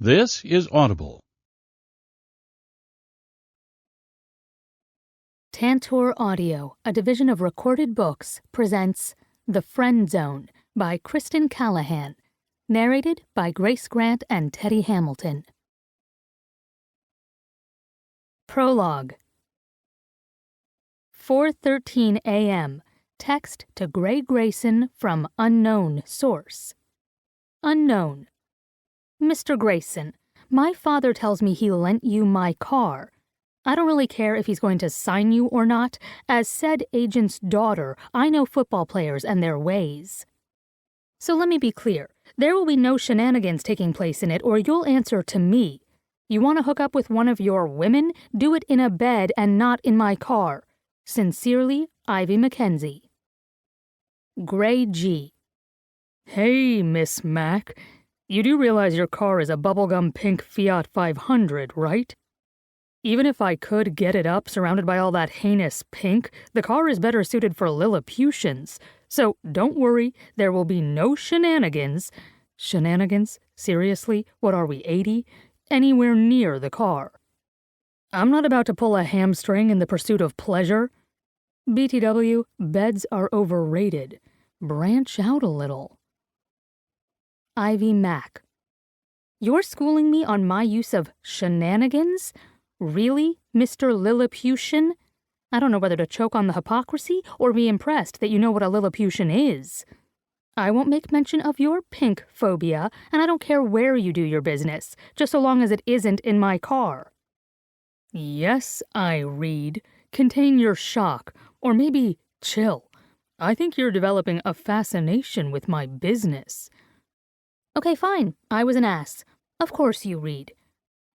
This is Audible. Tantor Audio, a division of Recorded Books, presents The Friend Zone by Kristen Callahan, narrated by Grace Grant and Teddy Hamilton. Prologue. 4:13 a.m. Text to Gray Grayson from unknown source. Unknown. Mr. Grayson, my father tells me he lent you my car. I don't really care if he's going to sign you or not. As said agent's daughter, I know football players and their ways. So let me be clear. There will be no shenanigans taking place in it, or you'll answer to me. You want to hook up with one of your women? Do it in a bed and not in my car. Sincerely, Ivy Mackenzie. GrayG. Hey, Miss Mac. You do realize your car is a bubblegum-pink Fiat 500, right? Even if I could get it up surrounded by all that heinous pink, the car is better suited for Lilliputians. So don't worry, there will be no shenanigans. Shenanigans? Seriously? What are we, 80? Anywhere near the car. I'm not about to pull a hamstring in the pursuit of pleasure. BTW, beds are overrated. Branch out a little. Ivy Mac. You're schooling me on my use of shenanigans? Really, Mr. Lilliputian? I don't know whether to choke on the hypocrisy or be impressed that you know what a Lilliputian is. I won't make mention of your pink phobia, and I don't care where you do your business, just so long as it isn't in my car. Yes, I read. Contain your shock, or maybe chill. I think you're developing a fascination with my business. Okay, fine. I was an ass. Of course you read.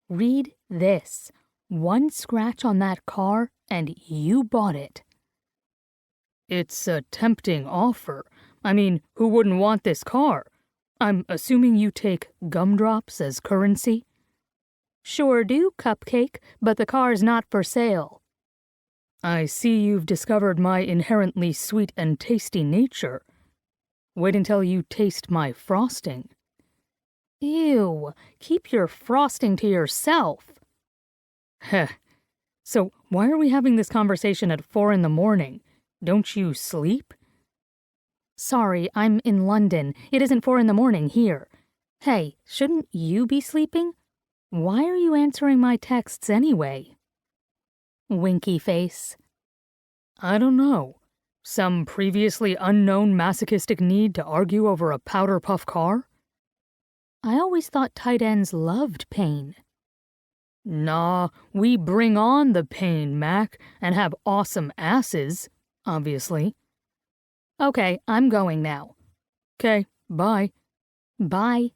Read this. One scratch on that car, and you bought it. It's a tempting offer. I mean, who wouldn't want this car? I'm assuming you take gumdrops as currency? Sure do, Cupcake, but the car's not for sale. I see you've discovered my inherently sweet and tasty nature. Wait until you taste my frosting. Ew, keep your frosting to yourself. Heh. So why are we having this conversation at 4 a.m? Don't you sleep? Sorry, I'm in London. It isn't 4 a.m. here. Hey, shouldn't you be sleeping? Why are you answering my texts anyway? Winky face. I don't know. Some previously unknown masochistic need to argue over a powder puff car? I always thought tight ends loved pain. Nah, we bring on the pain, Mac, and have awesome asses, obviously. Okay, I'm going now. Okay, bye. Bye.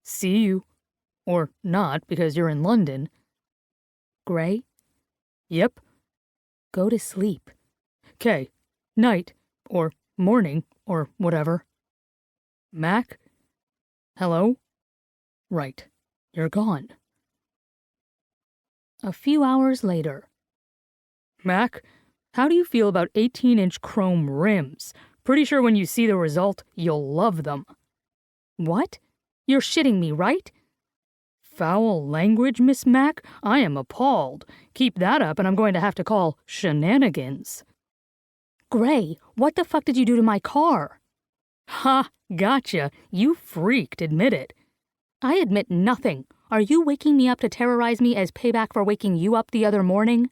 See you. Or not, because you're in London. Gray? Yep. Go to sleep. Okay, night, or morning, or whatever. Mac? Hello? Right, you're gone. A few hours later. Mac, how do you feel about 18-inch chrome rims? Pretty sure when you see the result, you'll love them. What? You're shitting me, right? Foul language, Miss Mac? I am appalled. Keep that up and I'm going to have to call shenanigans. Gray, what the fuck did you do to my car? Ha, gotcha. You freaked, admit it. I admit nothing. Are you waking me up to terrorize me as payback for waking you up the other morning?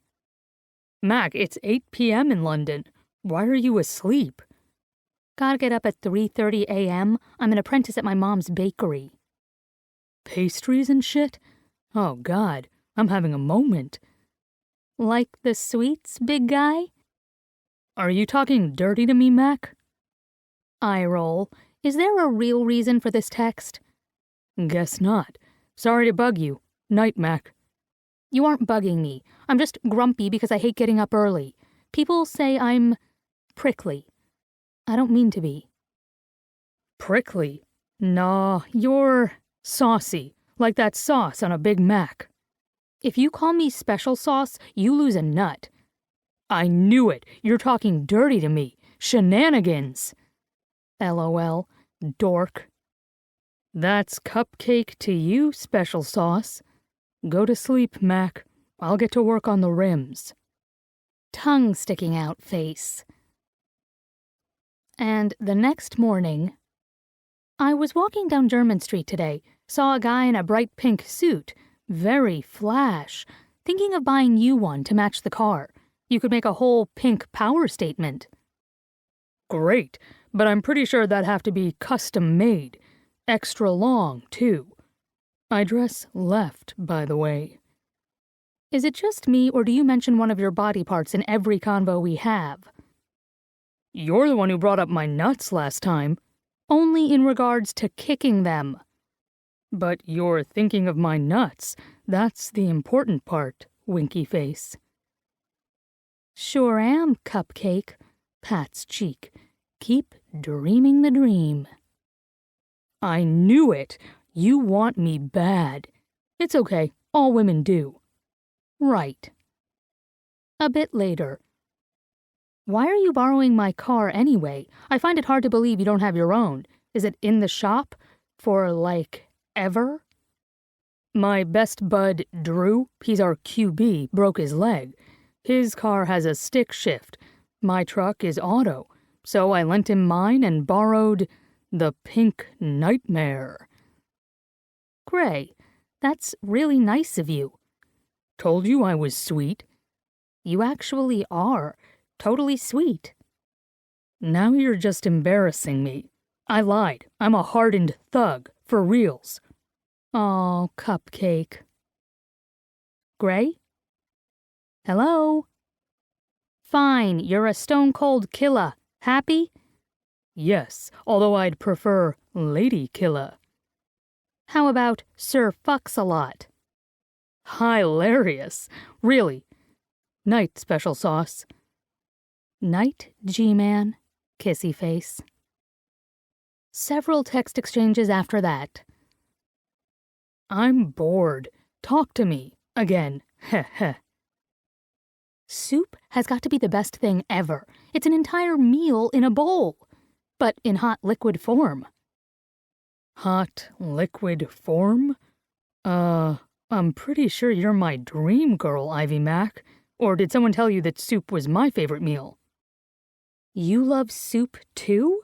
Mac, it's 8 p.m. in London. Why are you asleep? Gotta get up at 3:30 a.m. I'm an apprentice at my mom's bakery. Pastries and shit? Oh, God, I'm having a moment. Like the sweets, big guy? Are you talking dirty to me, Mac? Eye roll. Is there a real reason for this text? Guess not. Sorry to bug you. Night, Mac. You aren't bugging me. I'm just grumpy because I hate getting up early. People say I'm prickly. I don't mean to be. Prickly? Nah, you're saucy, like that sauce on a Big Mac. If you call me special sauce, you lose a nut. I knew it. You're talking dirty to me. Shenanigans. LOL. Dork. That's cupcake to you, special sauce. Go to sleep, Mac. I'll get to work on the rims. Tongue sticking out face. And the next morning, I was walking down German Street today, saw a guy in a bright pink suit, very flash, thinking of buying you one to match the car. You could make a whole pink power statement. Great, but I'm pretty sure that'd have to be custom made. Extra long, too. I dress left, by the way. Is it just me, or do you mention one of your body parts in every convo we have? You're the one who brought up my nuts last time. Only in regards to kicking them. But you're thinking of my nuts. That's the important part, winky face. Sure am, cupcake. Pats cheek. Keep dreaming the dream. I knew it. You want me bad. It's okay. All women do. Right. A bit later. Why are you borrowing my car anyway? I find it hard to believe you don't have your own. Is it in the shop? For, like, ever? My best bud, Drew, he's our QB, broke his leg. His car has a stick shift. My truck is auto. So I lent him mine and borrowed the pink nightmare. Gray, that's really nice of you. Told you I was sweet. You actually are. Totally sweet. Now you're just embarrassing me. I lied. I'm a hardened thug, for reals. Aw, cupcake. Gray? Hello? Fine, you're a stone-cold killer. Happy? Yes, although I'd prefer lady killer. How about Sir Fucks-a-lot? Hilarious. Really. Night, special sauce. Night, G-Man. Kissy face. Several text exchanges after that. I'm bored. Talk to me. Again. Heh heh. Soup has got to be the best thing ever. It's an entire meal in a bowl, but in hot liquid form. Hot liquid form? I'm pretty sure you're my dream girl, Ivy Mac. Or did someone tell you that soup was my favorite meal? You love soup too?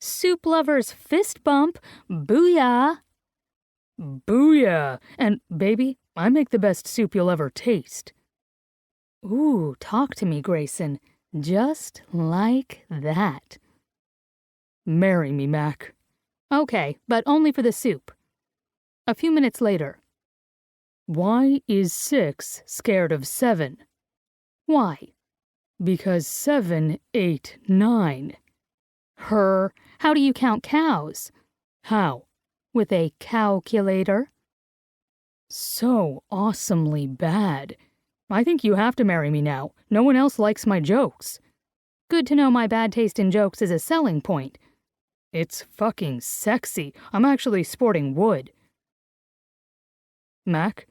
Soup lovers fist bump. Booyah! Booyah! And, baby, I make the best soup you'll ever taste. Ooh, talk to me, Grayson. Just like that. Marry me, Mac. Okay, but only for the soup. A few minutes later. Why is 6 scared of 7? Why? Because 7, 8, 9. Her. How do you count cows? How? With a calculator? So awesomely bad. I think you have to marry me now. No one else likes my jokes. Good to know my bad taste in jokes is a selling point. It's fucking sexy. I'm actually sporting wood. Mac?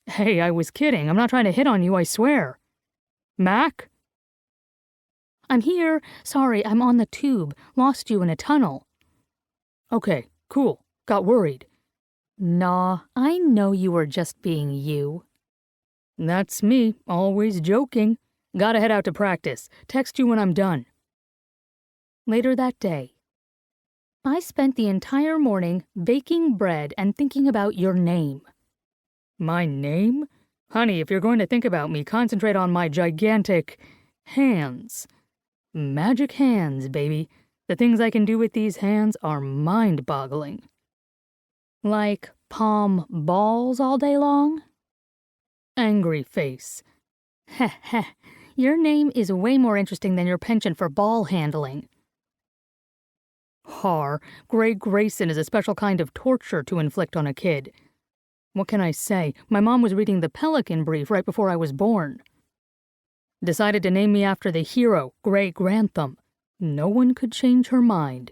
Hey, I was kidding. I'm not trying to hit on you, I swear. Mac? I'm here. Sorry, I'm on the tube. Lost you in a tunnel. Okay, cool. Got worried. Nah, I know you were just being you. That's me, always joking. Gotta head out to practice. Text you when I'm done. Later that day. I spent the entire morning baking bread and thinking about your name. My name? Honey, if you're going to think about me, concentrate on my gigantic hands. Magic hands, baby. The things I can do with these hands are mind-boggling. Like palm balls all day long? Angry face. Heh heh. Your name is way more interesting than your penchant for ball handling. Gray Grayson is a special kind of torture to inflict on a kid. What can I say? My mom was reading the Pelican Brief right before I was born. Decided to name me after the hero, Gray Grantham. No one could change her mind.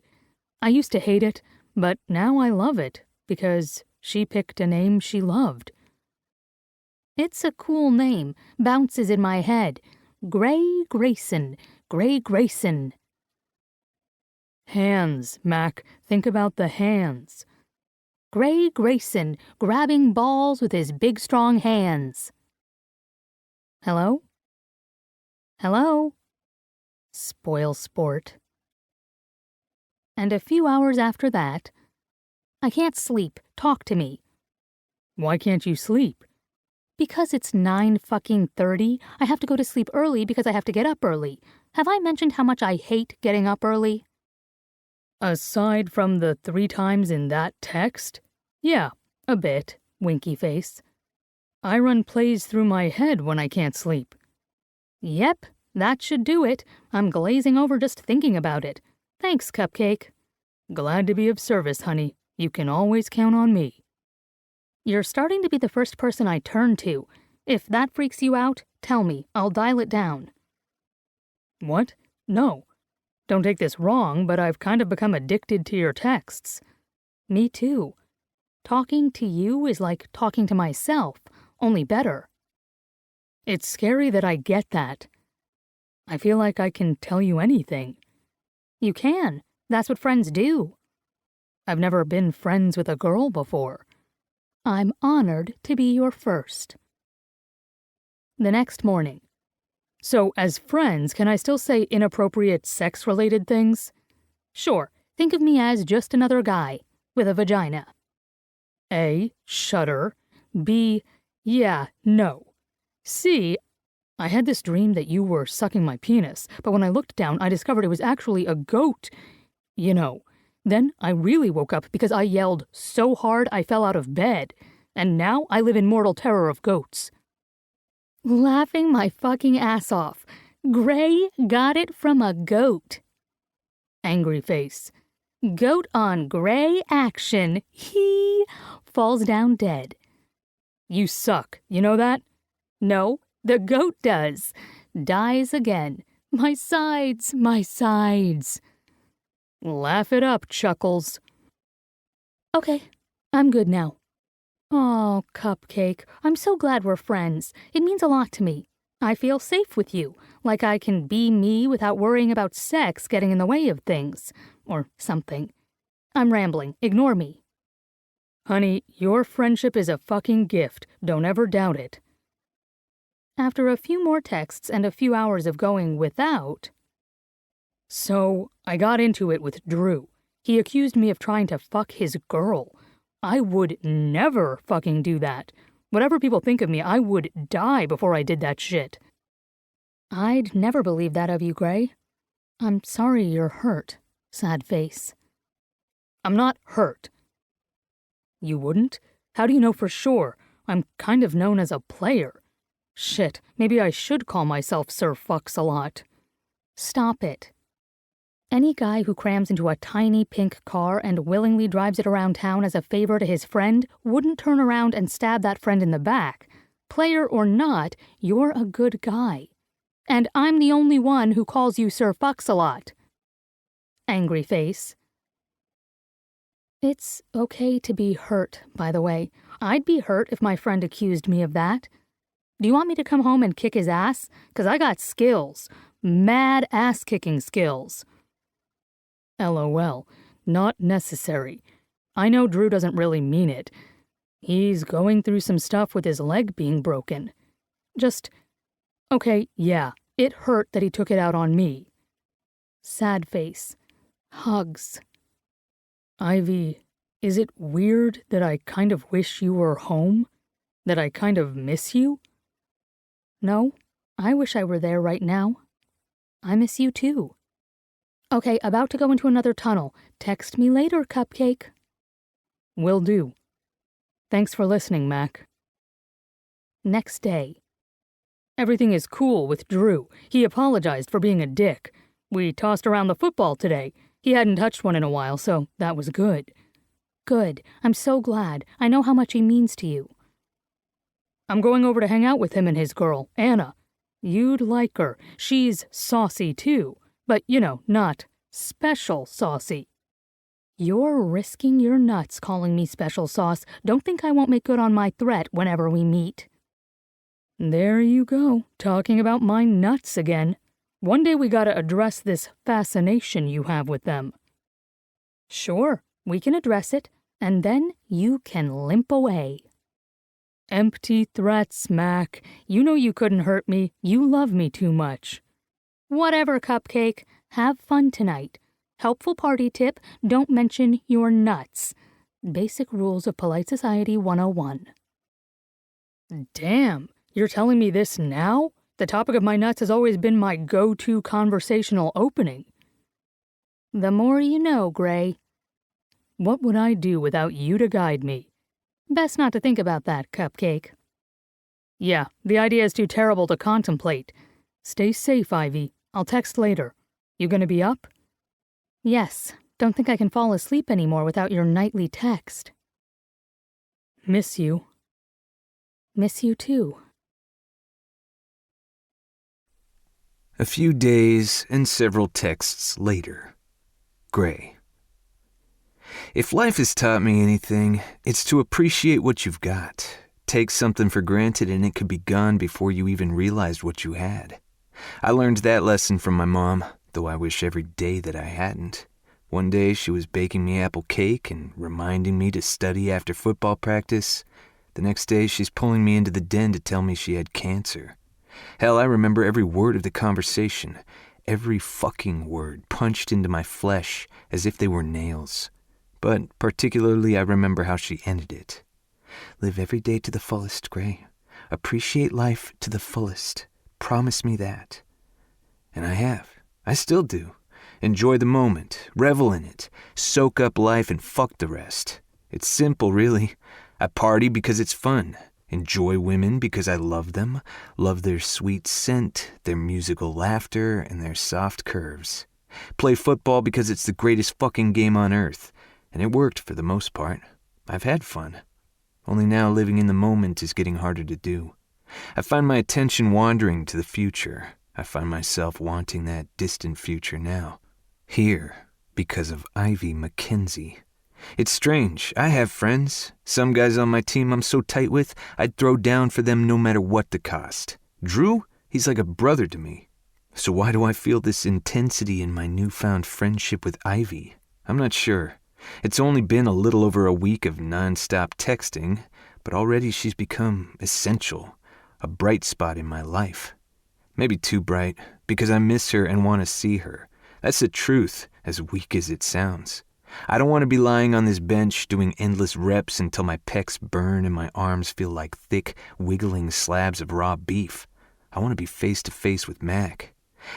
I used to hate it, but now I love it, because she picked a name she loved. It's a cool name, bounces in my head. Gray Grayson, Gray Grayson. Hands, Mac. Think about the hands. Gray Grayson, grabbing balls with his big strong hands. Hello? Hello? Spoil sport. And a few hours after that, I can't sleep. Talk to me. Why can't you sleep? Because it's 9:30. I have to go to sleep early because I have to get up early. Have I mentioned how much I hate getting up early? Aside from the 3 times in that text? Yeah, a bit, winky face. I run plays through my head when I can't sleep. Yep, that should do it. I'm glazing over just thinking about it. Thanks, Cupcake. Glad to be of service, honey. You can always count on me. You're starting to be the first person I turn to. If that freaks you out, tell me. I'll dial it down. What? No. Don't take this wrong, but I've kind of become addicted to your texts. Me too. Talking to you is like talking to myself, only better. It's scary that I get that. I feel like I can tell you anything. You can. That's what friends do. I've never been friends with a girl before. I'm honored to be your first. The next morning. So, as friends, can I still say inappropriate sex-related things? Sure. Think of me as just another guy with a vagina. A. Shudder. B. Yeah, no. C. I had this dream that you were sucking my penis, but when I looked down, I discovered it was actually a goat. You know. Then I really woke up because I yelled so hard I fell out of bed, and now I live in mortal terror of goats. Laughing my fucking ass off. Gray got it from a goat. Angry face. Goat on Gray action. He falls down dead. You suck. You know that? No, the goat does. Dies again. My sides, my sides. Laugh it up, Chuckles. Okay, I'm good now. Oh, Cupcake, I'm so glad we're friends. It means a lot to me. I feel safe with you, like I can be me without worrying about sex getting in the way of things. Or something. I'm rambling. Ignore me. Honey, your friendship is a fucking gift. Don't ever doubt it. After a few more texts and a few hours of going without... So, I got into it with Drew. He accused me of trying to fuck his girl. I would never fucking do that. Whatever people think of me, I would die before I did that shit. I'd never believe that of you, Gray. I'm sorry you're hurt. Sad face. I'm not hurt. You wouldn't? How do you know for sure? I'm kind of known as a player. Shit, maybe I should call myself Sir Fucks-a-lot. Stop it. Any guy who crams into a tiny pink car and willingly drives it around town as a favor to his friend wouldn't turn around and stab that friend in the back. Player or not, you're a good guy. And I'm the only one who calls you Sir Fucks-a-lot. Angry face. It's okay to be hurt, by the way. I'd be hurt if my friend accused me of that. Do you want me to come home and kick his ass? 'Cause I got skills. Mad ass-kicking skills. LOL. Not necessary. I know Drew doesn't really mean it. He's going through some stuff with his leg being broken. Just, okay, yeah, it hurt that he took it out on me. Sad face. Hugs. Ivy, is it weird that I kind of wish you were home? That I kind of miss you? No, I wish I were there right now. I miss you too. Okay, about to go into another tunnel. Text me later, Cupcake. Will do. Thanks for listening, Mac. Next day. Everything is cool with Drew. He apologized for being a dick. We tossed around the football today. He hadn't touched one in a while, so that was good. Good. I'm so glad. I know how much he means to you. I'm going over to hang out with him and his girl, Anna. You'd like her. She's saucy, too. But, you know, not special saucy. You're risking your nuts calling me special sauce. Don't think I won't make good on my threat whenever we meet. There you go, talking about my nuts again. One day we gotta address this fascination you have with them. Sure, we can address it. and then you can limp away. Empty threats, Mac. You know you couldn't hurt me. You love me too much. Whatever, Cupcake. Have fun tonight. Helpful party tip, don't mention your nuts. Basic Rules of Polite Society 101. Damn, you're telling me this now? The topic of my nuts has always been my go-to conversational opening. The more you know, Gray. What would I do without you to guide me? Best not to think about that, Cupcake. Yeah, the idea is too terrible to contemplate. Stay safe, Ivy. I'll text later. You gonna be up? Yes. Don't think I can fall asleep anymore without your nightly text. Miss you. Miss you too. A few days and several texts later. Gray. If life has taught me anything, it's to appreciate what you've got. Take something for granted and it could be gone before you even realized what you had. I learned that lesson from my mom, though I wish every day that I hadn't. One day she was baking me apple cake and reminding me to study after football practice. The next day she's pulling me into the den to tell me she had cancer. Hell, I remember every word of the conversation, every fucking word punched into my flesh as if they were nails. But particularly I remember how she ended it. Live every day to the fullest, Gray. Appreciate life to the fullest. Promise me that. And I have. I still do. Enjoy the moment, revel in it, soak up life and fuck the rest. It's simple, really. I party because it's fun. Enjoy women because I love them, love their sweet scent, their musical laughter, and their soft curves. Play football because it's the greatest fucking game on earth. And it worked for the most part. I've had fun. Only now living in the moment is getting harder to do. I find my attention wandering to the future. I find myself wanting that distant future now. Here, because of Ivy Mackenzie. It's strange. I have friends. Some guys on my team I'm so tight with, I'd throw down for them no matter what the cost. Drew, he's like a brother to me. So why do I feel this intensity in my newfound friendship with Ivy? I'm not sure. It's only been a little over a week of non-stop texting, but already she's become essential, a bright spot in my life. Maybe too bright, because I miss her and want to see her. That's the truth, as weak as it sounds. I don't want to be lying on this bench doing endless reps until my pecs burn and my arms feel like thick, wiggling slabs of raw beef. I want to be face to face with Mac.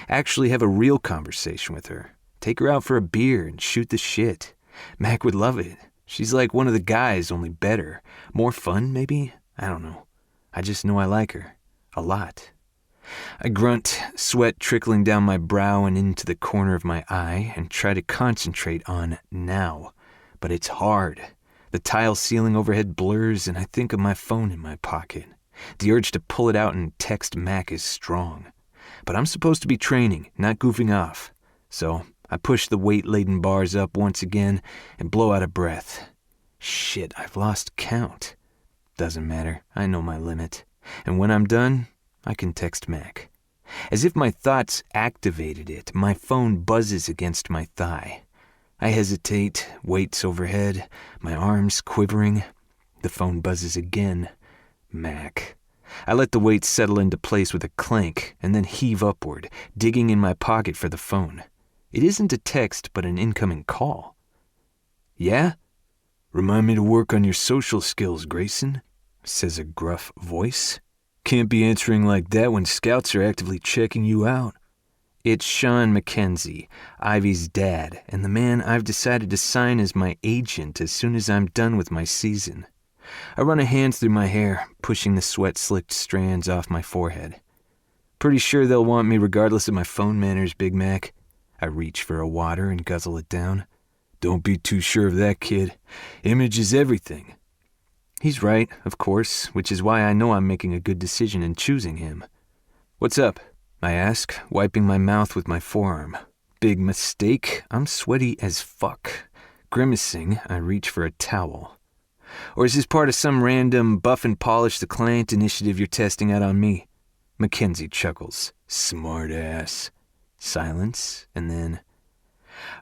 Actually have a real conversation with her. Take her out for a beer and shoot the shit. Mac would love it. She's like one of the guys, only better. More fun, maybe? I don't know. I just know I like her. A lot. I grunt, sweat trickling down my brow and into the corner of my eye, and try to concentrate on now. But it's hard. The tile ceiling overhead blurs, and I think of my phone in my pocket. The urge to pull it out and text Mac is strong. But I'm supposed to be training, not goofing off. So I push the weight-laden bars up once again and blow out a breath. Shit, I've lost count. Doesn't matter, I know my limit. And when I'm done, I can text Mac. As if my thoughts activated it, my phone buzzes against my thigh. I hesitate, weights overhead, my arms quivering. The phone buzzes again. Mac. I let the weight settle into place with a clank and then heave upward, digging in my pocket for the phone. It isn't a text, but an incoming call. Yeah? Remind me to work on your social skills, Grayson, says a gruff voice. Can't be answering like that when scouts are actively checking you out. It's Sean Mackenzie, Ivy's dad, and the man I've decided to sign as my agent as soon as I'm done with my season. I run a hand through my hair, pushing the sweat-slicked strands off my forehead. Pretty sure they'll want me regardless of my phone manners, Big Mac. I reach for a water and guzzle it down. Don't be too sure of that, kid. Image is everything. He's right, of course, which is why I know I'm making a good decision in choosing him. What's up? I ask, wiping my mouth with my forearm. Big mistake. I'm sweaty as fuck. Grimacing, I reach for a towel. Or is this part of some random buff and polish the client initiative you're testing out on me? Mackenzie chuckles. Smart ass. Silence, and then,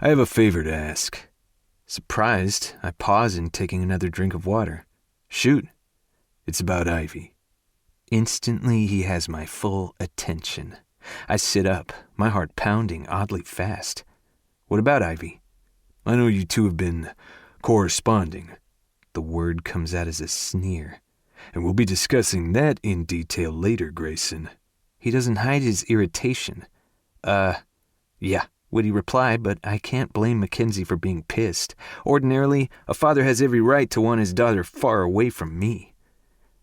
I have a favor to ask. Surprised, I pause in taking another drink of water. Shoot. It's about Ivy. Instantly, he has my full attention. I sit up, my heart pounding oddly fast. What about Ivy? I know you two have been corresponding. The word comes out as a sneer. And we'll be discussing that in detail later, Grayson. He doesn't hide his irritation. Yeah, witty reply, but I can't blame Mackenzie for being pissed. Ordinarily, a father has every right to want his daughter far away from me.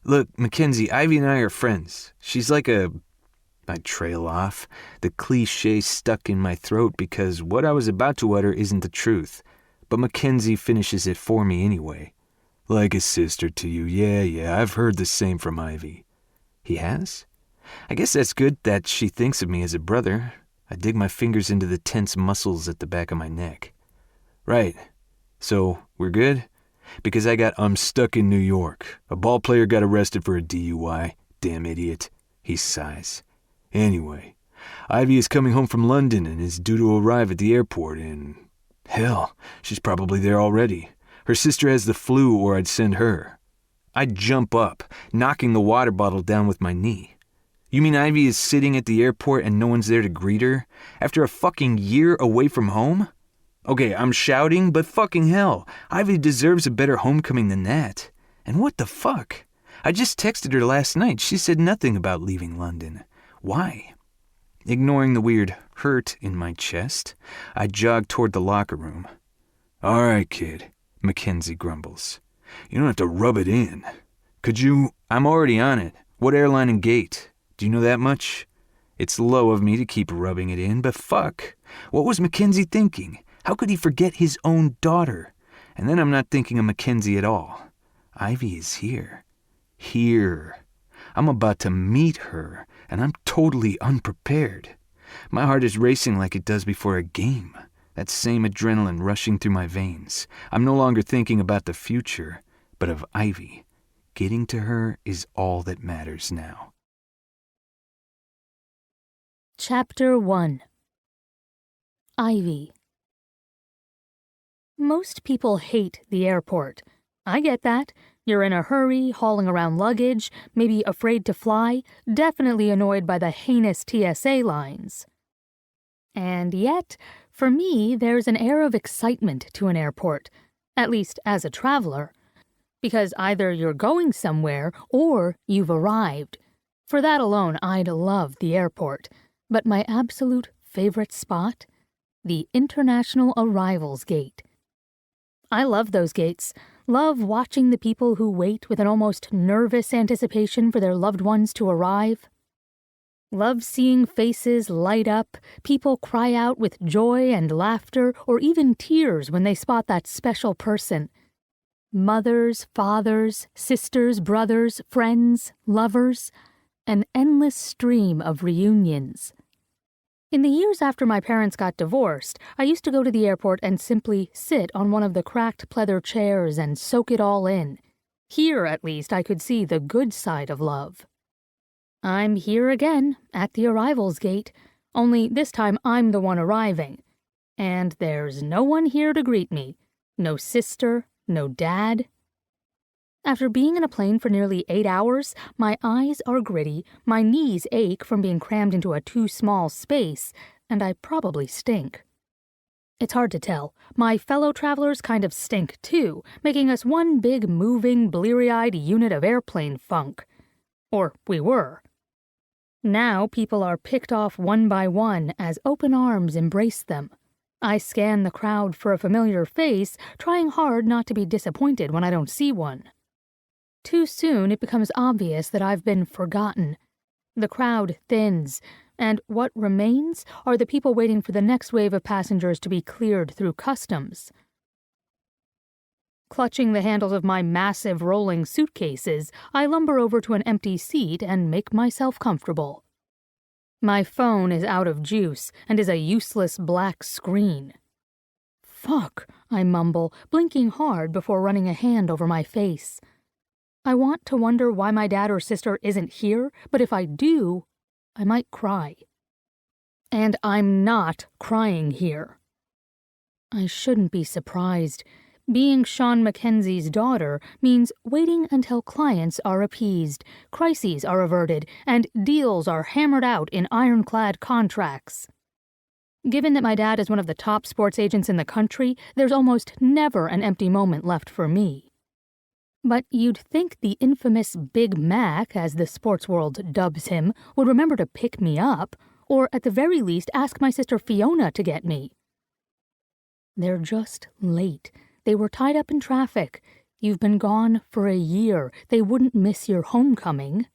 Look, Mackenzie, Ivy and I are friends. She's like I trail off, the cliche stuck in my throat because what I was about to utter isn't the truth. But Mackenzie finishes it for me anyway. Like a sister to you, yeah, I've heard the same from Ivy. He has? I guess that's good that she thinks of me as a brother. I dig my fingers into the tense muscles at the back of my neck. Right. So, we're good? Because I'm stuck in New York. A ball player got arrested for a DUI. Damn idiot. He sighs. Anyway, Ivy is coming home from London and is due to arrive at the airport and... hell, she's probably there already. Her sister has the flu or I'd send her. I jump up, knocking the water bottle down with my knee. You mean Ivy is sitting at the airport and no one's there to greet her? After a fucking year away from home? Okay, I'm shouting, but fucking hell, Ivy deserves a better homecoming than that. And what the fuck? I just texted her last night. She said nothing about leaving London. Why? Ignoring the weird hurt in my chest, I jog toward the locker room. All right, kid, Mackenzie grumbles. You don't have to rub it in. Could you? I'm already on it. What airline and gate? Do you know that much? It's low of me to keep rubbing it in, but fuck. What was Mackenzie thinking? How could he forget his own daughter? And then I'm not thinking of Mackenzie at all. Ivy is here. Here. I'm about to meet her, and I'm totally unprepared. My heart is racing like it does before a game. That same adrenaline rushing through my veins. I'm no longer thinking about the future, but of Ivy. Getting to her is all that matters now. Chapter 1. Ivy. Most people hate the airport. I get that. You're in a hurry, hauling around luggage, maybe afraid to fly, definitely annoyed by the heinous TSA lines. And yet, for me, there's an air of excitement to an airport, at least as a traveler, because either you're going somewhere or you've arrived. For that alone, I'd love the airport. But my absolute favorite spot? The International Arrivals Gate. I love those gates. Love watching the people who wait with an almost nervous anticipation for their loved ones to arrive. Love seeing faces light up, people cry out with joy and laughter, or even tears when they spot that special person. Mothers, fathers, sisters, brothers, friends, lovers, an endless stream of reunions. In the years after my parents got divorced, I used to go to the airport and simply sit on one of the cracked pleather chairs and soak it all in. Here, at least, I could see the good side of love. I'm here again, at the arrivals gate, only this time I'm the one arriving. And there's no one here to greet me. No sister, no dad. After being in a plane for nearly 8 hours, my eyes are gritty, my knees ache from being crammed into a too small space, and I probably stink. It's hard to tell. My fellow travelers kind of stink too, making us one big moving, bleary-eyed unit of airplane funk. Or we were. Now people are picked off one by one as open arms embrace them. I scan the crowd for a familiar face, trying hard not to be disappointed when I don't see one. Too soon it becomes obvious that I've been forgotten. The crowd thins, and what remains are the people waiting for the next wave of passengers to be cleared through customs. Clutching the handles of my massive rolling suitcases, I lumber over to an empty seat and make myself comfortable. My phone is out of juice and is a useless black screen. Fuck, I mumble, blinking hard before running a hand over my face. I want to wonder why my dad or sister isn't here, but if I do, I might cry. And I'm not crying here. I shouldn't be surprised. Being Sean Mackenzie's daughter means waiting until clients are appeased, crises are averted, and deals are hammered out in ironclad contracts. Given that my dad is one of the top sports agents in the country, there's almost never an empty moment left for me. But you'd think the infamous Big Mac, as the sports world dubs him, would remember to pick me up, or at the very least ask my sister Fiona to get me. They're just late. They were tied up in traffic. You've been gone for a year. They wouldn't miss your homecoming.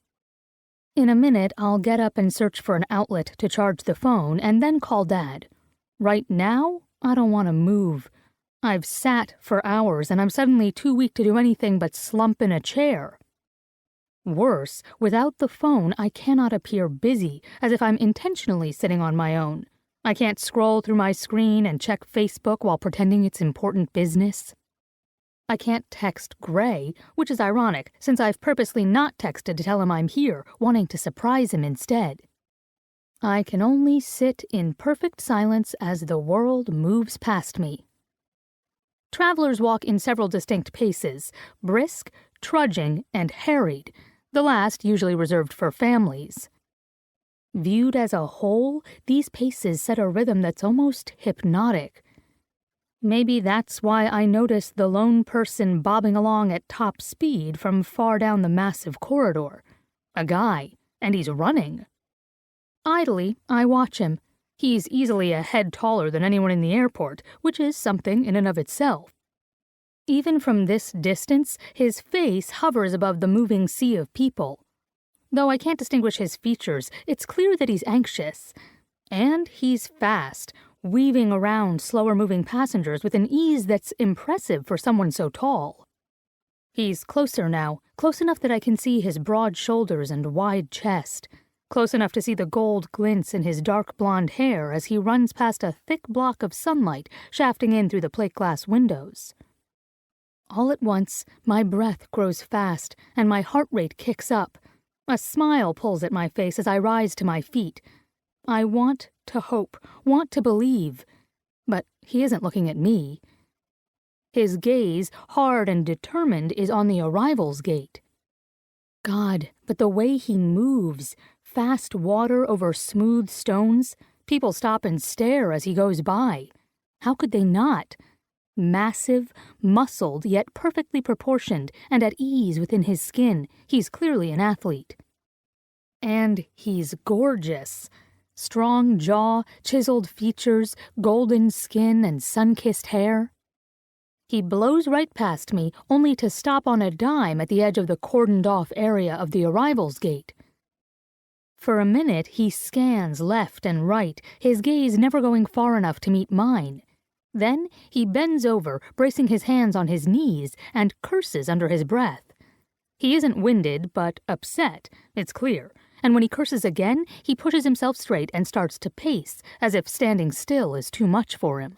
In a minute, I'll get up and search for an outlet to charge the phone and then call Dad. Right now, I don't want to move. I've sat for hours and I'm suddenly too weak to do anything but slump in a chair. Worse, without the phone, I cannot appear busy, as if I'm intentionally sitting on my own. I can't scroll through my screen and check Facebook while pretending it's important business. I can't text Gray, which is ironic, since I've purposely not texted to tell him I'm here, wanting to surprise him instead. I can only sit in perfect silence as the world moves past me. Travelers walk in several distinct paces, brisk, trudging, and harried, the last usually reserved for families. Viewed as a whole, these paces set a rhythm that's almost hypnotic. Maybe that's why I notice the lone person bobbing along at top speed from far down the massive corridor. A guy, and he's running. Idly, I watch him. He's easily a head taller than anyone in the airport, which is something in and of itself. Even from this distance, his face hovers above the moving sea of people. Though I can't distinguish his features, it's clear that he's anxious. And he's fast, weaving around slower-moving passengers with an ease that's impressive for someone so tall. He's closer now, close enough that I can see his broad shoulders and wide chest, close enough to see the gold glints in his dark blonde hair as he runs past a thick block of sunlight shafting in through the plate glass windows. All at once, my breath grows fast and my heart rate kicks up. A smile pulls at my face as I rise to my feet. I want to hope, want to believe. But he isn't looking at me. His gaze, hard and determined, is on the arrivals gate. God, but the way he moves, fast water over smooth stones, people stop and stare as he goes by. How could they not? Massive, muscled, yet perfectly proportioned, and at ease within his skin, he's clearly an athlete. And he's gorgeous. Strong jaw, chiseled features, golden skin, and sun-kissed hair. He blows right past me, only to stop on a dime at the edge of the cordoned-off area of the arrivals gate. For a minute, he scans left and right, his gaze never going far enough to meet mine. Then he bends over, bracing his hands on his knees, and curses under his breath. He isn't winded, but upset, it's clear, and when he curses again, he pushes himself straight and starts to pace, as if standing still is too much for him.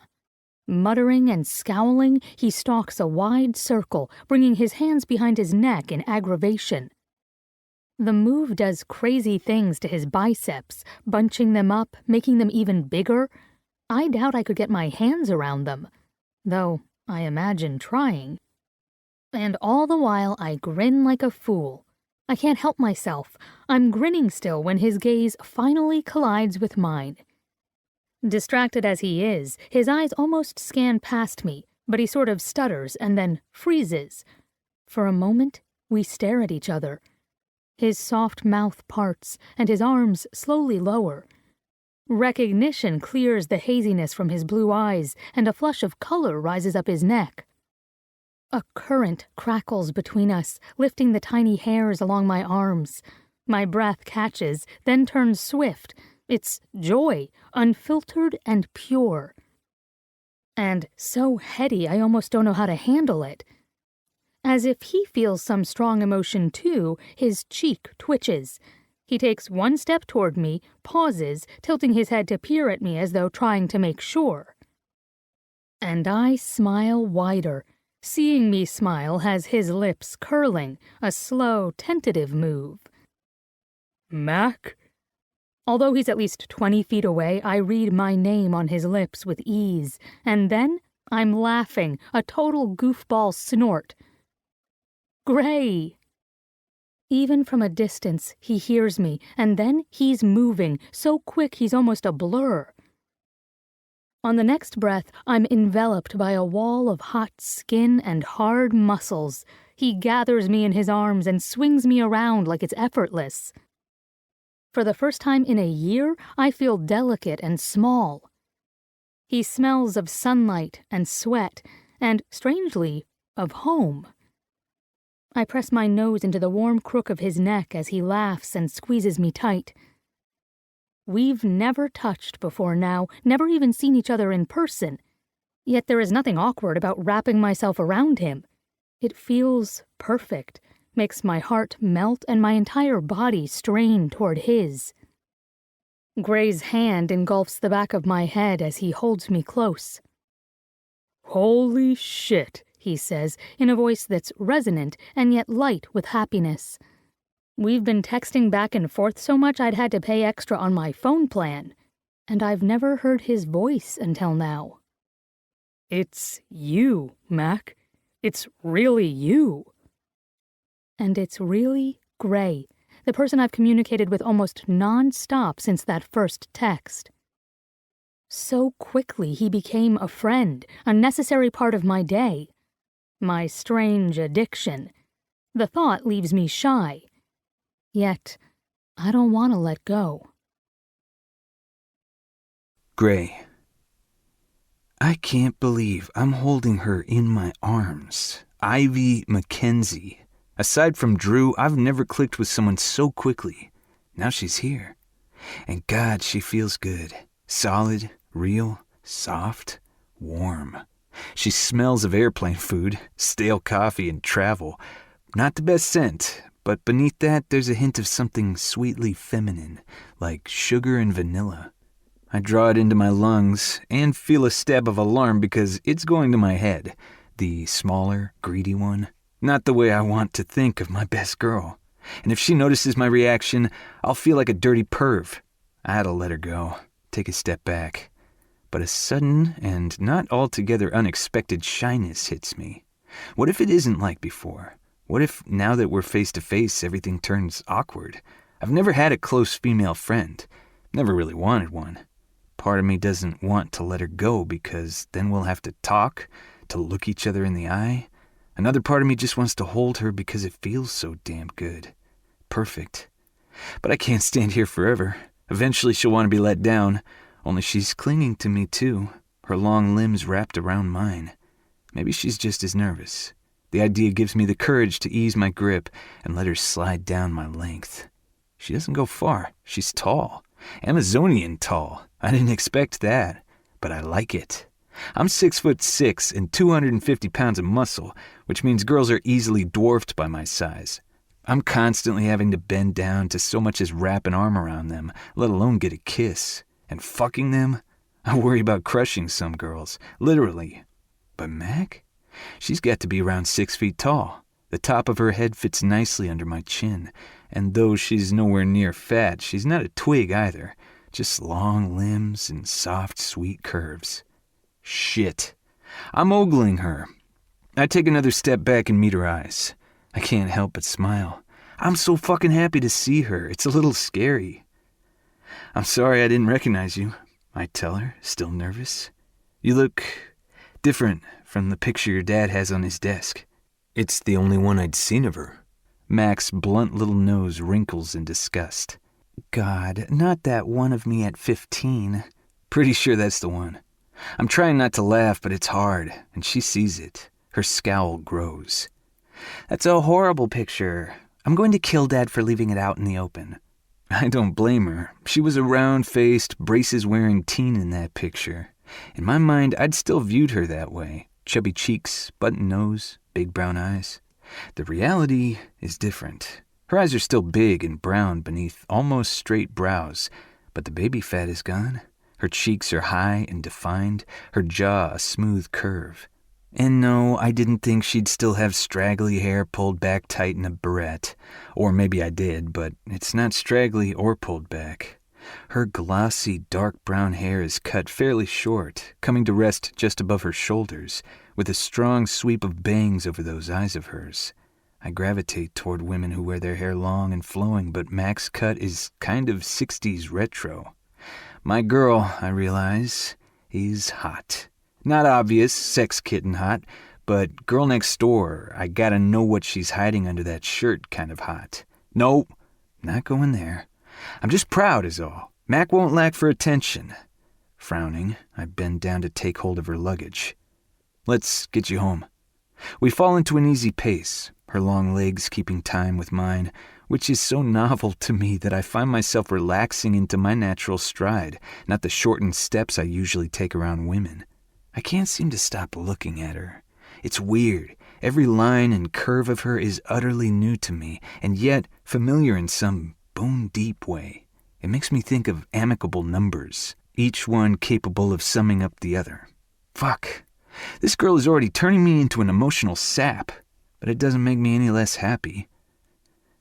Muttering and scowling, he stalks a wide circle, bringing his hands behind his neck in aggravation. The move does crazy things to his biceps, bunching them up, making them even bigger. I doubt I could get my hands around them, though I imagine trying. And all the while I grin like a fool. I can't help myself. I'm grinning still when his gaze finally collides with mine. Distracted as he is, his eyes almost scan past me, but he sort of stutters and then freezes. For a moment, we stare at each other. His soft mouth parts, and his arms slowly lower. Recognition clears the haziness from his blue eyes, and a flush of color rises up his neck. A current crackles between us, lifting the tiny hairs along my arms. My breath catches, then turns swift. It's joy, unfiltered and pure. And so heady I almost don't know how to handle it. As if he feels some strong emotion too, his cheek twitches. He takes one step toward me, pauses, tilting his head to peer at me as though trying to make sure. And I smile wider. Seeing me smile has his lips curling, a slow, tentative move. Mac? Although he's at least 20 feet away, I read my name on his lips with ease, and then I'm laughing, a total goofball snort. Gray! Even from a distance, he hears me, and then he's moving, so quick he's almost a blur. On the next breath, I'm enveloped by a wall of hot skin and hard muscles. He gathers me in his arms and swings me around like it's effortless. For the first time in a year, I feel delicate and small. He smells of sunlight and sweat, and, strangely, of home. I press my nose into the warm crook of his neck as he laughs and squeezes me tight. We've never touched before now, never even seen each other in person. Yet there is nothing awkward about wrapping myself around him. It feels perfect, makes my heart melt and my entire body strain toward his. Gray's hand engulfs the back of my head as he holds me close. Holy shit, he says, in a voice that's resonant and yet light with happiness. We've been texting back and forth so much I'd had to pay extra on my phone plan, and I've never heard his voice until now. It's you, Mac. It's really you. And it's really Gray, the person I've communicated with almost non-stop since that first text. So quickly he became a friend, a necessary part of my day. My strange addiction. The thought leaves me shy. Yet, I don't want to let go. Gray. I can't believe I'm holding her in my arms. Ivy Mackenzie. Aside from Drew, I've never clicked with someone so quickly. Now she's here. And God, she feels good. Solid, real, soft, warm. She smells of airplane food, stale coffee, and travel. Not the best scent, but beneath that there's a hint of something sweetly feminine, like sugar and vanilla. I draw it into my lungs and feel a stab of alarm because it's going to my head. The smaller, greedy one. Not the way I want to think of my best girl. And if she notices my reaction, I'll feel like a dirty perv. I had to let her go, take a step back. But a sudden and not altogether unexpected shyness hits me. What if it isn't like before? What if now that we're face to face, everything turns awkward? I've never had a close female friend. Never really wanted one. Part of me doesn't want to let her go because then we'll have to talk, to look each other in the eye. Another part of me just wants to hold her because it feels so damn good. Perfect. But I can't stand here forever. Eventually she'll want to be let down, only she's clinging to me too, her long limbs wrapped around mine. Maybe she's just as nervous. The idea gives me the courage to ease my grip and let her slide down my length. She doesn't go far. She's tall. Amazonian tall. I didn't expect that, but I like it. I'm 6'6" and 250 pounds of muscle, which means girls are easily dwarfed by my size. I'm constantly having to bend down to so much as wrap an arm around them, let alone get a kiss. And fucking them? I worry about crushing some girls, literally. But Mac? She's got to be around 6 feet tall. The top of her head fits nicely under my chin, and though she's nowhere near fat, she's not a twig either. Just long limbs and soft, sweet curves. Shit. I'm ogling her. I take another step back and meet her eyes. I can't help but smile. I'm so fucking happy to see her. It's a little scary. I'm sorry I didn't recognize you, I tell her, still nervous. You look different from the picture your dad has on his desk. It's the only one I'd seen of her. Mac's blunt little nose wrinkles in disgust. God, not that one of me at 15. Pretty sure that's the one. I'm trying not to laugh, but it's hard, and she sees it. Her scowl grows. That's a horrible picture. I'm going to kill Dad for leaving it out in the open. I don't blame her. She was a round-faced, braces-wearing teen in that picture. In my mind, I'd still viewed her that way. Chubby cheeks, button nose, big brown eyes. The reality is different. Her eyes are still big and brown beneath almost straight brows, but the baby fat is gone. Her cheeks are high and defined, her jaw a smooth curve. And no, I didn't think she'd still have straggly hair pulled back tight in a barrette. Or maybe I did, but it's not straggly or pulled back. Her glossy, dark brown hair is cut fairly short, coming to rest just above her shoulders, with a strong sweep of bangs over those eyes of hers. I gravitate toward women who wear their hair long and flowing, but Mac's cut is kind of 60s retro. My girl, I realize, is hot. Not obvious, sex kitten hot, but girl next door, I gotta know what she's hiding under that shirt kind of hot. Nope, not going there. I'm just proud is all. Mac won't lack for attention. Frowning, I bend down to take hold of her luggage. Let's get you home. We fall into an easy pace, her long legs keeping time with mine, which is so novel to me that I find myself relaxing into my natural stride, not the shortened steps I usually take around women. I can't seem to stop looking at her. It's weird. Every line and curve of her is utterly new to me, and yet familiar in some bone-deep way. It makes me think of amicable numbers, each one capable of summing up the other. Fuck. This girl is already turning me into an emotional sap, but it doesn't make me any less happy.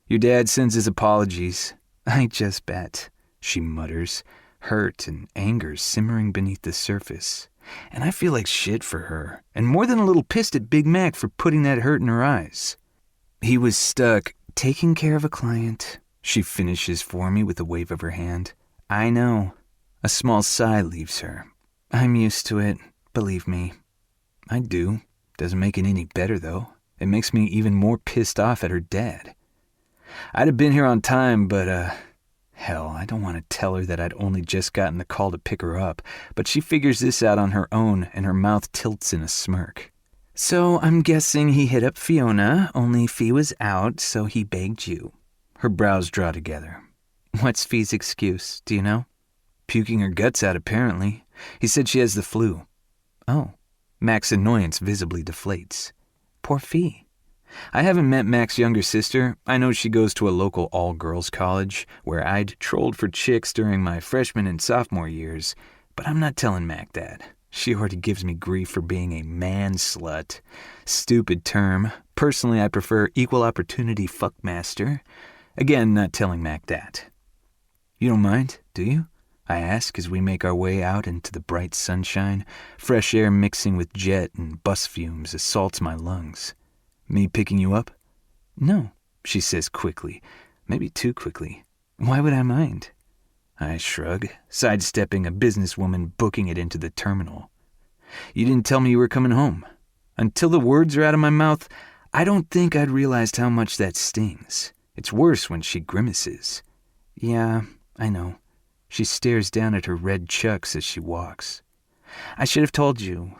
Your dad sends his apologies. I just bet, she mutters, hurt and anger simmering beneath the surface. And I feel like shit for her, and more than a little pissed at Big Mac for putting that hurt in her eyes. He was stuck taking care of a client, she finishes for me with a wave of her hand. I know. A small sigh leaves her. I'm used to it, believe me. I do. Doesn't make it any better, though. It makes me even more pissed off at her dad. I'd have been here on time, but, hell, I don't want to tell her that I'd only just gotten the call to pick her up, but she figures this out on her own, and her mouth tilts in a smirk. So I'm guessing he hit up Fiona, only Fee was out, so he begged you. Her brows draw together. What's Fee's excuse, do you know? Puking her guts out, apparently. He said she has the flu. Oh. Mac's annoyance visibly deflates. Poor Fee. I haven't met Mac's younger sister. I know she goes to a local all-girls college, where I'd trolled for chicks during my freshman and sophomore years, but I'm not telling Mac that. She already gives me grief for being a man-slut. Stupid term. Personally, I prefer equal opportunity fuckmaster. Again, not telling Mac that. You don't mind, do you? I ask as we make our way out into the bright sunshine. Fresh air mixing with jet and bus fumes assaults my lungs. Me picking you up? No, she says quickly. Maybe too quickly. Why would I mind? I shrug, sidestepping a businesswoman booking it into the terminal. You didn't tell me you were coming home. Until the words are out of my mouth, I don't think I'd realized how much that stings. It's worse when she grimaces. Yeah, I know. She stares down at her red chucks as she walks. I should have told you.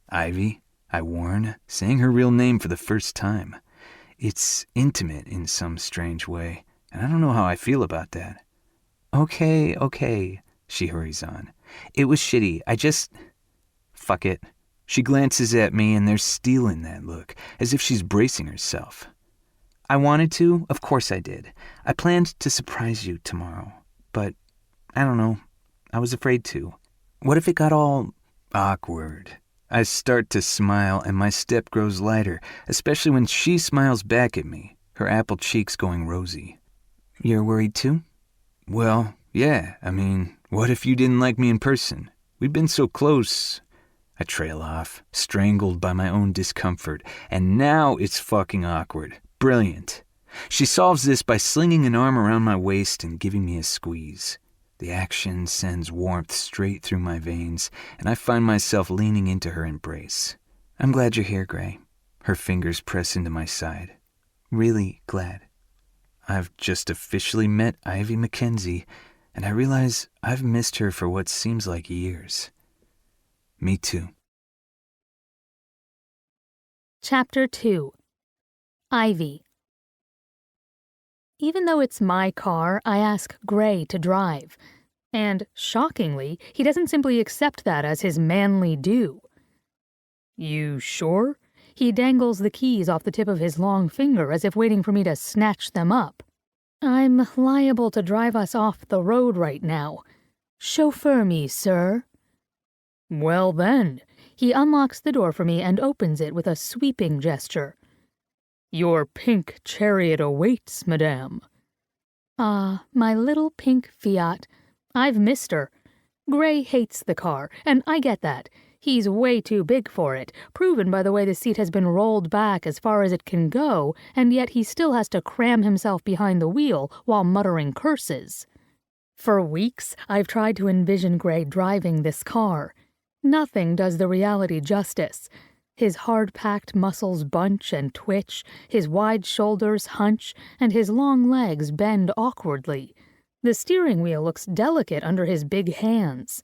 Ivy, I warn, saying her real name for the first time. It's intimate in some strange way, and I don't know how I feel about that. Okay, she hurries on. It was shitty. Fuck it. She glances at me, and there's steel in that look, as if she's bracing herself. I wanted to, of course I did. I planned to surprise you tomorrow, but I don't know. I was afraid to. What if it got all awkward? I start to smile, and my step grows lighter, especially when she smiles back at me, her apple cheeks going rosy. You're worried too? Well, yeah, what if you didn't like me in person? We've been so close. I trail off, strangled by my own discomfort, and now it's fucking awkward. Brilliant. She solves this by slinging an arm around my waist and giving me a squeeze. The action sends warmth straight through my veins, and I find myself leaning into her embrace. I'm glad you're here, Gray. Her fingers press into my side. Really glad. I've just officially met Ivy Mackenzie, and I realize I've missed her for what seems like years. Me too. Chapter 2. Ivy. Even though it's my car, I ask Gray to drive. And, shockingly, he doesn't simply accept that as his manly due. You sure? He dangles the keys off the tip of his long finger as if waiting for me to snatch them up. I'm liable to drive us off the road right now. Chauffeur me, sir. Well then, he unlocks the door for me and opens it with a sweeping gesture. Your pink chariot awaits, madame. Ah, my little pink Fiat. I've missed her. Gray hates the car, and I get that. He's way too big for it, proven by the way the seat has been rolled back as far as it can go, and yet he still has to cram himself behind the wheel while muttering curses. For weeks, I've tried to envision Gray driving this car. Nothing does the reality justice. His hard-packed muscles bunch and twitch, his wide shoulders hunch, and his long legs bend awkwardly. The steering wheel looks delicate under his big hands.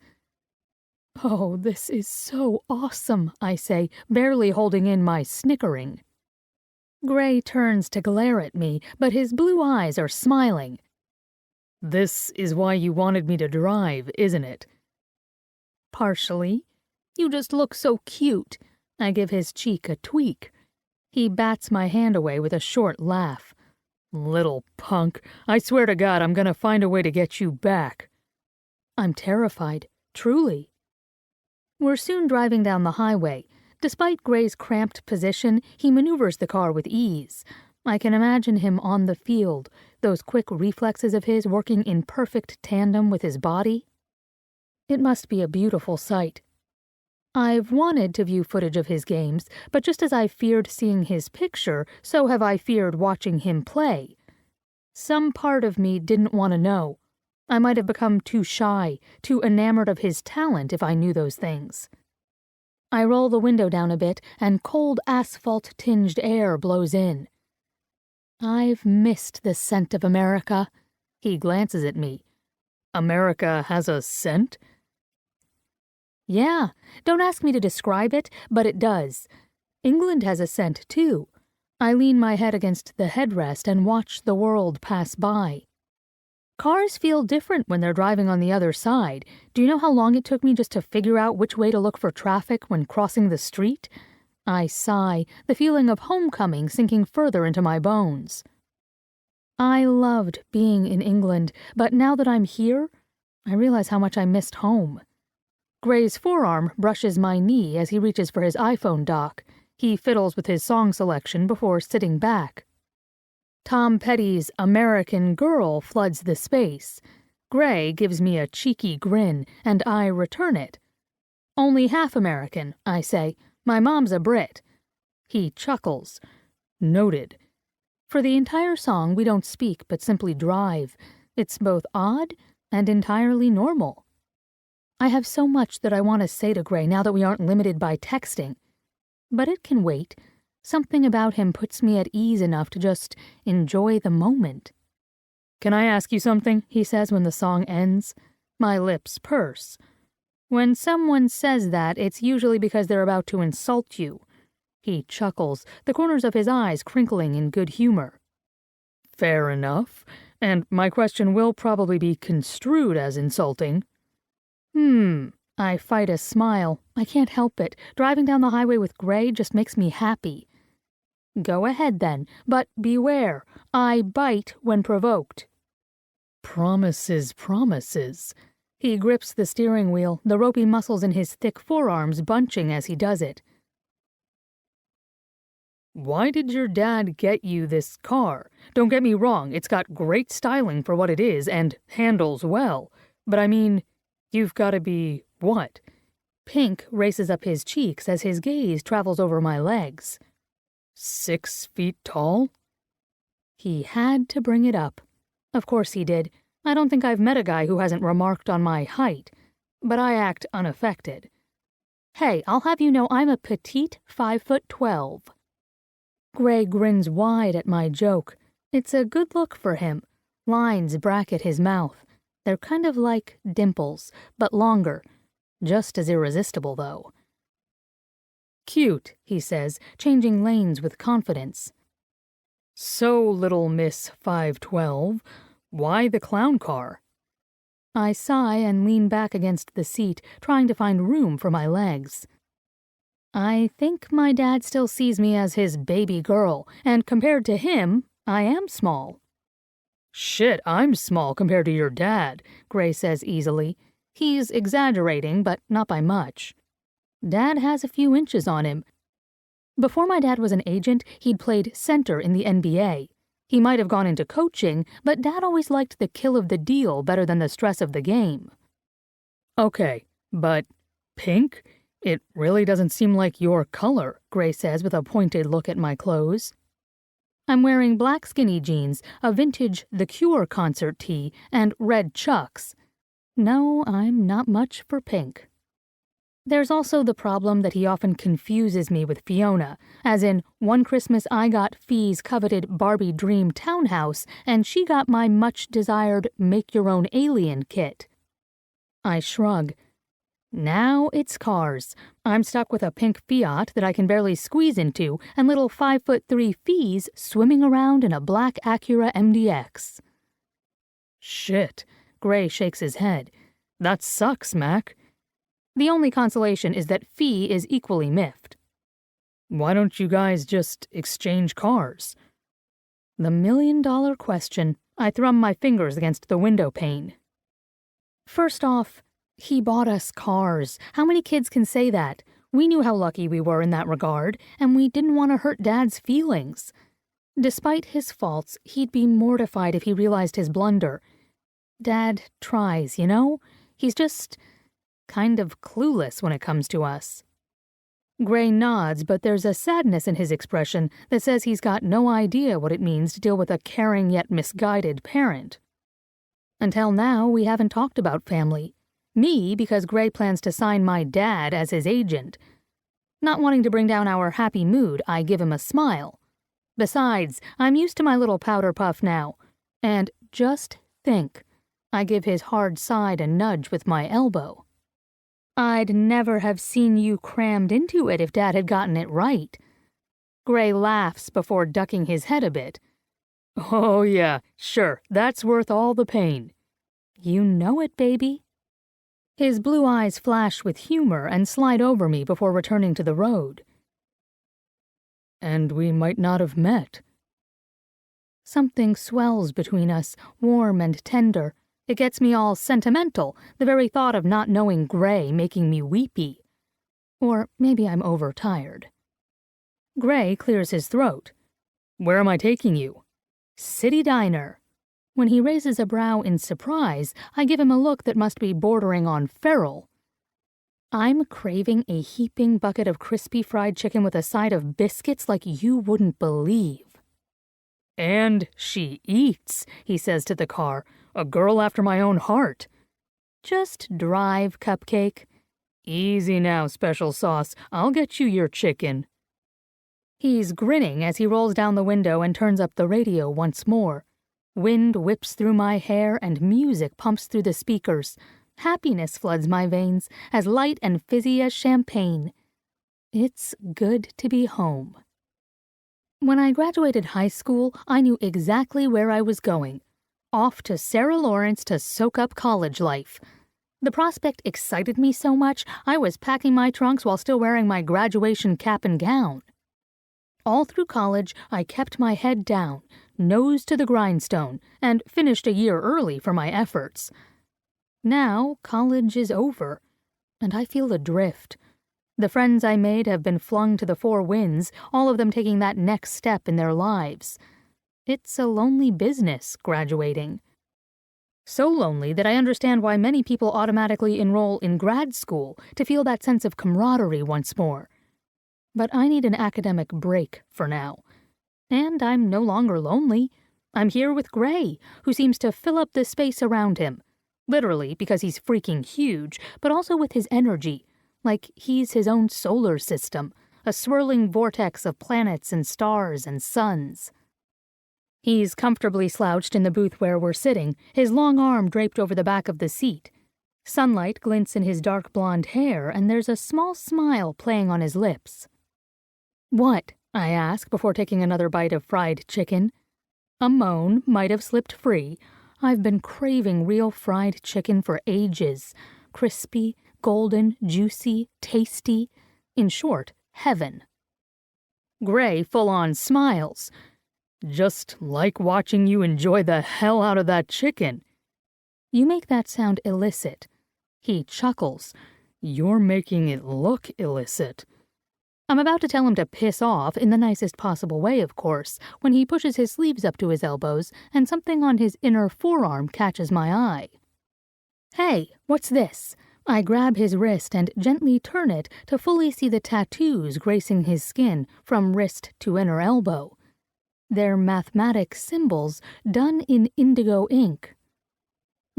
"Oh, this is so awesome," I say, barely holding in my snickering. Gray turns to glare at me, but his blue eyes are smiling. "This is why you wanted me to drive, isn't it?" "Partially. You just look so cute." I give his cheek a tweak. He bats my hand away with a short laugh. "Little punk, I swear to God I'm gonna find a way to get you back." I'm terrified, truly. We're soon driving down the highway. Despite Gray's cramped position, he maneuvers the car with ease. I can imagine him on the field, those quick reflexes of his working in perfect tandem with his body. It must be a beautiful sight. I've wanted to view footage of his games, but just as I feared seeing his picture, so have I feared watching him play. Some part of me didn't want to know. I might have become too shy, too enamored of his talent if I knew those things. I roll the window down a bit, and cold asphalt-tinged air blows in. I've missed the scent of America. He glances at me. "America has a scent?" "Yeah, don't ask me to describe it, but it does. England has a scent, too." I lean my head against the headrest and watch the world pass by. Cars feel different when they're driving on the other side. Do you know how long it took me just to figure out which way to look for traffic when crossing the street? I sigh, the feeling of homecoming sinking further into my bones. I loved being in England, but now that I'm here, I realize how much I missed home. Gray's forearm brushes my knee as he reaches for his iPhone dock. He fiddles with his song selection before sitting back. Tom Petty's American Girl floods the space. Gray gives me a cheeky grin, and I return it. "Only half American," I say. "My mom's a Brit." He chuckles. "Noted." For the entire song, we don't speak but simply drive. It's both odd and entirely normal. I have so much that I want to say to Gray now that we aren't limited by texting. But it can wait. Something about him puts me at ease enough to just enjoy the moment. "Can I ask you something?" he says when the song ends. My lips purse. When someone says that, it's usually because they're about to insult you. He chuckles, the corners of his eyes crinkling in good humor. "Fair enough. And my question will probably be construed as insulting." I fight a smile. I can't help it. Driving down the highway with Gray just makes me happy. "Go ahead then, but beware. I bite when provoked." "Promises, promises." He grips the steering wheel, the ropey muscles in his thick forearms bunching as he does it. "Why did your dad get you this car? Don't get me wrong, it's got great styling for what it is and handles well. But I mean, you've got to be what?" Pink races up his cheeks as his gaze travels over my legs. 6 feet tall? He had to bring it up. Of course he did. I don't think I've met a guy who hasn't remarked on my height. But I act unaffected. "Hey, I'll have you know I'm a petite 5'12". Gray grins wide at my joke. It's a good look for him. Lines bracket his mouth. They're kind of like dimples, but longer. Just as irresistible, though. "Cute," he says, changing lanes with confidence. "So, little Miss 5'12", why the clown car?" I sigh and lean back against the seat, trying to find room for my legs. I think my dad still sees me as his baby girl, and compared to him, I am small. "Shit, I'm small compared to your dad," Gray says easily. He's exaggerating, but not by much. Dad has a few inches on him. Before my dad was an agent, he'd played center in the NBA. He might have gone into coaching, but Dad always liked the kill of the deal better than the stress of the game. Okay, but pink? It really doesn't seem like your color, Gray says with a pointed look at my clothes. I'm wearing black skinny jeans, a vintage The Cure concert tee, and red Chucks. No, I'm not much for pink. There's also the problem that he often confuses me with Fiona, as in, one Christmas I got Fee's coveted Barbie Dream townhouse, and she got my much-desired make-your-own-alien kit. I shrug. Now it's cars. I'm stuck with a pink Fiat that I can barely squeeze into, and little 5'3" Fees swimming around in a black Acura MDX. Shit, Gray shakes his head. That sucks, Mac. The only consolation is that Fee is equally miffed. Why don't you guys just exchange cars? The million-dollar question. I thrum my fingers against the window pane. First off, he bought us cars. How many kids can say that? We knew how lucky we were in that regard, and we didn't want to hurt Dad's feelings. Despite his faults, he'd be mortified if he realized his blunder. Dad tries, you know? He's just kind of clueless when it comes to us. Gray nods, but there's a sadness in his expression that says he's got no idea what it means to deal with a caring yet misguided parent. Until now, we haven't talked about family. Me, because Gray plans to sign my dad as his agent. Not wanting to bring down our happy mood, I give him a smile. Besides, I'm used to my little powder puff now. And just think, I give his hard side a nudge with my elbow. I'd never have seen you crammed into it if Dad had gotten it right. Gray laughs before ducking his head a bit. Oh yeah, sure, that's worth all the pain. You know it, baby. His blue eyes flash with humor and slide over me before returning to the road. And we might not have met. Something swells between us, warm and tender. It gets me all sentimental, the very thought of not knowing Gray making me weepy. Or maybe I'm overtired. Gray clears his throat. Where am I taking you? City Diner. When he raises a brow in surprise, I give him a look that must be bordering on feral. I'm craving a heaping bucket of crispy fried chicken with a side of biscuits like you wouldn't believe. And she eats, he says to the car. A girl after my own heart. Just drive, Cupcake. Easy now, Special Sauce. I'll get you your chicken. He's grinning as he rolls down the window and turns up the radio once more. Wind whips through my hair and music pumps through the speakers. Happiness floods my veins, as light and fizzy as champagne. It's good to be home. When I graduated high school, I knew exactly where I was going. Off to Sarah Lawrence to soak up college life. The prospect excited me so much, I was packing my trunks while still wearing my graduation cap and gown. All through college, I kept my head down, nose to the grindstone, and finished a year early for my efforts. Now, college is over, and I feel adrift. The friends I made have been flung to the four winds, all of them taking that next step in their lives. It's a lonely business, graduating. So lonely that I understand why many people automatically enroll in grad school to feel that sense of camaraderie once more. But I need an academic break for now. And I'm no longer lonely. I'm here with Gray, who seems to fill up the space around him. Literally, because he's freaking huge, but also with his energy, like he's his own solar system, a swirling vortex of planets and stars and suns. He's comfortably slouched in the booth where we're sitting, his long arm draped over the back of the seat. Sunlight glints in his dark blonde hair, and there's a small smile playing on his lips. "What?" I ask before taking another bite of fried chicken. A moan might have slipped free. I've been craving real fried chicken for ages. Crispy, golden, juicy, tasty. In short, heaven. Gray full-on smiles. Just like watching you enjoy the hell out of that chicken. You make that sound illicit. He chuckles. You're making it look illicit. I'm about to tell him to piss off, in the nicest possible way, of course, when he pushes his sleeves up to his elbows and something on his inner forearm catches my eye. Hey, what's this? I grab his wrist and gently turn it to fully see the tattoos gracing his skin from wrist to inner elbow. They're mathematic symbols done in indigo ink.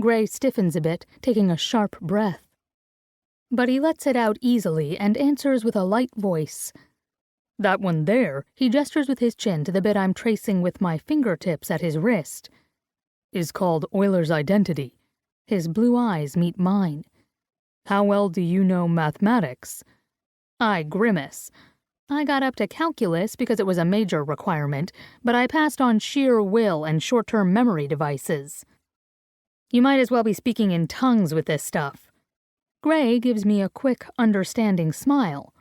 Gray stiffens a bit, taking a sharp breath. But he lets it out easily and answers with a light voice. That one there, he gestures with his chin to the bit I'm tracing with my fingertips at his wrist, is called Euler's identity. His blue eyes meet mine. How well do you know mathematics? I grimace. I got up to calculus because it was a major requirement, but I passed on sheer will and short-term memory devices. You might as well be speaking in tongues with this stuff. Gray gives me a quick, understanding smile.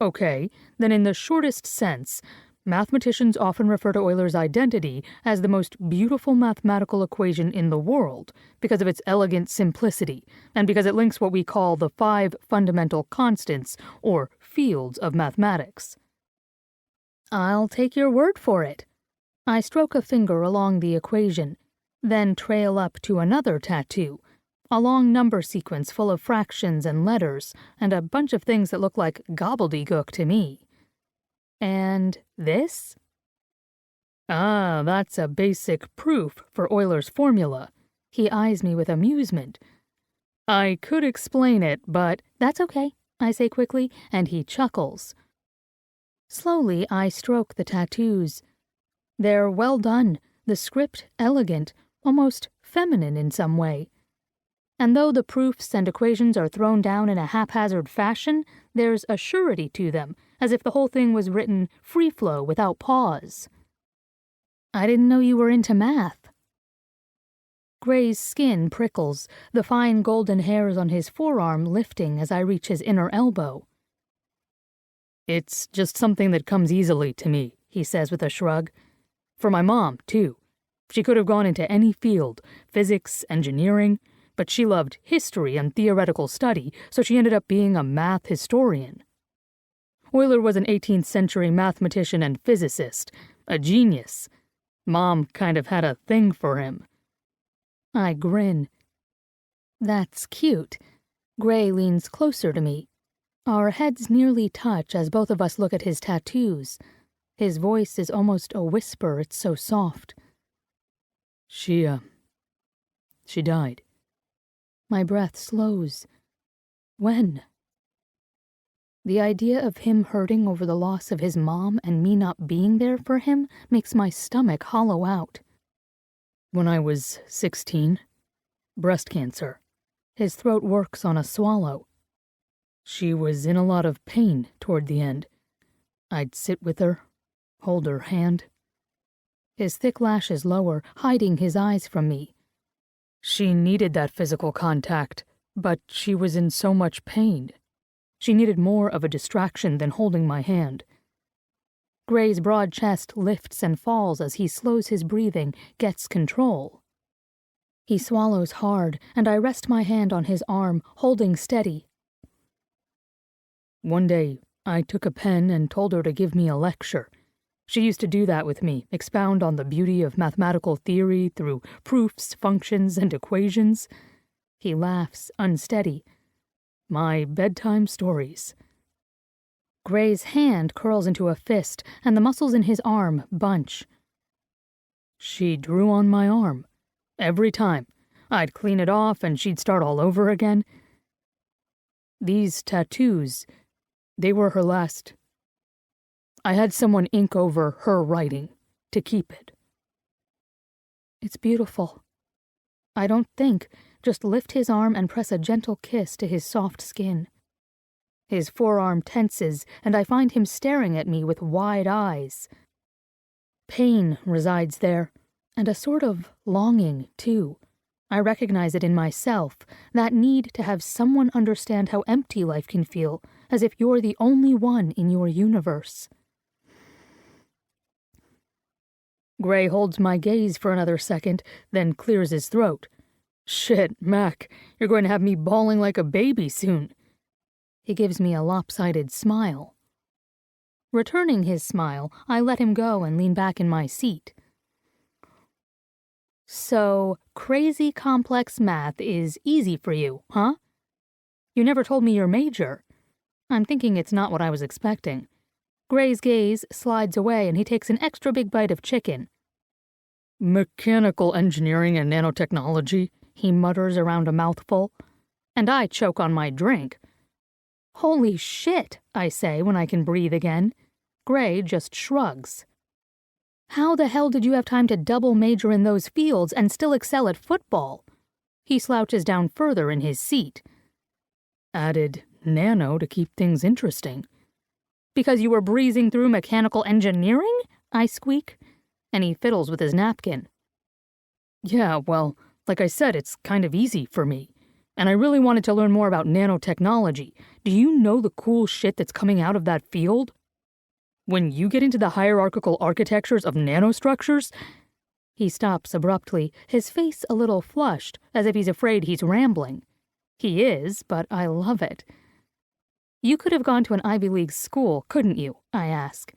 Okay, then in the shortest sense, mathematicians often refer to Euler's identity as the most beautiful mathematical equation in the world because of its elegant simplicity and because it links what we call the 5 fundamental constants, or fields, of mathematics. I'll take your word for it. I stroke a finger along the equation, then trail up to another tattoo, a long number sequence full of fractions and letters and a bunch of things that look like gobbledygook to me. And this? Ah, that's a basic proof for Euler's formula. He eyes me with amusement. I could explain it, but that's okay, I say quickly, and he chuckles. Slowly, I stroke the tattoos. They're well done, the script elegant, almost feminine in some way. And though the proofs and equations are thrown down in a haphazard fashion, there's a surety to them, as if the whole thing was written free-flow without pause. I didn't know you were into math. Gray's skin prickles, the fine golden hairs on his forearm lifting as I reach his inner elbow. It's just something that comes easily to me, he says with a shrug. For my mom, too. She could have gone into any field, physics, engineering, but she loved history and theoretical study, so she ended up being a math historian. Euler was an 18th century mathematician and physicist, a genius. Mom kind of had a thing for him. I grin. That's cute. Gray leans closer to me. Our heads nearly touch as both of us look at his tattoos. His voice is almost a whisper, it's so soft. She died. My breath slows. When? The idea of him hurting over the loss of his mom and me not being there for him makes my stomach hollow out. When I was 16. Breast cancer. His throat works on a swallow. She was in a lot of pain toward the end. I'd sit with her, hold her hand. His thick lashes lower, hiding his eyes from me. She needed that physical contact, but she was in so much pain. She needed more of a distraction than holding my hand. Gray's broad chest lifts and falls as he slows his breathing, gets control. He swallows hard, and I rest my hand on his arm, holding steady. One day, I took a pen and told her to give me a lecture. She used to do that with me, expound on the beauty of mathematical theory through proofs, functions, and equations. He laughs, unsteady. My bedtime stories. Gray's hand curls into a fist, and the muscles in his arm bunch. She drew on my arm. Every time. I'd clean it off, and she'd start all over again. These tattoos, they were her last. I had someone ink over her writing to keep it. It's beautiful. I don't think, just lift his arm and press a gentle kiss to his soft skin. His forearm tenses, and I find him staring at me with wide eyes. Pain resides there, and a sort of longing, too. I recognize it in myself, that need to have someone understand how empty life can feel, as if you're the only one in your universe. Gray holds my gaze for another second, then clears his throat. Shit, Mac, you're going to have me bawling like a baby soon. He gives me a lopsided smile. Returning his smile, I let him go and lean back in my seat. So, crazy complex math is easy for you, huh? You never told me your major. I'm thinking it's not what I was expecting. Gray's gaze slides away and he takes an extra big bite of chicken. Mechanical engineering and nanotechnology, he mutters around a mouthful, and I choke on my drink. Holy shit, I say when I can breathe again. Gray just shrugs. How the hell did you have time to double major in those fields and still excel at football? He slouches down further in his seat. Added nano to keep things interesting. Because you were breezing through mechanical engineering? I squeak, and he fiddles with his napkin. Yeah, well, like I said, it's kind of easy for me. And I really wanted to learn more about nanotechnology. Do you know the cool shit that's coming out of that field? When you get into the hierarchical architectures of nanostructures... He stops abruptly, his face a little flushed, as if he's afraid he's rambling. He is, but I love it. You could have gone to an Ivy League school, couldn't you? I ask.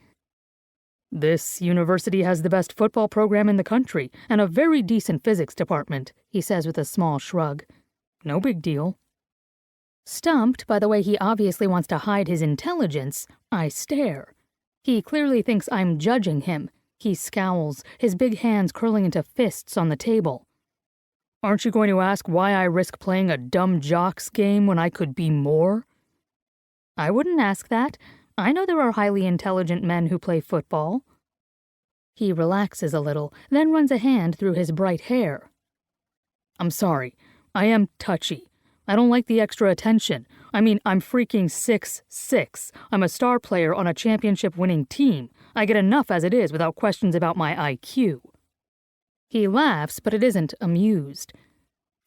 This university has the best football program in the country, and a very decent physics department, he says with a small shrug. No big deal. Stumped by the way he obviously wants to hide his intelligence, I stare. He clearly thinks I'm judging him. He scowls, his big hands curling into fists on the table. Aren't you going to ask why I risk playing a dumb jocks game when I could be more? I wouldn't ask that. I know there are highly intelligent men who play football. He relaxes a little, then runs a hand through his bright hair. I'm sorry. I am touchy. I don't like the extra attention. I mean, I'm freaking 6'6". I'm a star player on a championship-winning team. I get enough as it is without questions about my IQ. He laughs, but it isn't amused.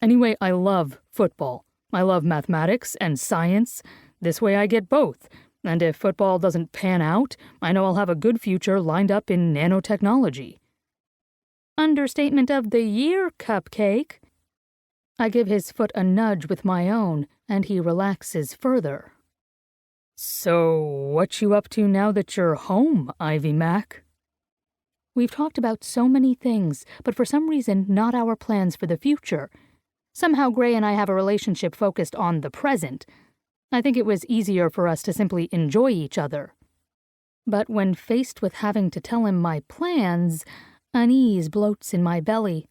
Anyway, I love football. I love mathematics and science. This way I get both. And if football doesn't pan out, I know I'll have a good future lined up in nanotechnology. Understatement of the year, Cupcake. I give his foot a nudge with my own, and he relaxes further. So, what you up to now that you're home, Ivy Mac? We've talked about so many things, but for some reason not our plans for the future. Somehow Gray and I have a relationship focused on the present. I think it was easier for us to simply enjoy each other. But when faced with having to tell him my plans, unease bloats in my belly.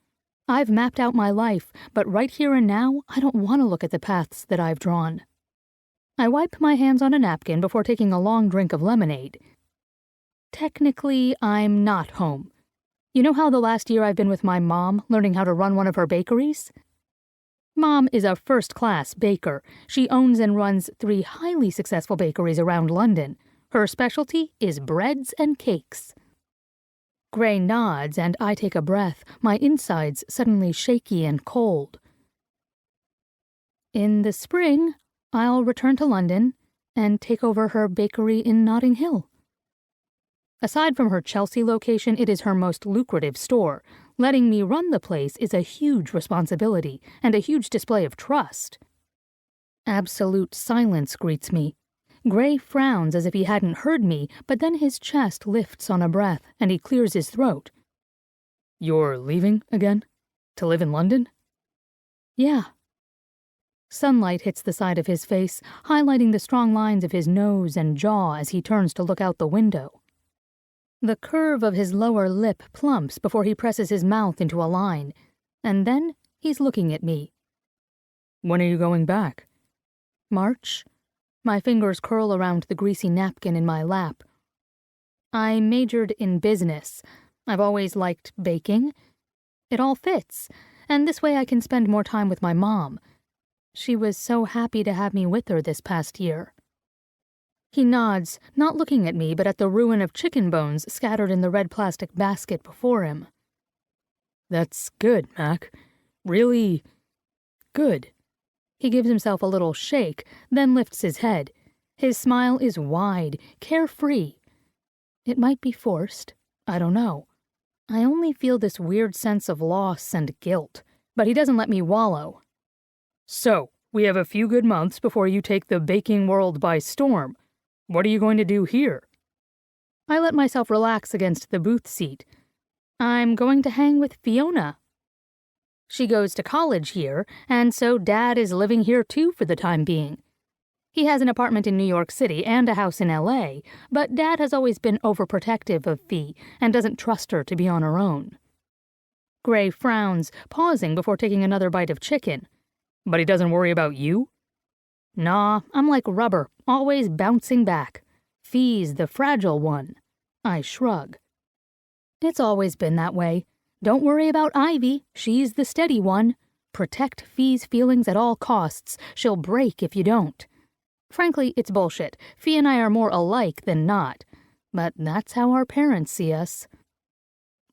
I've mapped out my life, but right here and now, I don't want to look at the paths that I've drawn. I wipe my hands on a napkin before taking a long drink of lemonade. Technically, I'm not home. You know how the last year I've been with my mom, learning how to run one of her bakeries? Mom is a first-class baker. She owns and runs 3 highly successful bakeries around London. Her specialty is breads and cakes. Gray nods, and I take a breath, my insides suddenly shaky and cold. In the spring, I'll return to London and take over her bakery in Notting Hill. Aside from her Chelsea location, it is her most lucrative store. Letting me run the place is a huge responsibility and a huge display of trust. Absolute silence greets me. Gray frowns as if he hadn't heard me, but then his chest lifts on a breath, and he clears his throat. You're leaving again? To live in London? Yeah. Sunlight hits the side of his face, highlighting the strong lines of his nose and jaw as he turns to look out the window. The curve of his lower lip plumps before he presses his mouth into a line, and then he's looking at me. When are you going back? March. My fingers curl around the greasy napkin in my lap. I majored in business. I've always liked baking. It all fits, and this way I can spend more time with my mom. She was so happy to have me with her this past year. He nods, not looking at me, but at the ruin of chicken bones scattered in the red plastic basket before him. That's good, Mac. Really good. He gives himself a little shake, then lifts his head. His smile is wide, carefree. It might be forced. I don't know. I only feel this weird sense of loss and guilt, but he doesn't let me wallow. So, we have a few good months before you take the baking world by storm. What are you going to do here? I let myself relax against the booth seat. I'm going to hang with Fiona. She goes to college here, and so Dad is living here too for the time being. He has an apartment in New York City and a house in L.A., but Dad has always been overprotective of Fee and doesn't trust her to be on her own. Gray frowns, pausing before taking another bite of chicken. But he doesn't worry about you? Nah, I'm like rubber, always bouncing back. Fee's the fragile one. I shrug. It's always been that way. Don't worry about Ivy, she's the steady one. Protect Fee's feelings at all costs, she'll break if you don't. Frankly, it's bullshit. Fee and I are more alike than not. But that's how our parents see us.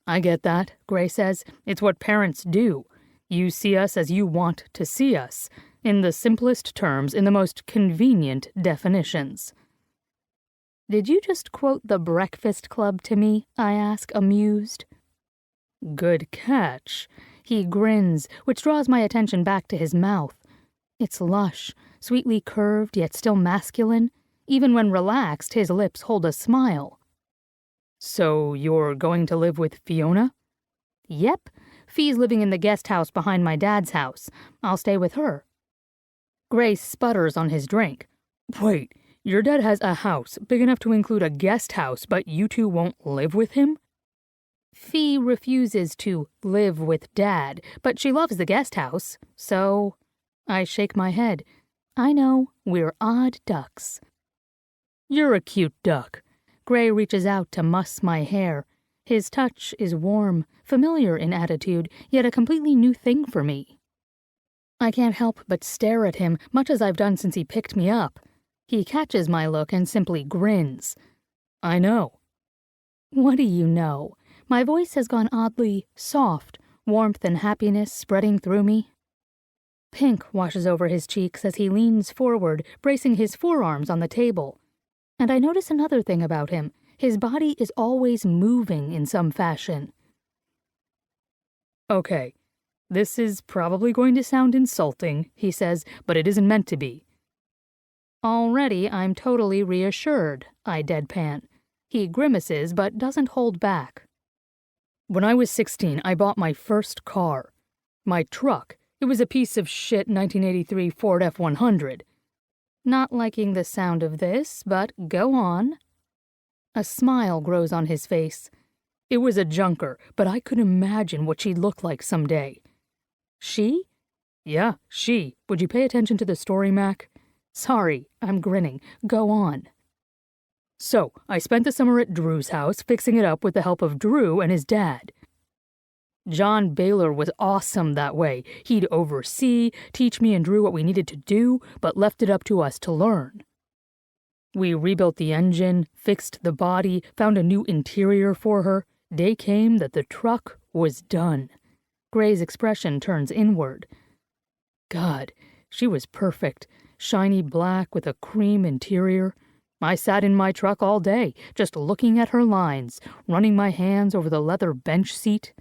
I get that, Gray says. It's what parents do. You see us as you want to see us, in the simplest terms, in the most convenient definitions. Did you just quote The Breakfast Club to me? I ask, amused. Good catch. He grins, which draws my attention back to his mouth. It's lush, sweetly curved yet still masculine. Even when relaxed, his lips hold a smile. So you're going to live with Fiona? Yep. Fee's living in the guest house behind my dad's house. I'll stay with her. Gray sputters on his drink. Wait, your dad has a house big enough to include a guest house, but you two won't live with him? Fee refuses to live with Dad, but she loves the guest house, so... I shake my head. I know, we're odd ducks. You're a cute duck. Gray reaches out to muss my hair. His touch is warm, familiar in attitude, yet a completely new thing for me. I can't help but stare at him, much as I've done since he picked me up. He catches my look and simply grins. I know. What do you know? My voice has gone oddly soft, warmth and happiness spreading through me. Pink washes over his cheeks as he leans forward, bracing his forearms on the table. And I notice another thing about him. His body is always moving in some fashion. Okay, this is probably going to sound insulting, he says, but it isn't meant to be. Already I'm totally reassured, I deadpan. He grimaces but doesn't hold back. When I was 16, I bought my first car. My truck. It was a piece of shit 1983 Ford F-100. Not liking the sound of this, but go on. A smile grows on his face. It was a junker, but I could imagine what she'd look like someday. She? Yeah, she. Would you pay attention to the story, Mac? Sorry, I'm grinning. Go on. So, I spent the summer at Drew's house, fixing it up with the help of Drew and his dad. John Baylor was awesome that way. He'd oversee, teach me and Drew what we needed to do, but left it up to us to learn. We rebuilt the engine, fixed the body, found a new interior for her. Day came that the truck was done. Gray's expression turns inward. God, she was perfect. Shiny black with a cream interior. I sat in my truck all day, just looking at her lines, running my hands over the leather bench seat.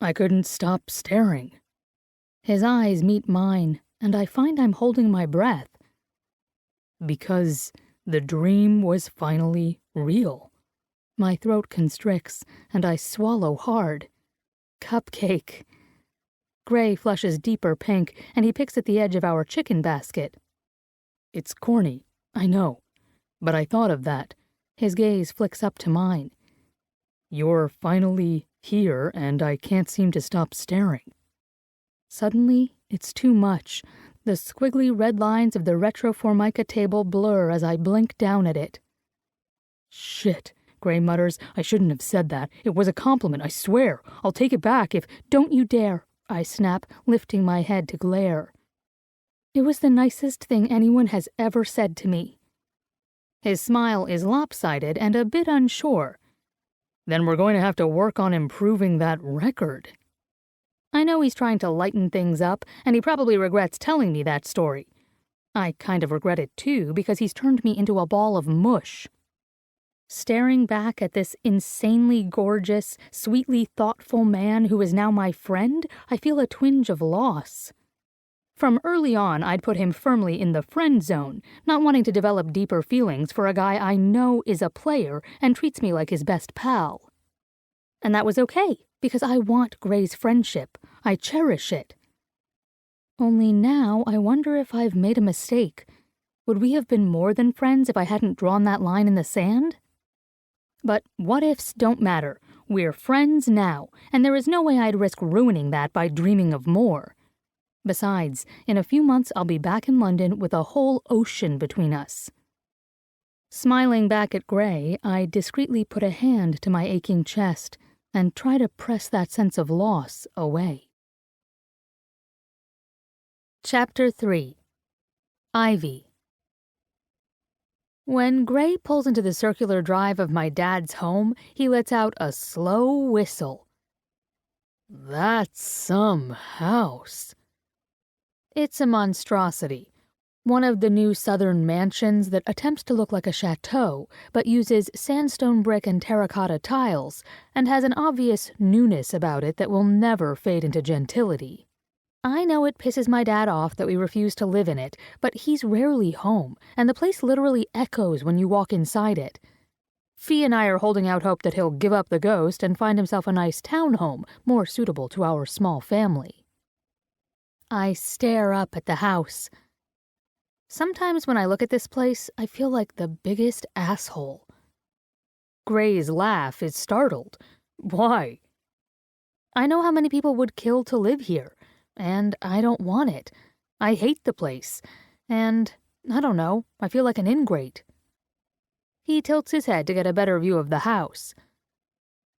I couldn't stop staring. His eyes meet mine, and I find I'm holding my breath. Because the dream was finally real. My throat constricts, and I swallow hard. Cupcake. Gray flushes deeper pink, and he picks at the edge of our chicken basket. It's corny, I know, but I thought of that. His gaze flicks up to mine. You're finally here, and I can't seem to stop staring. Suddenly, it's too much. The squiggly red lines of the retro Formica table blur as I blink down at it. Shit, Gray mutters. I shouldn't have said that. It was a compliment, I swear. I'll take it back if... Don't you dare, I snap, lifting my head to glare. It was the nicest thing anyone has ever said to me. His smile is lopsided and a bit unsure. Then we're going to have to work on improving that record. I know he's trying to lighten things up, and he probably regrets telling me that story. I kind of regret it too, because he's turned me into a ball of mush. Staring back at this insanely gorgeous, sweetly thoughtful man who is now my friend, I feel a twinge of loss. From early on, I'd put him firmly in the friend zone, not wanting to develop deeper feelings for a guy I know is a player and treats me like his best pal. And that was okay, because I want Gray's friendship. I cherish it. Only now I wonder if I've made a mistake. Would we have been more than friends if I hadn't drawn that line in the sand? But what-ifs don't matter. We're friends now, and there is no way I'd risk ruining that by dreaming of more. Besides, in a few months I'll be back in London with a whole ocean between us. Smiling back at Gray, I discreetly put a hand to my aching chest and try to press that sense of loss away. Chapter 3. Ivy. When Gray pulls into the circular drive of my dad's home, he lets out a slow whistle. That's some house. It's a monstrosity. One of the new southern mansions that attempts to look like a chateau, but uses sandstone brick and terracotta tiles, and has an obvious newness about it that will never fade into gentility. I know it pisses my dad off that we refuse to live in it, but he's rarely home, and the place literally echoes when you walk inside it. Fee and I are holding out hope that he'll give up the ghost and find himself a nice townhome, more suitable to our small family. I stare up at the house. Sometimes when I look at this place, I feel like the biggest asshole. Gray's laugh is startled. Why? I know how many people would kill to live here. And I don't want it. I hate the place. And, I don't know, I feel like an ingrate. He tilts his head to get a better view of the house.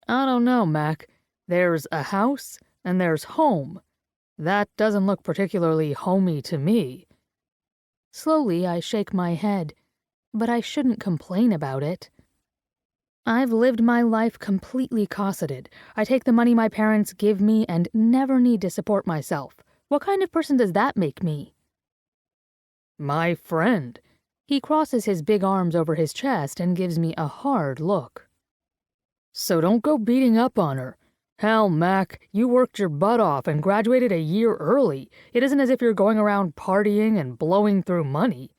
I don't know, Mac. There's a house, and there's home. That doesn't look particularly homey to me. Slowly, I shake my head. But I shouldn't complain about it. I've lived my life completely cosseted. I take the money my parents give me and never need to support myself. What kind of person does that make me? My friend. He crosses his big arms over his chest and gives me a hard look. So don't go beating up on her. Hell, Mac, you worked your butt off and graduated a year early. It isn't as if you're going around partying and blowing through money.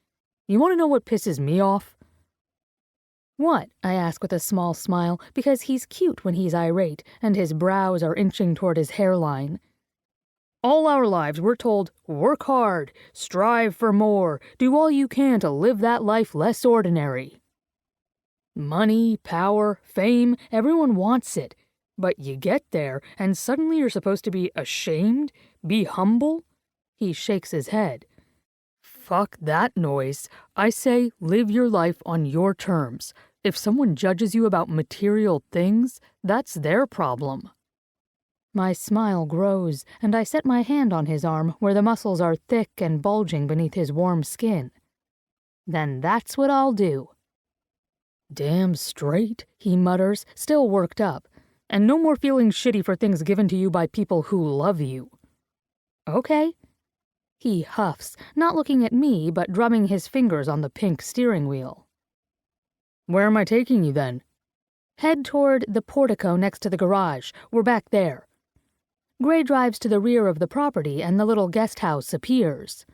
You want to know what pisses me off? What? I ask with a small smile, because he's cute when he's irate, and his brows are inching toward his hairline. All our lives we're told, work hard, strive for more, do all you can to live that life less ordinary. Money, power, fame, everyone wants it. But you get there, and suddenly you're supposed to be ashamed? Be humble? He shakes his head. Fuck that noise. I say live your life on your terms. If someone judges you about material things, that's their problem. My smile grows, and I set my hand on his arm where the muscles are thick and bulging beneath his warm skin. Then that's what I'll do. Damn straight, he mutters, still worked up. And no more feeling shitty for things given to you by people who love you. Okay. He huffs, not looking at me, but drumming his fingers on the pink steering wheel. Where am I taking you, then? Head toward the portico next to the garage. We're back there. Gray drives to the rear of the property, and the little guest house appears.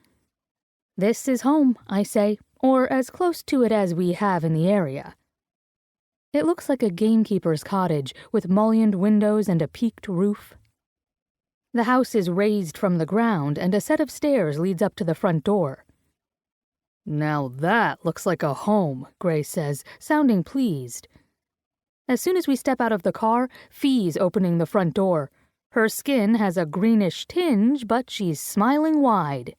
This is home, I say, or as close to it as we have in the area. It looks like a gamekeeper's cottage, with mullioned windows and a peaked roof. The house is raised from the ground, and a set of stairs leads up to the front door. Now that looks like a home, Gray says, sounding pleased. As soon as we step out of the car, Fee's opening the front door. Her skin has a greenish tinge, but she's smiling wide.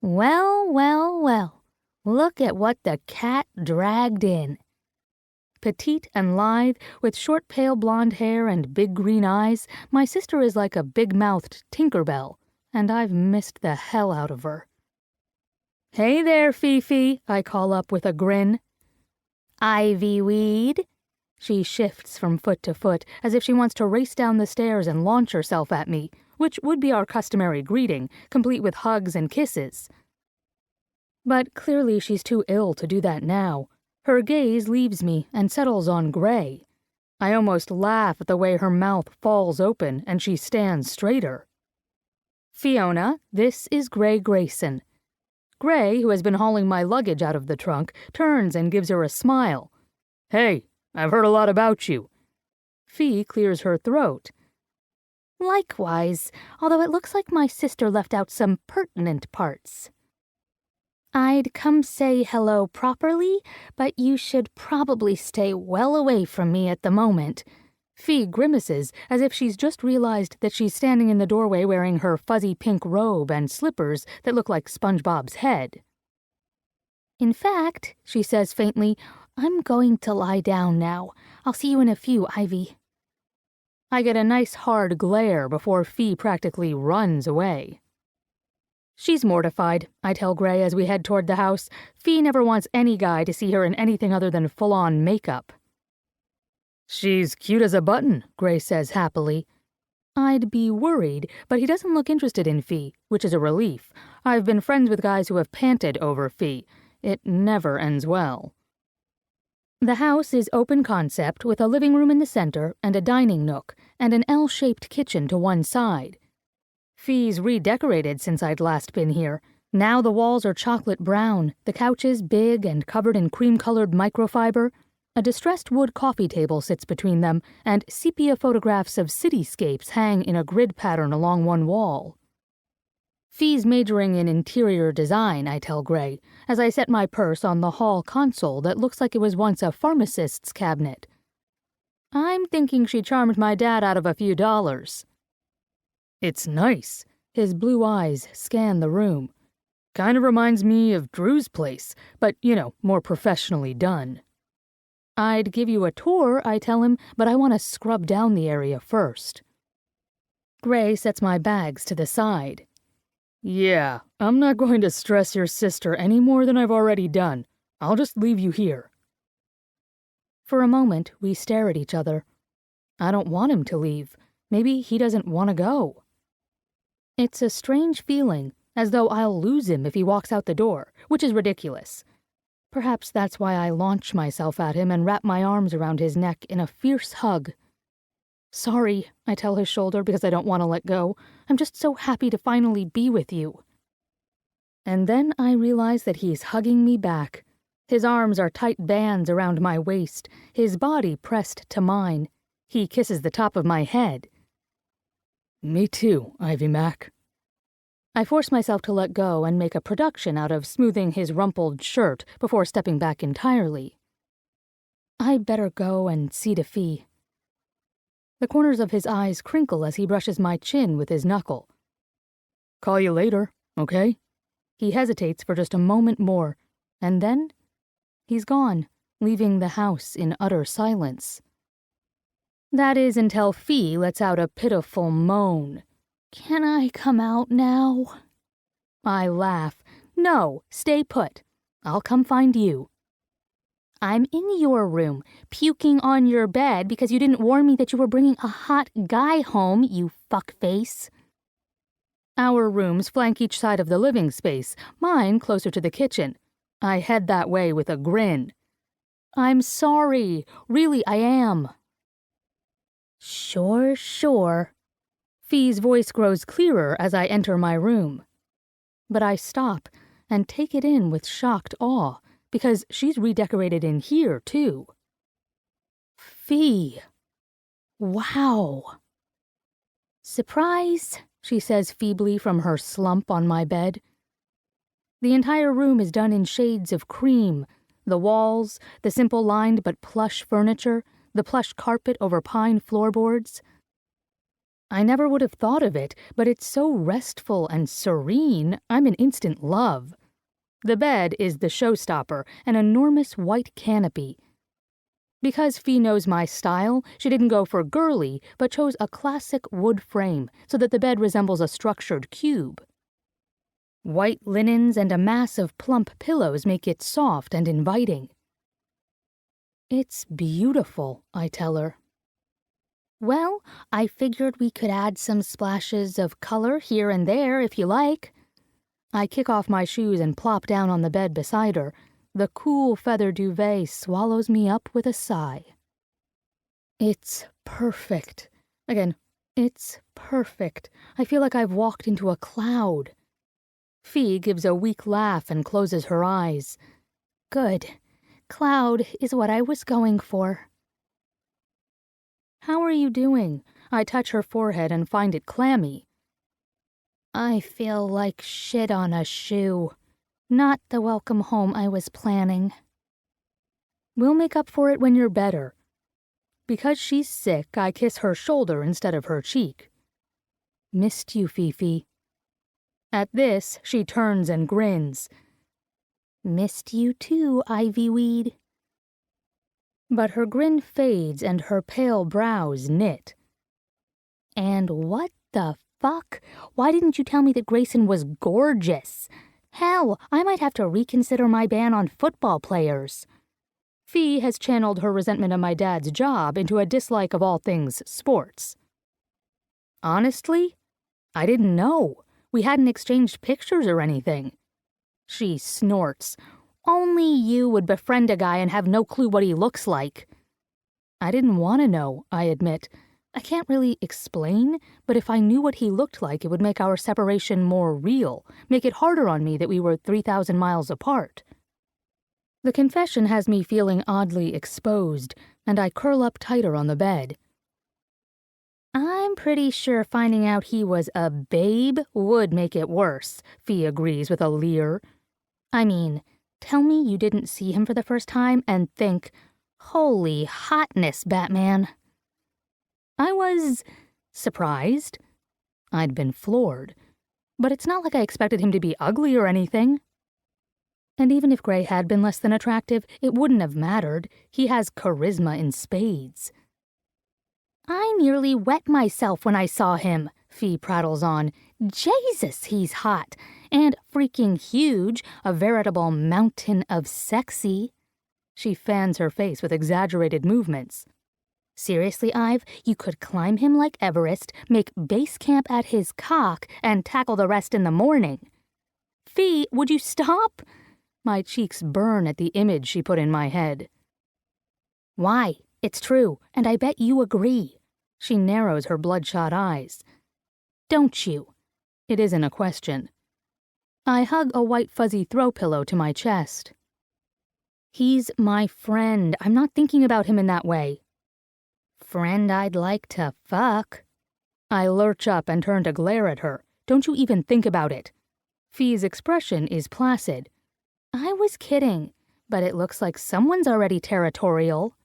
Well, well, well, look at what the cat dragged in. Petite and lithe, with short pale blonde hair and big green eyes, my sister is like a big-mouthed Tinkerbell, and I've missed the hell out of her. Hey there, Fifi, I call up with a grin. Ivy weed. She shifts from foot to foot, as if she wants to race down the stairs and launch herself at me, which would be our customary greeting, complete with hugs and kisses. But clearly she's too ill to do that now. Her gaze leaves me and settles on Gray. I almost laugh at the way her mouth falls open and she stands straighter. Fiona, this is Gray Grayson. Gray, who has been hauling my luggage out of the trunk, turns and gives her a smile. Hey, I've heard a lot about you. Fee clears her throat. Likewise, although it looks like my sister left out some pertinent parts. I'd come say hello properly, but you should probably stay well away from me at the moment. Fee grimaces as if she's just realized that she's standing in the doorway wearing her fuzzy pink robe and slippers that look like SpongeBob's head. In fact, she says faintly, I'm going to lie down now. I'll see you in a few, Ivy. I get a nice hard glare before Fee practically runs away. She's mortified, I tell Gray as we head toward the house. Fee never wants any guy to see her in anything other than full-on makeup. She's cute as a button, Gray says happily. I'd be worried, but he doesn't look interested in Fee, which is a relief. I've been friends with guys who have panted over Fee. It never ends well. The house is open concept with a living room in the center and a dining nook and an L-shaped kitchen to one side. Fee's redecorated since I'd last been here. Now the walls are chocolate brown, the couches big and covered in cream-colored microfiber. A distressed wood coffee table sits between them, and sepia photographs of cityscapes hang in a grid pattern along one wall. Fee's majoring in interior design, I tell Gray, as I set my purse on the hall console that looks like it was once a pharmacist's cabinet. I'm thinking she charmed my dad out of a few dollars. It's nice. His blue eyes scan the room. Kind of reminds me of Drew's place, but, more professionally done. I'd give you a tour, I tell him, but I want to scrub down the area first. Gray sets my bags to the side. Yeah, I'm not going to stress your sister any more than I've already done. I'll just leave you here. For a moment, we stare at each other. I don't want him to leave. Maybe he doesn't want to go. It's a strange feeling, as though I'll lose him if he walks out the door, which is ridiculous. Perhaps that's why I launch myself at him and wrap my arms around his neck in a fierce hug. Sorry, I tell his shoulder because I don't want to let go. I'm just so happy to finally be with you. And then I realize that he's hugging me back. His arms are tight bands around my waist, his body pressed to mine. He kisses the top of my head. Me too, Ivy Mac. I force myself to let go and make a production out of smoothing his rumpled shirt before stepping back entirely. I'd better go and see to Fee. The corners of his eyes crinkle as he brushes my chin with his knuckle. Call you later, okay? He hesitates for just a moment more, and then he's gone, leaving the house in utter silence. That is until Fee lets out a pitiful moan. Can I come out now? I laugh. No, stay put. I'll come find you. I'm in your room, puking on your bed because you didn't warn me that you were bringing a hot guy home, you fuckface. Our rooms flank each side of the living space, mine closer to the kitchen. I head that way with a grin. I'm sorry. Really, I am. Sure. Fee's voice grows clearer as I enter my room. But I stop and take it in with shocked awe, because she's redecorated in here, too. Fee. Wow. Surprise, she says feebly from her slump on my bed. The entire room is done in shades of cream. The walls, the simple lined but plush furniture, the plush carpet over pine floorboards. I never would have thought of it, but it's so restful and serene, I'm in instant love. The bed is the showstopper, an enormous white canopy. Because Fee knows my style, she didn't go for girly, but chose a classic wood frame so that the bed resembles a structured cube. White linens and a mass of plump pillows make it soft and inviting. It's beautiful, I tell her. Well, I figured we could add some splashes of color here and there if you like. I kick off my shoes and plop down on the bed beside her. The cool feather duvet swallows me up with a sigh. It's perfect. Again, It's perfect. I feel like I've walked into a cloud. Fee gives a weak laugh and closes her eyes. Good. Cloud is what I was going for. How are you doing? I touch her forehead and find it clammy. I feel like shit on a shoe. Not the welcome home I was planning. We'll make up for it when you're better. Because she's sick, I kiss her shoulder instead of her cheek. Missed you, Fifi. At this, she turns and grins. Missed you too, Ivyweed. But her grin fades and her pale brows knit. And what the fuck? Why didn't you tell me that Grayson was gorgeous? Hell, I might have to reconsider my ban on football players. Fee has channeled her resentment of my dad's job into a dislike of all things sports. Honestly, I didn't know. We hadn't exchanged pictures or anything. She snorts. Only you would befriend a guy and have no clue what he looks like. I didn't want to know, I admit. I can't really explain, but if I knew what he looked like, it would make our separation more real, make it harder on me that we were 3,000 miles apart. The confession has me feeling oddly exposed, and I curl up tighter on the bed. I'm pretty sure finding out he was a babe would make it worse, Fee agrees with a leer. I mean, tell me you didn't see him for the first time and think, holy hotness, Batman. I was surprised. I'd been floored. But it's not like I expected him to be ugly or anything. And even if Gray had been less than attractive, it wouldn't have mattered. He has charisma in spades. I nearly wet myself when I saw him, Fee prattles on. Jesus, he's hot. And freaking huge, a veritable mountain of sexy. She fans her face with exaggerated movements. Seriously, Ive, you could climb him like Everest, make base camp at his cock, and tackle the rest in the morning. Fee, would you stop? My cheeks burn at the image she put in my head. Why? It's true, and I bet you agree. She narrows her bloodshot eyes. Don't you? It isn't a question. I hug a white fuzzy throw pillow to my chest. He's my friend. I'm not thinking about him in that way. Friend I'd like to fuck. I lurch up and turn to glare at her. Don't you even think about it. Fee's expression is placid. I was kidding, but it looks like someone's already territorial.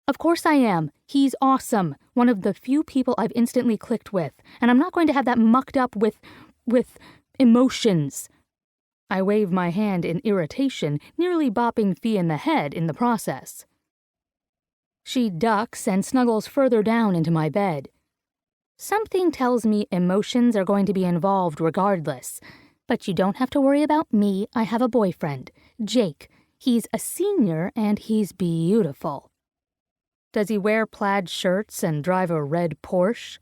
Of course I am. He's awesome. One of the few people I've instantly clicked with, and I'm not going to have that mucked up with emotions. I wave my hand in irritation, nearly bopping Fee in the head in the process. She ducks and snuggles further down into my bed. Something tells me emotions are going to be involved regardless. But you don't have to worry about me. I have a boyfriend, Jake. He's a senior and he's beautiful. Does he wear plaid shirts and drive a red Porsche?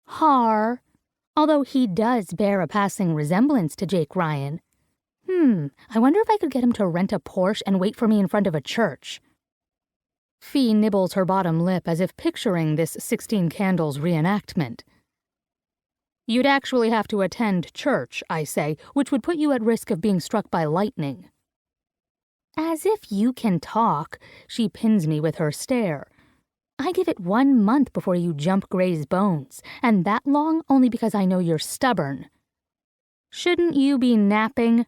Har. Although he does bear a passing resemblance to Jake Ryan. I wonder if I could get him to rent a Porsche and wait for me in front of a church. Fee nibbles her bottom lip as if picturing this 16 Candles reenactment. You'd actually have to attend church, I say, which would put you at risk of being struck by lightning. As if you can talk, she pins me with her stare. I give it 1 month before you jump Gray's bones, and that long only because I know you're stubborn. Shouldn't you be napping?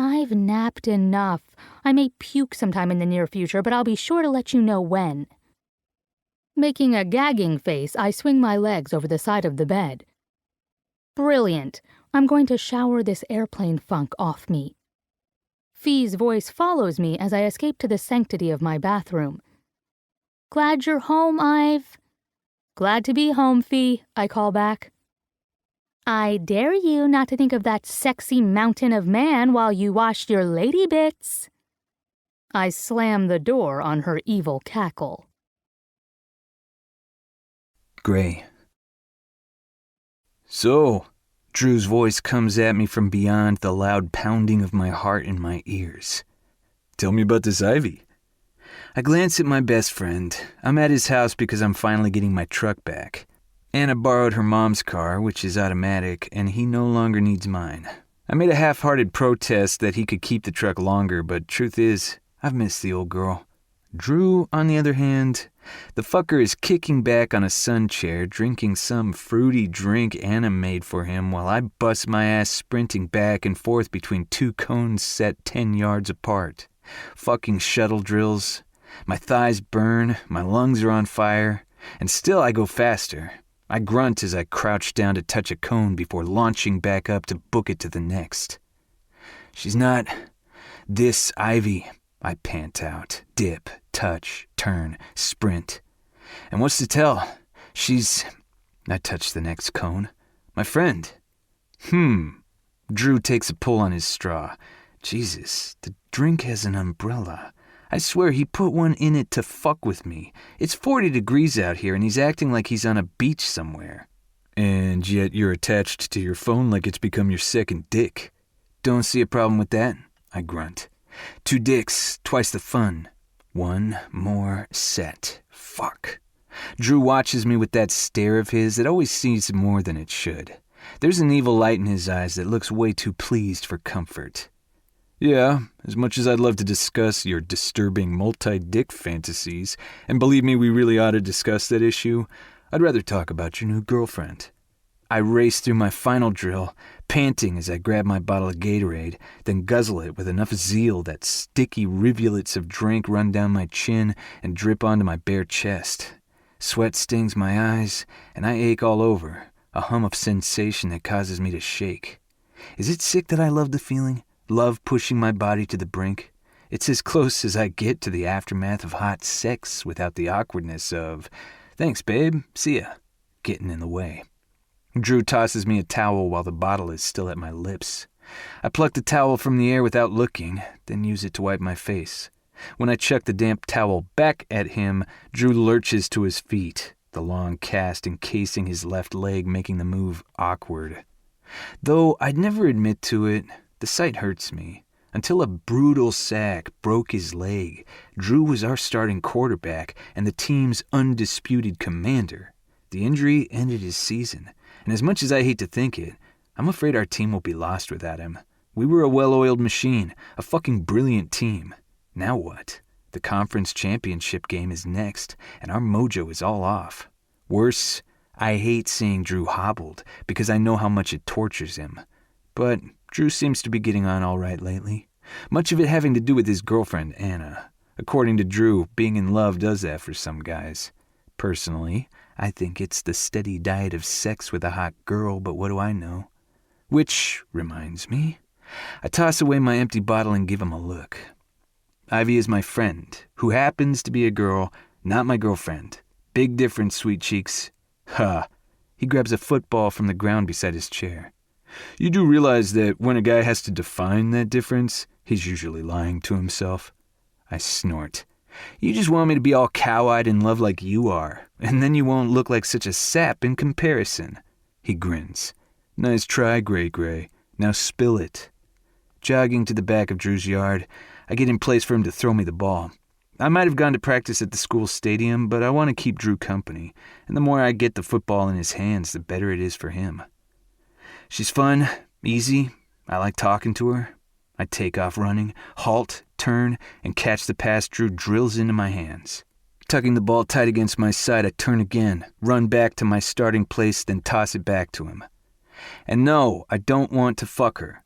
I've napped enough. I may puke sometime in the near future, but I'll be sure to let you know when. Making a gagging face, I swing my legs over the side of the bed. Brilliant. I'm going to shower this airplane funk off me. Fee's voice follows me as I escape to the sanctity of my bathroom. Glad you're home, Ive. Glad to be home, Fee, I call back. I dare you not to think of that sexy mountain of man while you washed your lady bits. I slam the door on her evil cackle. Gray. So, Drew's voice comes at me from beyond the loud pounding of my heart in my ears. Tell me about this Ivy. I glance at my best friend. I'm at his house because I'm finally getting my truck back. Anna borrowed her mom's car, which is automatic, and he no longer needs mine. I made a half-hearted protest that he could keep the truck longer, but truth is, I've missed the old girl. Drew, on the other hand, the fucker is kicking back on a sun chair, drinking some fruity drink Anna made for him while I bust my ass sprinting back and forth between two cones set 10 yards apart. Fucking shuttle drills. My thighs burn, my lungs are on fire, and still I go faster. I grunt as I crouch down to touch a cone before launching back up to book it to the next. She's not this Ivy, I pant out. Dip, touch, turn, sprint. And what's to tell? She's... I touch the next cone. My friend. Drew takes a pull on his straw. Jesus, the drink has an umbrella. I swear he put one in it to fuck with me. It's 40 degrees out here and he's acting like he's on a beach somewhere. And yet you're attached to your phone like it's become your second dick. Don't see a problem with that, I grunt. 2 dicks, twice the fun. 1 more set. Fuck. Drew watches me with that stare of his that always sees more than it should. There's an evil light in his eyes that looks way too pleased for comfort. Yeah, as much as I'd love to discuss your disturbing multi-dick fantasies, and believe me, we really ought to discuss that issue, I'd rather talk about your new girlfriend. I race through my final drill, panting as I grab my bottle of Gatorade, then guzzle it with enough zeal that sticky rivulets of drink run down my chin and drip onto my bare chest. Sweat stings my eyes, and I ache all over, a hum of sensation that causes me to shake. Is it sick that I love the feeling? Love pushing my body to the brink? It's as close as I get to the aftermath of hot sex without the awkwardness of, thanks babe, see ya, getting in the way. Drew tosses me a towel while the bottle is still at my lips. I pluck the towel from the air without looking, then use it to wipe my face. When I chuck the damp towel back at him, Drew lurches to his feet, the long cast encasing his left leg making the move awkward. Though I'd never admit to it, the sight hurts me. Until a brutal sack broke his leg, Drew was our starting quarterback and the team's undisputed commander. The injury ended his season, and as much as I hate to think it, I'm afraid our team will be lost without him. We were a well-oiled machine, a fucking brilliant team. Now what? The conference championship game is next, and our mojo is all off. Worse, I hate seeing Drew hobbled because I know how much it tortures him. But Drew seems to be getting on all right lately. Much of it having to do with his girlfriend, Anna. According to Drew, being in love does that for some guys. Personally, I think it's the steady diet of sex with a hot girl, but what do I know? Which reminds me, I toss away my empty bottle and give him a look. Ivy is my friend, who happens to be a girl, not my girlfriend. Big difference, sweet cheeks. Ha! He grabs a football from the ground beside his chair. You do realize that when a guy has to define that difference, he's usually lying to himself? I snort. You just want me to be all cow-eyed in love like you are, and then you won't look like such a sap in comparison. He grins. Nice try, Gray. Now spill it. Jogging to the back of Drew's yard, I get in place for him to throw me the ball. I might have gone to practice at the school stadium, but I want to keep Drew company, and the more I get the football in his hands, the better it is for him. She's fun, easy. I like talking to her. I take off running, halt, turn, and catch the pass Drew drills into my hands. Tucking the ball tight against my side, I turn again, run back to my starting place, then toss it back to him. And no, I don't want to fuck her.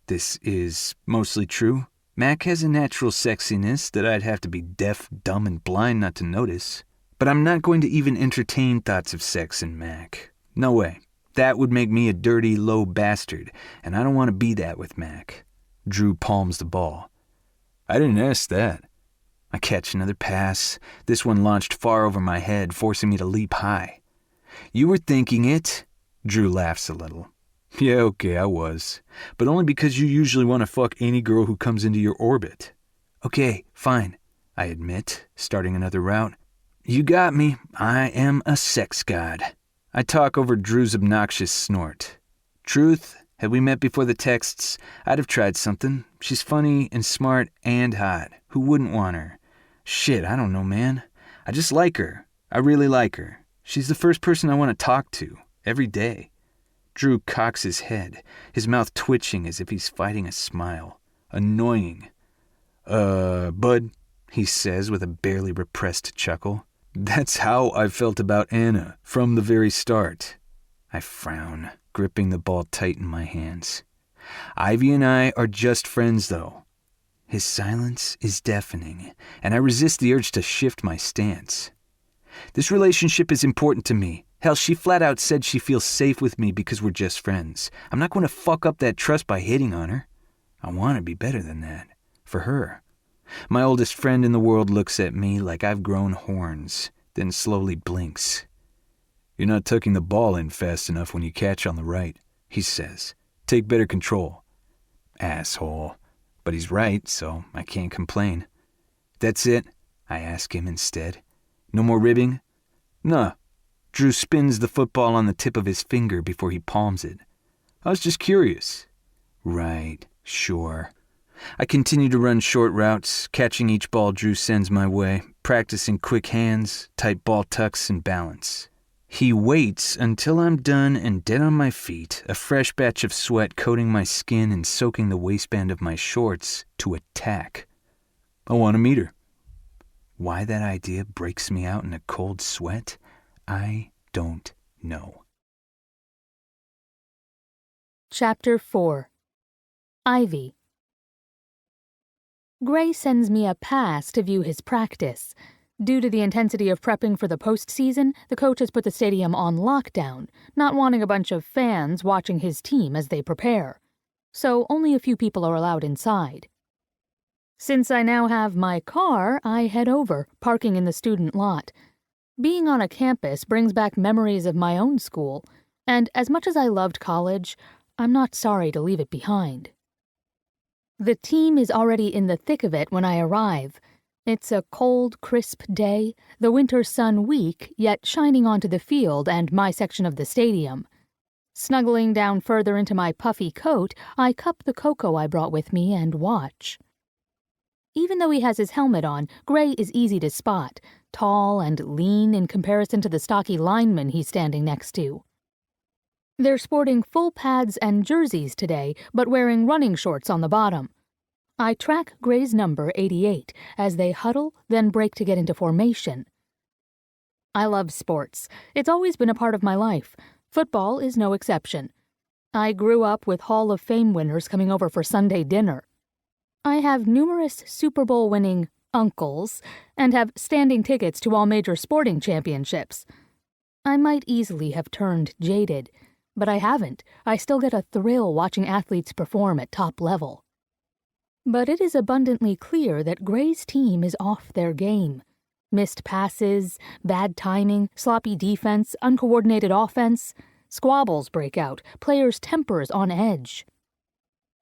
This is mostly true. Mac has a natural sexiness that I'd have to be deaf, dumb, and blind not to notice. But I'm not going to even entertain thoughts of sex in Mac. No way. That would make me a dirty, low bastard, and I don't want to be that with Mac. Drew palms the ball. I didn't ask that. I catch another pass, this one launched far over my head, forcing me to leap high. You were thinking it? Drew laughs a little. Yeah, okay, I was. But only because you usually want to fuck any girl who comes into your orbit. Okay, fine, I admit, starting another route. You got me. I am a sex god. I talk over Drew's obnoxious snort. Truth, had we met before the texts, I'd have tried something. She's funny and smart and hot. Who wouldn't want her? Shit, I don't know, man. I just like her. I really like her. She's the first person I want to talk to, every day. Drew cocks his head, his mouth twitching as if he's fighting a smile. Annoying. Bud, he says with a barely repressed chuckle. That's how I felt about Anna, from the very start. I frown, gripping the ball tight in my hands. Ivy and I are just friends, though. His silence is deafening, and I resist the urge to shift my stance. This relationship is important to me. Hell, she flat out said she feels safe with me because we're just friends. I'm not going to fuck up that trust by hitting on her. I want to be better than that. For her. My oldest friend in the world looks at me like I've grown horns, then slowly blinks. You're not tucking the ball in fast enough when you catch on the right, he says. Take better control. Asshole. But he's right, so I can't complain. That's it? I ask him instead. No more ribbing? Nah. Drew spins the football on the tip of his finger before he palms it. I was just curious. Right, sure. I continue to run short routes, catching each ball Drew sends my way, practicing quick hands, tight ball tucks, and balance. He waits until I'm done and dead on my feet, a fresh batch of sweat coating my skin and soaking the waistband of my shorts, to attack. I want to meet her. Why that idea breaks me out in a cold sweat, I don't know. Chapter 4. Ivy. Gray sends me a pass to view his practice. Due to the intensity of prepping for the postseason, the coach has put the stadium on lockdown, not wanting a bunch of fans watching his team as they prepare. So only a few people are allowed inside. Since I now have my car, I head over, parking in the student lot. Being on a campus brings back memories of my own school, and as much as I loved college, I'm not sorry to leave it behind. The team is already in the thick of it when I arrive. It's a cold, crisp day, the winter sun weak, yet shining onto the field and my section of the stadium. Snuggling down further into my puffy coat, I cup the cocoa I brought with me and watch. Even though he has his helmet on, Gray is easy to spot, tall and lean in comparison to the stocky lineman he's standing next to. They're sporting full pads and jerseys today, but wearing running shorts on the bottom. I track Gray's number 88 as they huddle, then break to get into formation. I love sports. It's always been a part of my life. Football is no exception. I grew up with Hall of Fame winners coming over for Sunday dinner. I have numerous Super Bowl winning uncles and have standing tickets to all major sporting championships. I might easily have turned jaded, but I haven't. I still get a thrill watching athletes perform at top level. But it is abundantly clear that Gray's team is off their game. Missed passes, bad timing, sloppy defense, uncoordinated offense, squabbles break out, players' tempers on edge.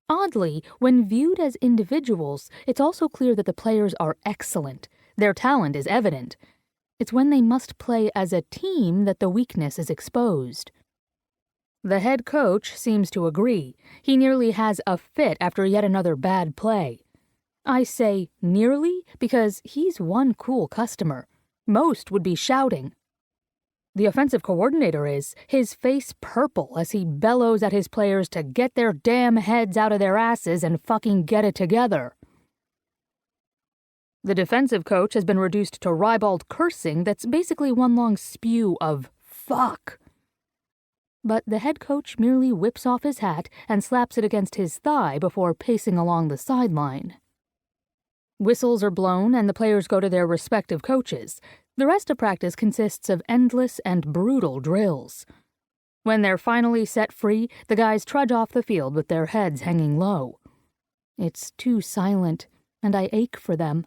Oddly, when viewed as individuals, it's also clear that the players are excellent. Their talent is evident. It's when they must play as a team that the weakness is exposed. The head coach seems to agree. He nearly has a fit after yet another bad play. I say nearly because he's one cool customer. Most would be shouting. The offensive coordinator is, his face purple as he bellows at his players to get their damn heads out of their asses and fucking get it together. The defensive coach has been reduced to ribald cursing that's basically one long spew of fuck. But the head coach merely whips off his hat and slaps it against his thigh before pacing along the sideline. Whistles are blown and the players go to their respective coaches. The rest of practice consists of endless and brutal drills. When they're finally set free, the guys trudge off the field with their heads hanging low. It's too silent, and I ache for them.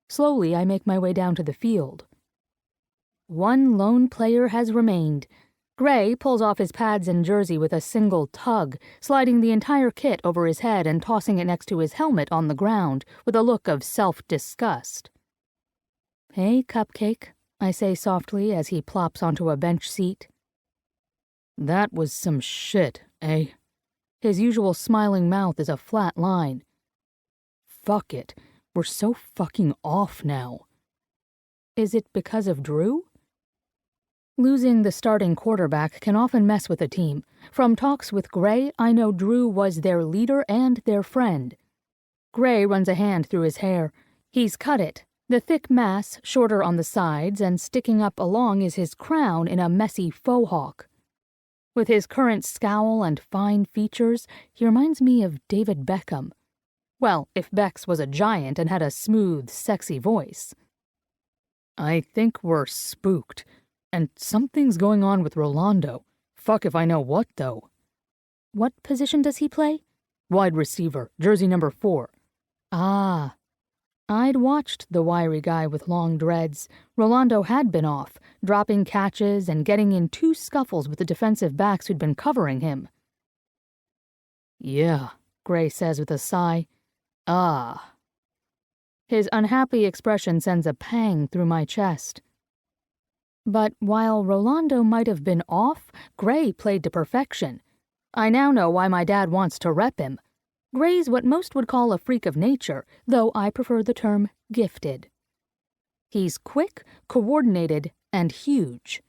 Slowly, I make my way down to the field. One lone player has remained. Gray pulls off his pads and jersey with a single tug, sliding the entire kit over his head and tossing it next to his helmet on the ground with a look of self-disgust. "Hey, Cupcake," I say softly as he plops onto a bench seat. "That was some shit, eh?" His usual smiling mouth is a flat line. "Fuck it. We're so fucking off now." Is it because of Drew? Losing the starting quarterback can often mess with a team. From talks with Gray, I know Drew was their leader and their friend. Gray runs a hand through his hair. He's cut it. The thick mass, shorter on the sides, and sticking up along is his crown in a messy faux hawk. With his current scowl and fine features, he reminds me of David Beckham. Well, if Bex was a giant and had a smooth, sexy voice. I think we're spooked. And something's going on with Rolando. Fuck if I know what, though. What position does he play? Wide receiver, jersey number 4. Ah. I'd watched the wiry guy with long dreads. Rolando had been off, dropping catches and getting in 2 scuffles with the defensive backs who'd been covering him. Yeah, Gray says with a sigh. Ah. His unhappy expression sends a pang through my chest. But while Rolando might have been off, Gray played to perfection. I now know why my dad wants to rep him. Gray's what most would call a freak of nature, though I prefer the term gifted. He's quick, coordinated, and huge.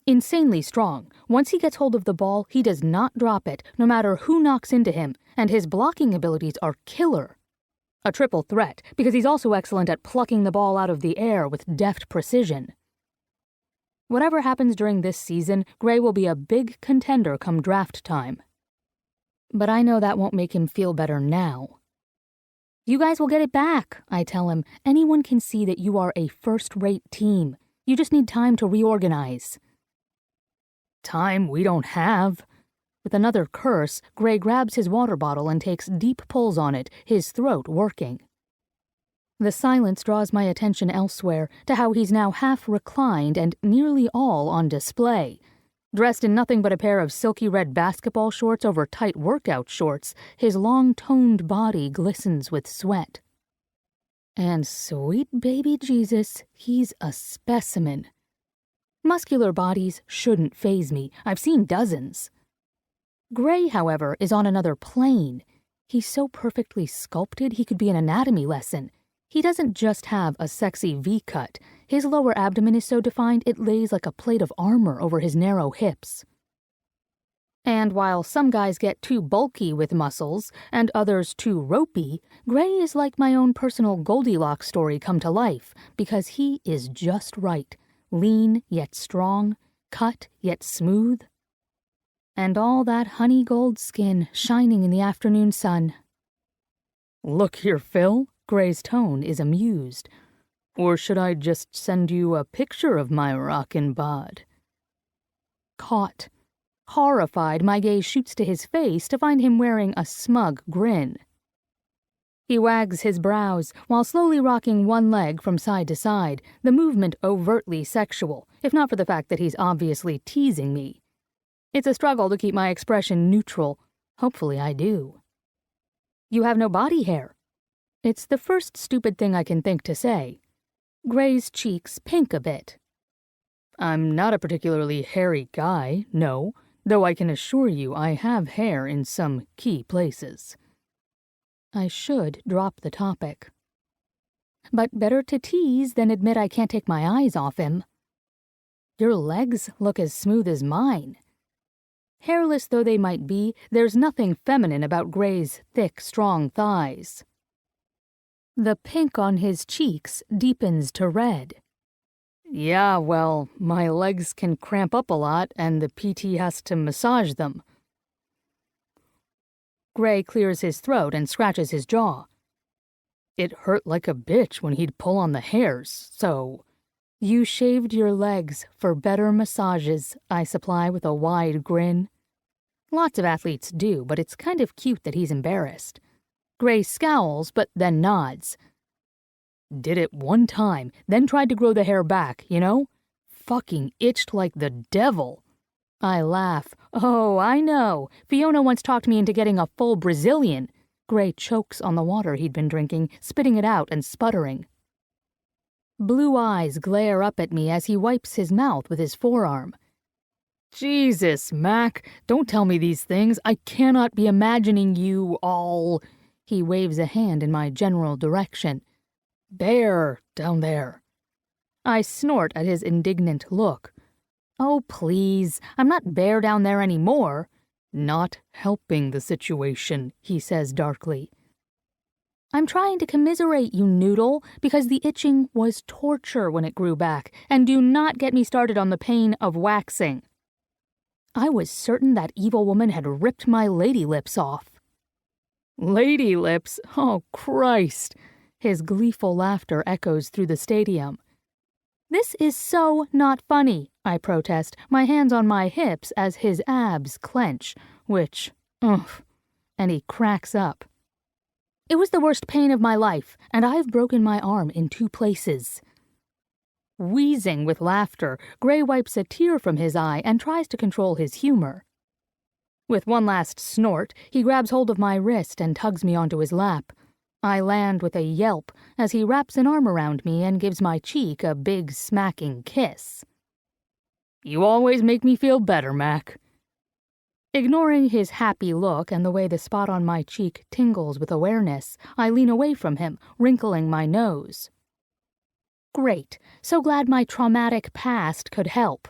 Insanely strong. Once he gets hold of the ball, he does not drop it, no matter who knocks into him, and his blocking abilities are killer. A triple threat, because he's also excellent at plucking the ball out of the air with deft precision. Whatever happens during this season, Gray will be a big contender come draft time. But I know that won't make him feel better now. You guys will get it back, I tell him. Anyone can see that you are a first-rate team. You just need time to reorganize. Time we don't have. With another curse, Gray grabs his water bottle and takes deep pulls on it, his throat working. The silence draws my attention elsewhere, to how he's now half reclined and nearly all on display. Dressed in nothing but a pair of silky red basketball shorts over tight workout shorts, his long toned body glistens with sweat. And sweet baby Jesus, he's a specimen. Muscular bodies shouldn't faze me. I've seen dozens. Gray, however, is on another plane. He's so perfectly sculpted he could be an anatomy lesson. He doesn't just have a sexy V-cut. His lower abdomen is so defined it lays like a plate of armor over his narrow hips. And while some guys get too bulky with muscles, and others too ropey, Gray is like my own personal Goldilocks story come to life, because he is just right. Lean yet strong, cut yet smooth. And all that honey gold skin shining in the afternoon sun. Look here, Phil. Gray's tone is amused. Or should I just send you a picture of my rockin' bod? Caught. Horrified, my gaze shoots to his face to find him wearing a smug grin. He wags his brows while slowly rocking one leg from side to side, the movement overtly sexual, if not for the fact that he's obviously teasing me. It's a struggle to keep my expression neutral. Hopefully I do. You have no body hair. It's the first stupid thing I can think to say. Gray's cheeks pink a bit. I'm not a particularly hairy guy, no, though I can assure you I have hair in some key places. I should drop the topic. But better to tease than admit I can't take my eyes off him. Your legs look as smooth as mine. Hairless though they might be, there's nothing feminine about Gray's thick, strong thighs. The pink on his cheeks deepens to red. Yeah, well, my legs can cramp up a lot, and the PT has to massage them. Gray clears his throat and scratches his jaw. It hurt like a bitch when he'd pull on the hairs, so... You shaved your legs for better massages, I supply with a wide grin. Lots of athletes do, but it's kind of cute that he's embarrassed. Gray scowls, but then nods. Did it one time, then tried to grow the hair back, you know? Fucking itched like the devil. I laugh. Oh, I know. Fiona once talked me into getting a full Brazilian. Gray chokes on the water he'd been drinking, spitting it out and sputtering. Blue eyes glare up at me as he wipes his mouth with his forearm. Jesus, Mac, don't tell me these things. I cannot be imagining you all... He waves a hand in my general direction. There, down there. I snort at his indignant look. Oh, please, I'm not bare down there anymore. Not helping the situation, he says darkly. I'm trying to commiserate, you noodle, because the itching was torture when it grew back, and do not get me started on the pain of waxing. I was certain that evil woman had ripped my lady lips off. Lady lips? Oh, Christ! His gleeful laughter echoes through the stadium. This is so not funny, I protest, my hands on my hips as his abs clench, which, and he cracks up. It was the worst pain of my life, and I've broken my arm in 2 places. Wheezing with laughter, Gray wipes a tear from his eye and tries to control his humor. With one last snort, he grabs hold of my wrist and tugs me onto his lap. I land with a yelp as he wraps an arm around me and gives my cheek a big smacking kiss. You always make me feel better, Mac. Ignoring his happy look and the way the spot on my cheek tingles with awareness, I lean away from him, wrinkling my nose. Great. So glad my traumatic past could help.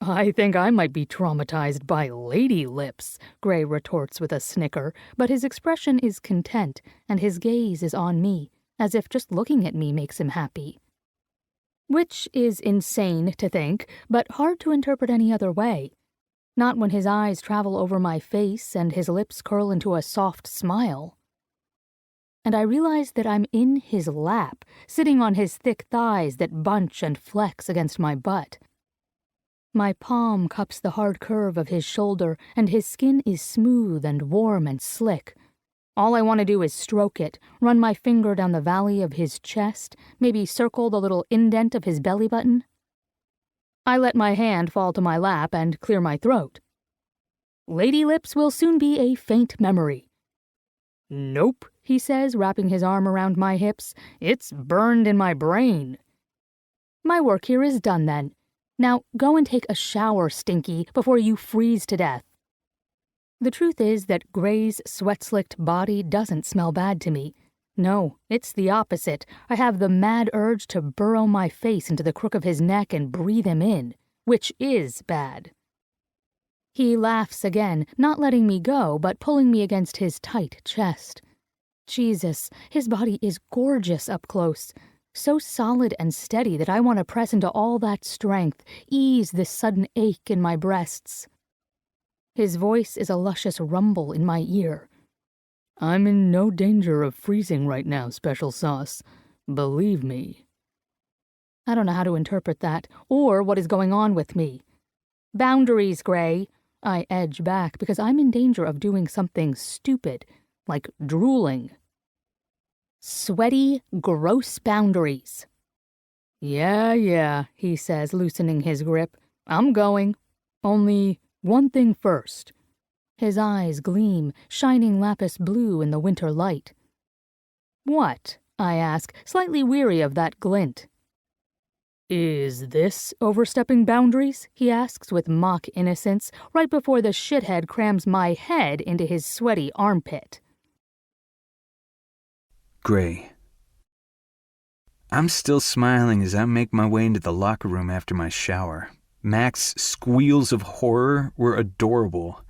I think I might be traumatized by lady lips, Gray retorts with a snicker, but his expression is content, and his gaze is on me, as if just looking at me makes him happy. Which is insane to think, but hard to interpret any other way. Not when his eyes travel over my face and his lips curl into a soft smile. And I realize that I'm in his lap, sitting on his thick thighs that bunch and flex against my butt. My palm cups the hard curve of his shoulder, and his skin is smooth and warm and slick. All I want to do is stroke it, run my finger down the valley of his chest, maybe circle the little indent of his belly button. I let my hand fall to my lap and clear my throat. Lady lips will soon be a faint memory. Nope, he says, wrapping his arm around my hips. It's burned in my brain. My work here is done then. Now go and take a shower, Stinky, before you freeze to death. The truth is that Gray's sweat-slicked body doesn't smell bad to me. No, it's the opposite. I have the mad urge to burrow my face into the crook of his neck and breathe him in, which is bad. He laughs again, not letting me go, but pulling me against his tight chest. Jesus, his body is gorgeous up close. So solid and steady that I want to press into all that strength, ease this sudden ache in my breasts. His voice is a luscious rumble in my ear. I'm in no danger of freezing right now, Special Sauce. Believe me. I don't know how to interpret that, or what is going on with me. Boundaries, Gray. I edge back because I'm in danger of doing something stupid, like drooling. Sweaty, gross boundaries. Yeah, he says, loosening his grip. I'm going. Only one thing first. His eyes gleam, shining lapis blue in the winter light. What? I ask, slightly weary of that glint. Is this overstepping boundaries? He asks with mock innocence, right before the shithead crams my head into his sweaty armpit. Gray. I'm still smiling as I make my way into the locker room after my shower. Mac's squeals of horror were adorable.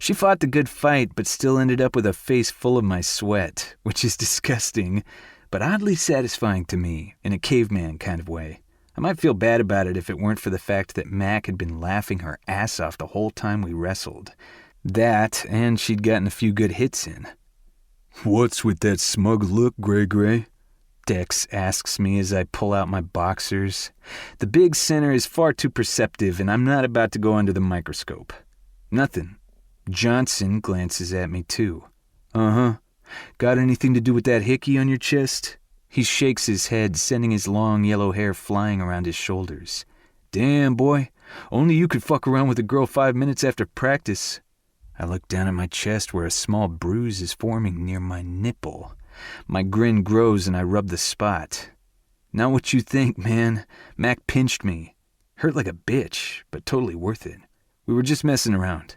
She fought the good fight, but still ended up with a face full of my sweat, which is disgusting, but oddly satisfying to me, in a caveman kind of way. I might feel bad about it if it weren't for the fact that Mac had been laughing her ass off the whole time we wrestled. That, and she'd gotten a few good hits in. "What's with that smug look, Gray? Dex asks me as I pull out my boxers. The big center is far too perceptive, and I'm not about to go under the microscope. Nothing. Johnson glances at me, too. Got anything to do with that hickey on your chest? He shakes his head, sending his long yellow hair flying around his shoulders. Damn, boy. Only you could fuck around with a girl 5 minutes after practice. I look down at my chest where a small bruise is forming near my nipple. My grin grows and I rub the spot. Not what you think, man. Mac pinched me. Hurt like a bitch, but totally worth it. We were just messing around.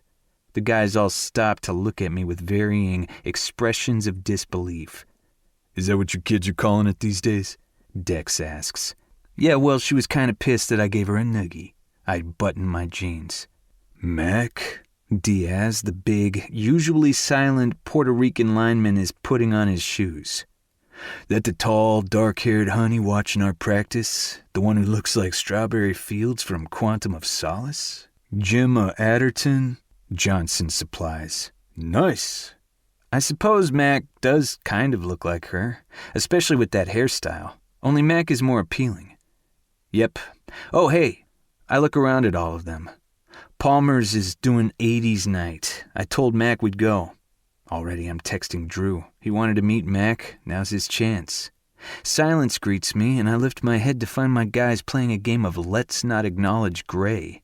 The guys all stopped to look at me with varying expressions of disbelief. Is that what your kids are calling it these days? Dex asks. Yeah, well, she was kind of pissed that I gave her a noogie. I button my jeans. Mac? Diaz, the big, usually silent Puerto Rican lineman, is putting on his shoes. That the tall, dark-haired honey watching our practice? The one who looks like Strawberry Fields from Quantum of Solace? Gemma Adderton? Johnson supplies. Nice. I suppose Mac does kind of look like her, especially with that hairstyle. Only Mac is more appealing. Yep. Oh, hey. I look around at all of them. Palmer's is doing 80s night. I told Mac we'd go. Already I'm texting Drew. He wanted to meet Mac. Now's his chance. Silence greets me, and I lift my head to find my guys playing a game of Let's Not Acknowledge Gray.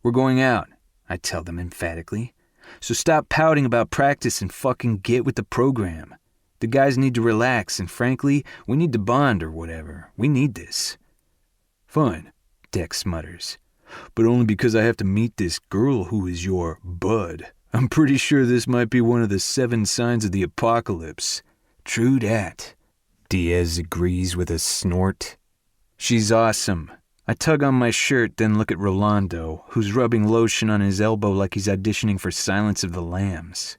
We're going out, I tell them emphatically. So stop pouting about practice and fucking get with the program. The guys need to relax, and frankly, we need to bond or whatever. We need this. Fine, Dex mutters. But only because I have to meet this girl who is your bud. I'm pretty sure this might be one of the 7 signs of the apocalypse. True dat. Diaz agrees with a snort. She's awesome. I tug on my shirt, then look at Rolando, who's rubbing lotion on his elbow like he's auditioning for Silence of the Lambs.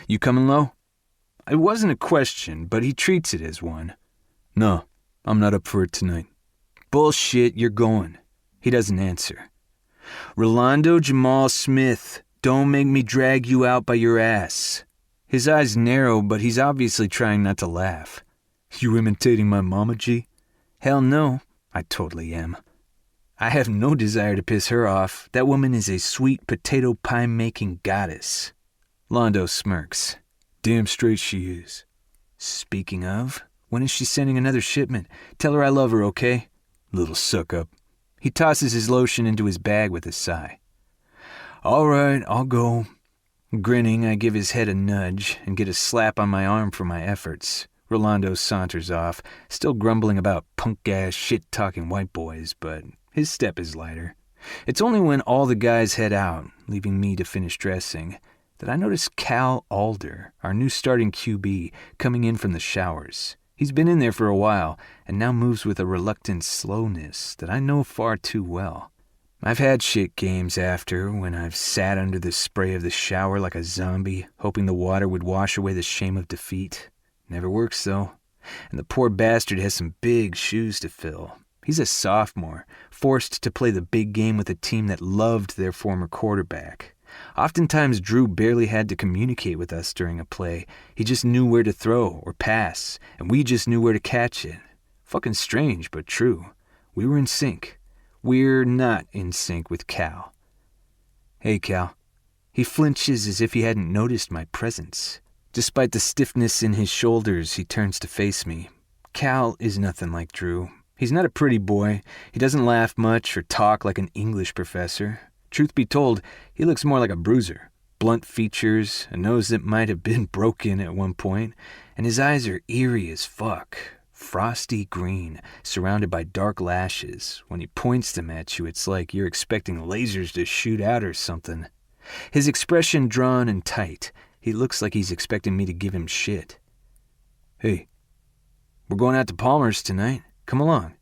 You coming, Lo? It wasn't a question, but he treats it as one. No, I'm not up for it tonight. Bullshit, you're going. He doesn't answer. Rolando Jamal Smith, don't make me drag you out by your ass. His eyes narrow, but he's obviously trying not to laugh. You imitating my mama, G? Hell no, I totally am. I have no desire to piss her off. That woman is a sweet potato pie-making goddess. Londo smirks. Damn straight she is. Speaking of, when is she sending another shipment? Tell her I love her, okay? Little suck-up. He tosses his lotion into his bag with a sigh. All right, I'll go. Grinning, I give his head a nudge and get a slap on my arm for my efforts. Rolando saunters off, still grumbling about punk-ass, shit-talking white boys, but his step is lighter. It's only when all the guys head out, leaving me to finish dressing, that I notice Cal Alder, our new starting QB, coming in from the showers. He's been in there for a while, and now moves with a reluctant slowness that I know far too well. I've had shit games after, when I've sat under the spray of the shower like a zombie, hoping the water would wash away the shame of defeat. Never works, though. And the poor bastard has some big shoes to fill. He's a sophomore, forced to play the big game with a team that loved their former quarterback. Oftentimes, Drew barely had to communicate with us during a play. He just knew where to throw or pass, and we just knew where to catch it. Fucking strange, but true. We were in sync. We're not in sync with Cal. Hey, Cal. He flinches as if he hadn't noticed my presence. Despite the stiffness in his shoulders, he turns to face me. Cal is nothing like Drew. He's not a pretty boy. He doesn't laugh much or talk like an English professor. Truth be told, he looks more like a bruiser. Blunt features, a nose that might have been broken at one point, and his eyes are eerie as fuck. Frosty green, surrounded by dark lashes. When he points them at you, it's like you're expecting lasers to shoot out or something. His expression drawn and tight. He looks like he's expecting me to give him shit. Hey, we're going out to Palmer's tonight. Come along.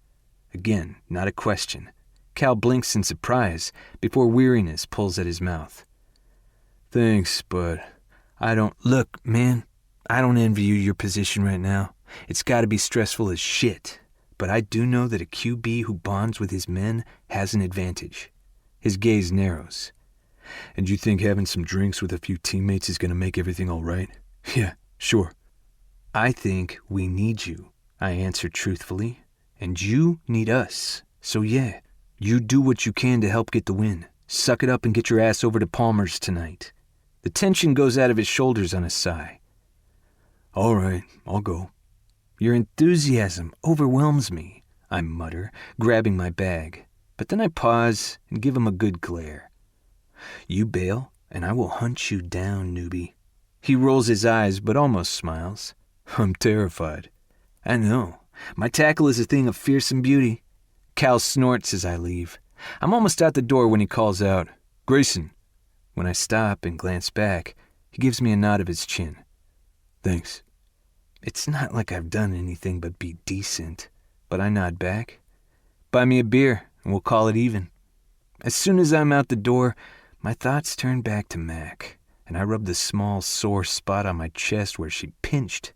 Again, not a question. Cal blinks in surprise before weariness pulls at his mouth. Thanks, but I don't... Look, man, I don't envy you your position right now. It's got to be stressful as shit. But I do know that a QB who bonds with his men has an advantage. His gaze narrows. And you think having some drinks with a few teammates is going to make everything all right? Yeah, sure. I think we need you, I answered truthfully. And you need us. So yeah, you do what you can to help get the win. Suck it up and get your ass over to Palmer's tonight. The tension goes out of his shoulders on a sigh. All right, I'll go. Your enthusiasm overwhelms me, I mutter, grabbing my bag. But then I pause and give him a good glare. You bail, and I will hunt you down, newbie. He rolls his eyes, but almost smiles. I'm terrified. I know. My tackle is a thing of fearsome beauty. Cal snorts as I leave. I'm almost out the door when he calls out, Grayson. When I stop and glance back, he gives me a nod of his chin. Thanks. It's not like I've done anything but be decent, but I nod back. Buy me a beer, and we'll call it even. As soon as I'm out the door, my thoughts turn back to Mac, and I rub the small sore spot on my chest where she pinched.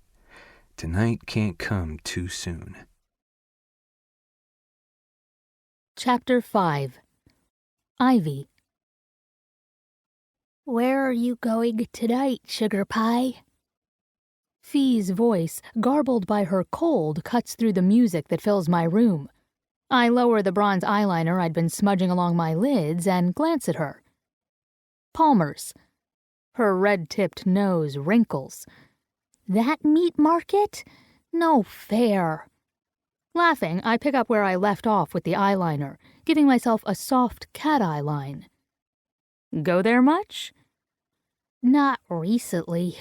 Tonight can't come too soon. Chapter 5. Ivy. Where are you going tonight, sugar pie? Fee's voice, garbled by her cold, cuts through the music that fills my room. I lower the bronze eyeliner I'd been smudging along my lids and glance at her. Palmer's. Her red-tipped nose wrinkles. That meat market? No fair. Laughing, I pick up where I left off with the eyeliner, giving myself a soft cat-eye line. Go there much? Not recently.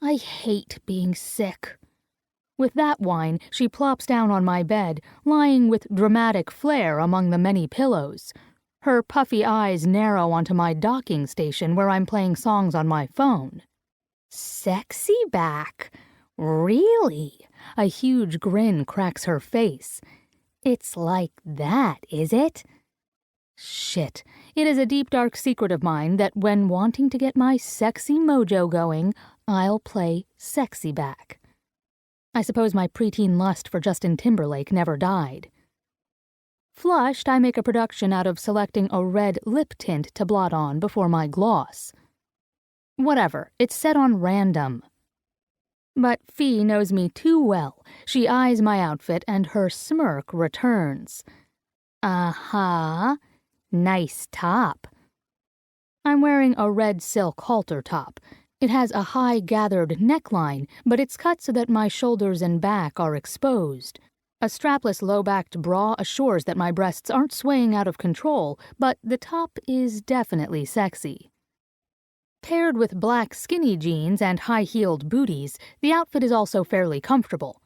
I hate being sick. With that whine, she plops down on my bed, lying with dramatic flair among the many pillows. Her puffy eyes narrow onto my docking station where I'm playing songs on my phone. Sexy back? Really? A huge grin cracks her face. It's like that, is it? Shit. It is a deep, dark secret of mine that when wanting to get my sexy mojo going, I'll play sexy back. I suppose my preteen lust for Justin Timberlake never died. Flushed, I make a production out of selecting a red lip tint to blot on before my gloss. Whatever, it's set on random. But Fee knows me too well. She eyes my outfit and her smirk returns. Uh-huh. Nice top. I'm wearing a red silk halter top. It has a high gathered neckline, but it's cut so that my shoulders and back are exposed. A strapless low-backed bra assures that my breasts aren't swaying out of control, but the top is definitely sexy. Paired with black skinny jeans and high-heeled booties, the outfit is also fairly comfortable.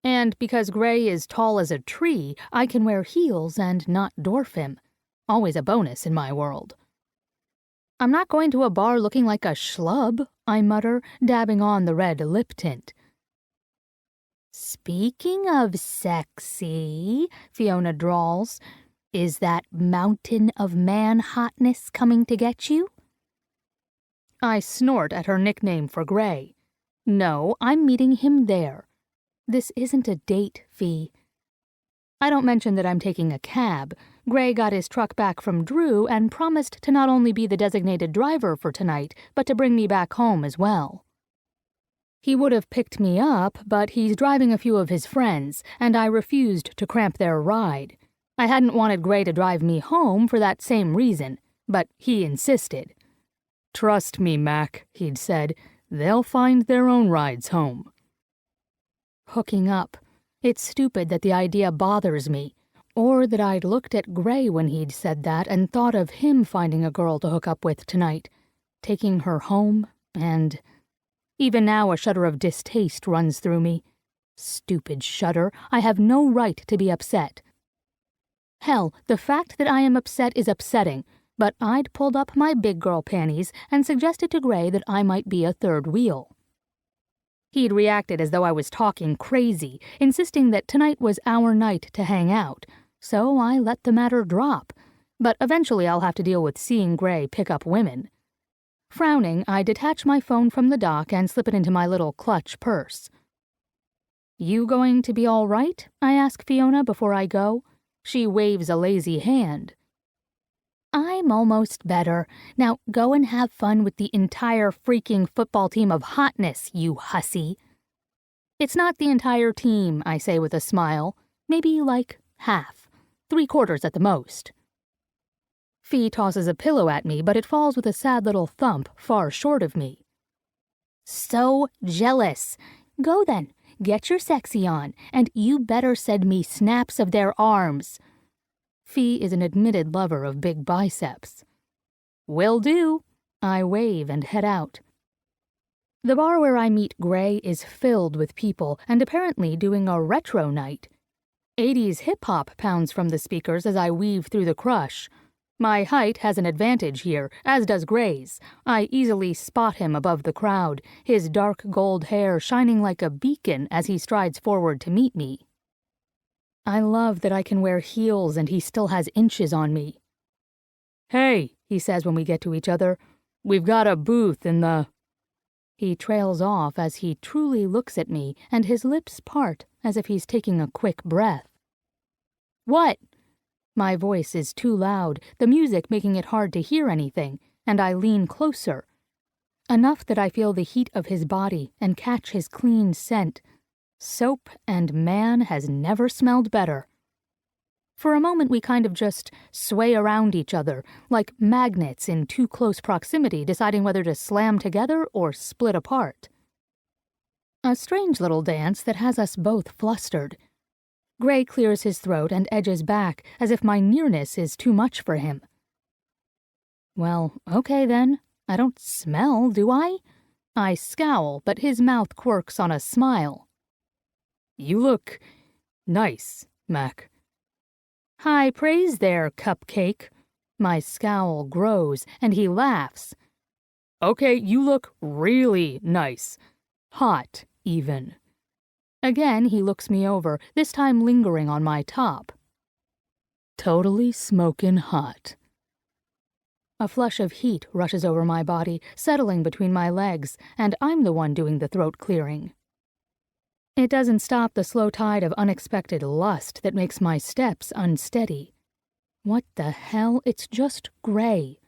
And because Gray is tall as a tree, I can wear heels and not dwarf him. Always a bonus in my world. I'm not going to a bar looking like a schlub, I mutter, dabbing on the red lip tint. Speaking of sexy, Fiona drawls, is that mountain of man hotness coming to get you? I snort at her nickname for Gray. No, I'm meeting him there. This isn't a date, Fee. I don't mention that I'm taking a cab. Gray got his truck back from Drew and promised to not only be the designated driver for tonight, but to bring me back home as well. He would have picked me up, but he's driving a few of his friends, and I refused to cramp their ride. I hadn't wanted Gray to drive me home for that same reason, but he insisted. Trust me, Mac, he'd said. They'll find their own rides home. Hooking up. It's stupid that the idea bothers me, or that I'd looked at Gray when he'd said that and thought of him finding a girl to hook up with tonight, taking her home, and... Even now a shudder of distaste runs through me. Stupid shudder. I have no right to be upset. Hell, the fact that I am upset is upsetting, but I'd pulled up my big girl panties and suggested to Gray that I might be a third wheel. He'd reacted as though I was talking crazy, insisting that tonight was our night to hang out, so I let the matter drop. But eventually I'll have to deal with seeing Gray pick up women. Frowning, I detach my phone from the dock and slip it into my little clutch purse. You going to be all right? I ask Fiona before I go. She waves a lazy hand. I'm almost better. Now go and have fun with the entire freaking football team of hotness, you hussy. It's not the entire team, I say with a smile. Maybe like half. 3/4 at the most. Fee tosses a pillow at me, but it falls with a sad little thump far short of me. So jealous. Go then, get your sexy on, and you better send me snaps of their arms. Fee is an admitted lover of big biceps. Will do. I wave and head out. The bar where I meet Gray is filled with people and apparently doing a retro night. 80s hip-hop pounds from the speakers as I weave through the crush. My height has an advantage here, as does Gray's. I easily spot him above the crowd, his dark gold hair shining like a beacon as he strides forward to meet me. I love that I can wear heels and he still has inches on me. Hey, he says when we get to each other, we've got a booth in the... He trails off as he truly looks at me, and his lips part as if he's taking a quick breath. What? My voice is too loud, the music making it hard to hear anything, and I lean closer. Enough that I feel the heat of his body and catch his clean scent. Soap and man has never smelled better. For a moment we kind of just sway around each other, like magnets in too close proximity deciding whether to slam together or split apart. A strange little dance that has us both flustered. Gray clears his throat and edges back as if my nearness is too much for him. Well, okay then. I don't smell, do I? I scowl, but his mouth quirks on a smile. You look nice, Mac. High praise there, cupcake. My scowl grows, and he laughs. Okay, you look really nice. Hot, even. Again, he looks me over, this time lingering on my top. Totally smokin' hot. A flush of heat rushes over my body, settling between my legs, and I'm the one doing the throat clearing. It doesn't stop the slow tide of unexpected lust that makes my steps unsteady. What the hell? It's just Gray.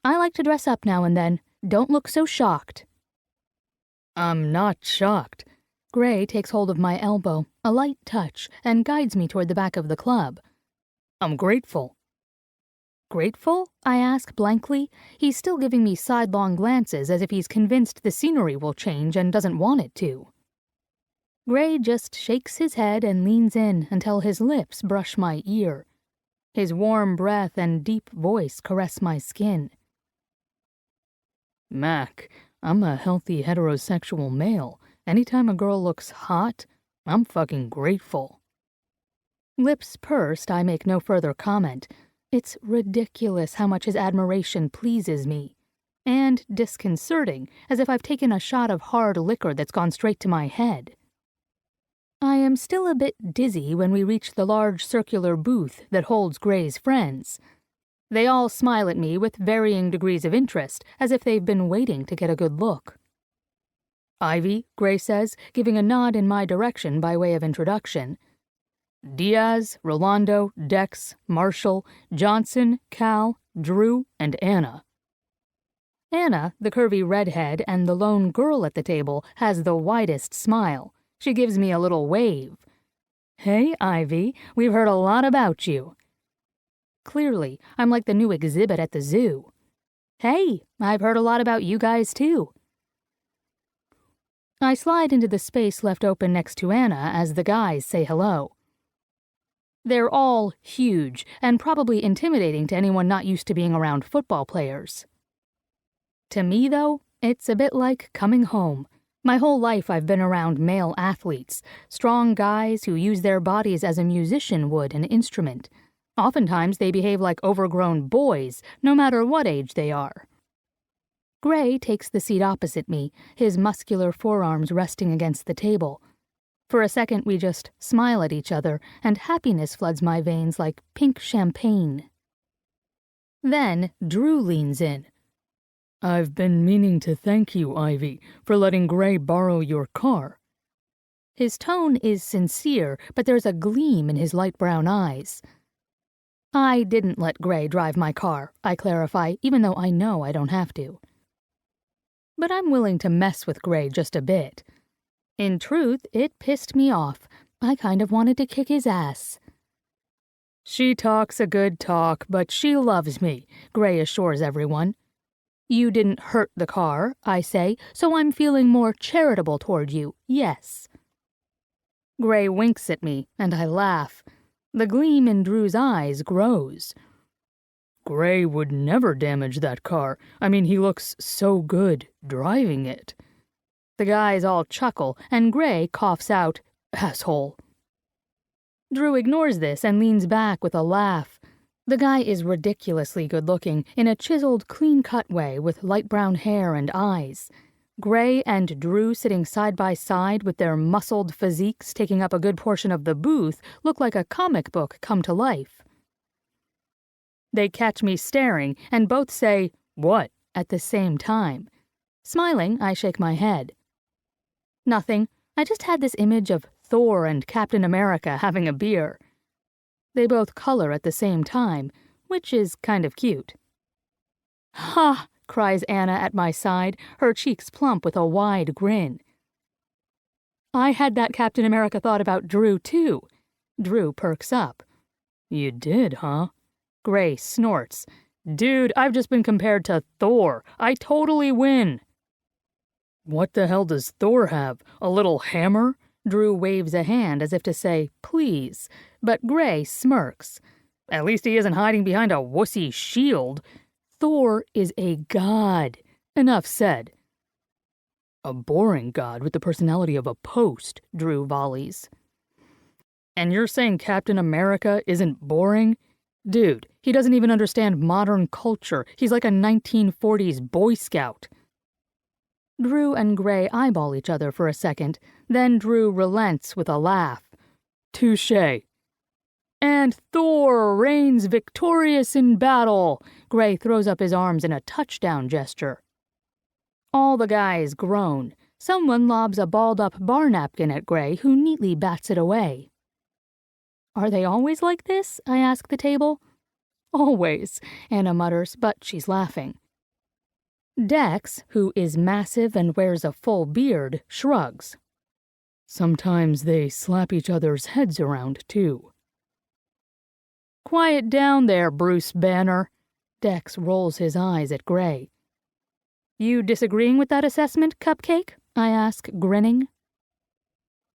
I like to dress up now and then. Don't look so shocked. I'm not shocked. Gray takes hold of my elbow, a light touch, and guides me toward the back of the club. I'm grateful. Grateful? I ask blankly. He's still giving me sidelong glances as if he's convinced the scenery will change and doesn't want it to. Gray just shakes his head and leans in until his lips brush my ear. His warm breath and deep voice caress my skin. Mac, I'm a healthy heterosexual male. Anytime a girl looks hot, I'm fucking grateful. Lips pursed, I make no further comment. It's ridiculous how much his admiration pleases me. And disconcerting, as if I've taken a shot of hard liquor that's gone straight to my head. I am still a bit dizzy when we reach the large circular booth that holds Gray's friends. They all smile at me with varying degrees of interest, as if they've been waiting to get a good look. Ivy, Gray says, giving a nod in my direction by way of introduction. Diaz, Rolando, Dex, Marshall, Johnson, Cal, Drew, and Anna. Anna, the curvy redhead and the lone girl at the table, has the widest smile. She gives me a little wave. Hey, Ivy, we've heard a lot about you. Clearly, I'm like the new exhibit at the zoo. Hey, I've heard a lot about you guys, too. I slide into the space left open next to Anna as the guys say hello. They're all huge and probably intimidating to anyone not used to being around football players. To me, though, it's a bit like coming home. My whole life I've been around male athletes, strong guys who use their bodies as a musician would an instrument. Oftentimes they behave like overgrown boys, no matter what age they are. Gray takes the seat opposite me, his muscular forearms resting against the table. For a second we just smile at each other, and happiness floods my veins like pink champagne. Then Drew leans in. I've been meaning to thank you, Ivy, for letting Gray borrow your car. His tone is sincere, but there's a gleam in his light brown eyes. I didn't let Gray drive my car, I clarify, even though I know I don't have to. But I'm willing to mess with Gray just a bit. In truth, it pissed me off. I kind of wanted to kick his ass. She talks a good talk, but she loves me, Gray assures everyone. You didn't hurt the car, I say, so I'm feeling more charitable toward you, yes. Gray winks at me, and I laugh. The gleam in Drew's eyes grows. Gray would never damage that car. I mean, he looks so good driving it. The guys all chuckle, and Gray coughs out, asshole. Drew ignores this and leans back with a laugh. The guy is ridiculously good-looking, in a chiseled, clean-cut way with light brown hair and eyes. Gray and Drew sitting side by side with their muscled physiques taking up a good portion of the booth look like a comic book come to life. They catch me staring and both say, "What?" at the same time. Smiling, I shake my head. Nothing. I just had this image of Thor and Captain America having a beer. They both color at the same time, which is kind of cute. "Ha!" cries Anna at my side, her cheeks plump with a wide grin. I had that Captain America thought about Drew, too. Drew perks up. You did, huh? Gray snorts. Dude, I've just been compared to Thor. I totally win. What the hell does Thor have? A little hammer? Drew waves a hand as if to say, please, but Gray smirks. At least he isn't hiding behind a wussy shield. Thor is a god. Enough said. A boring god with the personality of a post, Drew volleys. And you're saying Captain America isn't boring? Dude, he doesn't even understand modern culture. He's like a 1940s Boy Scout. Drew and Gray eyeball each other for a second. Then Drew relents with a laugh. Touché. And Thor reigns victorious in battle. Gray throws up his arms in a touchdown gesture. All the guys groan. Someone lobs a balled-up bar napkin at Gray, who neatly bats it away. Are they always like this? I ask the table. Always, Anna mutters, but she's laughing. Dex, who is massive and wears a full beard, shrugs. Sometimes they slap each other's heads around, too. Quiet down there, Bruce Banner. Dex rolls his eyes at Gray. You disagreeing with that assessment, Cupcake? I ask, grinning.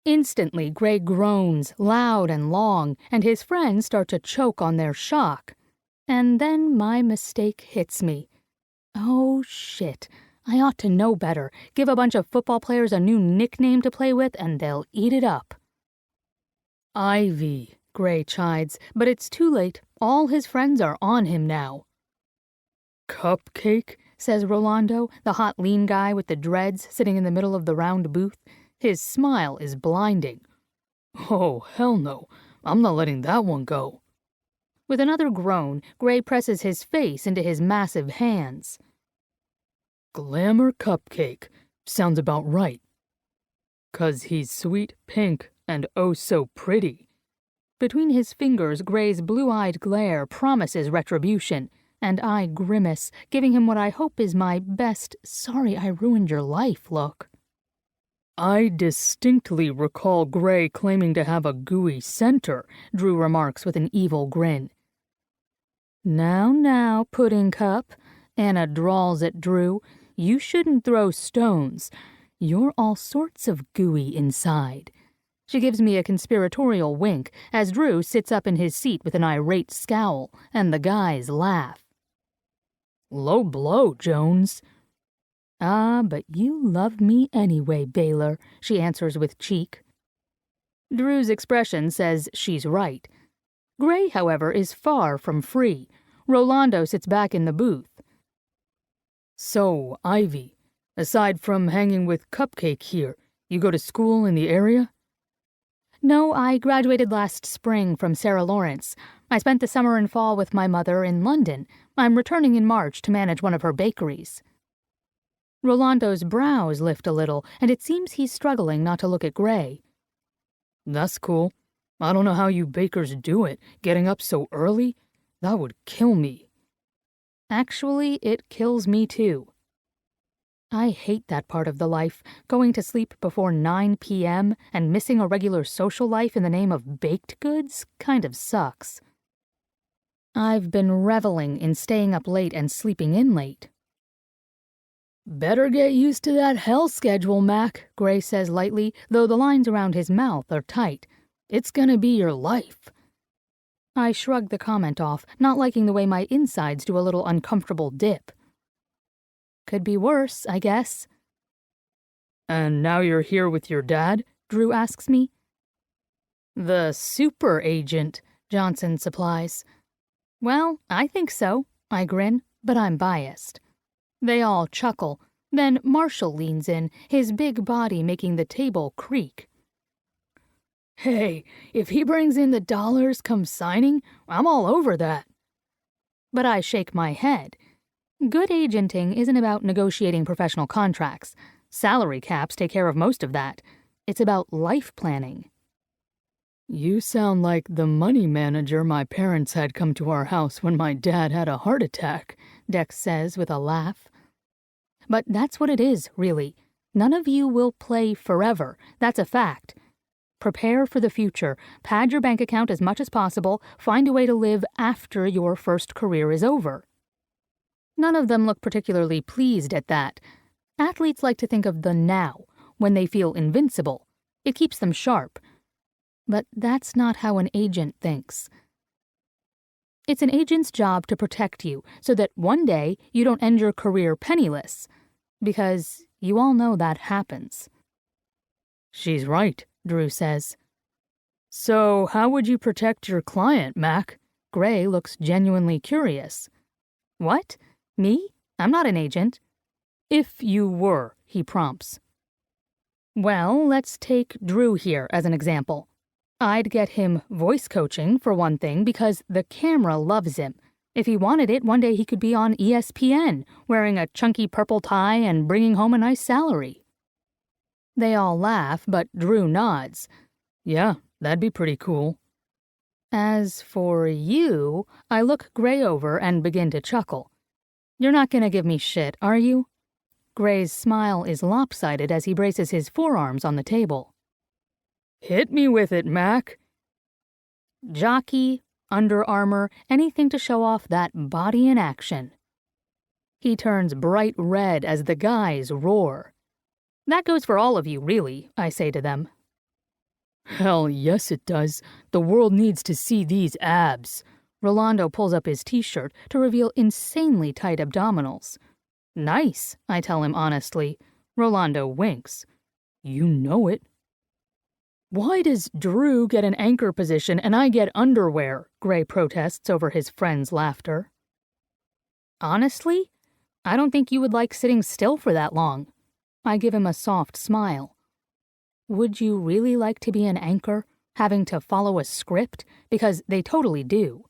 Instantly, Gray groans, loud and long, and his friends start to choke on their shock. And then my mistake hits me. Oh, shit. I ought to know better. Give a bunch of football players a new nickname to play with, and they'll eat it up. Ivy, Gray chides, but it's too late. All his friends are on him now. Cupcake, says Rolando, the hot lean guy with the dreads sitting in the middle of the round booth. His smile is blinding. Oh, hell no. I'm not letting that one go. With another groan, Gray presses his face into his massive hands. Glamour Cupcake. Sounds about right. 'Cause he's sweet pink and oh so pretty. Between his fingers, Gray's blue-eyed glare promises retribution, and I grimace, giving him what I hope is my best sorry I ruined your life look. I distinctly recall Gray claiming to have a gooey center, Drew remarks with an evil grin. Now, Pudding Cup, Anna drawls at Drew. You shouldn't throw stones. You're all sorts of gooey inside. She gives me a conspiratorial wink as Drew sits up in his seat with an irate scowl, and the guys laugh. Low blow, Jones. Ah, but you love me anyway, Baylor, she answers with cheek. Drew's expression says she's right. Gray, however, is far from free. Rolando sits back in the booth. So, Ivy, aside from hanging with Cupcake here, you go to school in the area? No, I graduated last spring from Sarah Lawrence. I spent the summer and fall with my mother in London. I'm returning in March to manage one of her bakeries. Rolando's brows lift a little, and it seems he's struggling not to look at Gray. That's cool. I don't know how you bakers do it, getting up so early. That would kill me. Actually, it kills me too. I hate that part of the life, going to sleep before 9 p.m. and missing a regular social life in the name of baked goods kind of sucks. I've been reveling in staying up late and sleeping in late. Better get used to that hell schedule, Mac, Gray says lightly, though the lines around his mouth are tight. It's gonna be your life. I shrug the comment off, not liking the way my insides do a little uncomfortable dip. Could be worse, I guess. And now you're here with your dad? Drew asks me. The super agent, Johnson supplies. Well, I think so, I grin, but I'm biased. They all chuckle. Then Marshall leans in, his big body making the table creak. Hey, if he brings in the dollars come signing, I'm all over that. But I shake my head. Good agenting isn't about negotiating professional contracts. Salary caps take care of most of that. It's about life planning. You sound like the money manager my parents had come to our house when my dad had a heart attack, Dex says with a laugh. But that's what it is, really. None of you will play forever. That's a fact. Prepare for the future. Pad your bank account as much as possible. Find a way to live after your first career is over. None of them look particularly pleased at that. Athletes like to think of the now, when they feel invincible. It keeps them sharp. But that's not how an agent thinks. It's an agent's job to protect you so that one day you don't end your career penniless. Because you all know that happens. She's right, Drew says. So how would you protect your client, Mac? Gray looks genuinely curious. What? Me? I'm not an agent. If you were, he prompts. Well, let's take Drew here as an example. I'd get him voice coaching, for one thing, because the camera loves him. If he wanted it, one day he could be on ESPN, wearing a chunky purple tie and bringing home a nice salary. They all laugh, but Drew nods. Yeah, that'd be pretty cool. As for you, I look Gray over and begin to chuckle. You're not going to give me shit, are you? Gray's smile is lopsided as he braces his forearms on the table. Hit me with it, Mac. Jockey, Under Armour, anything to show off that body in action. He turns bright red as the guys roar. That goes for all of you, really, I say to them. Hell yes it does. The world needs to see these abs. Rolando pulls up his t-shirt to reveal insanely tight abdominals. Nice, I tell him honestly. Rolando winks. You know it. Why does Drew get an anchor position and I get underwear? Gray protests over his friend's laughter. Honestly, I don't think you would like sitting still for that long. I give him a soft smile. Would you really like to be an anchor, having to follow a script? Because they totally do.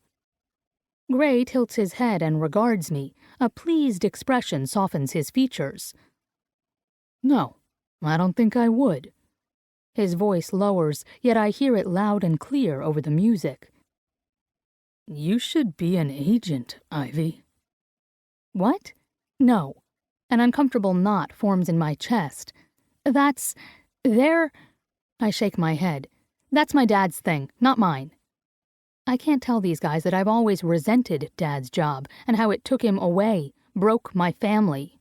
Gray tilts his head and regards me. A pleased expression softens his features. No, I don't think I would. His voice lowers, yet I hear it loud and clear over the music. You should be an agent, Ivy. What? No. An uncomfortable knot forms in my chest. I shake my head. That's my dad's thing, not mine. I can't tell these guys that I've always resented Dad's job and how it took him away, broke my family.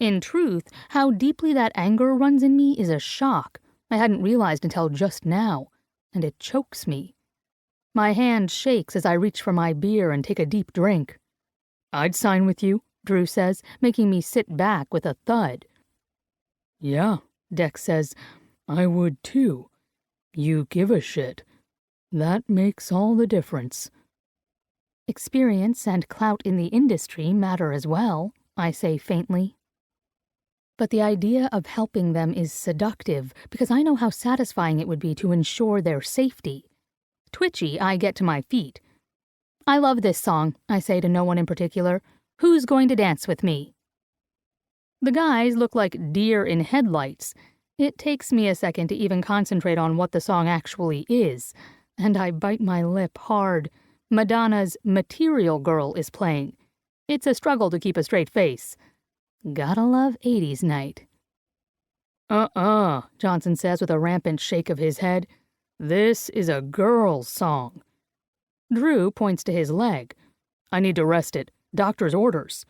In truth, how deeply that anger runs in me is a shock. I hadn't realized until just now, and it chokes me. My hand shakes as I reach for my beer and take a deep drink. I'd sign with you, Drew says, making me sit back with a thud. Yeah, Dex says, I would too. You give a shit. That makes all the difference. Experience and clout in the industry matter as well, I say faintly. But the idea of helping them is seductive because I know how satisfying it would be to ensure their safety. Twitchy, I get to my feet. I love this song, I say to no one in particular. Who's going to dance with me? The guys look like deer in headlights. It takes me a second to even concentrate on what the song actually is, and I bite my lip hard. Madonna's Material Girl is playing. It's a struggle to keep a straight face. Gotta love 80s night. Johnson says with a rampant shake of his head. This is a girl's song. Drew points to his leg. I need to rest it. Doctor's orders.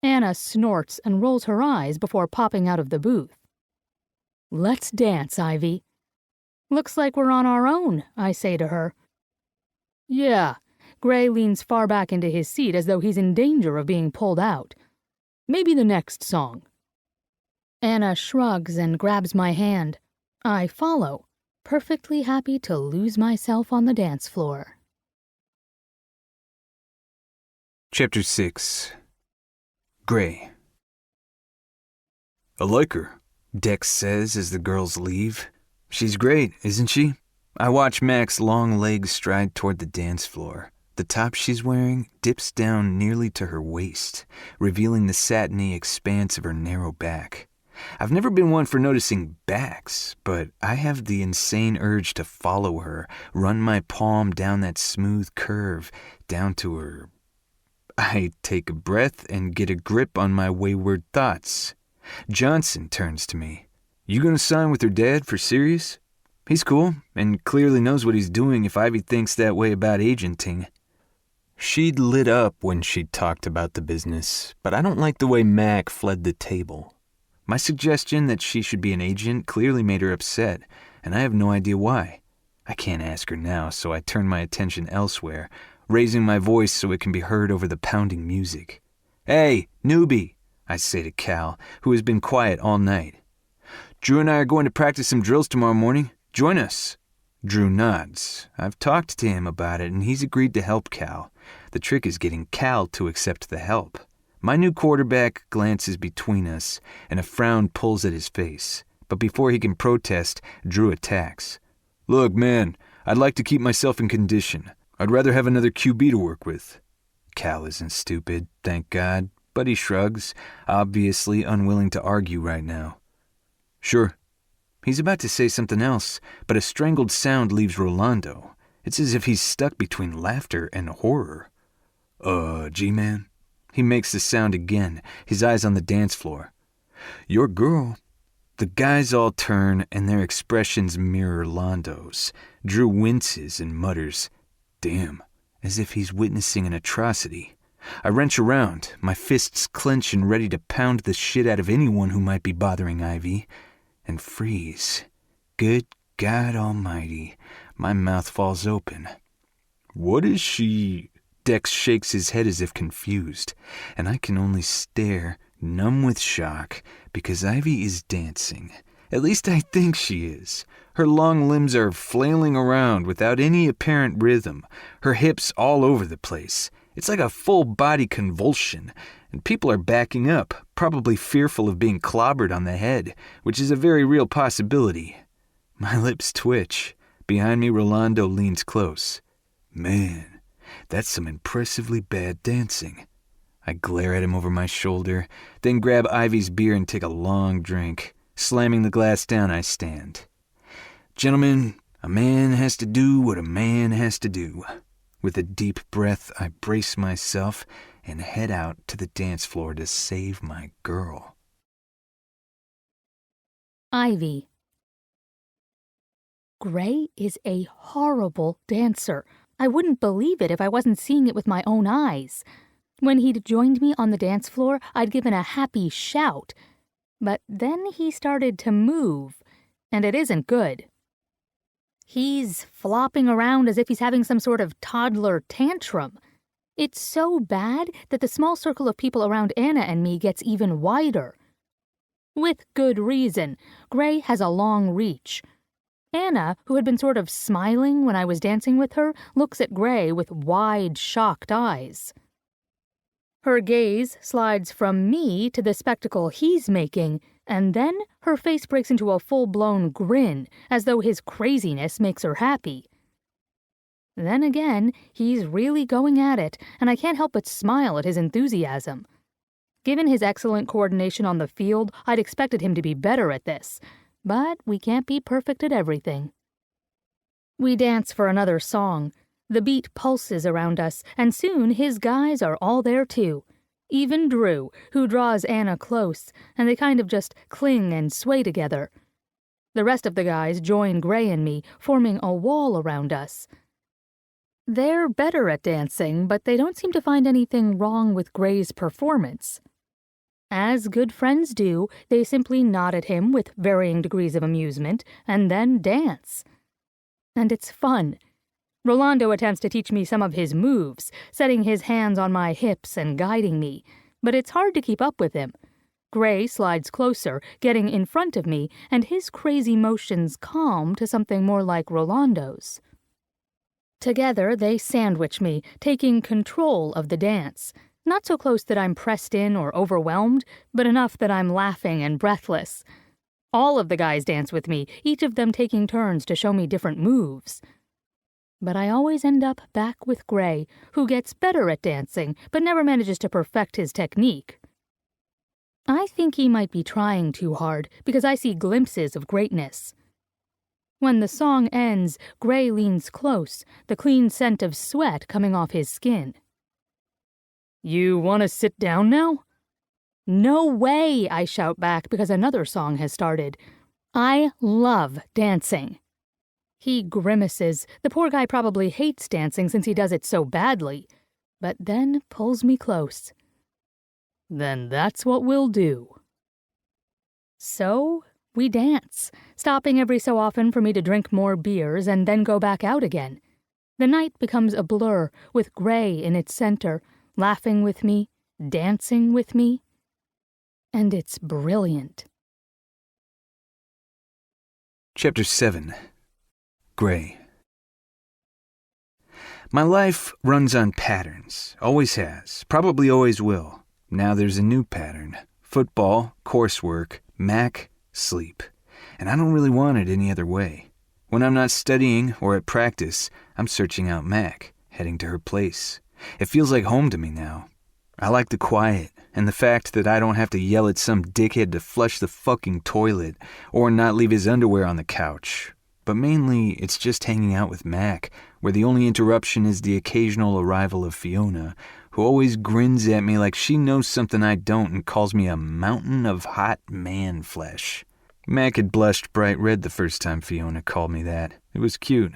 Anna snorts and rolls her eyes before popping out of the booth. Let's dance, Ivy. Looks like we're on our own, I say to her. Yeah. Gray leans far back into his seat as though he's in danger of being pulled out. Maybe the next song. Anna shrugs and grabs my hand. I follow, perfectly happy to lose myself on the dance floor. Chapter 6. Gray. I like her, Dex says as the girls leave. She's great, isn't she? I watch Mac's long legs stride toward the dance floor, The top she's wearing dips down nearly to her waist, revealing the satiny expanse of her narrow back. I've never been one for noticing backs, but I have the insane urge to follow her, run my palm down that smooth curve, down to her. I take a breath and get a grip on my wayward thoughts. Johnson turns to me. You gonna sign with her dad for serious? He's cool, and clearly knows what he's doing if Ivy thinks that way about agenting. She'd lit up when she'd talked about the business, but I don't like the way Mac fled the table. My suggestion that she should be an agent clearly made her upset, and I have no idea why. I can't ask her now, so I turn my attention elsewhere, raising my voice so it can be heard over the pounding music. Hey, newbie, I say to Cal, who has been quiet all night. Drew and I are going to practice some drills tomorrow morning. Join us. Drew nods. I've talked to him about it, and he's agreed to help Cal. The trick is getting Cal to accept the help. My new quarterback glances between us, and a frown pulls at his face. But before he can protest, Drew attacks. Look, man, I'd like to keep myself in condition. I'd rather have another QB to work with. Cal isn't stupid, thank God, but he shrugs, obviously unwilling to argue right now. Sure. He's about to say something else, but a strangled sound leaves Rolando. It's as if he's stuck between laughter and horror. G-Man? He makes the sound again, his eyes on the dance floor. Your girl. The guys all turn, and their expressions mirror Londo's. Drew winces and mutters, damn, as if he's witnessing an atrocity. I wrench around, my fists clench and ready to pound the shit out of anyone who might be bothering Ivy, and freeze. Good God Almighty, my mouth falls open. What is she? Dex shakes his head as if confused, and I can only stare, numb with shock, because Ivy is dancing. At least I think she is. Her long limbs are flailing around without any apparent rhythm, her hips all over the place. It's like a full-body convulsion, and people are backing up, probably fearful of being clobbered on the head, which is a very real possibility. My lips twitch. Behind me, Rolando leans close. Man, that's some impressively bad dancing. I glare at him over my shoulder, then grab Ivy's beer and take a long drink. Slamming the glass down, I stand. Gentlemen, a man has to do what a man has to do. With a deep breath, I brace myself and head out to the dance floor to save my girl. Ivy. Gray is a horrible dancer. I wouldn't believe it if I wasn't seeing it with my own eyes. When he'd joined me on the dance floor, I'd given a happy shout. But then he started to move, and it isn't good. He's flopping around as if he's having some sort of toddler tantrum. It's so bad that the small circle of people around Anna and me gets even wider. With good reason. Gray has a long reach. Anna, who had been sort of smiling when I was dancing with her, looks at Gray with wide, shocked eyes. Her gaze slides from me to the spectacle he's making, and then her face breaks into a full-blown grin, as though his craziness makes her happy. Then again, he's really going at it, and I can't help but smile at his enthusiasm. Given his excellent coordination on the field, I'd expected him to be better at this, but we can't be perfect at everything. We dance for another song. The beat pulses around us, and soon his guys are all there too. Even Drew, who draws Anna close, and they kind of just cling and sway together. The rest of the guys join Gray and me, forming a wall around us. They're better at dancing, but they don't seem to find anything wrong with Gray's performance. As good friends do, they simply nod at him with varying degrees of amusement, and then dance. And it's fun. Rolando attempts to teach me some of his moves, setting his hands on my hips and guiding me, but it's hard to keep up with him. Gray slides closer, getting in front of me, and his crazy motions calm to something more like Rolando's. Together, they sandwich me, taking control of the dance. Not so close that I'm pressed in or overwhelmed, but enough that I'm laughing and breathless. All of the guys dance with me, each of them taking turns to show me different moves. But I always end up back with Gray, who gets better at dancing, but never manages to perfect his technique. I think he might be trying too hard, because I see glimpses of greatness. When the song ends, Gray leans close, the clean scent of sweat coming off his skin. You want to sit down now? No way, I shout back because another song has started. I love dancing. He grimaces. The poor guy probably hates dancing since he does it so badly, but then pulls me close. Then that's what we'll do. So we dance, stopping every so often for me to drink more beers and then go back out again. The night becomes a blur, with Gray in its center, laughing with me, dancing with me. And it's brilliant. Chapter 7. Gray. My life runs on patterns. Always has. Probably always will. Now there's a new pattern. Football, coursework, Mac, sleep. And I don't really want it any other way. When I'm not studying or at practice, I'm searching out Mac, heading to her place. It feels like home to me now. I like the quiet and the fact that I don't have to yell at some dickhead to flush the fucking toilet or not leave his underwear on the couch. But mainly, it's just hanging out with Mac, where the only interruption is the occasional arrival of Fiona, who always grins at me like she knows something I don't and calls me a mountain of hot man flesh. Mac had blushed bright red the first time Fiona called me that. It was cute.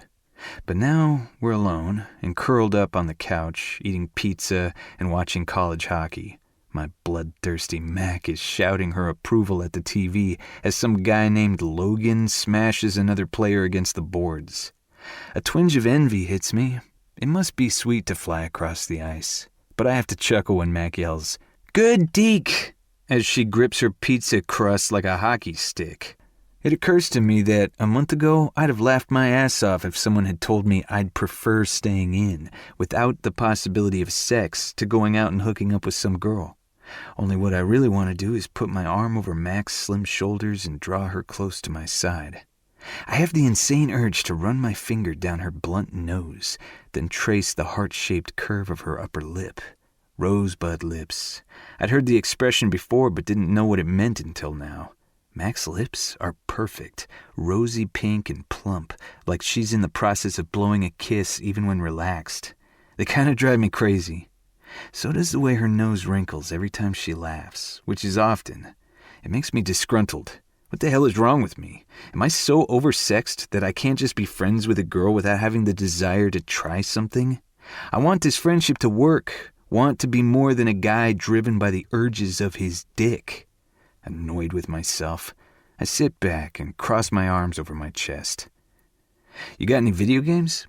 But now we're alone and curled up on the couch, eating pizza and watching college hockey. My bloodthirsty Mac is shouting her approval at the TV as some guy named Logan smashes another player against the boards. A twinge of envy hits me. It must be sweet to fly across the ice. But I have to chuckle when Mac yells, "Good deke!" as she grips her pizza crust like a hockey stick. It occurs to me that a month ago I'd have laughed my ass off if someone had told me I'd prefer staying in, without the possibility of sex, to going out and hooking up with some girl. Only what I really want to do is put my arm over Mac's slim shoulders and draw her close to my side. I have the insane urge to run my finger down her blunt nose, then trace the heart-shaped curve of her upper lip. Rosebud lips. I'd heard the expression before but didn't know what it meant until now. Mac's lips are perfect, rosy pink and plump, like she's in the process of blowing a kiss even when relaxed. They kind of drive me crazy. So does the way her nose wrinkles every time she laughs, which is often. It makes me disgruntled. What the hell is wrong with me? Am I so oversexed that I can't just be friends with a girl without having the desire to try something? I want this friendship to work, want to be more than a guy driven by the urges of his dick. Annoyed with myself, I sit back and cross my arms over my chest. You got any video games?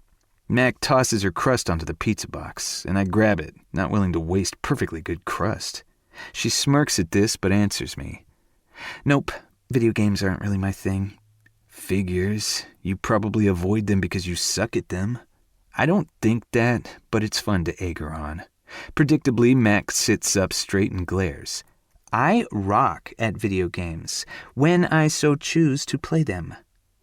Mac tosses her crust onto the pizza box, and I grab it, not willing to waste perfectly good crust. She smirks at this, but answers me. Nope, video games aren't really my thing. Figures. You probably avoid them because you suck at them. I don't think that, but it's fun to egg her on. Predictably, Mac sits up straight and glares. I rock at video games, when I so choose to play them.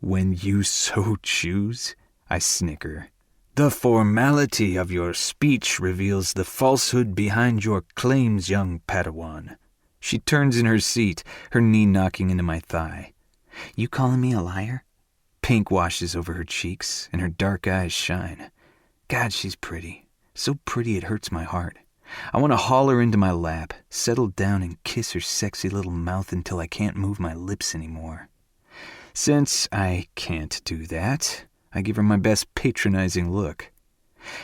When you so choose? I snicker. The formality of your speech reveals the falsehood behind your claims, young Padawan. She turns in her seat, her knee knocking into my thigh. You calling me a liar? Pink washes over her cheeks, and her dark eyes shine. God, she's pretty. So pretty it hurts my heart. I want to haul her into my lap, settle down and kiss her sexy little mouth until I can't move my lips anymore. Since I can't do that, I give her my best patronizing look.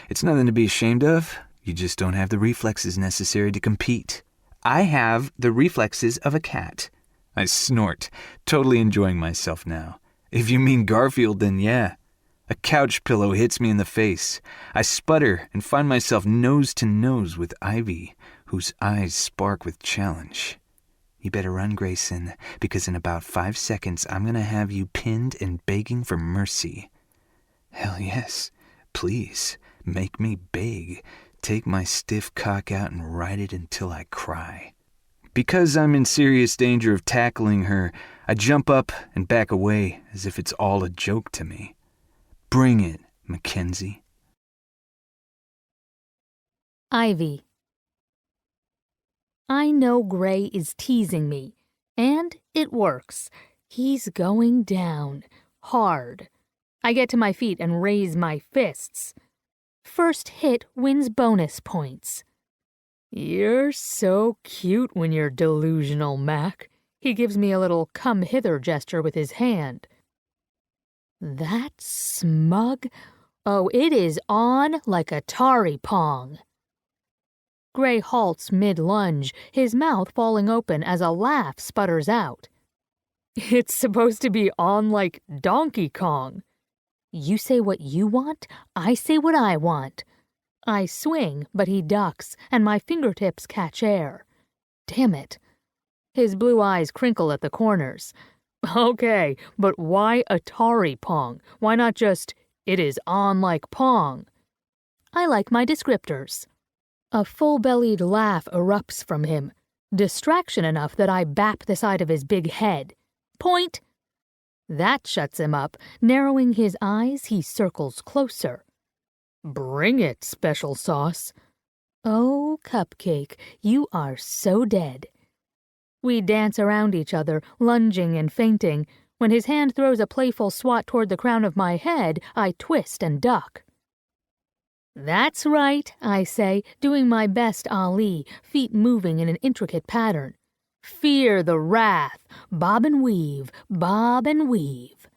It's nothing to be ashamed of. You just don't have the reflexes necessary to compete. I have the reflexes of a cat. I snort, totally enjoying myself now. If you mean Garfield, then yeah. A couch pillow hits me in the face. I sputter and find myself nose to nose with Ivy, whose eyes spark with challenge. You better run, Grayson, because in about 5 seconds I'm going to have you pinned and begging for mercy. Hell yes. Please, make me beg. Take my stiff cock out and ride it until I cry. Because I'm in serious danger of tackling her, I jump up and back away as if it's all a joke to me. Bring it. Mackenzie. Ivy. I know Gray is teasing me, and it works. He's going down, hard. I get to my feet and raise my fists. First hit wins bonus points. You're so cute when you're delusional, Mac. He gives me a little come-hither gesture with his hand. That smug. Oh, it is on like Atari Pong. Gray halts mid-lunge, his mouth falling open as a laugh sputters out. It's supposed to be on like Donkey Kong. You say what you want, I say what I want. I swing, but he ducks, and my fingertips catch air. Damn it. His blue eyes crinkle at the corners. Okay, but why Atari Pong? Why not just, it is on like Pong? I like my descriptors. A full-bellied laugh erupts from him, distraction enough that I bap the side of his big head. Point! That shuts him up. Narrowing his eyes, he circles closer. Bring it, special sauce. Oh, Cupcake, you are so dead. We dance around each other, lunging and feinting. When his hand throws a playful swat toward the crown of my head, I twist and duck. That's right, I say, doing my best Ali, feet moving in an intricate pattern. Fear the wrath, bob and weave, bob and weave.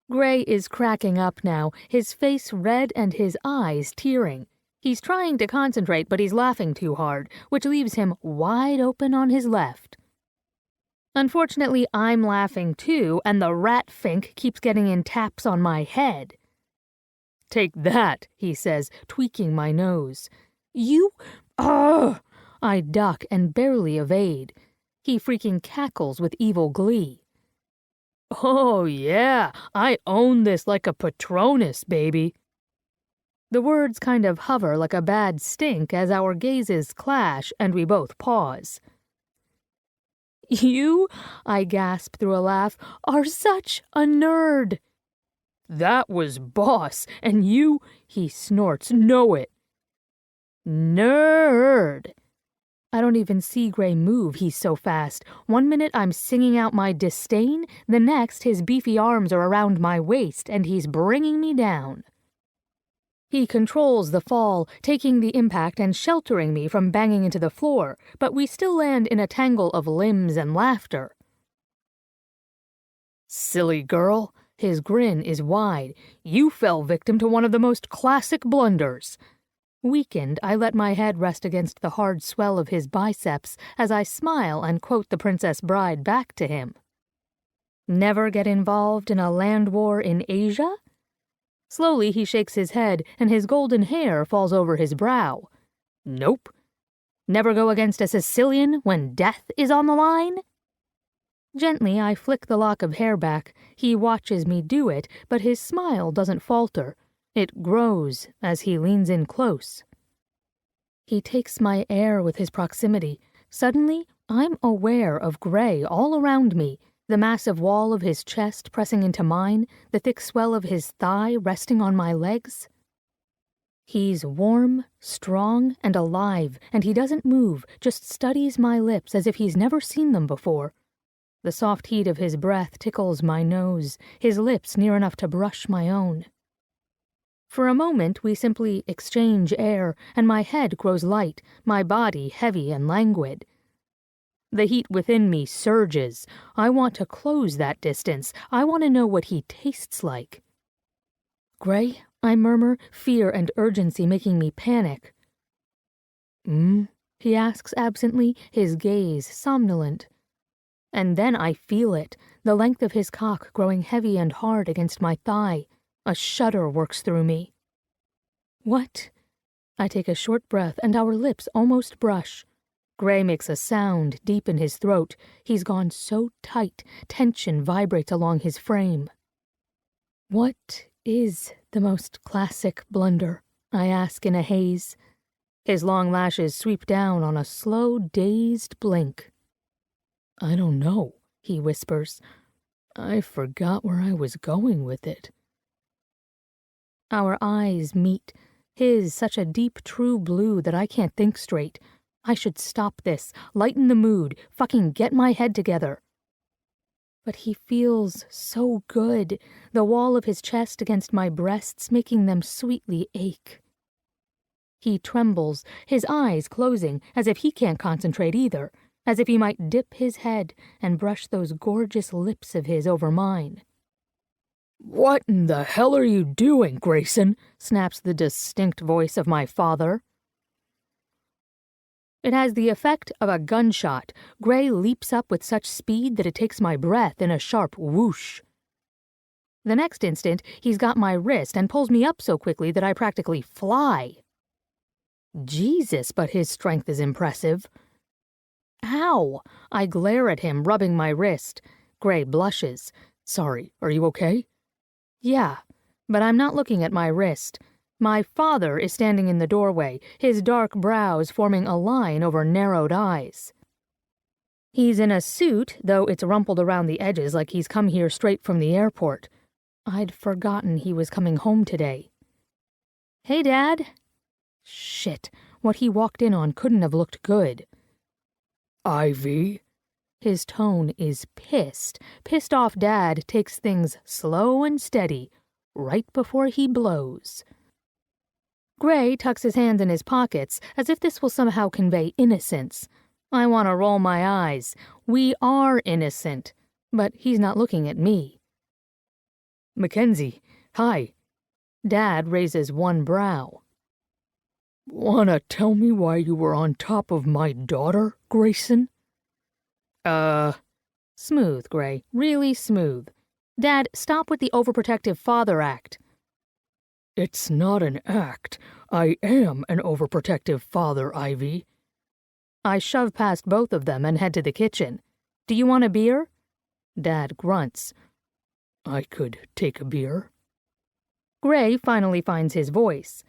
Gray is cracking up now, his face red and his eyes tearing. He's trying to concentrate, but he's laughing too hard, which leaves him wide open on his left. Unfortunately, I'm laughing too, and the rat fink keeps getting in taps on my head. Take that, he says, tweaking my nose. You? Ugh! I duck and barely evade. He freaking cackles with evil glee. Oh, yeah, I own this like a Patronus, baby. The words kind of hover like a bad stink as our gazes clash and we both pause. You, I gasp through a laugh, are such a nerd. That was boss, and you, he snorts, know it. Nerd. I don't even see Gray move, he's so fast. 1 minute I'm singing out my disdain, the next his beefy arms are around my waist and he's bringing me down. He controls the fall, taking the impact and sheltering me from banging into the floor, but we still land in a tangle of limbs and laughter. Silly girl, his grin is wide. You fell victim to one of the most classic blunders. Weakened, I let my head rest against the hard swell of his biceps as I smile and quote the Princess Bride back to him. Never get involved in a land war in Asia? Slowly he shakes his head and his golden hair falls over his brow. Nope. Never go against a Sicilian when death is on the line? Gently I flick the lock of hair back. He watches me do it, but his smile doesn't falter. It grows as he leans in close. He takes my air with his proximity. Suddenly, I'm aware of Gray all around me, the massive wall of his chest pressing into mine, the thick swell of his thigh resting on my legs. He's warm, strong, and alive, and he doesn't move, just studies my lips as if he's never seen them before. The soft heat of his breath tickles my nose, his lips near enough to brush my own. For a moment, we simply exchange air, and my head grows light, my body heavy and languid. The heat within me surges. I want to close that distance. I want to know what he tastes like. Gray, I murmur, fear and urgency making me panic. He asks absently, his gaze somnolent. And then I feel it, the length of his cock growing heavy and hard against my thigh. A shudder works through me. What? I take a short breath and our lips almost brush. Gray makes a sound deep in his throat. He's gone so tight, tension vibrates along his frame. What is the most classic blunder? I ask in a haze. His long lashes sweep down on a slow, dazed blink. I don't know, he whispers. I forgot where I was going with it. Our eyes meet, his such a deep, true blue that I can't think straight. I should stop this, lighten the mood, fucking get my head together. But he feels so good, the wall of his chest against my breasts making them sweetly ache. He trembles, his eyes closing, as if he can't concentrate either, as if he might dip his head and brush those gorgeous lips of his over mine. "What in the hell are you doing, Grayson?" snaps the distinct voice of my father. It has the effect of a gunshot. Gray leaps up with such speed that it takes my breath in a sharp whoosh. The next instant, he's got my wrist and pulls me up so quickly that I practically fly. Jesus, but his strength is impressive. Ow! I glare at him, rubbing my wrist. Gray blushes. "Sorry, are you okay?" Yeah, but I'm not looking at my wrist. My father is standing in the doorway, his dark brows forming a line over narrowed eyes. He's in a suit, though it's rumpled around the edges like he's come here straight from the airport. I'd forgotten he was coming home today. "Hey, Dad." Shit, what he walked in on couldn't have looked good. "Ivy?" His tone is pissed. Pissed off Dad takes things slow and steady, right before he blows. Gray tucks his hands in his pockets as if this will somehow convey innocence. I want to roll my eyes. We are innocent, but he's not looking at me. "Mackenzie, hi." Dad raises one brow. "Wanna tell me why you were on top of my daughter, Grayson?" Smooth, Gray. Really smooth. Dad, stop with the overprotective father act. "It's not an act. I am an overprotective father, Ivy." I shove past both of them and head to the kitchen. "Do you want a beer?" Dad grunts. "I could take a beer." Gray finally finds his voice.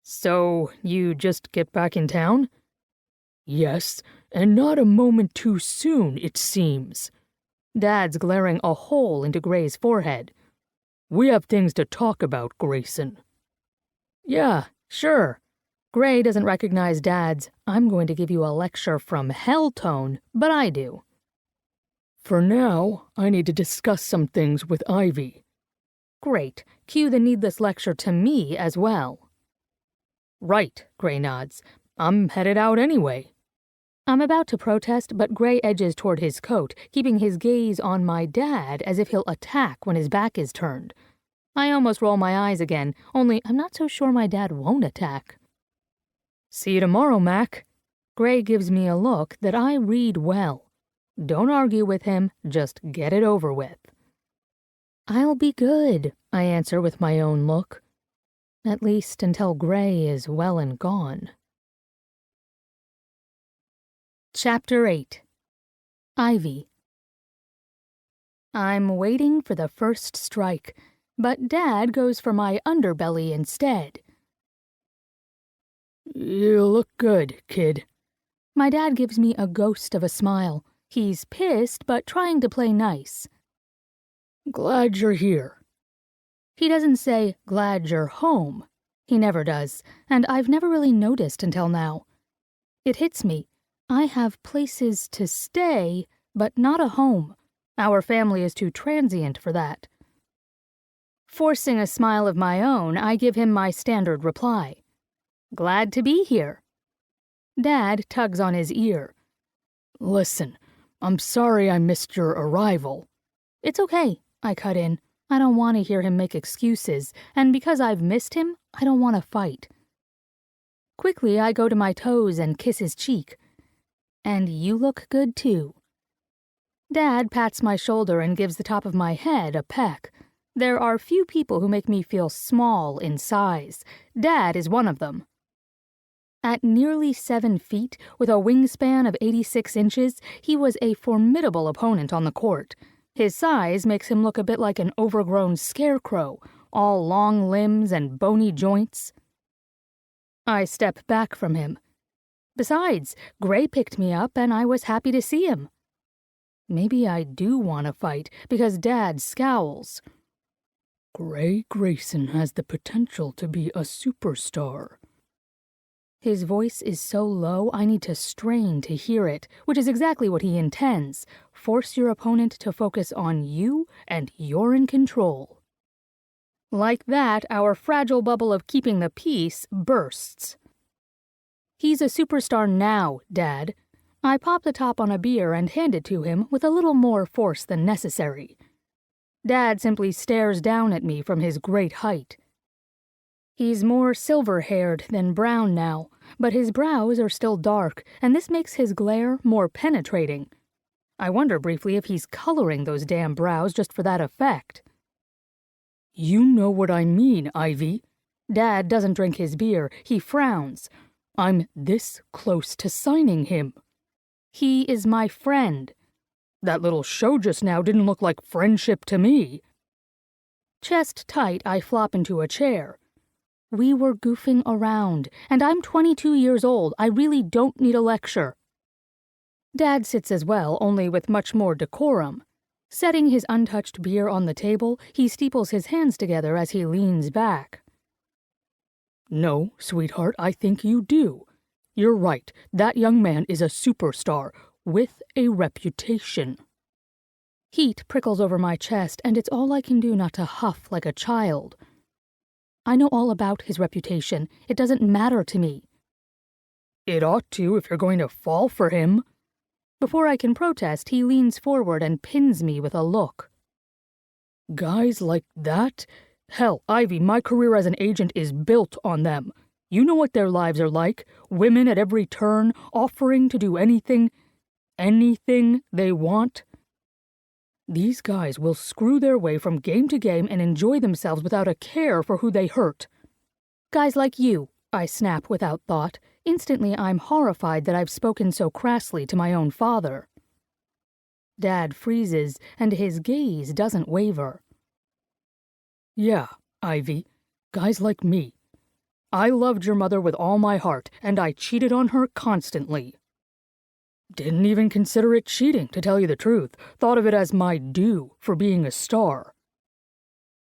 "So, you just get back in town?" "Yes, and not a moment too soon, it seems." Dad's glaring a hole into Gray's forehead. "We have things to talk about, Grayson." "Yeah, sure." Gray doesn't recognize Dad's "I'm going to give you a lecture from hell" tone, but I do. "For now, I need to discuss some things with Ivy." Great. Cue the needless lecture to me as well. "Right," Gray nods. "I'm headed out anyway." I'm about to protest, but Gray edges toward his coat, keeping his gaze on my dad as if he'll attack when his back is turned. I almost roll my eyes again, only I'm not so sure my dad won't attack. "See you tomorrow, Mac." Gray gives me a look that I read well. Don't argue with him, just get it over with. "I'll be good," I answer with my own look. At least until Gray is well and gone. Chapter 8. Ivy. I'm waiting for the first strike, but Dad goes for my underbelly instead. "You look good, kid." My dad gives me a ghost of a smile. He's pissed, but trying to play nice. "Glad you're here." He doesn't say, "Glad you're home." He never does, and I've never really noticed until now. It hits me. I have places to stay, but not a home. Our family is too transient for that. Forcing a smile of my own, I give him my standard reply. "Glad to be here." Dad tugs on his ear. "Listen, I'm sorry I missed your arrival." "It's okay," I cut in. I don't want to hear him make excuses, and because I've missed him, I don't want to fight. Quickly, I go to my toes and kiss his cheek. "And you look good, too." Dad pats my shoulder and gives the top of my head a peck. There are few people who make me feel small in size. Dad is one of them. At nearly 7 feet, with a wingspan of 86 inches, he was a formidable opponent on the court. His size makes him look a bit like an overgrown scarecrow, all long limbs and bony joints. I step back from him. Besides, Gray picked me up and I was happy to see him. Maybe I do want to fight because Dad scowls. Gray Grayson has the potential to be a superstar. His voice is so low I need to strain to hear it, which is exactly what he intends. Force your opponent to focus on you, and you're in control. Like that, our fragile bubble of keeping the peace bursts. He's a superstar now, Dad. I pop the top on a beer and hand it to him with a little more force than necessary. Dad simply stares down at me from his great height. He's more silver-haired than brown now, but his brows are still dark, and this makes his glare more penetrating. I wonder briefly if he's coloring those damn brows just for that effect. You know what I mean, Ivy. Dad doesn't drink his beer. He frowns. I'm this close to signing him. He is my friend. That little show just now didn't look like friendship to me. Chest tight, I flop into a chair. We were goofing around, and I'm 22 years old. I really don't need a lecture. Dad sits as well, only with much more decorum. Setting his untouched beer on the table, he steeples his hands together as he leans back. No, sweetheart, I think you do. You're right. That young man is a superstar, with a reputation. Heat prickles over my chest, and it's all I can do not to huff like a child. I know all about his reputation. It doesn't matter to me. It ought to if you're going to fall for him. Before I can protest, he leans forward and pins me with a look. Guys like that? Hell, Ivy, my career as an agent is built on them. You know what their lives are like. Women at every turn, offering to do anything they want. These guys will screw their way from game to game and enjoy themselves without a care for who they hurt. Guys like you, I snap without thought. Instantly, I'm horrified that I've spoken so crassly to my own father. Dad freezes, and his gaze doesn't waver. Yeah, Ivy, guys like me. I loved your mother with all my heart, and I cheated on her constantly. Didn't even consider it cheating, to tell you the truth. Thought of it as my due for being a star.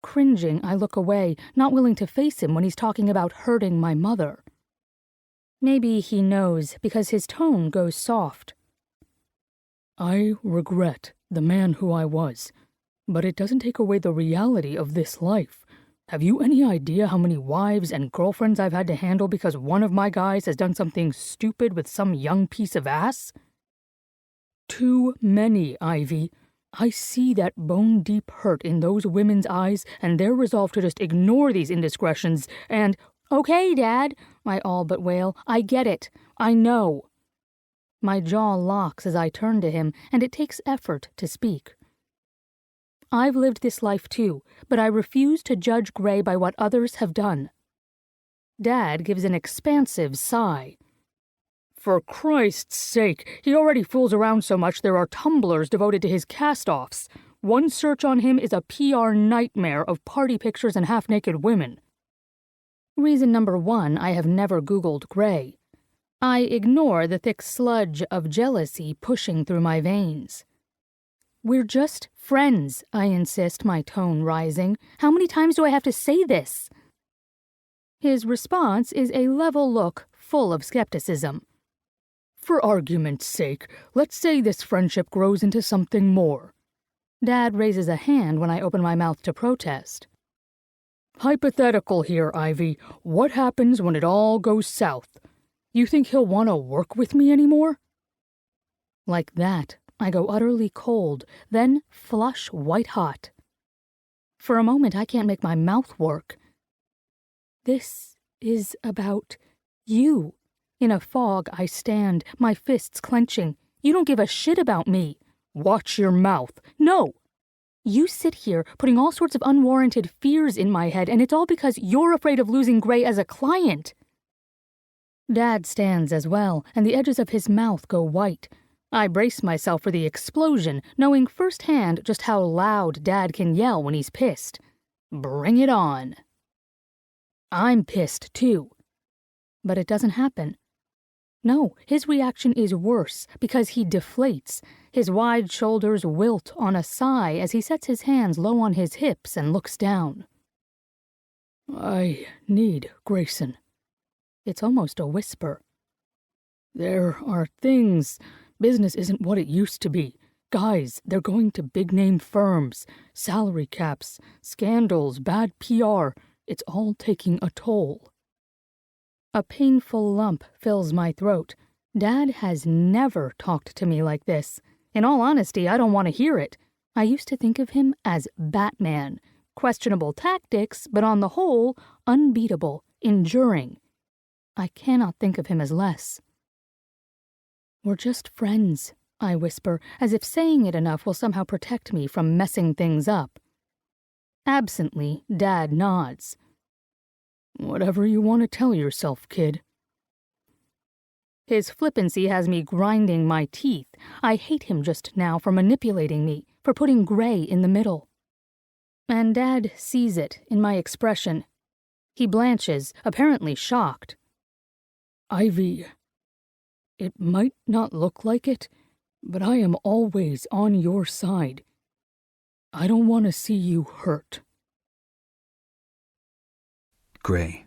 Cringing, I look away, not willing to face him when he's talking about hurting my mother. Maybe he knows, because his tone goes soft. I regret the man who I was, but it doesn't take away the reality of this life. Have you any idea how many wives and girlfriends I've had to handle because one of my guys has done something stupid with some young piece of ass? Too many, Ivy. I see that bone-deep hurt in those women's eyes and their resolve to just ignore these indiscretions and— Okay, Dad, I all but wail. I get it. I know. My jaw locks as I turn to him, and it takes effort to speak. I've lived this life too, but I refuse to judge Gray by what others have done. Dad gives an expansive sigh. For Christ's sake, he already fools around so much there are tumblers devoted to his cast-offs. One search on him is a PR nightmare of party pictures and half-naked women. Reason number 1, I have never Googled Gray. I ignore the thick sludge of jealousy pushing through my veins. We're just friends, I insist, my tone rising. How many times do I have to say this? His response is a level look full of skepticism. For argument's sake, let's say this friendship grows into something more. Dad raises a hand when I open my mouth to protest. Hypothetical here, Ivy. What happens when it all goes south? You think he'll want to work with me anymore? Like that, I go utterly cold, then flush white-hot. For a moment, I can't make my mouth work. This is about you. In a fog, I stand, my fists clenching. You don't give a shit about me. Watch your mouth. No! You sit here putting all sorts of unwarranted fears in my head, and it's all because you're afraid of losing Gray as a client. Dad stands as well, and the edges of his mouth go white. I brace myself for the explosion, knowing firsthand just how loud Dad can yell when he's pissed. Bring it on. I'm pissed, too. But it doesn't happen. No, his reaction is worse, because he deflates. His wide shoulders wilt on a sigh as he sets his hands low on his hips and looks down. I need Grayson. It's almost a whisper. There are things. Business isn't what it used to be. Guys, they're going to big-name firms, salary caps, scandals, bad PR. It's all taking a toll. A painful lump fills my throat. Dad has never talked to me like this. In all honesty, I don't want to hear it. I used to think of him as Batman. Questionable tactics, but on the whole, unbeatable, enduring. I cannot think of him as less. We're just friends, I whisper, as if saying it enough will somehow protect me from messing things up. Absently, Dad nods. Whatever you want to tell yourself, kid. His flippancy has me grinding my teeth. I hate him just now for manipulating me, for putting Gray in the middle. And Dad sees it in my expression. He blanches, apparently shocked. Ivy, it might not look like it, but I am always on your side. I don't want to see you hurt. Gray.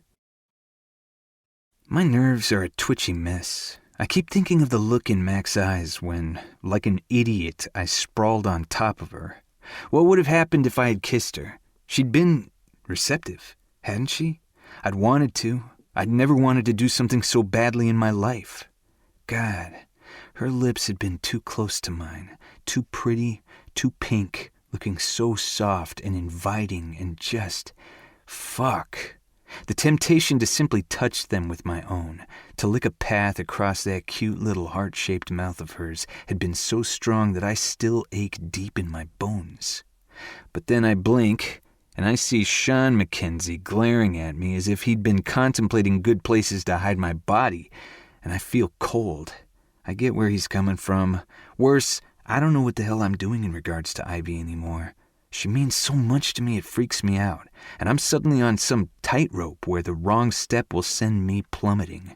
My nerves are a twitchy mess. I keep thinking of the look in Mac's eyes when, like an idiot, I sprawled on top of her. What would have happened if I had kissed her? She'd been receptive, hadn't she? I'd wanted to. I'd never wanted to do something so badly in my life. God, her lips had been too close to mine, too pretty, too pink, looking so soft and inviting and just, fuck. The temptation to simply touch them with my own, to lick a path across that cute little heart-shaped mouth of hers, had been so strong that I still ache deep in my bones. But then I blink, and I see Mackenzie glaring at me as if he'd been contemplating good places to hide my body, and I feel cold. I get where he's coming from. Worse, I don't know what the hell I'm doing in regards to Ivy anymore. She means so much to me it freaks me out, and I'm suddenly on some tightrope where the wrong step will send me plummeting.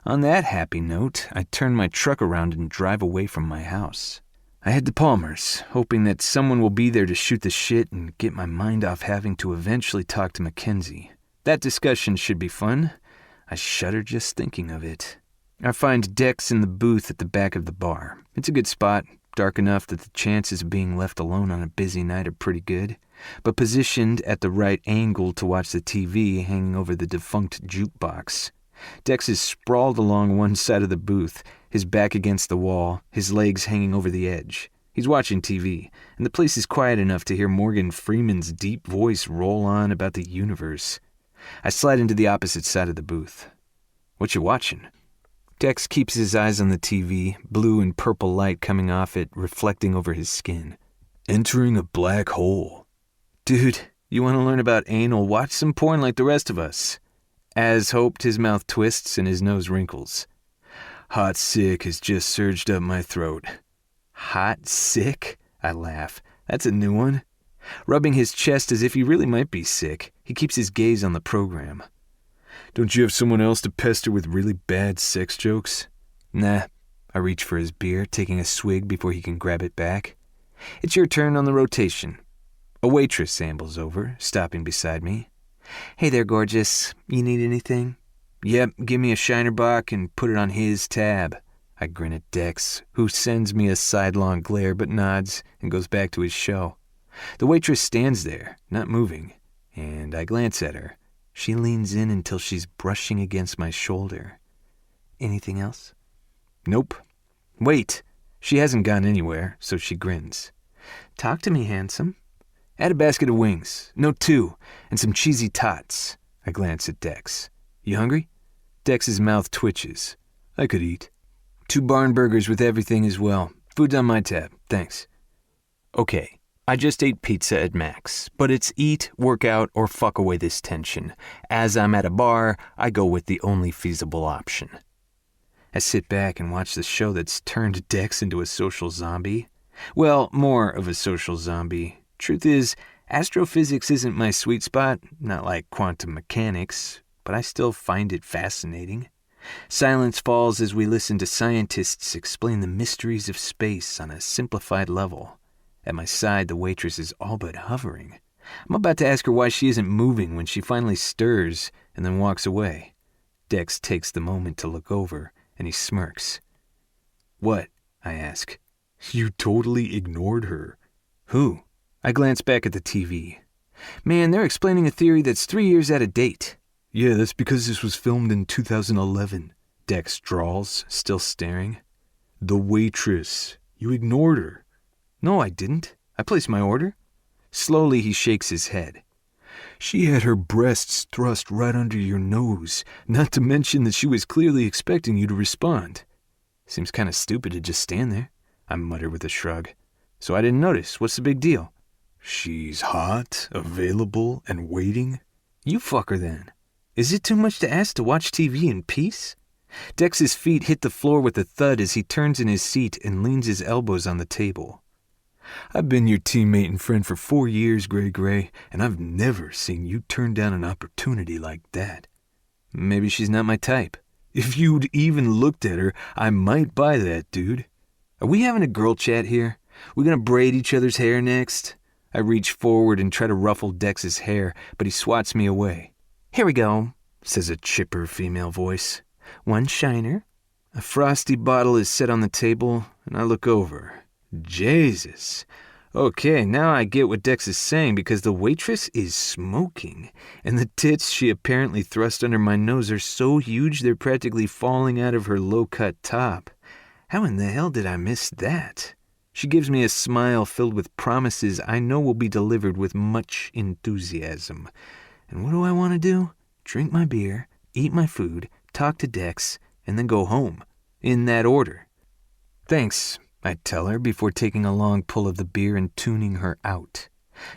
On that happy note, I turn my truck around and drive away from my house. I head to Palmer's, hoping that someone will be there to shoot the shit and get my mind off having to eventually talk to Mackenzie. That discussion should be fun. I shudder just thinking of it. I find Dex in the booth at the back of the bar. It's a good spot. Dark enough that the chances of being left alone on a busy night are pretty good, but positioned at the right angle to watch the TV hanging over the defunct jukebox. Dex is sprawled along one side of the booth, his back against the wall, his legs hanging over the edge. He's watching TV, and the place is quiet enough to hear Morgan Freeman's deep voice roll on about the universe. I slide into the opposite side of the booth. What you watching? Dex keeps his eyes on the TV, blue and purple light coming off it, reflecting over his skin. Entering a black hole. Dude, you want to learn about anal? Watch some porn like the rest of us. As hoped, his mouth twists and his nose wrinkles. Hot sick has just surged up my throat. Hot sick? I laugh. That's a new one. Rubbing his chest as if he really might be sick, he keeps his gaze on the program. Don't you have someone else to pester with really bad sex jokes? Nah. I reach for his beer, taking a swig before he can grab it back. It's your turn on the rotation. A waitress ambles over, stopping beside me. Hey there, gorgeous. You need anything? Yep, give me a Shiner Bock and put it on his tab. I grin at Dex, who sends me a sidelong glare but nods and goes back to his show. The waitress stands there, not moving, and I glance at her. She leans in until she's brushing against my shoulder. Anything else? Nope. Wait, she hasn't gone anywhere, so she grins. Talk to me, handsome. Add a basket of wings. No, 2, and some cheesy tots. I glance at Dex. You hungry? Dex's mouth twitches. I could eat. 2 barn burgers with everything as well. Food's on my tab, thanks. Okay. I just ate pizza at Mac's, but it's eat, work out, or fuck away this tension. As I'm at a bar, I go with the only feasible option. I sit back and watch the show that's turned Dex into a social zombie. Well, more of a social zombie. Truth is, astrophysics isn't my sweet spot, not like quantum mechanics, but I still find it fascinating. Silence falls as we listen to scientists explain the mysteries of space on a simplified level. At my side, the waitress is all but hovering. I'm about to ask her why she isn't moving when she finally stirs and then walks away. Dex takes the moment to look over, and he smirks. "What?" I ask. "You totally ignored her." "Who?" I glance back at the TV. "Man, they're explaining a theory that's 3 years out of date." "Yeah, that's because this was filmed in 2011, Dex drawls, still staring. "The waitress. You ignored her." "No, I didn't. I placed my order." Slowly, he shakes his head. "She had her breasts thrust right under your nose, not to mention that she was clearly expecting you to respond." "Seems kind of stupid to just stand there," I mutter with a shrug. "So I didn't notice. What's the big deal?" "She's hot, available, and waiting." "You fuck her then. Is it too much to ask to watch TV in peace?" Dex's feet hit the floor with a thud as he turns in his seat and leans his elbows on the table. "I've been your teammate and friend for 4 years, Gray, and I've never seen you turn down an opportunity like that." "Maybe she's not my type." "If you'd even looked at her, I might buy that, dude." "Are we having a girl chat here? We gonna braid each other's hair next?" I reach forward and try to ruffle Dex's hair, but he swats me away. "Here we go," says a chipper female voice. "One shiner." A frosty bottle is set on the table, and I look over. Jesus. Okay, now I get what Dex is saying because the waitress is smoking, and the tits she apparently thrust under my nose are so huge they're practically falling out of her low-cut top. How in the hell did I miss that? She gives me a smile filled with promises I know will be delivered with much enthusiasm. And what do I want to do? Drink my beer, eat my food, talk to Dex, and then go home. In that order. "Thanks," I tell her before taking a long pull of the beer and tuning her out.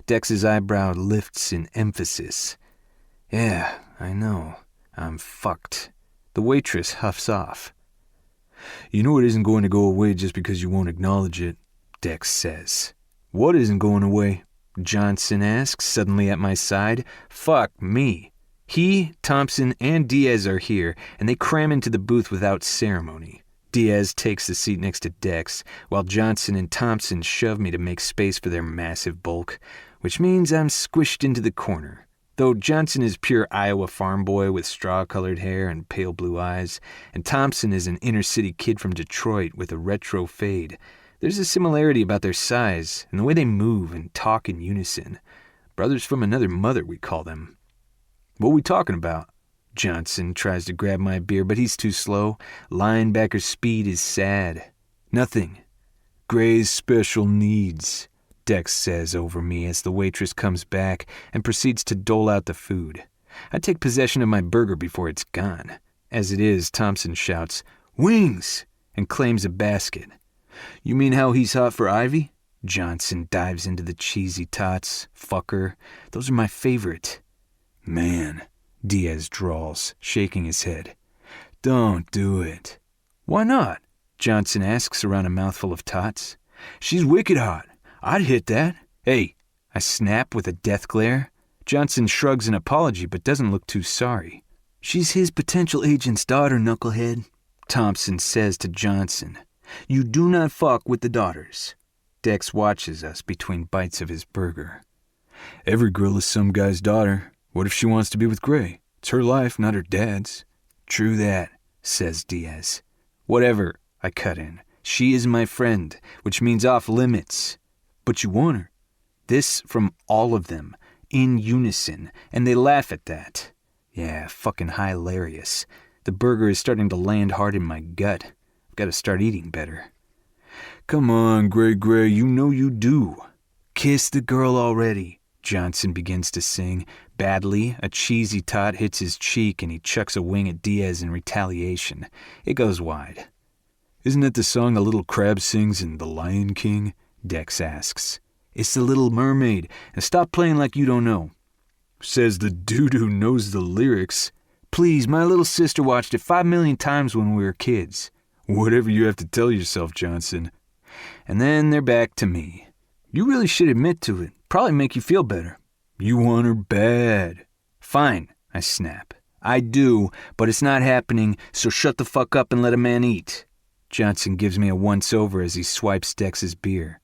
Dex's eyebrow lifts in emphasis. "Yeah, I know. I'm fucked." The waitress huffs off. "You know it isn't going to go away just because you won't acknowledge it," Dex says. "What isn't going away?" Johnson asks, suddenly at my side. Fuck me. He, Thompson, and Diaz are here, and they cram into the booth without ceremony. Diaz takes the seat next to Dex, while Johnson and Thompson shove me to make space for their massive bulk, which means I'm squished into the corner. Though Johnson is pure Iowa farm boy with straw-colored hair and pale blue eyes, and Thompson is an inner-city kid from Detroit with a retro fade, there's a similarity about their size and the way they move and talk in unison. Brothers from another mother, we call them. "What we talking about?" Johnson tries to grab my beer, but he's too slow. Linebacker speed is sad. "Nothing. Gray's special needs," Dex says over me as the waitress comes back and proceeds to dole out the food. I take possession of my burger before it's gone. As it is, Thompson shouts, "Wings!" and claims a basket. "You mean how he's hot for Ivy?" Johnson dives into the cheesy tots. Fucker. Those are my favorite. "Man," Diaz drawls, shaking his head. "Don't do it." "Why not?" Johnson asks around a mouthful of tots. "She's wicked hot. I'd hit that." "Hey," I snap with a death glare. Johnson shrugs an apology but doesn't look too sorry. "She's his potential agent's daughter, knucklehead," Thompson says to Johnson. "You do not fuck with the daughters." Dex watches us between bites of his burger. "Every girl is some guy's daughter. What if she wants to be with Gray? It's her life, not her dad's." "True that," says Diaz. "Whatever," I cut in. "She is my friend, which means off limits." "But you want her." This from all of them, in unison, and they laugh at that. Yeah, fucking hilarious. The burger is starting to land hard in my gut. I've got to start eating better. "Come on, Gray, you know you do." "Kiss the girl already," Johnson begins to sing. Badly, a cheesy tot hits his cheek and he chucks a wing at Diaz in retaliation. It goes wide. "Isn't that the song the little crab sings in The Lion King?" Dex asks. "It's The Little Mermaid, and stop playing like you don't know." Says the dude who knows the lyrics. "Please, my little sister watched it 5 million times when we were kids." "Whatever you have to tell yourself, Johnson." And then they're back to me. "You really should admit to it. Probably make you feel better." "You want her bad." "Fine," I snap. "I do, but it's not happening, so shut the fuck up and let a man eat." Johnson gives me a once-over as he swipes Dex's beer.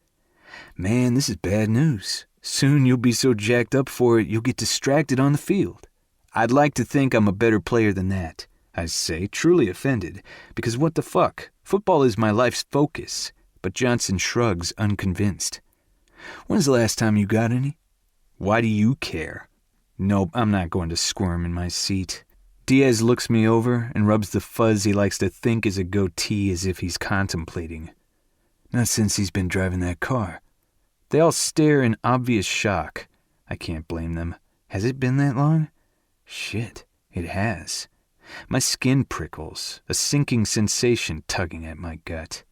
"Man, this is bad news." Soon you'll be so jacked up for it, you'll get distracted on the field. I'd like to think I'm a better player than that, I say, truly offended, because what the fuck? Football is my life's focus. But Johnson shrugs, unconvinced. When's the last time you got any? Why do you care? Nope, I'm not going to squirm in my seat. Diaz looks me over and rubs the fuzz he likes to think is a goatee as if he's contemplating. Not since he's been driving that car. They all stare in obvious shock. I can't blame them. Has it been that long? Shit, it has. My skin prickles, a sinking sensation tugging at my gut.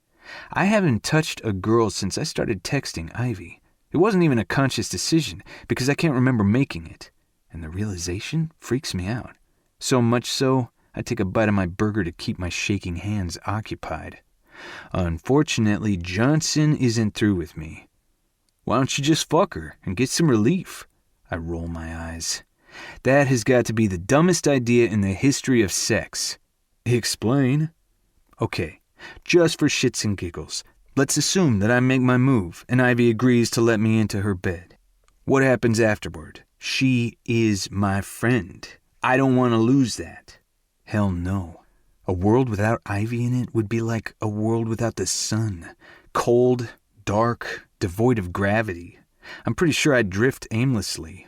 I haven't touched a girl since I started texting Ivy. It wasn't even a conscious decision because I can't remember making it. And the realization freaks me out. So much so, I take a bite of my burger to keep my shaking hands occupied. Unfortunately, Johnson isn't through with me. Why don't you just fuck her and get some relief? I roll my eyes. That has got to be the dumbest idea in the history of sex. Explain. Okay, just for shits and giggles, let's assume that I make my move and Ivy agrees to let me into her bed. What happens afterward? She is my friend. I don't want to lose that. Hell no. A world without Ivy in it would be like a world without the sun. Cold, dark, devoid of gravity. I'm pretty sure I'd drift aimlessly.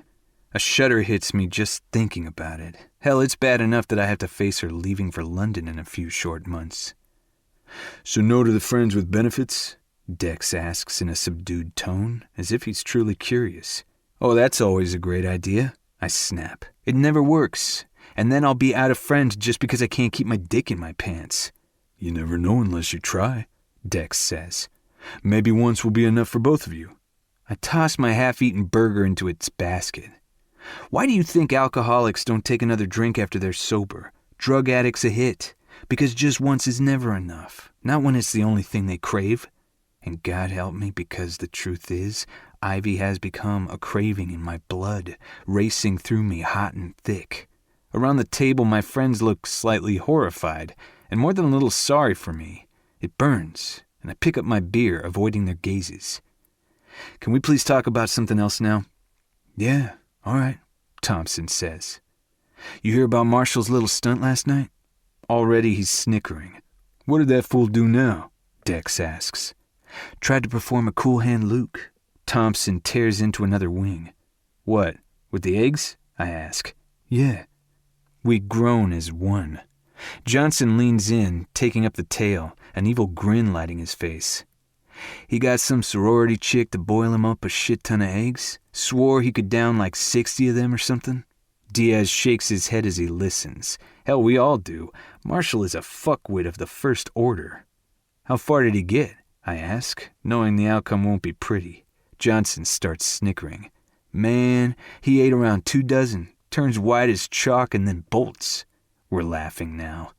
A shudder hits me just thinking about it. Hell, it's bad enough that I have to face her leaving for London in a few short months. So no to the friends with benefits? Dex asks in a subdued tone, as if he's truly curious. Oh, that's always a great idea. I snap. It never works. And then I'll be out of friend just because I can't keep my dick in my pants. You never know unless you try, Dex says. Maybe once will be enough for both of you. I toss my half-eaten burger into its basket. Why do you think alcoholics don't take another drink after they're sober? Drug addicts a hit. Because just once is never enough. Not when it's the only thing they crave. And God help me, because the truth is, Ivy has become a craving in my blood, racing through me hot and thick. Around the table, my friends look slightly horrified, and more than a little sorry for me. It burns, and I pick up my beer, avoiding their gazes. Can we please talk about something else now? Yeah, all right, Thompson says. You hear about Marshall's little stunt last night? Already he's snickering. What did that fool do now? Dex asks. Tried to perform a cool hand Luke. Thompson tears into another wing. What, with the eggs? I ask. Yeah. We groan as one. Johnson leans in, taking up the tail, an evil grin lighting his face. He got some sorority chick to boil him up a shit ton of eggs. Swore he could down like 60 of them or something. Diaz shakes his head as he listens. Hell, we all do. Marshall is a fuckwit of the first order. How far did he get? I ask, knowing the outcome won't be pretty. Johnson starts snickering. Man, he ate around 2 dozen, turns white as chalk and then bolts. We're laughing now.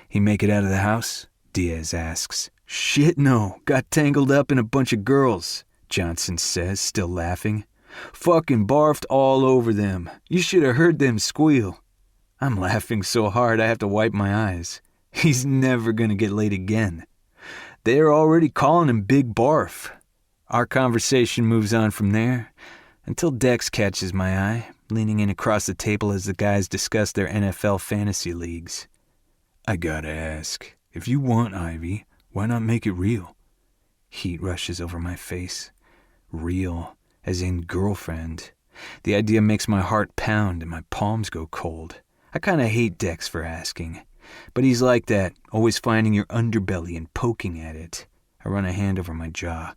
He make it out of the house? Diaz asks. Shit no, got tangled up in a bunch of girls, Johnson says, still laughing. Fucking barfed all over them. You should have heard them squeal. I'm laughing so hard I have to wipe my eyes. He's never gonna get laid again. They're already calling him Big Barf. Our conversation moves on from there, until Dex catches my eye, leaning in across the table as the guys discuss their NFL fantasy leagues. I gotta ask, if you want Ivy, why not make it real? Heat rushes over my face. Real, as in girlfriend. The idea makes my heart pound and my palms go cold. I kinda hate Dex for asking. But he's like that, always finding your underbelly and poking at it. I run a hand over my jaw.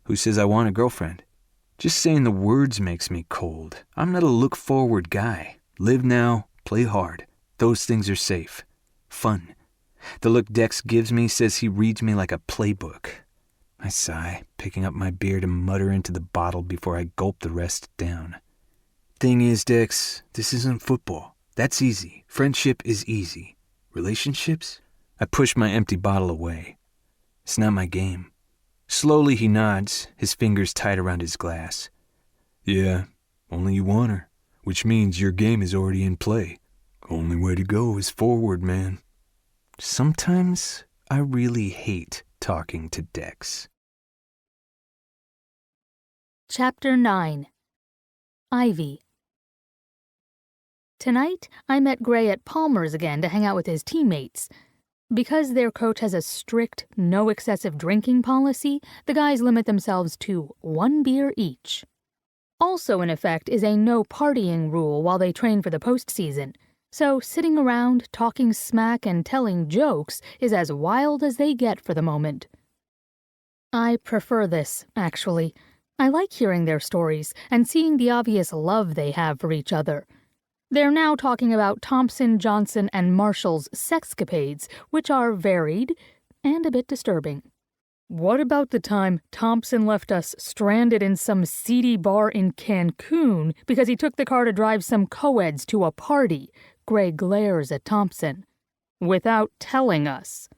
Who says I want a girlfriend? Just saying the words makes me cold. I'm not a look-forward guy. Live now, play hard. Those things are safe. Fun. The look Dex gives me says he reads me like a playbook. I sigh, picking up my beer to mutter into the bottle before I gulp the rest down. Thing is, Dex, this isn't football. That's easy. Friendship is easy. Relationships? I push my empty bottle away. It's not my game. Slowly he nods, his fingers tight around his glass. Yeah, only you want her, which means your game is already in play. Only way to go is forward, man. Sometimes I really hate talking to Dex. Chapter 9. Ivy. Tonight, I met Gray at Palmer's again to hang out with his teammates. Because their coach has a strict, no excessive drinking policy, the guys limit themselves to 1 beer each. Also in effect is a no partying rule while they train for the postseason. So sitting around, talking smack, and telling jokes is as wild as they get for the moment. I prefer this, actually. I like hearing their stories and seeing the obvious love they have for each other. They're now talking about Thompson, Johnson, and Marshall's sexcapades, which are varied and a bit disturbing. What about the time Thompson left us stranded in some seedy bar in Cancun because he took the car to drive some co-eds to a party? Gray glares at Thompson. Without telling us.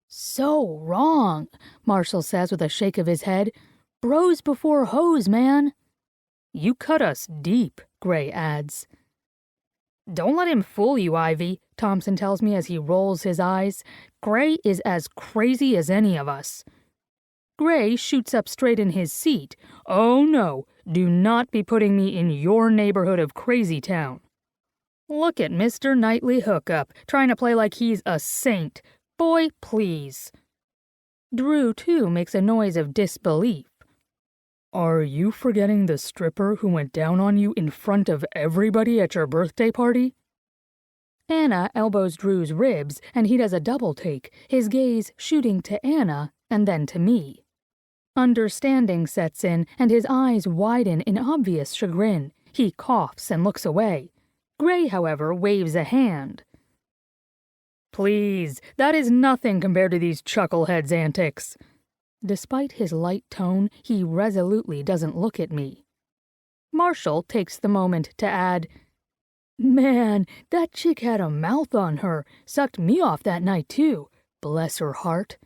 So wrong, Marshall says with a shake of his head. Bros before hoes, man. You cut us deep, Gray adds. Don't let him fool you, Ivy, Thompson tells me as he rolls his eyes. Gray is as crazy as any of us. Gray shoots up straight in his seat. Oh no, do not be putting me in your neighborhood of Crazy Town. Look at Mr. Nightly Hookup, trying to play like he's a saint. Boy, please. Drew, too, makes a noise of disbelief. Are you forgetting the stripper who went down on you in front of everybody at your birthday party? Anna elbows Drew's ribs, and he does a double take, his gaze shooting to Anna and then to me. Understanding sets in, and his eyes widen in obvious chagrin. He coughs and looks away. Gray, however, waves a hand. Please, that is nothing compared to these chuckleheads' antics. Despite his light tone, he resolutely doesn't look at me. Marshall takes the moment to add, Man, that chick had a mouth on her. Sucked me off that night, too. Bless her heart.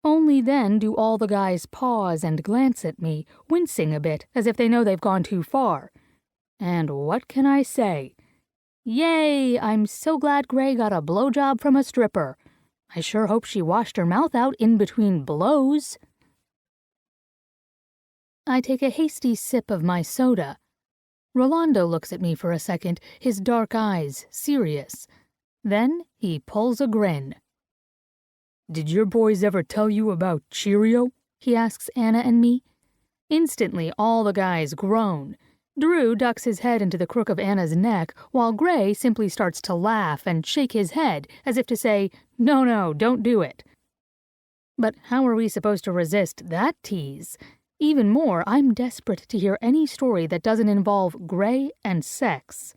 Only then do all the guys pause and glance at me, wincing a bit, as if they know they've gone too far. And what can I say? Yay, I'm so glad Gray got a blowjob from a stripper. I sure hope she washed her mouth out in between blows. I take a hasty sip of my soda. Rolando looks at me for a second, his dark eyes serious. Then he pulls a grin. Did your boys ever tell you about Cheerio? He asks Anna and me. Instantly, all the guys groan. Drew ducks his head into the crook of Anna's neck, while Gray simply starts to laugh and shake his head, as if to say, No, don't do it. But how are we supposed to resist that tease? Even more, I'm desperate to hear any story that doesn't involve Gray and sex.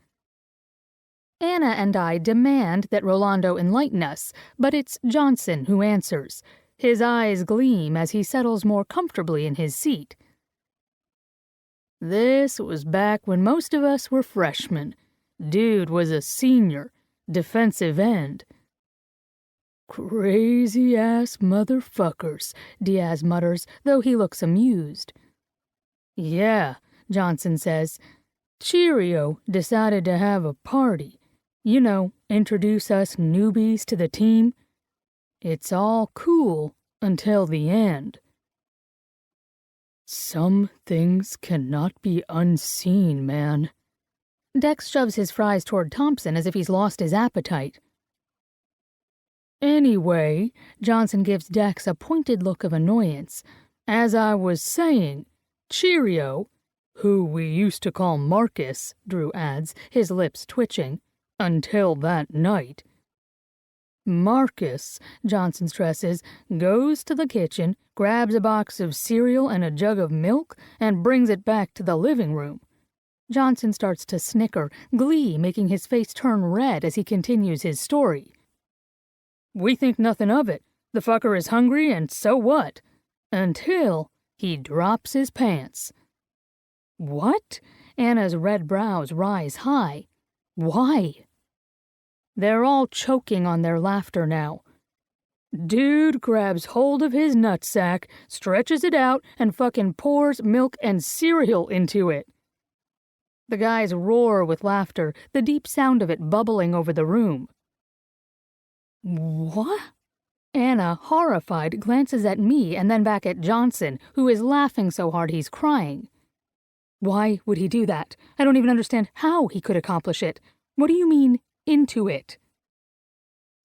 Anna and I demand that Rolando enlighten us, but it's Johnson who answers. His eyes gleam as he settles more comfortably in his seat. This was back when most of us were freshmen. Dude was a senior, defensive end. Crazy-ass motherfuckers, Diaz mutters, though he looks amused. Yeah, Johnson says. Cheerio decided to have a party. You know, introduce us newbies to the team. It's all cool until the end. Some things cannot be unseen, man. Dex shoves his fries toward Thompson as if he's lost his appetite. Anyway, Johnson gives Dex a pointed look of annoyance. As I was saying, Cheerio, who we used to call Marcus, Drew adds, his lips twitching, until that night. Marcus, Johnson stresses, goes to the kitchen, grabs a box of cereal and a jug of milk, and brings it back to the living room. Johnson starts to snicker, glee making his face turn red as he continues his story. We think nothing of it. The fucker is hungry, and so what? Until he drops his pants. What? Anna's red brows rise high. Why? They're all choking on their laughter now. Dude grabs hold of his nutsack, stretches it out, and fucking pours milk and cereal into it. The guys roar with laughter, the deep sound of it bubbling over the room. What? Anna, horrified, glances at me and then back at Johnson, who is laughing so hard he's crying. Why would he do that? I don't even understand how he could accomplish it. What do you mean, into it?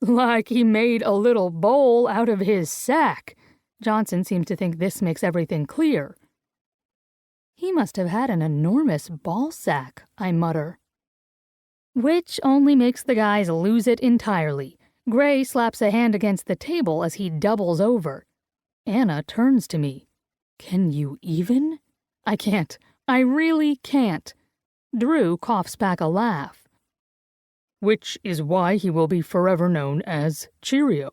Like he made a little bowl out of his sack. Johnson seems to think this makes everything clear. He must have had an enormous ball sack, I mutter. Which only makes the guys lose it entirely. Gray slaps a hand against the table as he doubles over. Anna turns to me. Can you even? I can't. I really can't. Drew coughs back a laugh. Which is why he will be forever known as Cheerio.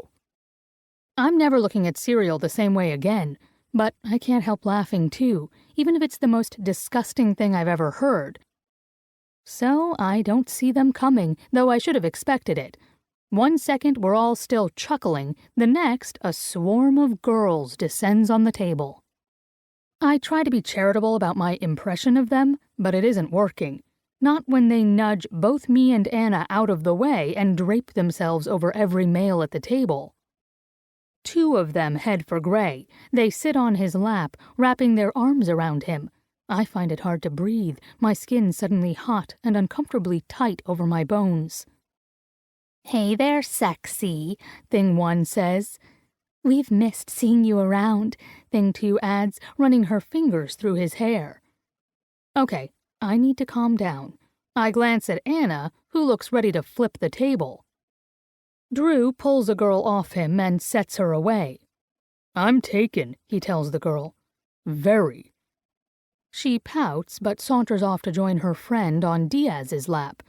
I'm never looking at cereal the same way again, but I can't help laughing too, even if it's the most disgusting thing I've ever heard. So I don't see them coming, though I should have expected it. 1 second we're all still chuckling, the next a swarm of girls descends on the table. I try to be charitable about my impression of them, but it isn't working. Not when they nudge both me and Anna out of the way and drape themselves over every male at the table. 2 of them head for Gray. They sit on his lap, wrapping their arms around him. I find it hard to breathe, my skin suddenly hot and uncomfortably tight over my bones. Hey there, sexy, Thing 1 says. We've missed seeing you around, Thing 2 adds, running her fingers through his hair. Okay, I need to calm down. I glance at Anna, who looks ready to flip the table. Drew pulls a girl off him and sets her away. I'm taken, he tells the girl. Very. She pouts but saunters off to join her friend on Diaz's lap.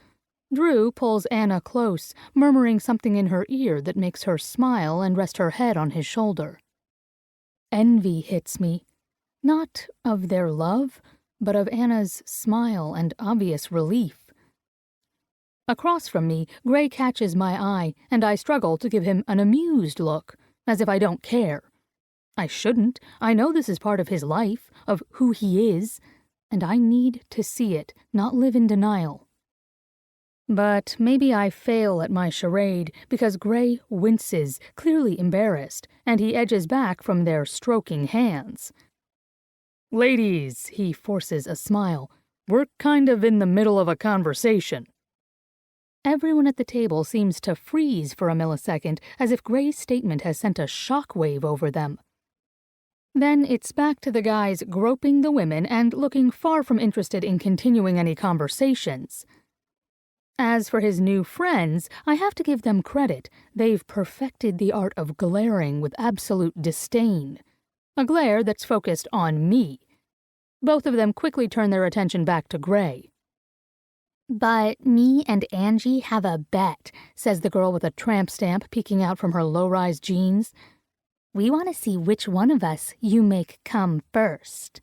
Drew pulls Anna close, murmuring something in her ear that makes her smile and rest her head on his shoulder. Envy hits me. Not of their love, but of Anna's smile and obvious relief. Across from me, Gray catches my eye, and I struggle to give him an amused look, as if I don't care. I shouldn't. I know this is part of his life, of who he is, and I need to see it, not live in denial. But maybe I fail at my charade because Gray winces, clearly embarrassed, and he edges back from their stroking hands. Ladies, he forces a smile, we're kind of in the middle of a conversation. Everyone at the table seems to freeze for a millisecond, as if Gray's statement has sent a shockwave over them. Then it's back to the guys groping the women and looking far from interested in continuing any conversations. As for his new friends, I have to give them credit. They've perfected the art of glaring with absolute disdain. A glare that's focused on me. Both of them quickly turn their attention back to Gray. But me and Angie have a bet, says the girl with a tramp stamp peeking out from her low-rise jeans. We want to see which one of us you make come first.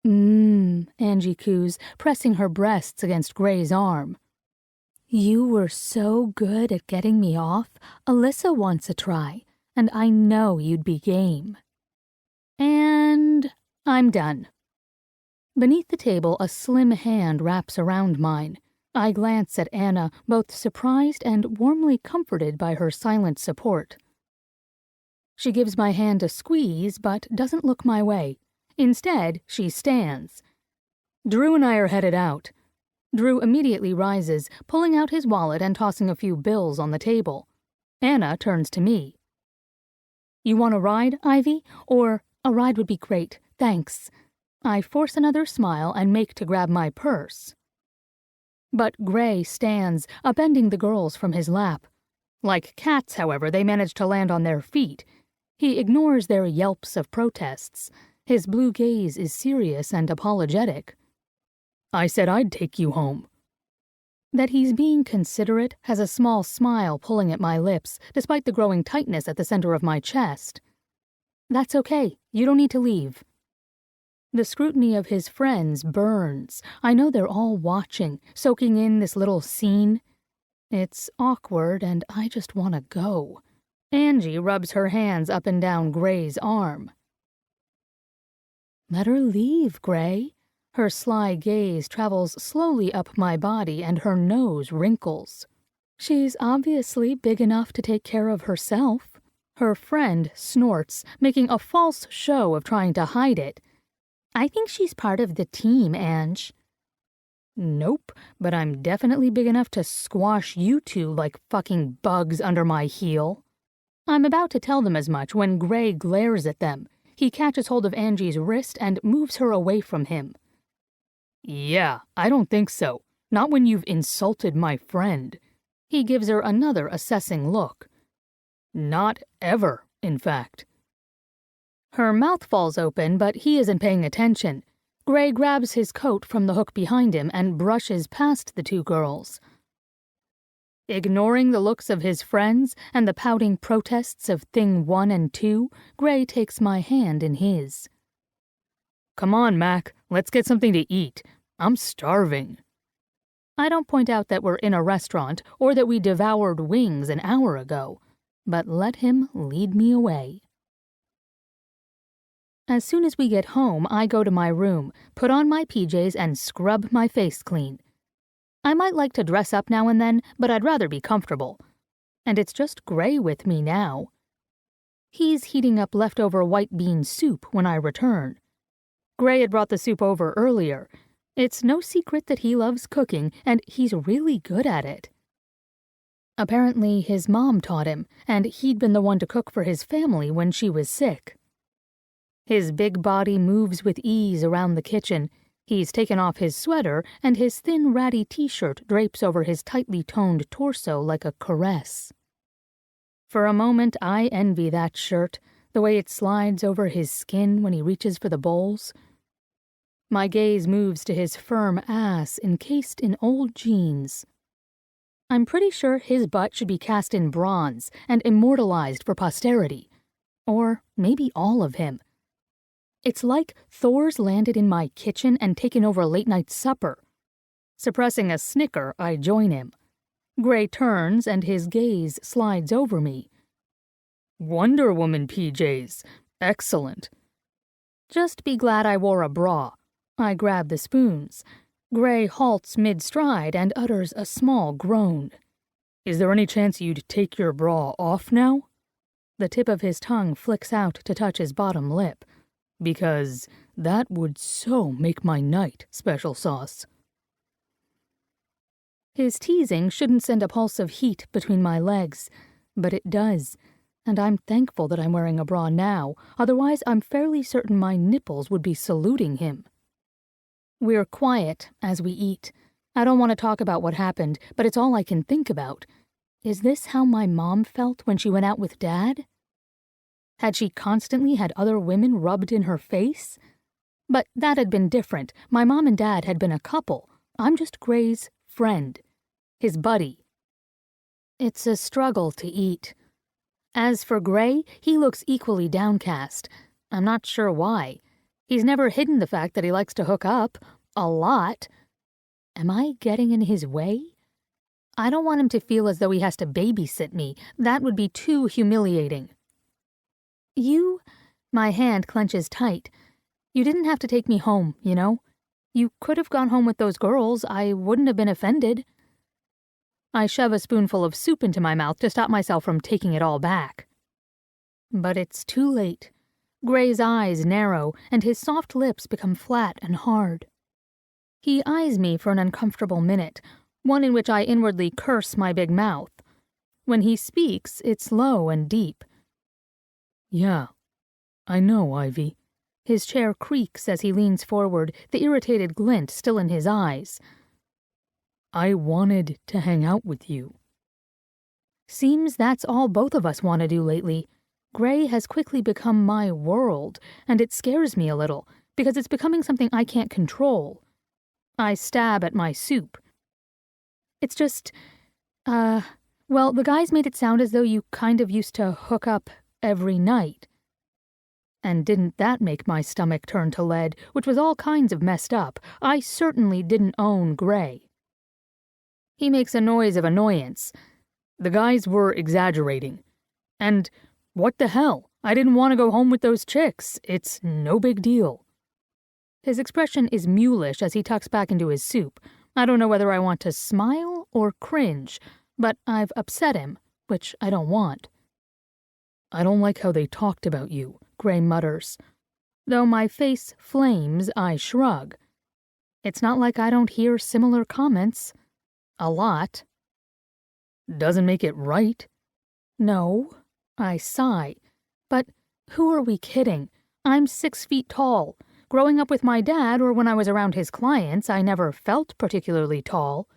Angie coos, pressing her breasts against Gray's arm. You were so good at getting me off. Alyssa wants a try, and I know you'd be game. And I'm done. Beneath the table, a slim hand wraps around mine. I glance at Anna, both surprised and warmly comforted by her silent support. She gives my hand a squeeze, but doesn't look my way. Instead, she stands. Drew and I are headed out. Drew immediately rises, pulling out his wallet and tossing a few bills on the table. Anna turns to me. You want a ride, Ivy? Or a ride would be great, thanks. I force another smile and make to grab my purse. But Gray stands, upending the girls from his lap. Like cats, however, they manage to land on their feet. He ignores their yelps of protests. His blue gaze is serious and apologetic. I said I'd take you home. That he's being considerate has a small smile pulling at my lips, despite the growing tightness at the center of my chest. That's okay. You don't need to leave. The scrutiny of his friends burns. I know they're all watching, soaking in this little scene. It's awkward, and I just want to go. Angie rubs her hands up and down Gray's arm. Let her leave, Gray. Her sly gaze travels slowly up my body and her nose wrinkles. She's obviously big enough to take care of herself. Her friend snorts, making a false show of trying to hide it. I think she's part of the team, Ange. Nope, but I'm definitely big enough to squash you two like fucking bugs under my heel. I'm about to tell them as much when Gray glares at them. He catches hold of Angie's wrist and moves her away from him. Yeah, I don't think so. Not when you've insulted my friend. He gives her another assessing look. Not ever, in fact. Her mouth falls open, but he isn't paying attention. Gray grabs his coat from the hook behind him and brushes past the two girls. Ignoring the looks of his friends and the pouting protests of Thing 1 and 2, Gray takes my hand in his. Come on, Mac, let's get something to eat. I'm starving. I don't point out that we're in a restaurant or that we devoured wings an hour ago, but let him lead me away. As soon as we get home, I go to my room, put on my PJs, and scrub my face clean. I might like to dress up now and then, but I'd rather be comfortable. And it's just Gray with me now. He's heating up leftover white bean soup when I return. Gray had brought the soup over earlier. It's no secret that he loves cooking, and he's really good at it. Apparently, his mom taught him, and he'd been the one to cook for his family when she was sick. His big body moves with ease around the kitchen. He's taken off his sweater, and his thin, ratty t-shirt drapes over his tightly toned torso like a caress. For a moment, I envy that shirt, the way it slides over his skin when he reaches for the bowls. My gaze moves to his firm ass encased in old jeans. I'm pretty sure his butt should be cast in bronze and immortalized for posterity. Or maybe all of him. It's like Thor's landed in my kitchen and taken over late-night supper. Suppressing a snicker, I join him. Gray turns and his gaze slides over me. Wonder Woman PJs. Excellent. Just be glad I wore a bra. I grab the spoons. Gray halts mid-stride and utters a small groan. Is there any chance you'd take your bra off now? The tip of his tongue flicks out to touch his bottom lip. Because that would so make my night, Special Sauce. His teasing shouldn't send a pulse of heat between my legs, but it does, and I'm thankful that I'm wearing a bra now, otherwise I'm fairly certain my nipples would be saluting him. We're quiet as we eat. I don't want to talk about what happened, but it's all I can think about. Is this how my mom felt when she went out with Dad? Had she constantly had other women rubbed in her face? But that had been different. My mom and Dad had been a couple. I'm just Gray's friend. His buddy. It's a struggle to eat. As for Gray, he looks equally downcast. I'm not sure why. He's never hidden the fact that he likes to hook up. A lot. Am I getting in his way? I don't want him to feel as though he has to babysit me. That would be too humiliating. My hand clenches tight. You didn't have to take me home, you know? You could have gone home with those girls. I wouldn't have been offended. I shove a spoonful of soup into my mouth to stop myself from taking it all back. But it's too late. Gray's eyes narrow, and his soft lips become flat and hard. He eyes me for an uncomfortable minute, one in which I inwardly curse my big mouth. When he speaks, it's low and deep. Yeah, I know, Ivy. His chair creaks as he leans forward, the irritated glint still in his eyes. I wanted to hang out with you. Seems that's all both of us want to do lately. Gray has quickly become my world, and it scares me a little, because it's becoming something I can't control. I stab at my soup. It's just, well, the guys made it sound as though you kind of used to hook up every night. And didn't that make my stomach turn to lead, which was all kinds of messed up? I certainly didn't own Gray. He makes a noise of annoyance. The guys were exaggerating. And what the hell? I didn't want to go home with those chicks. It's no big deal. His expression is mulish as he tucks back into his soup. I don't know whether I want to smile or cringe, but I've upset him, which I don't want. I don't like how they talked about you, Gray mutters. Though my face flames, I shrug. It's not like I don't hear similar comments. A lot. Doesn't make it right. No, I sigh. But who are we kidding? I'm 6 feet tall. Growing up with my dad or when I was around his clients, I never felt particularly tall.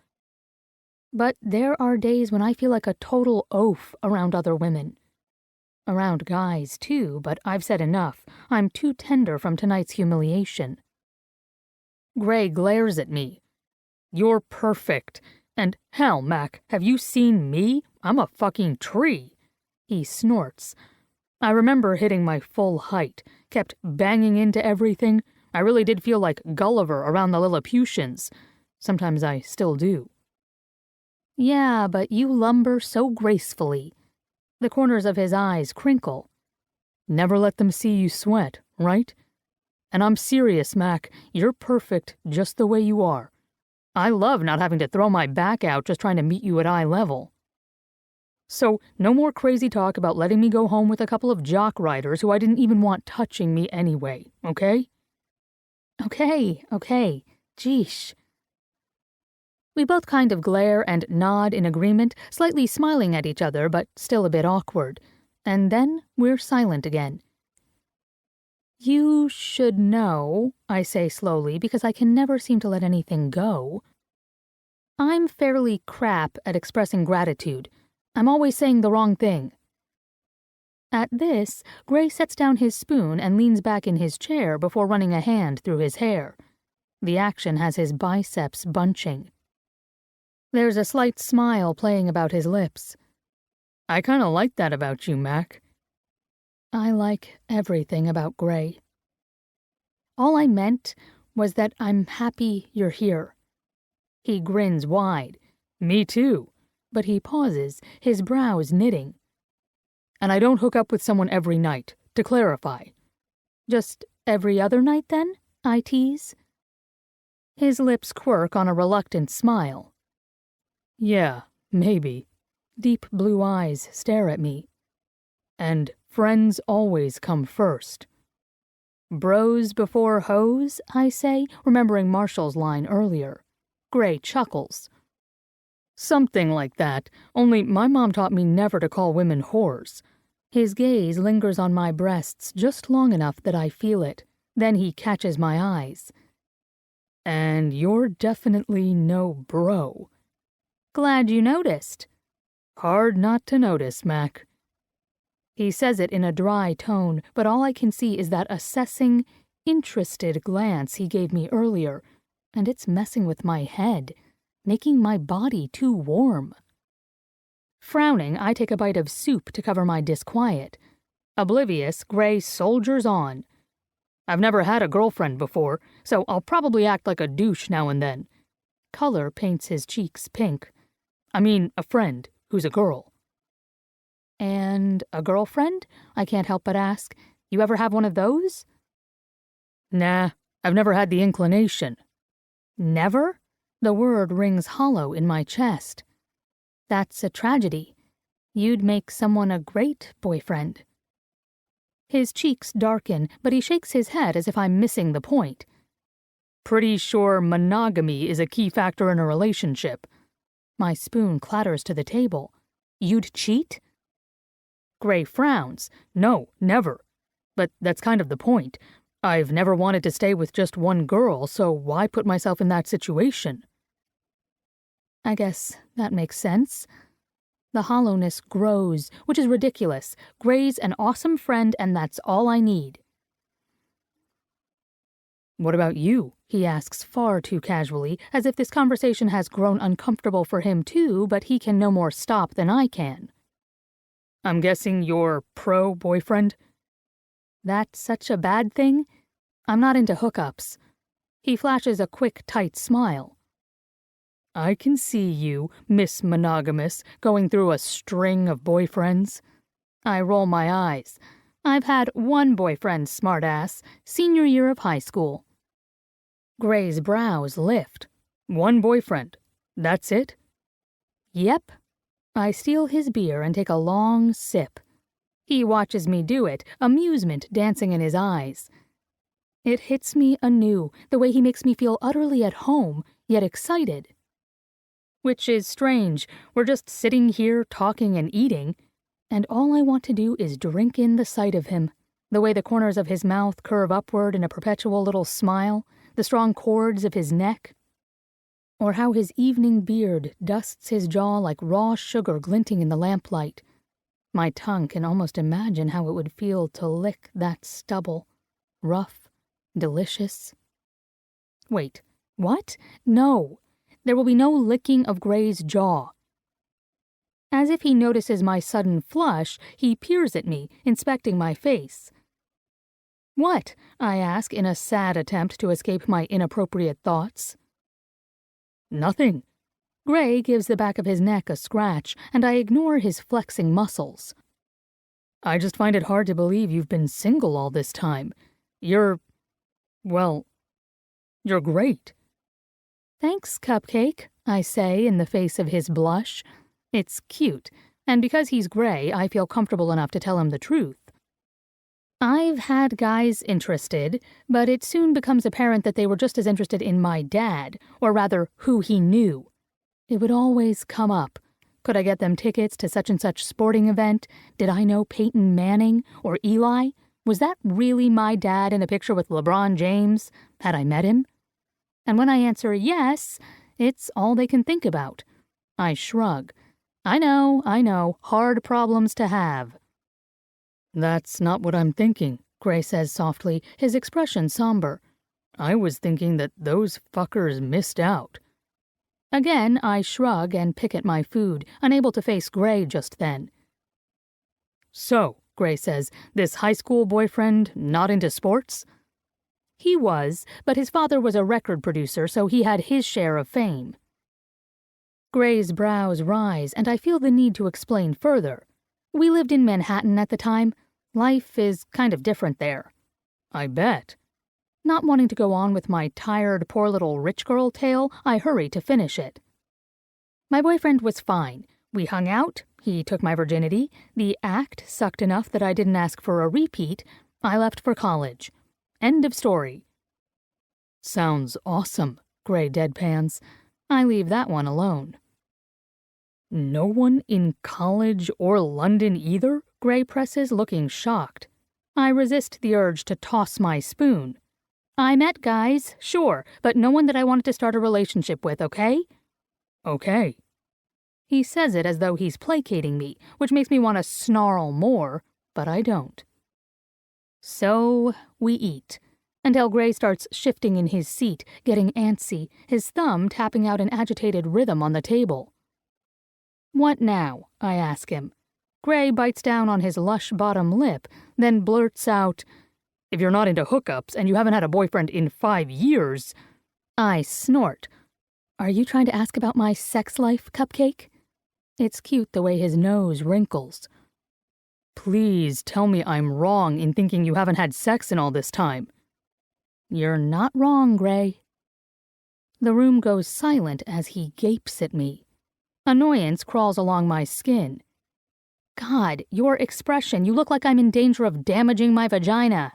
But there are days when I feel like a total oaf around other women. Around guys, too, but I've said enough. I'm too tender from tonight's humiliation. Gray glares at me. You're perfect. And hell, Mac, have you seen me? I'm a fucking tree. He snorts. I remember hitting my full height, kept banging into everything. I really did feel like Gulliver around the Lilliputians. Sometimes I still do. Yeah, but you lumber so gracefully. The corners of his eyes crinkle. Never let them see you sweat, right? And I'm serious, Mac. You're perfect just the way you are. I love not having to throw my back out just trying to meet you at eye level. So, no more crazy talk about letting me go home with a couple of jock riders who I didn't even want touching me anyway, okay? Okay. Geesh. We both kind of glare and nod in agreement, slightly smiling at each other, but still a bit awkward. And then we're silent again. You should know, I say slowly, because I can never seem to let anything go. I'm fairly crap at expressing gratitude. I'm always saying the wrong thing. At this, Gray sets down his spoon and leans back in his chair before running a hand through his hair. The action has his biceps bunching. There's a slight smile playing about his lips. I kinda like that about you, Mac. I like everything about Gray. All I meant was that I'm happy you're here. He grins wide. Me too. But he pauses, his brows knitting. And I don't hook up with someone every night, to clarify. Just every other night, then? I tease. His lips quirk on a reluctant smile. Yeah, maybe. Deep blue eyes stare at me. And friends always come first. Bros before hoes, I say, remembering Marshall's line earlier. Gray chuckles. Something like that, only my mom taught me never to call women whores. His gaze lingers on my breasts just long enough that I feel it. Then he catches my eyes. And you're definitely no bro. Glad you noticed. Hard not to notice, Mac. He says it in a dry tone, but all I can see is that assessing, interested glance he gave me earlier, and it's messing with my head, making my body too warm. Frowning, I take a bite of soup to cover my disquiet. Oblivious, Gray soldiers on. I've never had a girlfriend before, so I'll probably act like a douche now and then. Color paints his cheeks pink. I mean, a friend who's a girl. And a girlfriend? I can't help but ask. You ever have one of those? Nah, I've never had the inclination. Never? The word rings hollow in my chest. That's a tragedy. You'd make someone a great boyfriend. His cheeks darken, but he shakes his head as if I'm missing the point. Pretty sure monogamy is a key factor in a relationship. My spoon clatters to the table. You'd cheat? Gray frowns. No, never. But that's kind of the point. I've never wanted to stay with just one girl, so why put myself in that situation? I guess that makes sense. The hollowness grows, which is ridiculous. Gray's an awesome friend, and that's all I need. What about you? He asks far too casually, as if this conversation has grown uncomfortable for him too, but he can no more stop than I can. I'm guessing you're pro-boyfriend? That's such a bad thing? I'm not into hookups. He flashes a quick, tight smile. I can see you, Miss Monogamous, going through a string of boyfriends. I roll my eyes. I've had one boyfriend, smartass, senior year of high school. Gray's brows lift. One boyfriend. That's it? Yep. I steal his beer and take a long sip. He watches me do it, amusement dancing in his eyes. It hits me anew, the way he makes me feel utterly at home, yet excited. Which is strange. We're just sitting here talking and eating, and all I want to do is drink in the sight of him, the way the corners of his mouth curve upward in a perpetual little smile, the strong chords of his neck, or how his evening beard dusts his jaw like raw sugar glinting in the lamplight. My tongue can almost imagine how it would feel to lick that stubble, rough, delicious. Wait, what? No, there will be no licking of Gray's jaw. As if he notices my sudden flush, he peers at me, inspecting my face. What? I ask in a sad attempt to escape my inappropriate thoughts. Nothing. Gray gives the back of his neck a scratch, and I ignore his flexing muscles. I just find it hard to believe you've been single all this time. You're great. Thanks, Cupcake, I say in the face of his blush. It's cute, and because he's Gray, I feel comfortable enough to tell him the truth. I've had guys interested, but it soon becomes apparent that they were just as interested in my dad, or rather, who he knew. It would always come up. Could I get them tickets to such and such sporting event? Did I know Peyton Manning or Eli? Was that really my dad in a picture with LeBron James? Had I met him? And when I answer yes, it's all they can think about. I shrug. I know, hard problems to have. That's not what I'm thinking, Gray says softly, his expression somber. I was thinking that those fuckers missed out. Again, I shrug and pick at my food, unable to face Gray just then. So, Gray says, this high school boyfriend not into sports? He was, but his father was a record producer, so he had his share of fame. Gray's brows rise, and I feel the need to explain further. We lived in Manhattan at the time. Life is kind of different there. I bet. Not wanting to go on with my tired, poor little rich girl tale, I hurry to finish it. My boyfriend was fine. We hung out. He took my virginity. The act sucked enough that I didn't ask for a repeat. I left for college. End of story. Sounds awesome, Gray deadpans. I leave that one alone. No one in college or London either? Gray presses, looking shocked. I resist the urge to toss my spoon. I met guys, sure, but no one that I wanted to start a relationship with, okay? Okay. He says it as though he's placating me, which makes me want to snarl more, but I don't. So we eat, until Gray starts shifting in his seat, getting antsy, his thumb tapping out an agitated rhythm on the table. What now? I ask him. Gray bites down on his lush bottom lip, then blurts out, If you're not into hookups and you haven't had a boyfriend in 5 years... I snort. Are you trying to ask about my sex life, Cupcake? It's cute the way his nose wrinkles. Please tell me I'm wrong in thinking you haven't had sex in all this time. You're not wrong, Gray. The room goes silent as he gapes at me. Annoyance crawls along my skin. God, your expression, you look like I'm in danger of damaging my vagina.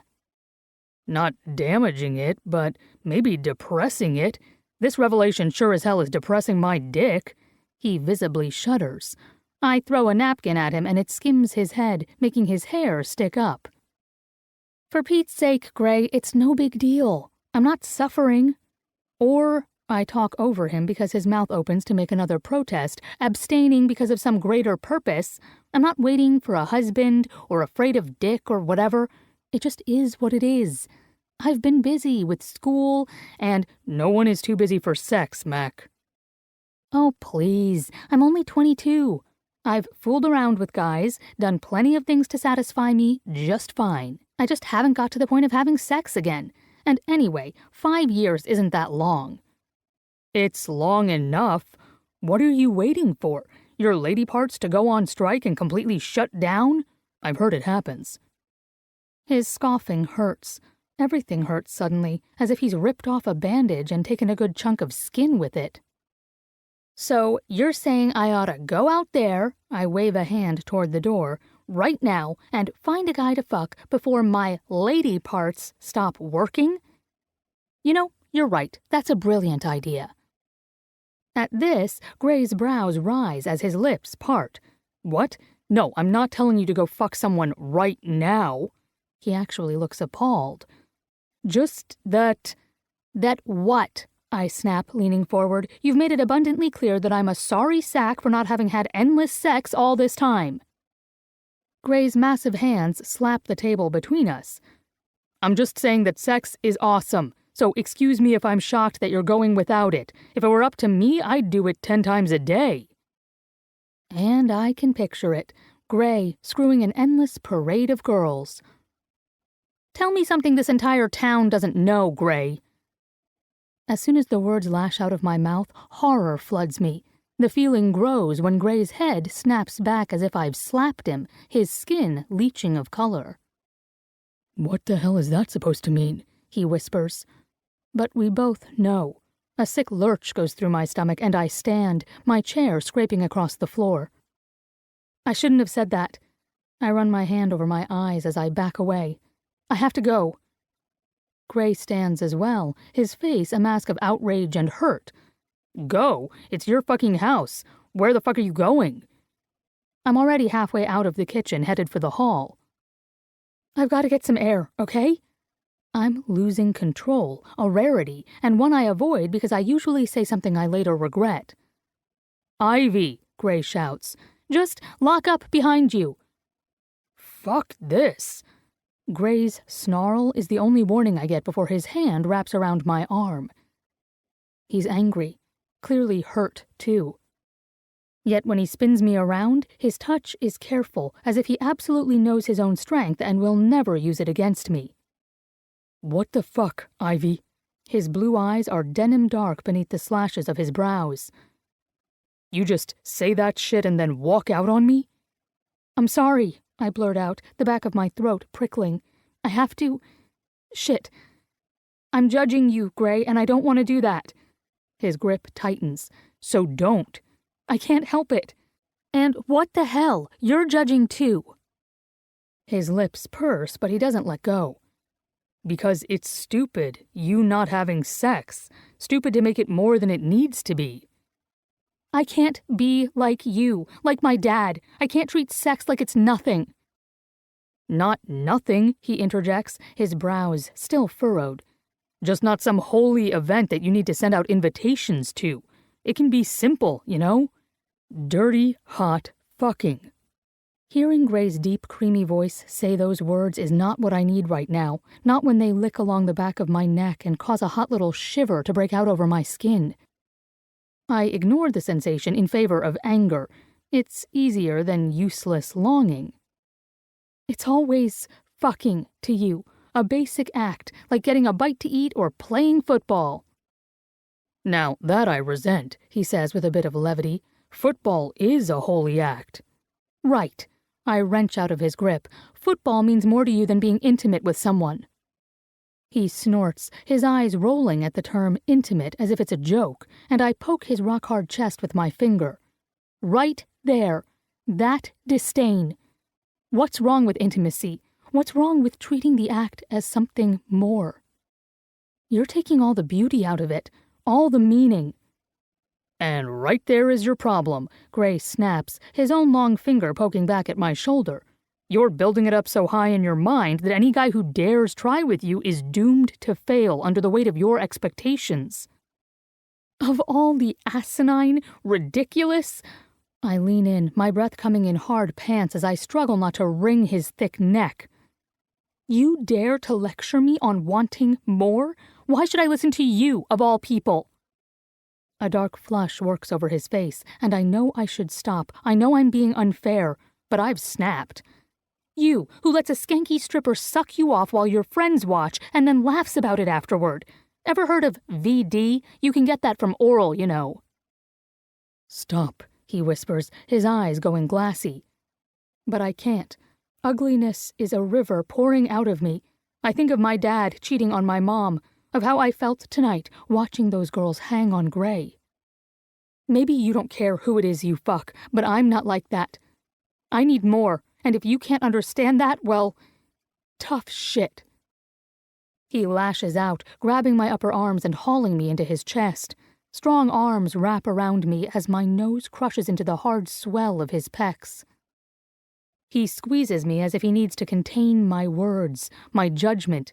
Not damaging it, but maybe depressing it. This revelation sure as hell is depressing my dick. He visibly shudders. I throw a napkin at him and it skims his head, making his hair stick up. For Pete's sake, Gray, it's no big deal. I'm not suffering. Or I talk over him because his mouth opens to make another protest, abstaining because of some greater purpose. I'm not waiting for a husband or afraid of dick or whatever. It just is what it is. I've been busy with school and... No one is too busy for sex, Mac. Oh, please. I'm only 22. I've fooled around with guys, done plenty of things to satisfy me just fine. I just haven't got to the point of having sex again. And anyway, 5 years isn't that long. It's long enough. What are you waiting for? Your lady parts to go on strike and completely shut down? I've heard it happens. His scoffing hurts. Everything hurts suddenly, as if he's ripped off a bandage and taken a good chunk of skin with it. So, you're saying I ought to go out there, I wave a hand toward the door, right now and find a guy to fuck before my lady parts stop working? You know, you're right. That's a brilliant idea. At this, Gray's brows rise as his lips part. What? No, I'm not telling you to go fuck someone right now. He actually looks appalled. Just that... That what? I snap, leaning forward. You've made it abundantly clear that I'm a sorry sack for not having had endless sex all this time. Gray's massive hands slap the table between us. I'm just saying that sex is awesome, so excuse me if I'm shocked that you're going without it. If it were up to me, I'd do it 10 times a day. And I can picture it. Gray screwing an endless parade of girls. Tell me something this entire town doesn't know, Gray. As soon as the words lash out of my mouth, horror floods me. The feeling grows when Gray's head snaps back as if I've slapped him, his skin leaching of color. What the hell is that supposed to mean? He whispers. But we both know. A sick lurch goes through my stomach and I stand, my chair scraping across the floor. I shouldn't have said that. I run my hand over my eyes as I back away. I have to go. Gray stands as well, his face a mask of outrage and hurt. Go? It's your fucking house. Where the fuck are you going? I'm already halfway out of the kitchen, headed for the hall. I've got to get some air, okay? I'm losing control, a rarity, and one I avoid because I usually say something I later regret. Ivy, Gray shouts. Just lock up behind you. Fuck this. Gray's snarl is the only warning I get before his hand wraps around my arm. He's angry, clearly hurt, too. Yet when he spins me around, his touch is careful, as if he absolutely knows his own strength and will never use it against me. What the fuck, Ivy? His blue eyes are denim dark beneath the slashes of his brows. You just say that shit and then walk out on me? I'm sorry, I blurt out, the back of my throat prickling. I have to... Shit. I'm judging you, Gray, and I don't want to do that. His grip tightens. So don't. I can't help it. And what the hell? You're judging too. His lips purse, but he doesn't let go. Because it's stupid, you not having sex. Stupid to make it more than it needs to be. I can't be like you, like my dad. I can't treat sex like it's nothing. Not nothing, he interjects, his brows still furrowed. Just not some holy event that you need to send out invitations to. It can be simple, you know? Dirty, hot fucking. Hearing Gray's deep, creamy voice say those words is not what I need right now, not when they lick along the back of my neck and cause a hot little shiver to break out over my skin. I ignore the sensation in favor of anger. It's easier than useless longing. It's always fucking to you, a basic act, like getting a bite to eat or playing football. Now, that I resent, he says with a bit of levity. Football is a holy act. Right. I wrench out of his grip. Football means more to you than being intimate with someone. He snorts, his eyes rolling at the term intimate as if it's a joke, and I poke his rock-hard chest with my finger. Right there. That disdain. What's wrong with intimacy? What's wrong with treating the act as something more? You're taking all the beauty out of it, all the meaning. And right there is your problem, Gray snaps, his own long finger poking back at my shoulder. You're building it up so high in your mind that any guy who dares try with you is doomed to fail under the weight of your expectations. Of all the asinine, ridiculous... I lean in, my breath coming in hard pants as I struggle not to wring his thick neck. You dare to lecture me on wanting more? Why should I listen to you, of all people? A dark flush works over his face, and I know I should stop. I know I'm being unfair, but I've snapped. You, who lets a skanky stripper suck you off while your friends watch and then laughs about it afterward. Ever heard of VD? You can get that from oral, you know. Stop, he whispers, his eyes going glassy. But I can't. Ugliness is a river pouring out of me. I think of my dad cheating on my mom, of how I felt tonight watching those girls hang on Gray. Maybe you don't care who it is you fuck, but I'm not like that. I need more, And if you can't understand that, well, tough shit. He lashes out, grabbing my upper arms and hauling me into his chest. Strong arms wrap around me as my nose crushes into the hard swell of his pecs. He squeezes me as if he needs to contain my words, my judgment.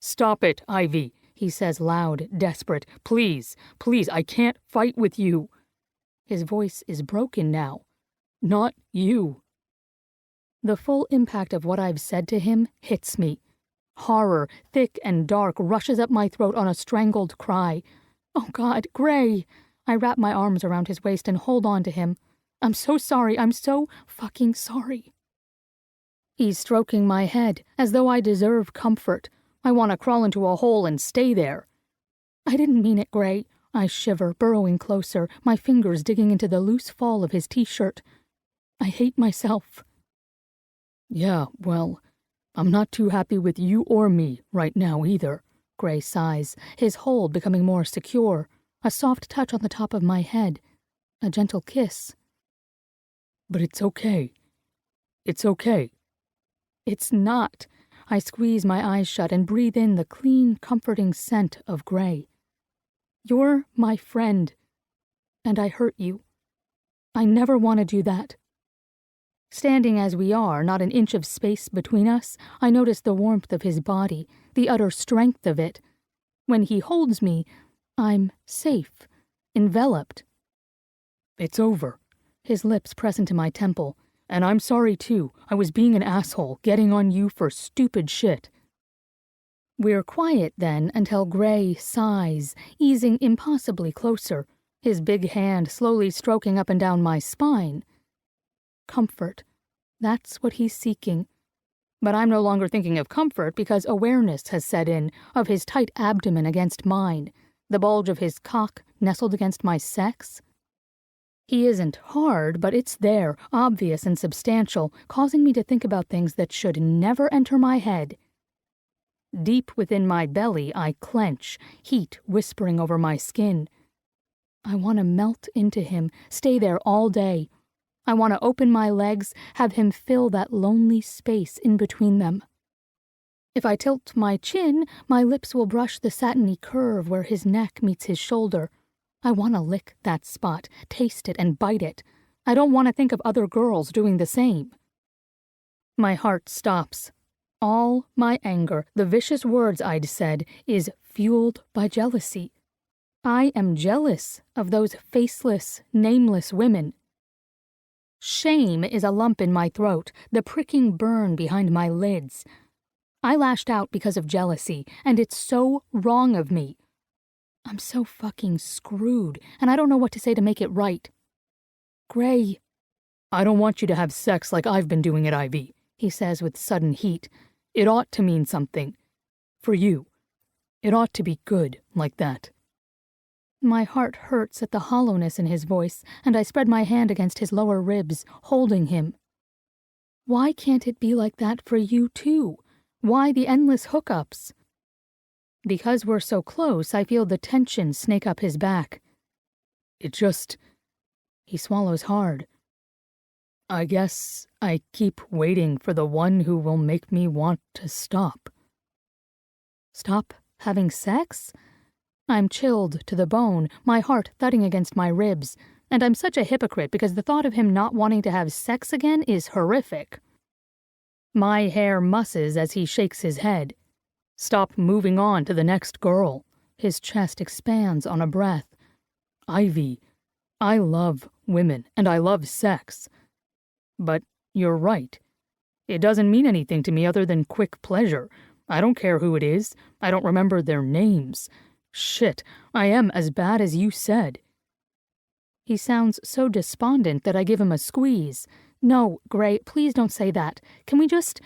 "Stop it, Ivy," he says loud, desperate. "Please, please, I can't fight with you." His voice is broken now. "Not you." The full impact of what I've said to him hits me. Horror, thick and dark, rushes up my throat on a strangled cry. "Oh God, Gray!" I wrap my arms around his waist and hold on to him. "I'm so sorry. I'm so fucking sorry." He's stroking my head, as though I deserve comfort. I want to crawl into a hole and stay there. "I didn't mean it, Gray." I shiver, burrowing closer, my fingers digging into the loose fall of his t-shirt. "I hate myself." "Yeah, well, I'm not too happy with you or me right now either," Gray sighs, his hold becoming more secure, a soft touch on the top of my head, a gentle kiss. "But it's okay. It's okay." "It's not." I squeeze my eyes shut and breathe in the clean, comforting scent of Gray. "You're my friend, and I hurt you. I never want to do that." Standing as we are, not an inch of space between us, I notice the warmth of his body, the utter strength of it. When he holds me, I'm safe, enveloped. "It's over." His lips press into my temple. "And I'm sorry too. I was being an asshole, getting on you for stupid shit." We're quiet then until Gray sighs, easing impossibly closer, his big hand slowly stroking up and down my spine. Comfort. That's what he's seeking. But I'm no longer thinking of comfort because awareness has set in, of his tight abdomen against mine, the bulge of his cock nestled against my sex. He isn't hard, but it's there, obvious and substantial, causing me to think about things that should never enter my head. Deep within my belly, I clench, heat whispering over my skin. I want to melt into him, stay there all day. I want to open my legs, have him fill that lonely space in between them. If I tilt my chin, my lips will brush the satiny curve where his neck meets his shoulder. I want to lick that spot, taste it and bite it. I don't want to think of other girls doing the same. My heart stops. All my anger, the vicious words I'd said, is fueled by jealousy. I am jealous of those faceless, nameless women. Shame is a lump in my throat, the pricking burn behind my lids. I lashed out because of jealousy, and it's so wrong of me. I'm so fucking screwed, and I don't know what to say to make it right. Gray. "I don't want you to have sex like I've been doing it, Ivy," he says with sudden heat. "It ought to mean something. For you. It ought to be good like that." My heart hurts at the hollowness in his voice, and I spread my hand against his lower ribs, holding him. Why can't it be like that for you, too? Why the endless hookups? Because we're so close, I feel the tension snake up his back. It just... He swallows hard. "I guess I keep waiting for the one who will make me want to stop." Stop having sex? I'm chilled to the bone, my heart thudding against my ribs, and I'm such a hypocrite because the thought of him not wanting to have sex again is horrific. My hair musses as he shakes his head. "Stop moving on to the next girl." His chest expands on a breath. "Ivy, I love women, and I love sex. But you're right. It doesn't mean anything to me other than quick pleasure. I don't care who it is. I don't remember their names. Shit, I am as bad as you said." He sounds so despondent that I give him a squeeze. "No, Gray, please don't say that. Can we just...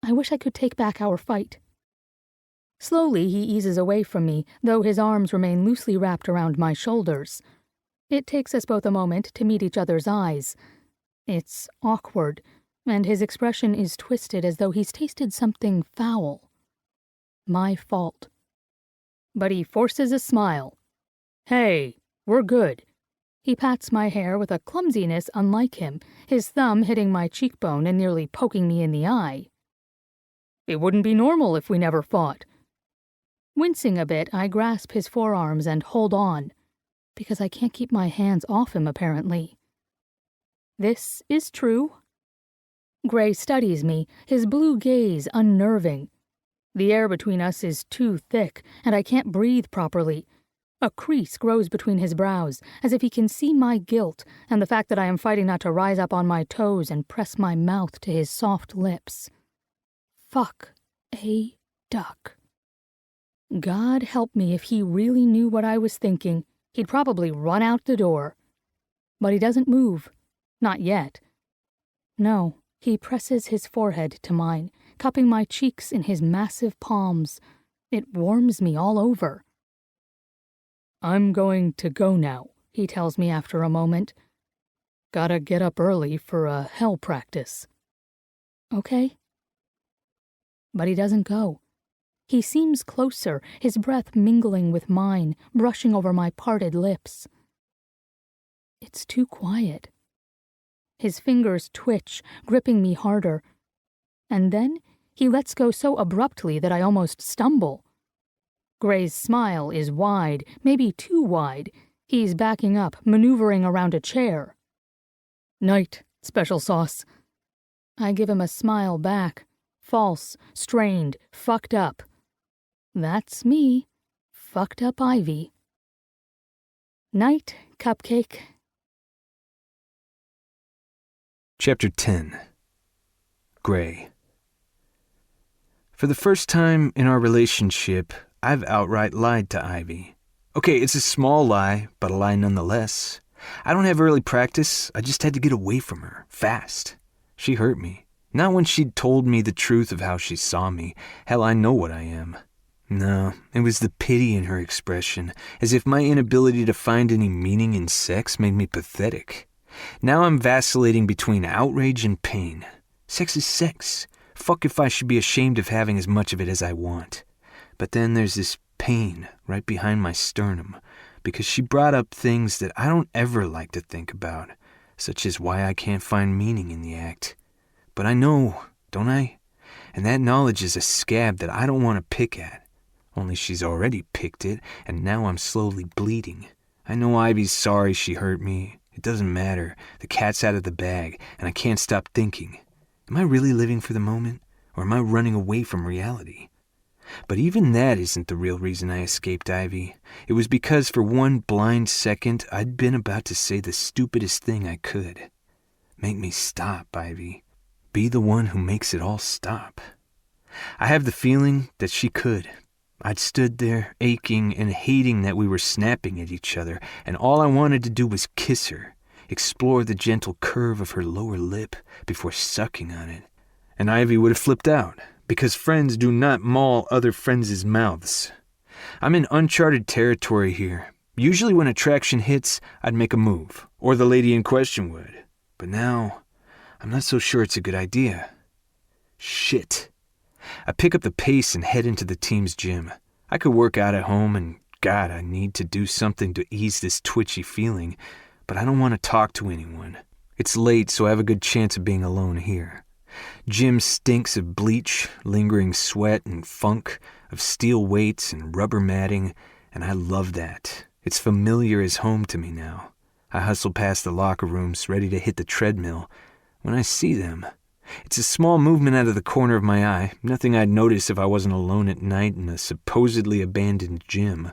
I wish I could take back our fight." Slowly he eases away from me, though his arms remain loosely wrapped around my shoulders. It takes us both a moment to meet each other's eyes. It's awkward, and his expression is twisted as though he's tasted something foul. My fault. But he forces a smile. "Hey, we're good. He pats my hair with a clumsiness unlike him, his thumb hitting my cheekbone and nearly poking me in the eye. It wouldn't be normal if we never fought. Wincing a bit, I grasp his forearms and hold on, because I can't keep my hands off him, apparently. This is true. Gray studies me, his blue gaze unnerving. The air between us is too thick, and I can't breathe properly. A crease grows between his brows, as if he can see my guilt and the fact that I am fighting not to rise up on my toes and press my mouth to his soft lips. Fuck a duck. God help me if he really knew what I was thinking. He'd probably run out the door. But he doesn't move. Not yet. No, he presses his forehead to mine, cupping my cheeks in his massive palms. It warms me all over. I'm going to go now, he tells me after a moment. Gotta get up early for a hell practice. Okay. But he doesn't go. He seems closer, his breath mingling with mine, brushing over my parted lips. It's too quiet. His fingers twitch, gripping me harder. And then he lets go so abruptly that I almost stumble. Gray's smile is wide, maybe too wide. He's backing up, maneuvering around a chair. Night, special sauce. I give him a smile back. False, strained, fucked up. That's me. Fucked up Ivy. Night, cupcake. Chapter 10. Gray. For the first time in our relationship, I've outright lied to Ivy. Okay, it's a small lie, but a lie nonetheless. I don't have early practice, I just had to get away from her, fast. She hurt me. Not when she'd told me the truth of how she saw me. Hell, I know what I am. No, it was the pity in her expression, as if my inability to find any meaning in sex made me pathetic. Now I'm vacillating between outrage and pain. Sex is sex. Fuck if I should be ashamed of having as much of it as I want. But then there's this pain right behind my sternum, because she brought up things that I don't ever like to think about, such as why I can't find meaning in the act. But I know, don't I? And that knowledge is a scab that I don't want to pick at. Only she's already picked it, and now I'm slowly bleeding. I know Ivy's sorry she hurt me. It doesn't matter. The cat's out of the bag, and I can't stop thinking. Am I really living for the moment, or am I running away from reality? But even that isn't the real reason I escaped Ivy. It was because for one blind second, I'd been about to say the stupidest thing I could. Make me stop, Ivy. Be the one who makes it all stop. I have the feeling that she could. I'd stood there, aching and hating that we were snapping at each other, and all I wanted to do was kiss her, explore the gentle curve of her lower lip before sucking on it. And Ivy would have flipped out, because friends do not maul other friends' mouths. I'm in uncharted territory here. Usually when attraction hits, I'd make a move, or the lady in question would. But now, I'm not so sure it's a good idea. Shit. I pick up the pace and head into the team's gym. I could work out at home, and God, I need to do something to ease this twitchy feeling, but I don't want to talk to anyone. It's late, so I have a good chance of being alone here. Gym stinks of bleach, lingering sweat and funk, of steel weights and rubber matting, and I love that. It's familiar as home to me now. I hustle past the locker rooms, ready to hit the treadmill, when I see them. It's a small movement out of the corner of my eye, nothing I'd notice if I wasn't alone at night in a supposedly abandoned gym.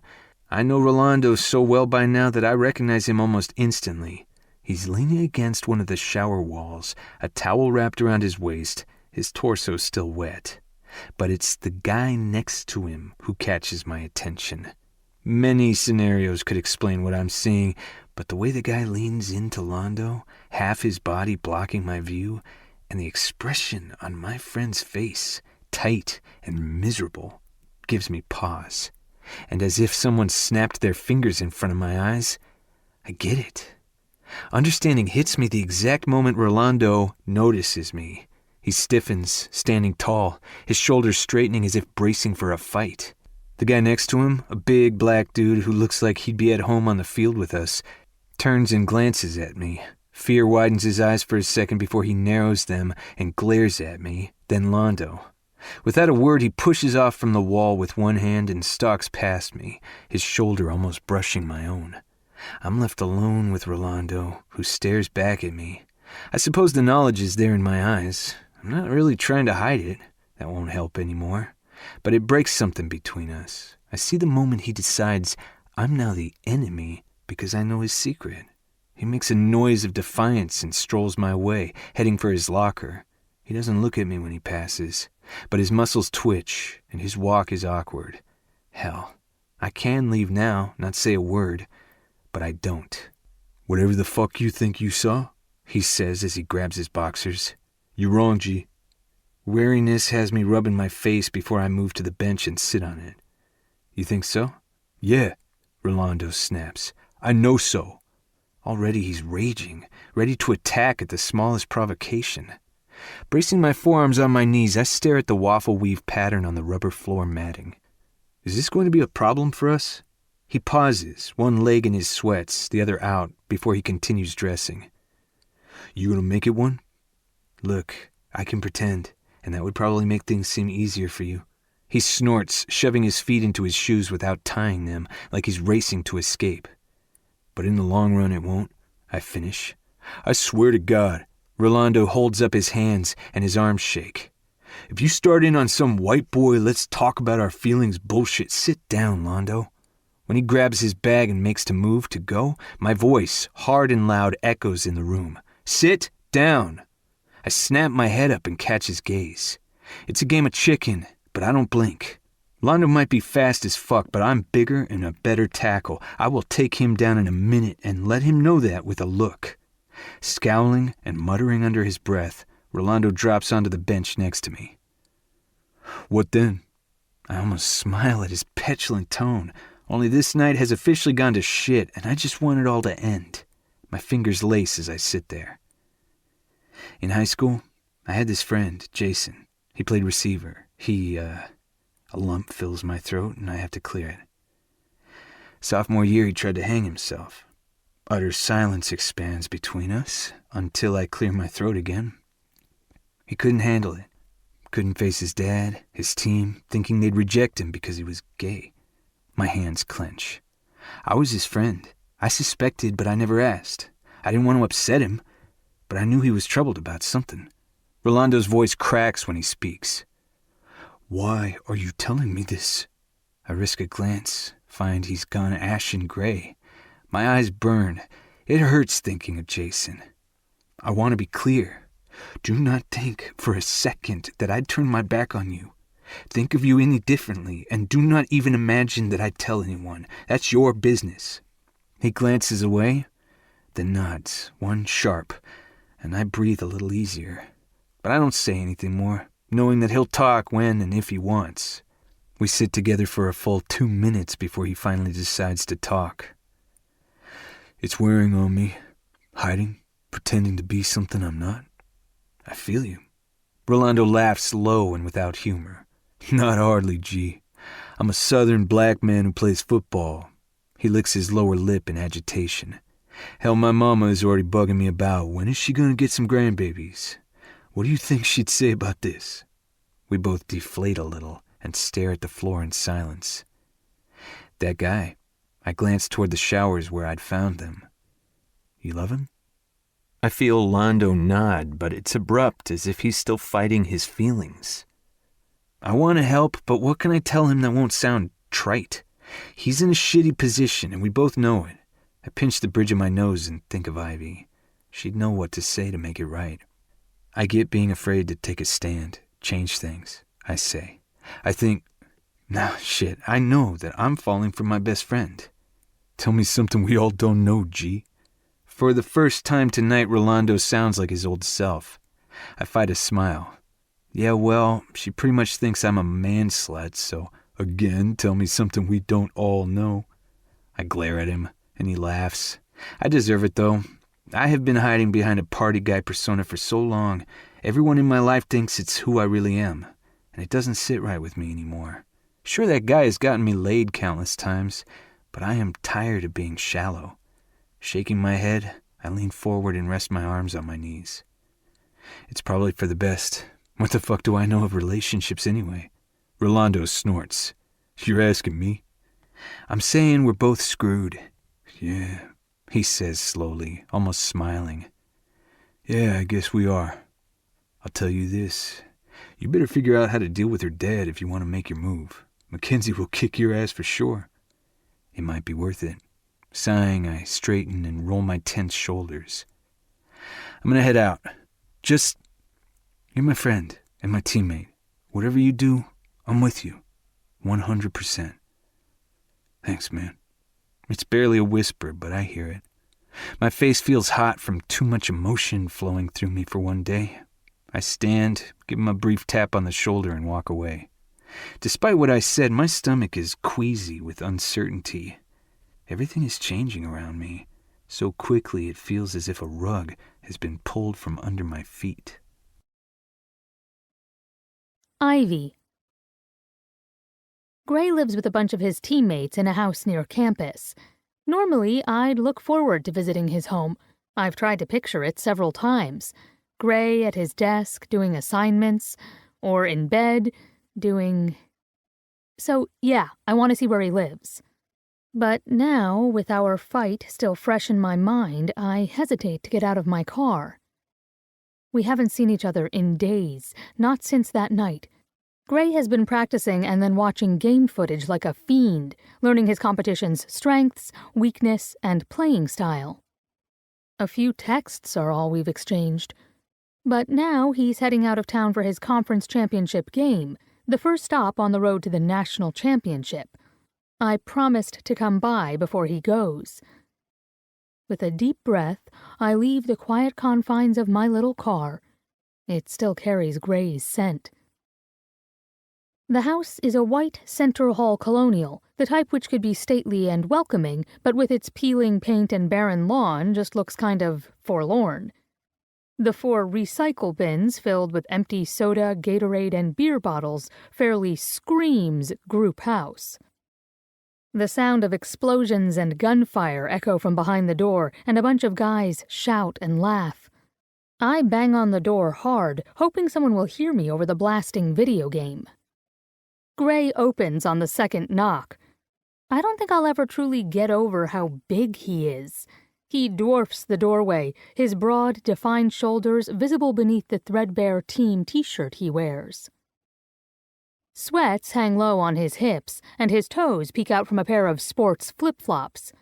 I know Rolando so well by now that I recognize him almost instantly. He's leaning against one of the shower walls, a towel wrapped around his waist, his torso still wet. But it's the guy next to him who catches my attention. Many scenarios could explain what I'm seeing, but the way the guy leans into Londo, half his body blocking my view, and the expression on my friend's face, tight and miserable, gives me pause. And as if someone snapped their fingers in front of my eyes, I get it. Understanding hits me the exact moment Rolando notices me. He stiffens, standing tall, his shoulders straightening as if bracing for a fight. The guy next to him, a big black dude who looks like he'd be at home on the field with us, turns and glances at me. Fear widens his eyes for a second before he narrows them and glares at me, then Londo. Without a word, he pushes off from the wall with one hand and stalks past me, his shoulder almost brushing my own. I'm left alone with Rolando, who stares back at me. I suppose the knowledge is there in my eyes. I'm not really trying to hide it. That won't help anymore. But it breaks something between us. I see the moment he decides I'm now the enemy because I know his secret. He makes a noise of defiance and strolls my way, heading for his locker. He doesn't look at me when he passes, but his muscles twitch and his walk is awkward. Hell, I can leave now, not say a word, but I don't. "Whatever the fuck you think you saw," he says as he grabs his boxers. "You're wrong, G." Wariness has me rubbing my face before I move to the bench and sit on it. You think so? "Yeah," Rolando snaps. "I know so." Already he's raging, ready to attack at the smallest provocation. Bracing my forearms on my knees, I stare at the waffle weave pattern on the rubber floor matting. Is this going to be a problem for us? He pauses, one leg in his sweats, the other out, before he continues dressing. "You gonna make it one?" Look, I can pretend, and that would probably make things seem easier for you. He snorts, shoving his feet into his shoes without tying them, like he's racing to escape. But in the long run it won't, I finish. "I swear to God." Rolando holds up his hands and his arms shake. "If you start in on some white boy, let's talk about our feelings bullshit." Sit down, Londo. When he grabs his bag and makes to move to go, my voice, hard and loud, echoes in the room. Sit down. I snap my head up and catch his gaze. It's a game of chicken, but I don't blink. Londo might be fast as fuck, but I'm bigger and a better tackle. I will take him down in a minute and let him know that with a look. Scowling and muttering under his breath, Rolando drops onto the bench next to me. "What then?" I almost smile at his petulant tone. Only this night has officially gone to shit, and I just want it all to end. My fingers lace as I sit there. In high school, I had this friend, Jason. He played receiver. A lump fills my throat, and I have to clear it. Sophomore year, he tried to hang himself. Utter silence expands between us until I clear my throat again. He couldn't handle it. Couldn't face his dad, his team, thinking they'd reject him because he was gay. My hands clench. I was his friend. I suspected, but I never asked. I didn't want to upset him, but I knew he was troubled about something. Rolando's voice cracks when he speaks. "Why are you telling me this?" I risk a glance, find he's gone ashen gray. My eyes burn. It hurts thinking of Jason. I want to be clear. Do not think for a second that I'd turn my back on you. Think of you any differently, and do not even imagine that I'd tell anyone. That's your business. He glances away, then nods, one sharp, and I breathe a little easier. But I don't say anything more, knowing that he'll talk when and if he wants. We sit together for a full 2 minutes before he finally decides to talk. "It's wearing on me. Hiding, pretending to be something I'm not." I feel you. Rolando laughs low and without humor. "Not hardly, G. I'm a southern black man who plays football." He licks his lower lip in agitation. "Hell, my mama is already bugging me about when is she gonna get some grandbabies. What do you think she'd say about this?" We both deflate a little and stare at the floor in silence. That guy. I glance toward the showers where I'd found them. You love him? I feel Londo nod, but it's abrupt, as if he's still fighting his feelings. I want to help, but what can I tell him that won't sound trite? He's in a shitty position, and we both know it. I pinch the bridge of my nose and think of Ivy. She'd know what to say to make it right. I get being afraid to take a stand, change things, I say. I think, nah, shit, I know that I'm falling for my best friend. Tell me something we all don't know, G. For the first time tonight, Rolando sounds like his old self. I fight a smile. Yeah, well, she pretty much thinks I'm a man slut, so again, tell me something we don't all know. I glare at him, and he laughs. I deserve it, though. I have been hiding behind a party guy persona for so long. Everyone in my life thinks it's who I really am, and it doesn't sit right with me anymore. Sure, that guy has gotten me laid countless times, but I am tired of being shallow. Shaking my head, I lean forward and rest my arms on my knees. It's probably for the best. What the fuck do I know of relationships anyway? Rolando snorts. You're asking me? I'm saying we're both screwed. Yeah, he says slowly, almost smiling. Yeah, I guess we are. I'll tell you this. You better figure out how to deal with her dad if you want to make your move. Mackenzie will kick your ass for sure. It might be worth it. Sighing, I straighten and roll my tense shoulders. I'm gonna head out. You're my friend and my teammate. Whatever you do, I'm with you. 100%. Thanks, man. It's barely a whisper, but I hear it. My face feels hot from too much emotion flowing through me for one day. I stand, give him a brief tap on the shoulder, and walk away. Despite what I said, my stomach is queasy with uncertainty. Everything is changing around me. So quickly it feels as if a rug has been pulled from under my feet. Ivy. Gray lives with a bunch of his teammates in a house near campus. Normally, I'd look forward to visiting his home. I've tried to picture it several times. Gray at his desk doing assignments, or in bed doing... So, yeah, I want to see where he lives. But now, with our fight still fresh in my mind, I hesitate to get out of my car. We haven't seen each other in days, not since that night. Gray has been practicing and then watching game footage like a fiend, learning his competition's strengths, weakness, and playing style. A few texts are all we've exchanged. But now he's heading out of town for his conference championship game, the first stop on the road to the national championship. I promised to come by before he goes. With a deep breath, I leave the quiet confines of my little car. It still carries Gray's scent. The house is a white center hall colonial, the type which could be stately and welcoming, but with its peeling paint and barren lawn just looks kind of forlorn. The 4 recycle bins filled with empty soda, Gatorade, and beer bottles fairly screams group house. The sound of explosions and gunfire echo from behind the door, and a bunch of guys shout and laugh. I bang on the door hard, hoping someone will hear me over the blasting video game. Gray opens on the second knock. I don't think I'll ever truly get over how big he is. He dwarfs the doorway, his broad, defined shoulders visible beneath the threadbare team t-shirt he wears. Sweats hang low on his hips, and his toes peek out from a pair of sports flip-flops.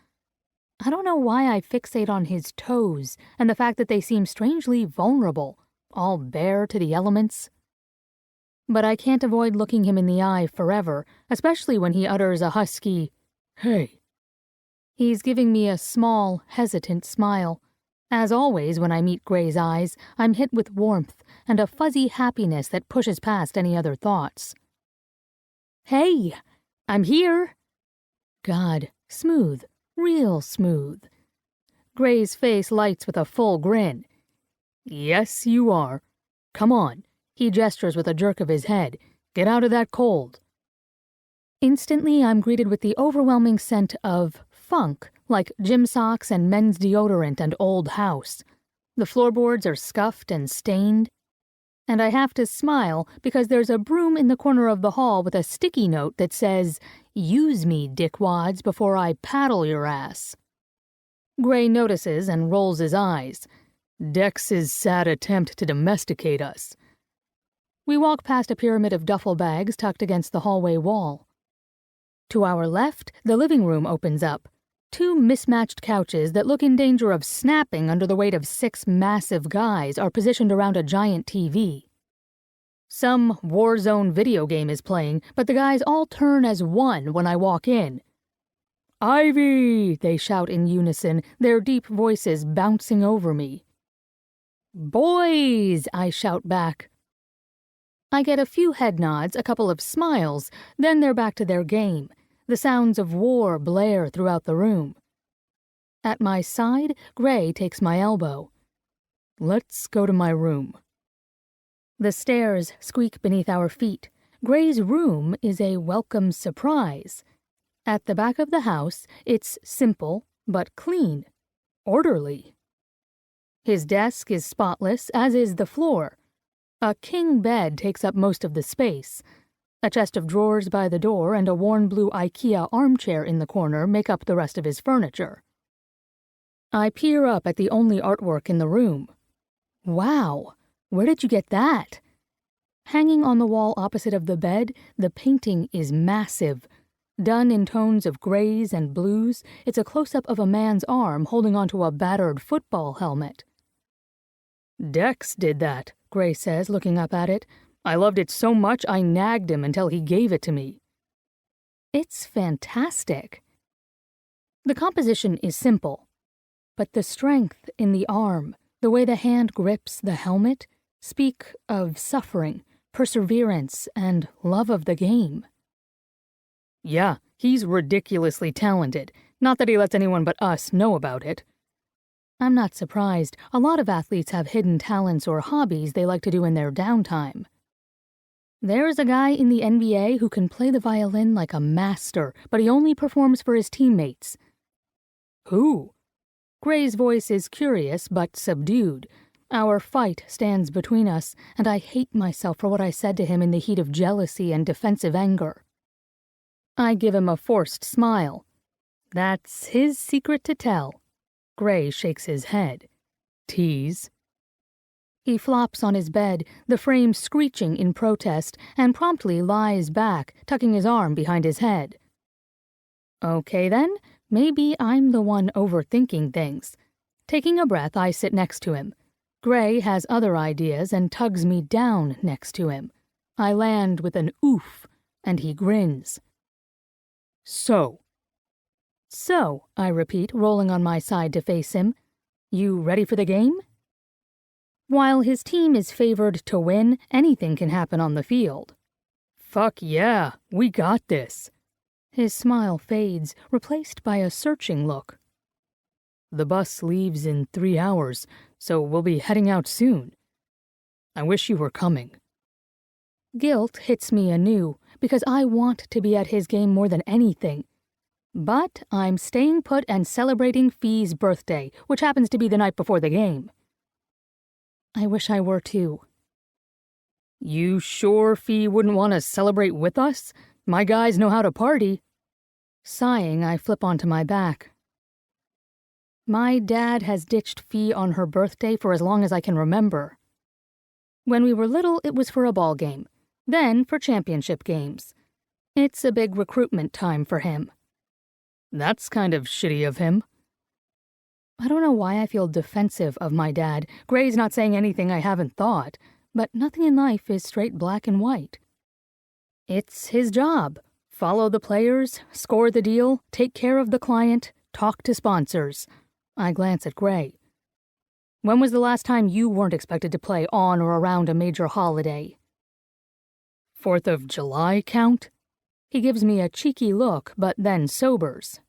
I don't know why I fixate on his toes and the fact that they seem strangely vulnerable, all bare to the elements. But I can't avoid looking him in the eye forever, especially when he utters a husky, "Hey." He's giving me a small, hesitant smile. As always, when I meet Gray's eyes, I'm hit with warmth and a fuzzy happiness that pushes past any other thoughts. "Hey, I'm here." God, smooth, real smooth. Gray's face lights with a full grin. "Yes, you are. Come on." He gestures with a jerk of his head. "Get out of that cold." Instantly, I'm greeted with the overwhelming scent of funk, like gym socks and men's deodorant and old house. The floorboards are scuffed and stained. And I have to smile because there's a broom in the corner of the hall with a sticky note that says, "Use me, dickwads, before I paddle your ass." Gray notices and rolls his eyes. Dex's sad attempt to domesticate us. We walk past a pyramid of duffel bags tucked against the hallway wall. To our left, the living room opens up. 2 mismatched couches that look in danger of snapping under the weight of 6 massive guys are positioned around a giant TV. Some Warzone video game is playing, but the guys all turn as one when I walk in. "Ivy!" they shout in unison, their deep voices bouncing over me. "Boys!" I shout back. I get a few head nods, a couple of smiles, then they're back to their game. The sounds of war blare throughout the room. At my side, Gray takes my elbow. "Let's go to my room." The stairs squeak beneath our feet. Gray's room is a welcome surprise. At the back of the house, it's simple but clean. orderly. His desk is spotless, as is the floor. A king bed takes up most of the space. A chest of drawers by the door and a worn blue IKEA armchair in the corner make up the rest of his furniture. I peer up at the only artwork in the room. Wow, where did you get that? Hanging on the wall opposite of the bed, the painting is massive. Done in tones of grays and blues, it's a close-up of a man's arm holding onto a battered football helmet. Dex did that, Gray says, looking up at it. I loved it so much I nagged him until he gave it to me. It's fantastic. The composition is simple, but the strength in the arm, the way the hand grips the helmet, speak of suffering, perseverance, and love of the game. Yeah, he's ridiculously talented. Not that he lets anyone but us know about it. I'm not surprised. A lot of athletes have hidden talents or hobbies they like to do in their downtime. There's a guy in the NBA who can play the violin like a master, but he only performs for his teammates. Who? Gray's voice is curious but subdued. Our fight stands between us, and I hate myself for what I said to him in the heat of jealousy and defensive anger. I give him a forced smile. That's his secret to tell. Gray shakes his head. Tease. He flops on his bed, the frame screeching in protest, and promptly lies back, tucking his arm behind his head. Okay then, maybe I'm the one overthinking things. Taking a breath, I sit next to him. Gray has other ideas and tugs me down next to him. I land with an oof, and he grins. So, I repeat, rolling on my side to face him. You ready for the game? While his team is favored to win, anything can happen on the field. Fuck yeah, we got this. His smile fades, replaced by a searching look. The bus leaves in 3 hours, so we'll be heading out soon. I wish you were coming. Guilt hits me anew, because I want to be at his game more than anything. But I'm staying put and celebrating Fee's birthday, which happens to be the night before the game. I wish I were too. You sure Fee wouldn't want to celebrate with us? My guys know how to party. Sighing, I flip onto my back. My dad has ditched Fee on her birthday for as long as I can remember. When we were little, it was for a ball game, then for championship games. It's a big recruitment time for him. That's kind of shitty of him. I don't know why I feel defensive of my dad. Gray's not saying anything I haven't thought, but nothing in life is straight black and white. It's his job. Follow the players, score the deal, take care of the client, talk to sponsors. I glance at Gray. When was the last time you weren't expected to play on or around a major holiday? 4th of July count? He gives me a cheeky look, but then sobers.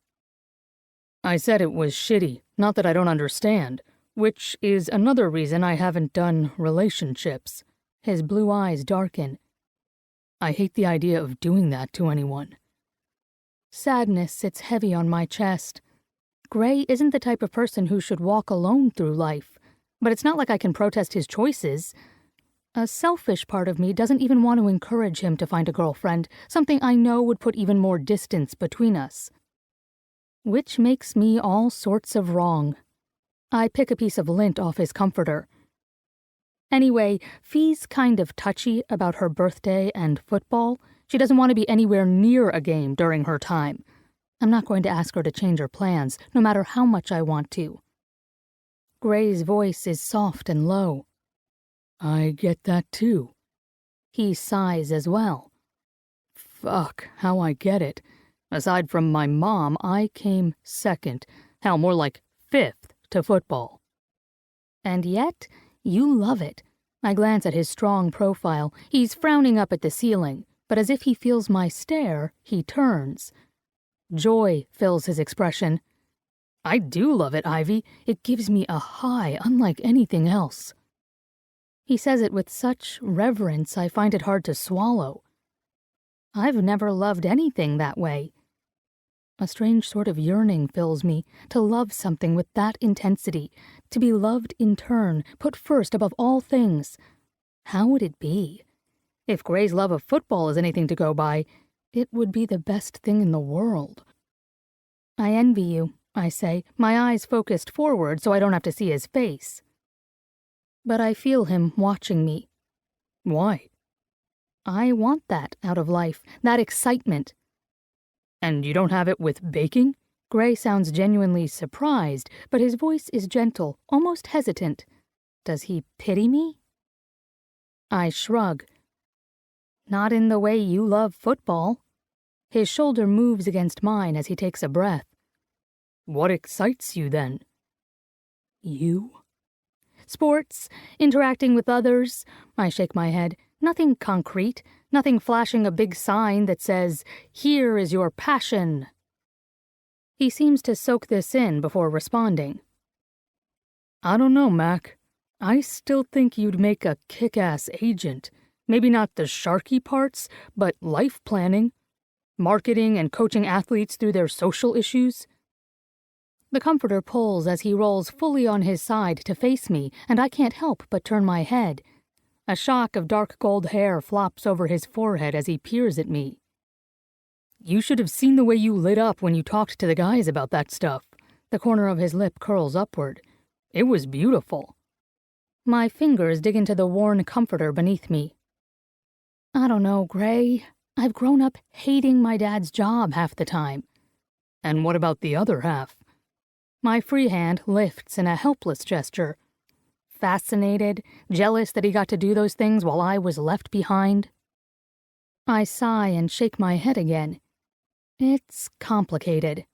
I said it was shitty, not that I don't understand, which is another reason I haven't done relationships. His blue eyes darken. I hate the idea of doing that to anyone. Sadness sits heavy on my chest. Gray isn't the type of person who should walk alone through life, but it's not like I can protest his choices. A selfish part of me doesn't even want to encourage him to find a girlfriend, something I know would put even more distance between us. Which makes me all sorts of wrong. I pick a piece of lint off his comforter. Anyway, Fee's kind of touchy about her birthday and football. She doesn't want to be anywhere near a game during her time. I'm not going to ask her to change her plans, no matter how much I want to. Gray's voice is soft and low. I get that too. He sighs as well. Fuck, how I get it. Aside from my mom, I came second, hell, more like 5th to football. And yet, you love it. I glance at his strong profile. He's frowning up at the ceiling, but as if he feels my stare, he turns. Joy fills his expression. I do love it, Ivy. It gives me a high unlike anything else. He says it with such reverence I find it hard to swallow. I've never loved anything that way. A strange sort of yearning fills me to love something with that intensity, to be loved in turn, put first above all things. How would it be? If Gray's love of football is anything to go by, it would be the best thing in the world. I envy you, I say, my eyes focused forward so I don't have to see his face. But I feel him watching me. Why? I want that out of life, that excitement. And you don't have it with baking? Gray sounds genuinely surprised, but his voice is gentle, almost hesitant. Does he pity me? I shrug. Not in the way you love football. His shoulder moves against mine as he takes a breath. What excites you then? You? Sports, interacting with others. I shake my head. Nothing concrete, nothing flashing a big sign that says, "Here is your passion." He seems to soak this in before responding. I don't know, Mac. I still think you'd make a kick-ass agent. Maybe not the sharky parts, but life planning, marketing and coaching athletes through their social issues. The comforter pulls as he rolls fully on his side to face me, and I can't help but turn my head. A shock of dark gold hair flops over his forehead as he peers at me. You should have seen the way you lit up when you talked to the guys about that stuff. The corner of his lip curls upward. It was beautiful. My fingers dig into the worn comforter beneath me. I don't know, Gray. I've grown up hating my dad's job half the time. And what about the other half? My free hand lifts in a helpless gesture. Fascinated, jealous that he got to do those things while I was left behind. I sigh and shake my head again. It's complicated.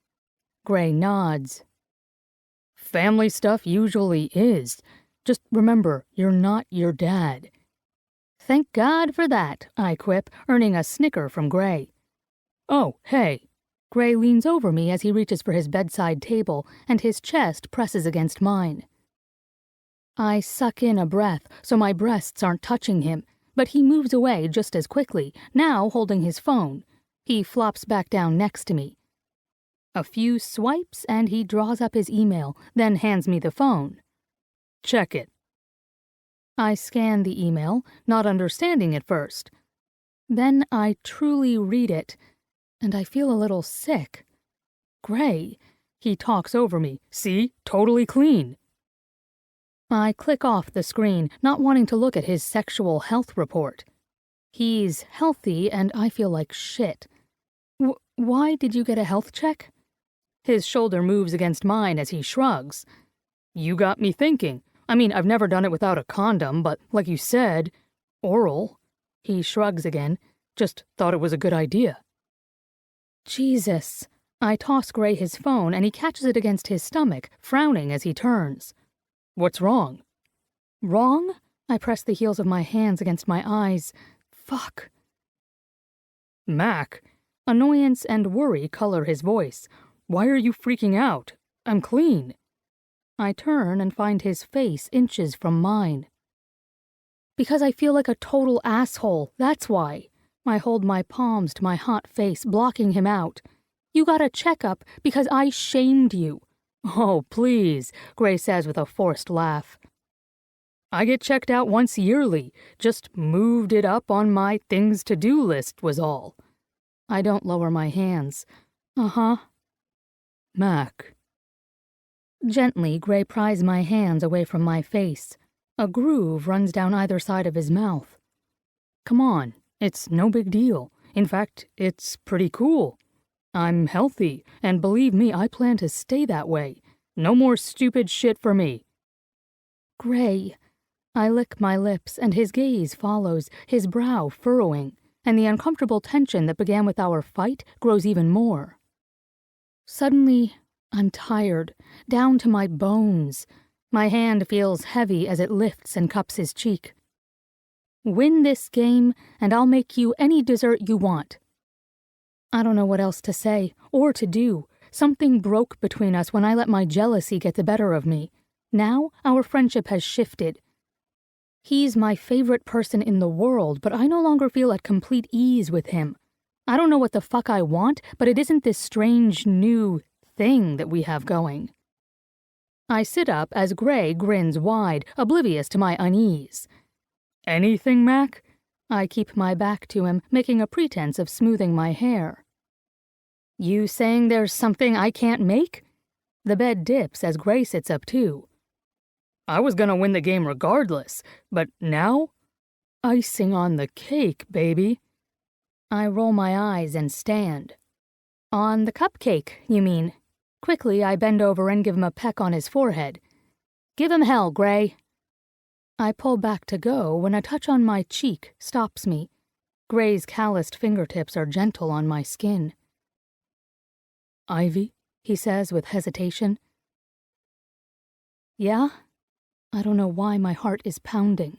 Gray nods. Family stuff usually is. Just remember, you're not your dad. Thank God for that, I quip, earning a snicker from Gray. Oh, hey. Gray leans over me as he reaches for his bedside table, and his chest presses against mine. I suck in a breath so my breasts aren't touching him, but he moves away just as quickly, now holding his phone. He flops back down next to me. A few swipes and he draws up his email, then hands me the phone. Check it. I scan the email, not understanding at first. Then I truly read it, and I feel a little sick. Gray, he talks over me. See? Totally clean. I click off the screen, not wanting to look at his sexual health report. He's healthy, and I feel like shit. Why did you get a health check? His shoulder moves against mine as he shrugs. You got me thinking. I mean, I've never done it without a condom, but like you said, oral. He shrugs again. Just thought it was a good idea. Jesus. I toss Gray his phone, and he catches it against his stomach, frowning as he turns. What's wrong? Wrong? I press the heels of my hands against my eyes. Fuck. Mac. Annoyance and worry color his voice. Why are you freaking out? I'm clean. I turn and find his face inches from mine. Because I feel like a total asshole, that's why. I hold my palms to my hot face, blocking him out. You got a checkup because I shamed you. Oh, please, Gray says with a forced laugh. I get checked out once yearly. Just moved it up on my things-to-do list was all. I don't lower my hands. Uh-huh. Mac. Gently, Gray pries my hands away from my face. A groove runs down either side of his mouth. Come on, it's no big deal. In fact, it's pretty cool. I'm healthy, and believe me, I plan to stay that way. No more stupid shit for me. Gray. I lick my lips, and his gaze follows, his brow furrowing, and the uncomfortable tension that began with our fight grows even more. Suddenly, I'm tired, down to my bones. My hand feels heavy as it lifts and cups his cheek. Win this game, and I'll make you any dessert you want. I don't know what else to say, or to do. Something broke between us when I let my jealousy get the better of me. Now, our friendship has shifted. He's my favorite person in the world, but I no longer feel at complete ease with him. I don't know what the fuck I want, but it isn't this strange new thing that we have going. I sit up as Gray grins wide, oblivious to my unease. Anything, Mac? I keep my back to him, making a pretense of smoothing my hair. You saying there's something I can't make? The bed dips as Gray sits up too. I was gonna win the game regardless, but now? Icing on the cake, baby. I roll my eyes and stand. On the cupcake, you mean? Quickly, I bend over and give him a peck on his forehead. Give him hell, Gray. I pull back to go when a touch on my cheek stops me. Gray's calloused fingertips are gentle on my skin. Ivy? He says with hesitation. Yeah? I don't know why my heart is pounding.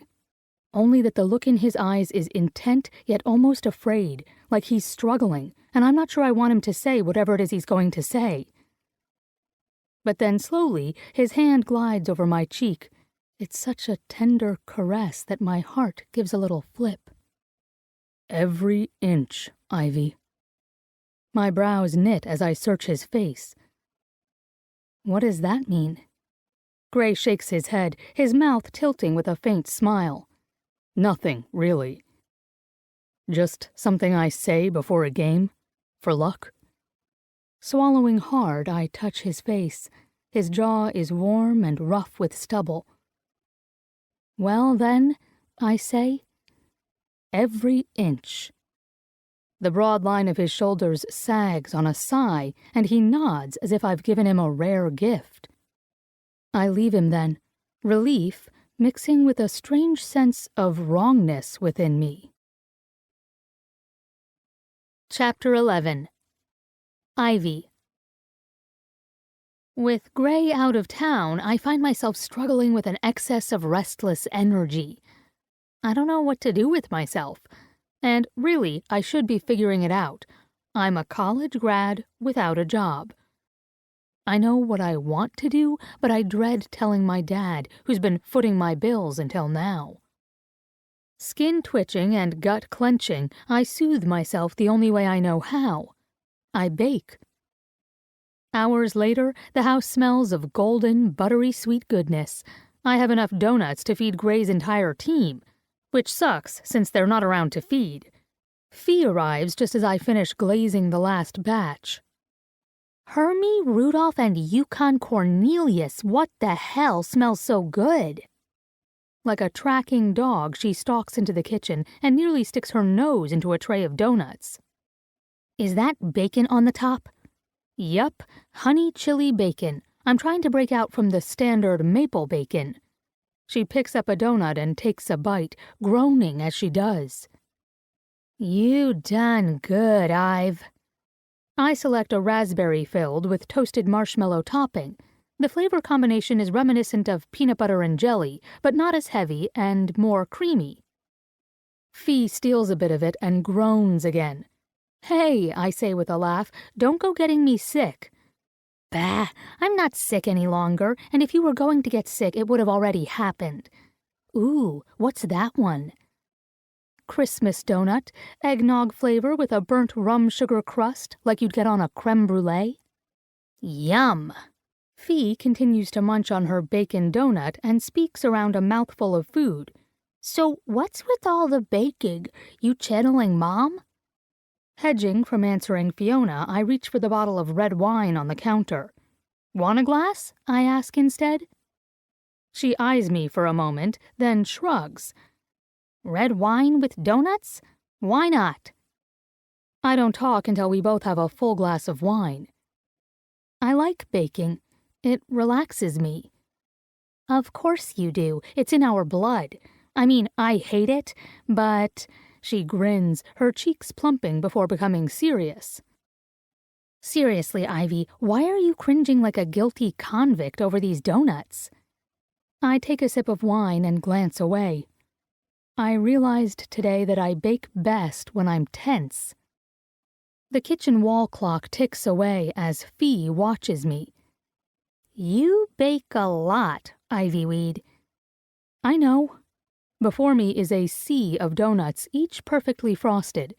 Only that the look in his eyes is intent yet almost afraid, like he's struggling, and I'm not sure I want him to say whatever it is he's going to say. But then slowly his hand glides over my cheek. It's such a tender caress that my heart gives a little flip. Every inch, Ivy. My brows knit as I search his face. What does that mean? Gray shakes his head, his mouth tilting with a faint smile. Nothing, really. Just something I say before a game, for luck. Swallowing hard, I touch his face. His jaw is warm and rough with stubble. Well, then, I say, every inch. The broad line of his shoulders sags on a sigh, and he nods as if I've given him a rare gift. I leave him then, relief mixing with a strange sense of wrongness within me. Chapter 11. Ivy. With Gray out of town, I find myself struggling with an excess of restless energy. I don't know what to do with myself. And really, I should be figuring it out. I'm a college grad without a job. I know what I want to do, but I dread telling my dad, who's been footing my bills until now. Skin twitching and gut clenching, I soothe myself the only way I know how. I bake. Hours later, the house smells of golden, buttery sweet goodness. I have enough donuts to feed Gray's entire team, which sucks since they're not around to feed. Fee arrives just as I finish glazing the last batch. Hermie, Rudolph, and Yukon Cornelius, what the hell smells so good? Like a tracking dog, she stalks into the kitchen and nearly sticks her nose into a tray of donuts. Is that bacon on the top? Yup, honey chili bacon. I'm trying to break out from the standard maple bacon. She picks up a donut and takes a bite, groaning as she does. You done good, Ive. I select a raspberry-filled with toasted marshmallow topping. The flavor combination is reminiscent of peanut butter and jelly, but not as heavy and more creamy. Fee steals a bit of it and groans again. Hey, I say with a laugh, don't go getting me sick. Bah, I'm not sick any longer, and if you were going to get sick, it would have already happened. Ooh, what's that one? Christmas donut, eggnog flavor with a burnt rum sugar crust like you'd get on a creme brulee. Yum! Fee continues to munch on her bacon donut and speaks around a mouthful of food. So what's with all the baking? You channeling Mom? Hedging from answering Fiona, I reach for the bottle of red wine on the counter. Want a glass? I ask instead. She eyes me for a moment, then shrugs. Red wine with donuts? Why not? I don't talk until we both have a full glass of wine. I like baking. It relaxes me. Of course you do. It's in our blood. I mean, I hate it, but... She grins, her cheeks plumping before becoming serious. Seriously, Ivy, why are you cringing like a guilty convict over these donuts? I take a sip of wine and glance away. I realized today that I bake best when I'm tense. The kitchen wall clock ticks away as Fee watches me. You bake a lot, Ivyweed. I know. Before me is a sea of donuts, each perfectly frosted.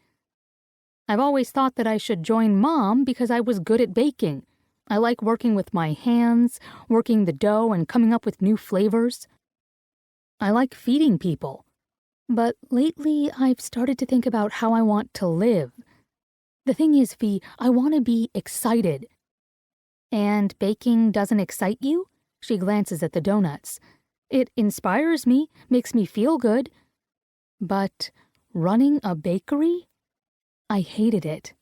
I've always thought that I should join Mom because I was good at baking. I like working with my hands, working the dough and coming up with new flavors. I like feeding people. But lately, I've started to think about how I want to live. The thing is, Fee, I want to be excited. And baking doesn't excite you? She glances at the donuts. It inspires me, makes me feel good. But running a bakery? I hated it.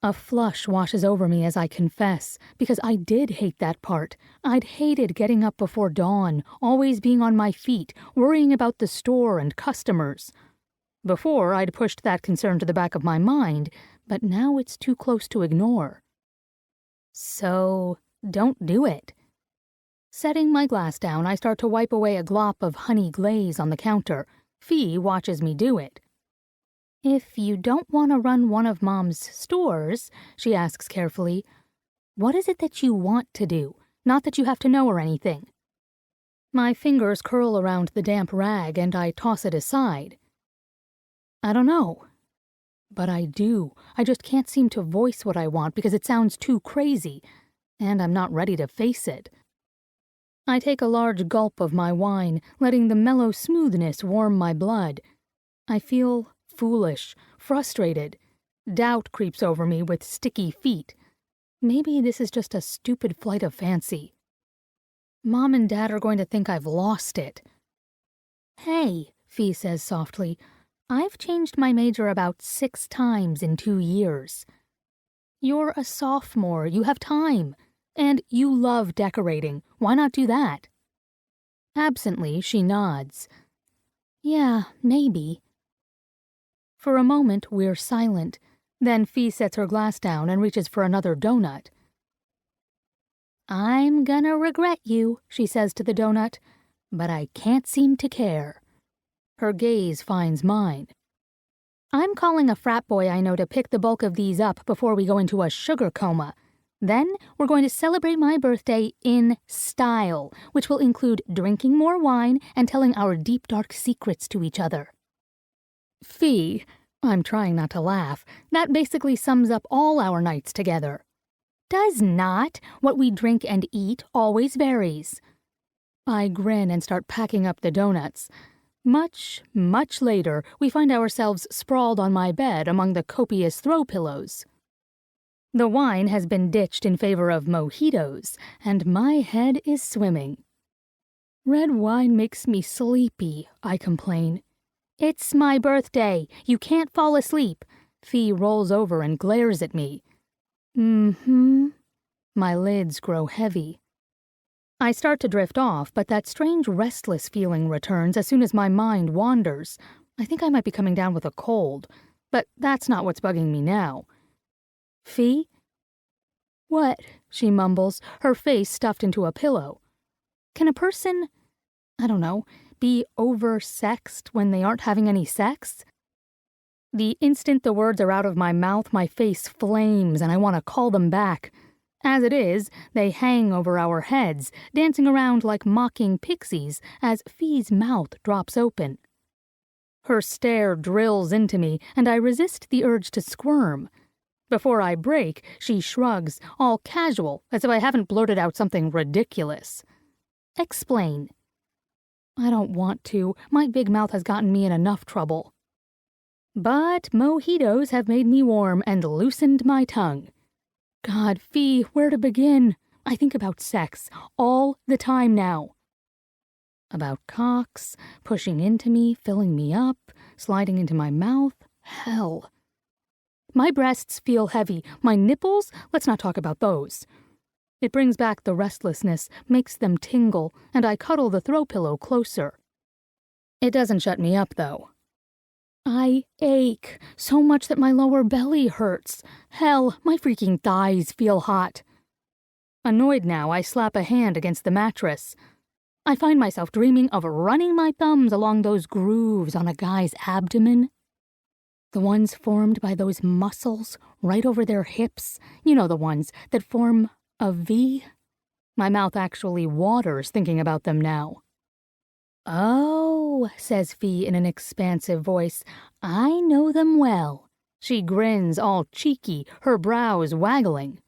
A flush washes over me as I confess, because I did hate that part. I'd hated getting up before dawn, always being on my feet, worrying about the store and customers. Before, I'd pushed that concern to the back of my mind, but now it's too close to ignore. So, don't do it. Setting my glass down, I start to wipe away a glop of honey glaze on the counter. Fee watches me do it. If you don't want to run one of Mom's stores, she asks carefully, what is it that you want to do? Not that you have to know or anything. My fingers curl around the damp rag and I toss it aside. I don't know. But I do. I just can't seem to voice what I want because it sounds too crazy, and I'm not ready to face it. I take a large gulp of my wine, letting the mellow smoothness warm my blood. I feel foolish, frustrated. Doubt creeps over me with sticky feet. Maybe this is just a stupid flight of fancy. Mom and Dad are going to think I've lost it. Hey, Fee says softly, I've changed my major about 6 times in 2 years. You're a sophomore, you have time. And you love decorating. Why not do that? Absently, she nods. Yeah, maybe. For a moment, we're silent. Then Fee sets her glass down and reaches for another donut. I'm gonna regret you, she says to the donut, but I can't seem to care. Her gaze finds mine. I'm calling a frat boy I know to pick the bulk of these up before we go into a sugar coma. Then we're going to celebrate my birthday in style, which will include drinking more wine and telling our deep, dark secrets to each other. Fee, I'm trying not to laugh, that basically sums up all our nights together. Does not. What we drink and eat always varies. I grin and start packing up the donuts. Much, much later, we find ourselves sprawled on my bed among the copious throw pillows. The wine has been ditched in favor of mojitos, and my head is swimming. Red wine makes me sleepy, I complain. It's my birthday. You can't fall asleep. Fee rolls over and glares at me. My lids grow heavy. I start to drift off, but that strange restless feeling returns as soon as my mind wanders. I think I might be coming down with a cold, but that's not what's bugging me now. Fee? What? She mumbles, her face stuffed into a pillow. Can a person, I don't know, be over-sexed when they aren't having any sex? The instant the words are out of my mouth, my face flames and I want to call them back. As it is, they hang over our heads, dancing around like mocking pixies as Fee's mouth drops open. Her stare drills into me, and I resist the urge to squirm. Before I break, she shrugs, all casual, as if I haven't blurted out something ridiculous. Explain. I don't want to. My big mouth has gotten me in enough trouble. But mojitos have made me warm and loosened my tongue. God, Fee, where to begin? I think about sex all the time now. About cocks, pushing into me, filling me up, sliding into my mouth. Hell. My breasts feel heavy. My nipples? Let's not talk about those. It brings back the restlessness, makes them tingle, and I cuddle the throw pillow closer. It doesn't shut me up, though. I ache so much that my lower belly hurts. Hell, my freaking thighs feel hot. Annoyed now, I slap a hand against the mattress. I find myself dreaming of running my thumbs along those grooves on a guy's abdomen. The ones formed by those muscles right over their hips. You know, the ones that form a V. My mouth actually waters thinking about them now. Oh, says Fee in an expansive voice, I know them well. She grins all cheeky, her brows waggling.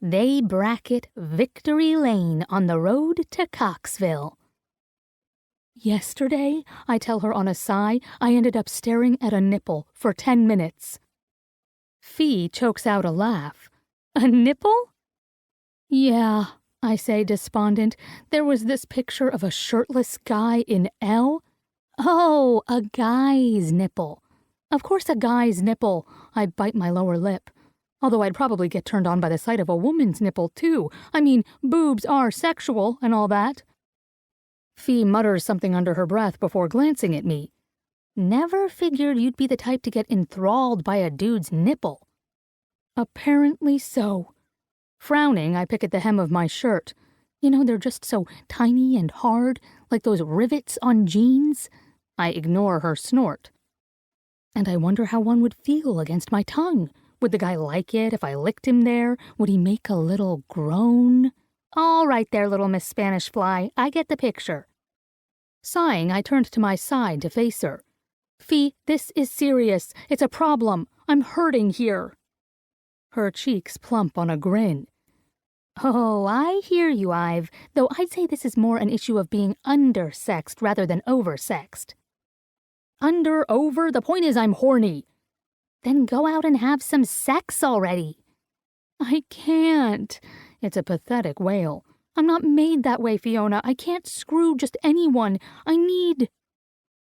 They bracket Victory Lane on the road to Coxville. Yesterday, I tell her on a sigh, I ended up staring at a nipple for 10 minutes. Fee chokes out a laugh. A nipple? Yeah, I say despondent. There was this picture of a shirtless guy in L. Oh, a guy's nipple. Of course a guy's nipple. I bite my lower lip. Although I'd probably get turned on by the sight of a woman's nipple, too. I mean, boobs are sexual and all that. Fee mutters something under her breath before glancing at me. Never figured you'd be the type to get enthralled by a dude's nipple. Apparently so. Frowning, I pick at the hem of my shirt. You know, they're just so tiny and hard, like those rivets on jeans. I ignore her snort. And I wonder how one would feel against my tongue. Would the guy like it if I licked him there? Would he make a little groan? All right there, little Miss Spanish Fly. I get the picture. Sighing, I turned to my side to face her. Fee, this is serious. It's a problem. I'm hurting here. Her cheeks plump on a grin. Oh, I hear you, Ive, though I'd say this is more an issue of being undersexed rather than oversexed. Over? The point is I'm horny. Then go out and have some sex already. I can't. It's a pathetic wail. I'm not made that way, Fiona. I can't screw just anyone. I need...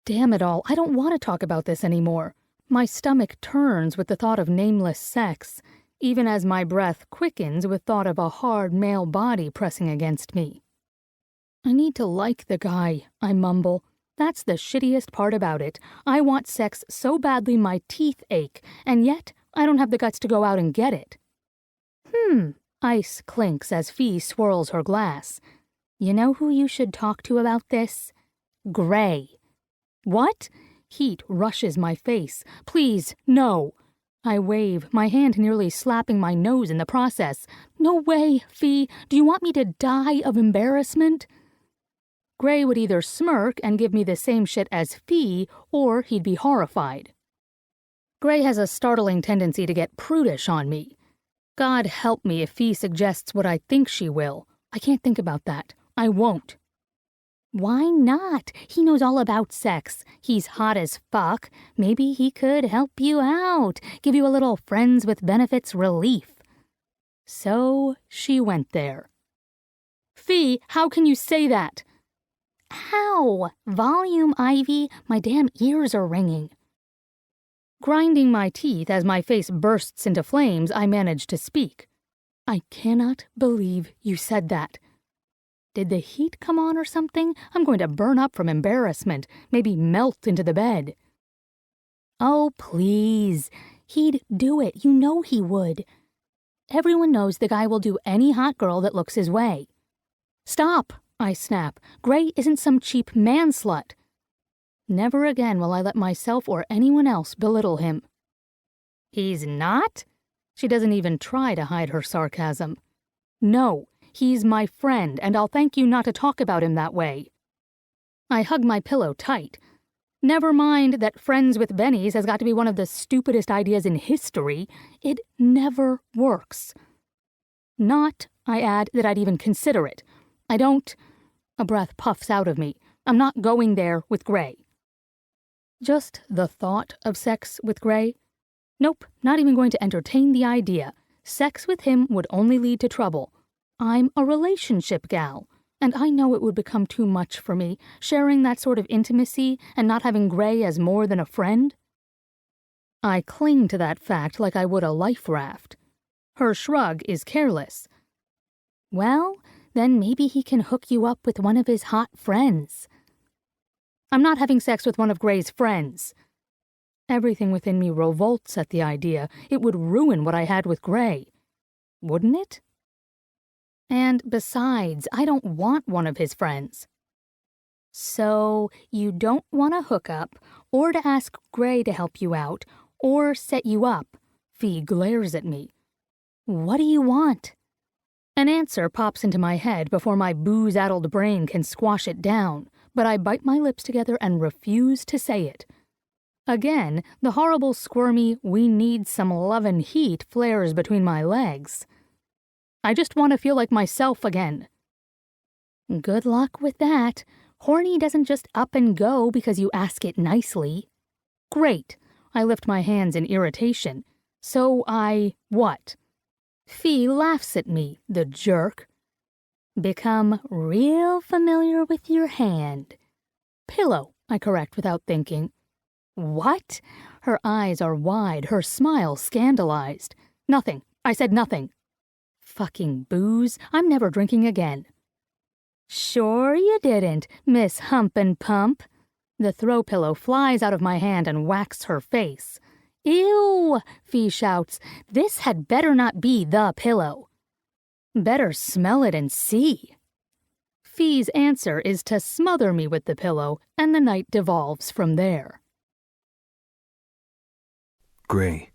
Damn it all, I don't want to talk about this anymore. My stomach turns with the thought of nameless sex, even as my breath quickens with thought of a hard male body pressing against me. I need to like the guy, I mumble. That's the shittiest part about it. I want sex so badly my teeth ache, and yet I don't have the guts to go out and get it. Ice clinks as Fee swirls her glass. You know who you should talk to about this? Gray. What? Heat rushes my face. Please, no. I wave, my hand nearly slapping my nose in the process. No way, Fee. Do you want me to die of embarrassment? Gray would either smirk and give me the same shit as Fee, or he'd be horrified. Gray has a startling tendency to get prudish on me. God help me if Fee suggests what I think she will. I can't think about that. I won't. Why not? He knows all about sex. He's hot as fuck. Maybe he could help you out, give you a little friends with benefits relief. So she went there. Fee, how can you say that? Ow! Volume, Ivy. My damn ears are ringing. Grinding my teeth as my face bursts into flames, I manage to speak. I cannot believe you said that. Did the heat come on or something? I'm going to burn up from embarrassment, maybe melt into the bed. Oh, please. He'd do it. You know he would. Everyone knows the guy will do any hot girl that looks his way. Stop, I snap. Gray isn't some cheap man-slut. Never again will I let myself or anyone else belittle him. He's not? She doesn't even try to hide her sarcasm. No, he's my friend, and I'll thank you not to talk about him that way. I hug my pillow tight. Never mind that friends with bennies has got to be one of the stupidest ideas in history. It never works. Not, I add, that I'd even consider it. I don't... A breath puffs out of me. I'm not going there with Gray. Just the thought of sex with Gray? Nope, not even going to entertain the idea. Sex with him would only lead to trouble. I'm a relationship gal, and I know it would become too much for me, sharing that sort of intimacy and not having Gray as more than a friend. I cling to that fact like I would a life raft. Her shrug is careless. Well, then maybe he can hook you up with one of his hot friends. I'm not having sex with one of Gray's friends. Everything within me revolts at the idea. It would ruin what I had with Gray. Wouldn't it? And besides, I don't want one of his friends. So, you don't want to hook up, or to ask Gray to help you out, or set you up. Fee glares at me. What do you want? An answer pops into my head before my booze-addled brain can squash it down, but I bite my lips together and refuse to say it. Again, the horrible squirmy, we need some lovin' heat flares between my legs. I just want to feel like myself again. Good luck with that. Horny doesn't just up and go because you ask it nicely. Great. I lift my hands in irritation. So what? Fee laughs at me, the jerk. Become real familiar with your hand. Pillow, I correct without thinking. What? Her eyes are wide, her smile scandalized. Nothing. I said nothing. Fucking booze. I'm never drinking again. Sure you didn't, Miss Hump and Pump. The throw pillow flies out of my hand and whacks her face. Ew, Fee shouts. This had better not be the pillow. Better smell it and see. Fee's answer is to smother me with the pillow, and the night devolves from there. Gray.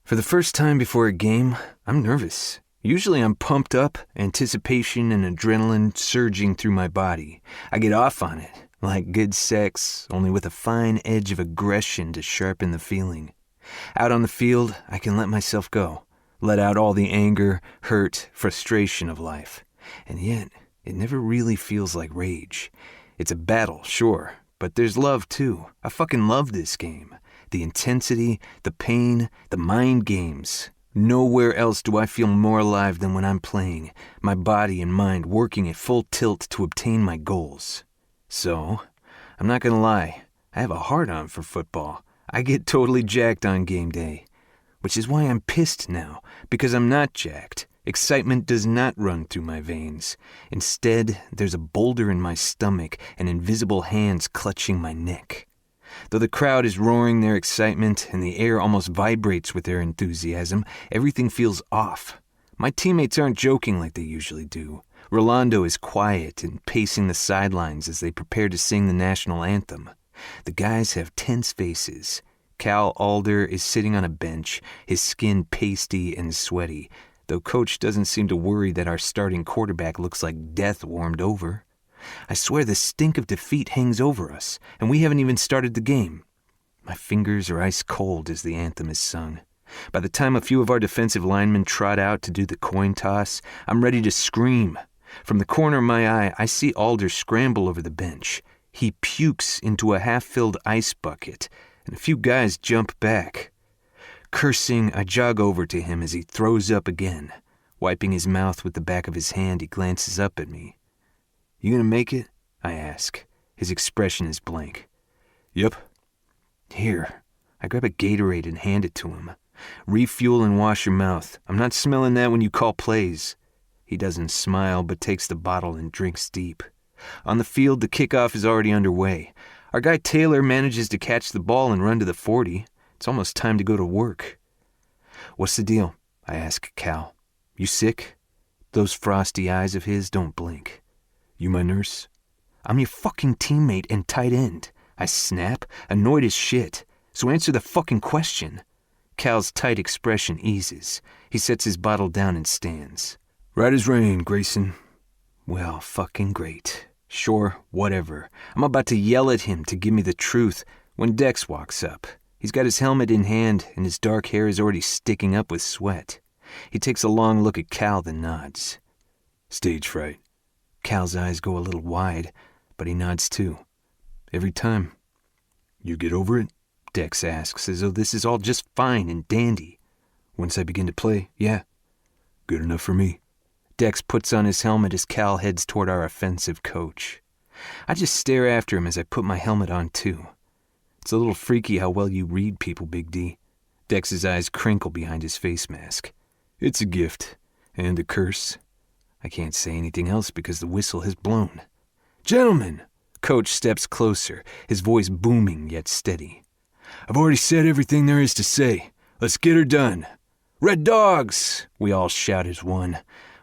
For the first time before a game, I'm nervous. Usually I'm pumped up, anticipation and adrenaline surging through my body. I get off on it, like good sex, only with a fine edge of aggression to sharpen the feeling. Out on the field, I can let myself go, let out all the anger, hurt, frustration of life. And yet, it never really feels like rage. It's a battle, sure, but there's love too. I fucking love this game. The intensity, the pain, the mind games. Nowhere else do I feel more alive than when I'm playing, my body and mind working at full tilt to obtain my goals. So, I'm not gonna lie, I have a hard-on for football. I get totally jacked on game day. Which is why I'm pissed now, because I'm not jacked. Excitement does not run through my veins. Instead, there's a boulder in my stomach and invisible hands clutching my neck. Though the crowd is roaring their excitement and the air almost vibrates with their enthusiasm, everything feels off. My teammates aren't joking like they usually do. Rolando is quiet and pacing the sidelines as they prepare to sing the national anthem. The guys have tense faces. Cal Alder is sitting on a bench, his skin pasty and sweaty, though Coach doesn't seem to worry that our starting quarterback looks like death warmed over. I swear the stink of defeat hangs over us, and we haven't even started the game. My fingers are ice cold as the anthem is sung. By the time a few of our defensive linemen trot out to do the coin toss, I'm ready to scream. From the corner of my eye, I see Alder scramble over the bench. He pukes into a half-filled ice bucket, and a few guys jump back. Cursing, I jog over to him as he throws up again. Wiping his mouth with the back of his hand, he glances up at me. "You gonna make it?" I ask. His expression is blank. "Yep." "Here." I grab a Gatorade and hand it to him. "Refuel and wash your mouth. I'm not smelling that when you call plays." He doesn't smile, but takes the bottle and drinks deep. On the field, the kickoff is already underway. Our guy Taylor manages to catch the ball and run to the 40. It's almost time to go to work. "What's the deal?" I ask Cal. "You sick?" Those frosty eyes of his don't blink. "You my nurse?" "I'm your fucking teammate and tight end." I snap, annoyed as shit. "So answer the fucking question." Cal's tight expression eases. He sets his bottle down and stands. "Right as rain, Grayson." Well, fucking great. Sure, whatever. I'm about to yell at him to give me the truth when Dex walks up. He's got his helmet in hand and his dark hair is already sticking up with sweat. He takes a long look at Cal, then nods. "Stage fright." Cal's eyes go a little wide, but he nods too. "Every time." "You get over it?" Dex asks, as though this is all just fine and dandy. "Once I begin to play, yeah." "Good enough for me." Dex puts on his helmet as Cal heads toward our offensive coach. I just stare after him as I put my helmet on too. It's a little freaky how well you read people, Big D. Dex's eyes crinkle behind his face mask. "It's a gift. And a curse." I can't say anything else because the whistle has blown. "Gentlemen!" Coach steps closer, his voice booming yet steady. "I've already said everything there is to say. Let's get her done." "Red Dogs!" we all shout as one.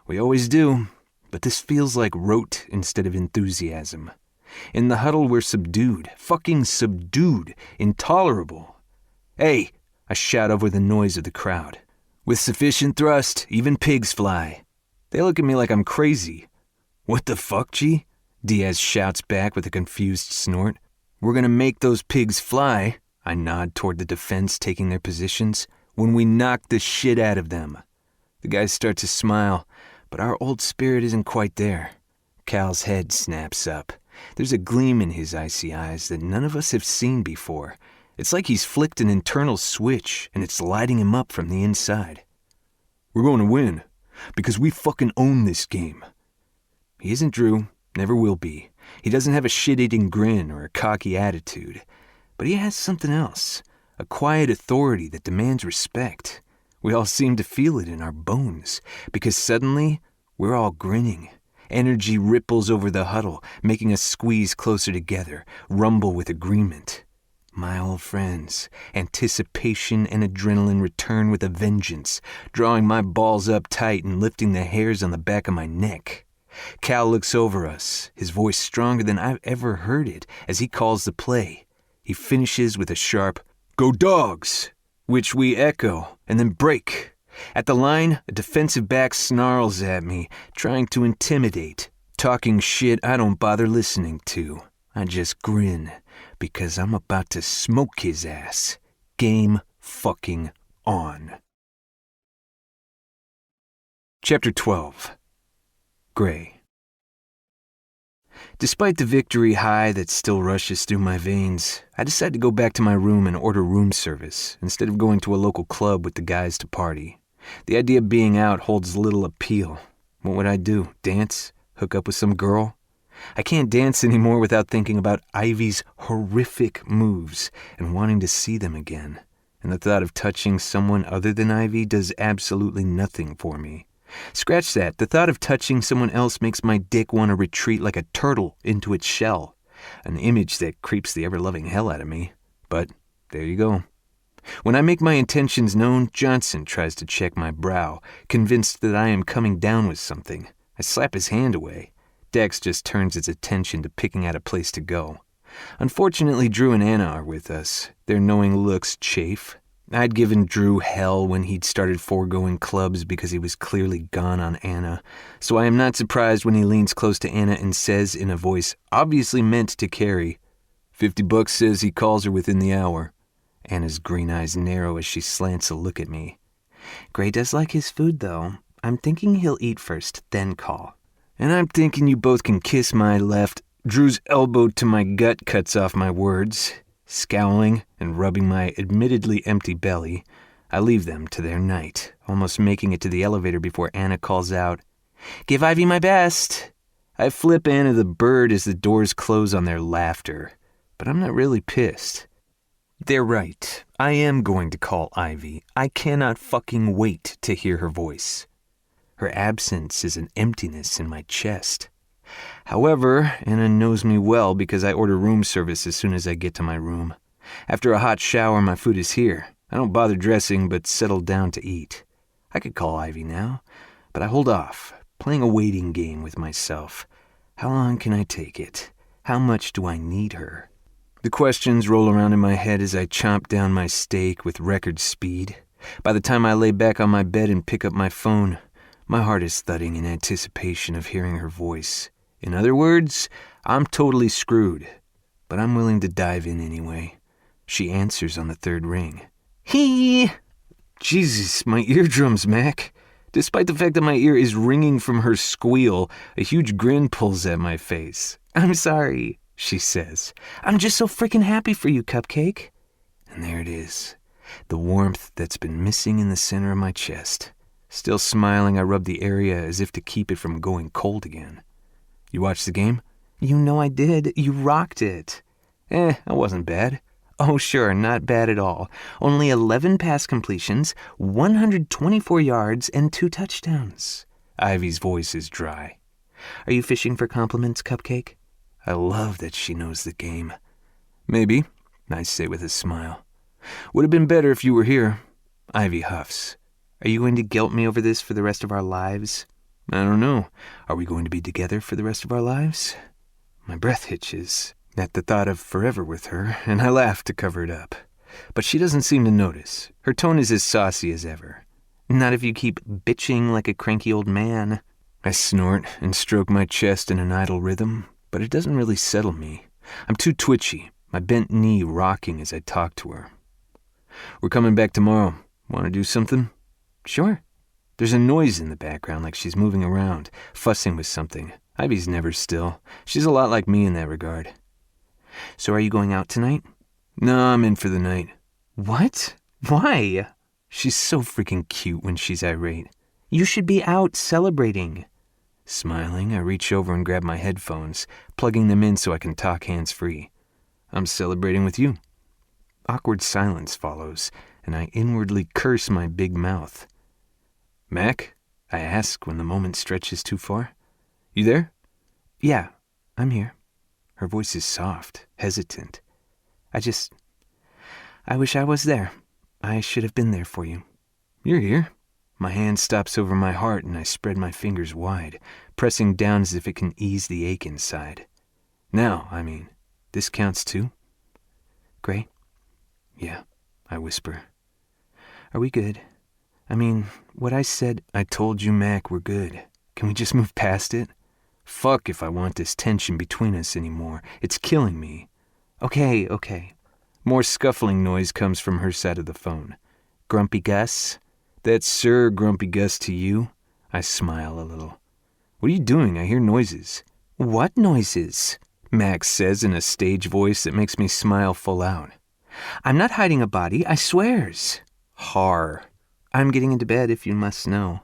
We always do, but this feels like rote instead of enthusiasm. In the huddle, we're subdued, fucking subdued, intolerable. "Hey!" I shout over the noise of the crowd. "With sufficient thrust, even pigs fly." They look at me like I'm crazy. "What the fuck, G?" Diaz shouts back with a confused snort. We're gonna make those pigs fly, I nod toward the defense taking their positions, when we knock the shit out of them. The guys start to smile, but our old spirit isn't quite there. Cal's head snaps up. There's a gleam in his icy eyes that none of us have seen before. It's like he's flicked an internal switch, and it's lighting him up from the inside. We're going to win, because we fucking own this game. He isn't Drew, never will be. He doesn't have a shit-eating grin or a cocky attitude. But he has something else, a quiet authority that demands respect. We all seem to feel it in our bones, because suddenly, we're all grinning. Energy ripples over the huddle, making us squeeze closer together, rumble with agreement. My old friends, anticipation and adrenaline return with a vengeance, drawing my balls up tight and lifting the hairs on the back of my neck. Cal looks over us, his voice stronger than I've ever heard it, as he calls the play. He finishes with a sharp, "Go Dogs!" which we echo, and then break. At the line, a defensive back snarls at me, trying to intimidate, talking shit I don't bother listening to. I just grin, because I'm about to smoke his ass. Game fucking on. Chapter 12. Gray. Despite the victory high that still rushes through my veins, I decide to go back to my room and order room service instead of going to a local club with the guys to party. The idea of being out holds little appeal. What would I do? Dance? Hook up with some girl? I can't dance anymore without thinking about Ivy's horrific moves and wanting to see them again. And the thought of touching someone other than Ivy does absolutely nothing for me. Scratch that. The thought of touching someone else makes my dick want to retreat like a turtle into its shell. An image that creeps the ever-loving hell out of me. But there you go. When I make my intentions known, Johnson tries to check my brow, convinced that I am coming down with something. I slap his hand away. Dex just turns its attention to picking out a place to go. Unfortunately, Drew and Anna are with us. Their knowing looks chafe. I'd given Drew hell when he'd started foregoing clubs because he was clearly gone on Anna, so I am not surprised when he leans close to Anna and says in a voice obviously meant to carry, $50 says he calls her within the hour. Anna's green eyes narrow as she slants a look at me. Gray does like his food, though. I'm thinking he'll eat first, then call. And I'm thinking you both can kiss my left. Drew's elbow to my gut cuts off my words. Scowling and rubbing my admittedly empty belly, I leave them to their night, almost making it to the elevator before Anna calls out, Give Ivy my best. I flip Anna the bird as the doors close on their laughter, but I'm not really pissed. They're right. I am going to call Ivy. I cannot fucking wait to hear her voice. Her absence is an emptiness in my chest. However, Anna knows me well because I order room service as soon as I get to my room. After a hot shower, my food is here. I don't bother dressing, but settle down to eat. I could call Ivy now, but I hold off, playing a waiting game with myself. How long can I take it? How much do I need her? The questions roll around in my head as I chomp down my steak with record speed. By the time I lay back on my bed and pick up my phone, my heart is thudding in anticipation of hearing her voice. In other words, I'm totally screwed, but I'm willing to dive in anyway. She answers on the third ring. Hee! Jesus, my eardrums, Mac. Despite the fact that my ear is ringing from her squeal, a huge grin pulls at my face. I'm sorry, she says. I'm just so freaking happy for you, Cupcake. And there it is, the warmth that's been missing in the center of my chest. Still smiling, I rub the area as if to keep it from going cold again. You watched the game? You know I did. You rocked it. I wasn't bad. Oh, sure, not bad at all. Only 11 pass completions, 124 yards, and 2 touchdowns. Ivy's voice is dry. Are you fishing for compliments, Cupcake? I love that she knows the game. Maybe, I say with a smile. Would have been better if you were here. Ivy huffs. Are you going to guilt me over this for the rest of our lives? I don't know. Are we going to be together for the rest of our lives? My breath hitches at the thought of forever with her, and I laugh to cover it up. But she doesn't seem to notice. Her tone is as saucy as ever. Not if you keep bitching like a cranky old man. I snort and stroke my chest in an idle rhythm, but it doesn't really settle me. I'm too twitchy. my bent knee rocking as I talk to her. We're coming back tomorrow. Want to do something? Sure. There's a noise in the background like she's moving around, fussing with something. Ivy's never still. She's a lot like me in that regard. So are you going out tonight? No, I'm in for the night. What? Why? She's so freaking cute when she's irate. You should be out celebrating. Smiling, I reach over and grab my headphones, plugging them in so I can talk hands-free. I'm celebrating with you. Awkward silence follows, and I inwardly curse my big mouth. Mac? I ask when the moment stretches too far. You there? Yeah, I'm here. Her voice is soft, hesitant. I wish I was there. I should have been there for you. You're here. My hand stops over my heart and I spread my fingers wide, pressing down as if it can ease the ache inside. Now, this counts too? Gray? Yeah, I whisper. Are we good? What I said... I told you, Mac, we're good. Can we just move past it? Fuck if I want this tension between us anymore. It's killing me. Okay. More scuffling noise comes from her side of the phone. Grumpy Gus? That's Sir Grumpy Gus to you? I smile a little. What are you doing? I hear noises. What noises? Max says in a stage voice that makes me smile full out. I'm not hiding a body, I swears. Har. I'm getting into bed if you must know.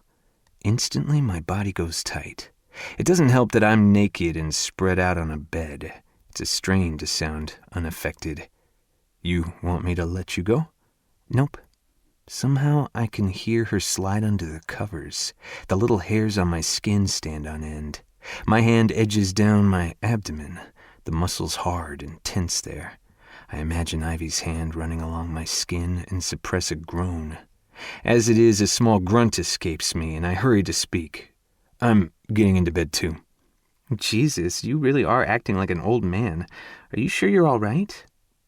Instantly my body goes tight. It doesn't help that I'm naked and spread out on a bed. It's a strain to sound unaffected. You want me to let you go? Nope. Somehow I can hear her slide under the covers. The little hairs on my skin stand on end. My hand edges down my abdomen, the muscles hard and tense there. I imagine Ivy's hand running along my skin and suppress a groan. As it is, a small grunt escapes me, and I hurry to speak. I'm getting into bed too. Jesus, you really are acting like an old man. Are you sure you're all right?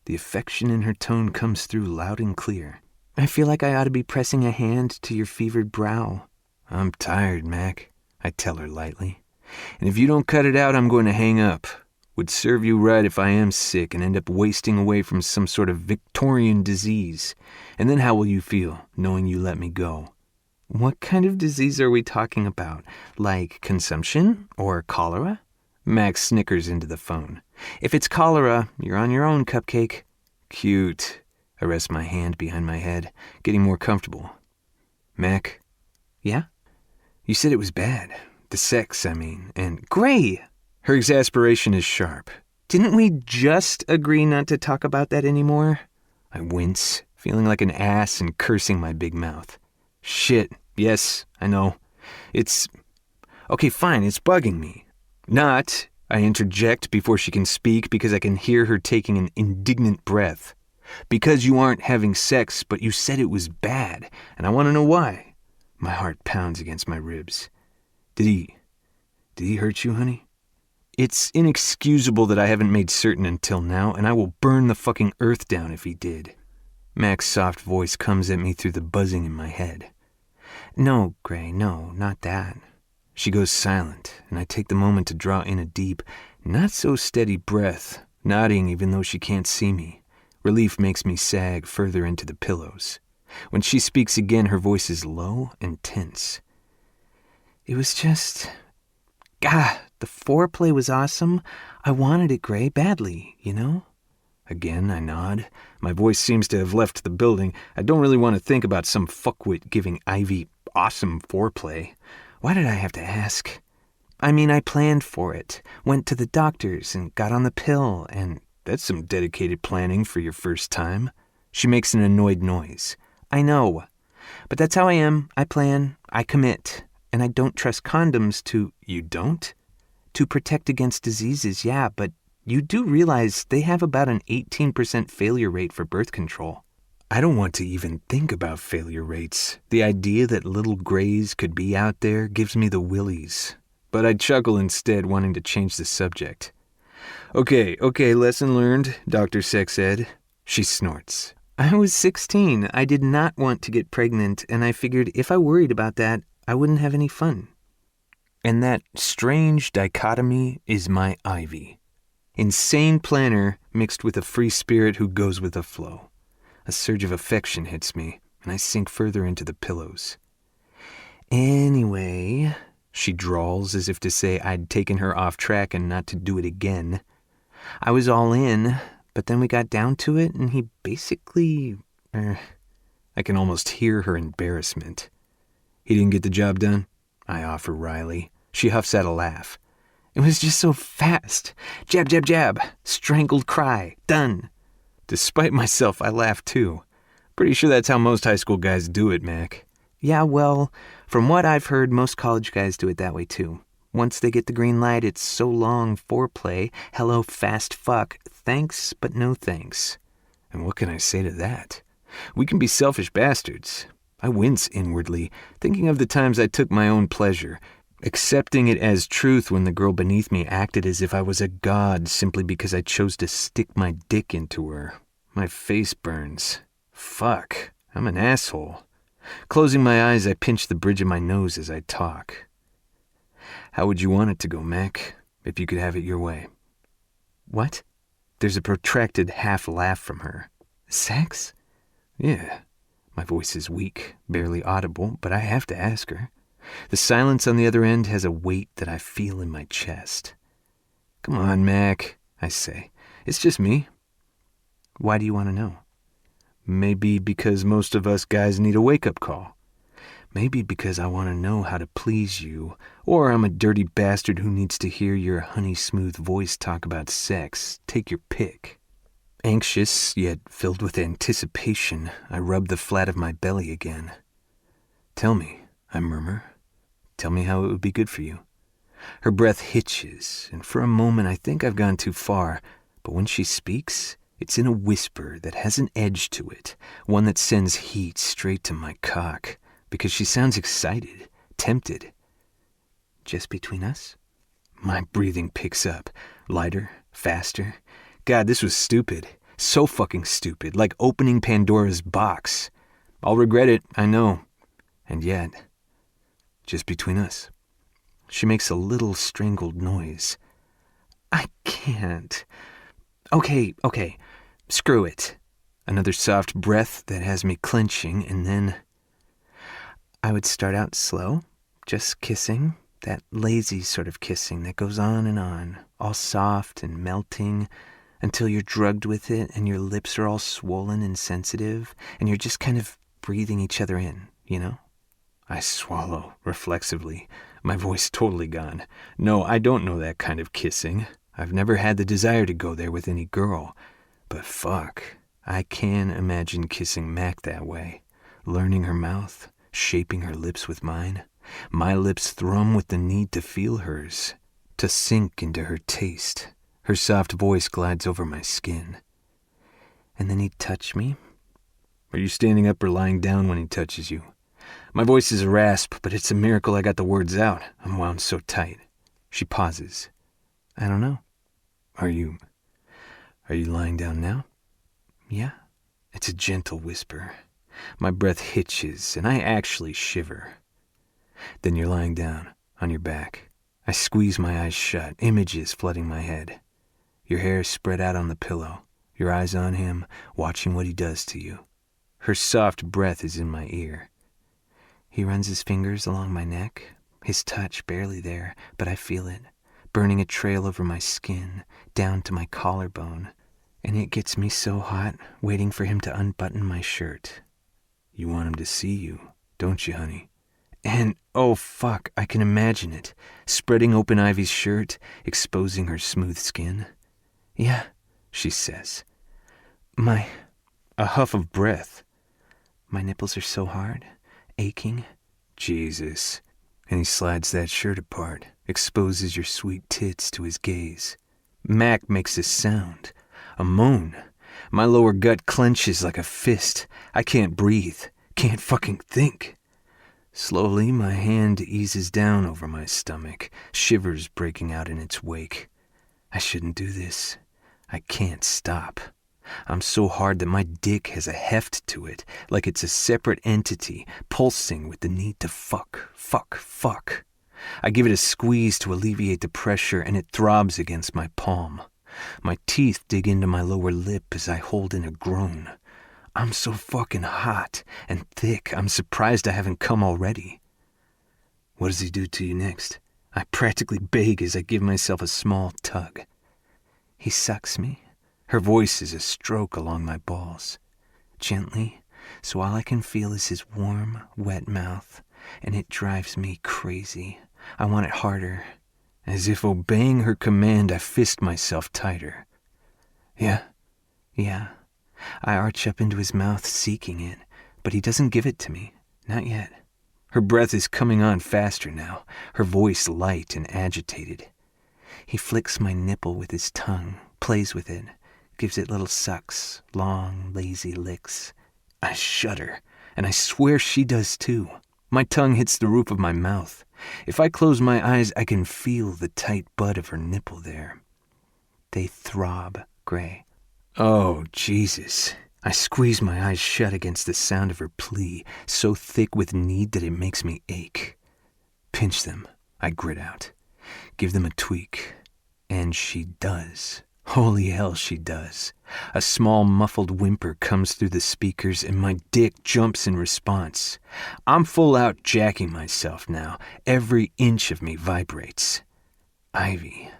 The affection in her tone comes through loud and clear. I feel like I ought to be pressing a hand to your fevered brow. I'm tired, Mac, I tell her lightly. And if you don't cut it out, I'm going to hang up. Would serve you right if I am sick and end up wasting away from some sort of Victorian disease. And then how will you feel, knowing you let me go? What kind of disease are we talking about? Like consumption or cholera? Max snickers into the phone. If it's cholera, you're on your own, Cupcake. Cute. I rest my hand behind my head, getting more comfortable. Mac? Yeah? You said it was bad. The sex, and... Gray! Her exasperation is sharp. Didn't we just agree not to talk about that anymore? I wince, feeling like an ass and cursing my big mouth. Shit, yes, I know. Okay, fine, it's bugging me. Not, I interject before she can speak because I can hear her taking an indignant breath. Because you aren't having sex, but you said it was bad, and I want to know why. My heart pounds against my ribs. Did he hurt you, honey? It's inexcusable that I haven't made certain until now, and I will burn the fucking earth down if he did. Mac's soft voice comes at me through the buzzing in my head. No, Gray, no, not that. She goes silent, and I take the moment to draw in a deep, not-so-steady breath, nodding even though she can't see me. Relief makes me sag further into the pillows. When she speaks again, her voice is low and tense. It was just... the foreplay was awesome. I wanted it, Gray, badly, you know? Again, I nod. My voice seems to have left the building. I don't really want to think about some fuckwit giving Ivy awesome foreplay. Why did I have to ask? I planned for it. Went to the doctor's and got on the pill, and that's some dedicated planning for your first time. She makes an annoyed noise. I know. But that's how I am. I plan. I commit. And I don't trust condoms to... You don't? To protect against diseases, yeah, but you do realize they have about an 18% failure rate for birth control. I don't want to even think about failure rates. The idea that little Grays could be out there gives me the willies. But I chuckle instead, wanting to change the subject. Okay, lesson learned, Dr. Sex Ed. She snorts. I was 16. I did not want to get pregnant, and I figured if I worried about that, I wouldn't have any fun. And that strange dichotomy is my Ivy. Insane planner mixed with a free spirit who goes with the flow. A surge of affection hits me, and I sink further into the pillows. Anyway, she drawls as if to say I'd taken her off track and not to do it again. I was all in, but then we got down to it, and he basically... I can almost hear her embarrassment. He didn't get the job done? I offer wryly. She huffs out a laugh. It was just so fast. Jab, jab, jab. Strangled cry. Done. Despite myself, I laugh too. Pretty sure that's how most high school guys do it, Mac. Yeah, well, from what I've heard, most college guys do it that way too. Once they get the green light, it's so long foreplay. Hello, fast fuck. Thanks, but no thanks. And what can I say to that? We can be selfish bastards. I wince inwardly, thinking of the times I took my own pleasure, accepting it as truth when the girl beneath me acted as if I was a god simply because I chose to stick my dick into her. My face burns. Fuck, I'm an asshole. Closing my eyes, I pinch the bridge of my nose as I talk. How would you want it to go, Mac, if you could have it your way? What? There's a protracted half laugh from her. Sex? Yeah. My voice is weak, barely audible, but I have to ask her. The silence on the other end has a weight that I feel in my chest. Come on, Mac, I say. It's just me. Why do you want to know? Maybe because most of us guys need a wake-up call. Maybe because I want to know how to please you, or I'm a dirty bastard who needs to hear your honey-smooth voice talk about sex. Take your pick. Anxious, yet filled with anticipation, I rub the flat of my belly again. Tell me, I murmur. Tell me how it would be good for you. Her breath hitches, and for a moment I think I've gone too far, but when she speaks, it's in a whisper that has an edge to it, one that sends heat straight to my cock, because she sounds excited, tempted. Just between us? My breathing picks up, lighter, faster. God, this was stupid. So fucking stupid, like opening Pandora's box. I'll regret it, I know. And yet, just between us. She makes a little strangled noise. I can't. Okay, screw it. Another soft breath that has me clenching, and then... I would start out slow, just kissing, that lazy sort of kissing that goes on, all soft and melting, until you're drugged with it and your lips are all swollen and sensitive, and you're just kind of breathing each other in, you know? I swallow, reflexively, my voice totally gone. No, I don't know that kind of kissing. I've never had the desire to go there with any girl. But fuck, I can imagine kissing Mac that way, learning her mouth, shaping her lips with mine. My lips thrum with the need to feel hers, to sink into her taste. Her soft voice glides over my skin. And then he'd touch me. Are you standing up or lying down when he touches you? My voice is a rasp, but it's a miracle I got the words out. I'm wound so tight. She pauses. I don't know. Are you lying down now? Yeah. It's a gentle whisper. My breath hitches, and I actually shiver. Then you're lying down, on your back. I squeeze my eyes shut, images flooding my head. Your hair is spread out on the pillow, your eyes on him, watching what he does to you. Her soft breath is in my ear. He runs his fingers along my neck, his touch barely there, but I feel it, burning a trail over my skin, down to my collarbone, and it gets me so hot, waiting for him to unbutton my shirt. You want him to see you, don't you, honey? And, oh fuck, I can imagine it, spreading open Ivy's shirt, exposing her smooth skin. Yeah, she says. A huff of breath. My nipples are so hard, aching. Jesus. And he slides that shirt apart, exposes your sweet tits to his gaze. Mac makes a sound, a moan. My lower gut clenches like a fist. I can't breathe, can't fucking think. Slowly, my hand eases down over my stomach, shivers breaking out in its wake. I shouldn't do this. I can't stop. I'm so hard that my dick has a heft to it, like it's a separate entity, pulsing with the need to fuck. I give it a squeeze to alleviate the pressure, and it throbs against my palm. My teeth dig into my lower lip as I hold in a groan. I'm so fucking hot and thick, I'm surprised I haven't come already. What does he do to you next? I practically beg as I give myself a small tug. He sucks me. Her voice is a stroke along my balls. Gently, so all I can feel is his warm, wet mouth, and it drives me crazy. I want it harder. As if obeying her command, I fist myself tighter. Yeah. I arch up into his mouth, seeking it, but he doesn't give it to me. Not yet. Her breath is coming on faster now, her voice light and agitated. He flicks my nipple with his tongue, plays with it, gives it little sucks, long, lazy licks. I shudder, and I swear she does too. My tongue hits the roof of my mouth. If I close my eyes, I can feel the tight butt of her nipple there. They throb, Gray. Oh, Jesus. I squeeze my eyes shut against the sound of her plea, so thick with need that it makes me ache. Pinch them, I grit out. Give them a tweak. And she does. Holy hell, she does. A small muffled whimper comes through the speakers and my dick jumps in response. I'm full out jacking myself now. Every inch of me vibrates. Ivy.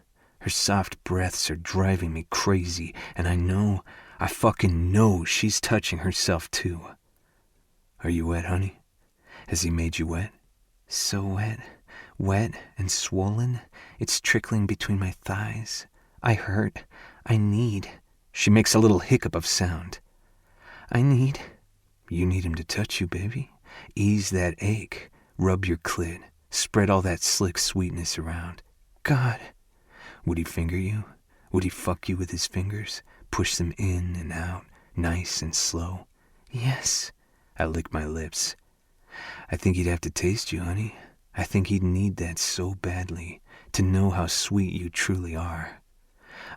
Her soft breaths are driving me crazy, and I fucking know she's touching herself too. Are you wet, honey? Has he made you wet? So wet. Wet and swollen. It's trickling between my thighs. I hurt. I need. She makes a little hiccup of sound. I need. You need him to touch you, baby. Ease that ache. Rub your clit. Spread all that slick sweetness around. God. Would he finger you? Would he fuck you with his fingers? Push them in and out, nice and slow? Yes. I lick my lips. I think he'd have to taste you, honey. I think he'd need that so badly, to know how sweet you truly are.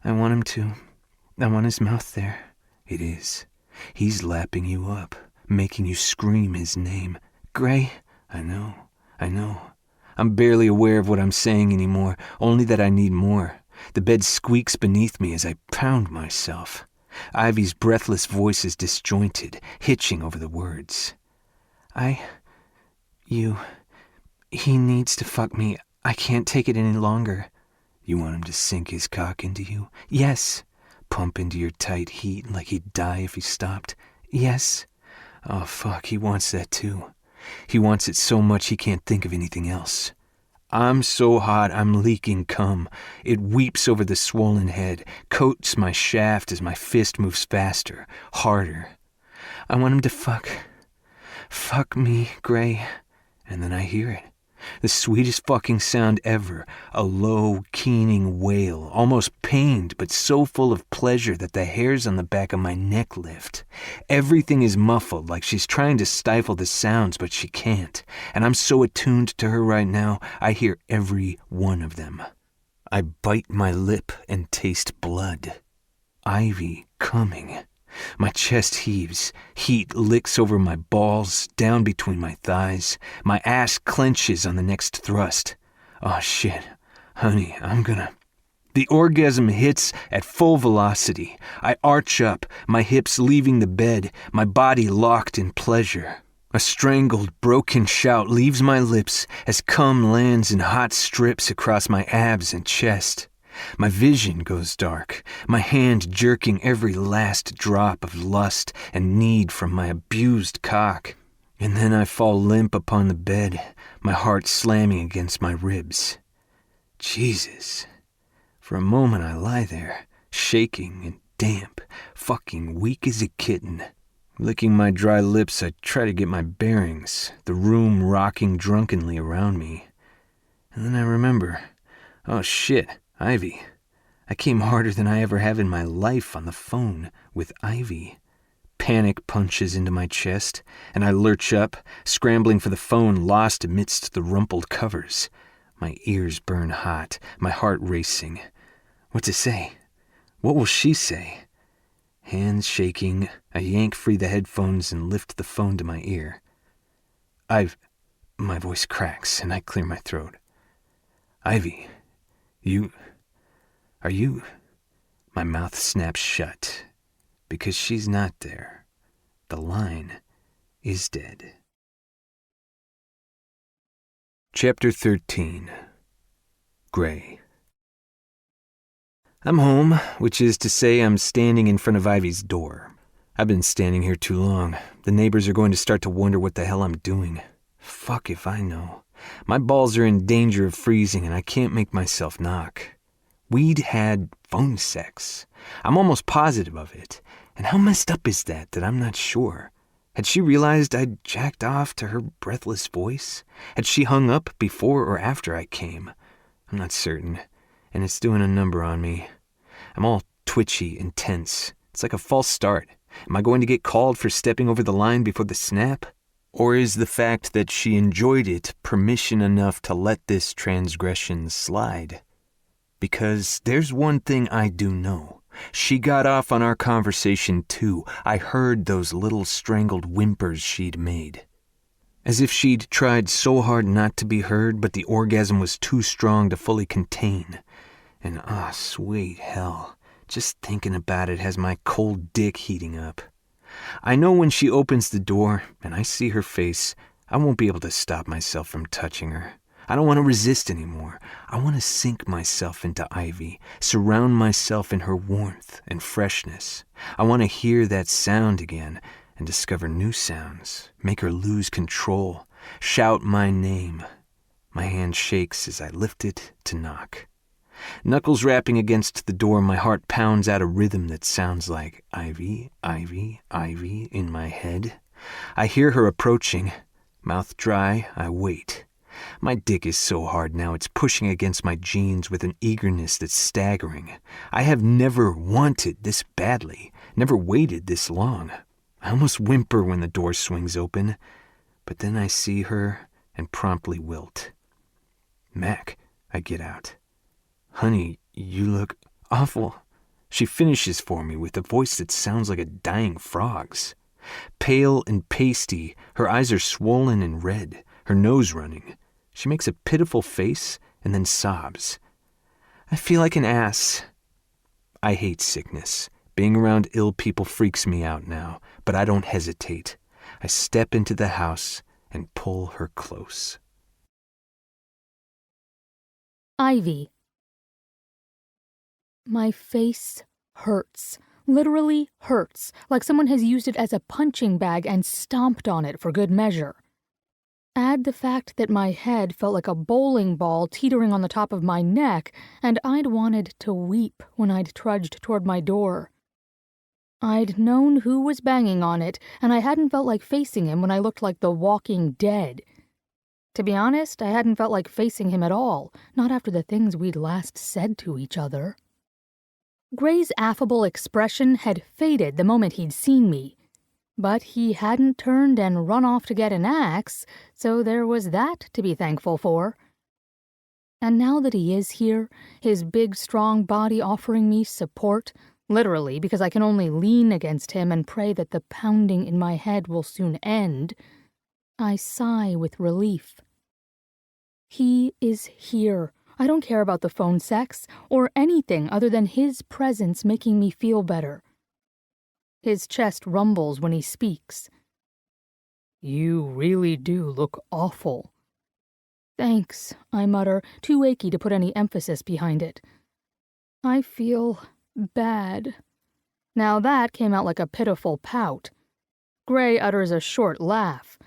I want him to. I want his mouth there. It is. He's lapping you up, making you scream his name. Gray. I know. I'm barely aware of what I'm saying anymore, only that I need more. The bed squeaks beneath me as I pound myself. Ivy's breathless voice is disjointed, hitching over the words. He needs to fuck me. I can't take it any longer. You want him to sink his cock into you? Yes. Pump into your tight heat like he'd die if he stopped? Yes. Oh, fuck, he wants that too. He wants it so much he can't think of anything else. I'm so hot I'm leaking cum. It weeps over the swollen head, coats my shaft as my fist moves faster, harder. I want him to fuck me, Gray. And then I hear it. The sweetest fucking sound ever. A low, keening wail, almost pained, but so full of pleasure that the hairs on the back of my neck lift. Everything is muffled, like she's trying to stifle the sounds, but she can't. And I'm so attuned to her right now, I hear every one of them. I bite my lip and taste blood. Ivy coming. My chest heaves. Heat licks over my balls, down between my thighs. My ass clenches on the next thrust. Oh shit. Honey, I'm gonna... The orgasm hits at full velocity. I arch up, my hips leaving the bed, my body locked in pleasure. A strangled, broken shout leaves my lips as cum lands in hot strips across my abs and chest. My vision goes dark, my hand jerking every last drop of lust and need from my abused cock. And then I fall limp upon the bed, my heart slamming against my ribs. Jesus. For a moment I lie there, shaking and damp, fucking weak as a kitten. Licking my dry lips, I try to get my bearings, the room rocking drunkenly around me. And then I remember, oh shit, Ivy. I came harder than I ever have in my life on the phone with Ivy. Panic punches into my chest, and I lurch up, scrambling for the phone lost amidst the rumpled covers. My ears burn hot, my heart racing. What to say? What will she say? Hands shaking, I yank free the headphones and lift the phone to my ear. My voice cracks, and I clear my throat. Ivy, Are you... My mouth snaps shut because she's not there. The line is dead. Chapter 13. Gray. I'm home, which is to say I'm standing in front of Ivy's door. I've been standing here too long. The neighbors are going to start to wonder what the hell I'm doing. Fuck if I know. My balls are in danger of freezing and I can't make myself knock. We'd had phone sex. I'm almost positive of it. And how messed up is that I'm not sure? Had she realized I'd jacked off to her breathless voice? Had she hung up before or after I came? I'm not certain, and it's doing a number on me. I'm all twitchy and tense. It's like a false start. Am I going to get called for stepping over the line before the snap? Or is the fact that she enjoyed it permission enough to let this transgression slide? Because there's one thing I do know. She got off on our conversation too. I heard those little strangled whimpers she'd made. As if she'd tried so hard not to be heard, but the orgasm was too strong to fully contain. And sweet hell, just thinking about it has my cold dick heating up. I know when she opens the door and I see her face, I won't be able to stop myself from touching her. I don't want to resist anymore. I want to sink myself into Ivy, surround myself in her warmth and freshness. I want to hear that sound again and discover new sounds, make her lose control, shout my name. My hand shakes as I lift it to knock. Knuckles rapping against the door, my heart pounds out a rhythm that sounds like Ivy, Ivy, Ivy in my head. I hear her approaching. Mouth dry, I wait. My dick is so hard now it's pushing against my jeans with an eagerness that's staggering. I have never wanted this badly, never waited this long. I almost whimper when the door swings open, but then I see her and promptly wilt. Mac, I get out. Honey, you look awful. She finishes for me with a voice that sounds like a dying frog's. Pale and pasty, her eyes are swollen and red, her nose running. She makes a pitiful face and then sobs. I feel like an ass. I hate sickness. Being around ill people freaks me out now, but I don't hesitate. I step into the house and pull her close. Ivy. My face hurts. Literally hurts, like someone has used it as a punching bag and stomped on it for good measure. Add the fact that my head felt like a bowling ball teetering on the top of my neck, and I'd wanted to weep when I'd trudged toward my door. I'd known who was banging on it, and I hadn't felt like facing him when I looked like the Walking Dead. To be honest, I hadn't felt like facing him at all, not after the things we'd last said to each other. Gray's affable expression had faded the moment he'd seen me. But he hadn't turned and run off to get an axe, so there was that to be thankful for. And now that he is here, his big, strong body offering me support, literally because I can only lean against him and pray that the pounding in my head will soon end, I sigh with relief. He is here. I don't care about the phone sex or anything other than his presence making me feel better. His chest rumbles when he speaks. You really do look awful. Thanks, I mutter, too achy to put any emphasis behind it. I feel bad. Now that came out like a pitiful pout. Gray utters a short laugh.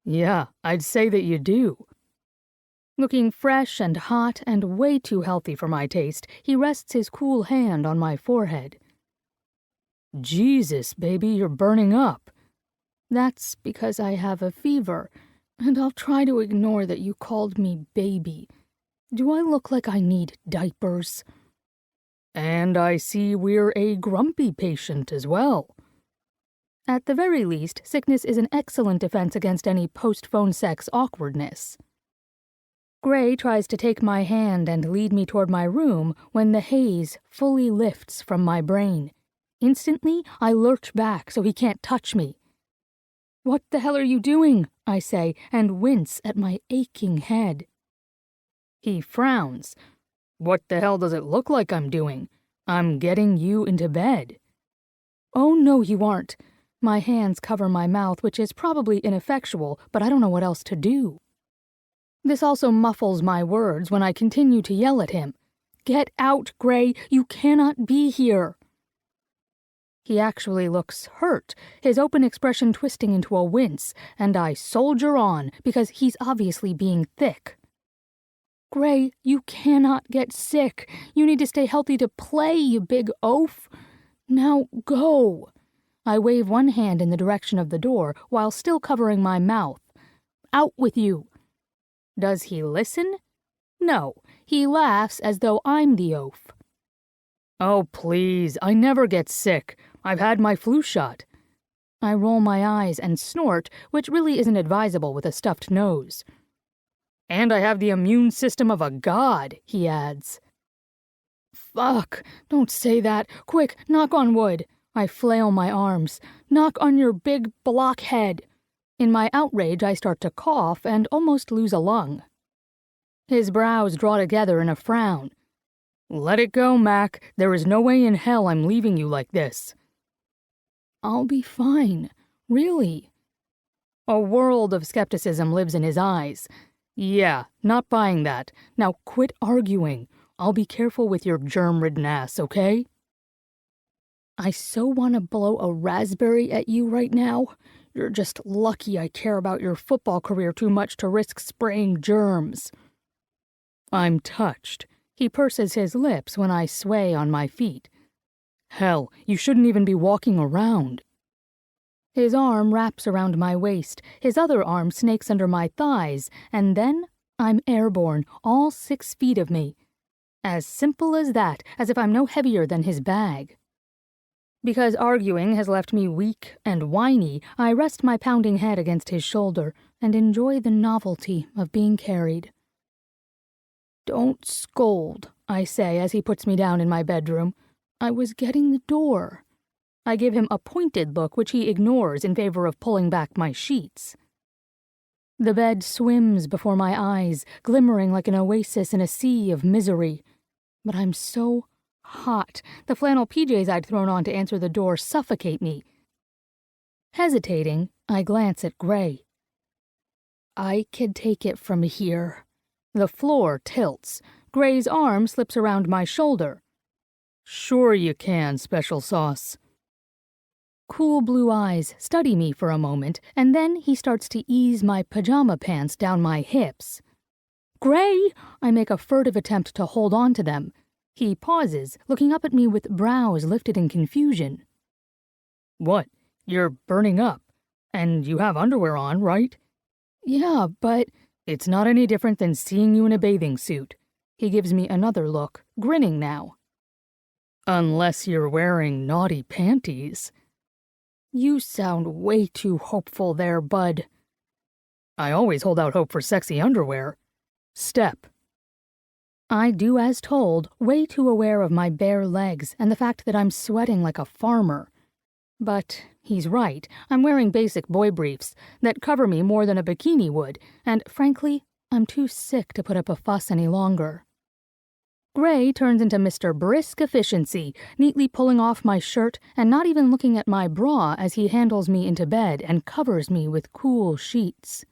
Yeah, I'd say that you do. Looking fresh and hot and way too healthy for my taste, he rests his cool hand on my forehead. Jesus, baby, you're burning up. That's because I have a fever, and I'll try to ignore that you called me baby. Do I look like I need diapers? And I see we're a grumpy patient as well. At the very least, sickness is an excellent defense against any post-phone sex awkwardness. Gray tries to take my hand and lead me toward my room when the haze fully lifts from my brain. Instantly, I lurch back so he can't touch me. What the hell are you doing? I say, and wince at my aching head. He frowns. What the hell does it look like I'm doing? I'm getting you into bed. Oh, no, you aren't. My hands cover my mouth, which is probably ineffectual, but I don't know what else to do. This also muffles my words when I continue to yell at him. Get out, Gray. You cannot be here. He actually looks hurt, his open expression twisting into a wince, and I soldier on because he's obviously being thick. Gray, you cannot get sick. You need to stay healthy to play, you big oaf. Now go. I wave one hand in the direction of the door while still covering my mouth. Out with you. Does he listen? No, he laughs as though I'm the oaf. Oh, please, I never get sick. I've had my flu shot. I roll my eyes and snort, which really isn't advisable with a stuffed nose. And I have the immune system of a god, he adds. Fuck, don't say that. Quick, knock on wood. I flail my arms. Knock on your big blockhead. In my outrage, I start to cough and almost lose a lung. His brows draw together in a frown. Let it go, Mac. There is no way in hell I'm leaving you like this. I'll be fine. Really. A world of skepticism lives in his eyes. Yeah, not buying that. Now quit arguing. I'll be careful with your germ-ridden ass, okay? I so want to blow a raspberry at you right now. You're just lucky I care about your football career too much to risk spraying germs. I'm touched. He purses his lips when I sway on my feet. Hell, you shouldn't even be walking around. His arm wraps around my waist, his other arm snakes under my thighs, and then I'm airborne, all 6 feet of me. As simple as that, as if I'm no heavier than his bag. Because arguing has left me weak and whiny, I rest my pounding head against his shoulder and enjoy the novelty of being carried. Don't scold, I say as he puts me down in my bedroom. I was getting the door. I give him a pointed look which he ignores in favor of pulling back my sheets. The bed swims before my eyes, glimmering like an oasis in a sea of misery. But I'm so hot. The flannel PJs I'd thrown on to answer the door suffocate me. Hesitating, I glance at Gray. I can take it from here. The floor tilts. Gray's arm slips around my shoulder. Sure you can, Special Sauce. Cool blue eyes study me for a moment, and then he starts to ease my pajama pants down my hips. Gray! I make a furtive attempt to hold on to them. He pauses, looking up at me with brows lifted in confusion. What? You're burning up. And you have underwear on, right? Yeah, but... It's not any different than seeing you in a bathing suit. He gives me another look, grinning now. Unless you're wearing naughty panties. You sound way too hopeful there, bud. I always hold out hope for sexy underwear. Step. I do as told, way too aware of my bare legs and the fact that I'm sweating like a farmer. But he's right, I'm wearing basic boy briefs that cover me more than a bikini would, and frankly, I'm too sick to put up a fuss any longer. Gray turns into Mr. Brisk Efficiency, neatly pulling off my shirt and not even looking at my bra as he handles me into bed and covers me with cool sheets.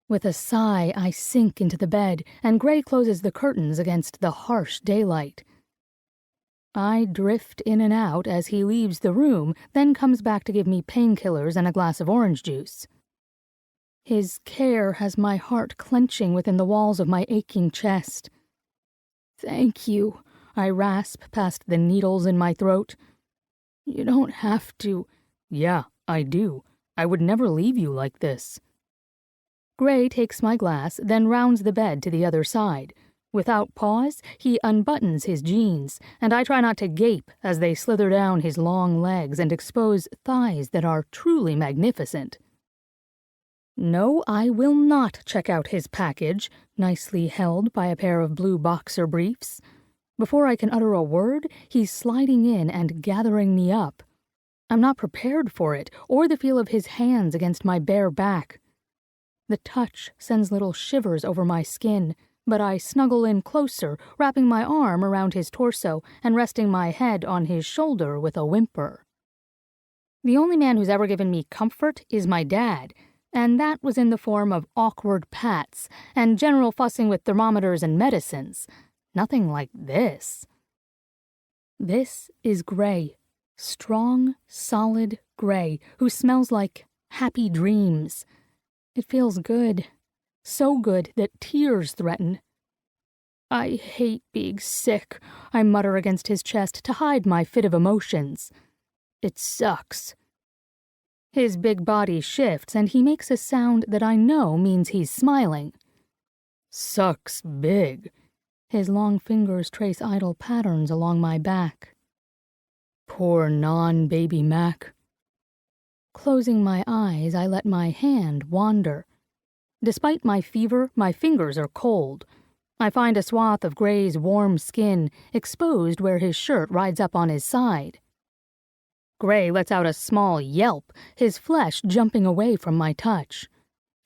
With a sigh, I sink into the bed, and Gray closes the curtains against the harsh daylight. I drift in and out as he leaves the room, then comes back to give me painkillers and a glass of orange juice. His care has my heart clenching within the walls of my aching chest. Thank you, I rasp past the needles in my throat. You don't have to. Yeah, I do. I would never leave you like this. Gray takes my glass, then rounds the bed to the other side. Without pause, he unbuttons his jeans, and I try not to gape as they slither down his long legs and expose thighs that are truly magnificent. No, I will not check out his package, nicely held by a pair of blue boxer briefs. Before I can utter a word, he's sliding in and gathering me up. I'm not prepared for it, or the feel of his hands against my bare back. The touch sends little shivers over my skin, but I snuggle in closer, wrapping my arm around his torso and resting my head on his shoulder with a whimper. The only man who's ever given me comfort is my dad, and that was in the form of awkward pats and general fussing with thermometers and medicines. Nothing like this. This is Gray. Strong, solid Gray, who smells like happy dreams. It feels good. So good that tears threaten. I hate being sick, I mutter against his chest to hide my fit of emotions. It sucks. His big body shifts, and he makes a sound that I know means he's smiling. Sucks big. His long fingers trace idle patterns along my back. Poor non-baby Mac. Closing my eyes, I let my hand wander. Despite my fever, my fingers are cold. I find a swath of Gray's warm skin exposed where his shirt rides up on his side. Gray lets out a small yelp, his flesh jumping away from my touch.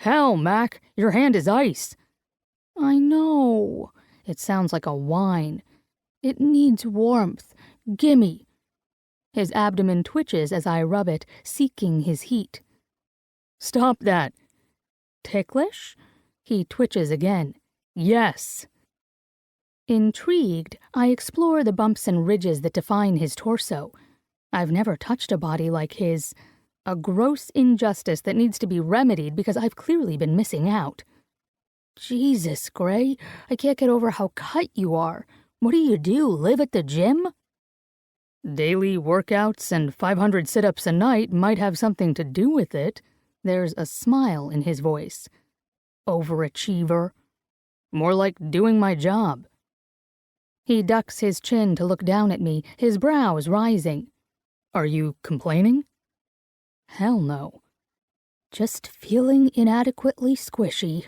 Hell, Mac, your hand is ice. I know. It sounds like a whine. It needs warmth. Gimme. His abdomen twitches as I rub it, seeking his heat. Stop that. Ticklish? He twitches again. Yes. Intrigued, I explore the bumps and ridges that define his torso. I've never touched a body like his. A gross injustice that needs to be remedied because I've clearly been missing out. Jesus, Gray, I can't get over how cut you are. What do? Live at the gym? Daily workouts and 500 sit-ups a night might have something to do with it. There's a smile in his voice. Overachiever. More like doing my job. He ducks his chin to look down at me, his brows rising. Are you complaining? Hell no. Just feeling inadequately squishy.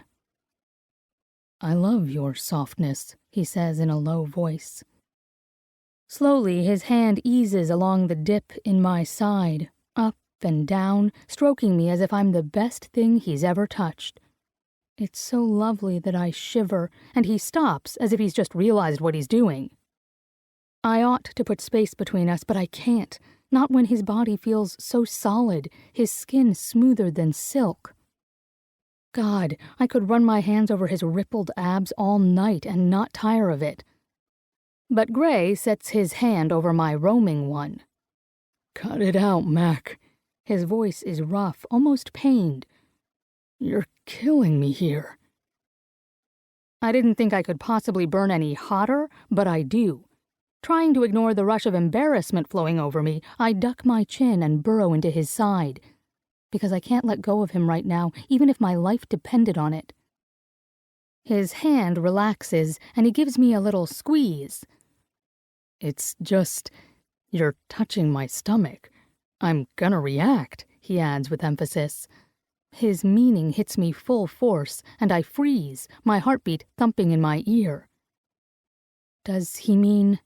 I love your softness, he says in a low voice. Slowly, his hand eases along the dip in my side, up and down, stroking me as if I'm the best thing he's ever touched. It's so lovely that I shiver, and he stops as if he's just realized what he's doing. I ought to put space between us, but I can't, not when his body feels so solid, his skin smoother than silk. God, I could run my hands over his rippled abs all night and not tire of it. But Gray sets his hand over my roaming one. Cut it out, Mac. His voice is rough, almost pained. You're killing me here. I didn't think I could possibly burn any hotter, but I do. Trying to ignore the rush of embarrassment flowing over me, I duck my chin and burrow into his side. Because I can't let go of him right now, even if my life depended on it. His hand relaxes, and he gives me a little squeeze. It's just, you're touching my stomach. I'm gonna react, he adds with emphasis. His meaning hits me full force, and I freeze, my heartbeat thumping in my ear. Does he mean...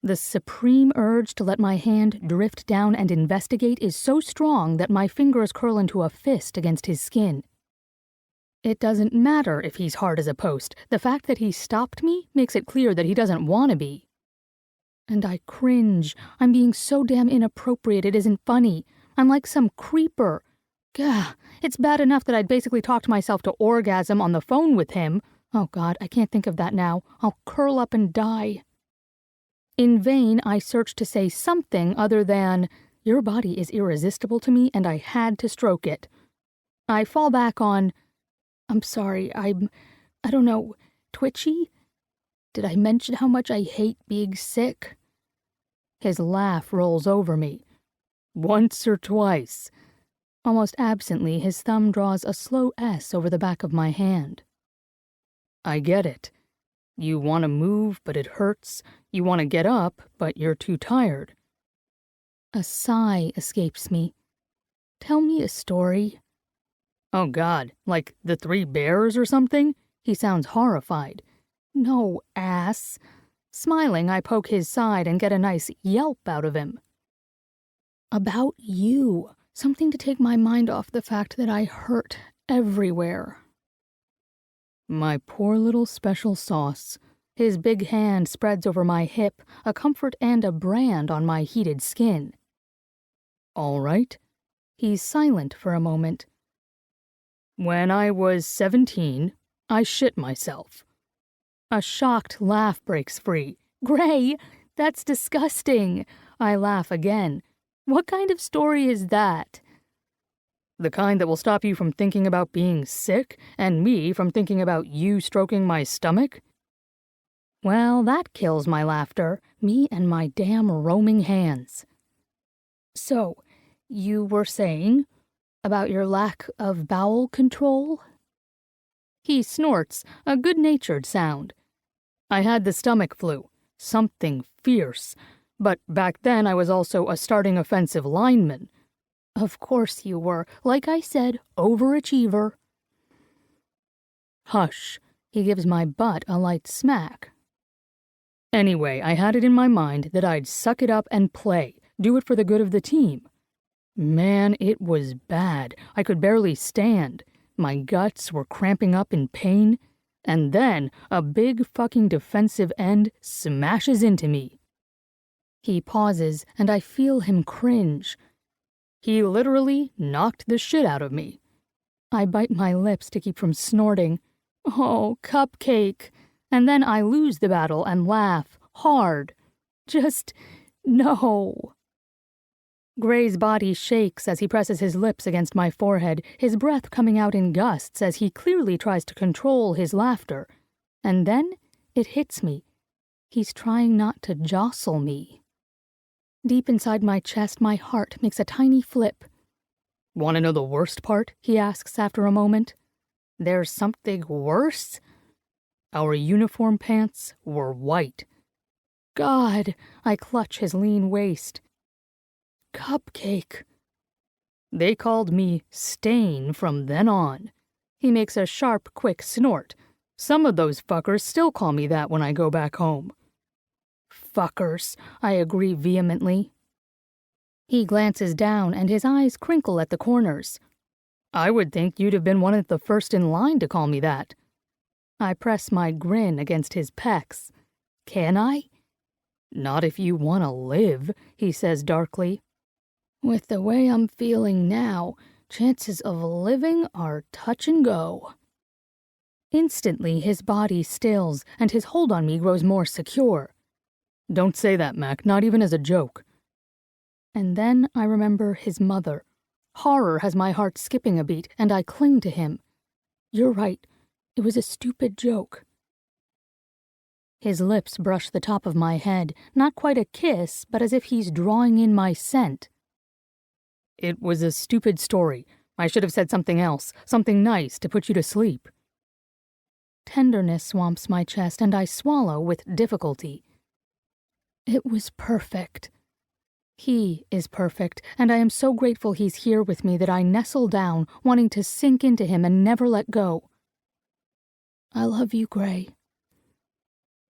The supreme urge to let my hand drift down and investigate is so strong that my fingers curl into a fist against his skin. It doesn't matter if he's hard as a post. The fact that he stopped me makes it clear that he doesn't want to be. And I cringe. I'm being so damn inappropriate it isn't funny. I'm like some creeper. Gah, it's bad enough that I'd basically talked myself to orgasm on the phone with him. Oh God, I can't think of that now. I'll curl up and die. In vain, I search to say something other than, your body is irresistible to me and I had to stroke it. I fall back on, I'm sorry, I don't know, twitchy? Did I mention how much I hate being sick? His laugh rolls over me. Once or twice. Almost absently, his thumb draws a slow S over the back of my hand. I get it. You want to move, but it hurts. You want to get up, but you're too tired. A sigh escapes me. Tell me a story. Oh God, like the 3 bears or something? He sounds horrified. No, ass. Smiling, I poke his side and get a nice yelp out of him. About you. Something to take my mind off the fact that I hurt everywhere. My poor little special sauce. His big hand spreads over my hip, a comfort and a brand on my heated skin. All right. He's silent for a moment. When I was 17, I shit myself. A shocked laugh breaks free. Gray, that's disgusting. I laugh again. What kind of story is that? The kind that will stop you from thinking about being sick and me from thinking about you stroking my stomach? Well, that kills my laughter, me and my damn roaming hands. So, you were saying about your lack of bowel control? He snorts, a good-natured sound. I had the stomach flu, something fierce, but back then I was also a starting offensive lineman. Of course you were, like I said, overachiever. Hush, he gives my butt a light smack. Anyway, I had it in my mind that I'd suck it up and play, do it for the good of the team. Man, it was bad. I could barely stand. My guts were cramping up in pain. And then a big fucking defensive end smashes into me. He pauses, and I feel him cringe. He literally knocked the shit out of me. I bite my lips to keep from snorting. Oh, cupcake. And then I lose the battle and laugh hard. Just no. Gray's body shakes as he presses his lips against my forehead, his breath coming out in gusts as he clearly tries to control his laughter. And then it hits me. He's trying not to jostle me. Deep inside my chest, my heart makes a tiny flip. Want to know the worst part? He asks after a moment. There's something worse? Our uniform pants were white. God, I clutch his lean waist. Cupcake. They called me Stain from then on. He makes a sharp, quick snort. Some of those fuckers still call me that when I go back home. Fuckers, I agree vehemently. He glances down and his eyes crinkle at the corners. I would think you'd have been one of the first in line to call me that. I press my grin against his pecs. Can I? Not if you want to live, he says darkly. With the way I'm feeling now, chances of living are touch and go. Instantly, his body stills, and his hold on me grows more secure. Don't say that, Mac, not even as a joke. And then I remember his mother. Horror has my heart skipping a beat, and I cling to him. You're right, it was a stupid joke. His lips brush the top of my head, not quite a kiss, but as if he's drawing in my scent. It was a stupid story. I should have said something else, something nice to put you to sleep. Tenderness swamps my chest, and I swallow with difficulty. It was perfect. He is perfect, and I am so grateful he's here with me that I nestle down, wanting to sink into him and never let go. I love you, Gray.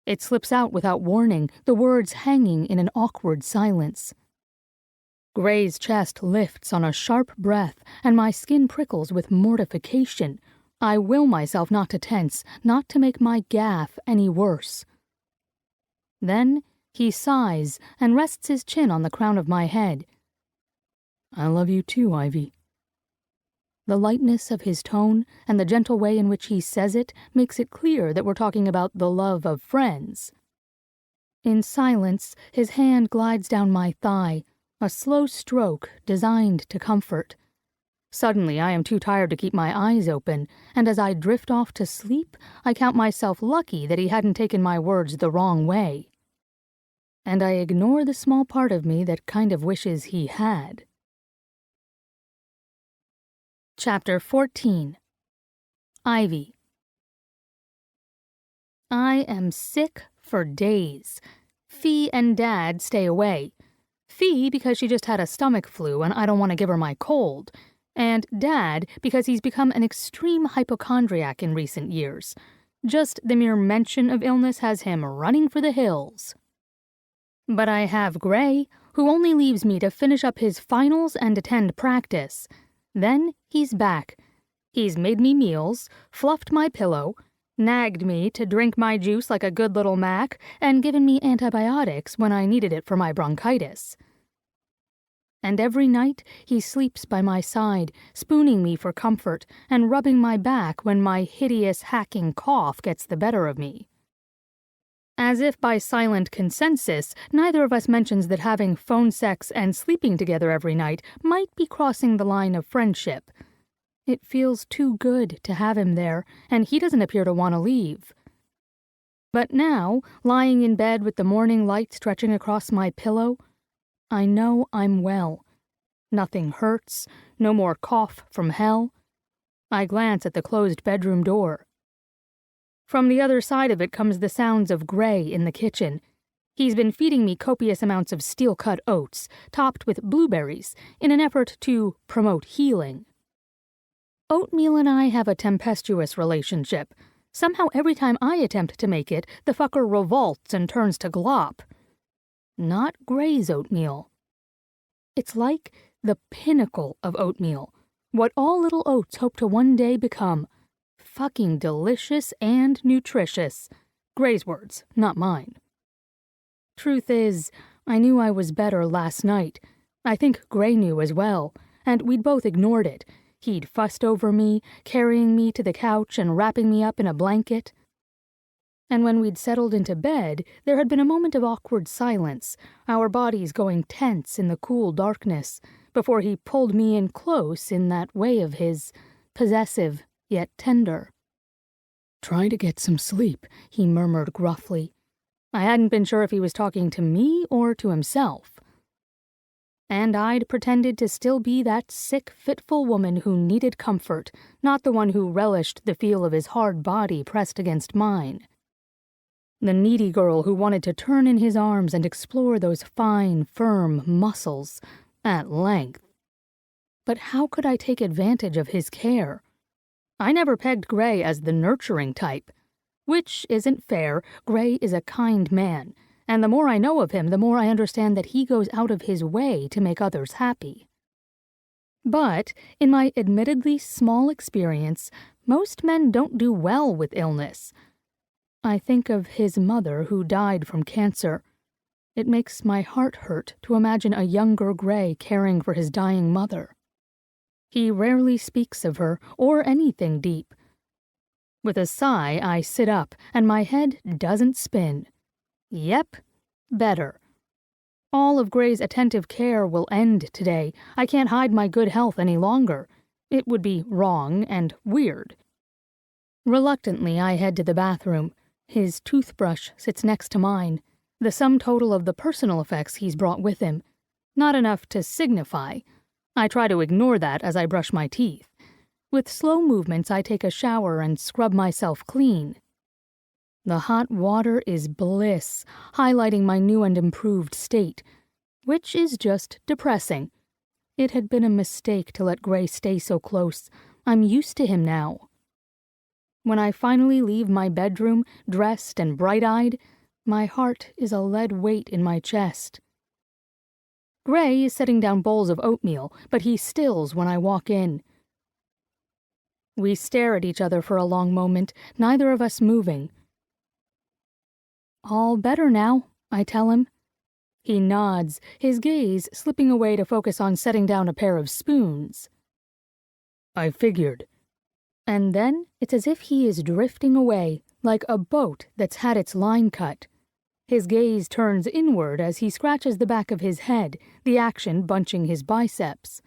It slips out without warning, the words hanging in an awkward silence. Gray's chest lifts on a sharp breath, and my skin prickles with mortification. I will myself not to tense, not to make my gaffe any worse. Then he sighs and rests his chin on the crown of my head. I love you too, Ivy. The lightness of his tone and the gentle way in which he says it makes it clear that we're talking about the love of friends. In silence, his hand glides down my thigh, a slow stroke designed to comfort. Suddenly, I am too tired to keep my eyes open, and as I drift off to sleep, I count myself lucky that he hadn't taken my words the wrong way. And I ignore the small part of me that kind of wishes he had. Chapter 14. Ivy. I am sick for days. Fee and Dad stay away. Fee because she just had a stomach flu and I don't want to give her my cold. And Dad because he's become an extreme hypochondriac in recent years. Just the mere mention of illness has him running for the hills. But I have Gray, who only leaves me to finish up his finals and attend practice. Then he's back. He's made me meals, fluffed my pillow, nagged me to drink my juice like a good little Mac, and given me antibiotics when I needed it for my bronchitis. And every night he sleeps by my side, spooning me for comfort and rubbing my back when my hideous hacking cough gets the better of me. As if by silent consensus, neither of us mentions that having phone sex and sleeping together every night might be crossing the line of friendship. It feels too good to have him there, and he doesn't appear to want to leave. But now, lying in bed with the morning light stretching across my pillow, I know I'm well. Nothing hurts, no more cough from hell. I glance at the closed bedroom door. From the other side of it comes the sounds of Gray in the kitchen. He's been feeding me copious amounts of steel-cut oats, topped with blueberries, in an effort to promote healing. Oatmeal and I have a tempestuous relationship. Somehow every time I attempt to make it, the fucker revolts and turns to glop. Not Gray's oatmeal. It's like the pinnacle of oatmeal, what all little oats hope to one day become. Fucking delicious and nutritious. Gray's words, not mine. Truth is, I knew I was better last night. I think Gray knew as well, and we'd both ignored it. He'd fussed over me, carrying me to the couch and wrapping me up in a blanket. And when we'd settled into bed, there had been a moment of awkward silence, our bodies going tense in the cool darkness, before he pulled me in close in that way of his, possessive yet tender. "Try to get some sleep," he murmured gruffly. I hadn't been sure if he was talking to me or to himself. And I'd pretended to still be that sick, fitful woman who needed comfort, not the one who relished the feel of his hard body pressed against mine. The needy girl who wanted to turn in his arms and explore those fine, firm muscles at length. But how could I take advantage of his care? I never pegged Gray as the nurturing type. Which isn't fair. Gray is a kind man, and the more I know of him, the more I understand that he goes out of his way to make others happy. But, in my admittedly small experience, most men don't do well with illness. I think of his mother who died from cancer. It makes my heart hurt to imagine a younger Gray caring for his dying mother. He rarely speaks of her, or anything deep. With a sigh, I sit up, and my head doesn't spin. Yep, better. All of Gray's attentive care will end today. I can't hide my good health any longer. It would be wrong and weird. Reluctantly, I head to the bathroom. His toothbrush sits next to mine, the sum total of the personal effects he's brought with him. Not enough to signify. I try to ignore that as I brush my teeth. With slow movements, I take a shower and scrub myself clean. The hot water is bliss, highlighting my new and improved state, which is just depressing. It had been a mistake to let Gray stay so close. I'm used to him now. When I finally leave my bedroom, dressed and bright-eyed, my heart is a lead weight in my chest. Gray is setting down bowls of oatmeal, but he stills when I walk in. We stare at each other for a long moment, neither of us moving. "All better now," I tell him. He nods, his gaze slipping away to focus on setting down a pair of spoons. "I figured." And then it's as if he is drifting away, like a boat that's had its line cut. His gaze turns inward as he scratches the back of his head, the action bunching his biceps.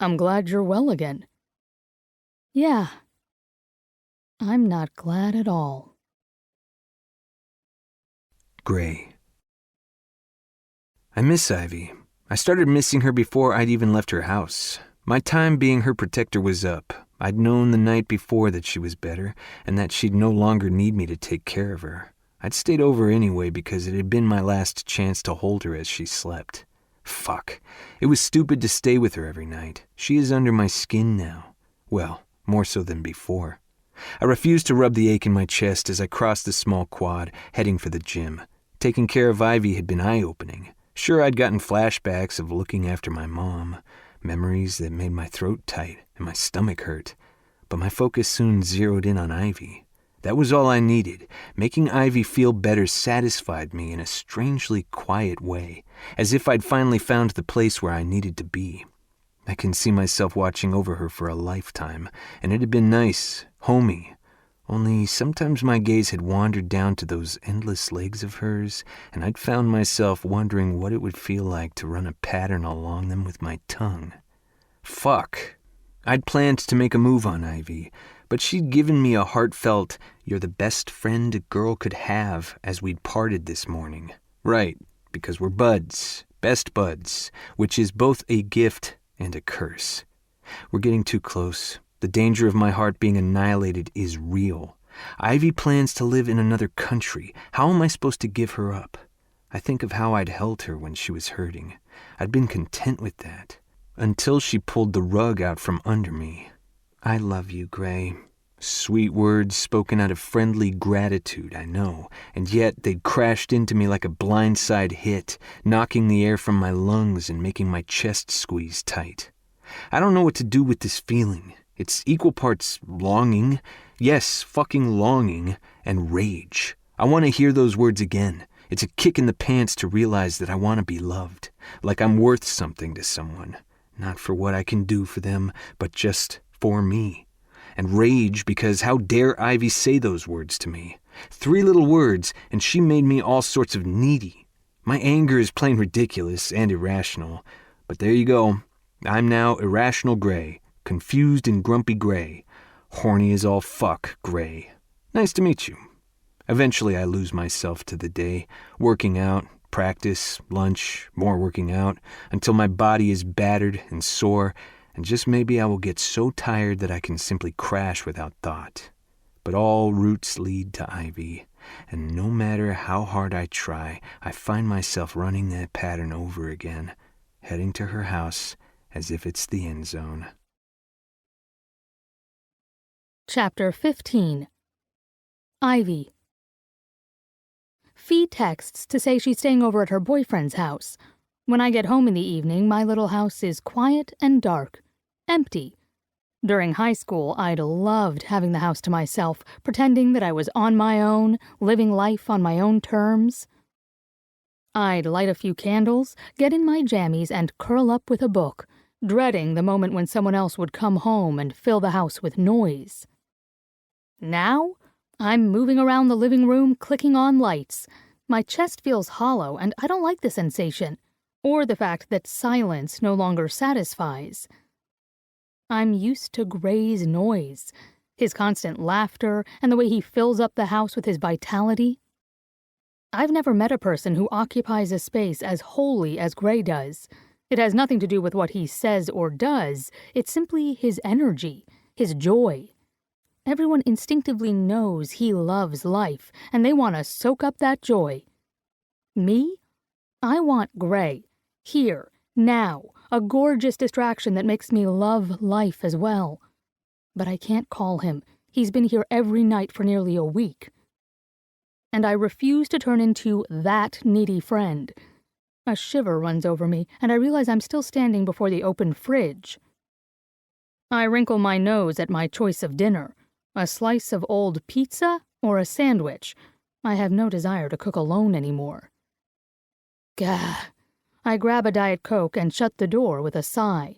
"I'm glad you're well again." "Yeah. I'm not glad at all." Gray. I miss Ivy. I started missing her before I'd even left her house. My time being her protector was up. I'd known the night before that she was better, and that she'd no longer need me to take care of her. I'd stayed over anyway because it had been my last chance to hold her as she slept. Fuck. It was stupid to stay with her every night. She is under my skin now. Well, more so than before. I refused to rub the ache in my chest as I crossed the small quad, heading for the gym. Taking care of Ivy had been eye-opening. Sure, I'd gotten flashbacks of looking after my mom, memories that made my throat tight and my stomach hurt, but my focus soon zeroed in on Ivy. That was all I needed. Making Ivy feel better satisfied me in a strangely quiet way, as if I'd finally found the place where I needed to be. I can see myself watching over her for a lifetime, and it had been nice, homey. Only sometimes my gaze had wandered down to those endless legs of hers, and I'd found myself wondering what it would feel like to run a pattern along them with my tongue. Fuck. I'd planned to make a move on Ivy, but she'd given me a heartfelt, "You're the best friend a girl could have," as we'd parted this morning. Right, because we're buds, best buds, which is both a gift and a curse. We're getting too close. The danger of my heart being annihilated is real. Ivy plans to live in another country. How am I supposed to give her up? I think of how I'd held her when she was hurting. I'd been content with that, until she pulled the rug out from under me. "I love you, Gray." Sweet words spoken out of friendly gratitude, I know, and yet they'd crashed into me like a blindside hit, knocking the air from my lungs and making my chest squeeze tight. I don't know what to do with this feeling. It's equal parts longing, yes, fucking longing, and rage. I want to hear those words again. It's a kick in the pants to realize that I want to be loved, like I'm worth something to someone. Not for what I can do for them, but just for me. And rage because how dare Ivy say those words to me? 3 little words, and she made me all sorts of needy. My anger is plain ridiculous and irrational, but there you go. I'm now irrational Gray, confused and grumpy Gray, horny as all fuck Gray. Nice to meet you. Eventually I lose myself to the day, working out, practice, lunch, more working out, until my body is battered and sore, and just maybe I will get so tired that I can simply crash without thought. But all routes lead to Ivy, and no matter how hard I try, I find myself running that pattern over again, heading to her house as if it's the end zone. Chapter 15. Ivy. Fee texts to say she's staying over at her boyfriend's house. When I get home in the evening, my little house is quiet and dark, empty. During high school, I'd loved having the house to myself, pretending that I was on my own, living life on my own terms. I'd light a few candles, get in my jammies, and curl up with a book, dreading the moment when someone else would come home and fill the house with noise. Now, I'm moving around the living room, clicking on lights. My chest feels hollow, and I don't like the sensation, or the fact that silence no longer satisfies. I'm used to Gray's noise, his constant laughter, and the way he fills up the house with his vitality. I've never met a person who occupies a space as wholly as Gray does. It has nothing to do with what he says or does. It's simply his energy, his joy. Everyone instinctively knows he loves life, and they want to soak up that joy. Me? I want Gray. Here, now, a gorgeous distraction that makes me love life as well. But I can't call him. He's been here every night for nearly a week. And I refuse to turn into that needy friend. A shiver runs over me, and I realize I'm still standing before the open fridge. I wrinkle my nose at my choice of dinner. A slice of old pizza or a sandwich. I have no desire to cook alone anymore. Gah. I grab a Diet Coke and shut the door with a sigh.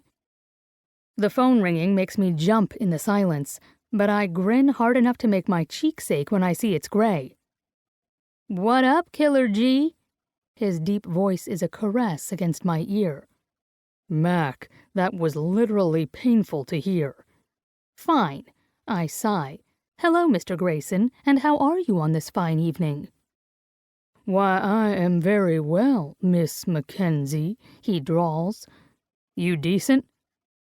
The phone ringing makes me jump in the silence, but I grin hard enough to make my cheeks ache when I see it's Gray. "What up, Killer G?" His deep voice is a caress against my ear. "Mac, that was literally painful to hear." "Fine," I sigh. "Hello, Mr. Grayson, and how are you on this fine evening?" "Why, I am very well, Miss Mackenzie," he drawls. "You decent?"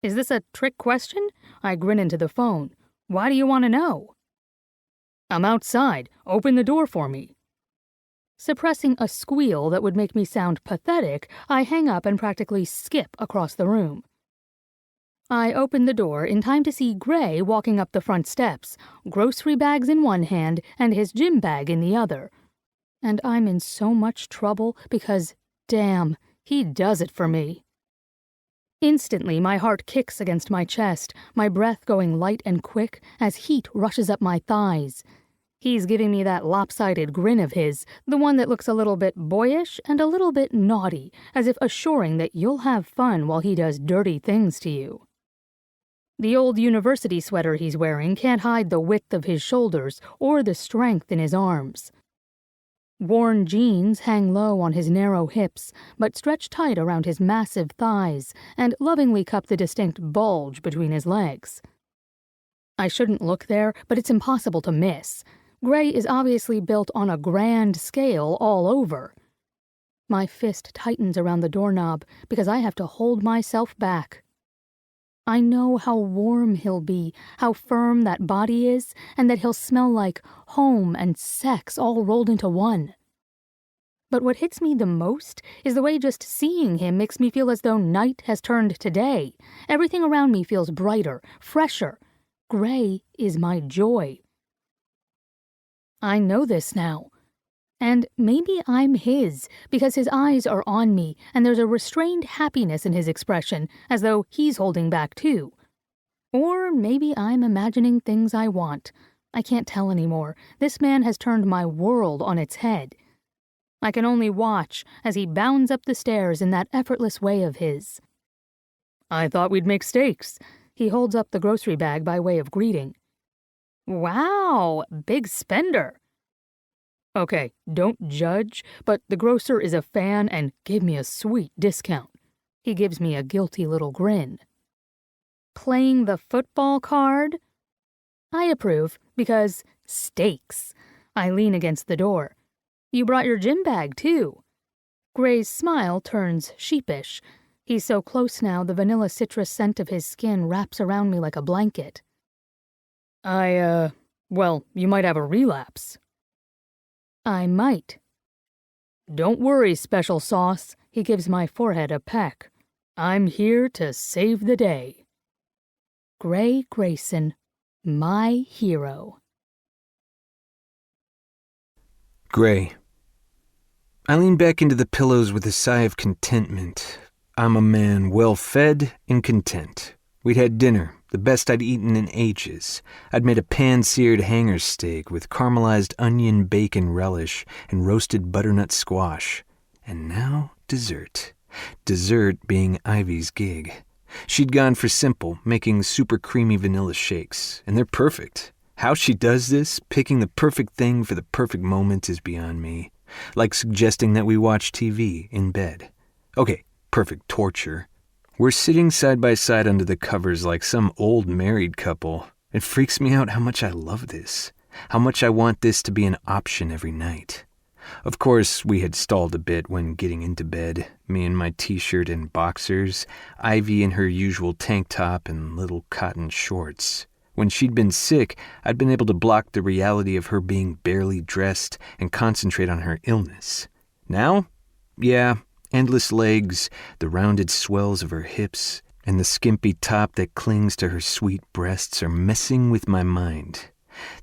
Is this a trick question? I grin into the phone. Why do you want to know? "I'm outside. Open the door for me." Suppressing a squeal that would make me sound pathetic, I hang up and practically skip across the room. I open the door in time to see Gray walking up the front steps, grocery bags in one hand and his gym bag in the other. And I'm in so much trouble because, damn, he does it for me. Instantly, my heart kicks against my chest, my breath going light and quick as heat rushes up my thighs. He's giving me that lopsided grin of his, the one that looks a little bit boyish and a little bit naughty, as if assuring that you'll have fun while he does dirty things to you. The old university sweater he's wearing can't hide the width of his shoulders or the strength in his arms. Worn jeans hang low on his narrow hips, but stretch tight around his massive thighs and lovingly cup the distinct bulge between his legs. I shouldn't look there, but it's impossible to miss. Gray is obviously built on a grand scale all over. My fist tightens around the doorknob because I have to hold myself back. I know how warm he'll be, how firm that body is, and that he'll smell like home and sex all rolled into one. But what hits me the most is the way just seeing him makes me feel as though night has turned to day. Everything around me feels brighter, fresher. Gray is my joy. I know this now. And maybe I'm his, because his eyes are on me, and there's a restrained happiness in his expression, as though he's holding back too. Or maybe I'm imagining things I want. I can't tell anymore. This man has turned my world on its head. I can only watch as he bounds up the stairs in that effortless way of his. I thought we'd make steaks. He holds up the grocery bag by way of greeting. Wow, big spender. Okay, don't judge, but the grocer is a fan and gave me a sweet discount. He gives me a guilty little grin. Playing the football card? I approve, because steaks. I lean against the door. You brought your gym bag, too. Gray's smile turns sheepish. He's so close now, the vanilla citrus scent of his skin wraps around me like a blanket. Well, you might have a relapse. I might. Don't worry, Special Sauce. He gives my forehead a peck. I'm here to save the day. Gray Grayson, my hero. Gray. I lean back into the pillows with a sigh of contentment. I'm a man well fed and content. We'd had dinner, the best I'd eaten in ages. I'd made a pan-seared hanger steak with caramelized onion bacon relish and roasted butternut squash. And now dessert. Dessert being Ivy's gig. She'd gone for simple, making super creamy vanilla shakes, and they're perfect. How she does this, picking the perfect thing for the perfect moment, is beyond me. Like suggesting that we watch TV in bed. Okay, perfect torture. We're sitting side by side under the covers like some old married couple. It freaks me out how much I love this. How much I want this to be an option every night. Of course, we had stalled a bit when getting into bed, me in my t-shirt and boxers, Ivy in her usual tank top and little cotton shorts. When she'd been sick, I'd been able to block the reality of her being barely dressed and concentrate on her illness. Now? Yeah, endless legs, the rounded swells of her hips, and the skimpy top that clings to her sweet breasts are messing with my mind.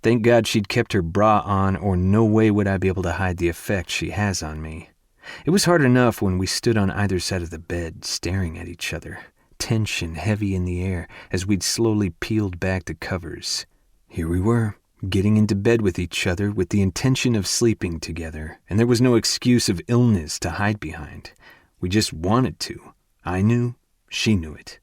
Thank God she'd kept her bra on, or no way would I be able to hide the effect she has on me. It was hard enough when we stood on either side of the bed, staring at each other, tension heavy in the air as we'd slowly peeled back the covers. Here we were, getting into bed with each other with the intention of sleeping together, and there was no excuse of illness to hide behind. We just wanted to. I knew, she knew it.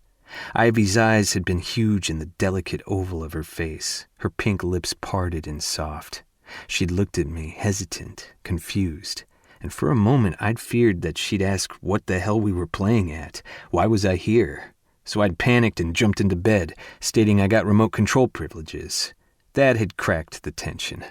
Ivy's eyes had been huge in the delicate oval of her face, her pink lips parted and soft. She'd looked at me, hesitant, confused, and for a moment I'd feared that she'd ask what the hell we were playing at. Why was I here? So I'd panicked and jumped into bed, stating I got remote control privileges. That had cracked the tension.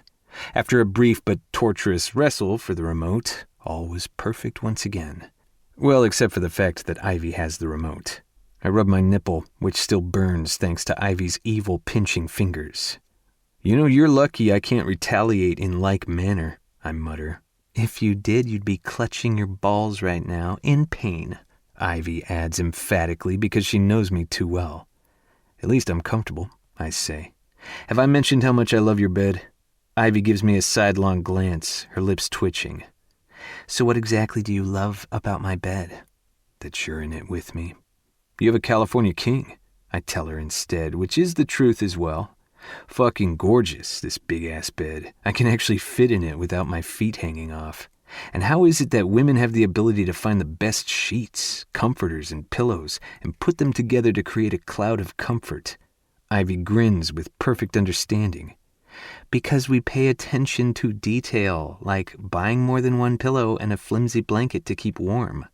After a brief but torturous wrestle for the remote, all was perfect once again. Well, except for the fact that Ivy has the remote. I rub my nipple, which still burns thanks to Ivy's evil pinching fingers. You know, you're lucky I can't retaliate in like manner, I mutter. If you did, you'd be clutching your balls right now, in pain, Ivy adds emphatically because she knows me too well. At least I'm comfortable, I say. Have I mentioned how much I love your bed? Ivy gives me a sidelong glance, her lips twitching. So what exactly do you love about my bed? That you're in it with me. You have a California king, I tell her instead, which is the truth as well. Fucking gorgeous, this big-ass bed. I can actually fit in it without my feet hanging off. And how is it that women have the ability to find the best sheets, comforters, and pillows and put them together to create a cloud of comfort? Ivy grins with perfect understanding. Because we pay attention to detail, like buying more than one pillow and a flimsy blanket to keep warm.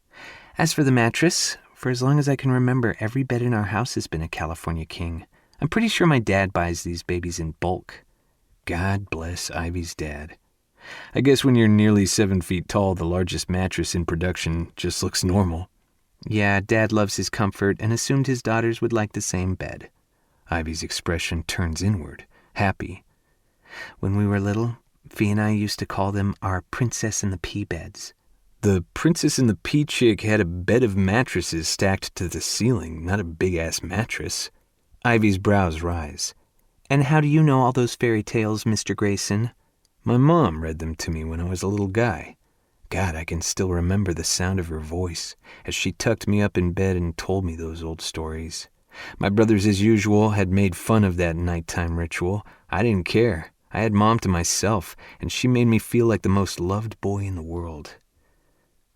As for the mattress, for as long as I can remember, every bed in our house has been a California king. I'm pretty sure my dad buys these babies in bulk. God bless Ivy's dad. I guess when you're nearly 7 feet tall, the largest mattress in production just looks normal. Yeah, Dad loves his comfort and assumed his daughters would like the same bed. Ivy's expression turns inward, happy. When we were little, Fee and I used to call them our Princess and the Pea beds. The Princess and the Pea chick had a bed of mattresses stacked to the ceiling, not a big-ass mattress. Ivy's brows rise. And how do you know all those fairy tales, Mr. Grayson? My mom read them to me when I was a little guy. God, I can still remember the sound of her voice as she tucked me up in bed and told me those old stories. My brothers, as usual, had made fun of that nighttime ritual. I didn't care. I had Mom to myself, and she made me feel like the most loved boy in the world.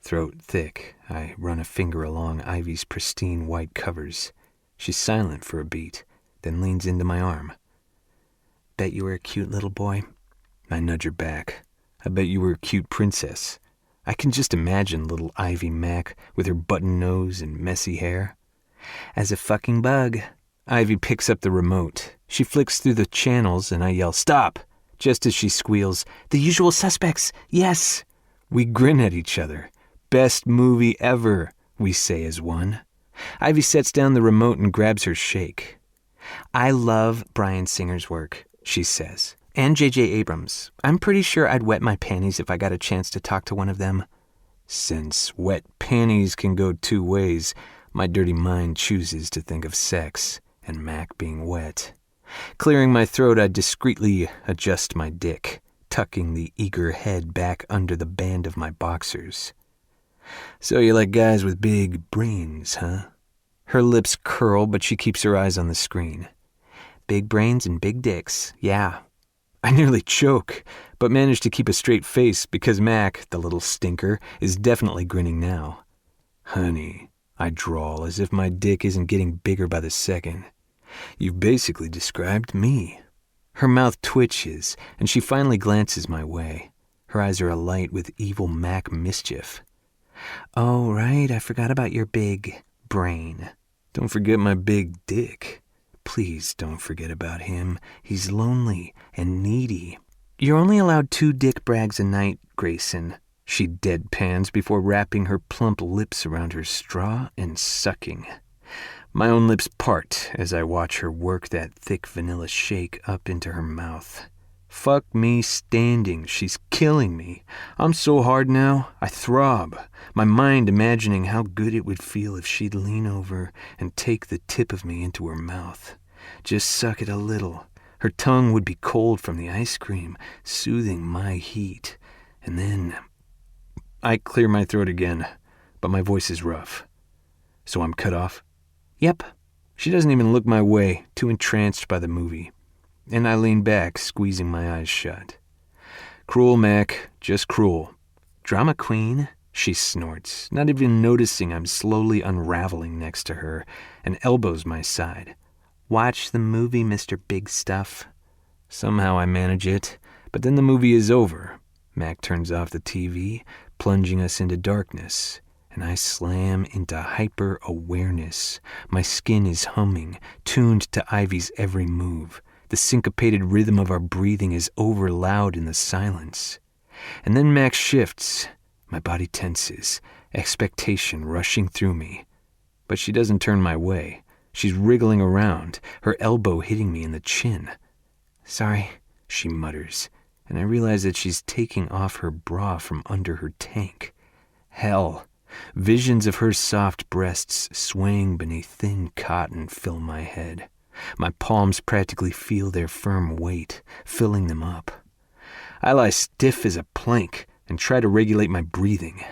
Throat thick, I run a finger along Ivy's pristine white covers. She's silent for a beat, then leans into my arm. Bet you were a cute little boy. I nudge her back. I bet you were a cute princess. I can just imagine little Ivy Mac with her button nose and messy hair. As a fucking bug. Ivy picks up the remote. She flicks through the channels and I yell, "Stop!" just as she squeals, "The Usual Suspects, yes!" We grin at each other. "Best movie ever," we say as one. Ivy sets down the remote and grabs her shake. "I love Bryan Singer's work," she says. "And J.J. Abrams. I'm pretty sure I'd wet my panties if I got a chance to talk to one of them." Since wet panties can go two ways, my dirty mind chooses to think of sex and Mac being wet. Clearing my throat, I discreetly adjust my dick, tucking the eager head back under the band of my boxers. "So you like guys with big brains, huh?" Her lips curl, but she keeps her eyes on the screen. "Big brains and big dicks, yeah." I nearly choke, but manage to keep a straight face because Mac, the little stinker, is definitely grinning now. "Honey," I drawl as if my dick isn't getting bigger by the second. "You've basically described me." Her mouth twitches, and she finally glances my way. Her eyes are alight with evil Mac mischief. "Oh, right, I forgot about your big brain." "Don't forget my big dick." "Please don't forget about him. He's lonely and needy." "You're only allowed 2 dick brags a night, Grayson." She deadpans before wrapping her plump lips around her straw and sucking. My own lips part as I watch her work that thick vanilla shake up into her mouth. Fuck me standing, she's killing me. I'm so hard now, I throb, my mind imagining how good it would feel if she'd lean over and take the tip of me into her mouth. Just suck it a little. Her tongue would be cold from the ice cream, soothing my heat. And then I clear my throat again, but my voice is rough. "So I'm cut off?" "Yep." She doesn't even look my way, too entranced by the movie. And I lean back, squeezing my eyes shut. "Cruel, Mac, just cruel." "Drama queen," she snorts, not even noticing I'm slowly unraveling next to her, and elbows my side. "Watch the movie, Mr. Big Stuff." Somehow I manage it, but then the movie is over. Mac turns off the TV, plunging us into darkness, and I slam into hyper-awareness. My skin is humming, tuned to Ivy's every move. The syncopated rhythm of our breathing is over-loud in the silence. And then Mac shifts. My body tenses, expectation rushing through me. But she doesn't turn my way. She's wriggling around, her elbow hitting me in the chin. "Sorry," she mutters, and I realize that she's taking off her bra from under her tank. Hell, visions of her soft breasts swaying beneath thin cotton fill my head. My palms practically feel their firm weight, filling them up. I lie stiff as a plank and try to regulate my breathing.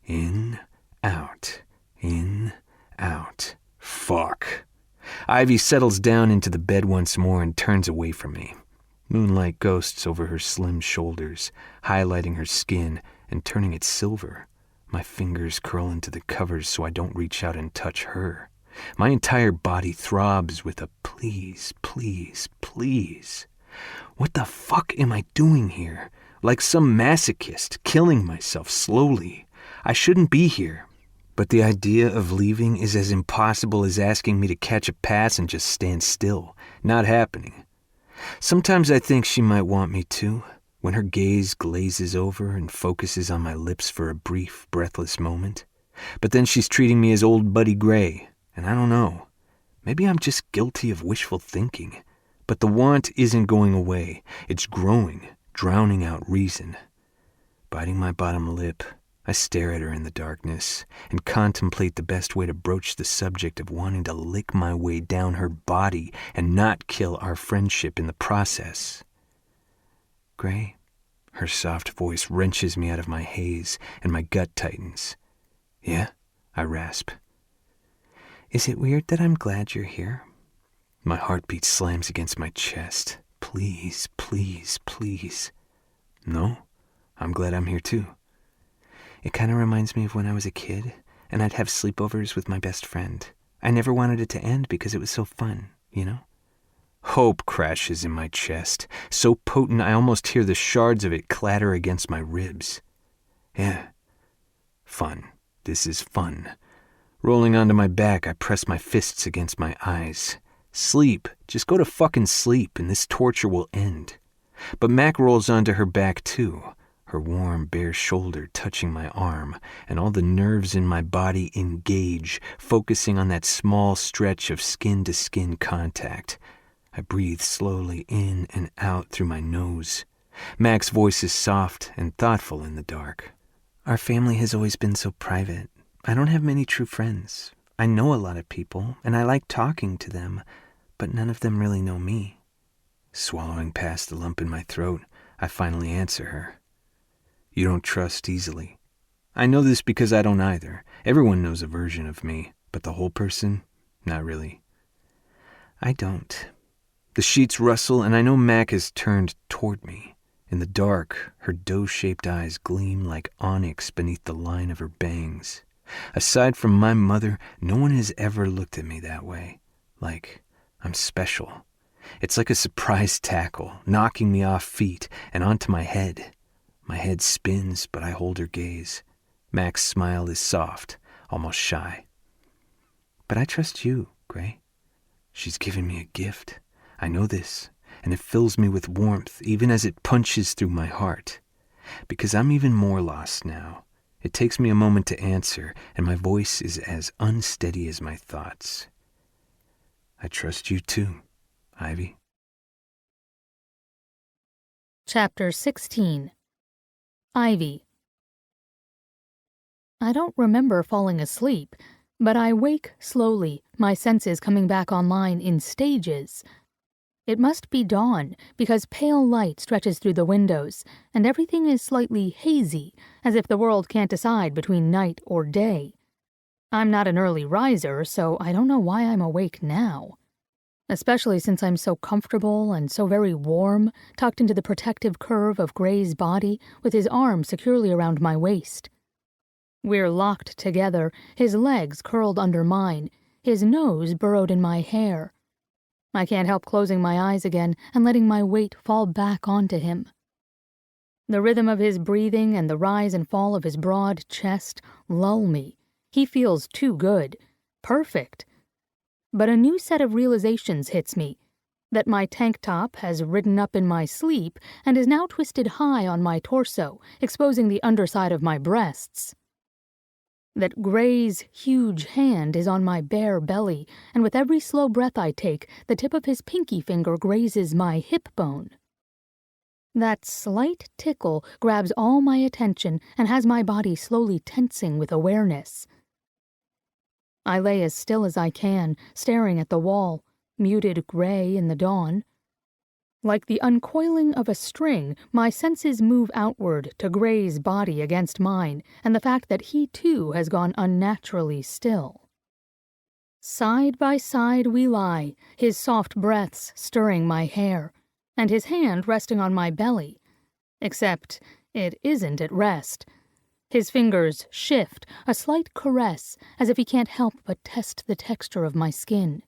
In, out, in, out. Fuck. Ivy settles down into the bed once more and turns away from me. Moonlight ghosts over her slim shoulders, highlighting her skin and turning it silver. My fingers curl into the covers so I don't reach out and touch her. My entire body throbs with a please, please, please. What the fuck am I doing here? Like some masochist, killing myself slowly. I shouldn't be here. But the idea of leaving is as impossible as asking me to catch a pass and just stand still. Not happening. Sometimes I think she might want me to, when her gaze glazes over and focuses on my lips for a brief, breathless moment. But then she's treating me as old buddy Gray, and I don't know. Maybe I'm just guilty of wishful thinking. But the want isn't going away. It's growing, drowning out reason. Biting my bottom lip, I stare at her in the darkness and contemplate the best way to broach the subject of wanting to lick my way down her body and not kill our friendship in the process. Gray, her soft voice wrenches me out of my haze and my gut tightens. Yeah, I rasp. Is it weird that I'm glad you're here? My heartbeat slams against my chest. Please, please, please. No, I'm glad I'm here too. It kind of reminds me of when I was a kid, and I'd have sleepovers with my best friend. I never wanted it to end because it was so fun, you know? Hope crashes in my chest, so potent I almost hear the shards of it clatter against my ribs. Yeah, fun. This is fun. Rolling onto my back, I press my fists against my eyes. Sleep. Just go to fucking sleep, and this torture will end. But Mac rolls onto her back too. Her warm, bare shoulder touching my arm, and all the nerves in my body engage, focusing on that small stretch of skin-to-skin contact. I breathe slowly in and out through my nose. Mac's voice is soft and thoughtful in the dark. Our family has always been so private. I don't have many true friends. I know a lot of people, and I like talking to them, but none of them really know me. Swallowing past the lump in my throat, I finally answer her. You don't trust easily. I know this because I don't either. Everyone knows a version of me, but the whole person? Not really. I don't. The sheets rustle, and I know Mac has turned toward me. In the dark, her dough-shaped eyes gleam like onyx beneath the line of her bangs. Aside from my mother, no one has ever looked at me that way. Like I'm special. It's like a surprise tackle, knocking me off feet and onto my head. My head spins, but I hold her gaze. Mac's smile is soft, almost shy. But I trust you, Gray. She's given me a gift. I know this, and it fills me with warmth even as it punches through my heart. Because I'm even more lost now. It takes me a moment to answer, and my voice is as unsteady as my thoughts. I trust you too, Ivy. Chapter 16. Ivy. I don't remember falling asleep, but I wake slowly, my senses coming back online in stages. It must be dawn, because pale light stretches through the windows, and everything is slightly hazy, as if the world can't decide between night or day. I'm not an early riser, so I don't know why I'm awake now. Especially since I'm so comfortable and so very warm, tucked into the protective curve of Gray's body, with his arm securely around my waist. We're locked together, his legs curled under mine, his nose burrowed in my hair. I can't help closing my eyes again and letting my weight fall back onto him. The rhythm of his breathing and the rise and fall of his broad chest lull me. He feels too good. Perfect. But a new set of realizations hits me. That my tank top has ridden up in my sleep and is now twisted high on my torso, exposing the underside of my breasts. That Gray's huge hand is on my bare belly, and with every slow breath I take, the tip of his pinky finger grazes my hip bone. That slight tickle grabs all my attention and has my body slowly tensing with awareness. I lay as still as I can, staring at the wall, muted gray in the dawn. Like the uncoiling of a string, my senses move outward to Gray's body against mine, and the fact that he too has gone unnaturally still. Side by side we lie, his soft breaths stirring my hair, and his hand resting on my belly. Except it isn't at rest. His fingers shift, a slight caress, as if he can't help but test the texture of my skin.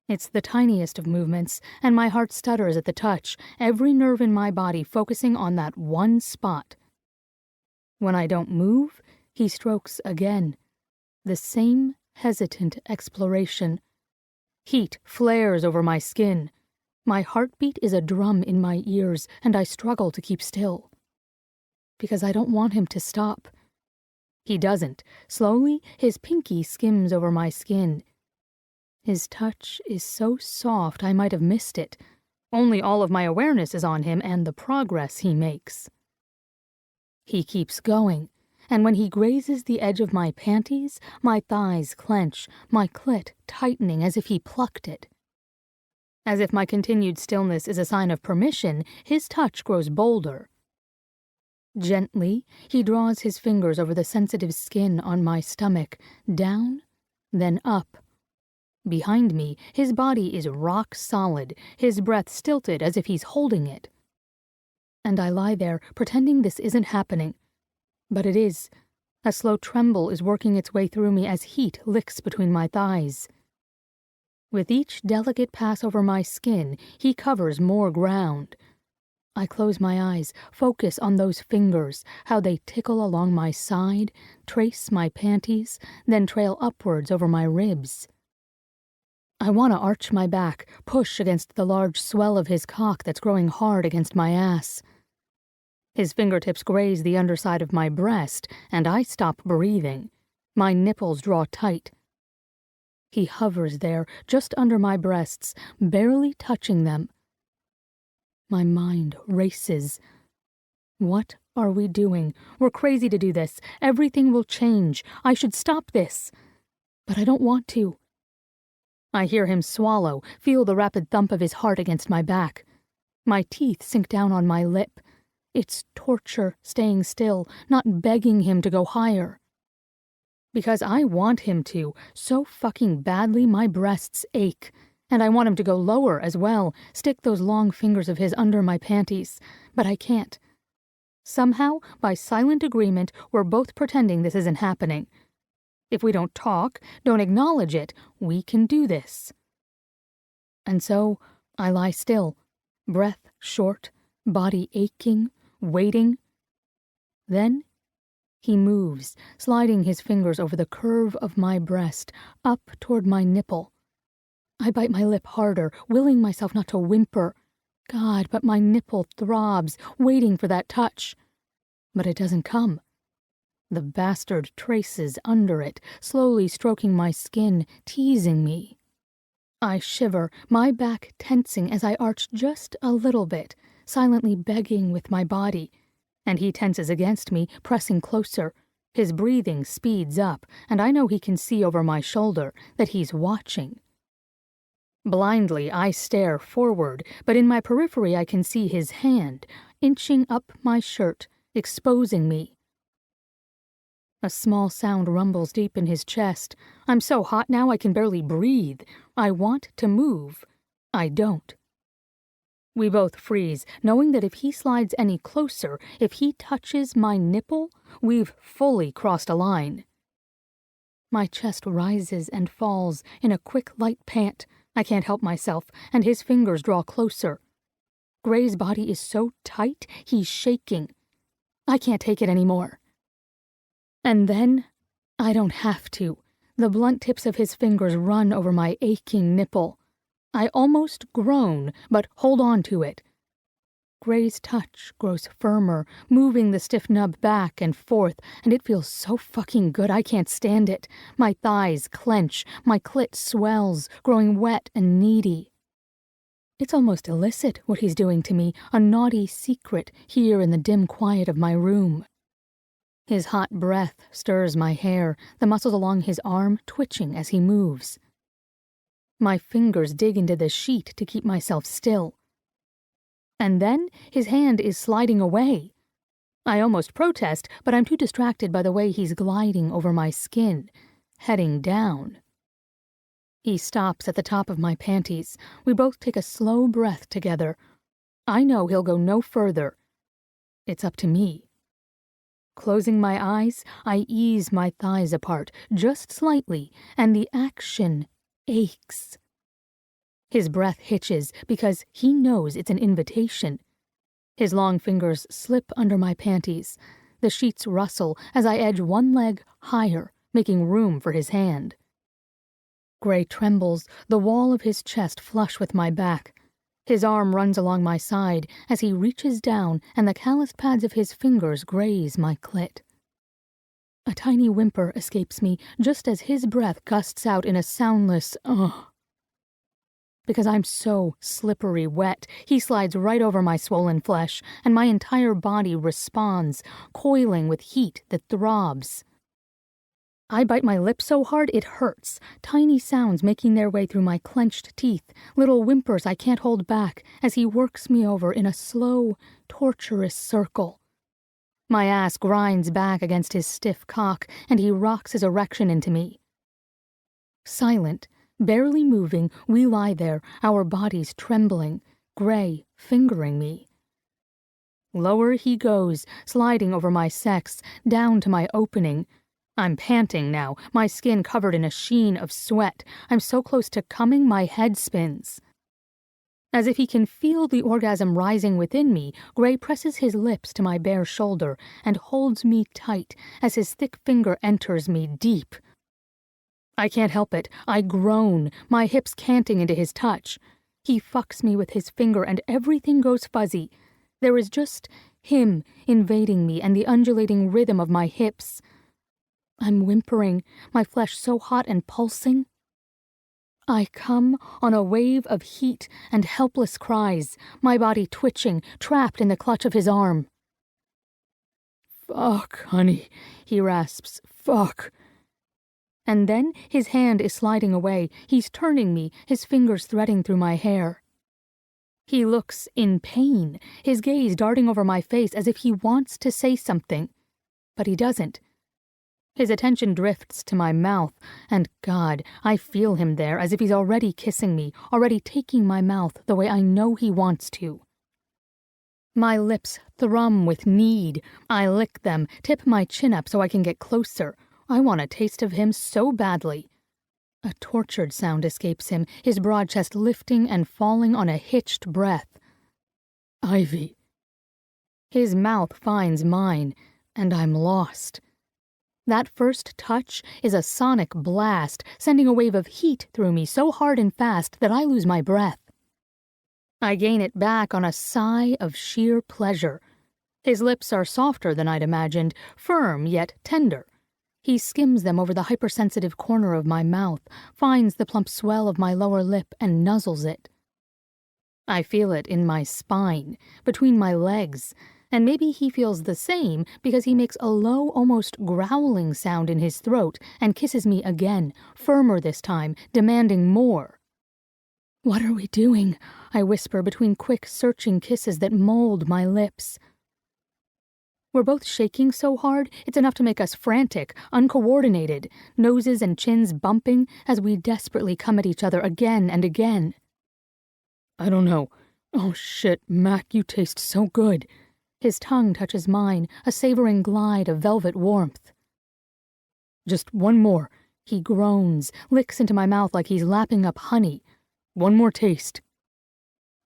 It's the tiniest of movements, and my heart stutters at the touch, every nerve in my body focusing on that one spot. When I don't move, he strokes again. The same hesitant exploration. Heat flares over my skin. My heartbeat is a drum in my ears, and I struggle to keep still. Because I don't want him to stop. He doesn't. Slowly, his pinky skims over my skin. His touch is so soft I might have missed it. Only all of my awareness is on him and the progress he makes. He keeps going, and when he grazes the edge of my panties, my thighs clench, my clit tightening as if he plucked it. As if my continued stillness is a sign of permission, his touch grows bolder. Gently, he draws his fingers over the sensitive skin on my stomach, down, then up. Behind me, his body is rock solid, his breath stilted as if he's holding it. And I lie there, pretending this isn't happening. But it is. A slow tremble is working its way through me as heat licks between my thighs. With each delicate pass over my skin, he covers more ground. I close my eyes, focus on those fingers, how they tickle along my side, trace my panties, then trail upwards over my ribs. I want to arch my back, push against the large swell of his cock that's growing hard against my ass. His fingertips graze the underside of my breast, and I stop breathing. My nipples draw tight. He hovers there, just under my breasts, barely touching them. My mind races. What are we doing? We're crazy to do this. Everything will change. I should stop this. But I don't want to. I hear him swallow, feel the rapid thump of his heart against my back. My teeth sink down on my lip. It's torture staying still, not begging him to go higher. Because I want him to, so fucking badly my breasts ache. And I want him to go lower as well, stick those long fingers of his under my panties. But I can't. Somehow, by silent agreement, we're both pretending this isn't happening. If we don't talk, don't acknowledge it, we can do this. And so, I lie still, breath short, body aching, waiting. Then, he moves, sliding his fingers over the curve of my breast, up toward my nipple. I bite my lip harder, willing myself not to whimper. God, but my nipple throbs, waiting for that touch. But it doesn't come. The bastard traces under it, slowly stroking my skin, teasing me. I shiver, my back tensing as I arch just a little bit, silently begging with my body. And he tenses against me, pressing closer. His breathing speeds up, and I know he can see over my shoulder, that he's watching. Blindly, I stare forward, but in my periphery I can see his hand, inching up my shirt, exposing me. A small sound rumbles deep in his chest. I'm so hot now I can barely breathe. I want to move. I don't. We both freeze, knowing that if he slides any closer, if he touches my nipple, we've fully crossed a line. My chest rises and falls in a quick, light pant. I can't help myself, and his fingers draw closer. Gray's body is so tight, he's shaking. I can't take it anymore. And then, I don't have to. The blunt tips of his fingers run over my aching nipple. I almost groan, but hold on to it. Gray's touch grows firmer, moving the stiff nub back and forth, and it feels so fucking good I can't stand it. My thighs clench, my clit swells, growing wet and needy. It's almost illicit what he's doing to me, a naughty secret here in the dim quiet of my room. His hot breath stirs my hair, the muscles along his arm twitching as he moves. My fingers dig into the sheet to keep myself still. And then his hand is sliding away. I almost protest, but I'm too distracted by the way he's gliding over my skin, heading down. He stops at the top of my panties. We both take a slow breath together. I know he'll go no further. It's up to me. Closing my eyes, I ease my thighs apart, just slightly, and the action aches. His breath hitches because he knows it's an invitation. His long fingers slip under my panties. The sheets rustle as I edge one leg higher, making room for his hand. Gray trembles, the wall of his chest flush with my back. His arm runs along my side as he reaches down and the calloused pads of his fingers graze my clit. A tiny whimper escapes me just as his breath gusts out in a soundless ugh. Because I'm so slippery wet, he slides right over my swollen flesh, and my entire body responds, coiling with heat that throbs. I bite my lip so hard it hurts, tiny sounds making their way through my clenched teeth, little whimpers I can't hold back as he works me over in a slow, torturous circle. My ass grinds back against his stiff cock, and he rocks his erection into me. Silent, barely moving, we lie there, our bodies trembling, Gray fingering me. Lower he goes, sliding over my sex, down to my opening. I'm panting now, my skin covered in a sheen of sweat. I'm so close to coming, my head spins. As if he can feel the orgasm rising within me, Gray presses his lips to my bare shoulder and holds me tight as his thick finger enters me deep. I can't help it. I groan, my hips canting into his touch. He fucks me with his finger and everything goes fuzzy. There is just him invading me and the undulating rhythm of my hips. I'm whimpering, my flesh so hot and pulsing. I come on a wave of heat and helpless cries, my body twitching, trapped in the clutch of his arm. "Fuck, honey," he rasps, "fuck." And then his hand is sliding away. He's turning me, his fingers threading through my hair. He looks in pain, his gaze darting over my face as if he wants to say something. But he doesn't. His attention drifts to my mouth, and God, I feel him there as if he's already kissing me, already taking my mouth the way I know he wants to. My lips thrum with need. I lick them, tip my chin up so I can get closer. I want a taste of him so badly. A tortured sound escapes him, his broad chest lifting and falling on a hitched breath. Ivy. His mouth finds mine, and I'm lost. That first touch is a sonic blast, sending a wave of heat through me so hard and fast that I lose my breath. I gain it back on a sigh of sheer pleasure. His lips are softer than I'd imagined, firm yet tender. He skims them over the hypersensitive corner of my mouth, finds the plump swell of my lower lip, and nuzzles it. I feel it in my spine, between my legs, and maybe he feels the same because he makes a low, almost growling sound in his throat and kisses me again, firmer this time, demanding more. "What are we doing?" I whisper between quick, searching kisses that mold my lips. We're both shaking so hard, it's enough to make us frantic, uncoordinated, noses and chins bumping as we desperately come at each other again and again. "I don't know. Oh shit, Mac, you taste so good." His tongue touches mine, a savoring glide of velvet warmth. "Just one more." He groans, licks into my mouth like he's lapping up honey. "One more taste."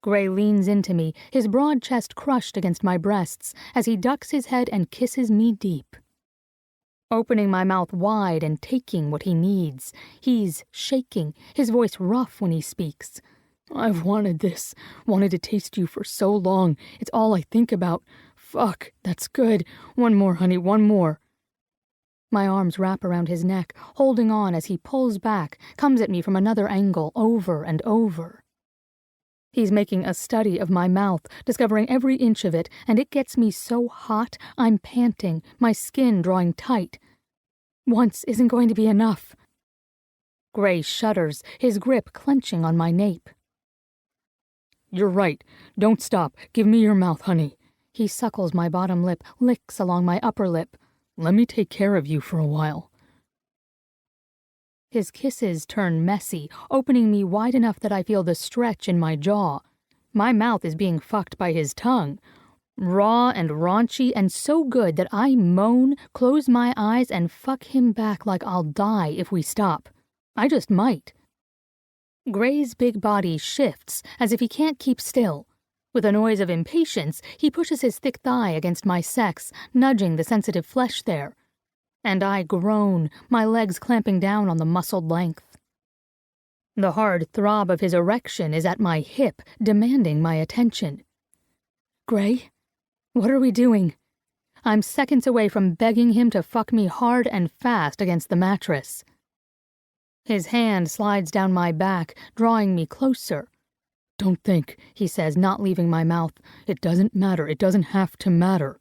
Gray leans into me, his broad chest crushed against my breasts, as he ducks his head and kisses me deep. Opening my mouth wide and taking what he needs. He's shaking, his voice rough when he speaks. "I've wanted this, wanted to taste you for so long. It's all I think about. Fuck, that's good. One more, honey, one more." My arms wrap around his neck, holding on as he pulls back, comes at me from another angle, over and over. He's making a study of my mouth, discovering every inch of it, and it gets me so hot I'm panting, my skin drawing tight. Once isn't going to be enough. Gray shudders, his grip clenching on my nape. "You're right. Don't stop. Give me your mouth, honey." He suckles my bottom lip, licks along my upper lip. "Let me take care of you for a while." His kisses turn messy, opening me wide enough that I feel the stretch in my jaw. My mouth is being fucked by his tongue. Raw and raunchy and so good that I moan, close my eyes, and fuck him back like I'll die if we stop. I just might. Gray's big body shifts as if he can't keep still. With a noise of impatience, he pushes his thick thigh against my sex, nudging the sensitive flesh there. And I groan, my legs clamping down on the muscled length. The hard throb of his erection is at my hip, demanding my attention. Gray, what are we doing? I'm seconds away from begging him to fuck me hard and fast against the mattress. His hand slides down my back, drawing me closer. Don't think, he says, not leaving my mouth. It doesn't matter. It doesn't have to matter.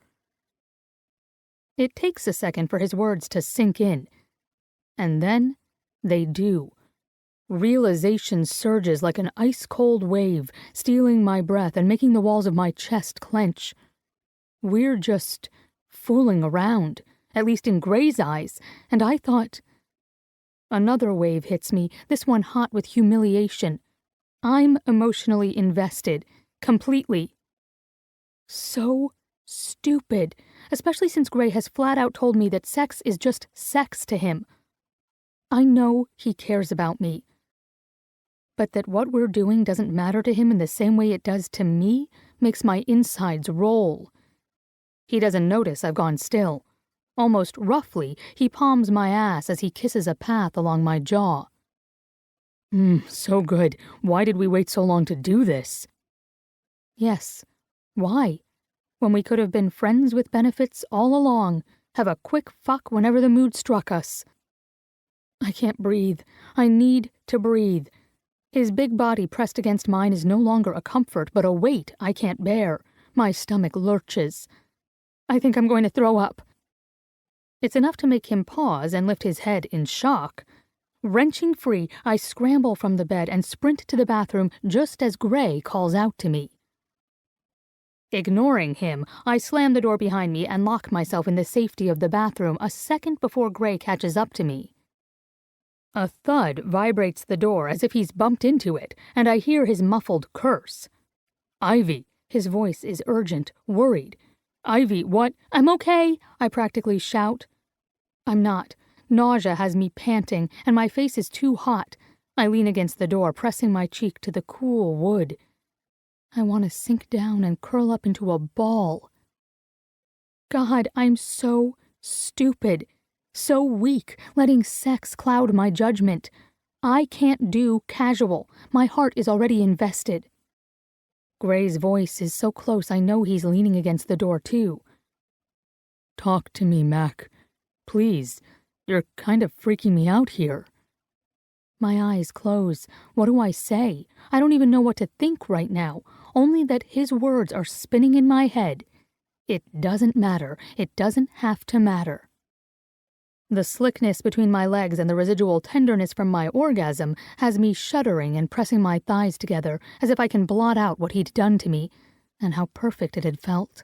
It takes a second for his words to sink in. And then they do. Realization surges like an ice-cold wave, stealing my breath and making the walls of my chest clench. We're just fooling around, at least in Gray's eyes, and I thought... Another wave hits me, this one hot with humiliation. I'm emotionally invested, completely. So stupid, especially since Gray has flat out told me that sex is just sex to him. I know he cares about me. But that what we're doing doesn't matter to him in the same way it does to me makes my insides roll. He doesn't notice I've gone still. Almost roughly, he palms my ass as he kisses a path along my jaw. So good. Why did we wait so long to do this? Yes, why? When we could have been friends with benefits all along, have a quick fuck whenever the mood struck us. I can't breathe. I need to breathe. His big body pressed against mine is no longer a comfort, but a weight I can't bear. My stomach lurches. I think I'm going to throw up. It's enough to make him pause and lift his head in shock. Wrenching free, I scramble from the bed and sprint to the bathroom just as Gray calls out to me. Ignoring him, I slam the door behind me and lock myself in the safety of the bathroom a second before Gray catches up to me. A thud vibrates the door as if he's bumped into it, and I hear his muffled curse. Ivy, his voice is urgent, worried. Ivy, what? I'm okay, I practically shout. I'm not. Nausea has me panting, and my face is too hot. I lean against the door, pressing my cheek to the cool wood. I want to sink down and curl up into a ball. God, I'm so stupid, so weak, letting sex cloud my judgment. I can't do casual. My heart is already invested. Gray's voice is so close I know he's leaning against the door too. Talk to me, Mac. Please. You're kind of freaking me out here. My eyes close. What do I say? I don't even know what to think right now, only that his words are spinning in my head. It doesn't matter. It doesn't have to matter. The slickness between my legs and the residual tenderness from my orgasm has me shuddering and pressing my thighs together as if I can blot out what he'd done to me, and how perfect it had felt.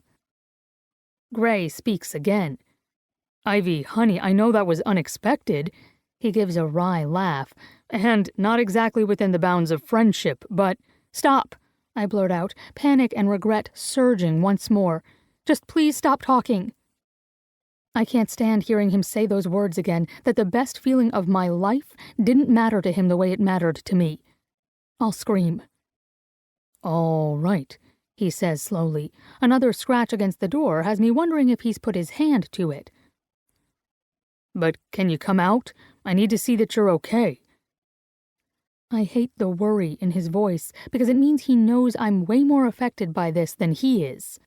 Gray speaks again. Ivy, honey, I know that was unexpected. He gives a wry laugh, and not exactly within the bounds of friendship, but... Stop, I blurt out, panic and regret surging once more. Just please stop talking. I can't stand hearing him say those words again, that the best feeling of my life didn't matter to him the way it mattered to me. I'll scream. All right, he says slowly. Another scratch against the door has me wondering if he's put his hand to it. But can you come out? I need to see that you're okay. I hate the worry in his voice because it means he knows I'm way more affected by this than he is.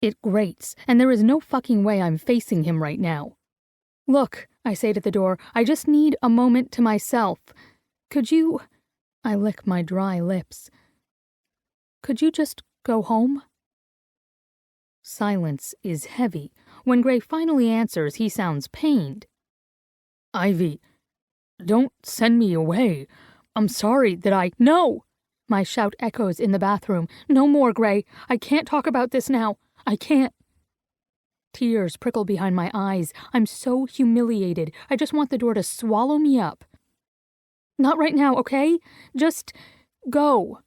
It grates, and there is no fucking way I'm facing him right now. Look, I say to the door, I just need a moment to myself. Could you... I lick my dry lips. Could you just go home? Silence is heavy. When Gray finally answers, he sounds pained. Ivy, don't send me away. I'm sorry that I... No! My shout echoes in the bathroom. No more, Gray. I can't talk about this now. I can't. Tears prickle behind my eyes. I'm so humiliated. I just want the door to swallow me up. Not right now, okay? Just go.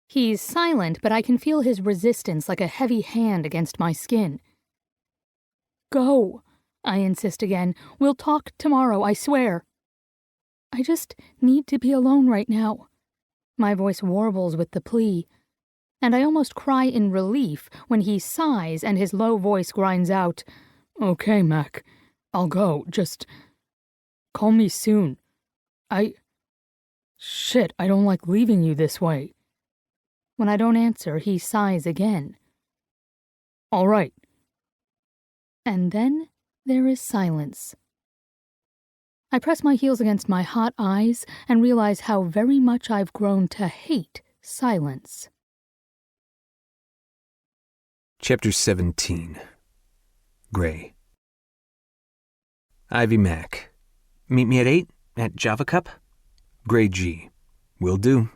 He's silent, but I can feel his resistance like a heavy hand against my skin. Go, I insist again. We'll talk tomorrow, I swear. I just need to be alone right now. My voice warbles with the plea, and I almost cry in relief when he sighs and his low voice grinds out, Okay, Mac. I'll go. Just call me soon. Shit, I don't like leaving you this way. When I don't answer, he sighs again. All right. And then there is silence. I press my heels against my hot eyes and realize how very much I've grown to hate silence. Chapter 17. Gray. Ivy Mac. Meet me at 8 at Java Cup? GrayG. Will do.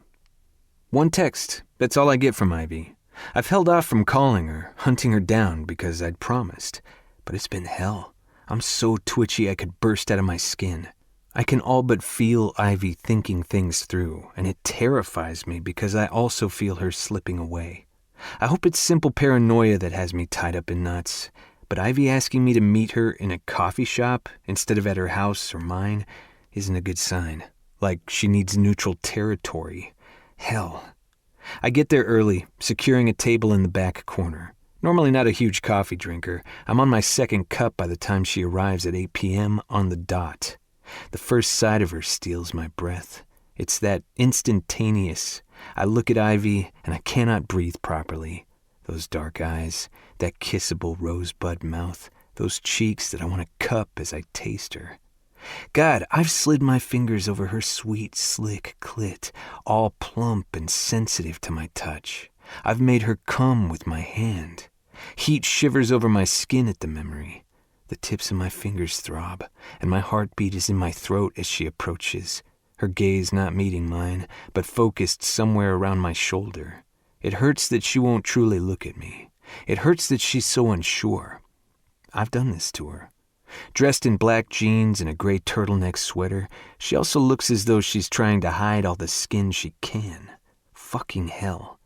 One text. That's all I get from Ivy. I've held off from calling her, hunting her down because I'd promised. But it's been hell. I'm so twitchy I could burst out of my skin. I can all but feel Ivy thinking things through, and it terrifies me because I also feel her slipping away. I hope it's simple paranoia that has me tied up in knots, but Ivy asking me to meet her in a coffee shop instead of at her house or mine isn't a good sign. Like she needs neutral territory. Hell. I get there early, securing a table in the back corner. Normally not a huge coffee drinker, I'm on my second cup by the time she arrives at 8 p.m. on the dot. The first sight of her steals my breath. It's that instantaneous. I look at Ivy and I cannot breathe properly. Those dark eyes, that kissable rosebud mouth, those cheeks that I want to cup as I taste her. God, I've slid my fingers over her sweet, slick clit, all plump and sensitive to my touch. I've made her come with my hand. Heat shivers over my skin at the memory. The tips of my fingers throb, and my heartbeat is in my throat as she approaches, her gaze not meeting mine, but focused somewhere around my shoulder. It hurts that she won't truly look at me. It hurts that she's so unsure. I've done this to her. Dressed in black jeans and a gray turtleneck sweater, she also looks as though she's trying to hide all the skin she can. Fucking hell.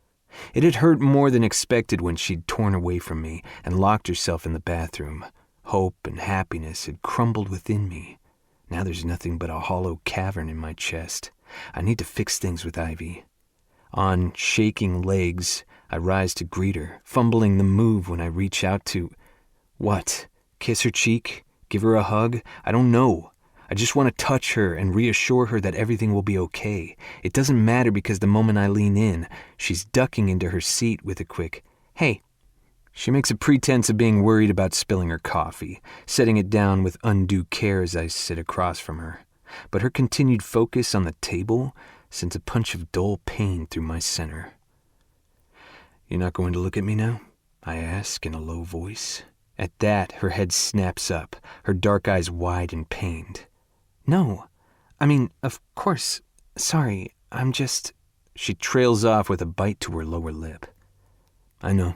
It had hurt more than expected when she'd torn away from me and locked herself in the bathroom. Hope and happiness had crumbled within me. Now there's nothing but a hollow cavern in my chest. I need to fix things with Ivy. On shaking legs, I rise to greet her, fumbling the move when I reach out to... What? Kiss her cheek? Give her a hug? I don't know. I just want to touch her and reassure her that everything will be okay. It doesn't matter because the moment I lean in, she's ducking into her seat with a quick, "Hey." She makes a pretense of being worried about spilling her coffee, setting it down with undue care as I sit across from her. But her continued focus on the table sends a punch of dull pain through my center. "You're not going to look at me now?" I ask in a low voice. At that, her head snaps up, her dark eyes wide and pained. "No. I mean, of course. Sorry, I'm just..." She trails off with a bite to her lower lip. I know.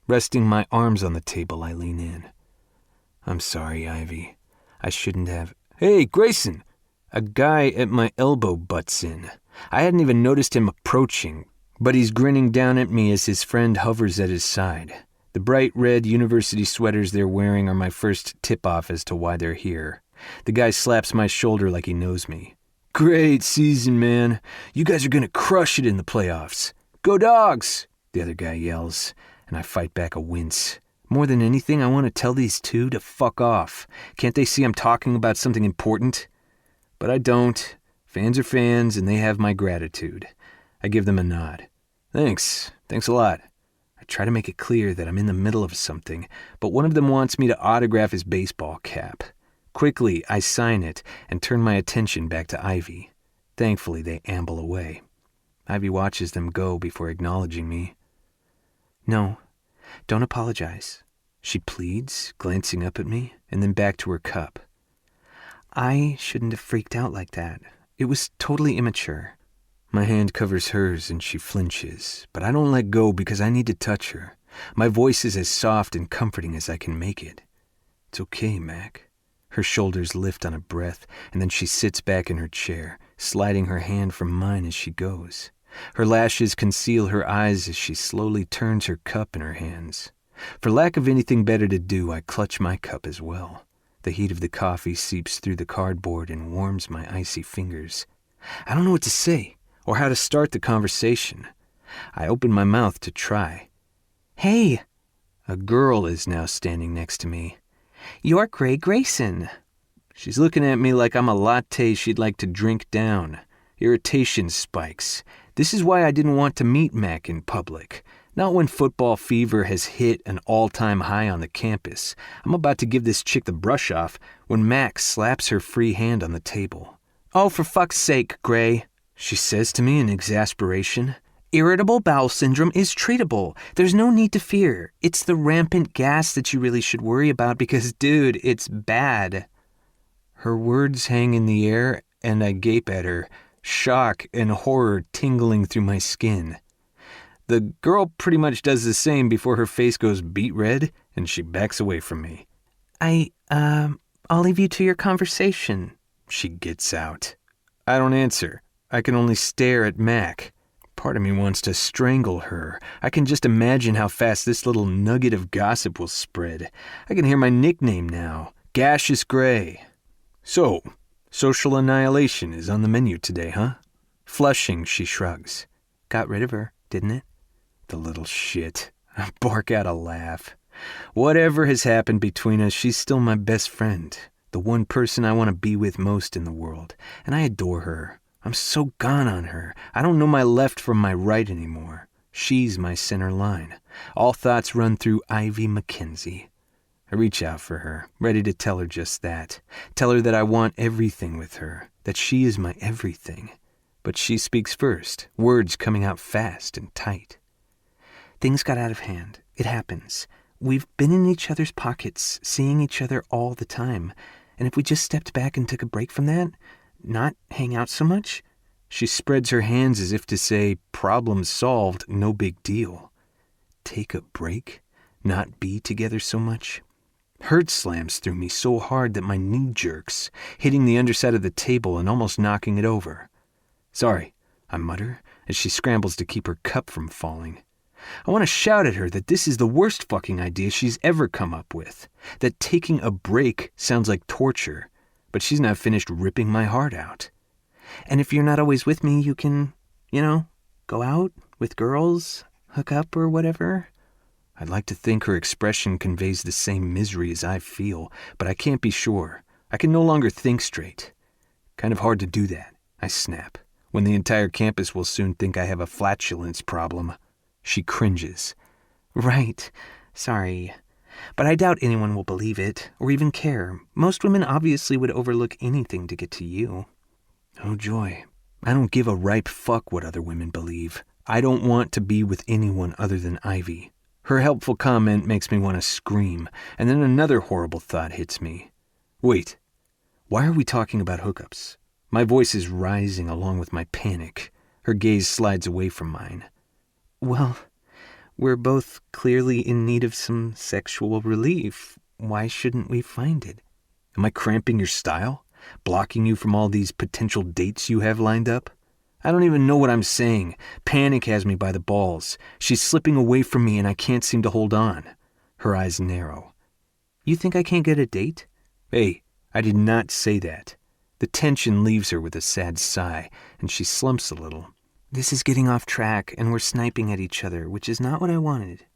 Resting my arms on the table, I lean in. "I'm sorry, Ivy. I shouldn't have..." "Hey, Grayson!" A guy at my elbow butts in. I hadn't even noticed him approaching, but he's grinning down at me as his friend hovers at his side. The bright red university sweaters they're wearing are my first tip-off as to why they're here. The guy slaps my shoulder like he knows me. "Great season, man. You guys are gonna crush it in the playoffs. Go Dogs!" the other guy yells, and I fight back a wince. More than anything, I want to tell these two to fuck off. Can't they see I'm talking about something important? But I don't. Fans are fans, and they have my gratitude. I give them a nod. Thanks a lot. I try to make it clear that I'm in the middle of something, but one of them wants me to autograph his baseball cap. Quickly, I sign it and turn my attention back to Ivy. Thankfully, they amble away. Ivy watches them go before acknowledging me. "No, don't apologize," she pleads, glancing up at me, and then back to her cup. "I shouldn't have freaked out like that. It was totally immature." My hand covers hers and she flinches, but I don't let go because I need to touch her. My voice is as soft and comforting as I can make it. It's okay, Mac. Her shoulders lift on a breath, and then she sits back in her chair, sliding her hand from mine as she goes. Her lashes conceal her eyes as she slowly turns her cup in her hands. For lack of anything better to do, I clutch my cup as well. The heat of the coffee seeps through the cardboard and warms my icy fingers. I don't know what to say, or how to start the conversation. I open my mouth to try. "Hey!" A girl is now standing next to me. "You're Gray Grayson." She's looking at me like I'm a latte she'd like to drink down. Irritation spikes. This is why I didn't want to meet Mac in public. Not when football fever has hit an all-time high on the campus. I'm about to give this chick the brush off when Mac slaps her free hand on the table. "Oh, for fuck's sake, Gray," she says to me in exasperation. "Irritable bowel syndrome is treatable. There's no need to fear. It's the rampant gas that you really should worry about because, dude, it's bad." Her words hang in the air, and I gape at her, shock and horror tingling through my skin. The girl pretty much does the same before her face goes beet red, and she backs away from me. I'll leave you to your conversation," she gets out. I don't answer. I can only stare at Mac. Part of me wants to strangle her. I can just imagine how fast this little nugget of gossip will spread. I can hear my nickname now, Gaseous Gray. "So, social annihilation is on the menu today, huh?" Flushing, she shrugs. "Got rid of her, didn't it?" The little shit. I bark out a laugh. Whatever has happened between us, she's still my best friend. The one person I want to be with most in the world. And I adore her. I'm so gone on her. I don't know my left from my right anymore. She's my center line. All thoughts run through Ivy Mackenzie. I reach out for her, ready to tell her just that. Tell her that I want everything with her, that she is my everything. But she speaks first, words coming out fast and tight. "Things got out of hand. It happens. We've been in each other's pockets, seeing each other all the time. And if we just stepped back and took a break from that, not hang out so much?" She spreads her hands as if to say, problem solved, no big deal. Take a break? Not be together so much? Hurt slams through me so hard that my knee jerks, hitting the underside of the table and almost knocking it over. "Sorry," I mutter as she scrambles to keep her cup from falling. I want to shout at her that this is the worst fucking idea she's ever come up with, that taking a break sounds like torture, but she's not finished ripping my heart out. "And if you're not always with me, you can, go out with girls, hook up or whatever." I'd like to think her expression conveys the same misery as I feel, but I can't be sure. I can no longer think straight. Kind of hard to do that, I snap, when the entire campus will soon think I have a flatulence problem. She cringes. "Right. Sorry. But I doubt anyone will believe it, or even care. Most women obviously would overlook anything to get to you." Oh joy. I don't give a ripe fuck what other women believe. I don't want to be with anyone other than Ivy. Her helpful comment makes me want to scream, and then another horrible thought hits me. Wait, why are we talking about hookups? My voice is rising along with my panic. Her gaze slides away from mine. "Well, we're both clearly in need of some sexual relief. Why shouldn't we find it?" Am I cramping your style? Blocking you from all these potential dates you have lined up? I don't even know what I'm saying. Panic has me by the balls. She's slipping away from me and I can't seem to hold on. Her eyes narrow. "You think I can't get a date?" Hey, I did not say that. The tension leaves her with a sad sigh, and she slumps a little. "This is getting off track, and we're sniping at each other, which is not what I wanted."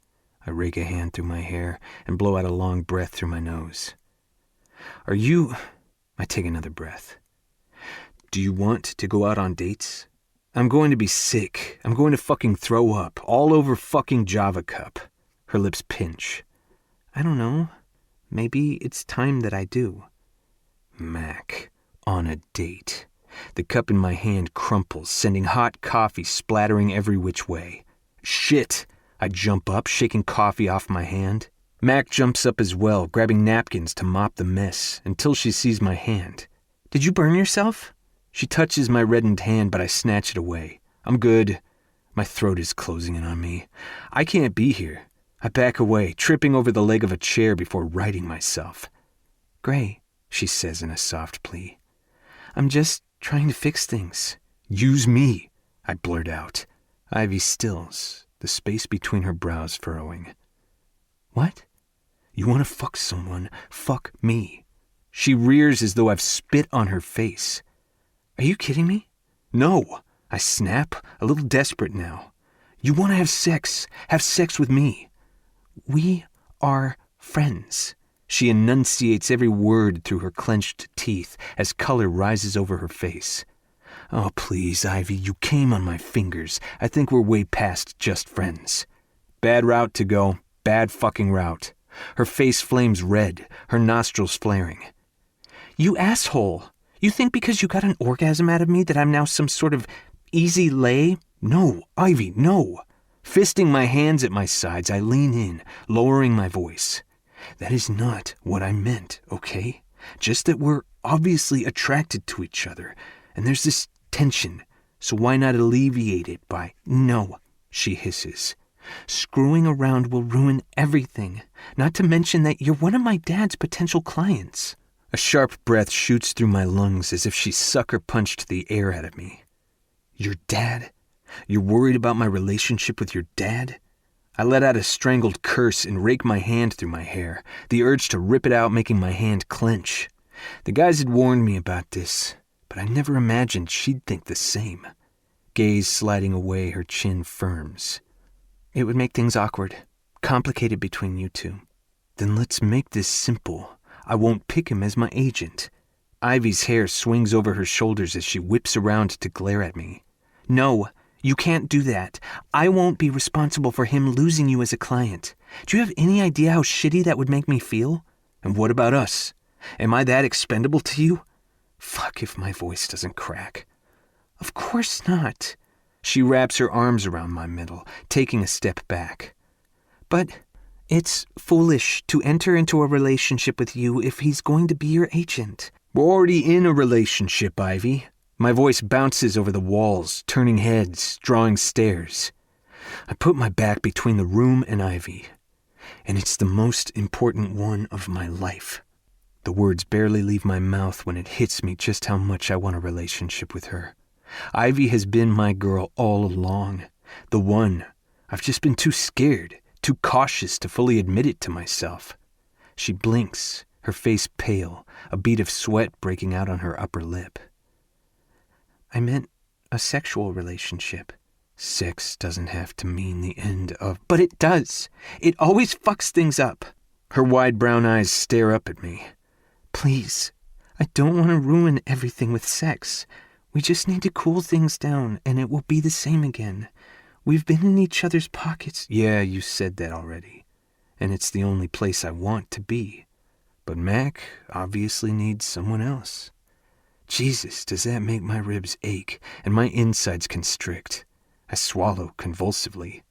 I rake a hand through my hair and blow out a long breath through my nose. I take another breath. "Do you want to go out on dates? I'm going to be sick. I'm going to fucking throw up all over fucking Java Cup." Her lips pinch. "I don't know. Maybe it's time that I do." Mac, on a date. The cup in my hand crumples, sending hot coffee splattering every which way. "Shit!" I jump up, shaking coffee off my hand. Mac jumps up as well, grabbing napkins to mop the mess, until she sees my hand. "Did you burn yourself?" She touches my reddened hand, but I snatch it away. "I'm good." My throat is closing in on me. I can't be here. I back away, tripping over the leg of a chair before righting myself. Gray, she says in a soft plea. I'm just trying to fix things. Use me, I blurt out. Ivy stills, the space between her brows furrowing. What? You want to fuck someone? Fuck me. She rears as though I've spit on her face. Are you kidding me? No, I snap, a little desperate now. You want to have sex? Have sex with me. We are friends. She enunciates every word through her clenched teeth as color rises over her face. Oh, please, Ivy, you came on my fingers. I think we're way past just friends. Bad route to go, bad fucking route. Her face flames red, her nostrils flaring. You asshole! You think because you got an orgasm out of me that I'm now some sort of easy lay? No, Ivy, no. Fisting my hands at my sides, I lean in, lowering my voice. That is not what I meant, okay? Just that we're obviously attracted to each other, and there's this tension, so why not alleviate it by... No, she hisses. Screwing around will ruin everything, not to mention that you're one of my dad's potential clients. A sharp breath shoots through my lungs as if she sucker punched the air out of me. Your dad? You're worried about my relationship with your dad? I let out a strangled curse and rake my hand through my hair, the urge to rip it out making my hand clench. The guys had warned me about this, but I never imagined she'd think the same. Gaze sliding away, her chin firms. It would make things awkward, complicated between you two. Then let's make this simple. I won't pick him as my agent. Ivy's hair swings over her shoulders as she whips around to glare at me. No, you can't do that. I won't be responsible for him losing you as a client. Do you have any idea how shitty that would make me feel? And what about us? Am I that expendable to you? Fuck if my voice doesn't crack. Of course not. She wraps her arms around my middle, taking a step back. But it's foolish to enter into a relationship with you if he's going to be your agent. We're already in a relationship, Ivy. My voice bounces over the walls, turning heads, drawing stares. I put my back between the room and Ivy, and it's the most important one of my life. The words barely leave my mouth when it hits me just how much I want a relationship with her. Ivy has been my girl all along, the one. I've just been too scared, too cautious to fully admit it to myself. She blinks, her face pale, a bead of sweat breaking out on her upper lip. I meant a sexual relationship. Sex doesn't have to mean the end of... But it does. It always fucks things up. Her wide brown eyes stare up at me. Please, I don't want to ruin everything with sex. We just need to cool things down and it will be the same again. We've been in each other's pockets. Yeah, you said that already. And it's the only place I want to be. But Mac obviously needs someone else. Jesus, does that make my ribs ache and my insides constrict? I swallow convulsively.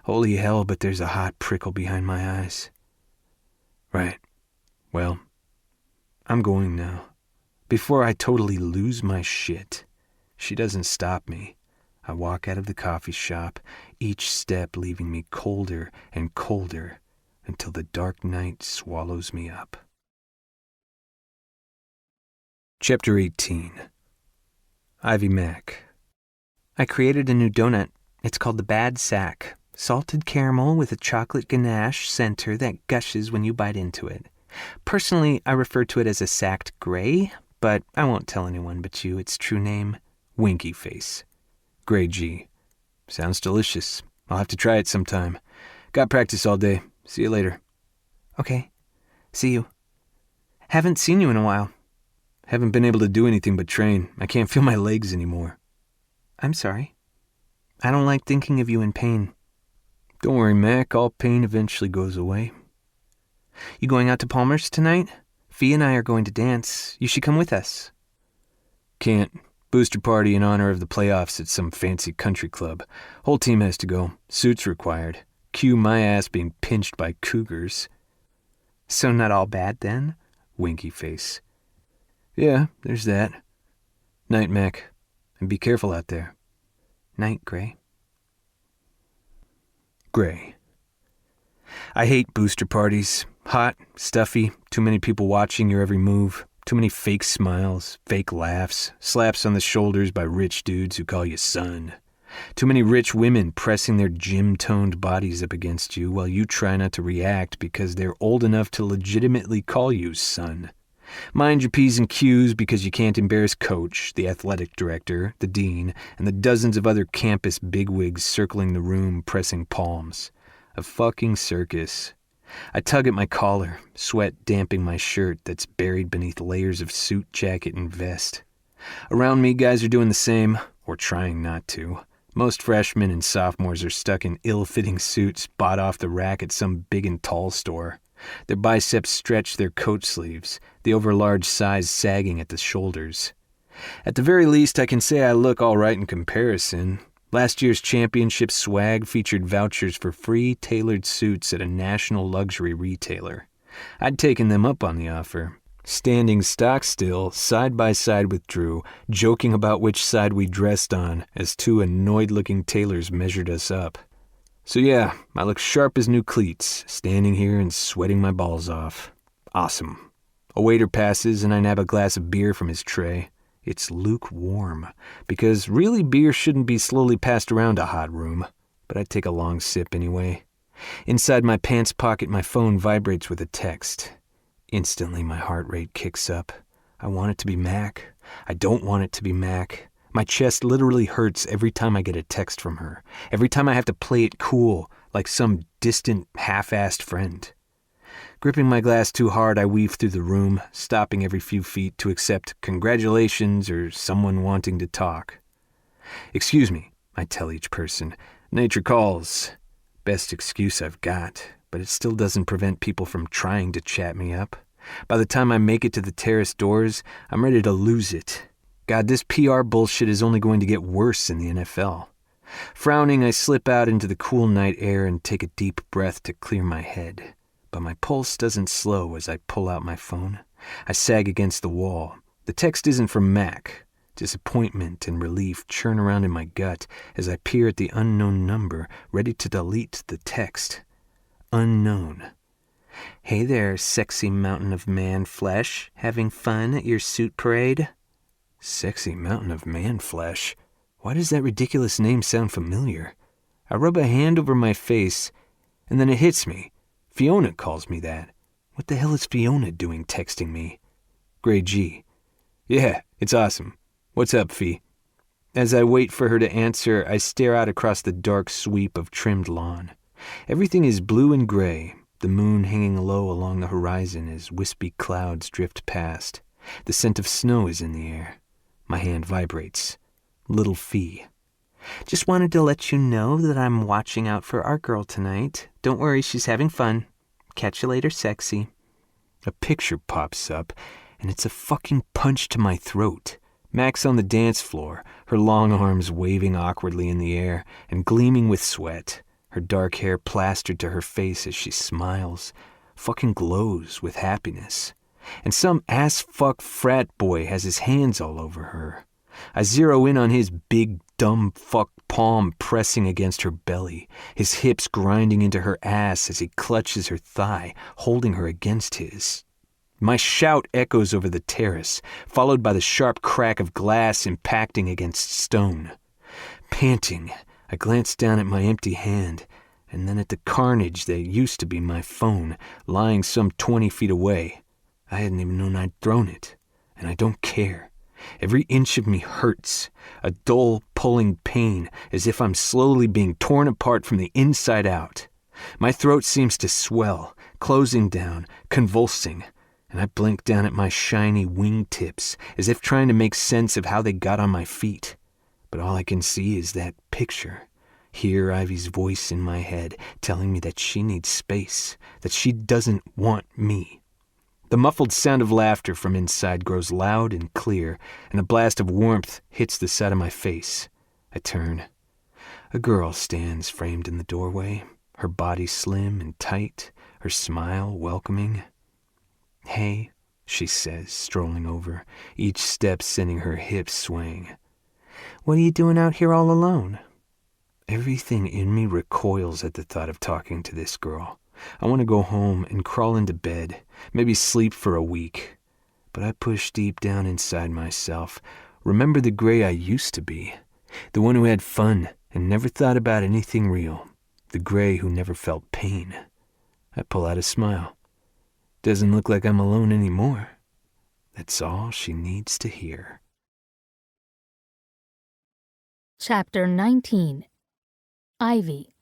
Holy hell, but there's a hot prickle behind my eyes. Right. Well, I'm going now. Before I totally lose my shit. She doesn't stop me. I walk out of the coffee shop, each step leaving me colder and colder until the dark night swallows me up. Chapter 18. Ivy Mac. I created a new donut. It's called the Bad Sack. Salted caramel with a chocolate ganache center that gushes when you bite into it. Personally, I refer to it as a sacked gray, but I won't tell anyone but you its true name. Winky face. GrayG. Sounds delicious. I'll have to try it sometime. Got practice all day. See you later. Okay. See you. Haven't seen you in a while. Haven't been able to do anything but train. I can't feel my legs anymore. I'm sorry. I don't like thinking of you in pain. Don't worry, Mac. All pain eventually goes away. You going out to Palmer's tonight? Fia and I are going to dance. You should come with us. Can't. Booster party in honor of the playoffs at some fancy country club. Whole team has to go. Suits required. Cue my ass being pinched by cougars. So not all bad then? Winky face. Yeah, there's that. Night, Mac. And be careful out there. Night, Gray. Gray. I hate booster parties. Hot, stuffy, too many people watching your every move, too many fake smiles, fake laughs, slaps on the shoulders by rich dudes who call you son. Too many rich women pressing their gym-toned bodies up against you while you try not to react because they're old enough to legitimately call you son. Mind your P's and Q's because you can't embarrass Coach, the athletic director, the dean, and the dozens of other campus bigwigs circling the room pressing palms. A fucking circus. I tug at my collar, sweat damping my shirt that's buried beneath layers of suit jacket and vest. Around me, guys are doing the same, or trying not to. Most freshmen and sophomores are stuck in ill-fitting suits bought off the rack at some big and tall store. Their biceps stretch their coat sleeves, the overlarge size sagging at the shoulders. At the very least, I can say I look all right in comparison. Last year's championship swag featured vouchers for free tailored suits at a national luxury retailer. I'd taken them up on the offer, standing stock still, side by side with Drew, joking about which side we dressed on as two annoyed-looking tailors measured us up. So yeah, I look sharp as new cleats, standing here and sweating my balls off. Awesome. A waiter passes and I nab a glass of beer from his tray. It's lukewarm, because really beer shouldn't be slowly passed around a hot room, but I take a long sip anyway. Inside my pants pocket, my phone vibrates with a text. Instantly, my heart rate kicks up. I want it to be Mac. I don't want it to be Mac. My chest literally hurts every time I get a text from her, every time I have to play it cool, like some distant, half-assed friend. Gripping my glass too hard, I weave through the room, stopping every few feet to accept congratulations or someone wanting to talk. Excuse me, I tell each person. Nature calls. Best excuse I've got, but it still doesn't prevent people from trying to chat me up. By the time I make it to the terrace doors, I'm ready to lose it. God, this PR bullshit is only going to get worse in the NFL. Frowning, I slip out into the cool night air and take a deep breath to clear my head. But my pulse doesn't slow as I pull out my phone. I sag against the wall. The text isn't from Mac. Disappointment and relief churn around in my gut as I peer at the unknown number, ready to delete the text. Unknown. Hey there, sexy mountain of man flesh. Having fun at your suit parade? Sexy mountain of man flesh? Why does that ridiculous name sound familiar? I rub a hand over my face, and then it hits me. Fiona calls me that. What the hell is Fiona doing texting me? GrayG. Yeah, it's awesome. What's up, Fee? As I wait for her to answer, I stare out across the dark sweep of trimmed lawn. Everything is blue and gray, the moon hanging low along the horizon as wispy clouds drift past. The scent of snow is in the air. My hand vibrates. Little Fee. Just wanted to let you know that I'm watching out for our girl tonight. Don't worry, she's having fun. Catch you later, sexy. A picture pops up, and it's a fucking punch to my throat. Mac's on the dance floor, her long arms waving awkwardly in the air and gleaming with sweat, her dark hair plastered to her face as she smiles, fucking glows with happiness. And some ass-fuck frat boy has his hands all over her. I zero in on his big, dumb fuck palm pressing against her belly, his hips grinding into her ass as he clutches her thigh, holding her against his. My shout echoes over the terrace, followed by the sharp crack of glass impacting against stone. Panting, I glance down at my empty hand, and then at the carnage that used to be my phone, lying some 20 feet away. I hadn't even known I'd thrown it, and I don't care. Every inch of me hurts, a dull, pulling pain, as if I'm slowly being torn apart from the inside out. My throat seems to swell, closing down, convulsing, and I blink down at my shiny wingtips, as if trying to make sense of how they got on my feet. But all I can see is that picture. Hear Ivy's voice in my head, telling me that she needs space, that she doesn't want me. The muffled sound of laughter from inside grows loud and clear, and a blast of warmth hits the side of my face. I turn. A girl stands framed in the doorway, her body slim and tight, her smile welcoming. Hey, she says, strolling over, each step sending her hips swaying. What are you doing out here all alone? Everything in me recoils at the thought of talking to this girl. I want to go home and crawl into bed, maybe sleep for a week. But I push deep down inside myself. Remember the Gray I used to be. The one who had fun and never thought about anything real. The Gray who never felt pain. I pull out a smile. Doesn't look like I'm alone anymore. That's all she needs to hear. Chapter 19. Ivy.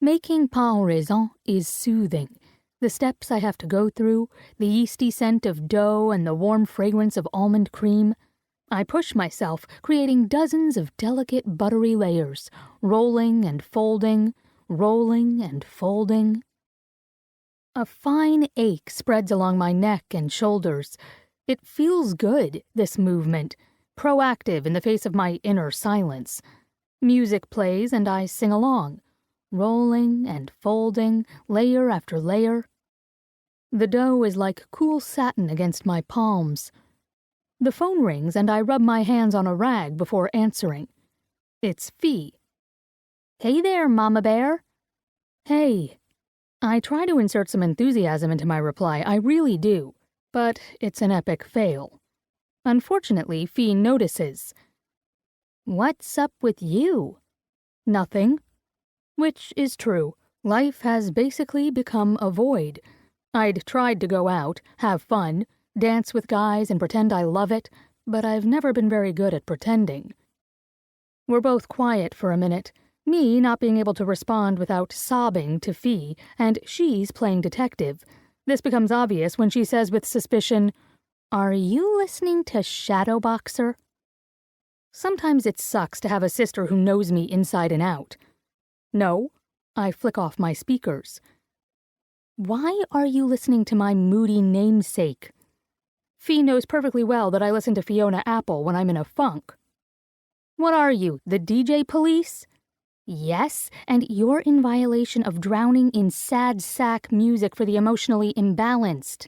Making pain raisin is soothing. The steps I have to go through, the yeasty scent of dough and the warm fragrance of almond cream. I push myself, creating dozens of delicate buttery layers, rolling and folding, rolling and folding. A fine ache spreads along my neck and shoulders. It feels good, this movement, proactive in the face of my inner silence. Music plays and I sing along, rolling and folding, layer after layer. The dough is like cool satin against my palms. The phone rings and I rub my hands on a rag before answering. It's Fee. Hey there, Mama Bear. Hey. I try to insert some enthusiasm into my reply, I really do, but it's an epic fail. Unfortunately, Fee notices. What's up with you? Nothing. Which is true. Life has basically become a void. I'd tried to go out, have fun, dance with guys and pretend I love it, but I've never been very good at pretending. We're both quiet for a minute, me not being able to respond without sobbing to Fee, and she's playing detective. This becomes obvious when she says with suspicion, Are you listening to Shadowboxer? Sometimes it sucks to have a sister who knows me inside and out. No, I flick off my speakers. Why are you listening to my moody namesake? Fee knows perfectly well that I listen to Fiona Apple when I'm in a funk. What are you, the DJ police? Yes, and you're in violation of drowning in sad sack music for the emotionally imbalanced.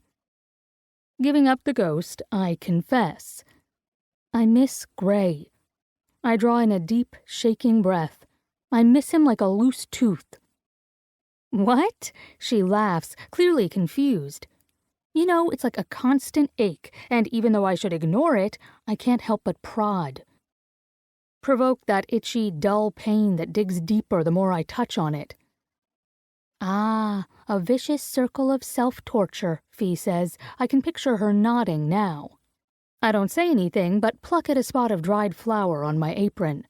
Giving up the ghost, I confess. I miss Gray. I draw in a deep, shaking breath. I miss him like a loose tooth. What? She laughs, clearly confused. You know, it's like a constant ache, and even though I should ignore it, I can't help but prod. Provoke that itchy, dull pain that digs deeper the more I touch on it. Ah, a vicious circle of self-torture, Fee says. I can picture her nodding now. I don't say anything, but pluck at a spot of dried flour on my apron.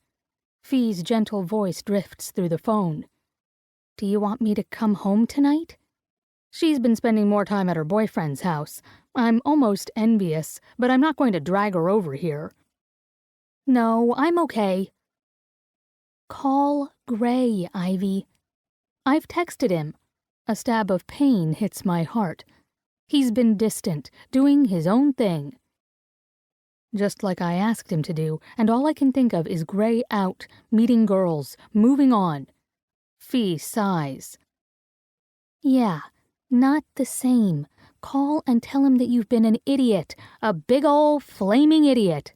Fee's gentle voice drifts through the phone. Do you want me to come home tonight? She's been spending more time at her boyfriend's house. I'm almost envious, but I'm not going to drag her over here. No, I'm okay. Call Gray, Ivy. I've texted him. A stab of pain hits my heart. He's been distant, doing his own thing. Just like I asked him to do, and all I can think of is Gray out, meeting girls, moving on. Fee sighs. Yeah, not the same. Call and tell him that you've been an idiot, a big ol' flaming idiot.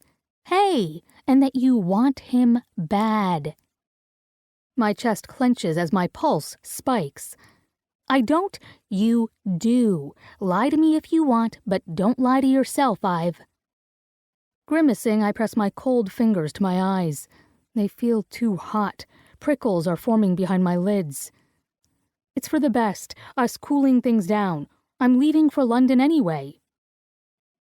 Hey, and that you want him bad. My chest clenches as my pulse spikes. I don't, you do. Lie to me if you want, but don't lie to yourself, Ive. Grimacing, I press my cold fingers to my eyes. They feel too hot. Prickles are forming behind my lids. It's for the best, us cooling things down. I'm leaving for London anyway.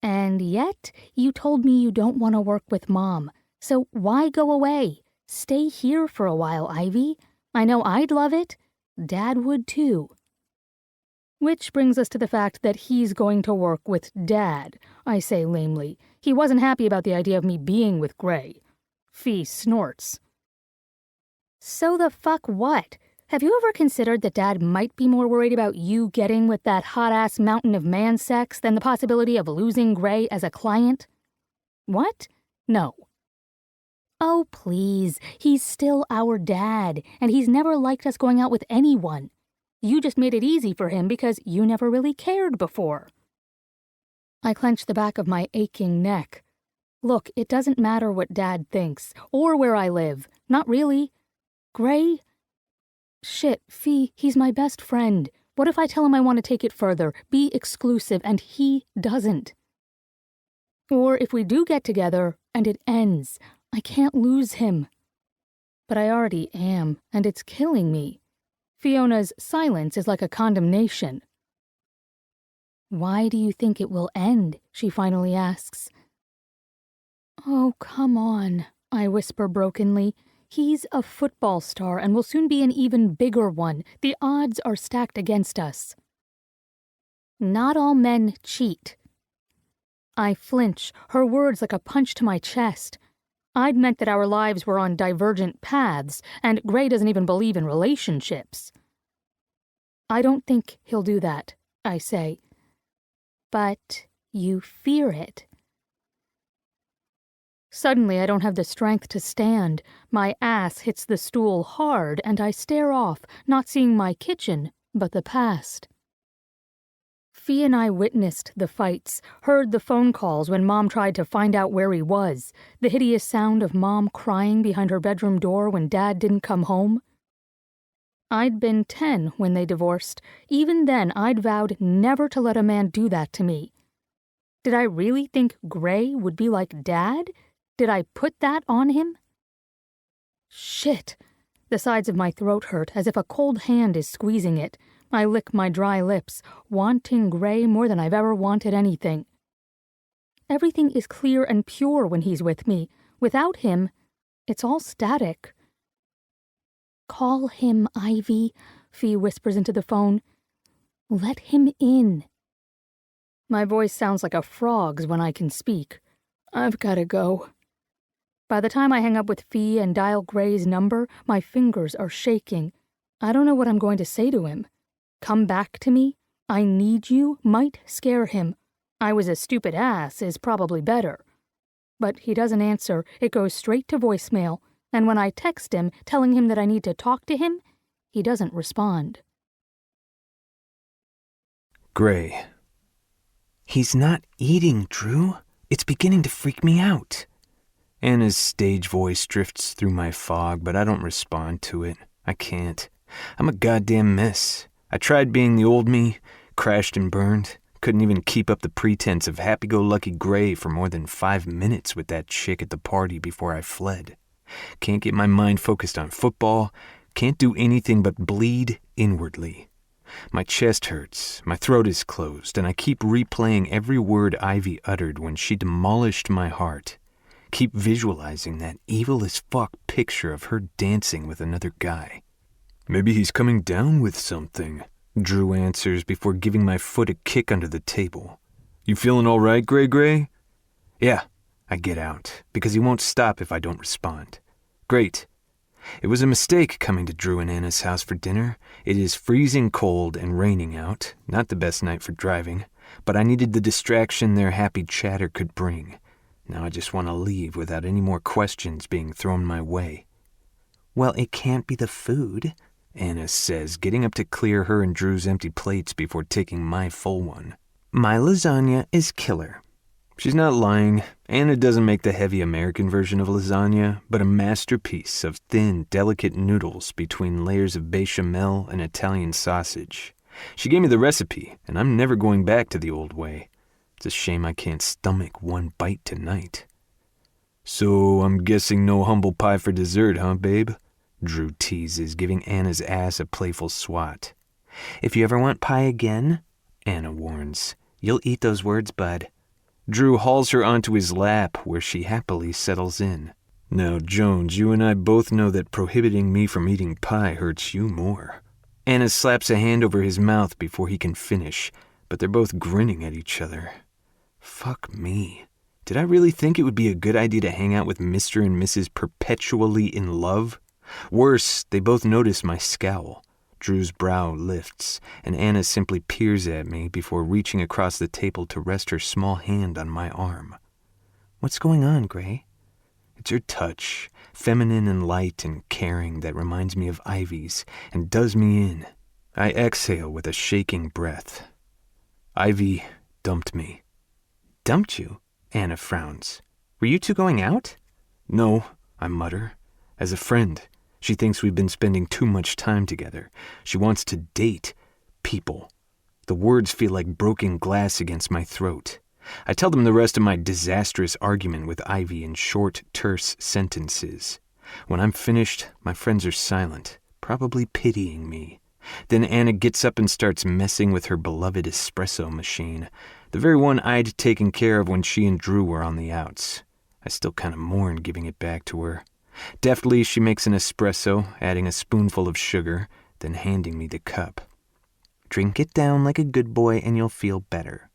And yet, you told me you don't want to work with Mom. So why go away? Stay here for a while, Ivy. I know I'd love it. Dad would too. Which brings us to the fact that he's going to work with Dad, I say lamely. He wasn't happy about the idea of me being with Gray. Fee snorts. So the fuck what? Have you ever considered that Dad might be more worried about you getting with that hot-ass mountain of man sex than the possibility of losing Gray as a client? What? No. Oh, please. He's still our dad, and he's never liked us going out with anyone. You just made it easy for him because you never really cared before. I clench the back of my aching neck. Look, it doesn't matter what Dad thinks, or where I live. Not really. Gray? Shit, Fee, he's my best friend. What if I tell him I want to take it further, be exclusive, and he doesn't? Or if we do get together, and it ends, I can't lose him. But I already am, and it's killing me. Fiona's silence is like a condemnation. Why do you think it will end? She finally asks. Oh, come on, I whisper brokenly. He's a football star and will soon be an even bigger one. The odds are stacked against us. Not all men cheat. I flinch, her words like a punch to my chest. I'd meant that our lives were on divergent paths, and Gray doesn't even believe in relationships. I don't think he'll do that, I say. But you fear it. Suddenly, I don't have the strength to stand. My ass hits the stool hard, and I stare off, not seeing my kitchen, but the past. Fee and I witnessed the fights, heard the phone calls when Mom tried to find out where he was, the hideous sound of Mom crying behind her bedroom door when Dad didn't come home. I'd been 10 when they divorced. Even then, I'd vowed never to let a man do that to me. Did I really think Gray would be like Dad? Did I put that on him? Shit. The sides of my throat hurt, as if a cold hand is squeezing it. I lick my dry lips, wanting Gray more than I've ever wanted anything. Everything is clear and pure when he's with me. Without him, it's all static. Call him, Ivy, Fee whispers into the phone. Let him in. My voice sounds like a frog's when I can speak. I've gotta go. By the time I hang up with Fee and dial Gray's number, my fingers are shaking. I don't know what I'm going to say to him. Come back to me? I need you might scare him. I was a stupid ass is probably better. But he doesn't answer. It goes straight to voicemail. And when I text him, telling him that I need to talk to him, he doesn't respond. Gray. He's not eating, Drew. It's beginning to freak me out. Anna's stage voice drifts through my fog, but I don't respond to it. I can't. I'm a goddamn mess. I tried being the old me, crashed and burned. Couldn't even keep up the pretense of happy-go-lucky Gray for more than 5 minutes with that chick at the party before I fled. Can't get my mind focused on football. Can't do anything but bleed inwardly. My chest hurts, my throat is closed, and I keep replaying every word Ivy uttered when she demolished my heart. Keep visualizing that evil-as-fuck picture of her dancing with another guy. Maybe he's coming down with something, Drew answers before giving my foot a kick under the table. You feeling all right, Gray? Yeah, I get out, because he won't stop if I don't respond. Great. It was a mistake coming to Drew and Anna's house for dinner. It is freezing cold and raining out, not the best night for driving, but I needed the distraction their happy chatter could bring. Now I just want to leave without any more questions being thrown my way. Well, it can't be the food, Anna says, getting up to clear her and Drew's empty plates before taking my full one. My lasagna is killer. She's not lying. Anna doesn't make the heavy American version of lasagna, but a masterpiece of thin, delicate noodles between layers of bechamel and Italian sausage. She gave me the recipe, and I'm never going back to the old way. It's a shame I can't stomach one bite tonight. So I'm guessing no humble pie for dessert, huh, babe? Drew teases, giving Anna's ass a playful swat. If you ever want pie again, Anna warns, you'll eat those words, bud. Drew hauls her onto his lap, where she happily settles in. Now, Jones, you and I both know that prohibiting me from eating pie hurts you more. Anna slaps a hand over his mouth before he can finish, but they're both grinning at each other. Fuck me. Did I really think it would be a good idea to hang out with Mr. and Mrs. Perpetually in Love? Worse, they both notice my scowl. Drew's brow lifts, and Anna simply peers at me before reaching across the table to rest her small hand on my arm. What's going on, Gray? It's her touch, feminine and light and caring, that reminds me of Ivy's and does me in. I exhale with a shaking breath. Ivy dumped me. Dumped you? Anna frowns. Were you two going out? No, I mutter. As a friend. She thinks we've been spending too much time together. She wants to date people. The words feel like broken glass against my throat. I tell them the rest of my disastrous argument with Ivy in short, terse sentences. When I'm finished, my friends are silent, probably pitying me. Then Anna gets up and starts messing with her beloved espresso machine, the very one I'd taken care of when she and Drew were on the outs. I still kind of mourn giving it back to her. Deftly, she makes an espresso, adding a spoonful of sugar, then handing me the cup. Drink it down like a good boy and you'll feel better.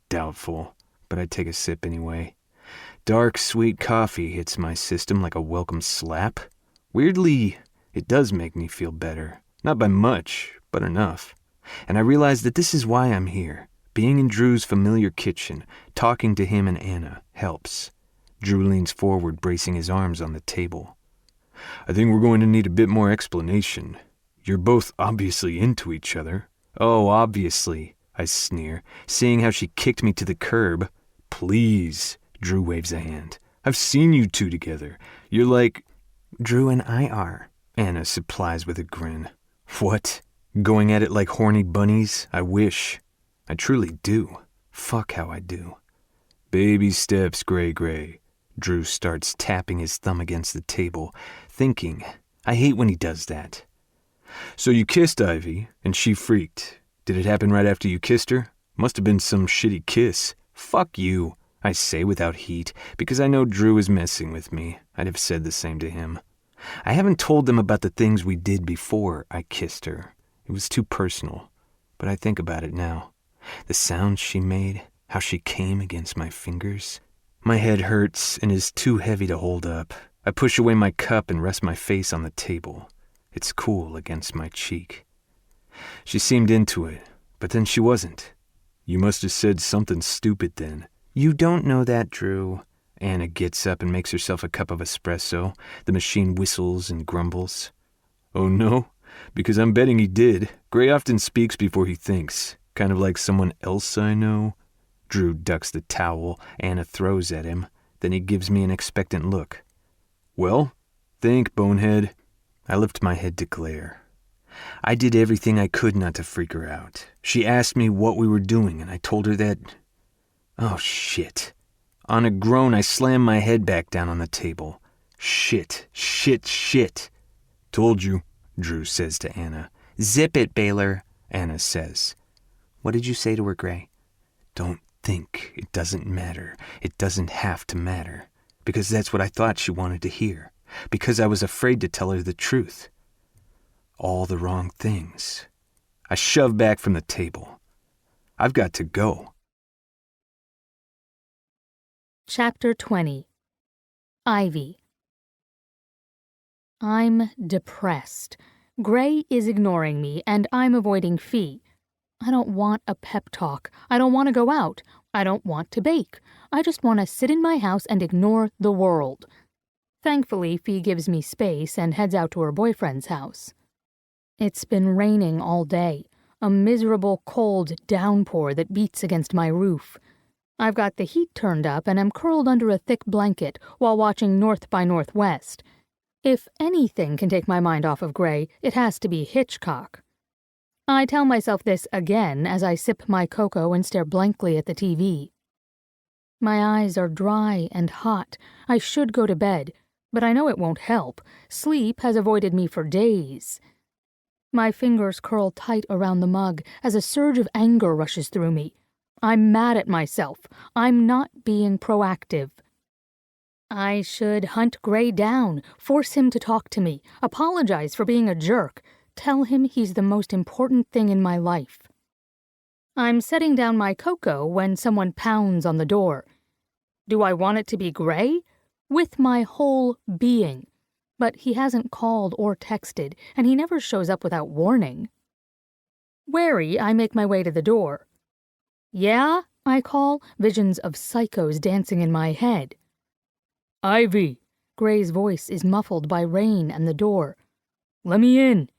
Doubtful, but I take a sip anyway. Dark, sweet coffee hits my system like a welcome slap. Weirdly, it does make me feel better. Not by much, but enough. And I realize that this is why I'm here. Being in Drew's familiar kitchen, talking to him and Anna, helps. Drew leans forward, bracing his arms on the table. I think we're going to need a bit more explanation. You're both obviously into each other. Oh, obviously, I sneer, seeing how she kicked me to the curb. Please, Drew waves a hand. I've seen you two together. You're like... Drew and I are, Anna supplies with a grin. What? Going at it like horny bunnies? I wish. I truly do. Fuck how I do. Baby steps, Gray. Drew starts tapping his thumb against the table, thinking. I hate when he does that. So you kissed Ivy, and she freaked. Did it happen right after you kissed her? Must have been some shitty kiss. Fuck you, I say without heat, because I know Drew is messing with me. I'd have said the same to him. I haven't told them about the things we did before I kissed her. It was too personal, but I think about it now. The sounds she made, how she came against my fingers. My head hurts and is too heavy to hold up. I push away my cup and rest my face on the table. It's cool against my cheek. She seemed into it, but then she wasn't. You must have said something stupid then. You don't know that, Drew. Anna gets up and makes herself a cup of espresso. The machine whistles and grumbles. Oh no? Because I'm betting he did. Gray often speaks before he thinks. Kind of like someone else I know. Drew ducks the towel Anna throws at him. Then he gives me an expectant look. Well, think, bonehead. I lift my head to glare. I did everything I could not to freak her out. She asked me what we were doing, and I told her that... Oh, shit. On a groan, I slam my head back down on the table. Shit. Told you, Drew says to Anna. Zip it, Baylor, Anna says. What did you say to her, Gray? Don't think. It doesn't matter. It doesn't have to matter. Because that's what I thought she wanted to hear. Because I was afraid to tell her the truth. All the wrong things. I shove back from the table. I've got to go. Chapter 20. Ivy. I'm depressed. Gray is ignoring me, and I'm avoiding Fee. I don't want a pep talk. I don't want to go out. I don't want to bake. I just want to sit in my house and ignore the world. Thankfully, Fee gives me space and heads out to her boyfriend's house. It's been raining all day, a miserable cold downpour that beats against my roof. I've got the heat turned up and am curled under a thick blanket while watching North by Northwest. If anything can take my mind off of Gray, it has to be Hitchcock. I tell myself this again as I sip my cocoa and stare blankly at the TV. My eyes are dry and hot. I should go to bed, but I know it won't help. Sleep has avoided me for days. My fingers curl tight around the mug as a surge of anger rushes through me. I'm mad at myself. I'm not being proactive. I should hunt Gray down, force him to talk to me, apologize for being a jerk, tell him he's the most important thing in my life. I'm setting down my cocoa when someone pounds on the door. Do I want it to be Gray? With my whole being. But he hasn't called or texted, and he never shows up without warning. Wary, I make my way to the door. Yeah, I call, visions of psychos dancing in my head. Ivy. Gray's voice is muffled by rain and the door. Let me in.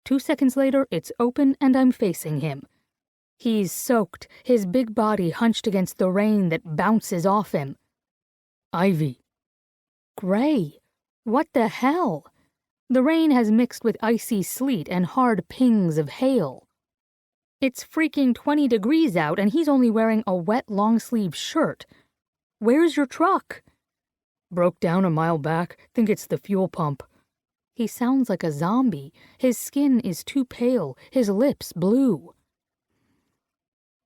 2 seconds later, it's open and I'm facing him. He's soaked, his big body hunched against the rain that bounces off him. Ivy. Gray, what the hell? The rain has mixed with icy sleet and hard pings of hail. It's freaking 20 degrees out and he's only wearing a wet long-sleeve shirt. Where's your truck? Broke down a mile back. Think it's the fuel pump. He sounds like a zombie. His skin is too pale, his lips blue.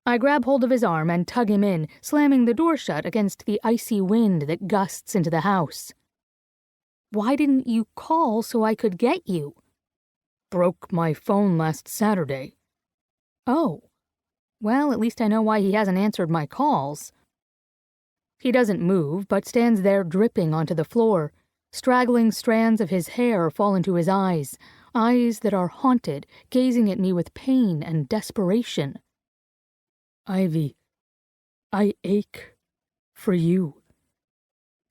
I grab hold of his arm and tug him in, slamming the door shut against the icy wind that gusts into the house. Why didn't you call so I could get you? Broke my phone last Saturday. Oh. Well, at least I know why he hasn't answered my calls. He doesn't move, but stands there dripping onto the floor. Straggling strands of his hair fall into his eyes that are haunted, gazing at me with pain and desperation. Ivy, I ache for you.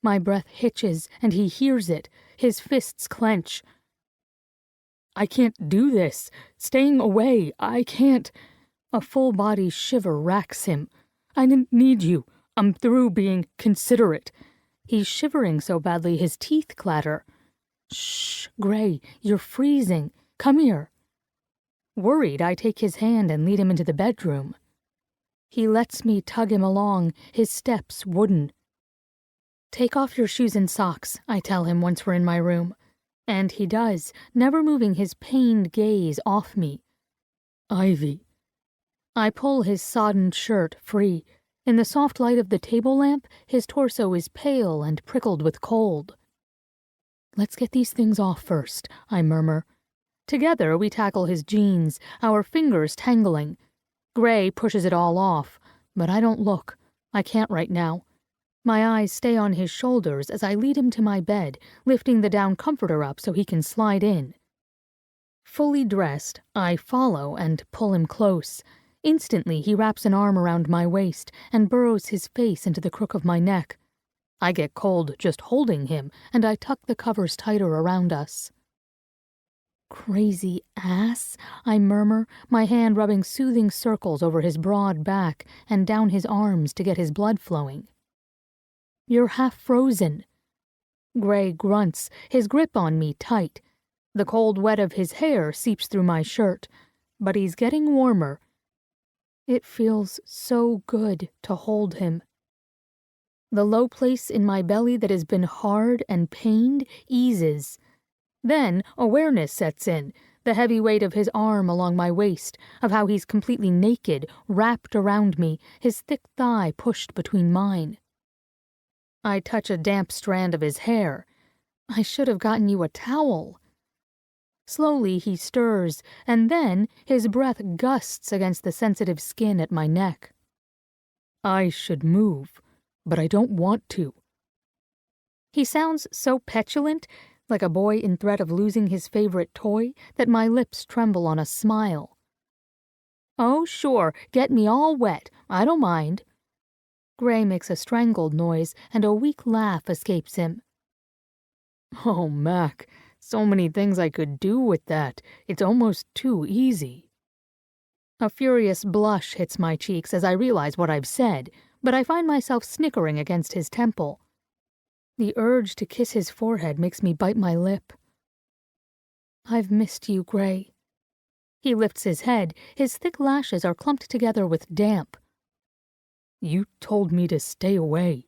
My breath hitches, and he hears it. His fists clench. I can't do this. Staying away, I can't. A full-body shiver racks him. I didn't need you. I'm through being considerate. He's shivering so badly his teeth clatter. Shh, Gray, you're freezing. Come here. Worried, I take his hand and lead him into the bedroom. He lets me tug him along, his steps wooden. Take off your shoes and socks, I tell him once we're in my room. And he does, never moving his pained gaze off me. Ivy. I pull his sodden shirt free. In the soft light of the table lamp, his torso is pale and prickled with cold. Let's get these things off first, I murmur. Together we tackle his jeans, our fingers tangling. Gray pushes it all off, but I don't look. I can't right now. My eyes stay on his shoulders as I lead him to my bed, lifting the down comforter up so he can slide in. Fully dressed, I follow and pull him close. Instantly, he wraps an arm around my waist and burrows his face into the crook of my neck. I get cold just holding him, and I tuck the covers tighter around us. Crazy ass, I murmur, my hand rubbing soothing circles over his broad back and down his arms to get his blood flowing. You're half frozen. Gray grunts, his grip on me tight. The cold wet of his hair seeps through my shirt, but he's getting warmer. It feels so good to hold him. The low place in my belly that has been hard and pained eases. Then awareness sets in, the heavy weight of his arm along my waist, of how he's completely naked, wrapped around me, his thick thigh pushed between mine. I touch a damp strand of his hair. I should have gotten you a towel. Slowly he stirs, and then his breath gusts against the sensitive skin at my neck. I should move, but I don't want to. He sounds so petulant, like a boy in threat of losing his favorite toy, that my lips tremble on a smile. Oh, sure, get me all wet. I don't mind. Gray makes a strangled noise, and a weak laugh escapes him. Oh, Mac, so many things I could do with that. It's almost too easy. A furious blush hits my cheeks as I realize what I've said, but I find myself snickering against his temple. The urge to kiss his forehead makes me bite my lip. I've missed you, Gray. He lifts his head. His thick lashes are clumped together with damp. You told me to stay away.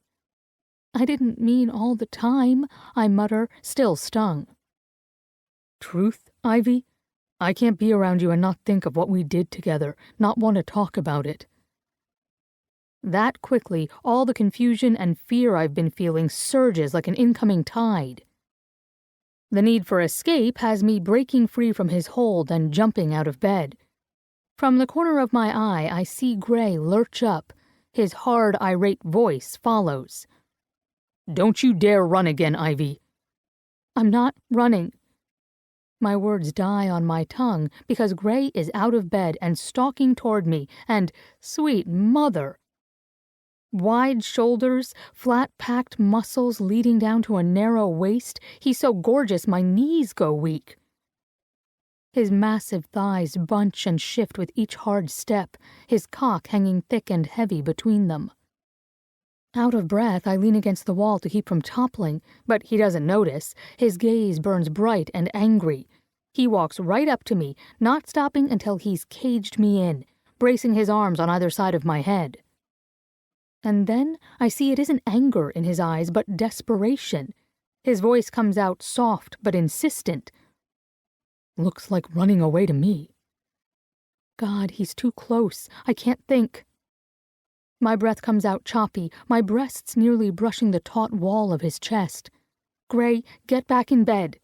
I didn't mean all the time, I mutter, still stung. Truth, Ivy? I can't be around you and not think of what we did together, not want to talk about it. That quickly, all the confusion and fear I've been feeling surges like an incoming tide. The need for escape has me breaking free from his hold and jumping out of bed. From the corner of my eye, I see Gray lurch up. His hard, irate voice follows. Don't you dare run again, Ivy. I'm not running. My words die on my tongue because Gray is out of bed and stalking toward me, and, sweet mother! Wide shoulders, flat-packed muscles leading down to a narrow waist, he's so gorgeous my knees go weak. His massive thighs bunch and shift with each hard step, his cock hanging thick and heavy between them. Out of breath, I lean against the wall to keep from toppling, but he doesn't notice. His gaze burns bright and angry. He walks right up to me, not stopping until he's caged me in, bracing his arms on either side of my head. And then I see it isn't anger in his eyes, but desperation. His voice comes out soft but insistent. Looks like running away to me. God, he's too close. I can't think. My breath comes out choppy, my breasts nearly brushing the taut wall of his chest. Gray, get back in bed.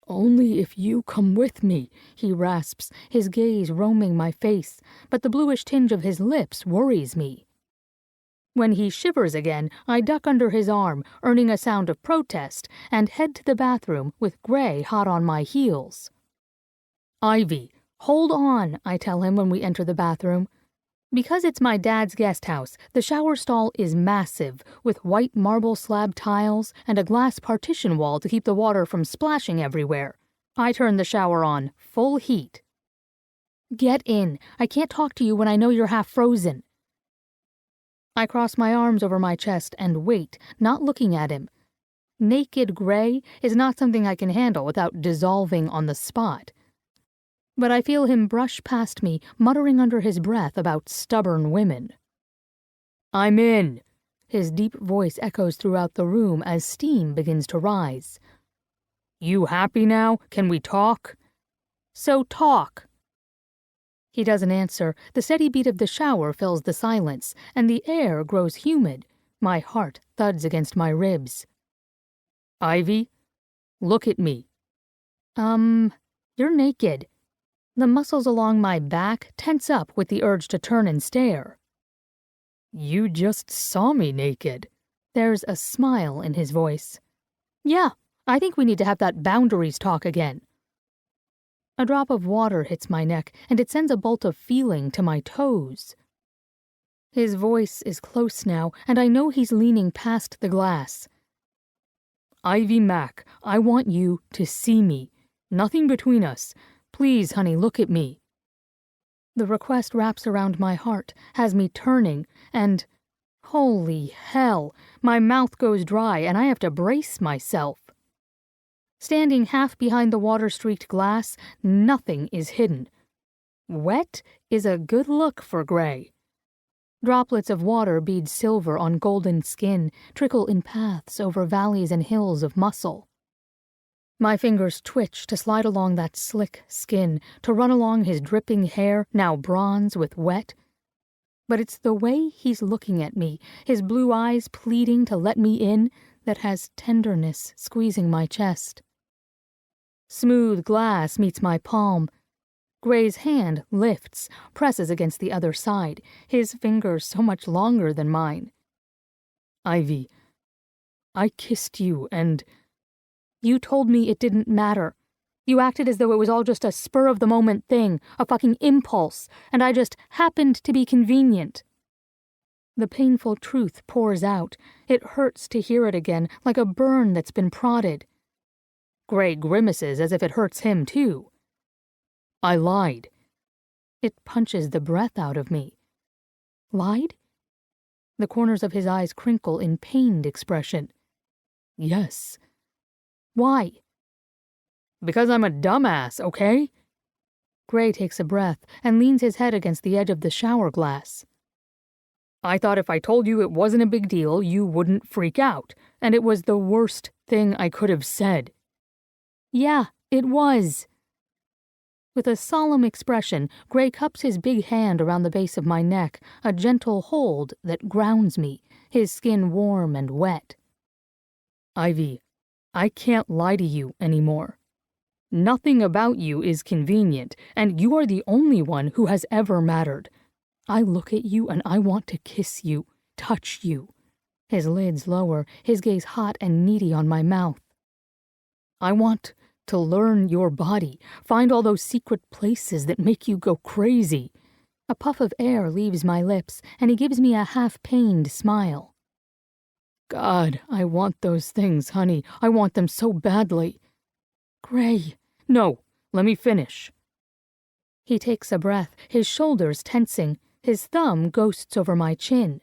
Only if you come with me, he rasps, his gaze roaming my face, but the bluish tinge of his lips worries me. When he shivers again, I duck under his arm, earning a sound of protest, and head to the bathroom with Gray hot on my heels. Ivy, hold on, I tell him when we enter the bathroom. Because it's my dad's guest house, the shower stall is massive, with white marble slab tiles and a glass partition wall to keep the water from splashing everywhere. I turn the shower on, full heat. Get in. I can't talk to you when I know you're half frozen. I cross my arms over my chest and wait, not looking at him. Naked Gray is not something I can handle without dissolving on the spot. But I feel him brush past me, muttering under his breath about stubborn women. I'm in. His deep voice echoes throughout the room as steam begins to rise. You happy now? Can we talk? So talk. He doesn't answer. The steady beat of the shower fills the silence, and the air grows humid. My heart thuds against my ribs. Ivy, look at me. You're naked. The muscles along my back tense up with the urge to turn and stare. You just saw me naked. There's a smile in his voice. Yeah, I think we need to have that boundaries talk again. A drop of water hits my neck, and it sends a bolt of feeling to my toes. His voice is close now, and I know he's leaning past the glass. Ivy Mack, I want you to see me. Nothing between us. Please, honey, look at me. The request wraps around my heart, has me turning, and holy hell, my mouth goes dry and I have to brace myself. Standing half behind the water-streaked glass, nothing is hidden. Wet is a good look for Gray. Droplets of water bead silver on golden skin, trickle in paths over valleys and hills of muscle. My fingers twitch to slide along that slick skin, to run along his dripping hair, now bronze with wet. But it's the way he's looking at me, his blue eyes pleading to let me in, that has tenderness squeezing my chest. Smooth glass meets my palm. Gray's hand lifts, presses against the other side, his fingers so much longer than mine. Ivy, I kissed you and... You told me it didn't matter. You acted as though it was all just a spur-of-the-moment thing, a fucking impulse, and I just happened to be convenient. The painful truth pours out. It hurts to hear it again, like a burn that's been prodded. Gray grimaces as if it hurts him, too. I lied. It punches the breath out of me. Lied? The corners of his eyes crinkle in pained expression. Yes. Why? Because I'm a dumbass, okay? Gray takes a breath and leans his head against the edge of the shower glass. I thought if I told you it wasn't a big deal, you wouldn't freak out, and it was the worst thing I could have said. Yeah, it was. With a solemn expression, Gray cups his big hand around the base of my neck, a gentle hold that grounds me, his skin warm and wet. Ivy, I can't lie to you anymore. Nothing about you is convenient, and you are the only one who has ever mattered. I look at you and I want to kiss you, touch you. His lids lower, his gaze hot and needy on my mouth. I want to learn your body, find all those secret places that make you go crazy. A puff of air leaves my lips, and he gives me a half-pained smile. God, I want those things, honey. I want them so badly. Gray. No, let me finish. He takes a breath, his shoulders tensing. His thumb ghosts over my chin.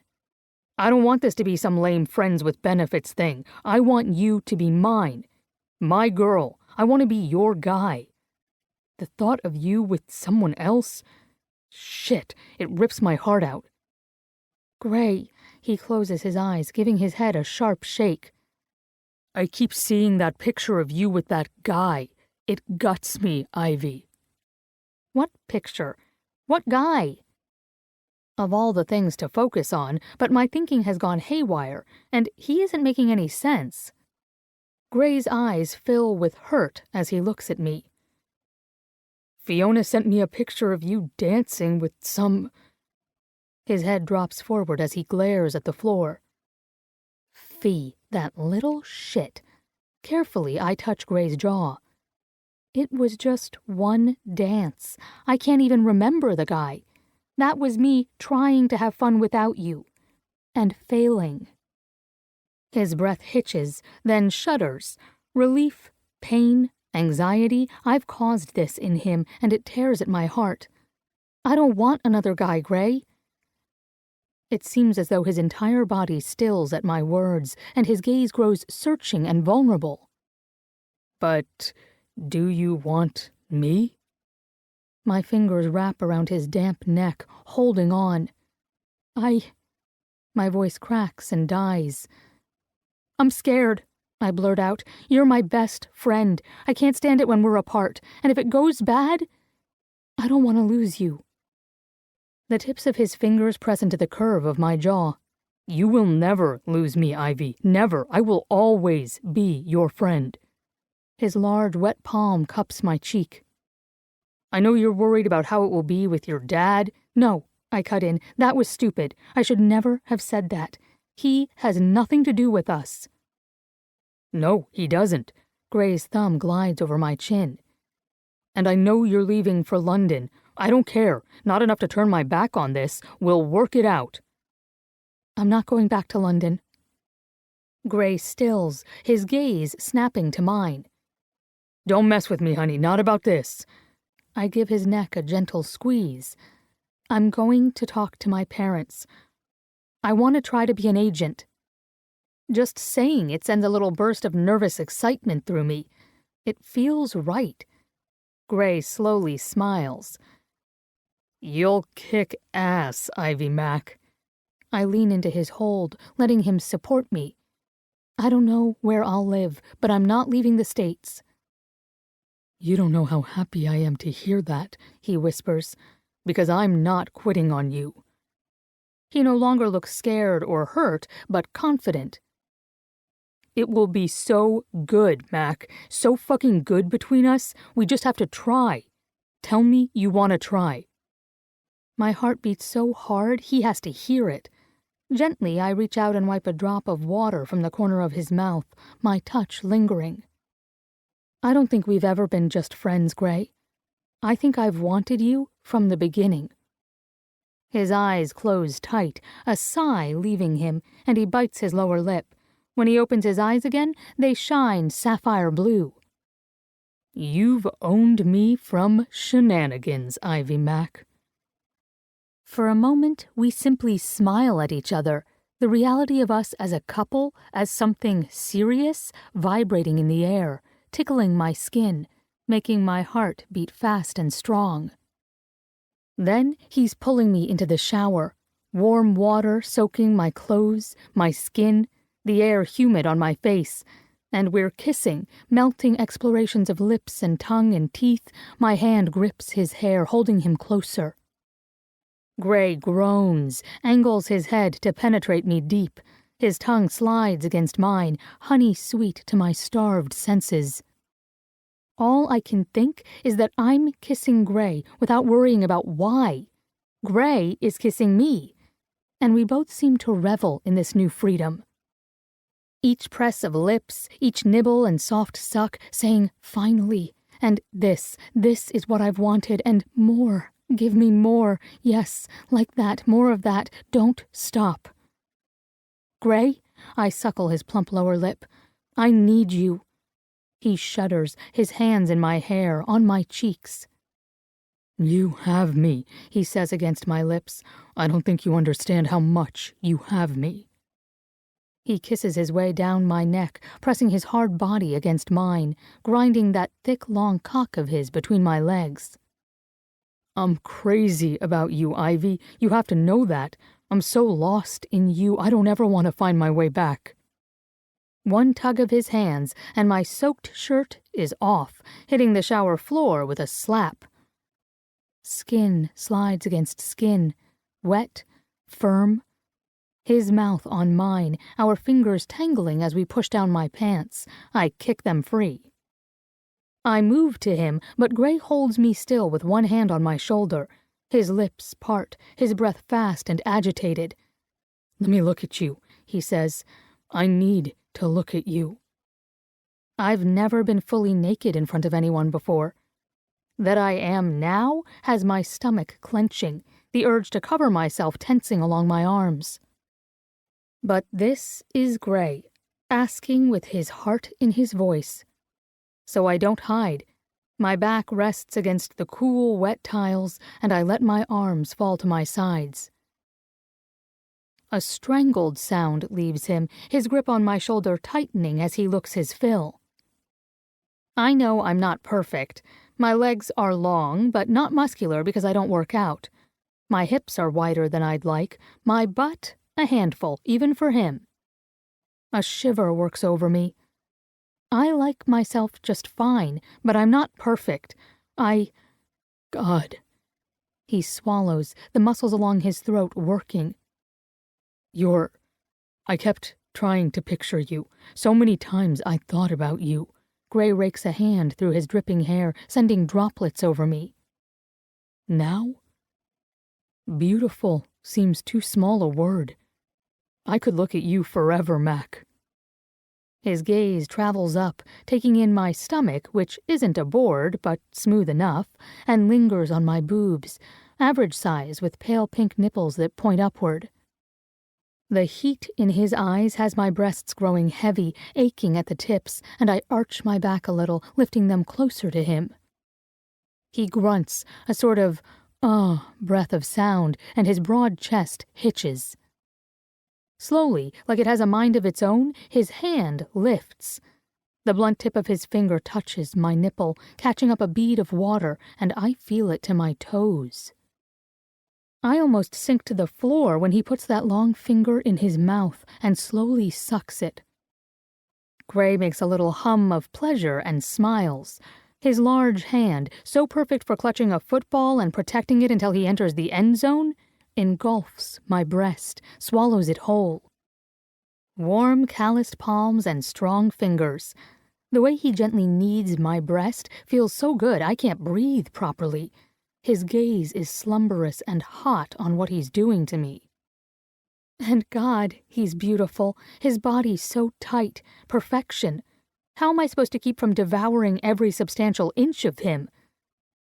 I don't want this to be some lame friends with benefits thing. I want you to be mine. My girl. I want to be your guy. The thought of you with someone else? Shit, it rips my heart out. Gray, he closes his eyes, giving his head a sharp shake. I keep seeing that picture of you with that guy. It guts me, Ivy. What picture? What guy? Of all the things to focus on, but my thinking has gone haywire, and he isn't making any sense. Gray's eyes fill with hurt as he looks at me. Fiona sent me a picture of you dancing with some... His head drops forward as he glares at the floor. Fee, that little shit. Carefully, I touch Gray's jaw. It was just one dance. I can't even remember the guy. That was me trying to have fun without you. And failing. His breath hitches, then shudders. Relief, pain, anxiety. I've caused this in him, and it tears at my heart. I don't want another guy, Gray. It seems as though his entire body stills at my words, and his gaze grows searching and vulnerable. But do you want me? My fingers wrap around his damp neck, holding on. My voice cracks and dies. I'm scared, I blurt out. You're my best friend. I can't stand it when we're apart, and if it goes bad, I don't want to lose you. The tips of his fingers press into the curve of my jaw. You will never lose me, Ivy. Never. I will always be your friend. His large, wet palm cups my cheek. I know you're worried about how it will be with your dad. No, I cut in. That was stupid. I should never have said that. He has nothing to do with us. No, he doesn't. Gray's thumb glides over my chin. And I know you're leaving for London. I don't care. Not enough to turn my back on this. We'll work it out. I'm not going back to London. Gray stills, his gaze snapping to mine. Don't mess with me, honey. Not about this. I give his neck a gentle squeeze. I'm going to talk to my parents. I want to try to be an agent. Just saying it sends a little burst of nervous excitement through me. It feels right. Gray slowly smiles. You'll kick ass, Ivy Mac. I lean into his hold, letting him support me. I don't know where I'll live, but I'm not leaving the States. You don't know how happy I am to hear that, he whispers, because I'm not quitting on you. He no longer looks scared or hurt, but confident. It will be so good, Mac. So fucking good between us. We just have to try. Tell me you want to try. My heart beats so hard he has to hear it. Gently, I reach out and wipe a drop of water from the corner of his mouth, my touch lingering. I don't think we've ever been just friends, Gray. I think I've wanted you from the beginning. His eyes close tight, a sigh leaving him, and he bites his lower lip. When he opens his eyes again, they shine sapphire blue. You've owned me from shenanigans, Ivy Mac. For a moment, we simply smile at each other, the reality of us as a couple, as something serious, vibrating in the air, tickling my skin, making my heart beat fast and strong. Then he's pulling me into the shower, warm water soaking my clothes, my skin, the air humid on my face, and we're kissing, melting explorations of lips and tongue and teeth. My hand grips his hair, holding him closer. Gray groans, angles his head to penetrate me deep. His tongue slides against mine, honey sweet to my starved senses. All I can think is that I'm kissing Gray without worrying about why. Gray is kissing me, and we both seem to revel in this new freedom. Each press of lips, each nibble and soft suck, saying, finally, and this is what I've wanted, and more. Give me more. Yes, like that, more of that. Don't stop. Gray, I suckle his plump lower lip. I need you. He shudders, his hands in my hair, on my cheeks. You have me, he says against my lips. I don't think you understand how much you have me. He kisses his way down my neck, pressing his hard body against mine, grinding that thick, long cock of his between my legs. I'm crazy about you, Ivy. You have to know that. I'm so lost in you, I don't ever want to find my way back. One tug of his hands, and my soaked shirt is off, hitting the shower floor with a slap. Skin slides against skin, wet, firm. His mouth on mine, our fingers tangling as we push down my pants. I kick them free. I move to him, but Gray holds me still with one hand on my shoulder. His lips part, his breath fast and agitated. Let me look at you, he says. I need to look at you. I've never been fully naked in front of anyone before. That I am now has my stomach clenching, the urge to cover myself tensing along my arms. But this is Gray, asking with his heart in his voice. So I don't hide. My back rests against the cool, wet tiles, and I let my arms fall to my sides. A strangled sound leaves him, his grip on my shoulder tightening as he looks his fill. I know I'm not perfect. My legs are long, but not muscular because I don't work out. My hips are wider than I'd like. My butt, a handful, even for him. A shiver works over me. I like myself just fine, but I'm not perfect. God. He swallows, the muscles along his throat working. I kept trying to picture you. So many times I thought about you. Gray rakes a hand through his dripping hair, sending droplets over me. Now? Beautiful seems too small a word. I could look at you forever, Mac. His gaze travels up, taking in my stomach, which isn't a board, but smooth enough, and lingers on my boobs, average size with pale pink nipples that point upward. The heat in his eyes has my breasts growing heavy, aching at the tips, and I arch my back a little, lifting them closer to him. He grunts, a sort of, breath of sound, and his broad chest hitches. Slowly, like it has a mind of its own, his hand lifts. The blunt tip of his finger touches my nipple, catching up a bead of water, and I feel it to my toes. I almost sink to the floor when he puts that long finger in his mouth and slowly sucks it. Gray makes a little hum of pleasure and smiles. His large hand, so perfect for clutching a football and protecting it until he enters the end zone, engulfs my breast, swallows it whole. Warm, calloused palms and strong fingers. The way he gently kneads my breast feels so good I can't breathe properly. His gaze is slumberous and hot on what he's doing to me. And God, he's beautiful. His body so tight. Perfection. How am I supposed to keep from devouring every substantial inch of him?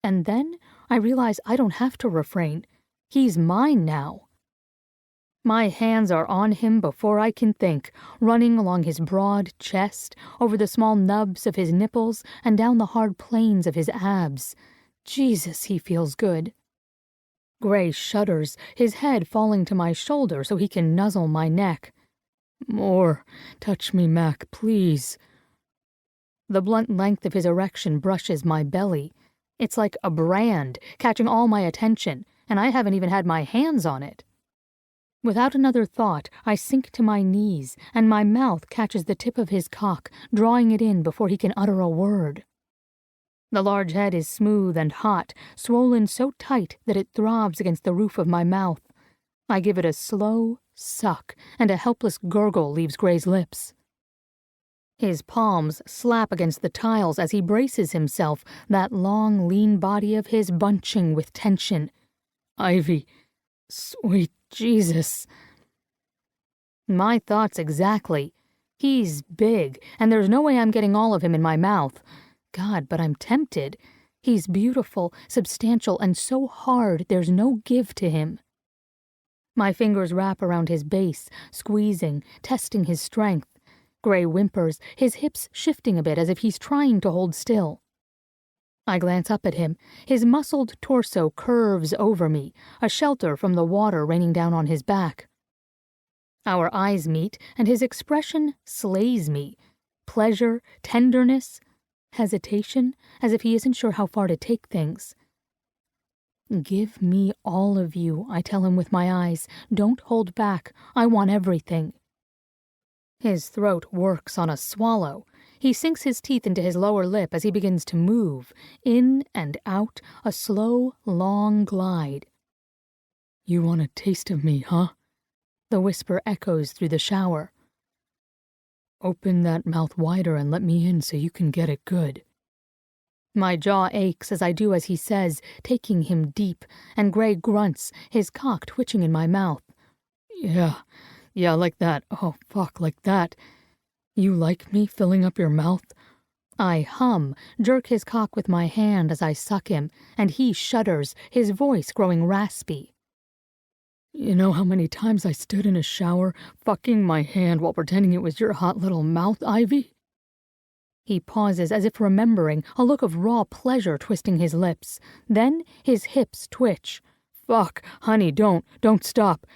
And then I realize I don't have to refrain. He's mine now. My hands are on him before I can think, running along his broad chest, over the small nubs of his nipples, and down the hard planes of his abs. Jesus, he feels good. Gray shudders, his head falling to my shoulder so he can nuzzle my neck. More. Touch me, Mac, please. The blunt length of his erection brushes my belly. It's like a brand, catching all my attention, and I haven't even had my hands on it. Without another thought, I sink to my knees, and my mouth catches the tip of his cock, drawing it in before he can utter a word. The large head is smooth and hot, swollen so tight that it throbs against the roof of my mouth. I give it a slow suck, and a helpless gurgle leaves Gray's lips. His palms slap against the tiles as he braces himself, that long, lean body of his bunching with tension. Ivy, sweet Jesus. My thoughts exactly. He's big, and there's no way I'm getting all of him in my mouth. God, but I'm tempted. He's beautiful, substantial, and so hard there's no give to him. My fingers wrap around his base, squeezing, testing his strength. Gray whimpers, his hips shifting a bit as if he's trying to hold still. I glance up at him. His muscled torso curves over me, a shelter from the water raining down on his back. Our eyes meet, and his expression slays me. Pleasure, tenderness, hesitation, as if he isn't sure how far to take things. Give me all of you, I tell him with my eyes. Don't hold back. I want everything. His throat works on a swallow. He sinks his teeth into his lower lip as he begins to move, in and out, a slow, long glide. You want a taste of me, huh? The whisper echoes through the shower. Open that mouth wider and let me in so you can get it good. My jaw aches as I do as he says, taking him deep, and Gray grunts, his cock twitching in my mouth. Yeah, like that. Oh, fuck, like that. You like me filling up your mouth? I hum, jerk his cock with my hand as I suck him, and he shudders, his voice growing raspy. You know how many times I stood in a shower, fucking my hand while pretending it was your hot little mouth, Ivy? He pauses as if remembering, a look of raw pleasure twisting his lips. Then his hips twitch. Fuck, honey, don't stop.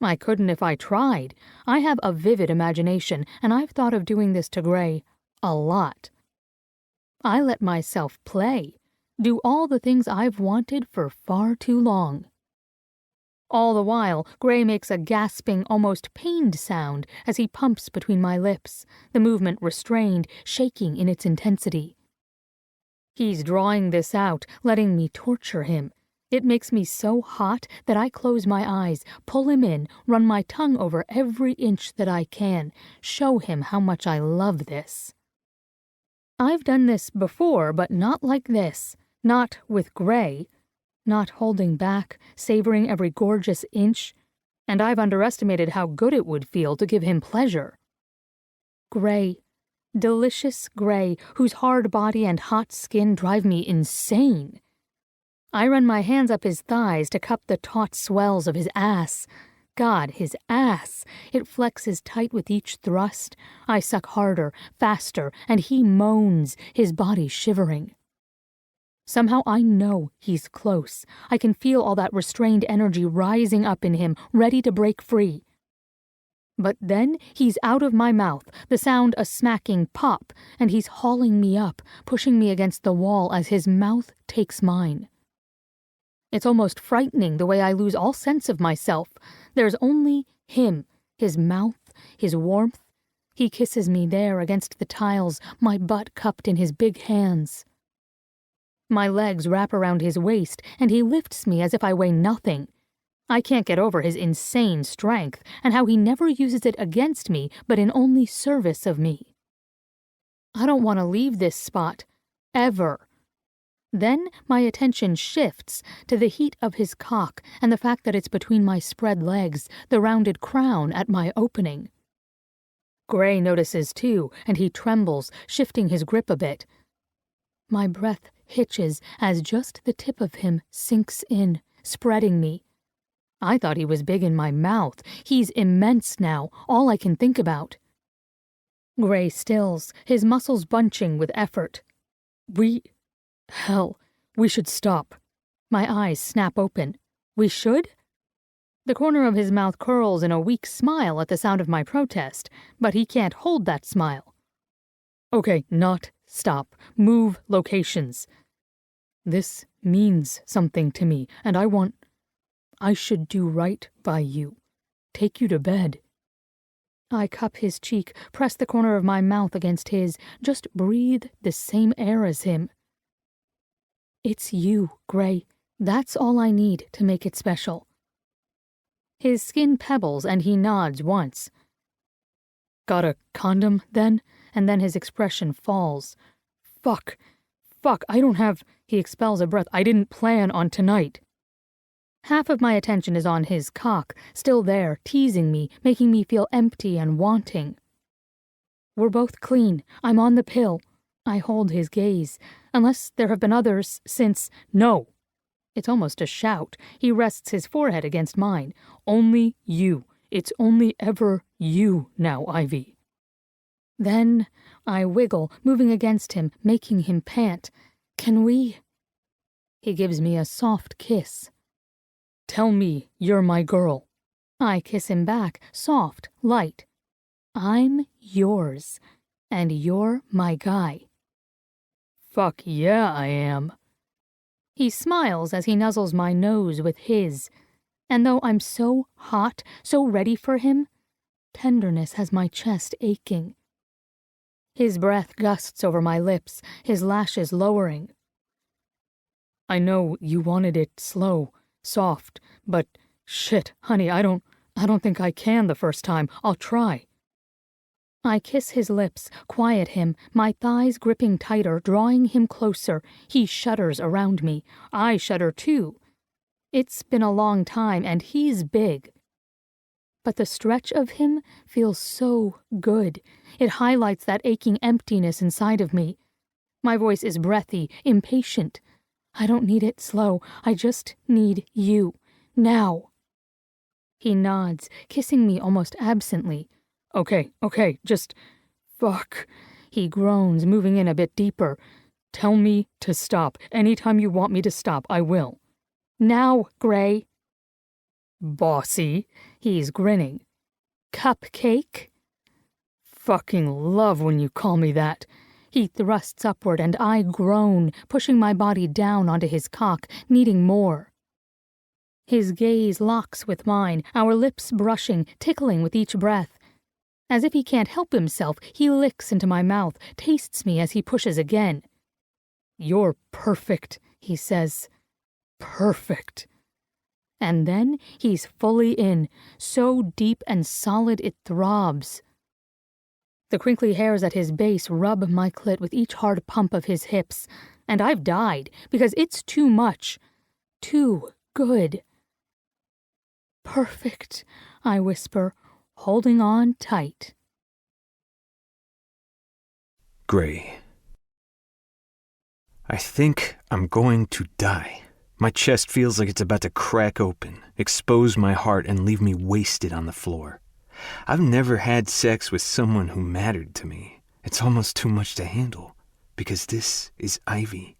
I couldn't if I tried. I have a vivid imagination, and I've thought of doing this to Gray a lot. I let myself play, do all the things I've wanted for far too long. All the while, Gray makes a gasping, almost pained sound as he pumps between my lips, the movement restrained, shaking in its intensity. He's drawing this out, letting me torture him. It makes me so hot that I close my eyes, pull him in, run my tongue over every inch that I can, show him how much I love this. I've done this before, but not like this. Not with Gray. Not holding back, savoring every gorgeous inch. And I've underestimated how good it would feel to give him pleasure. Gray. Delicious Gray, whose hard body and hot skin drive me insane. I run my hands up his thighs to cup the taut swells of his ass. God, his ass! It flexes tight with each thrust. I suck harder, faster, and he moans, his body shivering. Somehow I know he's close. I can feel all that restrained energy rising up in him, ready to break free. But then he's out of my mouth, the sound a smacking pop, and he's hauling me up, pushing me against the wall as his mouth takes mine. It's almost frightening the way I lose all sense of myself. There's only him, his mouth, his warmth. He kisses me there against the tiles, my butt cupped in his big hands. My legs wrap around his waist, and he lifts me as if I weigh nothing. I can't get over his insane strength, and how he never uses it against me, but in only service of me. I don't want to leave this spot. Ever. Then my attention shifts to the heat of his cock and the fact that it's between my spread legs, the rounded crown at my opening. Gray notices too, and he trembles, shifting his grip a bit. My breath hitches as just the tip of him sinks in, spreading me. I thought he was big in my mouth. He's immense now, all I can think about. Gray stills, his muscles bunching with effort. Hell, we should stop. My eyes snap open. We should? The corner of his mouth curls in a weak smile at the sound of my protest, but he can't hold that smile. Okay, not stop. Move locations. This means something to me, and I should do right by you. Take you to bed. I cup his cheek, press the corner of my mouth against his, just breathe the same air as him. It's you, Gray. That's all I need to make it special. His skin pebbles and he nods once. Got a condom, then? And then his expression falls. Fuck, I don't have... He expels a breath. I didn't plan on tonight. Half of my attention is on his cock, still there, teasing me, making me feel empty and wanting. We're both clean. I'm on the pill. I hold his gaze. Unless there have been others since... No! It's almost a shout. He rests his forehead against mine. Only you. It's only ever you now, Ivy. Then I wiggle, moving against him, making him pant. Can we? He gives me a soft kiss. Tell me you're my girl. I kiss him back, soft, light. I'm yours, and you're my guy. Fuck yeah, I am. He smiles as he nuzzles my nose with his, and though I'm so hot, so ready for him, tenderness has my chest aching. His breath gusts over my lips, his lashes lowering. I know you wanted it slow, soft, but shit, honey, I don't think I can the first time. I'll try. I kiss his lips, quiet him, my thighs gripping tighter, drawing him closer. He shudders around me. I shudder too. It's been a long time, and he's big. But the stretch of him feels so good. It highlights that aching emptiness inside of me. My voice is breathy, impatient. I don't need it slow. I just need you. Now. He nods, kissing me almost absently. Okay, just fuck. He groans, moving in a bit deeper. Tell me to stop. Anytime you want me to stop, I will. Now, Gray. Bossy. He's grinning. Cupcake? Fucking love when you call me that. He thrusts upward and I groan, pushing my body down onto his cock, needing more. His gaze locks with mine, our lips brushing, tickling with each breath. As if he can't help himself, he licks into my mouth, tastes me as he pushes again. You're perfect, he says. Perfect. And then he's fully in, so deep and solid it throbs. The crinkly hairs at his base rub my clit with each hard pump of his hips, and I've died because it's too much. Too good. Perfect, I whisper, holding on tight. Gray. I think I'm going to die. My chest feels like it's about to crack open, expose my heart, and leave me wasted on the floor. I've never had sex with someone who mattered to me. It's almost too much to handle, because this is Ivy.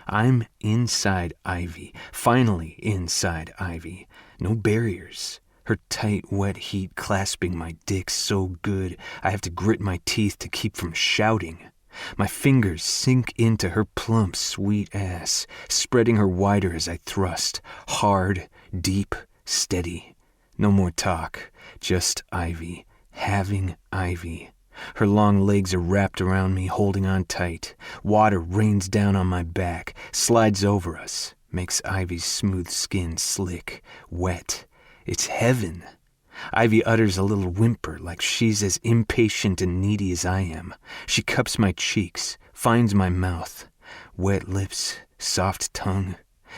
I'm inside Ivy, finally inside Ivy. No barriers. Her tight, wet heat clasping my dick so good I have to grit my teeth to keep from shouting. My fingers sink into her plump, sweet ass, spreading her wider as I thrust. Hard, deep, steady. No more talk, just Ivy, having Ivy. Her long legs are wrapped around me, holding on tight. Water rains down on my back, slides over us, makes Ivy's smooth skin slick, wet. It's heaven. Ivy utters a little whimper like she's as impatient and needy as I am. She cups my cheeks, finds my mouth. Wet lips, soft tongue.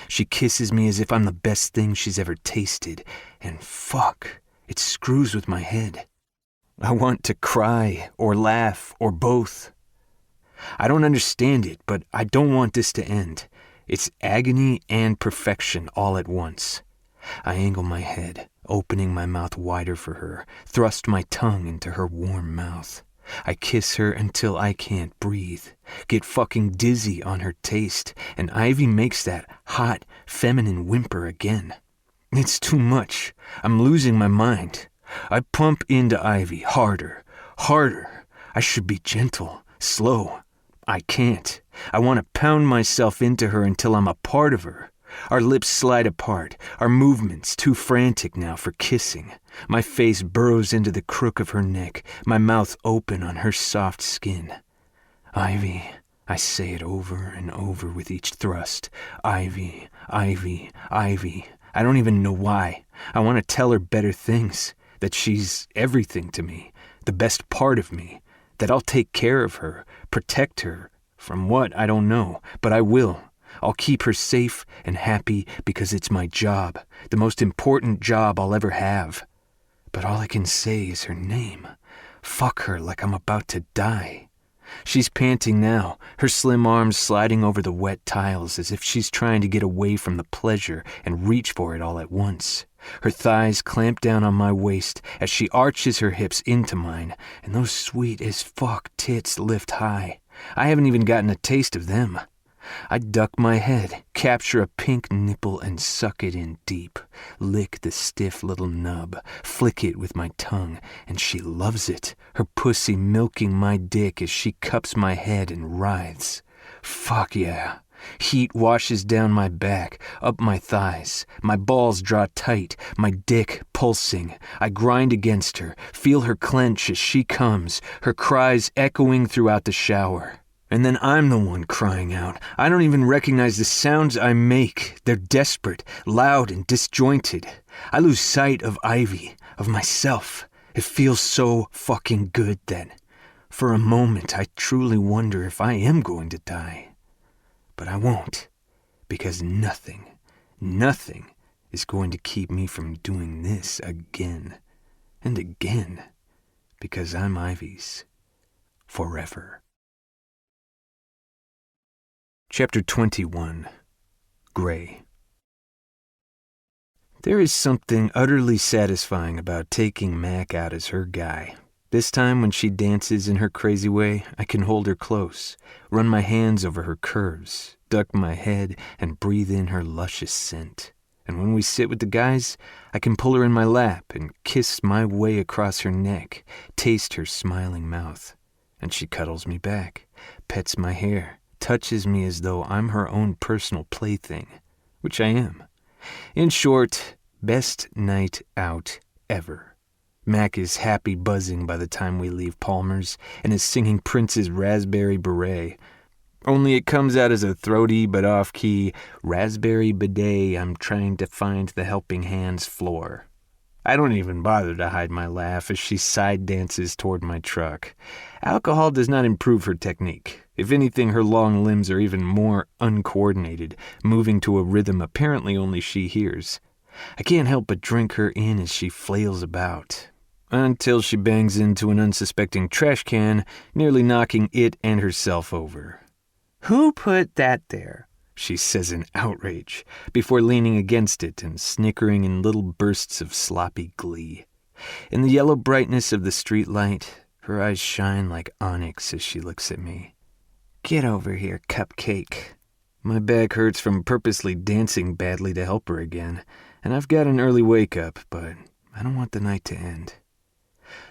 She kisses me as if I'm the best thing she's ever tasted. And fuck, it screws with my head. I want to cry or laugh or both. I don't understand it, but I don't want this to end. It's agony and perfection all at once. I angle my head, opening my mouth wider for her, thrust my tongue into her warm mouth. I kiss her until I can't breathe, get fucking dizzy on her taste, and Ivy makes that hot, feminine whimper again. It's too much. I'm losing my mind. I pump into Ivy, harder, harder. I should be gentle, slow. I can't. I want to pound myself into her until I'm a part of her. Our lips slide apart, our movements too frantic now for kissing. My face burrows into the crook of her neck, my mouth open on her soft skin. Ivy, I say it over and over with each thrust. Ivy, Ivy, Ivy. I don't even know why. I want to tell her better things, that she's everything to me, the best part of me, that I'll take care of her, protect her. From what, I don't know, but I will. I'll keep her safe and happy because it's my job, the most important job I'll ever have. But all I can say is her name. Fuck her like I'm about to die. She's panting now, her slim arms sliding over the wet tiles as if she's trying to get away from the pleasure and reach for it all at once. Her thighs clamp down on my waist as she arches her hips into mine, and those sweet as fuck tits lift high. I haven't even gotten a taste of them. I duck my head, capture a pink nipple and suck it in deep, lick the stiff little nub, flick it with my tongue, and she loves it, her pussy milking my dick as she cups my head and writhes. Fuck yeah. Heat washes down my back, up my thighs. My balls draw tight, my dick pulsing. I grind against her, feel her clench as she comes, her cries echoing throughout the shower. And then I'm the one crying out. I don't even recognize the sounds I make. They're desperate, loud, and disjointed. I lose sight of Ivy, of myself. It feels so fucking good then. For a moment, I truly wonder if I am going to die. But I won't, because nothing is going to keep me from doing this again and again, because I'm Ivy's forever. Chapter 21. Gray. There is something utterly satisfying about taking Mac out as her guy. This time when she dances in her crazy way, I can hold her close, run my hands over her curves, duck my head, and breathe in her luscious scent. And when we sit with the guys, I can pull her in my lap and kiss my way across her neck, taste her smiling mouth. And she cuddles me back, pets my hair, touches me as though I'm her own personal plaything, which I am. In short, best night out ever. Mac is happy buzzing by the time we leave Palmer's and is singing Prince's Raspberry Beret. Only it comes out as a throaty but off-key raspberry bidet I'm trying to find the helping hands floor. I don't even bother to hide my laugh as she side dances toward my truck. Alcohol does not improve her technique. If anything, her long limbs are even more uncoordinated, moving to a rhythm apparently only she hears. I can't help but drink her in as she flails about, until she bangs into an unsuspecting trash can, nearly knocking it and herself over. "Who put that there?" she says in outrage, before leaning against it and snickering in little bursts of sloppy glee. In the yellow brightness of the street light, her eyes shine like onyx as she looks at me. "Get over here, cupcake." My back hurts from purposely dancing badly to help her again, and I've got an early wake-up, but I don't want the night to end.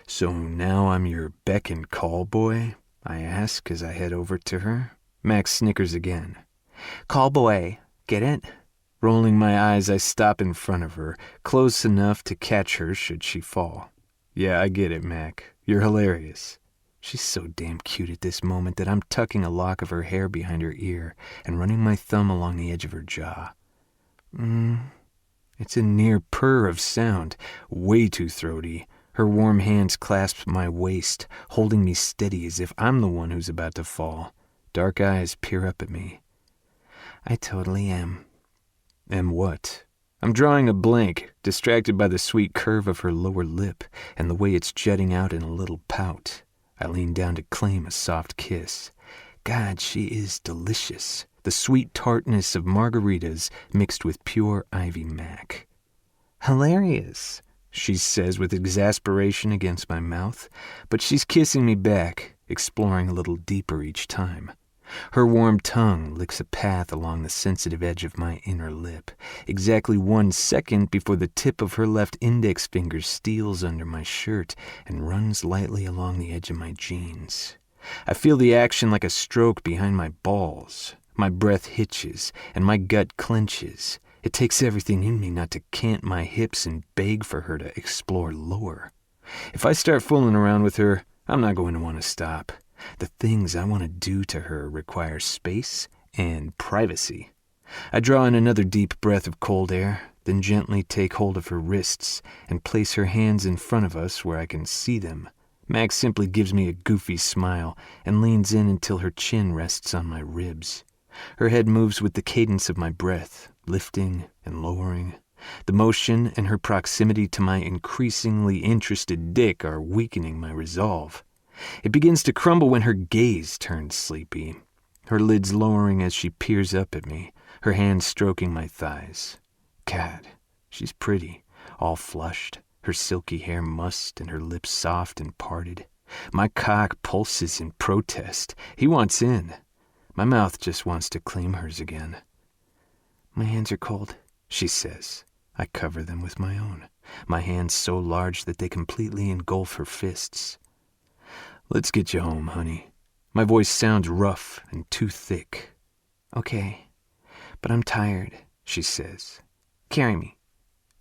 "So now I'm your beck and call boy?" I ask as I head over to her. Max snickers again. "Call boy, get it?" Rolling my eyes, I stop in front of her, close enough to catch her should she fall. "Yeah, I get it, Mac. You're hilarious." She's so damn cute at this moment that I'm tucking a lock of her hair behind her ear and running my thumb along the edge of her jaw. It's a near purr of sound, way too throaty. Her warm hands clasp my waist, holding me steady as if I'm the one who's about to fall. Dark eyes peer up at me. "I totally am." Am what? I'm drawing a blank, distracted by the sweet curve of her lower lip and the way it's jutting out in a little pout. I lean down to claim a soft kiss. God, she is delicious. The sweet tartness of margaritas mixed with pure Ivy Mac. "Hilarious," she says with exasperation against my mouth, but she's kissing me back, exploring a little deeper each time. Her warm tongue licks a path along the sensitive edge of my inner lip, exactly 1 second before the tip of her left index finger steals under my shirt and runs lightly along the edge of my jeans. I feel the action like a stroke behind my balls. My breath hitches, and my gut clenches. It takes everything in me not to cant my hips and beg for her to explore lower. If I start fooling around with her, I'm not going to want to stop. The things I want to do to her require space and privacy. I draw in another deep breath of cold air, then gently take hold of her wrists and place her hands in front of us where I can see them. Max simply gives me a goofy smile and leans in until her chin rests on my ribs. Her head moves with the cadence of my breath, lifting and lowering. The motion and her proximity to my increasingly interested dick are weakening my resolve. It begins to crumble when her gaze turns sleepy, her lids lowering as she peers up at me, her hands stroking my thighs. God, she's pretty, all flushed, her silky hair mussed and her lips soft and parted. My cock pulses in protest. He wants in. My mouth just wants to claim hers again. My hands are cold, she says. I cover them with my own, my hands so large that they completely engulf her fists. Let's get you home, honey. My voice sounds rough and too thick. Okay, but I'm tired, she says. Carry me.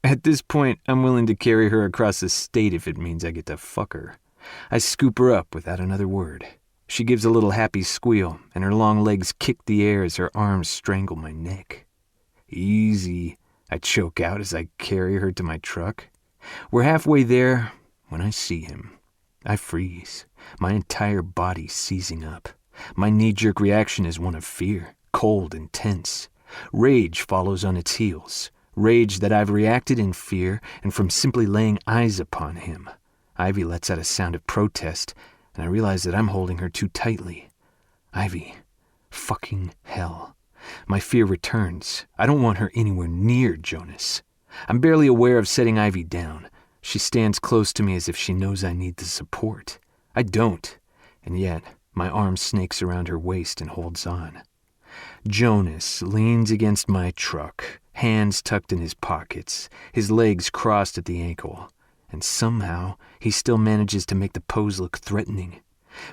At this point, I'm willing to carry her across the state if it means I get to fuck her. I scoop her up without another word. She gives a little happy squeal, and her long legs kick the air as her arms strangle my neck. Easy, I choke out as I carry her to my truck. We're halfway there when I see him. I freeze, my entire body seizing up. My knee-jerk reaction is one of fear, cold and tense. Rage follows on its heels. Rage that I've reacted in fear and from simply laying eyes upon him. Ivy lets out a sound of protest, and I realize that I'm holding her too tightly. Ivy, fucking hell. My fear returns. I don't want her anywhere near Jonas. I'm barely aware of setting Ivy down. She stands close to me as if she knows I need the support. I don't, and yet my arm snakes around her waist and holds on. Jonas leans against my truck, hands tucked in his pockets, his legs crossed at the ankle, and somehow he still manages to make the pose look threatening.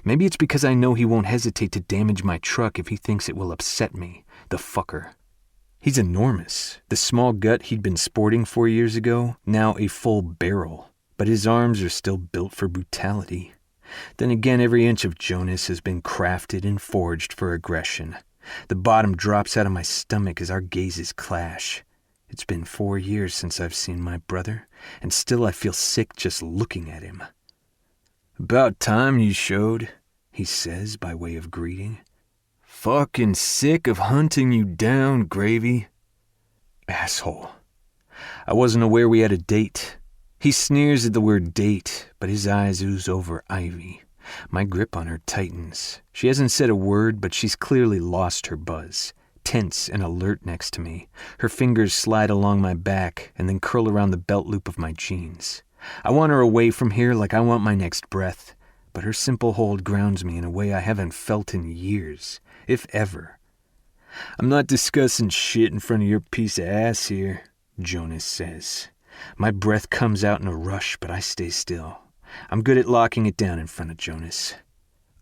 Maybe it's because I know he won't hesitate to damage my truck if he thinks it will upset me, the fucker. He's enormous. The small gut he'd been sporting 4 years ago, now a full barrel, but his arms are still built for brutality. Then again, every inch of Jonas has been crafted and forged for aggression. The bottom drops out of my stomach as our gazes clash. It's been 4 years since I've seen my brother, and still I feel sick just looking at him. About time you showed, he says by way of greeting. Fucking sick of hunting you down, Gravy. Asshole. I wasn't aware we had a date. He sneers at the word date, but his eyes ooze over Ivy. My grip on her tightens. She hasn't said a word, but she's clearly lost her buzz. Tense and alert next to me. Her fingers slide along my back and then curl around the belt loop of my jeans. I want her away from here like I want my next breath, but her simple hold grounds me in a way I haven't felt in years, if ever. I'm not discussing shit in front of your piece of ass here, Jonas says. My breath comes out in a rush, but I stay still. I'm good at locking it down in front of Jonas.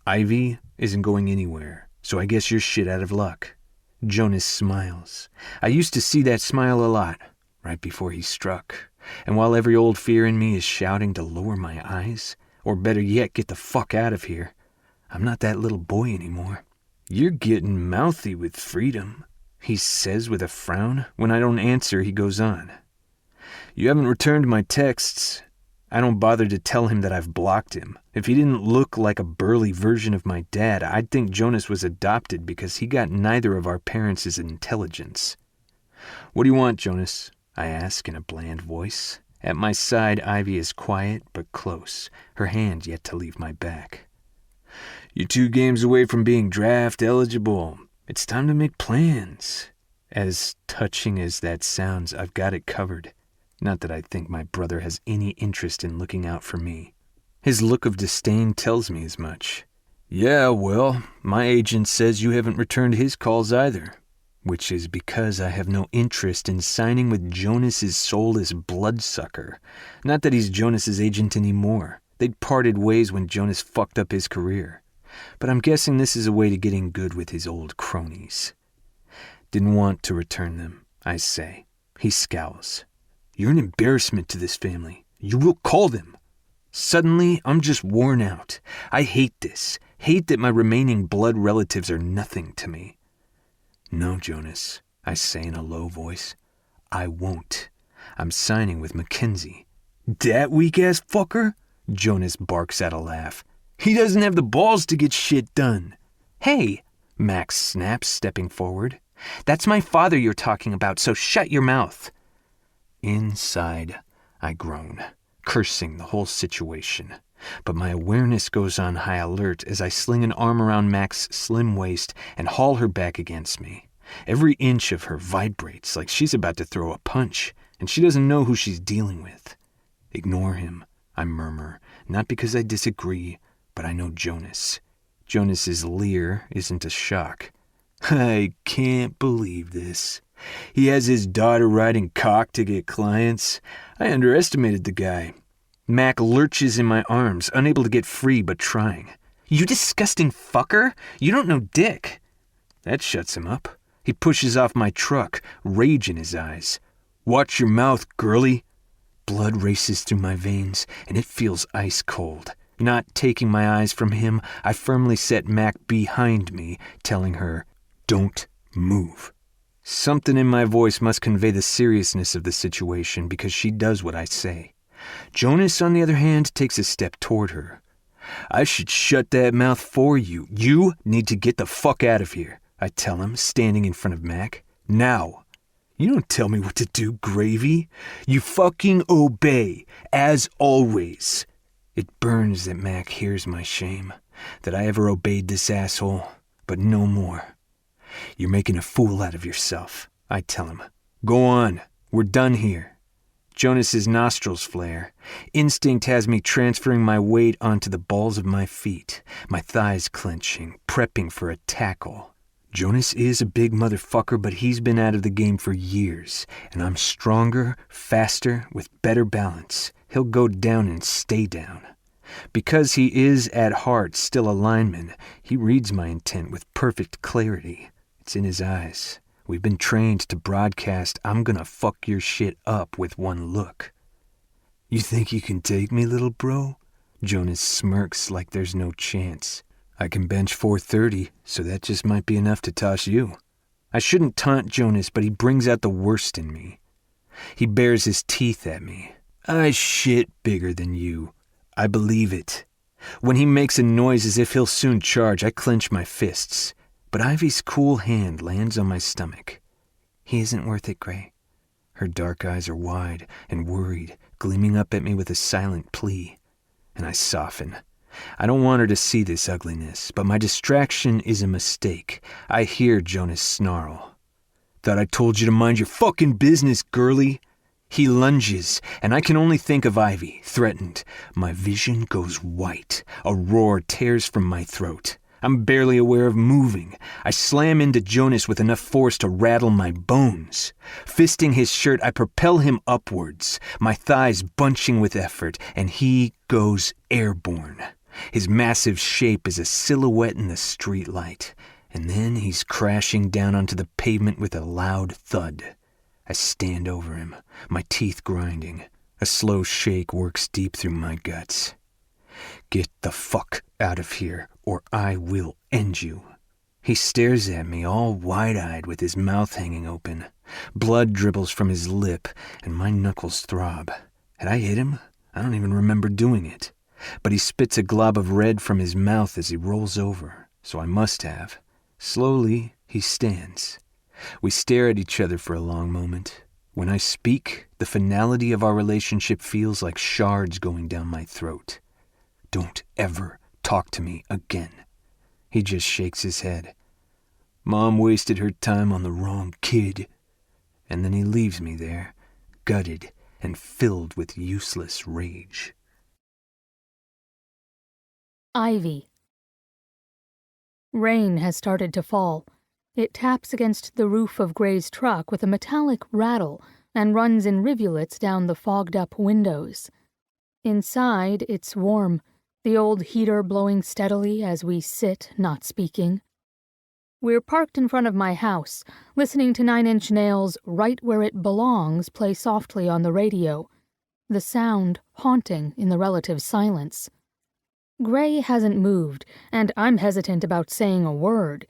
Ivy isn't going anywhere, so I guess you're shit out of luck. Jonas smiles. I used to see that smile a lot, right before he struck. And while every old fear in me is shouting to lower my eyes, or better yet, get the fuck out of here, I'm not that little boy anymore. You're getting mouthy with freedom, he says with a frown. When I don't answer, he goes on. You haven't returned my texts. I don't bother to tell him that I've blocked him. If he didn't look like a burly version of my dad, I'd think Jonas was adopted because he got neither of our parents' intelligence. What do you want, Jonas? I ask in a bland voice. At my side, Ivy is quiet but close, her hand yet to leave my back. You're 2 games away from being draft eligible. It's time to make plans. As touching as that sounds, I've got it covered. Not that I think my brother has any interest in looking out for me. His look of disdain tells me as much. Yeah, well, my agent says you haven't returned his calls either. Which is because I have no interest in signing with Jonas's soulless bloodsucker. Not that he's Jonas's agent anymore. They'd parted ways when Jonas fucked up his career. But I'm guessing this is a way to getting good with his old cronies. Didn't want to return them, I say. He scowls. You're an embarrassment to this family. You will call them. Suddenly, I'm just worn out. I hate this. Hate that my remaining blood relatives are nothing to me. No, Jonas, I say in a low voice. I won't. I'm signing with Mackenzie. That weak-ass fucker? Jonas barks at a laugh. He doesn't have the balls to get shit done. Hey, Max snaps, stepping forward. That's my father you're talking about, so shut your mouth. Inside, I groan, cursing the whole situation. But my awareness goes on high alert as I sling an arm around Mac's slim waist and haul her back against me. Every inch of her vibrates like she's about to throw a punch, and she doesn't know who she's dealing with. Ignore him, I murmur, not because I disagree, but I know Jonas. Jonas's leer isn't a shock. I can't believe this. He has his daughter riding cock to get clients. I underestimated the guy. Mac lurches in my arms, unable to get free but trying. You disgusting fucker! You don't know dick! That shuts him up. He pushes off my truck, rage in his eyes. Watch your mouth, girlie! Blood races through my veins, and it feels ice cold. Not taking my eyes from him, I firmly set Mac behind me, telling her, "Don't move." Something in my voice must convey the seriousness of the situation because she does what I say. Jonas, on the other hand, takes a step toward her. "I should shut that mouth for you. You need to get the fuck out of here," I tell him, standing in front of Mac. "Now." "You don't tell me what to do, Gravy. You fucking obey, as always." It burns that Mac hears my shame, that I ever obeyed this asshole, but no more. "You're making a fool out of yourself," I tell him. "Go on, we're done here." Jonas's nostrils flare. Instinct has me transferring my weight onto the balls of my feet, my thighs clenching, prepping for a tackle. Jonas is a big motherfucker, but he's been out of the game for years, and I'm stronger, faster, with better balance. He'll go down and stay down. Because he is, at heart, still a lineman, he reads my intent with perfect clarity. It's in his eyes. We've been trained to broadcast, "I'm gonna fuck your shit up" with one look. "You think you can take me, little bro?" Jonas smirks like there's no chance. "I can bench 430, so that just might be enough to toss you." I shouldn't taunt Jonas, but he brings out the worst in me. He bares his teeth at me. "I shit bigger than you. I believe it." When he makes a noise as if he'll soon charge, I clench my fists. But Ivy's cool hand lands on my stomach. "He isn't worth it, Gray." Her dark eyes are wide and worried, gleaming up at me with a silent plea. And I soften. I don't want her to see this ugliness, but my distraction is a mistake. I hear Jonas snarl. "Thought I told you to mind your fucking business, girlie." He lunges, and I can only think of Ivy, threatened. My vision goes white. A roar tears from my throat. I'm barely aware of moving. I slam into Jonas with enough force to rattle my bones. Fisting his shirt, I propel him upwards, my thighs bunching with effort, and he goes airborne. His massive shape is a silhouette in the streetlight, and then he's crashing down onto the pavement with a loud thud. I stand over him, my teeth grinding. A slow shake works deep through my guts. "Get the fuck out of here, or I will end you." He stares at me, all wide-eyed with his mouth hanging open. Blood dribbles from his lip, and my knuckles throb. Had I hit him? I don't even remember doing it. But he spits a glob of red from his mouth as he rolls over, so I must have. Slowly, he stands. We stare at each other for a long moment. When I speak, the finality of our relationship feels like shards going down my throat. "Don't ever talk to me again." He just shakes his head. "Mom wasted her time on the wrong kid." And then he leaves me there, gutted and filled with useless rage. Ivy. Rain has started to fall. It taps against the roof of Gray's truck with a metallic rattle and runs in rivulets down the fogged-up windows. Inside, it's warm, the old heater blowing steadily as we sit, not speaking. We're parked in front of my house, listening to Nine Inch Nails' "Right Where It Belongs" play softly on the radio, the sound haunting in the relative silence. Gray hasn't moved, and I'm hesitant about saying a word.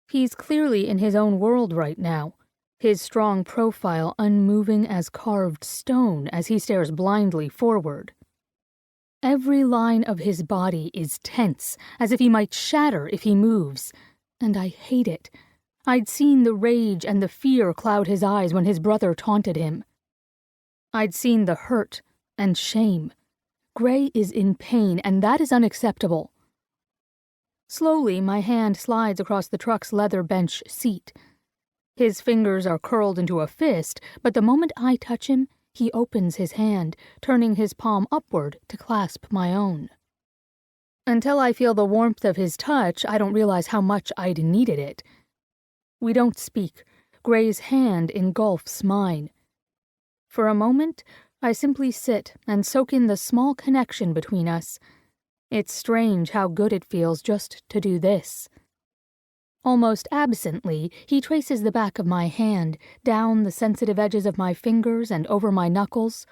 He's clearly in his own world right now, his strong profile unmoving as carved stone as he stares blindly forward. Every line of his body is tense, as if he might shatter if he moves, and I hate it. I'd seen the rage and the fear cloud his eyes when his brother taunted him. I'd seen the hurt and shame. Gray is in pain, and that is unacceptable. Slowly, my hand slides across the truck's leather bench seat. His fingers are curled into a fist, but the moment I touch him, he opens his hand, turning his palm upward to clasp my own. Until I feel the warmth of his touch, I don't realize how much I'd needed it. We don't speak. Gray's hand engulfs mine. For a moment, I simply sit and soak in the small connection between us. It's strange how good it feels just to do this. Almost absently, he traces the back of my hand, down the sensitive edges of my fingers and over my knuckles.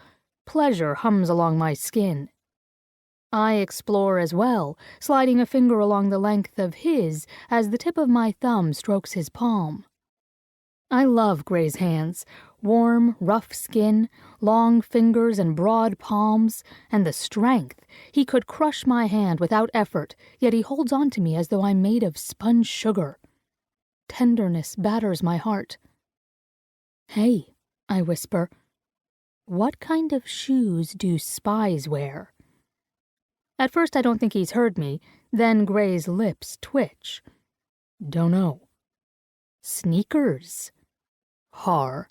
Pleasure hums along my skin. I explore as well, sliding a finger along the length of his as the tip of my thumb strokes his palm. I love Gray's hands, warm, rough skin, long fingers and broad palms, and the strength. He could crush my hand without effort, yet he holds on to me as though I'm made of sponge sugar. Tenderness batters my heart. "Hey," I whisper, "what kind of shoes do spies wear?" At first I don't think he's heard me, then Gray's lips twitch. "Dunno." "Sneakers." "Har."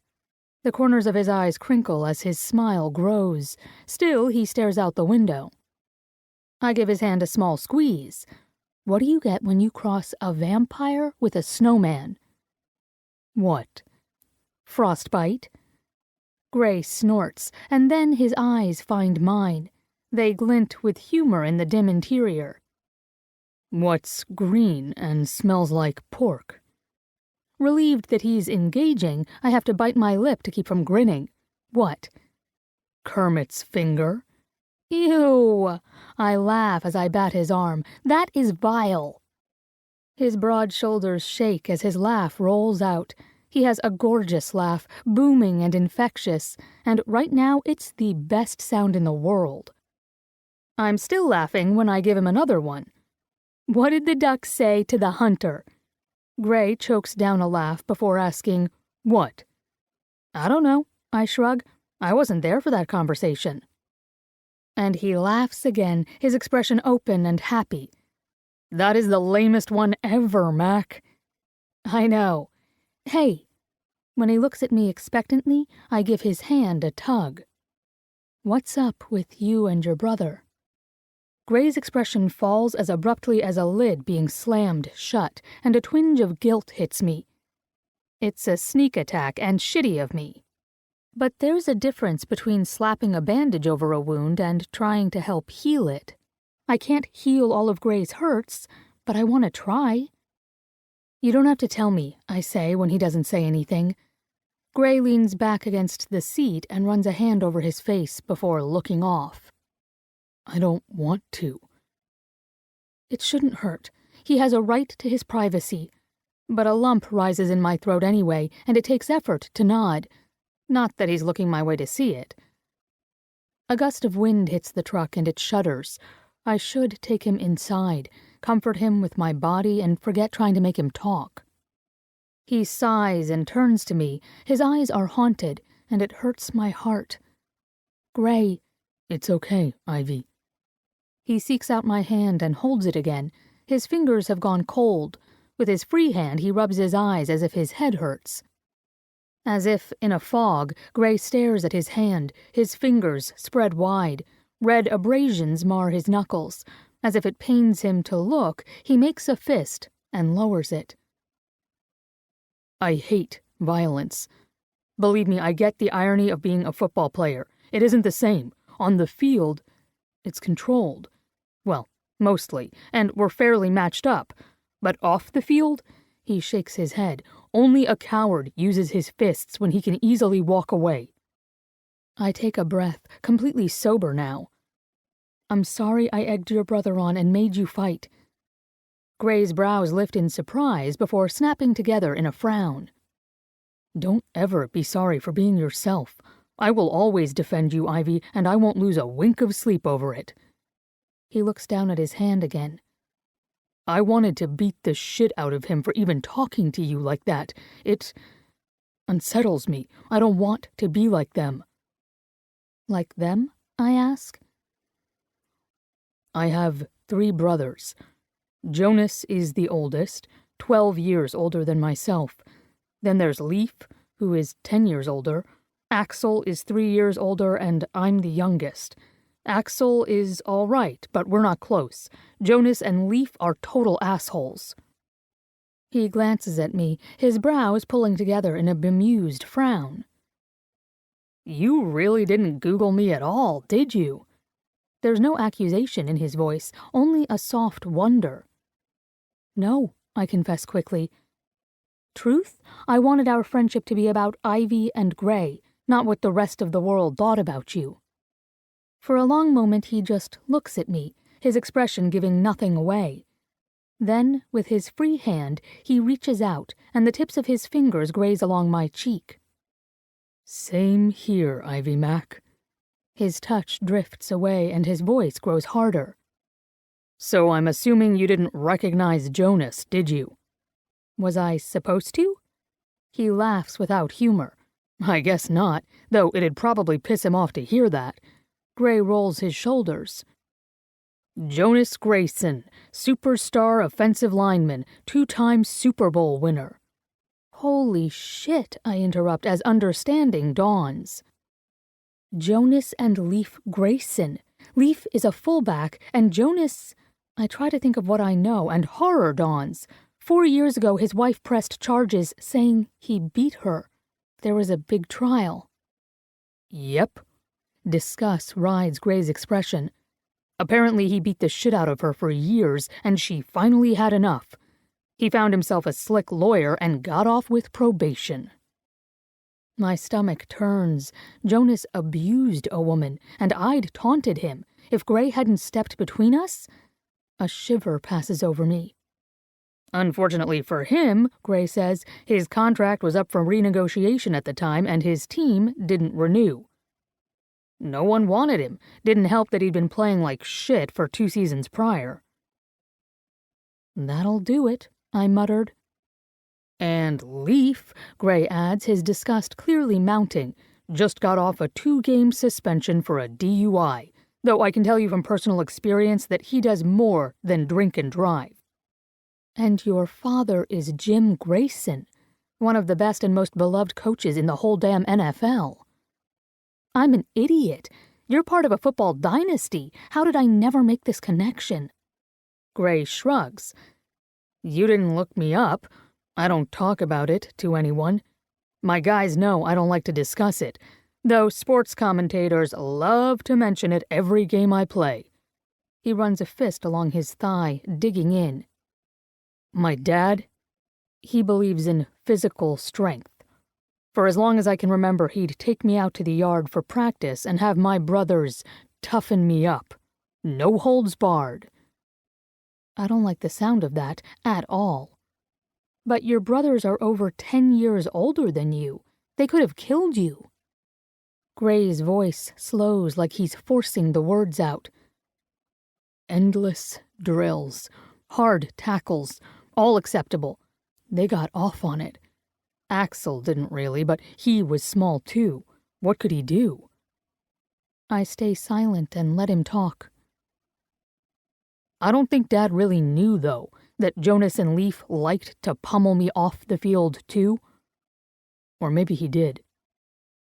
The corners of his eyes crinkle as his smile grows. Still, he stares out the window. I give his hand a small squeeze. "What do you get when you cross a vampire with a snowman?" "What?" "Frostbite." Gray snorts, and then his eyes find mine. They glint with humor in the dim interior. "What's green and smells like pork?" Relieved that he's engaging, I have to bite my lip to keep from grinning. "What?" "Kermit's finger." "Ew!" I laugh as I bat his arm. "That is vile." His broad shoulders shake as his laugh rolls out. He has a gorgeous laugh, booming and infectious, and right now it's the best sound in the world. I'm still laughing when I give him another one. "What did the duck say to the hunter?" Gray chokes down a laugh before asking, "What?" "I don't know," I shrug. "I wasn't there for that conversation." And he laughs again, his expression open and happy. "That is the lamest one ever, Mac." "I know. Hey." When he looks at me expectantly, I give his hand a tug. "What's up with you and your brother?" Gray's expression falls as abruptly as a lid being slammed shut, and a twinge of guilt hits me. It's a sneak attack and shitty of me. But there's a difference between slapping a bandage over a wound and trying to help heal it. I can't heal all of Gray's hurts, but I want to try. "You don't have to tell me," I say when he doesn't say anything. Gray leans back against the seat and runs a hand over his face before looking off. "I don't want to." It shouldn't hurt. He has a right to his privacy. But a lump rises in my throat anyway, and it takes effort to nod. Not that he's looking my way to see it. A gust of wind hits the truck and it shudders. I should take him inside, comfort him with my body, and forget trying to make him talk. He sighs and turns to me. His eyes are haunted, and it hurts my heart. "Gray." "It's okay, Ivy." He seeks out my hand and holds it again. His fingers have gone cold. With his free hand, he rubs his eyes as if his head hurts. As if in a fog, Gray stares at his hand, his fingers spread wide. Red abrasions mar his knuckles. As if it pains him to look, he makes a fist and lowers it. "I hate violence. Believe me, I get the irony of being a football player. It isn't the same. On the field, it's controlled. Well, mostly, and we're fairly matched up. But off the field," he shakes his head, "only a coward uses his fists when he can easily walk away." I take a breath, completely sober now. "I'm sorry I egged your brother on and made you fight." Gray's brows lift in surprise before snapping together in a frown. "Don't ever be sorry for being yourself. I will always defend you, Ivy, and I won't lose a wink of sleep over it." He looks down at his hand again. "I wanted to beat the shit out of him for even talking to you like that. It unsettles me. I don't want to be like them." "Like them?" I ask. "I have 3 brothers. Jonas is the oldest, 12 years older than myself. Then there's Leaf, who is 10 years older. Axel is 3 years older, and I'm the youngest. Axel is all right, but we're not close. Jonas and Leaf are total assholes." He glances at me, his brows pulling together in a bemused frown. You really didn't Google me at all, did you? There's no accusation in his voice, only a soft wonder. No, I confess quickly. Truth, I wanted our friendship to be about Ivy and Gray, not what the rest of the world thought about you. For a long moment he just looks at me, his expression giving nothing away. Then, with his free hand, he reaches out, and the tips of his fingers graze along my cheek. Same here, Ivy Mac. His touch drifts away, and his voice grows harder. So I'm assuming you didn't recognize Jonas, did you? Was I supposed to? He laughs without humor. I guess not, though it'd probably piss him off to hear that. Gray rolls his shoulders. Jonas Grayson, superstar offensive lineman, 2-time Super Bowl winner. Holy shit, I interrupt as understanding dawns. Jonas and Leaf Grayson. Leaf is a fullback, and Jonas... I try to think of what I know, and horror dawns. 4 years ago, his wife pressed charges, saying he beat her. There was a big trial. Yep. Disgust rides Gray's expression. Apparently he beat the shit out of her for years, and she finally had enough. He found himself a slick lawyer and got off with probation. My stomach turns. Jonas abused a woman, and I'd taunted him. If Gray hadn't stepped between us, a shiver passes over me. Unfortunately for him, Gray says, his contract was up for renegotiation at the time and his team didn't renew. No one wanted him. Didn't help that he'd been playing like shit for 2 seasons prior. That'll do it, I muttered. And Leaf, Gray adds, his disgust clearly mounting, just got off a 2-game suspension for a DUI, though I can tell you from personal experience that he does more than drink and drive. And your father is Jim Grayson, one of the best and most beloved coaches in the whole damn NFL. I'm an idiot. You're part of a football dynasty. How did I never make this connection? Gray shrugs. You didn't look me up. I don't talk about it to anyone. My guys know I don't like to discuss it, though sports commentators love to mention it every game I play. He runs a fist along his thigh, digging in. My dad, he believes in physical strength. For as long as I can remember, he'd take me out to the yard for practice and have my brothers toughen me up. No holds barred. I don't like the sound of that at all. But your brothers are over 10 years older than you. They could have killed you. Gray's voice slows like he's forcing the words out. Endless drills, hard tackles, all acceptable. They got off on it. Axel didn't really, but he was small too. What could he do? I stay silent and let him talk. I don't think Dad really knew, though, that Jonas and Leaf liked to pummel me off the field too. Or maybe he did.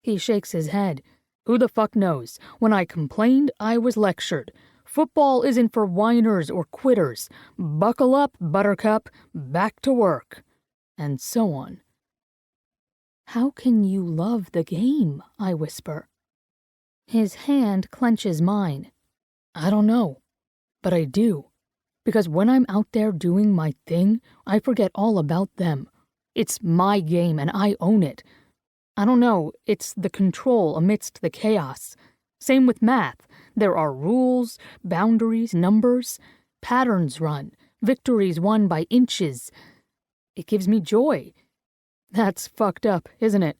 He shakes his head. Who the fuck knows? When I complained, I was lectured. Football isn't for whiners or quitters. Buckle up, buttercup, back to work. And so on. How can you love the game? I whisper. His hand clenches mine. I don't know, but I do. Because when I'm out there doing my thing, I forget all about them. It's my game and I own it. I don't know, it's the control amidst the chaos. Same with math. There are rules, boundaries, numbers, patterns run, victories won by inches. It gives me joy. That's fucked up, isn't it?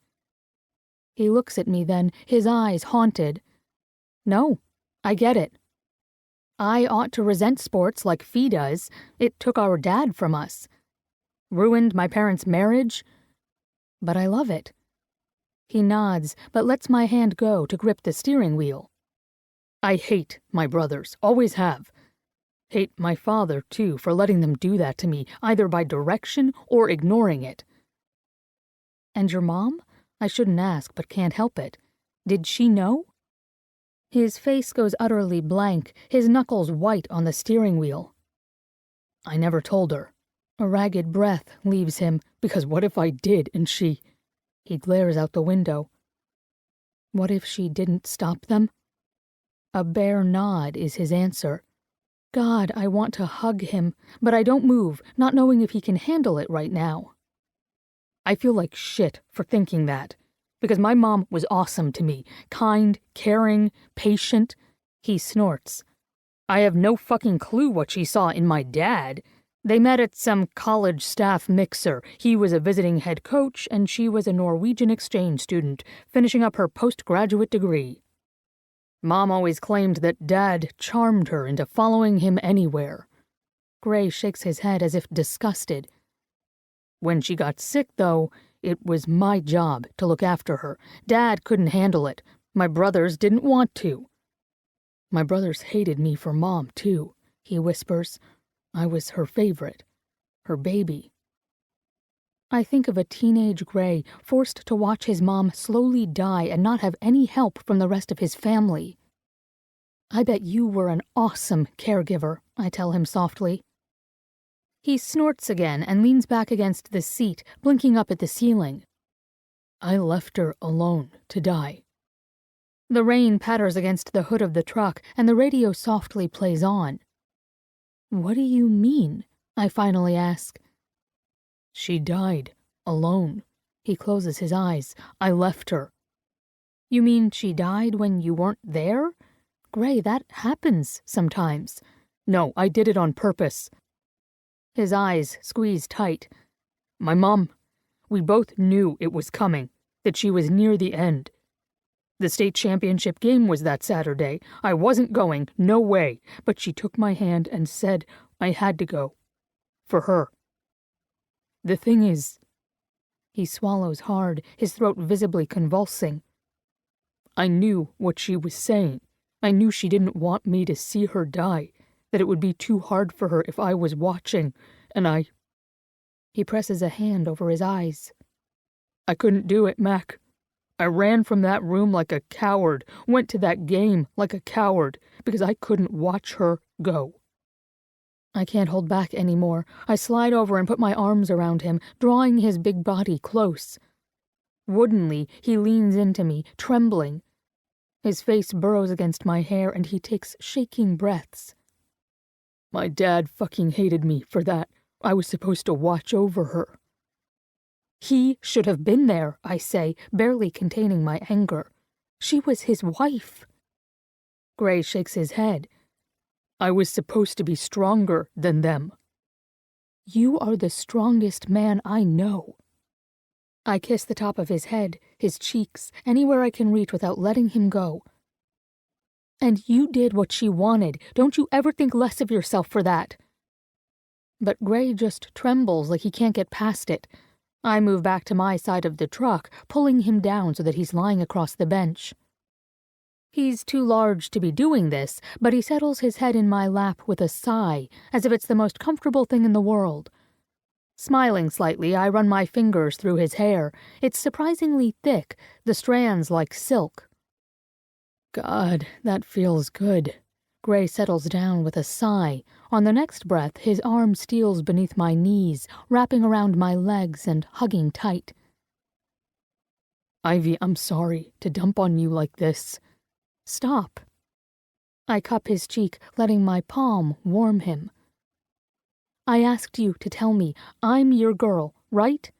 He looks at me then, his eyes haunted. No, I get it. I ought to resent sports like Fee does. It took our dad from us. Ruined my parents' marriage. But I love it. He nods, but lets my hand go to grip the steering wheel. I hate my brothers, always have. Hate my father, too, for letting them do that to me, either by direction or ignoring it. And your mom? I shouldn't ask, but can't help it. Did she know? His face goes utterly blank, his knuckles white on the steering wheel. I never told her. A ragged breath leaves him, because what if I did and she... He glares out the window. What if she didn't stop them? A bare nod is his answer. God, I want to hug him, but I don't move, not knowing if he can handle it right now. I feel like shit for thinking that, because my mom was awesome to me, kind, caring, patient. He snorts. I have no fucking clue what she saw in my dad. They met at some college staff mixer. He was a visiting head coach, and she was a Norwegian exchange student, finishing up her postgraduate degree. Mom always claimed that Dad charmed her into following him anywhere. Gray shakes his head as if disgusted. When she got sick, though, it was my job to look after her. Dad couldn't handle it. My brothers didn't want to. My brothers hated me for Mom, too, he whispers. I was her favorite, her baby. I think of a teenage Gray forced to watch his mom slowly die and not have any help from the rest of his family. I bet you were an awesome caregiver, I tell him softly. He snorts again and leans back against the seat, blinking up at the ceiling. I left her alone to die. The rain patters against the hood of the truck and the radio softly plays on. What do you mean? I finally ask. She died, alone. He closes his eyes. I left her. You mean she died when you weren't there? Gray, that happens sometimes. No, I did it on purpose. His eyes squeeze tight. My mom, we both knew it was coming, that she was near the end. The state championship game was that Saturday. I wasn't going, no way, but she took my hand and said I had to go. For her. The thing is, he swallows hard, his throat visibly convulsing. I knew what she was saying. I knew she didn't want me to see her die, that it would be too hard for her if I was watching, and I... He presses a hand over his eyes. I couldn't do it, Mac. I ran from that room like a coward, went to that game like a coward, because I couldn't watch her go. I can't hold back anymore. I slide over and put my arms around him, drawing his big body close. Woodenly, he leans into me, trembling. His face burrows against my hair and he takes shaking breaths. My dad fucking hated me for that. I was supposed to watch over her. He should have been there, I say, barely containing my anger. She was his wife. Gray shakes his head. I was supposed to be stronger than them. You are the strongest man I know. I kiss the top of his head, his cheeks, anywhere I can reach without letting him go. And you did what she wanted. Don't you ever think less of yourself for that. But Gray just trembles like he can't get past it. I move back to my side of the truck, pulling him down so that he's lying across the bench. He's too large to be doing this, but he settles his head in my lap with a sigh, as if it's the most comfortable thing in the world. Smiling slightly, I run my fingers through his hair. It's surprisingly thick, the strands like silk. God, that feels good. Gray settles down with a sigh. On the next breath, his arm steals beneath my knees, wrapping around my legs and hugging tight. Ivy, I'm sorry to dump on you like this. Stop. I cup his cheek, letting my palm warm him. I asked you to tell me I'm your girl, right?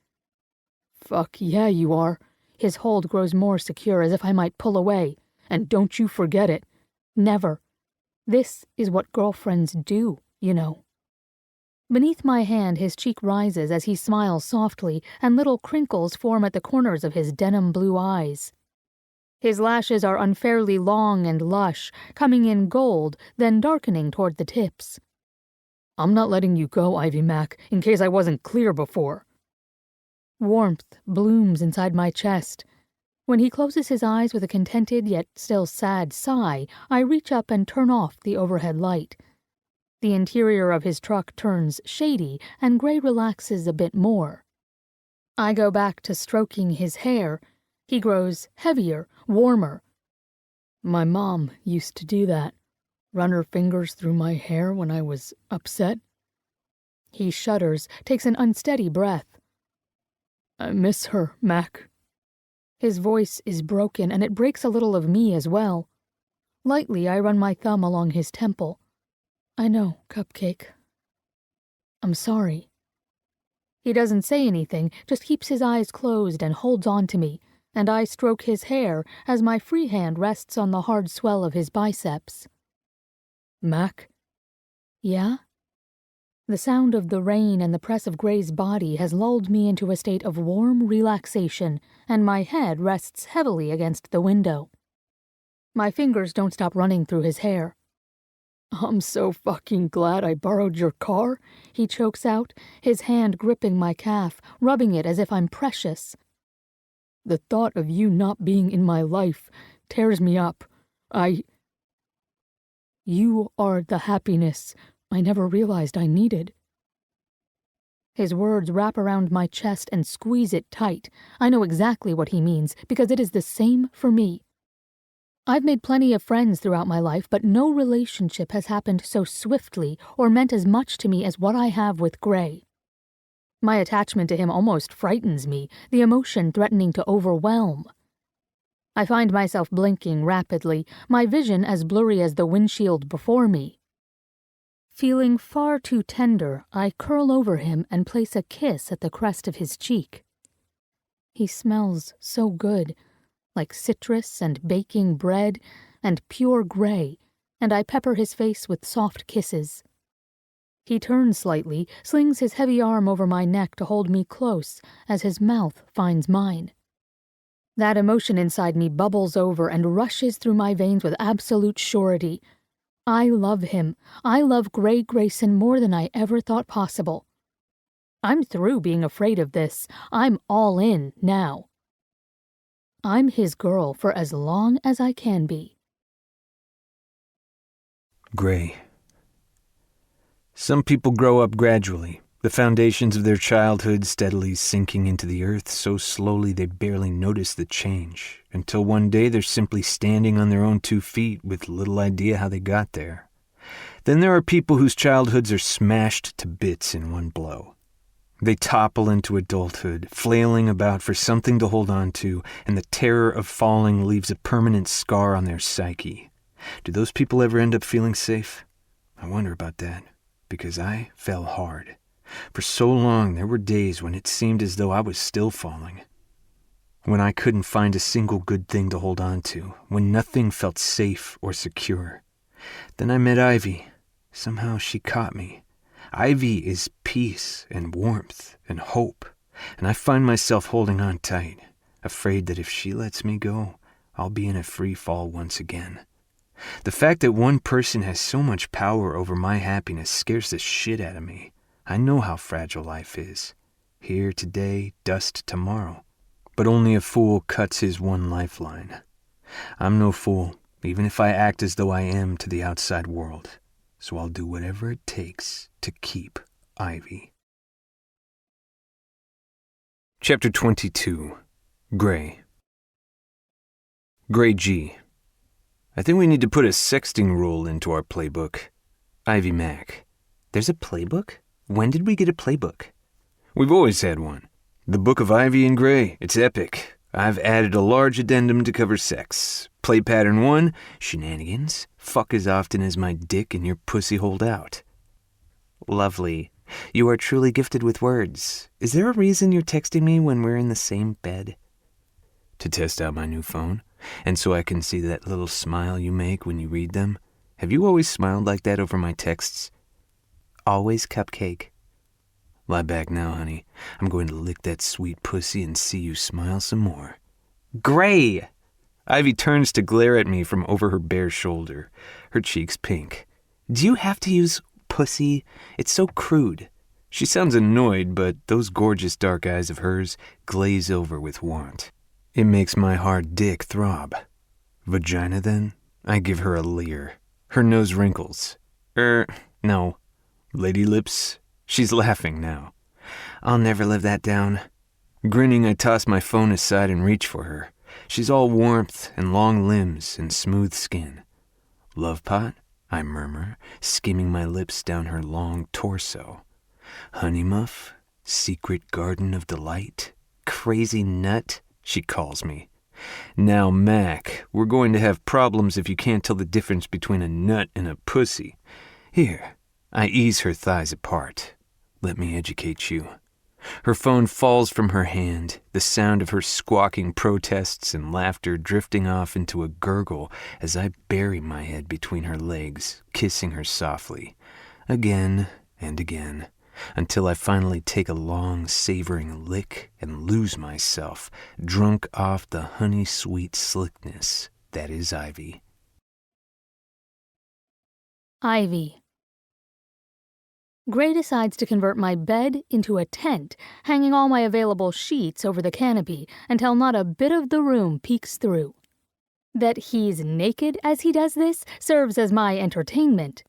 Fuck yeah, you are. His hold grows more secure as if I might pull away. And don't you forget it. Never. This is what girlfriends do, you know. Beneath my hand, his cheek rises as he smiles softly, and little crinkles form at the corners of his denim blue eyes. His lashes are unfairly long and lush, coming in gold, then darkening toward the tips. I'm not letting you go, Ivy Mac, in case I wasn't clear before. Warmth blooms inside my chest. When he closes his eyes with a contented yet still sad sigh, I reach up and turn off the overhead light. The interior of his truck turns shady, and Gray relaxes a bit more. I go back to stroking his hair. He grows heavier, warmer. My mom used to do that, run her fingers through my hair when I was upset. He shudders, takes an unsteady breath. I miss her, Mac. His voice is broken, and it breaks a little of me as well. Lightly, I run my thumb along his temple. I know, Cupcake. I'm sorry. He doesn't say anything, just keeps his eyes closed and holds on to me, and I stroke his hair as my free hand rests on the hard swell of his biceps. Mac? Yeah? The sound of the rain and the press of Gray's body has lulled me into a state of warm relaxation, and my head rests heavily against the window. My fingers don't stop running through his hair. I'm so fucking glad I borrowed your car, he chokes out, his hand gripping my calf, rubbing it as if I'm precious. The thought of you not being in my life tears me up. You are the happiness I never realized I needed. His words wrap around my chest and squeeze it tight. I know exactly what he means, because it is the same for me. I've made plenty of friends throughout my life, but no relationship has happened so swiftly or meant as much to me as what I have with Gray. My attachment to him almost frightens me, the emotion threatening to overwhelm. I find myself blinking rapidly, my vision as blurry as the windshield before me. Feeling far too tender, I curl over him and place a kiss at the crest of his cheek. He smells so good, like citrus and baking bread and pure gray, and I pepper his face with soft kisses. He turns slightly, slings his heavy arm over my neck to hold me close as his mouth finds mine. That emotion inside me bubbles over and rushes through my veins with absolute surety. I love him. I love Gray Grayson more than I ever thought possible. I'm through being afraid of this. I'm all in now. I'm his girl for as long as I can be. Gray. Some people grow up gradually, the foundations of their childhood steadily sinking into the earth so slowly they barely notice the change, until one day they're simply standing on their own 2 feet with little idea how they got there. Then there are people whose childhoods are smashed to bits in one blow. They topple into adulthood, flailing about for something to hold on to, and the terror of falling leaves a permanent scar on their psyche. Do those people ever end up feeling safe? I wonder about that, because I fell hard. For so long, there were days when it seemed as though I was still falling. When I couldn't find a single good thing to hold on to, when nothing felt safe or secure. Then I met Ivy. Somehow she caught me. Ivy is peace and warmth and hope, and I find myself holding on tight, afraid that if she lets me go, I'll be in a free fall once again. The fact that one person has so much power over my happiness scares the shit out of me. I know how fragile life is. Here today, dust tomorrow. But only a fool cuts his one lifeline. I'm no fool, even if I act as though I am to the outside world. So I'll do whatever it takes to keep Ivy. Chapter 22. Gray. GrayG. I think we need to put a sexting rule into our playbook. Ivy Mac. There's a playbook? When did we get a playbook? We've always had one. The Book of Ivy and Gray. It's epic. I've added a large addendum to cover sex. Play pattern 1, shenanigans. Fuck as often as my dick and your pussy hold out. Lovely. You are truly gifted with words. Is there a reason you're texting me when we're in the same bed? To test out my new phone, and so I can see that little smile you make when you read them. Have you always smiled like that over my texts? Always, Cupcake. Lie back now, honey. I'm going to lick that sweet pussy and see you smile some more. Gray! Ivy turns to glare at me from over her bare shoulder, her cheeks pink. Do you have to use pussy? It's so crude. She sounds annoyed, but those gorgeous dark eyes of hers glaze over with want. It makes my hard dick throb. Vagina, then? I give her a leer. Her nose wrinkles. No. Lady lips? She's laughing now. I'll never live that down. Grinning, I toss my phone aside and reach for her. She's all warmth and long limbs and smooth skin. Love pot? I murmur, skimming my lips down her long torso. Honey Muff, Secret Garden of Delight, Crazy Nut, she calls me. Now, Mac, we're going to have problems if you can't tell the difference between a nut and a pussy. Here, I ease her thighs apart. Let me educate you. Her phone falls from her hand, the sound of her squawking protests and laughter drifting off into a gurgle as I bury my head between her legs, kissing her softly, again and again, until I finally take a long, savoring lick and lose myself, drunk off the honey-sweet slickness that is Ivy. Ivy. Gray decides to convert my bed into a tent, hanging all my available sheets over the canopy until not a bit of the room peeks through. That he's naked as he does this serves as my entertainment.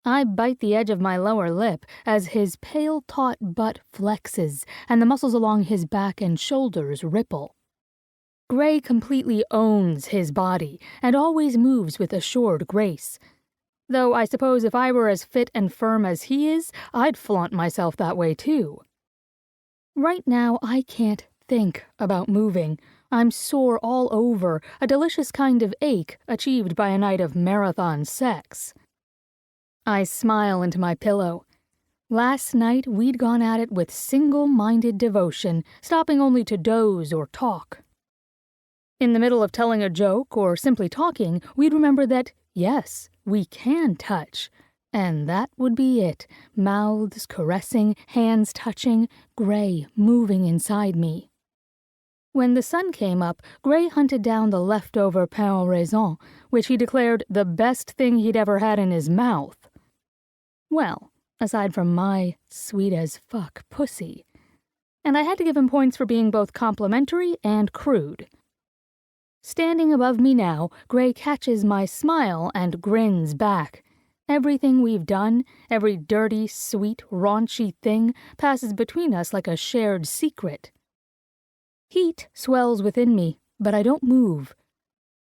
I bite the edge of my lower lip as his pale, taut butt flexes and the muscles along his back and shoulders ripple. Gray completely owns his body and always moves with assured grace. Though I suppose if I were as fit and firm as he is, I'd flaunt myself that way too. Right now, I can't think about moving. I'm sore all over, a delicious kind of ache achieved by a night of marathon sex. I smile into my pillow. Last night, we'd gone at it with single-minded devotion, stopping only to doze or talk. In the middle of telling a joke or simply talking, we'd remember that, yes, we can touch. And that would be it. Mouths caressing, hands touching, Gray moving inside me. When the sun came up, Gray hunted down the leftover pain raisin, which he declared the best thing he'd ever had in his mouth. Well, aside from my sweet-as-fuck pussy. And I had to give him points for being both complimentary and crude. Standing above me now, Gray catches my smile and grins back. Everything we've done, every dirty, sweet, raunchy thing passes between us like a shared secret. Heat swells within me, but I don't move.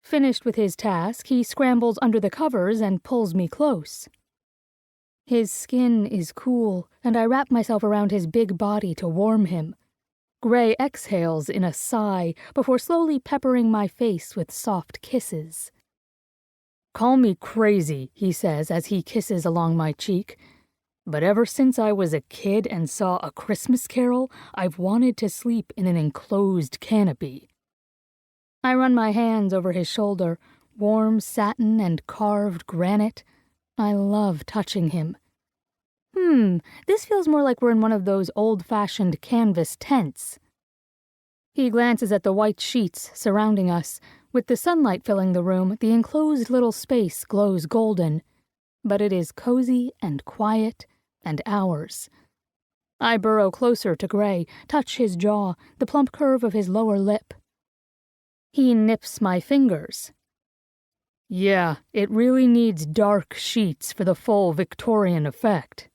Finished with his task, he scrambles under the covers and pulls me close. His skin is cool, and I wrap myself around his big body to warm him. Gray exhales in a sigh before slowly peppering my face with soft kisses. "Call me crazy," he says as he kisses along my cheek. "But ever since I was a kid and saw A Christmas Carol, I've wanted to sleep in an enclosed canopy." I run my hands over his shoulder, warm satin and carved granite. I love touching him. This feels more like we're in one of those old-fashioned canvas tents. He glances at the white sheets surrounding us. With the sunlight filling the room, the enclosed little space glows golden. But it is cozy and quiet and ours. I burrow closer to Gray, touch his jaw, the plump curve of his lower lip. He nips my fingers. "Yeah, it really needs dark sheets for the full Victorian effect."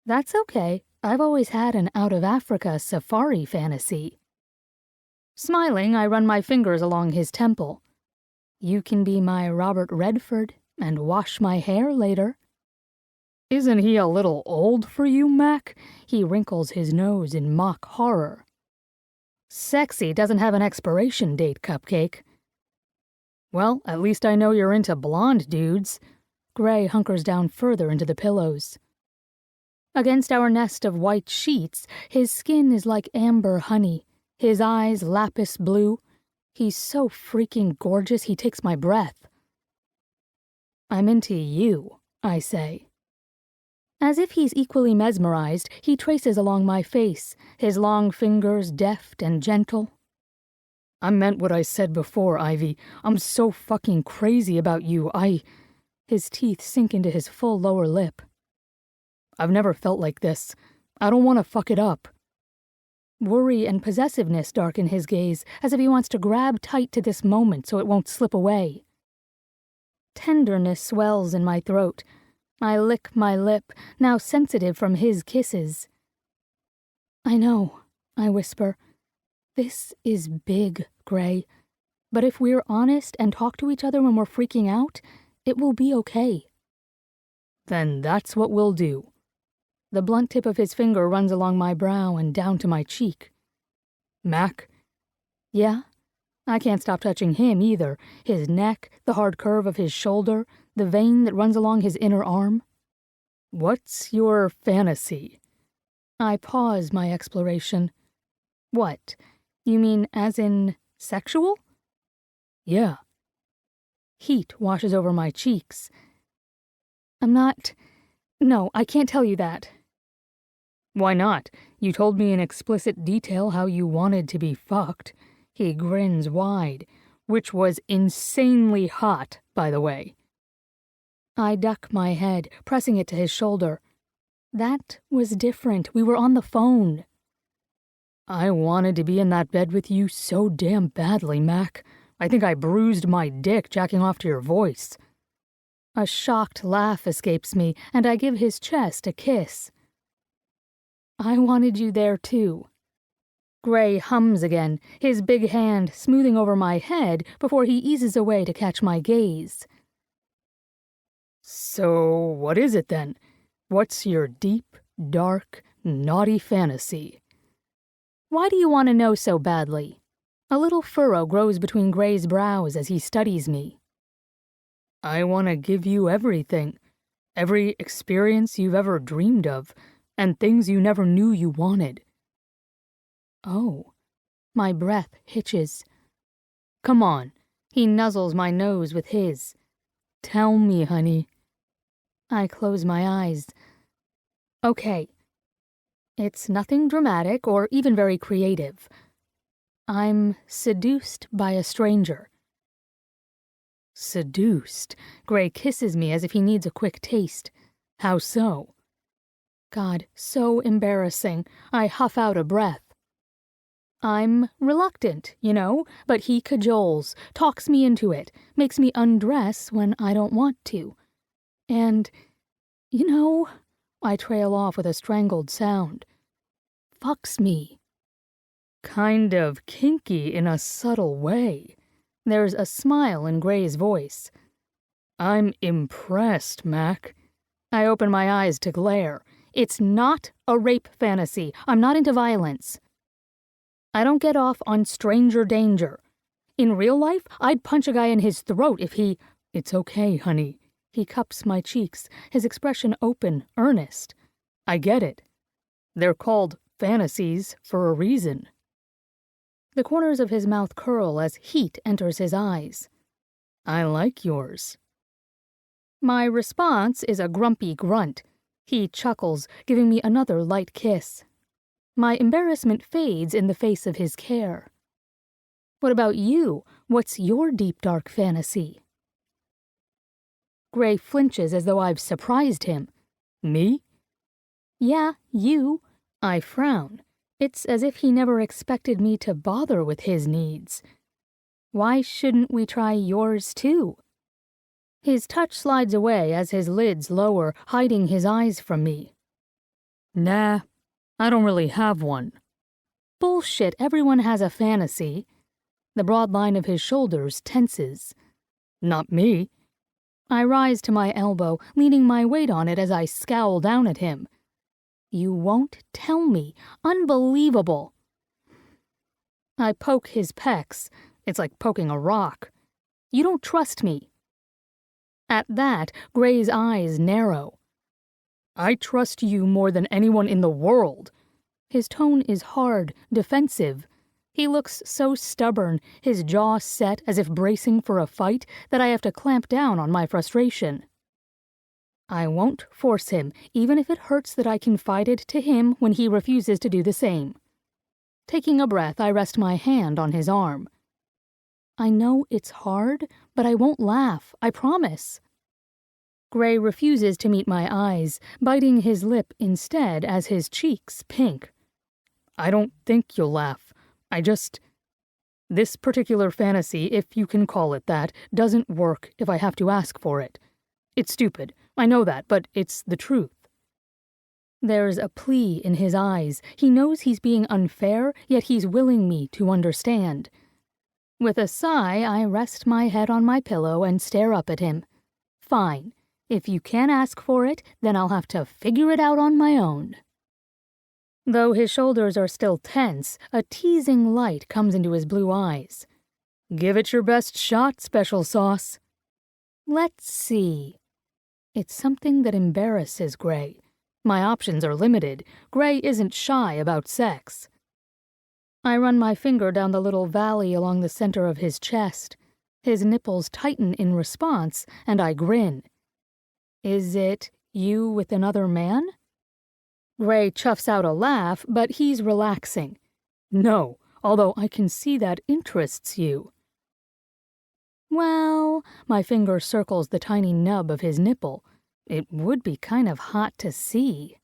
"That's okay. I've always had an out-of-Africa safari fantasy." Smiling, I run my fingers along his temple. "You can be my Robert Redford and wash my hair later." "Isn't he a little old for you, Mac?" He wrinkles his nose in mock horror. "Sexy doesn't have an expiration date, Cupcake." "Well, at least I know you're into blonde dudes." Gray hunkers down further into the pillows. Against our nest of white sheets, his skin is like amber honey, his eyes lapis blue. He's so freaking gorgeous he takes my breath. "I'm into you," I say. As if he's equally mesmerized, he traces along my face, his long fingers deft and gentle. "I meant what I said before, Ivy. I'm so fucking crazy about you, His teeth sink into his full lower lip. "I've never felt like this. I don't want to fuck it up." Worry and possessiveness darken his gaze, as if he wants to grab tight to this moment so it won't slip away. Tenderness swells in my throat. I lick my lip, now sensitive from his kisses. "I know," I whisper. "This is big, Gray. But if we're honest and talk to each other when we're freaking out, it will be okay." "Then that's what we'll do." The blunt tip of his finger runs along my brow and down to my cheek. Mac? Yeah? I can't stop touching him either. His neck, the hard curve of his shoulder, the vein that runs along his inner arm. What's your fantasy? I pause my exploration. What? You mean as in sexual? Yeah. Heat washes over my cheeks. No, I can't tell you that. Why not? You told me in explicit detail how you wanted to be fucked. He grins wide, which was insanely hot, by the way. I duck my head, pressing it to his shoulder. That was different. We were on the phone. I wanted to be in that bed with you so damn badly, Mac. I think I bruised my dick jacking off to your voice. A shocked laugh escapes me, and I give his chest a kiss. I wanted you there, too. Gray hums again, his big hand smoothing over my head before he eases away to catch my gaze. So, what is it then? What's your deep, dark, naughty fantasy? Why do you want to know so badly? A little furrow grows between Gray's brows as he studies me. I want to give you everything. Every experience you've ever dreamed of, and things you never knew you wanted. Oh, my breath hitches. Come on. He nuzzles my nose with his. Tell me, honey. I close my eyes. Okay. It's nothing dramatic or even very creative. I'm seduced by a stranger. Seduced? Gray kisses me as if he needs a quick taste. How so? God, so embarrassing. I huff out a breath. I'm reluctant, but he cajoles, talks me into it, makes me undress when I don't want to. And, I trail off with a strangled sound. Fucks me. Kind of kinky in a subtle way. There's a smile in Gray's voice. I'm impressed, Mac. I open my eyes to glare. It's not a rape fantasy. I'm not into violence. I don't get off on stranger danger. In real life, I'd punch a guy in his throat if he... It's okay, honey. He cups my cheeks, his expression open, earnest. I get it. They're called fantasies for a reason. The corners of his mouth curl as heat enters his eyes. I like yours. My response is a grumpy grunt. He chuckles, giving me another light kiss. My embarrassment fades in the face of his care. What about you? What's your deep, dark fantasy? Gray flinches as though I've surprised him. Me? Yeah, you. I frown. It's as if he never expected me to bother with his needs. Why shouldn't we try yours too? His touch slides away as his lids lower, hiding his eyes from me. Nah, I don't really have one. Bullshit, everyone has a fantasy. The broad line of his shoulders tenses. Not me. I rise to my elbow, leaning my weight on it as I scowl down at him. You won't tell me. Unbelievable. I poke his pecs. It's like poking a rock. You don't trust me. At that, Gray's eyes narrow. I trust you more than anyone in the world. His tone is hard, defensive. He looks so stubborn, his jaw set as if bracing for a fight, that I have to clamp down on my frustration. I won't force him, even if it hurts that I confided to him when he refuses to do the same. Taking a breath, I rest my hand on his arm. I know it's hard, but I won't laugh, I promise. Gray refuses to meet my eyes, biting his lip instead as his cheeks pink. I don't think you'll laugh. This particular fantasy, if you can call it that, doesn't work if I have to ask for it. It's stupid, I know that, but it's the truth. There's a plea in his eyes. He knows he's being unfair, yet he's willing me to understand. With a sigh, I rest my head on my pillow and stare up at him. Fine. If you can't ask for it, then I'll have to figure it out on my own. Though his shoulders are still tense, a teasing light comes into his blue eyes. Give it your best shot, Special Sauce. Let's see. It's something that embarrasses Gray. My options are limited. Gray isn't shy about sex. I run my finger down the little valley along the center of his chest. His nipples tighten in response, and I grin. Is it you with another man? Gray chuffs out a laugh, but he's relaxing. No, although I can see that interests you. Well, my finger circles the tiny nub of his nipple. It would be kind of hot to see.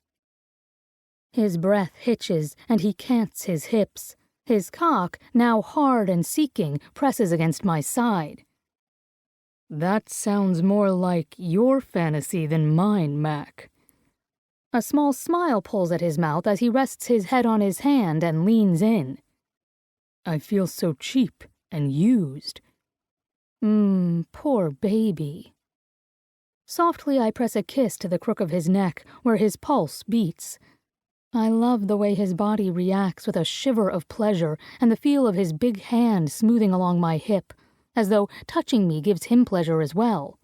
His breath hitches, and he cants his hips. His cock, now hard and seeking, presses against my side. That sounds more like your fantasy than mine, Mac. A small smile pulls at his mouth as he rests his head on his hand and leans in. I feel so cheap and used. Poor baby. Softly I press a kiss to the crook of his neck, where his pulse beats. I love the way his body reacts with a shiver of pleasure and the feel of his big hand smoothing along my hip, as though touching me gives him pleasure as well.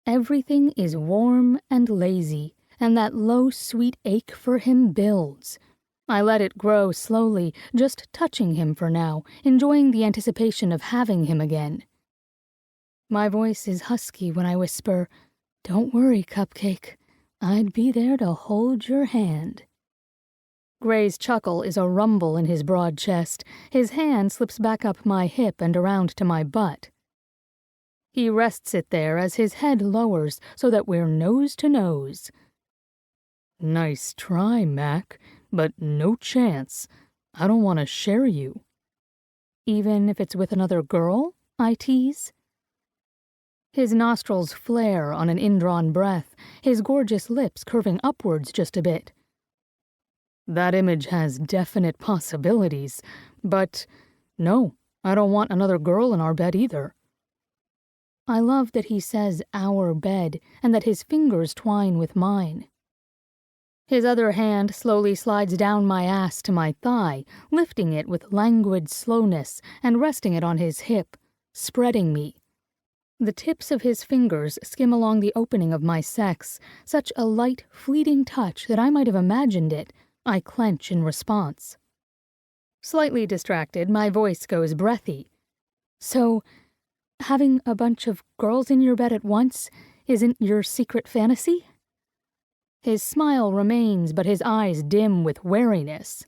Everything is warm and lazy, and that low, sweet ache for him builds. I let it grow slowly, just touching him for now, enjoying the anticipation of having him again. My voice is husky when I whisper, "Don't worry, Cupcake. I'd be there to hold your hand." Gray's chuckle is a rumble in his broad chest. His hand slips back up my hip and around to my butt. He rests it there as his head lowers so that we're nose to nose. Nice try, Mac, but no chance. I don't want to share you. Even if it's with another girl? I tease. His nostrils flare on an indrawn breath, his gorgeous lips curving upwards just a bit. That image has definite possibilities, but no, I don't want another girl in our bed either. I love that he says our bed and that his fingers twine with mine. His other hand slowly slides down my ass to my thigh, lifting it with languid slowness and resting it on his hip, spreading me. The tips of his fingers skim along the opening of my sex, such a light, fleeting touch that I might have imagined it. I clench in response. Slightly distracted, my voice goes breathy. So, having a bunch of girls in your bed at once isn't your secret fantasy? His smile remains, but his eyes dim with wariness.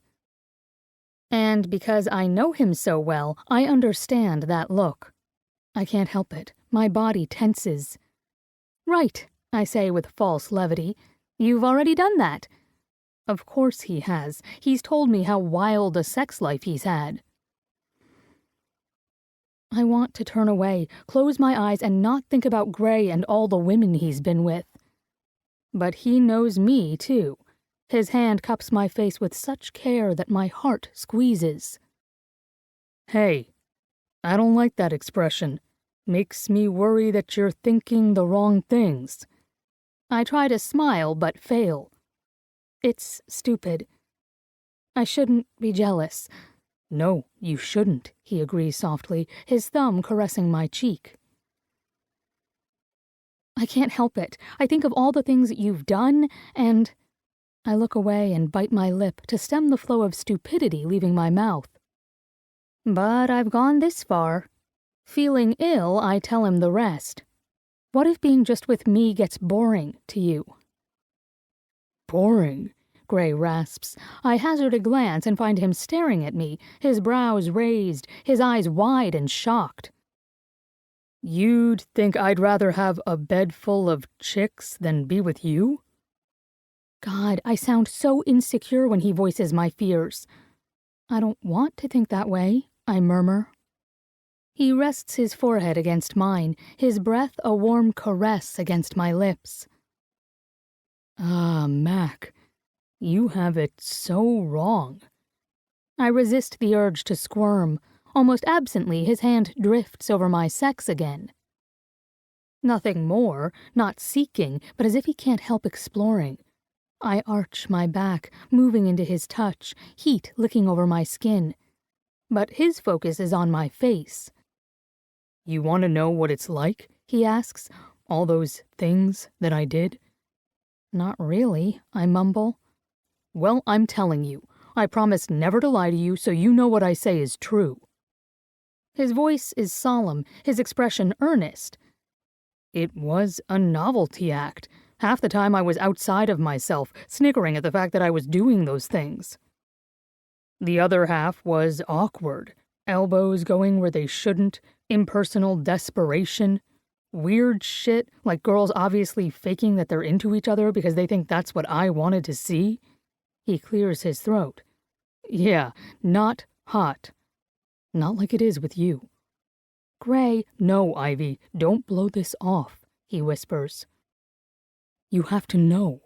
And because I know him so well, I understand that look. I can't help it. My body tenses. Right, I say with false levity. You've already done that. Of course he has. He's told me how wild a sex life he's had. I want to turn away, close my eyes, and not think about Gray and all the women he's been with. But he knows me, too. His hand cups my face with such care that my heart squeezes. Hey, I don't like that expression. Makes me worry that you're thinking the wrong things. I try to smile, but fail. It's stupid. I shouldn't be jealous. No, you shouldn't, he agrees softly, his thumb caressing my cheek. I can't help it. I think of all the things you've done, and I look away and bite my lip to stem the flow of stupidity leaving my mouth. But I've gone this far. Feeling ill, I tell him the rest. What if being just with me gets boring to you? Boring? Gray rasps. I hazard a glance and find him staring at me, his brows raised, his eyes wide and shocked. You'd think I'd rather have a bed full of chicks than be with you? God, I sound so insecure when he voices my fears. I don't want to think that way, I murmur. He rests his forehead against mine, his breath a warm caress against my lips. Ah, Mac, you have it so wrong. I resist the urge to squirm. Almost absently, his hand drifts over my sex again. Nothing more, not seeking, but as if he can't help exploring. I arch my back, moving into his touch, heat licking over my skin. But his focus is on my face. You want to know what it's like? He asks. All those things that I did? Not really, I mumble. Well, I'm telling you. I promise never to lie to you, so you know what I say is true. His voice is solemn, his expression earnest. It was a novelty act. Half the time I was outside of myself, snickering at the fact that I was doing those things. The other half was awkward. Elbows going where they shouldn't, impersonal desperation, weird shit like girls obviously faking that they're into each other because they think that's what I wanted to see. He clears his throat. Yeah, not hot. Not like it is with you. Gray. No, Ivy, don't blow this off, he whispers. You have to know.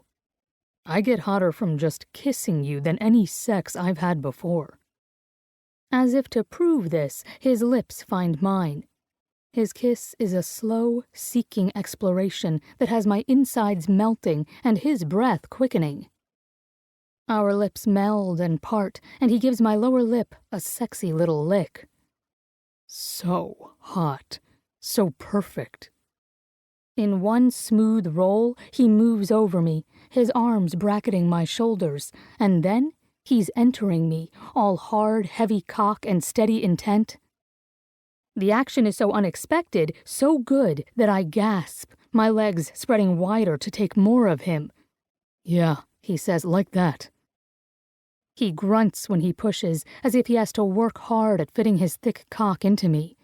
I get hotter from just kissing you than any sex I've had before. As if to prove this, his lips find mine. His kiss is a slow, seeking exploration that has my insides melting and his breath quickening. Our lips meld and part, and he gives my lower lip a sexy little lick. So hot, so perfect. In one smooth roll, he moves over me, his arms bracketing my shoulders, and then he's entering me, all hard, heavy cock and steady intent. The action is so unexpected, so good, that I gasp, my legs spreading wider to take more of him. Yeah, he says, like that. He grunts when he pushes, as if he has to work hard at fitting his thick cock into me.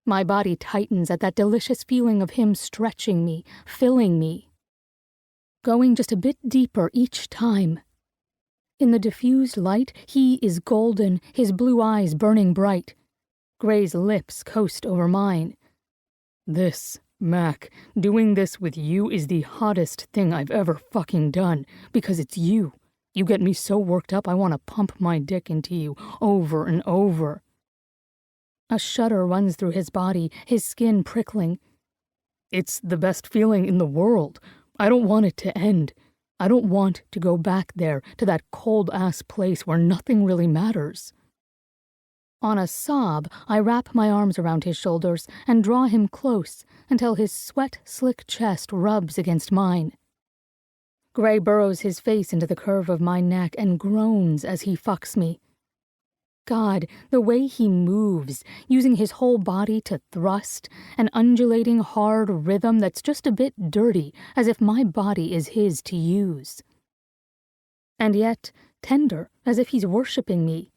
My body tightens at that delicious feeling of him stretching me, filling me. Going just a bit deeper each time. In the diffused light, he is golden, his blue eyes burning bright. Gray's lips coast over mine. This, Mac, doing this with you is the hottest thing I've ever fucking done, because it's you. You get me so worked up I want to pump my dick into you over and over. A shudder runs through his body, his skin prickling. It's the best feeling in the world. I don't want it to end. I don't want to go back there, to that cold-ass place where nothing really matters. On a sob, I wrap my arms around his shoulders and draw him close until his sweat-slick chest rubs against mine. Gray burrows his face into the curve of my neck and groans as he fucks me. God, the way he moves, using his whole body to thrust, an undulating hard rhythm that's just a bit dirty, as if my body is his to use. And yet, tender, as if he's worshipping me.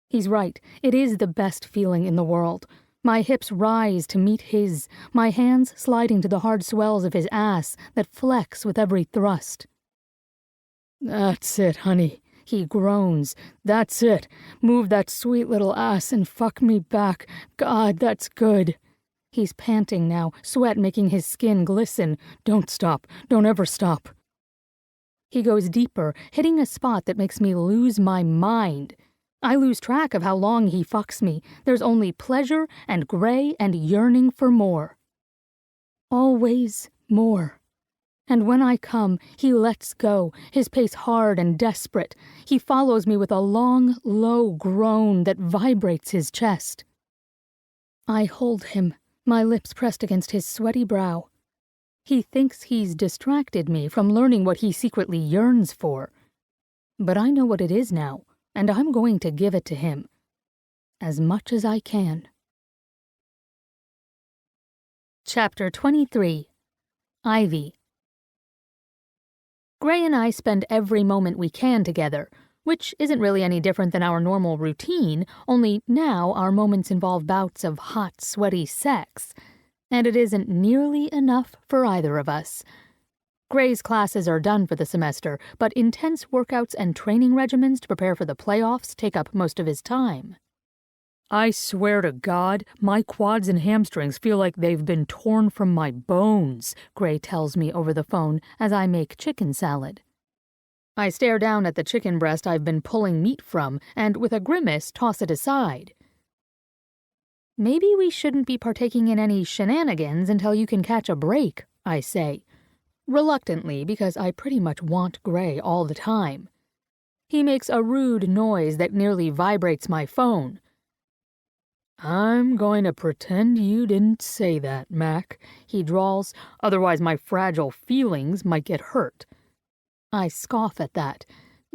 He's right, it is the best feeling in the world. My hips rise to meet his, my hands sliding to the hard swells of his ass that flex with every thrust. That's it, honey. He groans. That's it. Move that sweet little ass and fuck me back. God, that's good. He's panting now, sweat making his skin glisten. Don't stop. Don't ever stop. He goes deeper, hitting a spot that makes me lose my mind. I lose track of how long he fucks me. There's only pleasure and Gray and yearning for more. Always more. And when I come, he lets go, his pace hard and desperate. He follows me with a long, low groan that vibrates his chest. I hold him, my lips pressed against his sweaty brow. He thinks he's distracted me from learning what he secretly yearns for. But I know what it is now, and I'm going to give it to him. As much as I can. Chapter 23. Ivy. Gray and I spend every moment we can together, which isn't really any different than our normal routine, only now our moments involve bouts of hot, sweaty sex, and it isn't nearly enough for either of us. Gray's classes are done for the semester, but intense workouts and training regimens to prepare for the playoffs take up most of his time. I swear to God, my quads and hamstrings feel like they've been torn from my bones, Gray tells me over the phone as I make chicken salad. I stare down at the chicken breast I've been pulling meat from and with a grimace toss it aside. Maybe we shouldn't be partaking in any shenanigans until you can catch a break, I say, reluctantly because I pretty much want Gray all the time. He makes a rude noise that nearly vibrates my phone. I'm going to pretend you didn't say that, Mac, he drawls, otherwise my fragile feelings might get hurt. I scoff at that.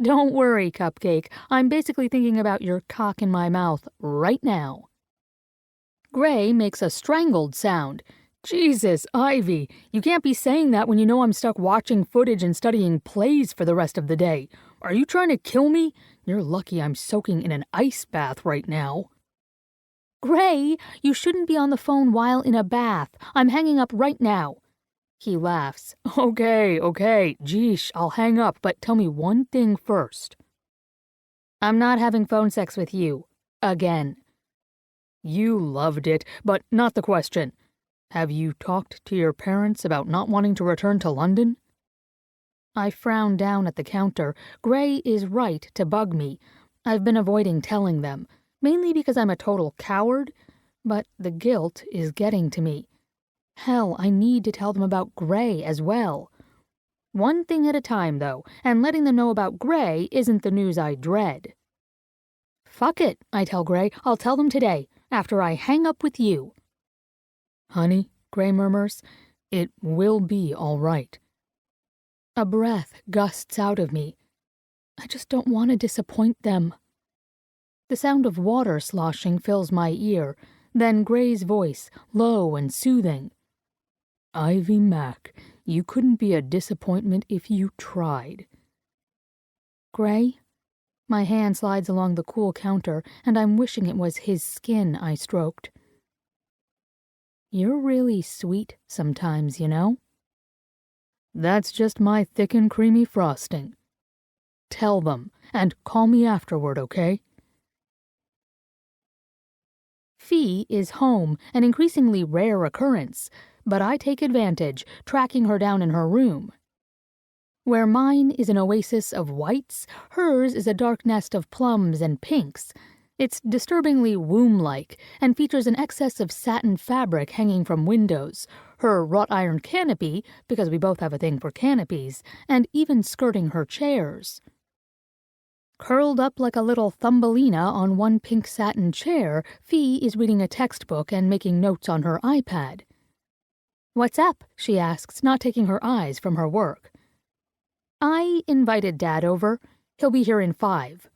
Don't worry, Cupcake. I'm basically thinking about your cock in my mouth right now. Gray makes a strangled sound. Jesus, Ivy, you can't be saying that when you know I'm stuck watching footage and studying plays for the rest of the day. Are you trying to kill me? You're lucky I'm soaking in an ice bath right now. Gray, you shouldn't be on the phone while in a bath. I'm hanging up right now. He laughs. Okay. Geesh, I'll hang up, but tell me one thing first. I'm not having phone sex with you. Again. You loved it, but not the question. Have you talked to your parents about not wanting to return to London? I frown down at the counter. Gray is right to bug me. I've been avoiding telling them, mainly because I'm a total coward, but the guilt is getting to me. Hell, I need to tell them about Gray as well. One thing at a time, though, and letting them know about Gray isn't the news I dread. Fuck it, I tell Gray. I'll tell them today, after I hang up with you. Honey, Gray murmurs, it will be all right. A breath gusts out of me. I just don't want to disappoint them. The sound of water sloshing fills my ear, then Gray's voice, low and soothing. Ivy Mac, you couldn't be a disappointment if you tried. Gray? My hand slides along the cool counter, and I'm wishing it was his skin I stroked. You're really sweet sometimes, you know? That's just my thick and creamy frosting. Tell them, and call me afterward, okay? Fee is home, an increasingly rare occurrence, but I take advantage, tracking her down in her room. Where mine is an oasis of whites, hers is a dark nest of plums and pinks. It's disturbingly womb-like and features an excess of satin fabric hanging from windows, her wrought-iron canopy, because we both have a thing for canopies, and even skirting her chairs. Curled up like a little Thumbelina on one pink satin chair, Fee is reading a textbook and making notes on her iPad. "What's up?" she asks, not taking her eyes from her work. "I invited Dad over. He'll be here in 5.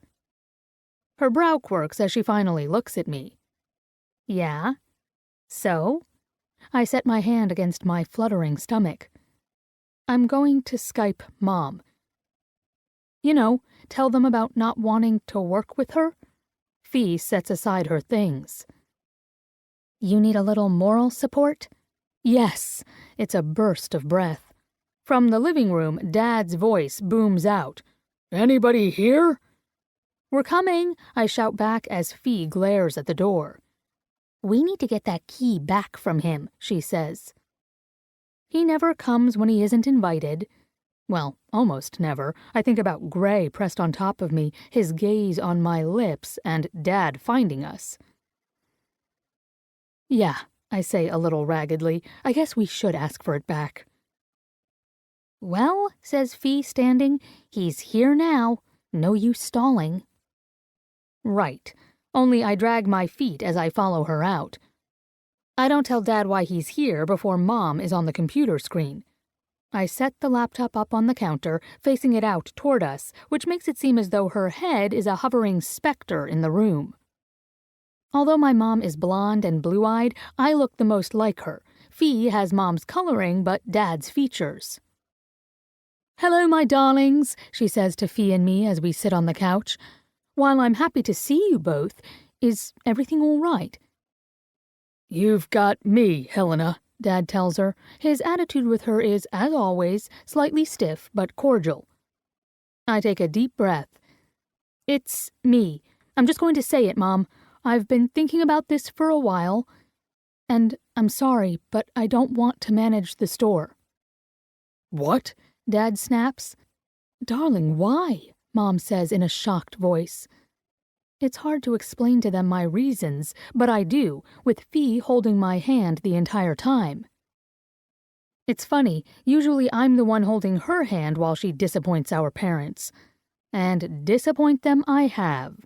Her brow quirks as she finally looks at me. "Yeah? So?" I set my hand against my fluttering stomach. "I'm going to Skype Mom. You know, tell them about not wanting to work with her." Fee sets aside her things. "You need a little moral support?" "Yes." It's a burst of breath. From the living room, Dad's voice booms out. "Anybody here?" "We're coming," I shout back as Fee glares at the door. "We need to get that key back from him," she says. He never comes when he isn't invited. Well, almost never. I think about Gray pressed on top of me, his gaze on my lips, and Dad finding us. "Yeah," I say a little raggedly. "I guess we should ask for it back." "Well," says Fee, standing, "he's here now. No use stalling." Right. Only I drag my feet as I follow her out. I don't tell Dad why he's here before Mom is on the computer screen. I set the laptop up on the counter, facing it out toward us, which makes it seem as though her head is a hovering specter in the room. Although my mom is blonde and blue-eyed, I look the most like her. Fee has Mom's coloring, but Dad's features. "Hello, my darlings," she says to Fee and me as we sit on the couch. "While I'm happy to see you both, is everything all right?" "You've got me, Helena," Dad tells her. His attitude with her is, as always, slightly stiff but cordial. I take a deep breath. "It's me. I'm just going to say it, Mom. I've been thinking about this for a while, and I'm sorry, but I don't want to manage the store." "What?" Dad snaps. "Darling, why?" Mom says in a shocked voice. It's hard to explain to them my reasons, but I do, with Fee holding my hand the entire time. It's funny, usually I'm the one holding her hand while she disappoints our parents. And disappoint them I have.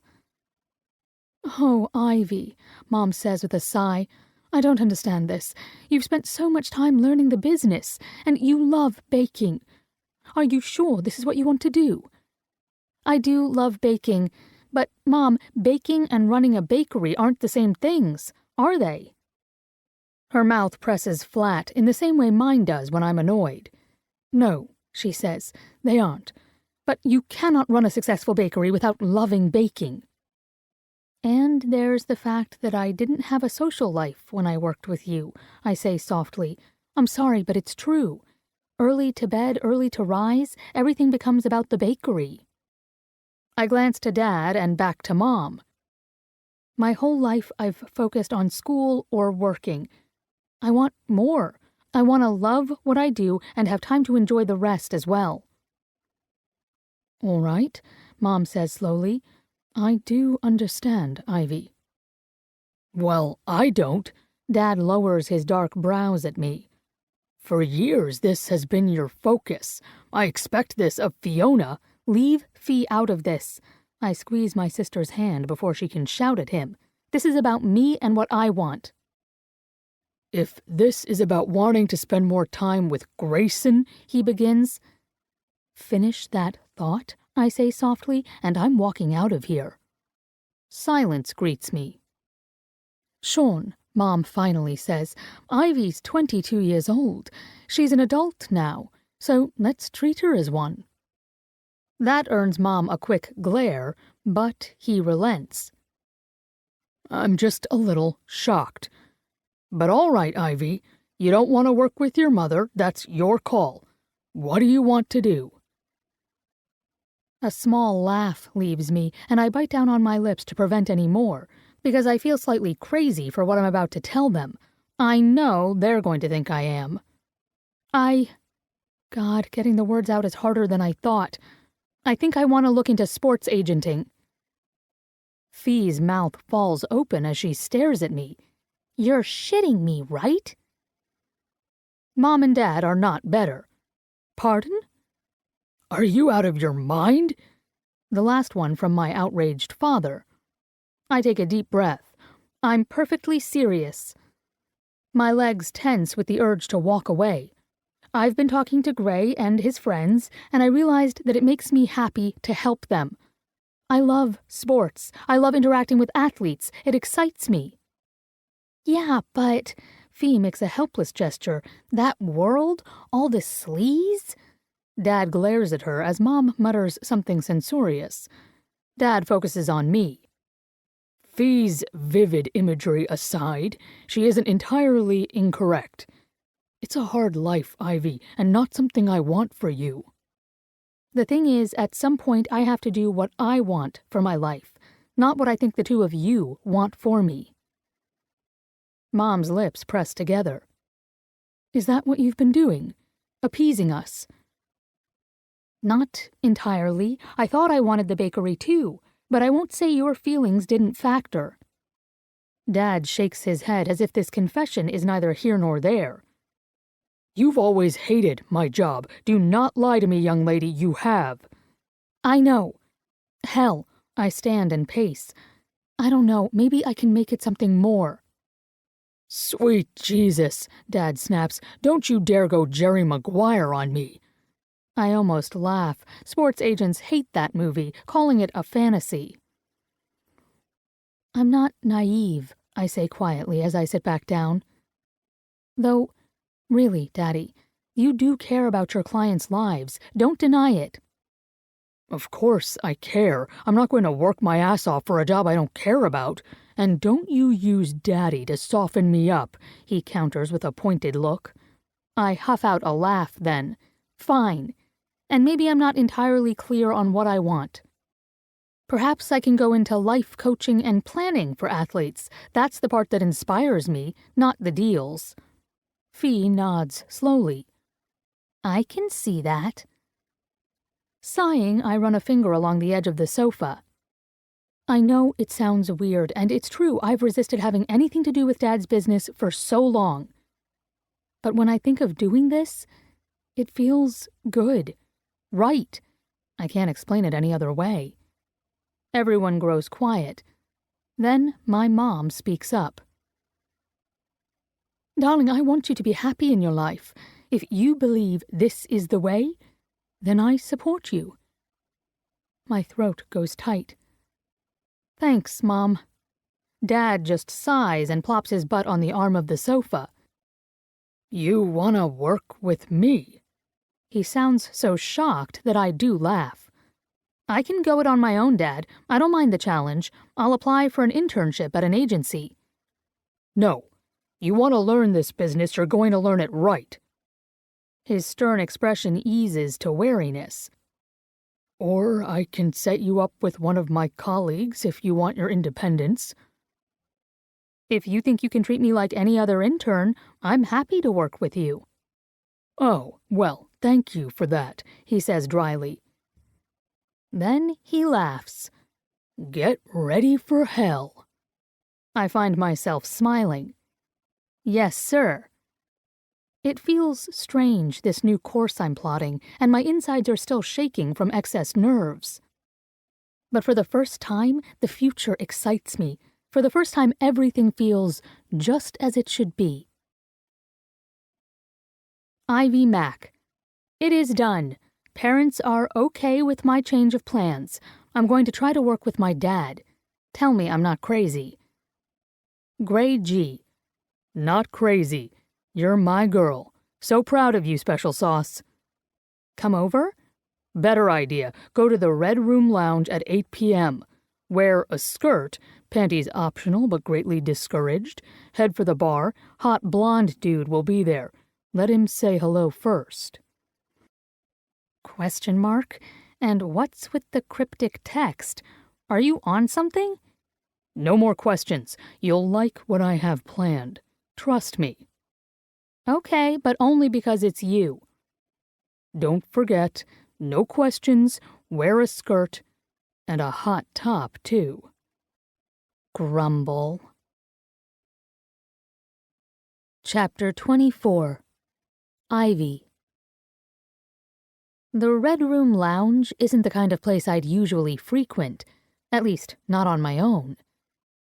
"Oh, Ivy," Mom says with a sigh, "I don't understand this. You've spent so much time learning the business, and you love baking. Are you sure this is what you want to do?" "I do love baking, but, Mom, baking and running a bakery aren't the same things, are they?" Her mouth presses flat in the same way mine does when I'm annoyed. "No," she says, "they aren't. But you cannot run a successful bakery without loving baking." "And there's the fact that I didn't have a social life when I worked with you," I say softly. "I'm sorry, but it's true. Early to bed, early to rise, everything becomes about the bakery." I glance to Dad and back to Mom. My whole life I've focused on school or working. I want more. I want to love what I do and have time to enjoy the rest as well. "All right," Mom says slowly. "I do understand, Ivy." "Well, I don't." Dad lowers his dark brows at me. "For years this has been your focus. I expect this of Fiona." "Leave Fee out of this." I squeeze my sister's hand before she can shout at him. "This is about me and what I want." "If this is about wanting to spend more time with Grayson," he begins. "Finish that thought," I say softly, "and I'm walking out of here." Silence greets me. "Sean," Mom finally says, "Ivy's 22 years old. She's an adult now, so let's treat her as one." That earns Mom a quick glare, but he relents. "I'm just a little shocked. But all right, Ivy, you don't want to work with your mother, that's your call. What do you want to do?" A small laugh leaves me, and I bite down on my lips to prevent any more, because I feel slightly crazy for what I'm about to tell them. I know they're going to think I am. God, getting the words out is harder than I thought. I think I want to look into sports agenting. Fee's mouth falls open as she stares at me. "You're shitting me, right?" Mom and Dad are not better. "Pardon?" "Are you out of your mind?" The last one from my outraged father. I take a deep breath. I'm perfectly serious. My legs tense with the urge to walk away. I've been talking to Gray and his friends, and I realized that it makes me happy to help them. I love sports. I love interacting with athletes. It excites me. "Yeah, but," Fee makes a helpless gesture, "that world? All the sleaze?" Dad glares at her as Mom mutters something censorious. Dad focuses on me. "Fee's vivid imagery aside, she isn't entirely incorrect. It's a hard life, Ivy, and not something I want for you." The thing is, at some point I have to do what I want for my life, not what I think the two of you want for me. Mom's lips press together. "Is that what you've been doing? Appeasing us?" "Not entirely. I thought I wanted the bakery too, but I won't say your feelings didn't factor." Dad shakes his head as if this confession is neither here nor there. "You've always hated my job. Do not lie to me, young lady, you have." "I know. Hell," I stand and pace. "I don't know, maybe I can make it something more." "Sweet Jesus," Dad snaps, "don't you dare go Jerry Maguire on me." I almost laugh. Sports agents hate that movie, calling it a fantasy. "I'm not naive," I say quietly as I sit back down. "Though, really, Daddy, you do care about your clients' lives. Don't deny it." "Of course I care. I'm not going to work my ass off for a job I don't care about. And don't you use Daddy to soften me up," he counters with a pointed look. I huff out a laugh then. Fine. And maybe I'm not entirely clear on what I want. Perhaps I can go into life coaching and planning for athletes. That's the part that inspires me, not the deals. Fee nods slowly. "I can see that." Sighing, I run a finger along the edge of the sofa. I know it sounds weird, and it's true I've resisted having anything to do with Dad's business for so long. But when I think of doing this, it feels good. Right. I can't explain it any other way. Everyone grows quiet. Then my mom speaks up. Darling, I want you to be happy in your life. If you believe this is the way, then I support you. My throat goes tight. Thanks, Mom. Dad just sighs and plops his butt on the arm of the sofa. You wanna work with me? He sounds so shocked that I do laugh. I can go it on my own, Dad. I don't mind the challenge. I'll apply for an internship at an agency. No. You want to learn this business, you're going to learn it right. His stern expression eases to wariness. Or I can set you up with one of my colleagues if you want your independence. If you think you can treat me like any other intern, I'm happy to work with you. Oh, well, thank you for that, he says dryly. Then he laughs. Get ready for hell. I find myself smiling. Yes, sir. It feels strange, this new course I'm plotting, and my insides are still shaking from excess nerves. But for the first time, the future excites me. For the first time, everything feels just as it should be. Ivy Mac. It is done. Parents are okay with my change of plans. I'm going to try to work with my dad. Tell me I'm not crazy. GrayG. Not crazy. You're my girl. So proud of you, Special Sauce. Come over? Better idea. Go to the Red Room Lounge at 8 p.m. Wear a skirt, panties optional but greatly discouraged. Head for the bar. Hot blonde dude will be there. Let him say hello first. Question mark? And what's with the cryptic text? Are you on something? No more questions. You'll like what I have planned. Trust me. Okay, but only because it's you. Don't forget, no questions, wear a skirt, and a hot top, too. Grumble. Chapter 24. Ivy. The Red Room Lounge isn't the kind of place I'd usually frequent, at least not on my own.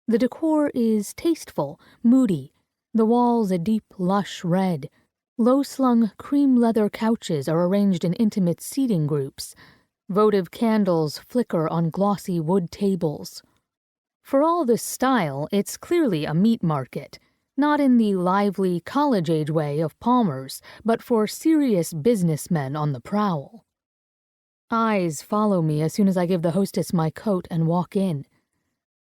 The decor is tasteful, moody, the walls a deep, lush red. Low-slung cream leather couches are arranged in intimate seating groups. Votive candles flicker on glossy wood tables. For all the style, it's clearly a meat market, not in the lively college-age way of Palmer's, but for serious businessmen on the prowl. Eyes follow me as soon as I give the hostess my coat and walk in.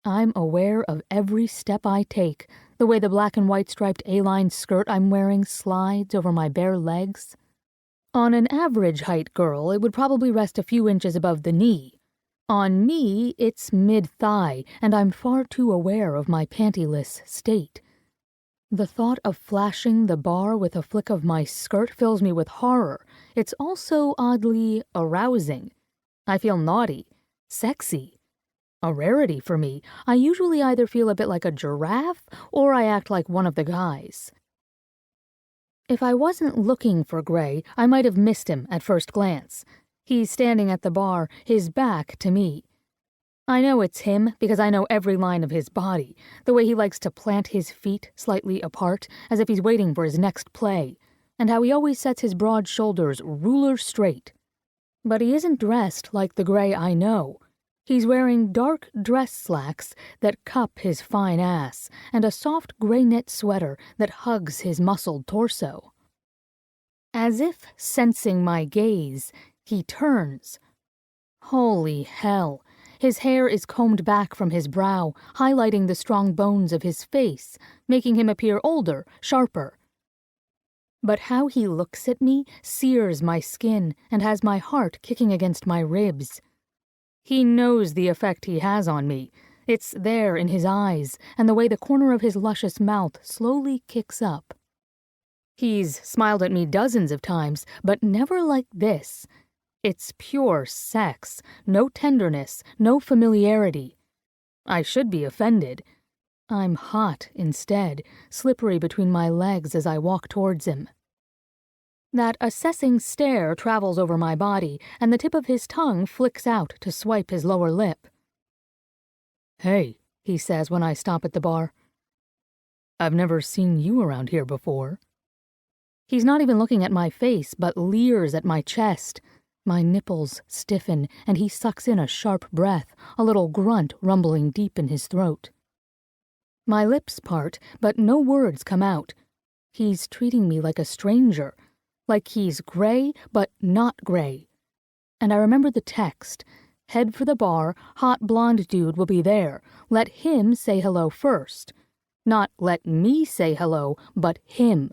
I'm aware of every step I take, the way the black and white striped A-line skirt I'm wearing slides over my bare legs. On an average height girl, it would probably rest a few inches above the knee. On me, it's mid-thigh, and I'm far too aware of my pantyless state. The thought of flashing the bar with a flick of my skirt fills me with horror. It's also oddly arousing. I feel naughty, sexy. A rarity for me. I usually either feel a bit like a giraffe or I act like one of the guys. If I wasn't looking for Gray, I might have missed him at first glance. He's standing at the bar, his back to me. I know it's him because I know every line of his body, the way he likes to plant his feet slightly apart as if he's waiting for his next play, and how he always sets his broad shoulders ruler straight. But he isn't dressed like the Gray I know. He's wearing dark dress slacks that cup his fine ass and a soft gray knit sweater that hugs his muscled torso. As if sensing my gaze, he turns. Holy hell! His hair is combed back from his brow, highlighting the strong bones of his face, making him appear older, sharper. But how he looks at me sears my skin and has my heart kicking against my ribs. He knows the effect he has on me. It's there in his eyes and the way the corner of his luscious mouth slowly kicks up. He's smiled at me dozens of times, but never like this. It's pure sex, no tenderness, no familiarity. I should be offended. I'm hot instead, slippery between my legs as I walk towards him. That assessing stare travels over my body, and the tip of his tongue flicks out to swipe his lower lip. Hey, he says when I stop at the bar. I've never seen you around here before. He's not even looking at my face, but leers at my chest. My nipples stiffen, and he sucks in a sharp breath, a little grunt rumbling deep in his throat. My lips part, but no words come out. He's treating me like a stranger, like he's gray, but not gray. And I remember the text. Head for the bar, hot blonde dude will be there. Let him say hello first. Not let me say hello, but him.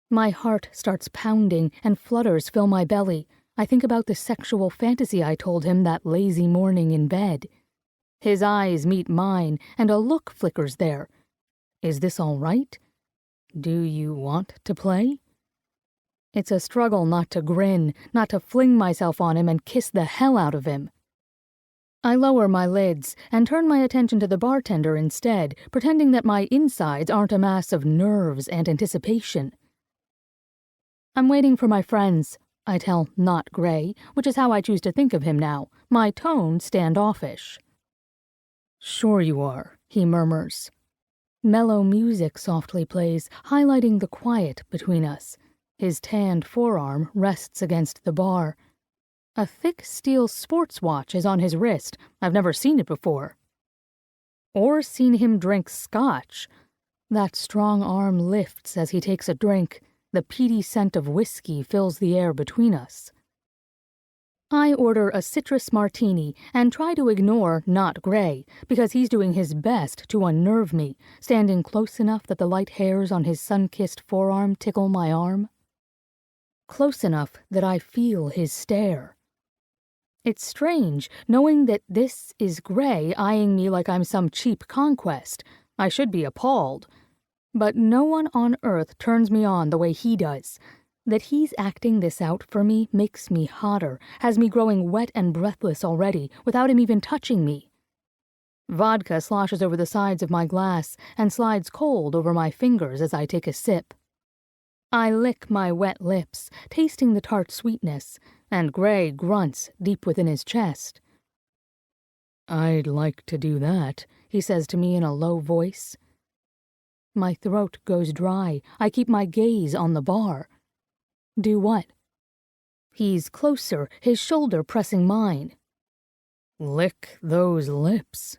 My heart starts pounding and flutters fill my belly. I think about the sexual fantasy I told him that lazy morning in bed. His eyes meet mine, and a look flickers there. Is this all right? Do you want to play? It's a struggle not to grin, not to fling myself on him and kiss the hell out of him. I lower my lids and turn my attention to the bartender instead, pretending that my insides aren't a mass of nerves and anticipation. I'm waiting for my friends, I tell Not Gray, which is how I choose to think of him now, my tone standoffish. Sure you are, he murmurs. Mellow music softly plays, highlighting the quiet between us. His tanned forearm rests against the bar. A thick steel sports watch is on his wrist. I've never seen it before. Or seen him drink scotch. That strong arm lifts as he takes a drink. The peaty scent of whiskey fills the air between us. I order a citrus martini and try to ignore Not Gray, because he's doing his best to unnerve me, standing close enough that the light hairs on his sun-kissed forearm tickle my arm. Close enough that I feel his stare. It's strange, knowing that this is Gray eyeing me like I'm some cheap conquest. I should be appalled. But no one on earth turns me on the way he does. That he's acting this out for me makes me hotter, has me growing wet and breathless already, without him even touching me. Vodka sloshes over the sides of my glass and slides cold over my fingers as I take a sip. I lick my wet lips, tasting the tart sweetness, and Gray grunts deep within his chest. I'd like to do that, he says to me in a low voice. My throat goes dry. I keep my gaze on the bar. Do what? He's closer, his shoulder pressing mine. Lick those lips.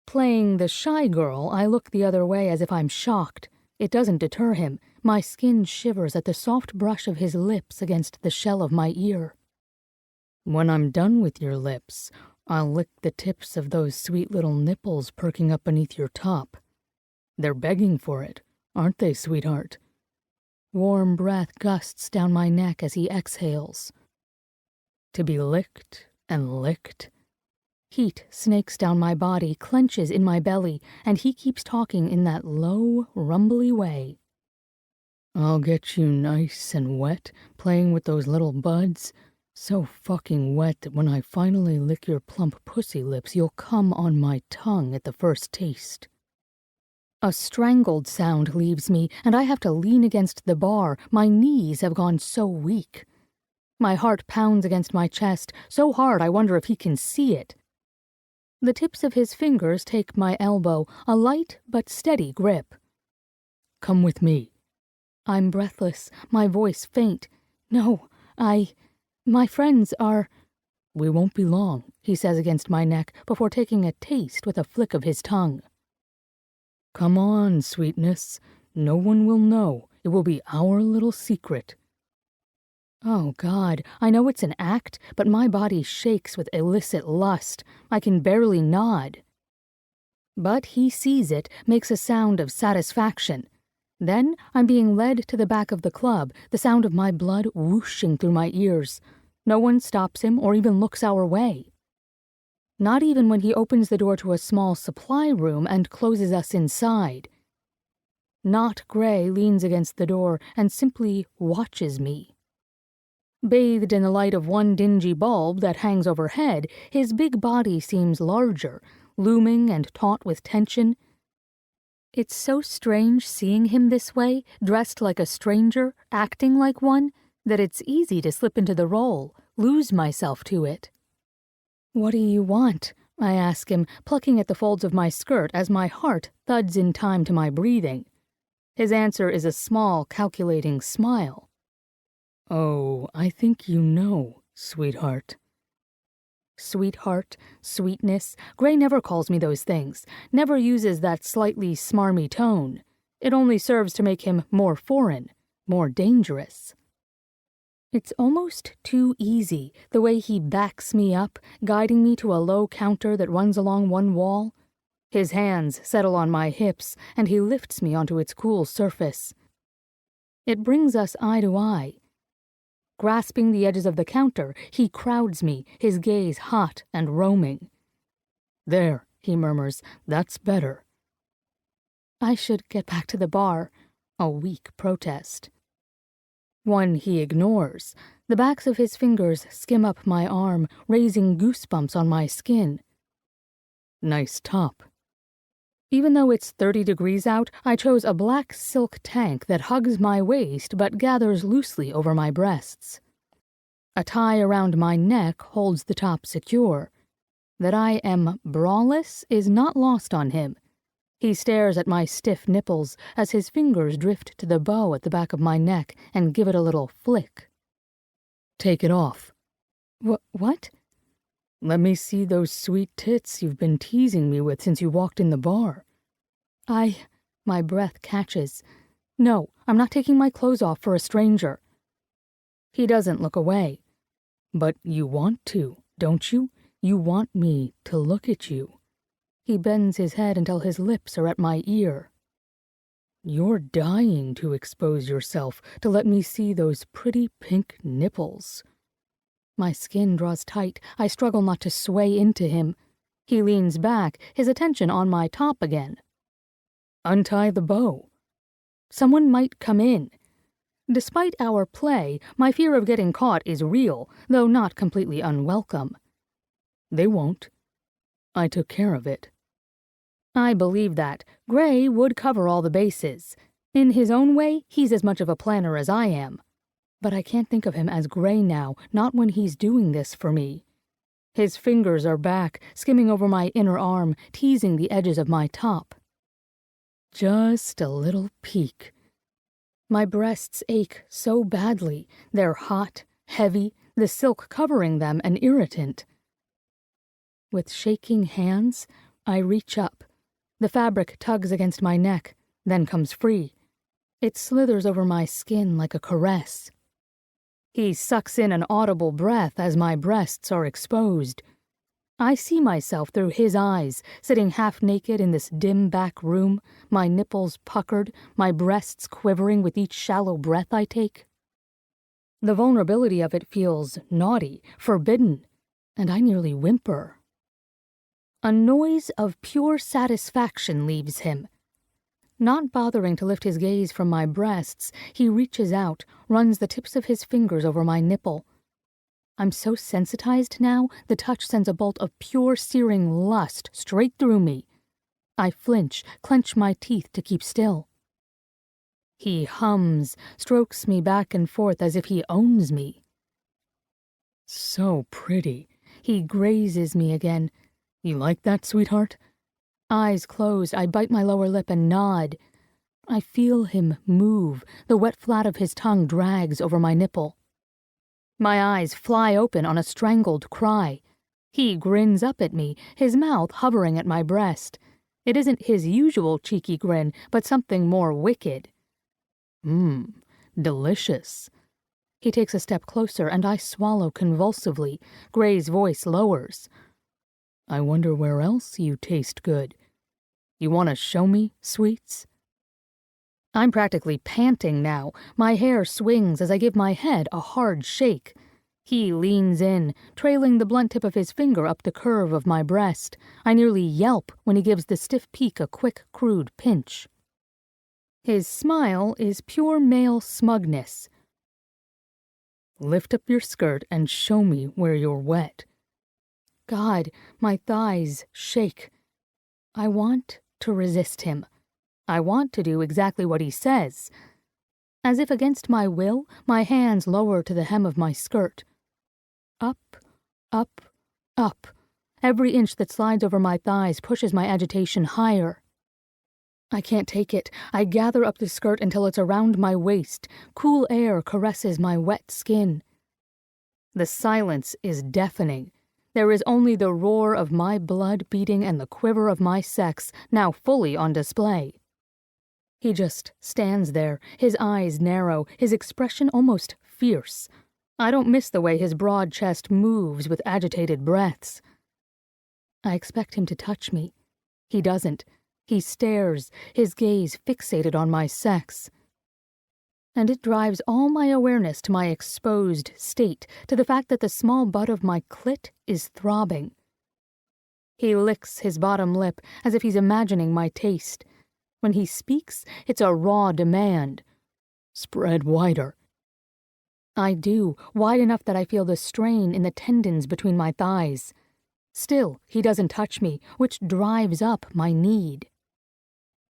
Playing the shy girl, I look the other way as if I'm shocked. It doesn't deter him. My skin shivers at the soft brush of his lips against the shell of my ear. When I'm done with your lips, I'll lick the tips of those sweet little nipples perking up beneath your top. They're begging for it, aren't they, sweetheart? Warm breath gusts down my neck as he exhales. To be licked and licked. Heat snakes down my body, clenches in my belly, and he keeps talking in that low, rumbly way. I'll get you nice and wet, playing with those little buds. So fucking wet that when I finally lick your plump pussy lips, you'll come on my tongue at the first taste. A strangled sound leaves me, and I have to lean against the bar. My knees have gone so weak. My heart pounds against my chest, so hard I wonder if he can see it. The tips of his fingers take my elbow, a light but steady grip. Come with me. I'm breathless, my voice faint. No, my friends are... We won't be long, he says against my neck before taking a taste with a flick of his tongue. Come on, sweetness. No one will know. It will be our little secret. Oh, God, I know it's an act, but my body shakes with illicit lust. I can barely nod. But he sees it, makes a sound of satisfaction. Then I'm being led to the back of the club, the sound of my blood whooshing through my ears. No one stops him or even looks our way. Not even when he opens the door to a small supply room and closes us inside. Not Gray leans against the door and simply watches me. Bathed in the light of one dingy bulb that hangs overhead, his big body seems larger, looming and taut with tension. It's so strange seeing him this way, dressed like a stranger, acting like one, that it's easy to slip into the role, lose myself to it. "What do you want?" I ask him, plucking at the folds of my skirt as my heart thuds in time to my breathing. His answer is a small, calculating smile. "Oh, I think you know, sweetheart." Sweetheart, sweetness, Gray never calls me those things, never uses that slightly smarmy tone. It only serves to make him more foreign, more dangerous. It's almost too easy, the way he backs me up, guiding me to a low counter that runs along one wall. His hands settle on my hips, and he lifts me onto its cool surface. It brings us eye to eye. Grasping the edges of the counter, he crowds me, his gaze hot and roaming. "There," he murmurs, "that's better." I should get back to the bar, a weak protest. One he ignores. The backs of his fingers skim up my arm, raising goosebumps on my skin. "Nice top." Even though it's 30 degrees out, I chose a black silk tank that hugs my waist but gathers loosely over my breasts. A tie around my neck holds the top secure. That I am braless is not lost on him. He stares at my stiff nipples as his fingers drift to the bow at the back of my neck and give it a little flick. "Take it off." What? "Let me see those sweet tits you've been teasing me with since you walked in the bar." My breath catches. No, I'm not taking my clothes off for a stranger. He doesn't look away. "But you want to, don't you? You want me to look at you." He bends his head until his lips are at my ear. "You're dying to expose yourself, to let me see those pretty pink nipples." My skin draws tight. I struggle not to sway into him. He leans back, his attention on my top again. "Untie the bow." Someone might come in. Despite our play, my fear of getting caught is real, though not completely unwelcome. "They won't. I took care of it." I believe that. Gray would cover all the bases. In his own way, he's as much of a planner as I am. But I can't think of him as Gray now, not when he's doing this for me. His fingers are back, skimming over my inner arm, teasing the edges of my top. Just a little peek. My breasts ache so badly. They're hot, heavy, the silk covering them an irritant. With shaking hands, I reach up. The fabric tugs against my neck, then comes free. It slithers over my skin like a caress. He sucks in an audible breath as my breasts are exposed. I see myself through his eyes, sitting half-naked in this dim back room, my nipples puckered, my breasts quivering with each shallow breath I take. The vulnerability of it feels naughty, forbidden, and I nearly whimper. A noise of pure satisfaction leaves him. Not bothering to lift his gaze from my breasts, he reaches out, runs the tips of his fingers over my nipple. I'm so sensitized now, the touch sends a bolt of pure searing lust straight through me. I flinch, clench my teeth to keep still. He hums, strokes me back and forth as if he owns me. "So pretty." He grazes me again. "You like that, sweetheart?" Eyes closed, I bite my lower lip and nod. I feel him move. The wet flat of his tongue drags over my nipple. My eyes fly open on a strangled cry. He grins up at me, his mouth hovering at my breast. It isn't his usual cheeky grin, but something more wicked. Delicious." He takes a step closer, and I swallow convulsively. Gray's voice lowers. "I wonder where else you taste good. You want to show me, sweets?" I'm practically panting now. My hair swings as I give my head a hard shake. He leans in, trailing the blunt tip of his finger up the curve of my breast. I nearly yelp when he gives the stiff peak a quick, crude pinch. His smile is pure male smugness. "Lift up your skirt and show me where you're wet." God, my thighs shake. I want to resist him. I want to do exactly what he says. As if against my will, my hands lower to the hem of my skirt. Up, up, up. Every inch that slides over my thighs pushes my agitation higher. I can't take it. I gather up the skirt until it's around my waist. Cool air caresses my wet skin. The silence is deafening. There is only the roar of my blood beating and the quiver of my sex, now fully on display. He just stands there, his eyes narrow, his expression almost fierce. I don't miss the way his broad chest moves with agitated breaths. I expect him to touch me. He doesn't. He stares, his gaze fixated on my sex. And it drives all my awareness to my exposed state, to the fact that the small butt of my clit is throbbing. He licks his bottom lip as if he's imagining my taste. When he speaks, it's a raw demand. Spread wider. I do, wide enough that I feel the strain in the tendons between my thighs. Still, he doesn't touch me, which drives up my need.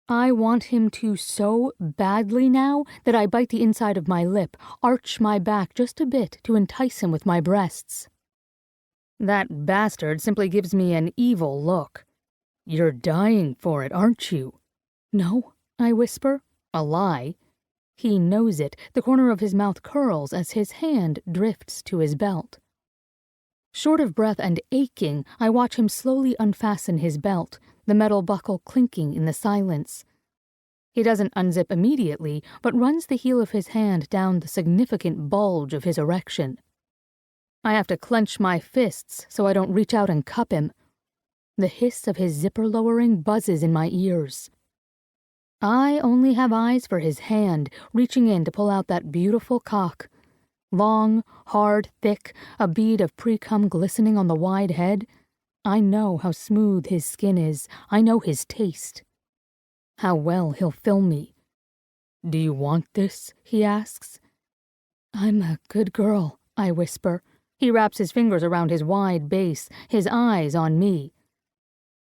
I want him to so badly now that I bite the inside of my lip, arch my back just a bit to entice him with my breasts. That bastard simply gives me an evil look. You're dying for it, aren't you? No, I whisper. A lie. He knows it. The corner of his mouth curls as his hand drifts to his belt. Short of breath and aching, I watch him slowly unfasten his belt, the metal buckle clinking in the silence. He doesn't unzip immediately, but runs the heel of his hand down the significant bulge of his erection. I have to clench my fists so I don't reach out and cup him. The hiss of his zipper lowering buzzes in my ears. I only have eyes for his hand, reaching in to pull out that beautiful cock. Long, hard, thick, a bead of pre-cum glistening on the wide head. I know how smooth his skin is. I know his taste. How well he'll fill me. Do you want this? He asks. I'm a good girl, I whisper. He wraps his fingers around his wide base, his eyes on me.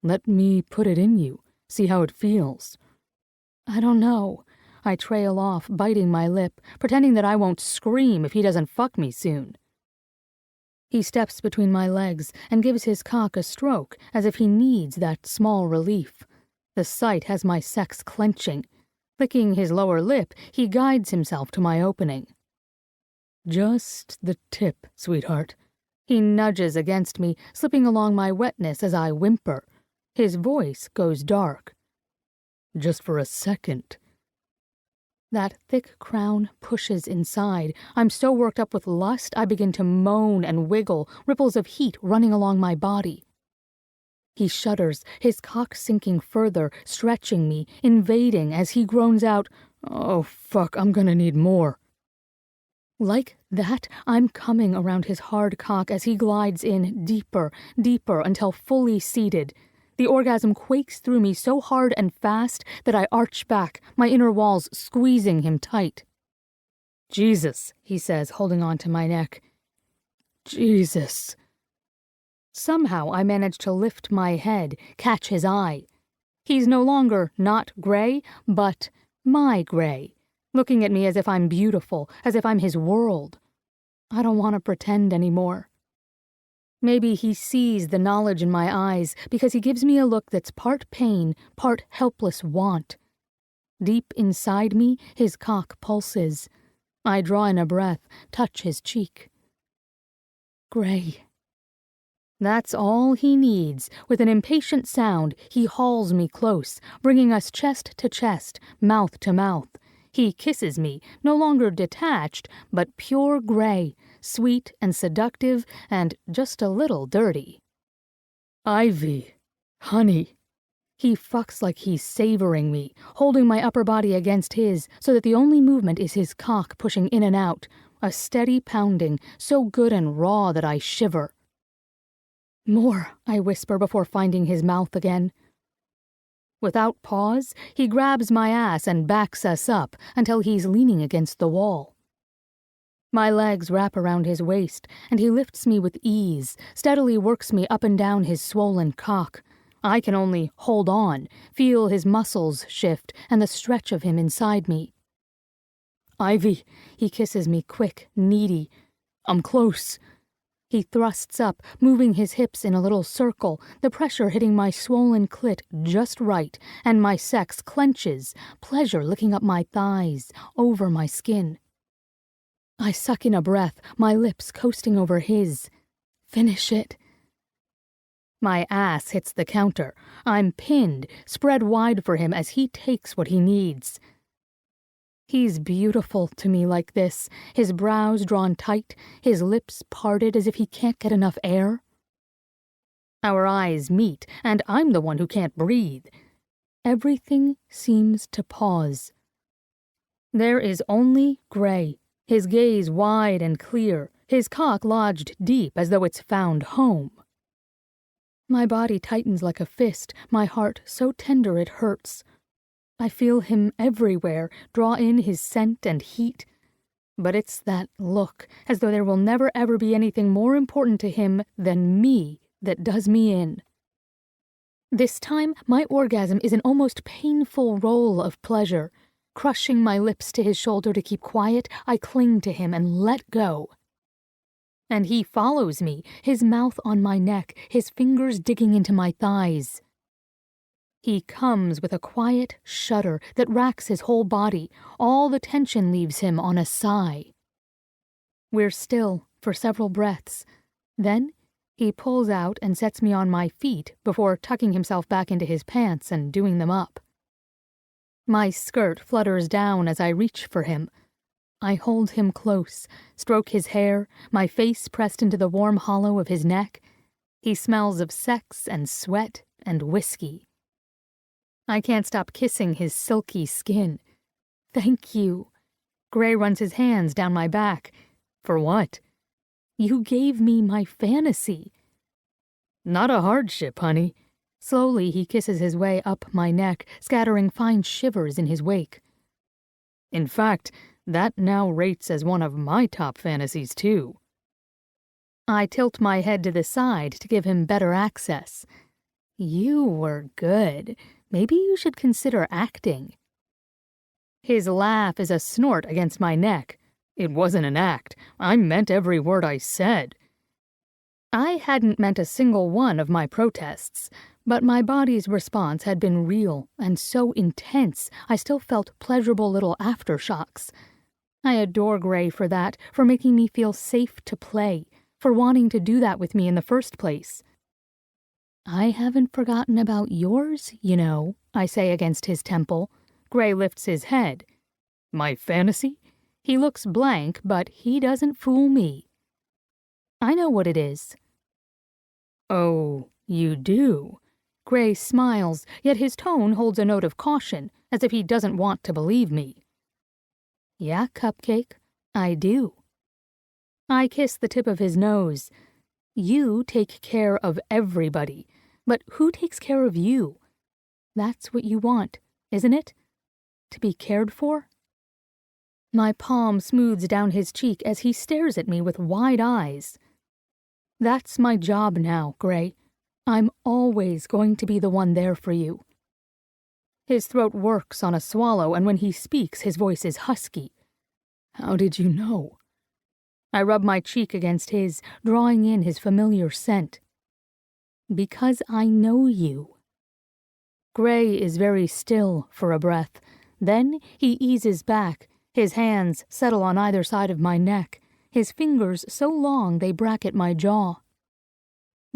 Let me put it in you. See how it feels. I don't know. I trail off, biting my lip, pretending that I won't scream if he doesn't fuck me soon. He steps between my legs and gives his cock a stroke as if he needs that small relief. The sight has my sex clenching. Licking his lower lip, he guides himself to my opening. Just the tip, sweetheart. He nudges against me, slipping along my wetness as I whimper. His voice goes dark. Just for a second. That thick crown pushes inside. I'm so worked up with lust, I begin to moan and wiggle, ripples of heat running along my body. He shudders, his cock sinking further, stretching me, invading as he groans out, "Oh, fuck, I'm gonna need more." Like that, I'm coming around his hard cock as he glides in deeper, deeper until fully seated. The orgasm quakes through me so hard and fast that I arch back, my inner walls squeezing him tight. Jesus, he says, holding on to my neck. Jesus. Somehow I manage to lift my head, catch his eye. He's no longer not Gray, but my Gray, looking at me as if I'm beautiful, as if I'm his world. I don't want to pretend anymore. Maybe he sees the knowledge in my eyes because he gives me a look that's part pain, part helpless want. Deep inside me, his cock pulses. I draw in a breath, touch his cheek. Gray. That's all he needs. With an impatient sound, he hauls me close, bringing us chest to chest, mouth to mouth. He kisses me, no longer detached, but pure Gray, sweet and seductive and just a little dirty. Ivy, honey. He fucks like he's savoring me, holding my upper body against his so that the only movement is his cock pushing in and out, a steady pounding, so good and raw that I shiver. More, I whisper before finding his mouth again. Without pause, he grabs my ass and backs us up until he's leaning against the wall. My legs wrap around his waist, and he lifts me with ease, steadily works me up and down his swollen cock. I can only hold on, feel his muscles shift and the stretch of him inside me. Ivy, He kisses me quick, needy. I'm close. He thrusts up, moving his hips in a little circle, the pressure hitting my swollen clit just right, and my sex clenches, pleasure licking up my thighs, over my skin. I suck in a breath, my lips coasting over his. Finish it. My ass hits the counter. I'm pinned, spread wide for him as he takes what he needs. He's beautiful to me like this, his brows drawn tight, his lips parted as if he can't get enough air. Our eyes meet, and I'm the one who can't breathe. Everything seems to pause. There is only Gray, his gaze wide and clear, his cock lodged deep as though it's found home. My body tightens like a fist, my heart so tender it hurts. I feel him everywhere, draw in his scent and heat. But it's that look, as though there will never ever be anything more important to him than me, that does me in. This time, my orgasm is an almost painful roll of pleasure. Crushing my lips to his shoulder to keep quiet, I cling to him and let go. And he follows me, his mouth on my neck, his fingers digging into my thighs. He comes with a quiet shudder that racks his whole body. All the tension leaves him on a sigh. We're still for several breaths. Then he pulls out and sets me on my feet before tucking himself back into his pants and doing them up. My skirt flutters down as I reach for him. I hold him close, stroke his hair, my face pressed into the warm hollow of his neck. He smells of sex and sweat and whiskey. I can't stop kissing his silky skin. Thank you. Gray runs his hands down my back. for what? You gave me my fantasy. Not a hardship, honey. Slowly he kisses his way up my neck, scattering fine shivers in his wake. In fact, that now rates as one of my top fantasies, too. I tilt my head to the side to give him better access. You were good. Maybe you should consider acting. His laugh is a snort against my neck. It wasn't an act. I meant every word I said. I hadn't meant a single one of my protests, but my body's response had been real and so intense I still felt pleasurable little aftershocks. I adore Gray for that, for making me feel safe to play, for wanting to do that with me in the first place. I haven't forgotten about yours, you know, I say against his temple. Gray lifts his head. My fantasy? He looks blank, but he doesn't fool me. I know what it is. Oh, you do? Gray smiles, yet his tone holds a note of caution, as if he doesn't want to believe me. Yeah, Cupcake, I do. I kiss the tip of his nose. You take care of everybody, but who takes care of you? That's what you want, isn't it? To be cared for? My palm smooths down his cheek as he stares at me with wide eyes. That's my job now, Gray. I'm always going to be the one there for you. His throat works on a swallow, and when he speaks, his voice is husky. How did you know? I rub my cheek against his, drawing in his familiar scent. Because I know you. Gray is very still for a breath. Then he eases back. His hands settle on either side of my neck, his fingers so long they bracket my jaw.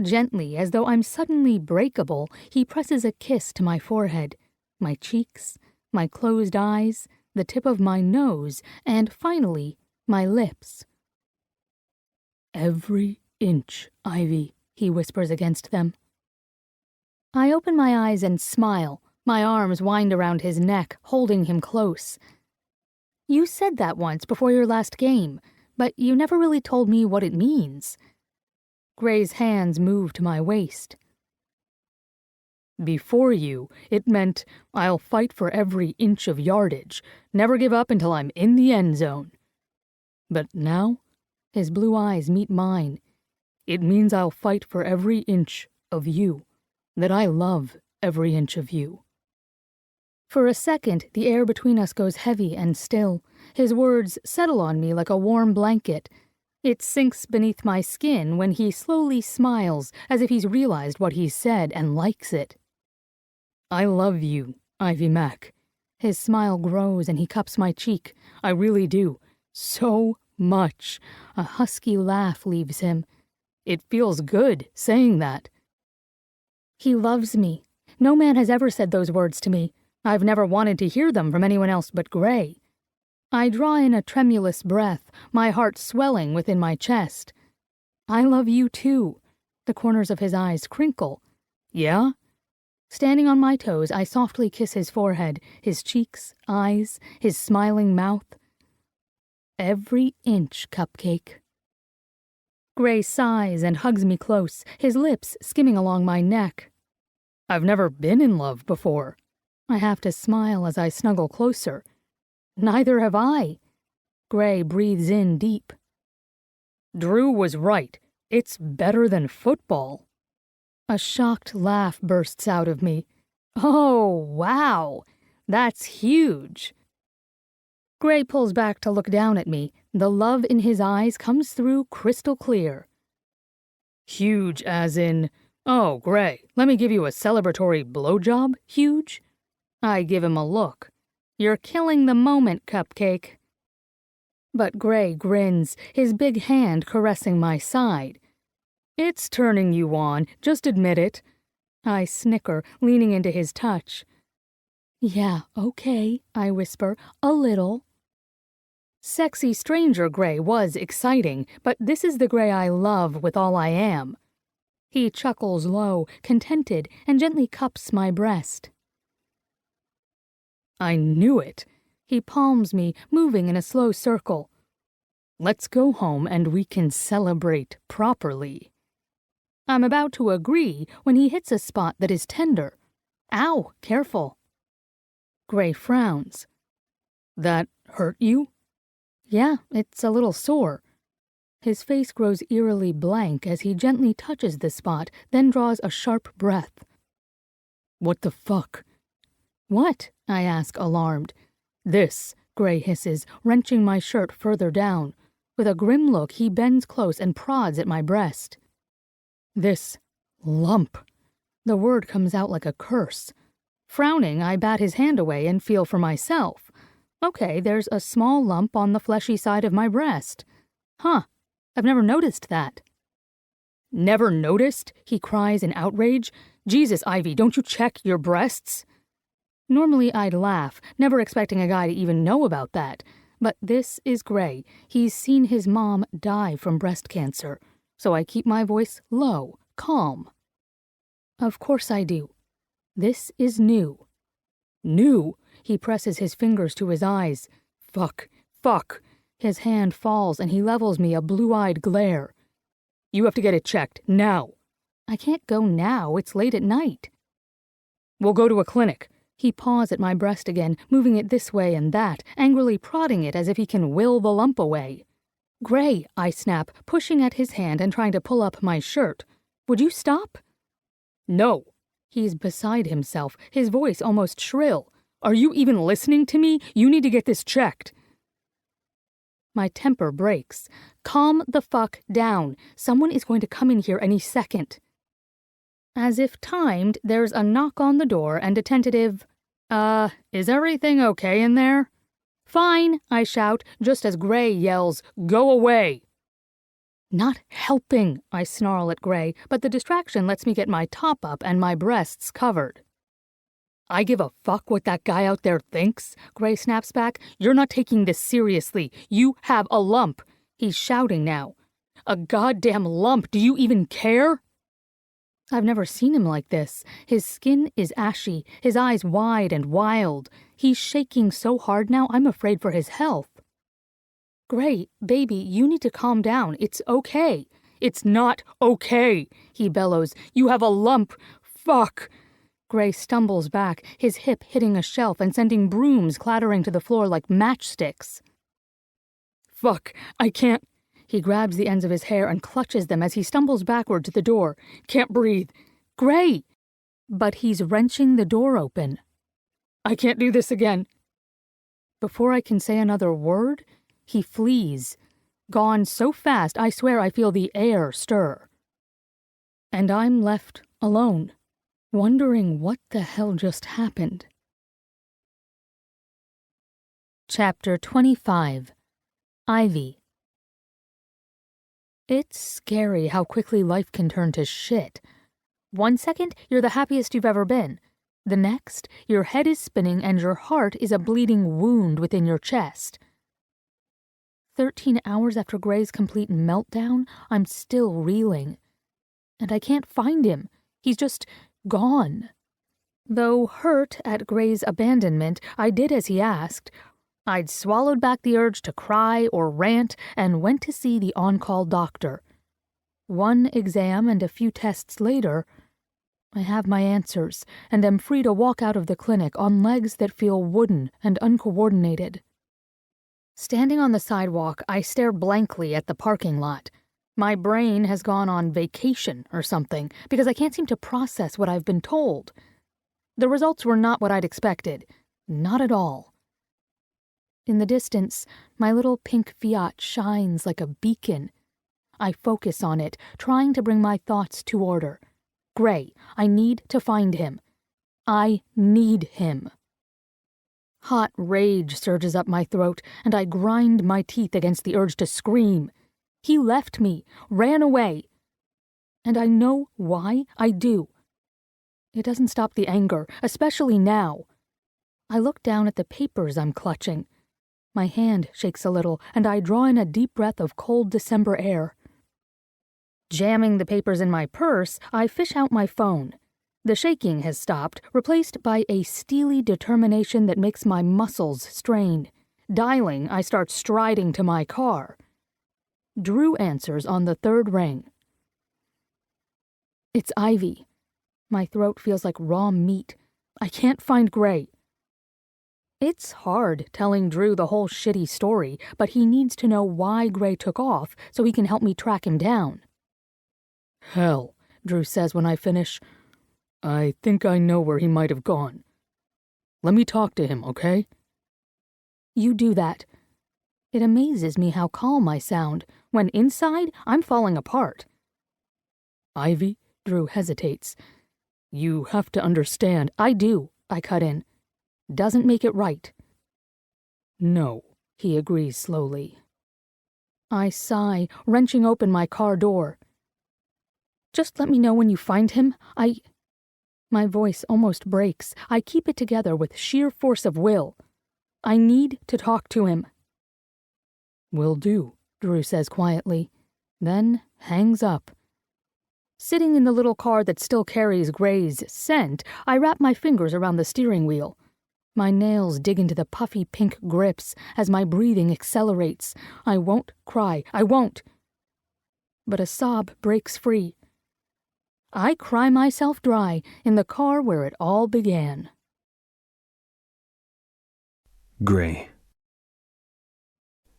Gently, as though I'm suddenly breakable, he presses a kiss to my forehead, my cheeks, my closed eyes, the tip of my nose, and finally, my lips. Every inch, Ivy, he whispers against them. I open my eyes and smile, my arms wind around his neck, holding him close. You said that once before your last game, but you never really told me what it means. Gray's hands move to my waist. Before you, it meant I'll fight for every inch of yardage, never give up until I'm in the end zone. But now, his blue eyes meet mine. It means I'll fight for every inch of you. that I love every inch of you. For a second, the air between us goes heavy and still. His words settle on me like a warm blanket. It sinks beneath my skin when he slowly smiles, as if he's realized what he's said and likes it. I love you, Ivy Mack. His smile grows and he cups my cheek. I really do. So much. A husky laugh leaves him. It feels good saying that. He loves me. No man has ever said those words to me. I've never wanted to hear them from anyone else but Gray. I draw in a tremulous breath, my heart swelling within my chest. I love you too. The corners of his eyes crinkle. Yeah? Standing on my toes, I softly kiss his forehead, his cheeks, eyes, his smiling mouth. Every inch, Cupcake. Gray sighs and hugs me close, his lips skimming along my neck. I've never been in love before. I have to smile as I snuggle closer. Neither have I. Gray breathes in deep. Drew was right. It's better than football. A shocked laugh bursts out of me. Oh, wow. That's huge. Gray pulls back to look down at me. The love in his eyes comes through crystal clear. Huge as in, oh, Gray, let me give you a celebratory blowjob, huge? I give him a look. You're killing the moment, Cupcake. But Gray grins, his big hand caressing my side. It's turning you on, just admit it. I snicker, leaning into his touch. Yeah, okay, I whisper, a little. Sexy stranger Gray was exciting, but this is the Gray I love with all I am. He chuckles low, contented, and gently cups my breast. I knew it. He palms me, moving in a slow circle. Let's go home and we can celebrate properly. I'm about to agree when he hits a spot that is tender. Ow, careful. Gray frowns. That hurt you? Yeah, it's a little sore. His face grows eerily blank as he gently touches the spot, then draws a sharp breath. What the fuck? What? I ask, alarmed. This, Gray hisses, wrenching my shirt further down. With a grim look, he bends close and prods at my breast. This lump. The word comes out like a curse. Frowning, I bat his hand away and feel for myself. Okay, there's a small lump on the fleshy side of my breast. Huh, I've never noticed that. Never noticed? He cries in outrage. Jesus, Ivy, don't you check your breasts? Normally I'd laugh, never expecting a guy to even know about that. But this is Gray. He's seen his mom die from breast cancer. So I keep my voice low, calm. Of course I do. This is new. New? He presses his fingers to his eyes. Fuck. His hand falls and he levels me a blue-eyed glare. You have to get it checked, now. I can't go now, it's late at night. We'll go to a clinic. He paws at my breast again, moving it this way and that, angrily prodding it as if he can will the lump away. Gray, I snap, pushing at his hand and trying to pull up my shirt. Would you stop? No. He's beside himself, his voice almost shrill. Are you even listening to me? You need to get this checked. My temper breaks. Calm the fuck down. Someone is going to come in here any second. As if timed, there's a knock on the door and a tentative, is everything okay in there? Fine, I shout, just as Gray yells, go away. Not helping, I snarl at Gray, but the distraction lets me get my top up and my breasts covered. I give a fuck what that guy out there thinks, Gray snaps back. You're not taking this seriously. You have a lump. He's shouting now. A goddamn lump. Do you even care? I've never seen him like this. His skin is ashy, his eyes wide and wild. He's shaking so hard now, I'm afraid for his health. Gray, baby, you need to calm down. It's okay. It's not okay, he bellows. You have a lump. Fuck. Gray stumbles back, his hip hitting a shelf and sending brooms clattering to the floor like matchsticks. Fuck, I can't. He grabs the ends of his hair and clutches them as he stumbles backward to the door. Can't breathe. Gray! but he's wrenching the door open. I can't do this again. Before I can say another word, he flees, gone so fast I swear I feel the air stir. And I'm left alone, wondering what the hell just happened. Chapter 25. Ivy. It's scary how quickly life can turn to shit. One second, you're the happiest you've ever been. The next, your head is spinning and your heart is a bleeding wound within your chest. 13 hours after Gray's complete meltdown, I'm still reeling. And I can't find him. He's just gone. Though hurt at Gray's abandonment, I did as he asked. I'd swallowed back the urge to cry or rant and went to see the on-call doctor. One exam and a few tests later, I have my answers and am free to walk out of the clinic on legs that feel wooden and uncoordinated. Standing on the sidewalk, I stare blankly at the parking lot. My brain has gone on vacation or something because I can't seem to process what I've been told. The results were not what I'd expected. Not at all. In the distance, my little pink Fiat shines like a beacon. I focus on it, trying to bring my thoughts to order. Gray, I need to find him. I need him. Hot rage surges up my throat, and I grind my teeth against the urge to scream. He left me, ran away. And I know why I do. It doesn't stop the anger, especially now. I look down at the papers I'm clutching. My hand shakes a little, and I draw in a deep breath of cold December air. Jamming the papers in my purse, I fish out my phone. The shaking has stopped, replaced by a steely determination that makes my muscles strain. Dialing, I start striding to my car. Drew answers on the third ring. It's Ivy. My throat feels like raw meat. I can't find Gray. It's hard telling Drew the whole shitty story, but he needs to know why Gray took off so he can help me track him down. Hell, Drew says when I finish. I think I know where he might have gone. Let me talk to him, okay? You do that. It amazes me how calm I sound, when inside I'm falling apart. Ivy, Drew hesitates. You have to understand. I do, I cut in. Doesn't make it right. No, he agrees slowly. I sigh, wrenching open my car door. Just let me know when you find him. My voice almost breaks. I keep it together with sheer force of will. I need to talk to him. Will do, Drew says quietly, then hangs up. Sitting in the little car that still carries Gray's scent, I wrap my fingers around the steering wheel. My nails dig into the puffy pink grips as my breathing accelerates. I won't cry. I won't. But a sob breaks free. I cry myself dry in the car where it all began. Gray.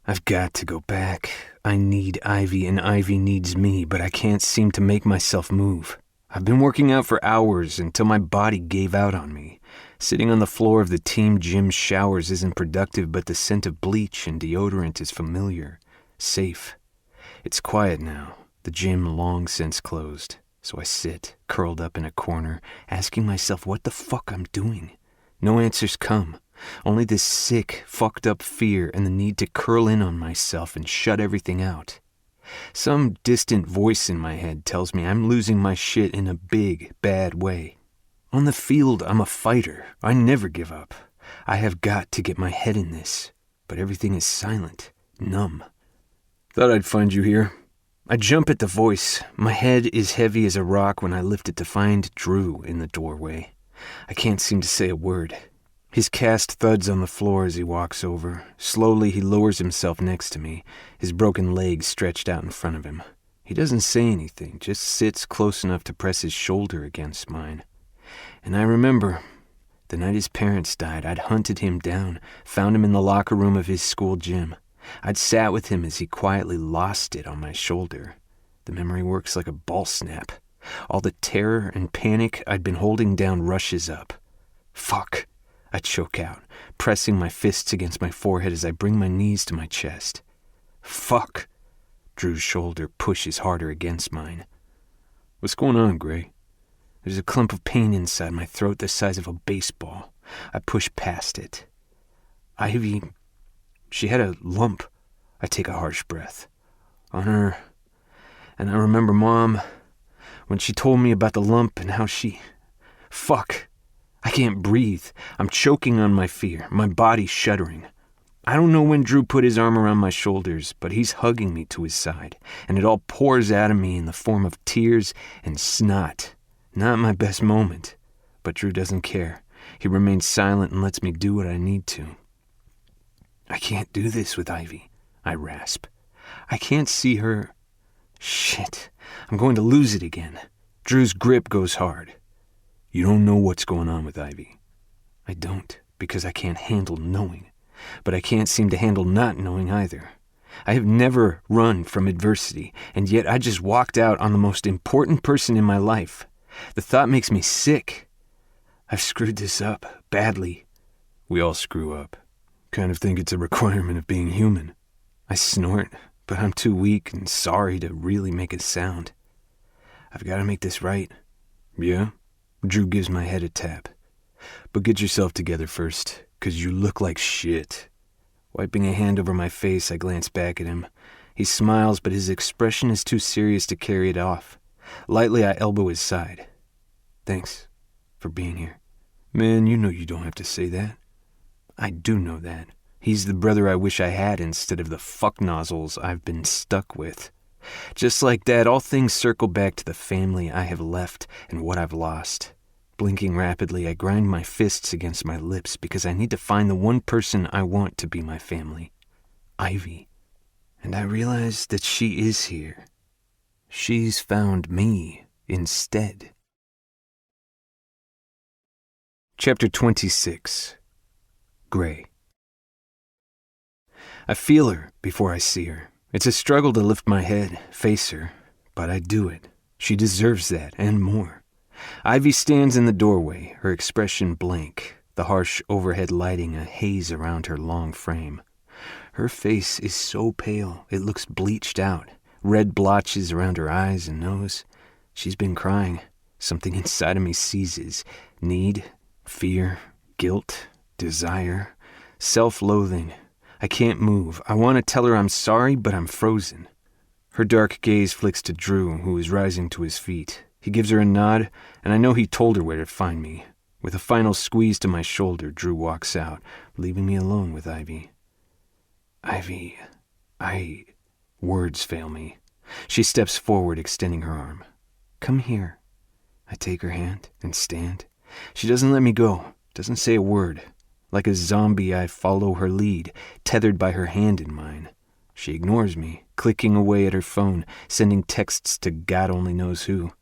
I've got to go back. I need Ivy and Ivy needs me, but I can't seem to make myself move. I've been working out for hours until my body gave out on me. Sitting on the floor of the team gym showers isn't productive, but the scent of bleach and deodorant is familiar, safe. It's quiet now. The gym long since closed. So I sit, curled up in a corner, asking myself what the fuck I'm doing. No answers come. Only this sick, fucked up fear and the need to curl in on myself and shut everything out. Some distant voice in my head tells me I'm losing my shit in a big, bad way. On the field, I'm a fighter. I never give up. I have got to get my head in this. But everything is silent, numb. Thought I'd find you here. I jump at the voice. My head is heavy as a rock when I lift it to find Drew in the doorway. I can't seem to say a word. His cast thuds on the floor as he walks over. Slowly, he lowers himself next to me, his broken legs stretched out in front of him. He doesn't say anything, just sits close enough to press his shoulder against mine. And I remember, the night his parents died, I'd hunted him down, found him in the locker room of his school gym. I'd sat with him as he quietly lost it on my shoulder. The memory works like a ball snap. All the terror and panic I'd been holding down rushes up. Fuck, I choke out, pressing my fists against my forehead as I bring my knees to my chest. Fuck. Drew's shoulder pushes harder against mine. What's going on, Gray? There's a clump of pain inside my throat the size of a baseball. I push past it. Ivy, she had a lump. I take a harsh breath. On her. And I remember Mom, when she told me about the lump and how she... Fuck. I can't breathe. I'm choking on my fear, my body shuddering. I don't know when Drew put his arm around my shoulders, but he's hugging me to his side, and it all pours out of me in the form of tears and snot. Not my best moment, but Drew doesn't care. He remains silent and lets me do what I need to. I can't do this with Ivy, I rasp. I can't see her. Shit, I'm going to lose it again. Drew's grip goes hard. You don't know what's going on with Ivy. I don't, because I can't handle knowing. But I can't seem to handle not knowing either. I have never run from adversity, and yet I just walked out on the most important person in my life. The thought makes me sick. I've screwed this up, badly. We all screw up. Kind of think it's a requirement of being human. I snort, but I'm too weak and sorry to really make a sound. I've got to make this right. Yeah? Drew gives my head a tap. But get yourself together first, 'cause you look like shit. Wiping a hand over my face, I glance back at him. He smiles, but his expression is too serious to carry it off. Lightly, I elbow his side. Thanks for being here. Man, you know you don't have to say that. I do know that. He's the brother I wish I had instead of the fuck nozzles I've been stuck with. Just like that, all things circle back to the family I have left and what I've lost. Blinking rapidly, I grind my fists against my lips because I need to find the one person I want to be my family. Ivy. And I realize that she is here. She's found me instead. Chapter 26. Gray. I feel her before I see her. It's a struggle to lift my head, face her, but I do it. She deserves that and more. Ivy stands in the doorway, her expression blank, the harsh overhead lighting a haze around her long frame. Her face is so pale, it looks bleached out, red blotches around her eyes and nose. She's been crying. Something inside of me seizes. Need, fear, guilt, desire, self-loathing. I can't move. I want to tell her I'm sorry, but I'm frozen. Her dark gaze flicks to Drew, who is rising to his feet. He gives her a nod, and I know he told her where to find me. With a final squeeze to my shoulder, Drew walks out, leaving me alone with Ivy. Ivy, Words fail me. She steps forward, extending her arm. Come here. I take her hand and stand. She doesn't let me go, doesn't say a word. Like a zombie, I follow her lead, tethered by her hand in mine. She ignores me, clicking away at her phone, sending texts to God only knows who.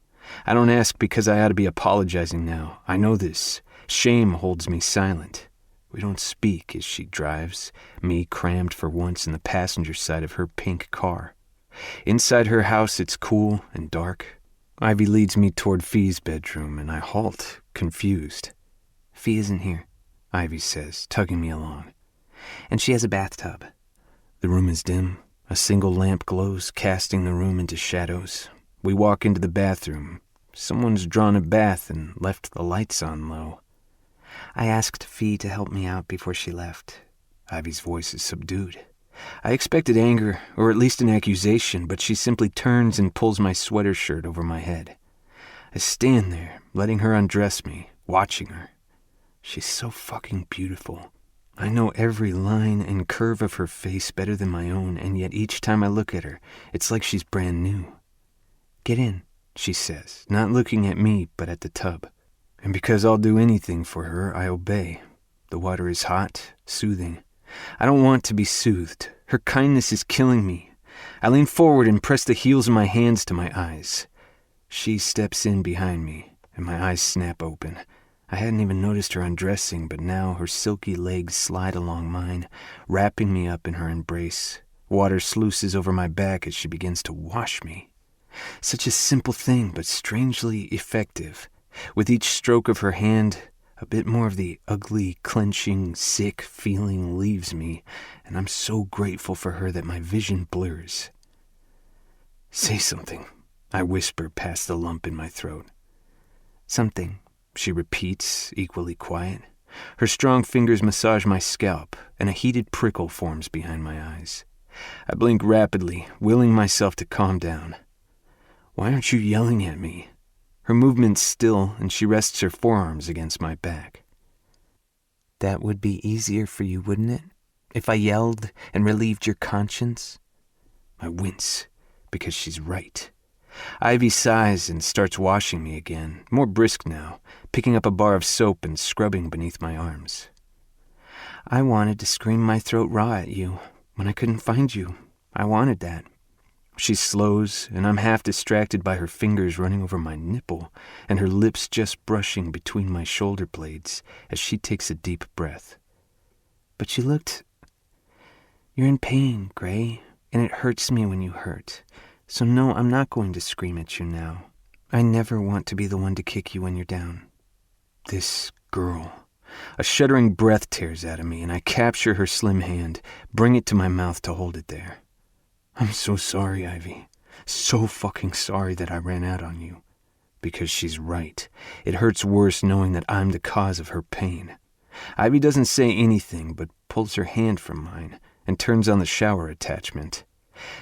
I don't ask because I ought to be apologizing now. I know this. Shame holds me silent. We don't speak as she drives, me crammed for once in the passenger side of her pink car. Inside her house, it's cool and dark. Ivy leads me toward Fee's bedroom, and I halt, confused. Fee isn't here, Ivy says, tugging me along. And she has a bathtub. The room is dim. A single lamp glows, casting the room into shadows. We walk into the bathroom. Someone's drawn a bath and left the lights on low. I asked Fee to help me out before she left. Ivy's voice is subdued. I expected anger, or at least an accusation, but she simply turns and pulls my sweater shirt over my head. I stand there, letting her undress me, watching her. She's so fucking beautiful. I know every line and curve of her face better than my own, and yet each time I look at her, it's like she's brand new. Get in, she says, not looking at me, but at the tub. And because I'll do anything for her, I obey. The water is hot, soothing. I don't want to be soothed. Her kindness is killing me. I lean forward and press the heels of my hands to my eyes. She steps in behind me, and my eyes snap open. I hadn't even noticed her undressing, but now her silky legs slide along mine, wrapping me up in her embrace. Water sluices over my back as she begins to wash me. Such a simple thing, but strangely effective. With each stroke of her hand, a bit more of the ugly, clenching, sick feeling leaves me, and I'm so grateful for her that my vision blurs. "Say something," I whisper past the lump in my throat. "Something," she repeats, equally quiet. Her strong fingers massage my scalp, and a heated prickle forms behind my eyes. I blink rapidly, willing myself to calm down. "Why aren't you yelling at me?" Her movement's still, and she rests her forearms against my back. "That would be easier for you, wouldn't it? If I yelled and relieved your conscience?" I wince, because she's right. Ivy sighs and starts washing me again, more brisk now, picking up a bar of soap and scrubbing beneath my arms. "I wanted to scream my throat raw at you when I couldn't find you. I wanted that." She slows, and I'm half distracted by her fingers running over my nipple and her lips just brushing between my shoulder blades as she takes a deep breath. "But you're in pain, Gray, and it hurts me when you hurt. So no, I'm not going to scream at you now. I never want to be the one to kick you when you're down." This girl. A shuddering breath tears out of me, and I capture her slim hand, bring it to my mouth to hold it there. "I'm so sorry, Ivy. So fucking sorry that I ran out on you." Because she's right. It hurts worse knowing that I'm the cause of her pain. Ivy doesn't say anything, but pulls her hand from mine and turns on the shower attachment.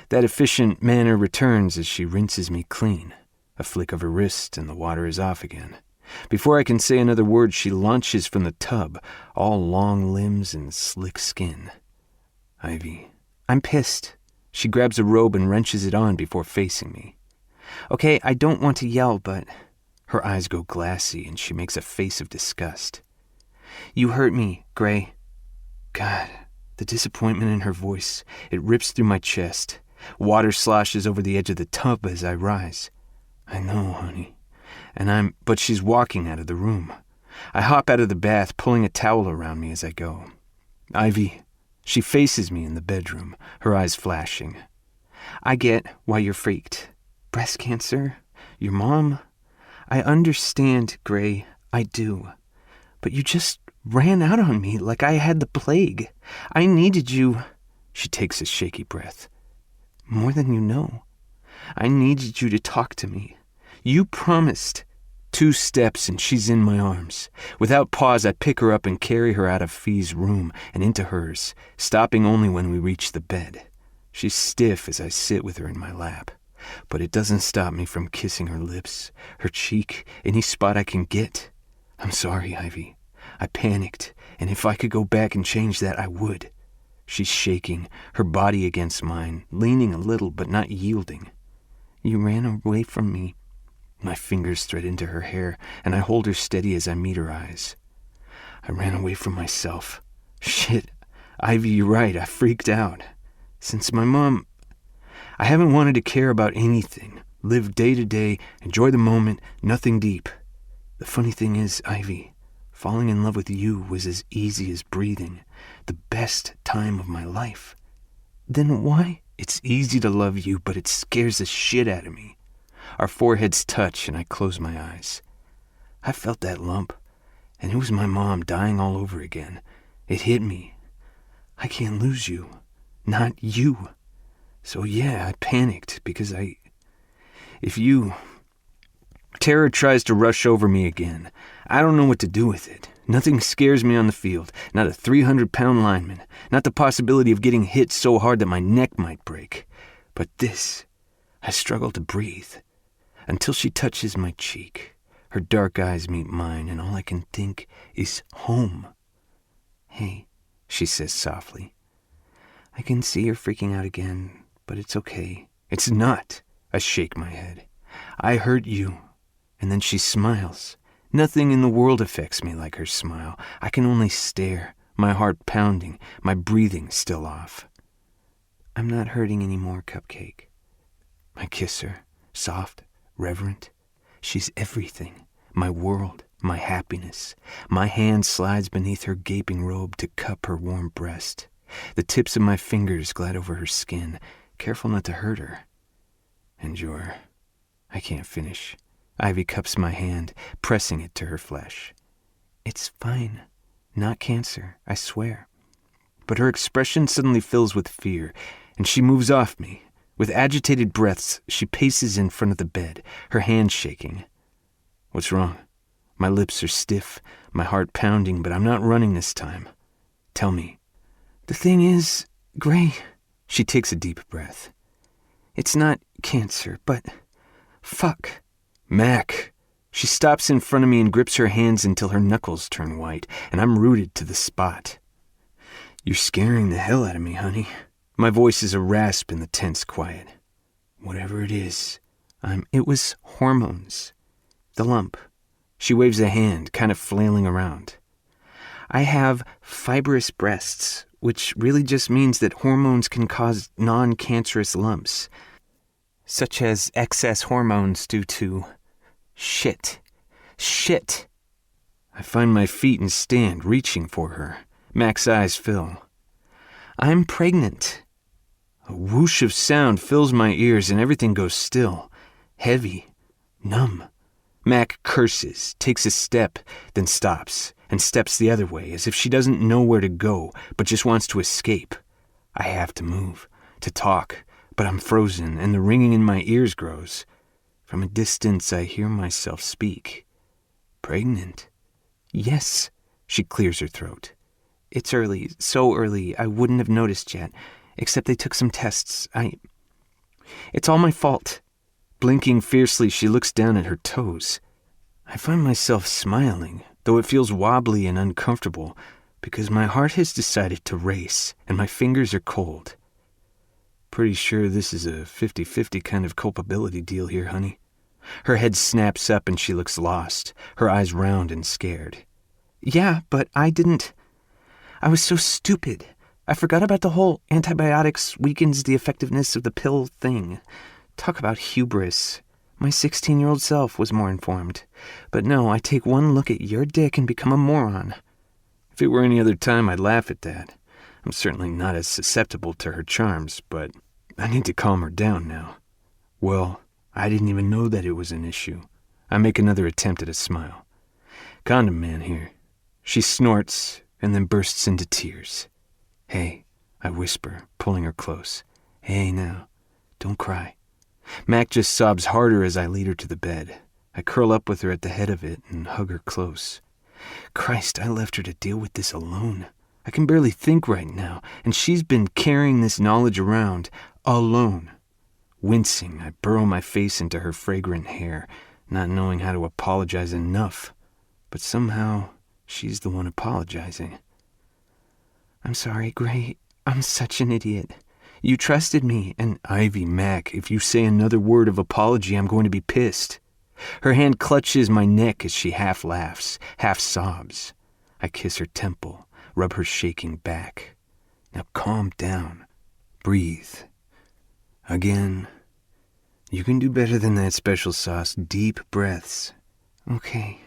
That efficient manner returns as she rinses me clean. A flick of her wrist and the water is off again. Before I can say another word, she launches from the tub, all long limbs and slick skin. "Ivy, I'm pissed." She grabs a robe and wrenches it on before facing me. "Okay, I don't want to yell, but..." Her eyes go glassy and she makes a face of disgust. "You hurt me, Gray." God, the disappointment in her voice. It rips through my chest. Water sloshes over the edge of the tub as I rise. "I know, honey." But she's walking out of the room. I hop out of the bath, pulling a towel around me as I go. "Ivy." She faces me in the bedroom, her eyes flashing. "I get why you're freaked. Breast cancer? Your mom? I understand, Gray, I do. But you just ran out on me like I had the plague. I needed you." She takes a shaky breath. "More than you know. I needed you to talk to me. You promised." 2 steps and she's in my arms. Without pause, I pick her up and carry her out of Fee's room and into hers, stopping only when we reach the bed. She's stiff as I sit with her in my lap, but it doesn't stop me from kissing her lips, her cheek, any spot I can get. "I'm sorry, Ivy. I panicked, and if I could go back and change that, I would." She's shaking, her body against mine, leaning a little but not yielding. "You ran away from me." My fingers thread into her hair, and I hold her steady as I meet her eyes. "I ran away from myself. Shit, Ivy, you're right, I freaked out. Since my mom, I haven't wanted to care about anything, live day to day, enjoy the moment, nothing deep. The funny thing is, Ivy, falling in love with you was as easy as breathing, the best time of my life." "Then why?" "It's easy to love you, but it scares the shit out of me." Our foreheads touch, and I close my eyes. I felt that lump, and it was my mom dying all over again. It hit me. I can't lose you. Not you. So yeah, I panicked, because Terror tries to rush over me again. I don't know what to do with it. Nothing scares me on the field. Not a 300-pound lineman. Not the possibility of getting hit so hard that my neck might break. But this, I struggle to breathe. Until she touches my cheek. Her dark eyes meet mine, and all I can think is home. "Hey," she says softly. "I can see you're freaking out again, but it's okay." "It's not." I shake my head. "I hurt you." And then she smiles. Nothing in the world affects me like her smile. I can only stare, my heart pounding, my breathing still off. "I'm not hurting anymore, Cupcake." I kiss her, soft, reverent. She's everything. My world, my happiness. My hand slides beneath her gaping robe to cup her warm breast. The tips of my fingers glide over her skin, careful not to hurt her. "And you're I can't finish. Ivy cups my hand, pressing it to her flesh. It's fine. Not cancer, I swear. But her expression suddenly fills with fear, and she moves off me. With agitated breaths, she paces in front of the bed, her hands shaking. What's wrong? My lips are stiff, my heart pounding, but I'm not running this time. Tell me. The thing is, Gray, she takes a deep breath. It's not cancer, but fuck. Mac. She stops in front of me and grips her hands until her knuckles turn white, and I'm rooted to the spot. You're scaring the hell out of me, honey. My voice is a rasp in the tense quiet. Whatever it is, It was hormones. The lump. She waves a hand, kind of flailing around. I have fibrous breasts, which really just means that hormones can cause non-cancerous lumps, such as excess hormones due to shit. I find my feet and stand, reaching for her. Mac's eyes fill. I'm pregnant. A whoosh of sound fills my ears and everything goes still, heavy, numb. Mac curses, takes a step, then stops, and steps the other way as if she doesn't know where to go, but just wants to escape. I have to move, to talk, but I'm frozen and the ringing in my ears grows. From a distance I hear myself speak. Pregnant? Yes, she clears her throat. It's early, so early I wouldn't have noticed yet, except they took some tests. It's all my fault. Blinking fiercely, she looks down at her toes. I find myself smiling, though it feels wobbly and uncomfortable, because my heart has decided to race, and my fingers are cold. Pretty sure this is a 50-50 kind of culpability deal here, honey. Her head snaps up and she looks lost, her eyes round and scared. Yeah, but I was so stupid. I forgot about the whole antibiotics weakens the effectiveness of the pill thing. Talk about hubris. My 16-year-old self was more informed. But no, I take one look at your dick and become a moron. If it were any other time, I'd laugh at that. I'm certainly not as susceptible to her charms, but I need to calm her down now. Well, I didn't even know that it was an issue. I make another attempt at a smile. Condom man here. She snorts and then bursts into tears. Hey, I whisper, pulling her close. Hey now, don't cry. Mac just sobs harder as I lead her to the bed. I curl up with her at the head of it and hug her close. Christ, I left her to deal with this alone. I can barely think right now, and she's been carrying this knowledge around, alone. Wincing, I burrow my face into her fragrant hair, not knowing how to apologize enough. But somehow, she's the one apologizing. I'm sorry, Gray. I'm such an idiot. You trusted me, and Ivy, Mac, if you say another word of apology, I'm going to be pissed. Her hand clutches my neck as she half laughs, half sobs. I kiss her temple, rub her shaking back. Now calm down. Breathe. Again. You can do better than that special sauce. Deep breaths. Okay.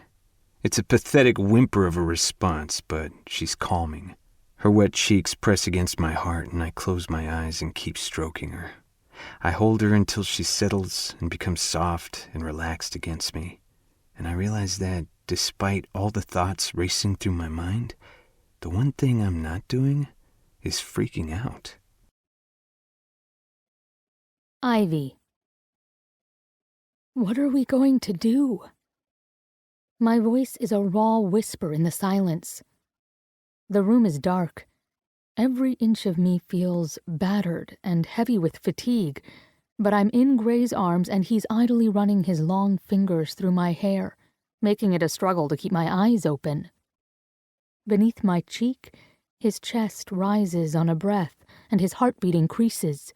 It's a pathetic whimper of a response, but she's calming. Her wet cheeks press against my heart, and I close my eyes and keep stroking her. I hold her until she settles and becomes soft and relaxed against me. And I realize that, despite all the thoughts racing through my mind, the one thing I'm not doing is freaking out. Ivy. What are we going to do? My voice is a raw whisper in the silence. The room is dark. Every inch of me feels battered and heavy with fatigue, but I'm in Gray's arms and he's idly running his long fingers through my hair, making it a struggle to keep my eyes open. Beneath my cheek, his chest rises on a breath and his heartbeat increases.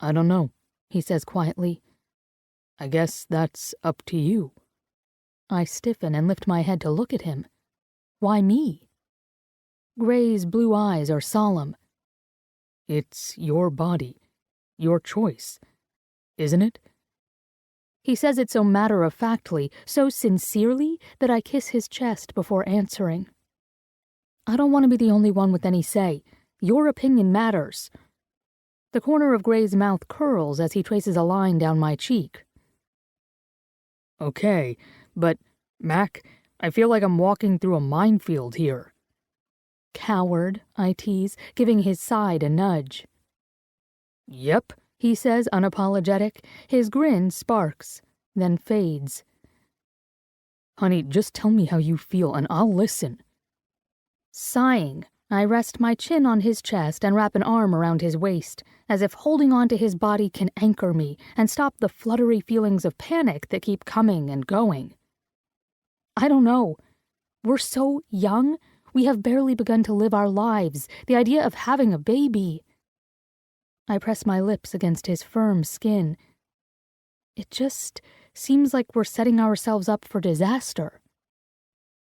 I don't know, he says quietly. I guess that's up to you. I stiffen and lift my head to look at him. Why me? Gray's blue eyes are solemn. It's your body, your choice, isn't it? He says it so matter-of-factly, so sincerely, that I kiss his chest before answering. I don't want to be the only one with any say. Your opinion matters. The corner of Gray's mouth curls as he traces a line down my cheek. Okay, but, Mac, I feel like I'm walking through a minefield here. Coward, I tease, giving his side a nudge. Yep, He says, unapologetic. His grin sparks, then fades. honey, just tell me how you feel and I'll listen. Sighing, I rest my chin on his chest and wrap an arm around his waist, as if holding on to his body can anchor me and stop the fluttery feelings of panic that keep coming and going. I don't know. We're so young. We have barely begun to live our lives. The idea of having a baby. I press my lips against his firm skin. It just seems like we're setting ourselves up for disaster.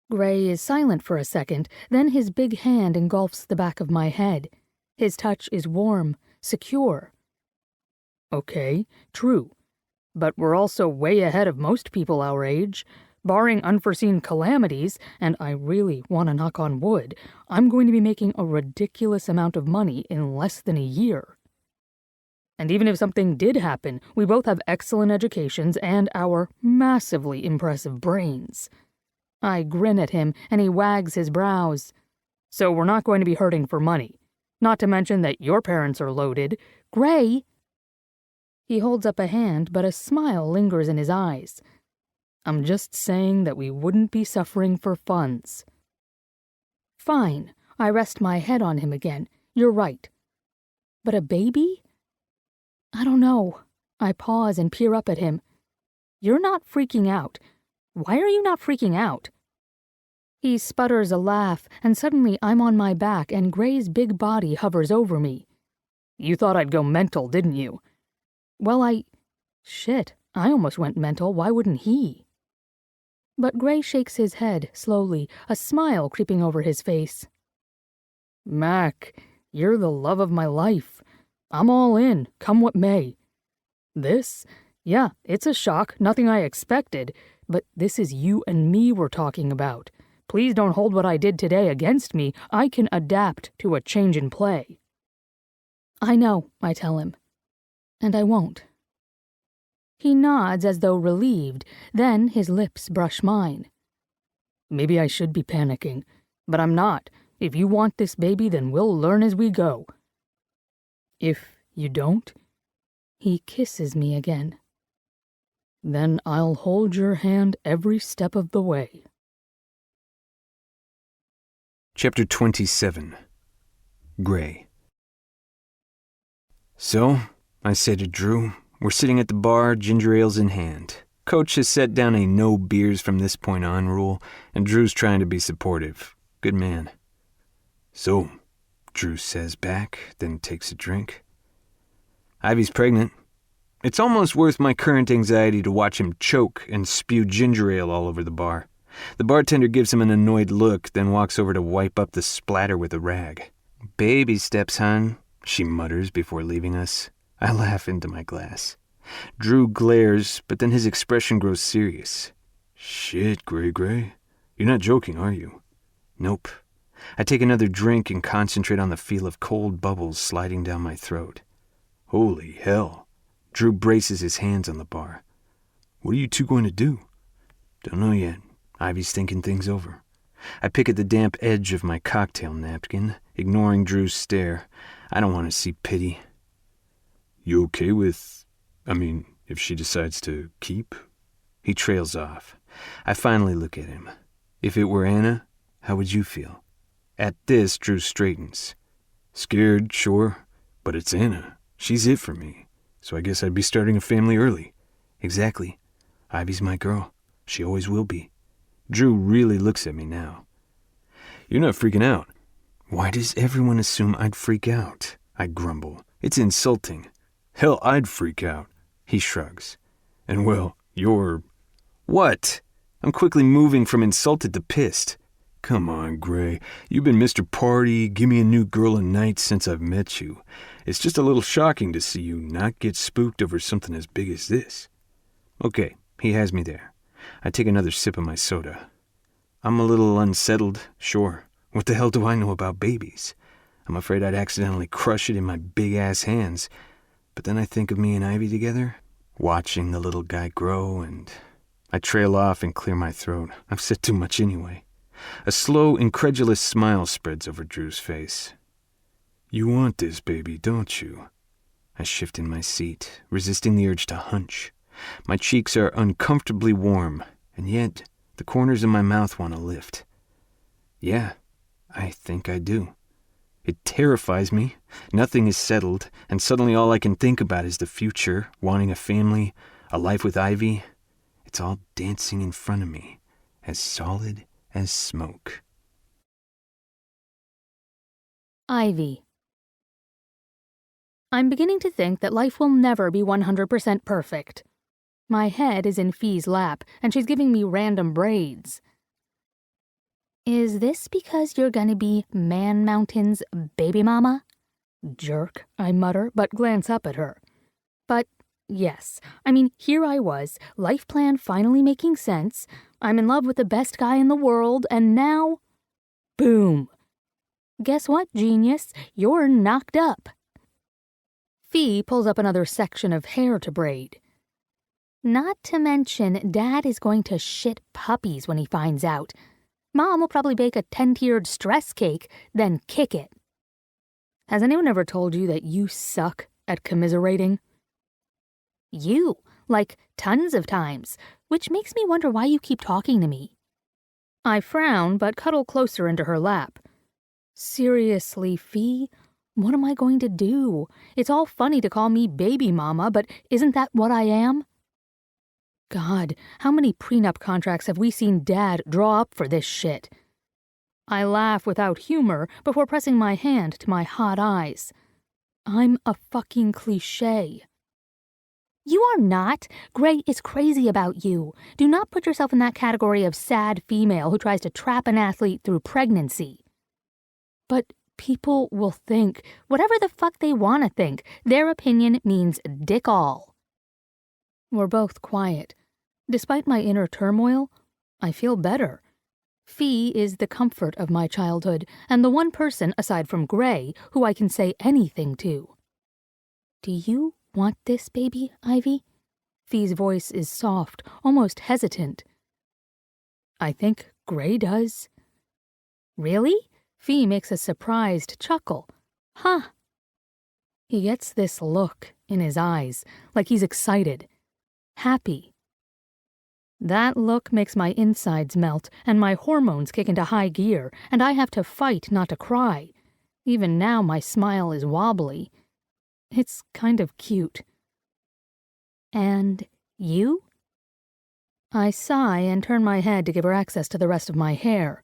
Gray is silent for a second, then his big hand engulfs the back of my head. His touch is warm, secure. Okay, true. But we're also way ahead of most people our age. Barring unforeseen calamities, and I really want to knock on wood, I'm going to be making a ridiculous amount of money in less than a year. And even if something did happen, we both have excellent educations and our massively impressive brains. I grin at him, and he wags his brows. So we're not going to be hurting for money. Not to mention that your parents are loaded. Gray! He holds up a hand, but a smile lingers in his eyes. I'm just saying that we wouldn't be suffering for funds. Fine. I rest my head on him again. You're right. But a baby? I don't know. I pause and peer up at him. You're not freaking out. Why are you not freaking out? He sputters a laugh, and suddenly I'm on my back and Gray's big body hovers over me. You thought I'd go mental, didn't you? Well, Shit, I almost went mental. Why wouldn't he? But Gray shakes his head, slowly, a smile creeping over his face. Mac, you're the love of my life. I'm all in, come what may. This? Yeah, it's a shock, nothing I expected, but this is you and me we're talking about. Please don't hold what I did today against me. I can adapt to a change in play. I know, I tell him. And I won't. He nods as though relieved, then his lips brush mine. Maybe I should be panicking, but I'm not. If you want this baby, then we'll learn as we go. If you don't, he kisses me again. Then I'll hold your hand every step of the way. Chapter 27. Gray. So, I say to Drew, we're sitting at the bar, ginger ales in hand. Coach has set down a no beers from this point on rule, and Drew's trying to be supportive. Good man. So, Drew says back, then takes a drink. Ivy's pregnant. It's almost worth my current anxiety to watch him choke and spew ginger ale all over the bar. The bartender gives him an annoyed look, then walks over to wipe up the splatter with a rag. Baby steps, hon, she mutters before leaving us. I laugh into my glass. Drew glares, but then his expression grows serious. Shit, Gray. You're not joking, are you? Nope. I take another drink and concentrate on the feel of cold bubbles sliding down my throat. Holy hell. Drew braces his hands on the bar. What are you two going to do? Don't know yet. Ivy's thinking things over. I pick at the damp edge of my cocktail napkin, ignoring Drew's stare. I don't want to see pity. You okay with... if she decides to keep? He trails off. I finally look at him. If it were Anna, how would you feel? At this, Drew straightens. Scared, sure, but it's Anna. She's it for me. So I guess I'd be starting a family early. Exactly. Ivy's my girl. She always will be. Drew really looks at me now. You're not freaking out. Why does everyone assume I'd freak out? I grumble. It's insulting. Hell, I'd freak out. He shrugs. And well, you're... What? I'm quickly moving from insulted to pissed. Come on, Gray. You've been Mr. Party, give me a new girl a night since I've met you. It's just a little shocking to see you not get spooked over something as big as this. Okay, he has me there. I take another sip of my soda. I'm a little unsettled, sure. What the hell do I know about babies? I'm afraid I'd accidentally crush it in my big-ass hands. But then I think of me and Ivy together, watching the little guy grow, and I trail off and clear my throat. I've said too much anyway. A slow, incredulous smile spreads over Drew's face. You want this, baby, don't you? I shift in my seat, resisting the urge to hunch. My cheeks are uncomfortably warm, and yet the corners of my mouth want to lift. Yeah, I think I do. It terrifies me. Nothing is settled, and suddenly all I can think about is the future, wanting a family, a life with Ivy. It's all dancing in front of me, as solid as smoke. Ivy. I'm beginning to think that life will never be 100% perfect. My head is in Fee's lap, and she's giving me random braids. Is this because you're gonna be Man Mountain's baby mama? Jerk, I mutter, but glance up at her. But yes, I mean, here I was, life plan finally making sense. I'm in love with the best guy in the world, and now, boom. Guess what, genius? You're knocked up. Fee pulls up another section of hair to braid. Not to mention, Dad is going to shit puppies when he finds out. Mom will probably bake a 10-tiered stress cake, then kick it. Has anyone ever told you that you suck at commiserating? You, like tons of times, which makes me wonder why you keep talking to me. I frown, but cuddle closer into her lap. Seriously, Fee, what am I going to do? It's all funny to call me baby mama, but isn't that what I am? God, how many prenup contracts have we seen Dad draw up for this shit? I laugh without humor before pressing my hand to my hot eyes. I'm a fucking cliché. You are not. Gray is crazy about you. Do not put yourself in that category of sad female who tries to trap an athlete through pregnancy. But people will think whatever the fuck they want to think. Their opinion means dick all. We're both quiet. Despite my inner turmoil, I feel better. Fee is the comfort of my childhood, and the one person, aside from Gray, who I can say anything to. Do you want this, baby, Ivy? Fee's voice is soft, almost hesitant. I think Gray does. Really? Fee makes a surprised chuckle. Huh. He gets this look in his eyes, like he's excited. Happy. That look makes my insides melt and my hormones kick into high gear, and I have to fight not to cry. Even now my smile is wobbly. It's kind of cute. And you? I sigh and turn my head to give her access to the rest of my hair.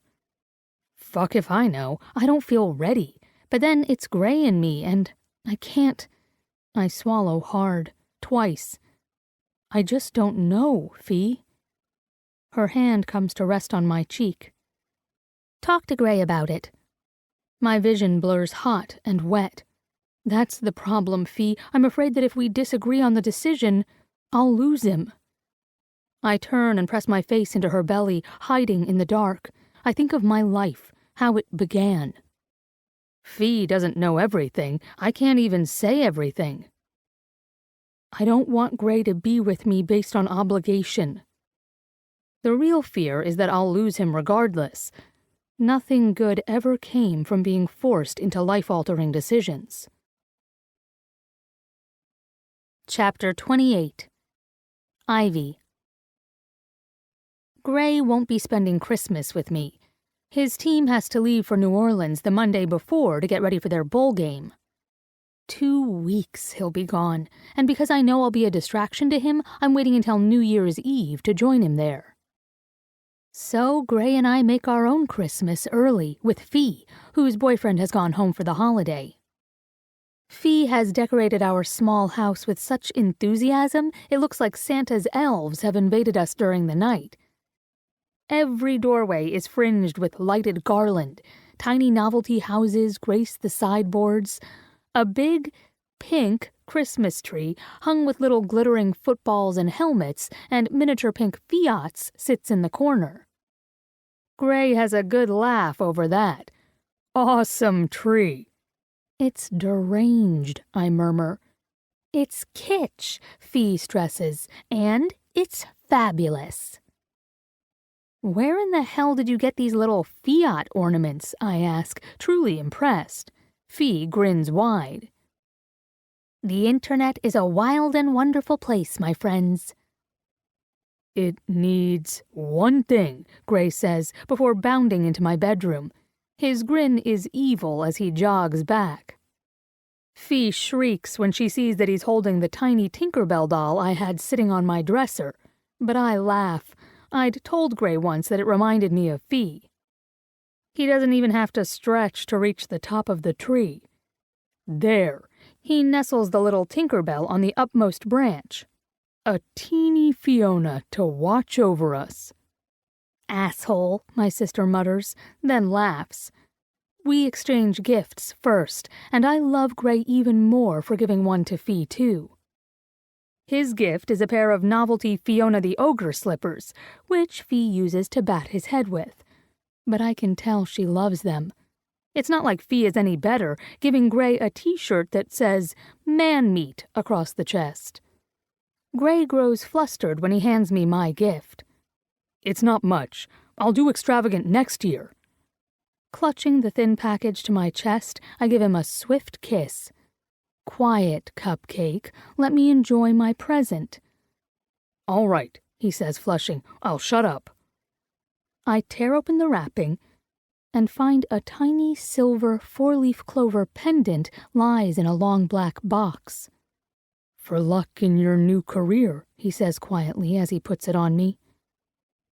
Fuck if I know. I don't feel ready. But then it's Gray in me, and I can't. I swallow hard, twice. I just don't know, Fee. Her hand comes to rest on my cheek. Talk to Gray about it. My vision blurs hot and wet. That's the problem, Fee. I'm afraid that if we disagree on the decision, I'll lose him. I turn and press my face into her belly, hiding in the dark. I think of my life, how it began. Fee doesn't know everything. I can't even say everything. I don't want Gray to be with me based on obligation. The real fear is that I'll lose him regardless. Nothing good ever came from being forced into life-altering decisions. Chapter 28. Ivy. Gray won't be spending Christmas with me. His team has to leave for New Orleans the Monday before to get ready for their bowl game. 2 weeks he'll be gone, and because I know I'll be a distraction to him, I'm waiting until New Year's Eve to join him there. So Gray and I make our own Christmas early with Fee, whose boyfriend has gone home for the holiday. Fee has decorated our small house with such enthusiasm, it looks like Santa's elves have invaded us during the night. Every doorway is fringed with lighted garland. Tiny novelty houses grace the sideboards. A big, pink Christmas tree hung with little glittering footballs and helmets and miniature pink Fiats sits in the corner. Gray has a good laugh over that. Awesome tree. It's deranged, I murmur. It's kitsch, Fee stresses, and It's fabulous. Where in the hell did you get these little Fiat ornaments? I ask, truly impressed. Fee grins wide. The internet is a wild and wonderful place, my friends. It needs one thing, Gray says before bounding into my bedroom. His grin is evil as he jogs back. Fee shrieks when she sees that he's holding the tiny Tinkerbell doll I had sitting on my dresser, but I laugh. I'd told Gray once that it reminded me of Fee. He doesn't even have to stretch to reach the top of the tree. There, he nestles the little Tinkerbell on the upmost branch. A teeny Fiona to watch over us. Asshole, my sister mutters, then laughs. We exchange gifts first, and I love Gray even more for giving one to Fee, too. His gift is a pair of novelty Fiona the Ogre slippers, which Fee uses to bat his head with. But I can tell she loves them. It's not like Fee is any better, giving Gray a t-shirt that says "Man Meat" across the chest. Gray grows flustered when he hands me my gift. It's not much. I'll do extravagant next year. Clutching the thin package to my chest, I give him a swift kiss. Quiet, cupcake. Let me enjoy my present. All right, he says, flushing. I'll shut up. I tear open the wrapping and find a tiny silver four-leaf clover pendant lies in a long black box. For luck in your new career, he says quietly as he puts it on me.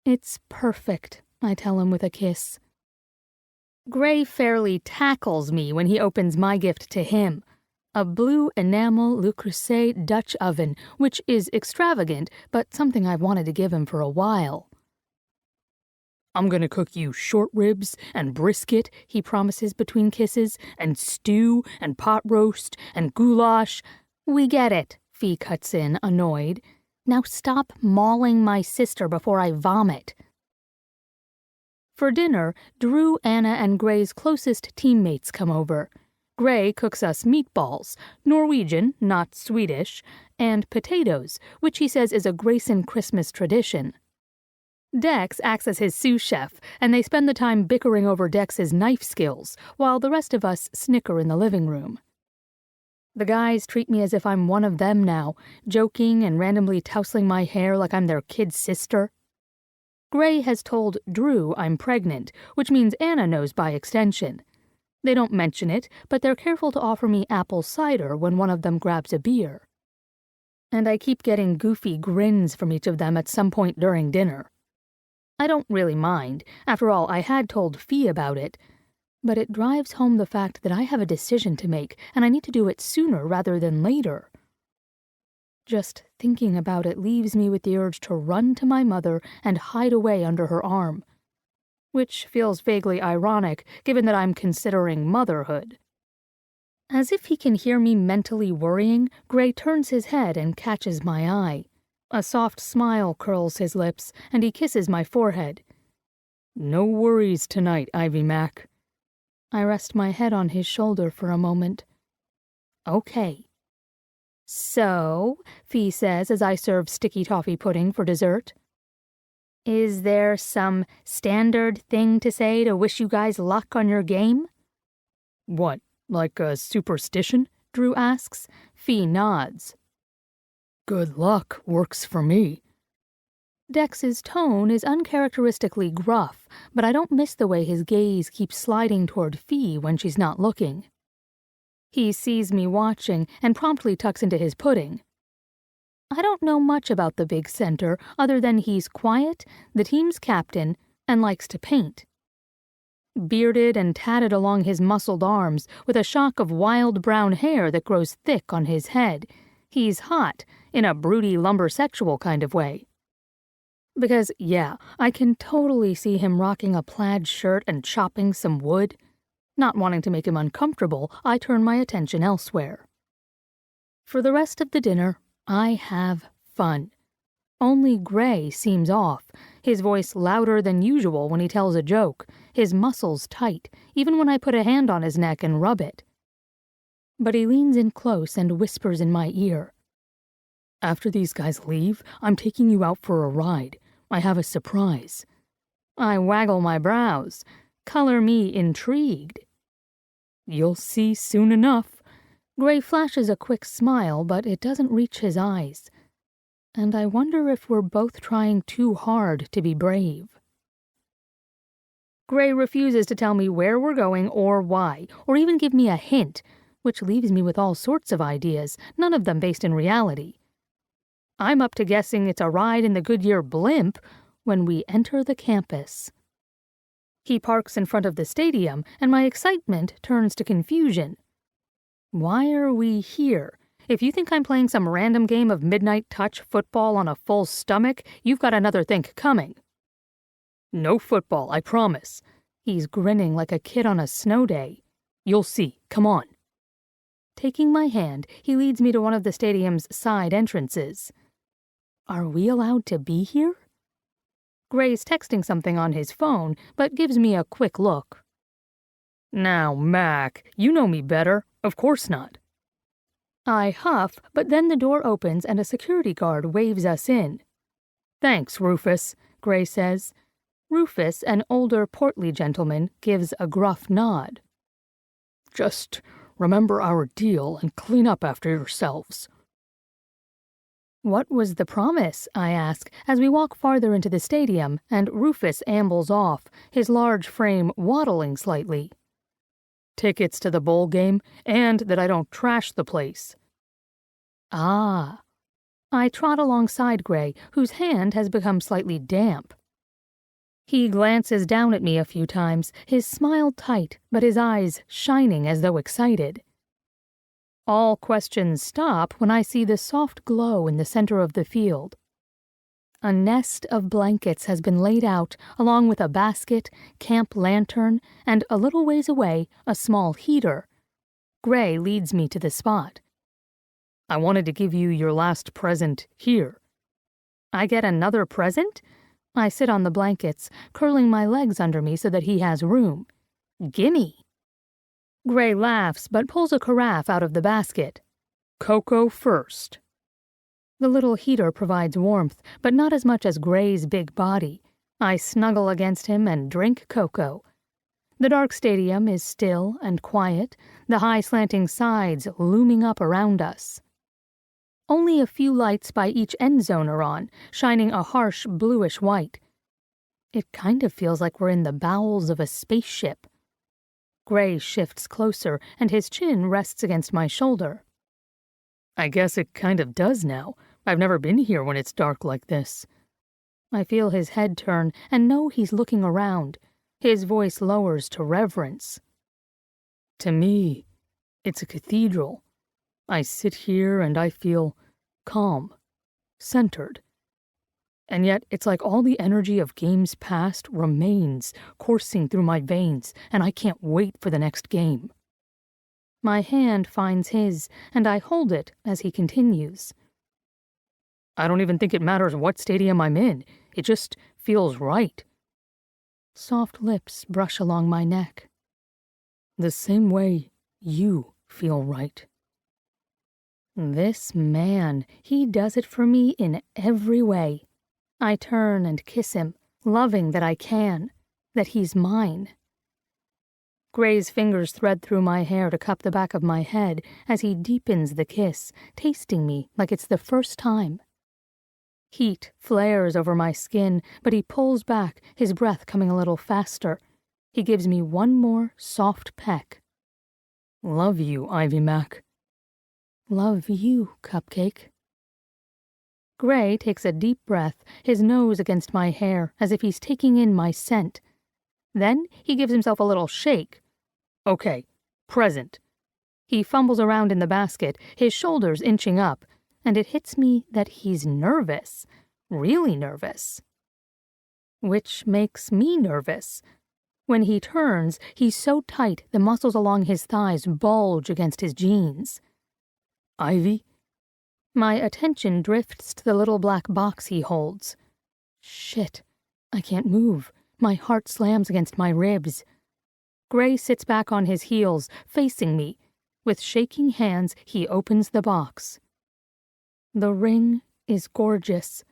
It's perfect, I tell him with a kiss. Gray fairly tackles me when he opens my gift to him. A blue enamel Le Creuset Dutch oven, which is extravagant, but something I've wanted to give him for a while. I'm gonna cook you short ribs and brisket, he promises between kisses, and stew and pot roast and goulash. We get it, Fee cuts in, annoyed. Now stop mauling my sister before I vomit. For dinner, Drew, Anna, and Gray's closest teammates come over. Gray cooks us meatballs, Norwegian, not Swedish, and potatoes, which he says is a Grayson Christmas tradition. Dex acts as his sous chef, and they spend the time bickering over Dex's knife skills, while the rest of us snicker in the living room. The guys treat me as if I'm one of them now, joking and randomly tousling my hair like I'm their kid sister. Gray has told Drew I'm pregnant, which means Anna knows by extension. They don't mention it, but they're careful to offer me apple cider when one of them grabs a beer. And I keep getting goofy grins from each of them at some point during dinner. I don't really mind. After all, I had told Fee about it. But it drives home the fact that I have a decision to make, and I need to do it sooner rather than later. Just thinking about it leaves me with the urge to run to my mother and hide away under her arm. Which feels vaguely ironic, given that I'm considering motherhood. As if he can hear me mentally worrying, Gray turns his head and catches my eye. A soft smile curls his lips, and he kisses my forehead. No worries tonight, Ivy Mac. I rest my head on his shoulder for a moment. Okay. So, Fee says as I serve sticky toffee pudding for dessert. Is there some standard thing to say to wish you guys luck on your game? What, like a superstition? Drew asks. Fee nods. Good luck works for me. Dex's tone is uncharacteristically gruff, but I don't miss the way his gaze keeps sliding toward Fee when she's not looking. He sees me watching and promptly tucks into his pudding. I don't know much about the big center other than he's quiet, the team's captain, and likes to paint. Bearded and tatted along his muscled arms, with a shock of wild brown hair that grows thick on his head, he's hot, in a broody lumbersexual kind of way. Because, yeah, I can totally see him rocking a plaid shirt and chopping some wood. Not wanting to make him uncomfortable, I turn my attention elsewhere. For the rest of the dinner, I have fun. Only Gray seems off, his voice louder than usual when he tells a joke, his muscles tight, even when I put a hand on his neck and rub it. But he leans in close and whispers in my ear. After these guys leave, I'm taking you out for a ride. I have a surprise. I waggle my brows. Color me intrigued. You'll see soon enough. Gray flashes a quick smile, but it doesn't reach his eyes. And I wonder if we're both trying too hard to be brave. Gray refuses to tell me where we're going or why, or even give me a hint, which leaves me with all sorts of ideas, none of them based in reality. I'm up to guessing it's a ride in the Goodyear blimp when we enter the campus. He parks in front of the stadium, and my excitement turns to confusion. Why are we here? If you think I'm playing some random game of midnight touch football on a full stomach, you've got another think coming. No football, I promise. He's grinning like a kid on a snow day. You'll see. Come on. Taking my hand, he leads me to one of the stadium's side entrances. Are we allowed to be here? Gray's texting something on his phone, but gives me a quick look. Now, Mac, you know me better. Of course not. I huff, but then the door opens and a security guard waves us in. Thanks, Rufus, Gray says. Rufus, an older, portly gentleman, gives a gruff nod. Just remember our deal and clean up after yourselves. What was the promise? I ask, as we walk farther into the stadium and Rufus ambles off, his large frame waddling slightly. Tickets to the bowl game, and that I don't trash the place. Ah. I trot alongside Gray, whose hand has become slightly damp. He glances down at me a few times, his smile tight, but his eyes shining as though excited. All questions stop when I see the soft glow in the center of the field. A nest of blankets has been laid out, along with a basket, camp lantern, and a little ways away, a small heater. Gray leads me to the spot. I wanted to give you your last present here. I get another present? I sit on the blankets, curling my legs under me so that he has room. Gimme. Gray laughs, but pulls a carafe out of the basket. Cocoa first. The little heater provides warmth, but not as much as Gray's big body. I snuggle against him and drink cocoa. The dark stadium is still and quiet, the high slanting sides looming up around us. Only a few lights by each end zone are on, shining a harsh bluish white. It kind of feels like we're in the bowels of a spaceship. Gray shifts closer, and his chin rests against my shoulder. I guess it kind of does now. I've never been here when it's dark like this. I feel his head turn and know he's looking around. His voice lowers to reverence. To me, it's a cathedral. I sit here and I feel calm, centered. And yet it's like all the energy of games past remains coursing through my veins, and I can't wait for the next game. My hand finds his, and I hold it as he continues. I don't even think it matters what stadium I'm in. It just feels right. Soft lips brush along my neck. The same way you feel right. This man, he does it for me in every way. I turn and kiss him, loving that I can, that he's mine. Gray's fingers thread through my hair to cup the back of my head as he deepens the kiss, tasting me like it's the first time. Heat flares over my skin, but he pulls back, his breath coming a little faster. He gives me one more soft peck. Love you, Ivy Mac. Love you, Cupcake. Gray takes a deep breath, his nose against my hair, as if he's taking in my scent. Then he gives himself a little shake. Okay, present. He fumbles around in the basket, his shoulders inching up, and it hits me that he's nervous, really nervous. Which makes me nervous. When he turns, he's so tight the muscles along his thighs bulge against his jeans. Ivy? My attention drifts to the little black box he holds. Shit, I can't move. My heart slams against my ribs. Gray sits back on his heels, facing me. With shaking hands, he opens the box. The ring is gorgeous.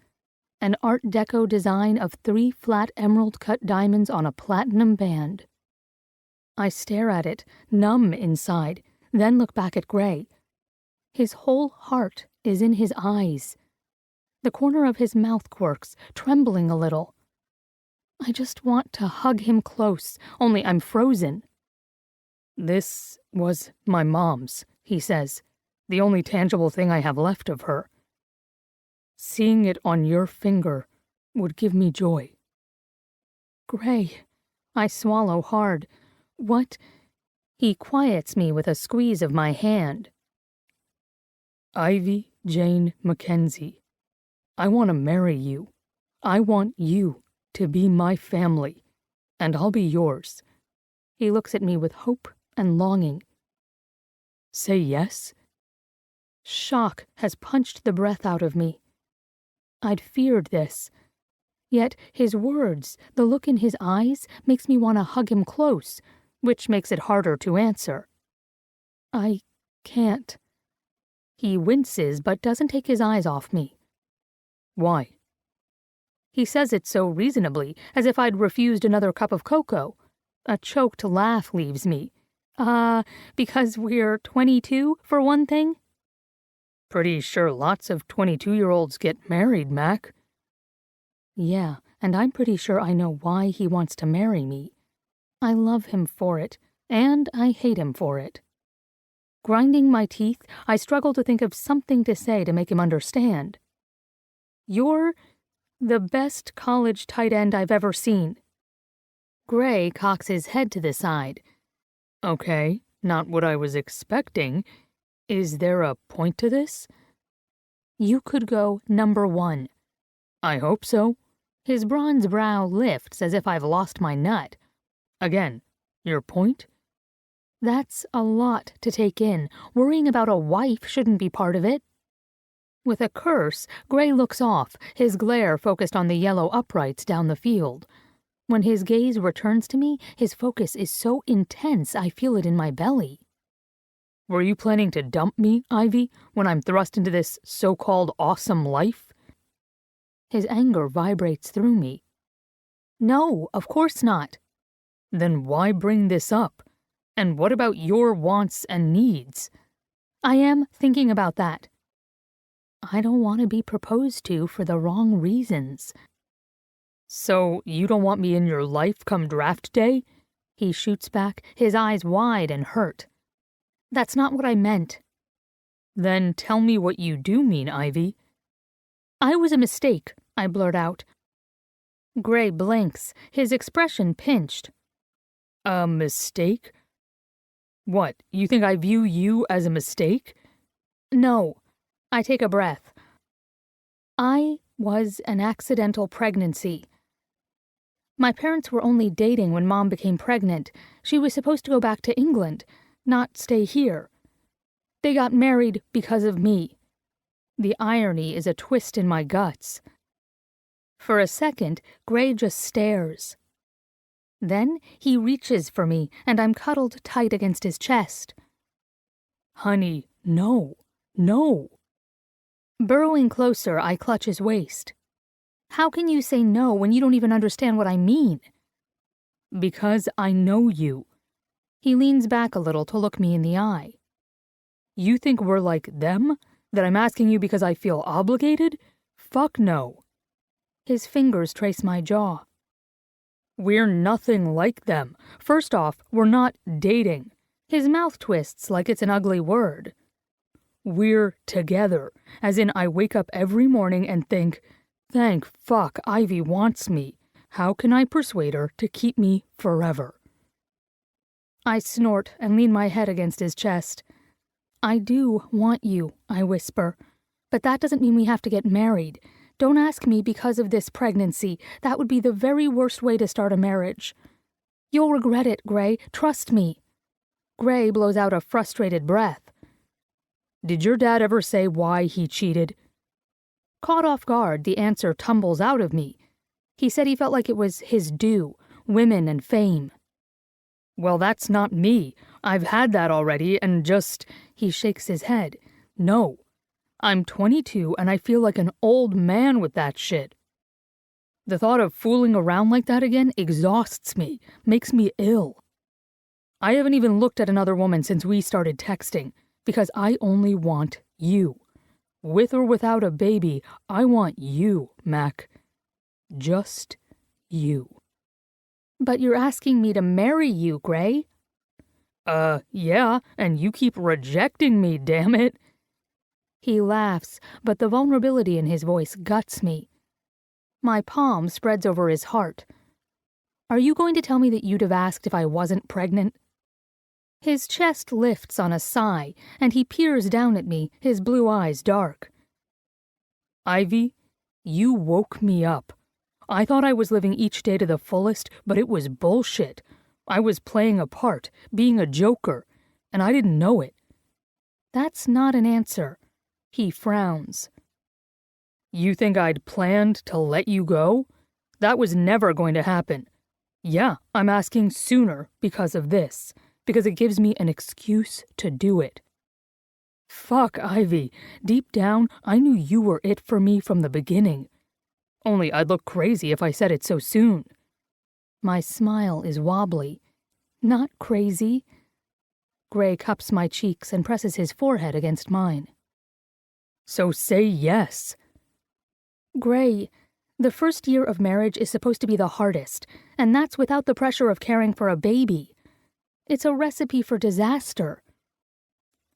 An Art Deco design of 3 flat emerald-cut diamonds on a platinum band. I stare at it, numb inside, then look back at Gray. His whole heart is in his eyes. The corner of his mouth quirks, trembling a little. I just want to hug him close, only I'm frozen. This was my mom's, he says, the only tangible thing I have left of her. Seeing it on your finger would give me joy. Gray, I swallow hard. What? He quiets me with a squeeze of my hand. Ivy Jane Mackenzie, I want to marry you. I want you to be my family, and I'll be yours. He looks at me with hope and longing. Say yes? Shock has punched the breath out of me. I'd feared this. Yet his words, the look in his eyes, makes me want to hug him close, which makes it harder to answer. I can't. He winces but doesn't take his eyes off me. Why? He says it so reasonably, as if I'd refused another cup of cocoa. A choked laugh leaves me. Because we're 22, for one thing? Pretty sure lots of 22-year-olds get married, Mac. Yeah, and I'm pretty sure I know why he wants to marry me. I love him for it, and I hate him for it. Grinding my teeth, I struggle to think of something to say to make him understand. You're the best college tight end I've ever seen. Gray cocks his head to the side. Okay, not what I was expecting. Is there a point to this? You could go number 1. I hope so. His bronze brow lifts as if I've lost my nut. Again, your point? That's a lot to take in. Worrying about a wife shouldn't be part of it. With a curse, Gray looks off, his glare focused on the yellow uprights down the field. When his gaze returns to me, his focus is so intense I feel it in my belly. Were you planning to dump me, Ivy, when I'm thrust into this so-called awesome life? His anger vibrates through me. No, of course not. Then why bring this up? And what about your wants and needs? I am thinking about that. I don't want to be proposed to for the wrong reasons. So you don't want me in your life come draft day? He shoots back, his eyes wide and hurt. That's not what I meant. Then tell me what you do mean, Ivy. I was a mistake, I blurt out. Gray blinks, his expression pinched. A mistake? What, you think I view you as a mistake? No. I take a breath. I was an accidental pregnancy. My parents were only dating when Mom became pregnant. She was supposed to go back to England, not stay here. They got married because of me. The irony is a twist in my guts. For a second, Gray just stares. Then he reaches for me, and I'm cuddled tight against his chest. Honey, no, no. Burrowing closer, I clutch his waist. How can you say no when you don't even understand what I mean? Because I know you. He leans back a little to look me in the eye. You think we're like them? That I'm asking you because I feel obligated? Fuck no. His fingers trace my jaw. We're nothing like them. First off, we're not dating. His mouth twists like it's an ugly word. We're together, as in I wake up every morning and think, thank fuck Ivy wants me. How can I persuade her to keep me forever? I snort and lean my head against his chest. I do want you, I whisper. But that doesn't mean we have to get married. Don't ask me because of this pregnancy. That would be the very worst way to start a marriage. You'll regret it, Gray. Trust me. Gray blows out a frustrated breath. Did your dad ever say why he cheated? Caught off guard, the answer tumbles out of me. He said he felt like it was his due, women and fame. Well, that's not me. I've had that already and just... He shakes his head. No. I'm 22 and I feel like an old man with that shit. The thought of fooling around like that again exhausts me, makes me ill. I haven't even looked at another woman since we started texting, because I only want you. With or without a baby, I want you, Mac. Just you. But you're asking me to marry you, Gray. Yeah, and you keep rejecting me, damn it. He laughs, but the vulnerability in his voice guts me. My palm spreads over his heart. Are you going to tell me that you'd have asked if I wasn't pregnant? His chest lifts on a sigh, and he peers down at me, his blue eyes dark. Ivy, you woke me up. I thought I was living each day to the fullest, but it was bullshit. I was playing a part, being a joker, and I didn't know it. That's not an answer. He frowns. You think I'd planned to let you go? That was never going to happen. Yeah, I'm asking sooner because of this, because it gives me an excuse to do it. Fuck, Ivy. Deep down, I knew you were it for me from the beginning. Only I'd look crazy if I said it so soon. My smile is wobbly. Not crazy. Gray cups my cheeks and presses his forehead against mine. So say yes. Gray, the first year of marriage is supposed to be the hardest, and that's without the pressure of caring for a baby. It's a recipe for disaster.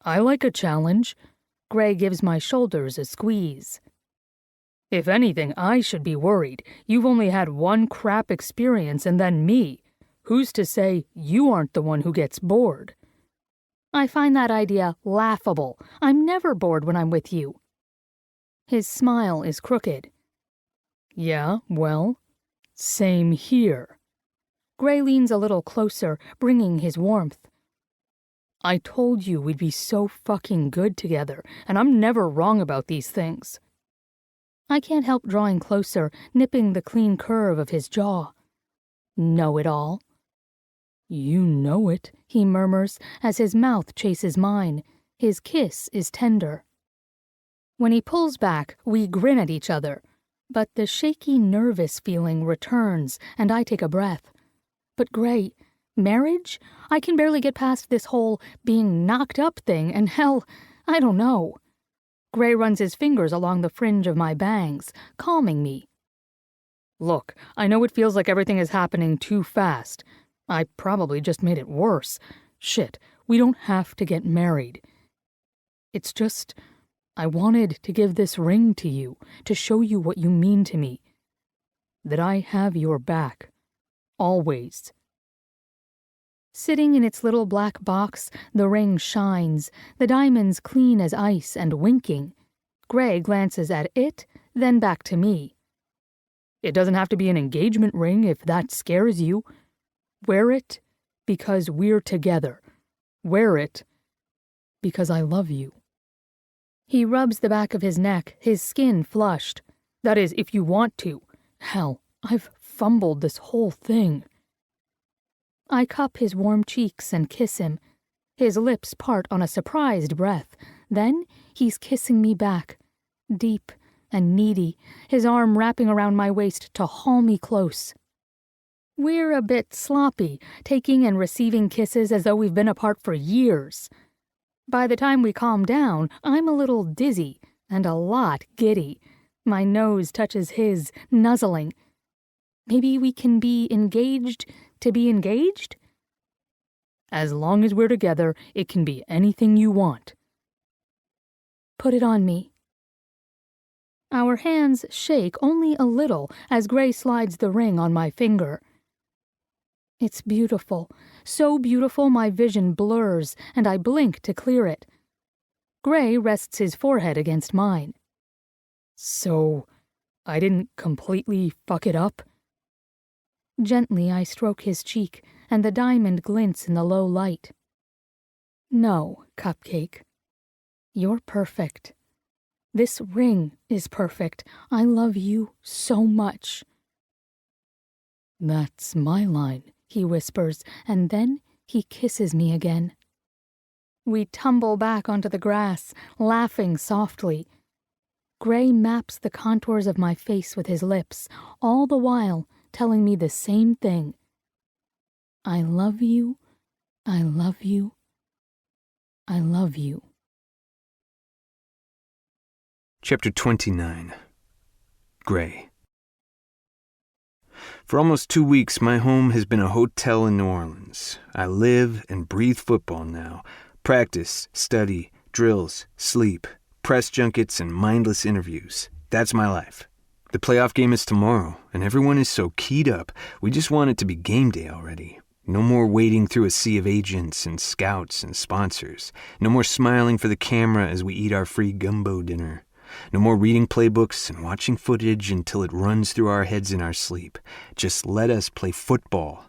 I like a challenge. Gray gives my shoulders a squeeze. If anything, I should be worried. You've only had one crap experience and then me. Who's to say you aren't the one who gets bored? I find that idea laughable. I'm never bored when I'm with you. His smile is crooked. Yeah, well, same here. Gray leans a little closer, bringing his warmth. I told you we'd be so fucking good together, and I'm never wrong about these things. I can't help drawing closer, nipping the clean curve of his jaw. Know-it-all. You know it, he murmurs as his mouth chases mine. His kiss is tender. When he pulls back, we grin at each other. But the shaky, nervous feeling returns, and I take a breath. But Gray, marriage? I can barely get past this whole being knocked up thing, and hell, I don't know. Gray runs his fingers along the fringe of my bangs, calming me. Look, I know it feels like everything is happening too fast. I probably just made it worse. Shit, we don't have to get married. It's just, I wanted to give this ring to you, to show you what you mean to me. That I have your back. Always. Sitting in its little black box, the ring shines, the diamonds clean as ice and winking. Gray glances at it, then back to me. It doesn't have to be an engagement ring if that scares you. Wear it because we're together. Wear it because I love you. He rubs the back of his neck, his skin flushed. That is, if you want to. Hell, I've fumbled this whole thing. I cup his warm cheeks and kiss him. His lips part on a surprised breath. Then he's kissing me back, deep and needy, his arm wrapping around my waist to haul me close. We're a bit sloppy, taking and receiving kisses as though we've been apart for years. By the time we calm down, I'm a little dizzy and a lot giddy. My nose touches his, nuzzling. Maybe we can be engaged to be engaged? As long as we're together, it can be anything you want. Put it on me. Our hands shake only a little as Gray slides the ring on my finger. It's beautiful, so beautiful my vision blurs, and I blink to clear it. Gray rests his forehead against mine. So, I didn't completely fuck it up? Gently I stroke his cheek, and the diamond glints in the low light. No, Cupcake. You're perfect. This ring is perfect. I love you so much. That's my line, he whispers, and then he kisses me again. We tumble back onto the grass, laughing softly. Gray maps the contours of my face with his lips, all the while telling me the same thing. I love you, I love you, I love you. Chapter 29. Gray. For almost 2 weeks, my home has been a hotel in New Orleans. I live and breathe football now. Practice, study, drills, sleep, press junkets, and mindless interviews. That's my life. The playoff game is tomorrow, and everyone is so keyed up, we just want it to be game day already. No more wading through a sea of agents and scouts and sponsors. No more smiling for the camera as we eat our free gumbo dinner. No more reading playbooks and watching footage until it runs through our heads in our sleep. Just let us play football.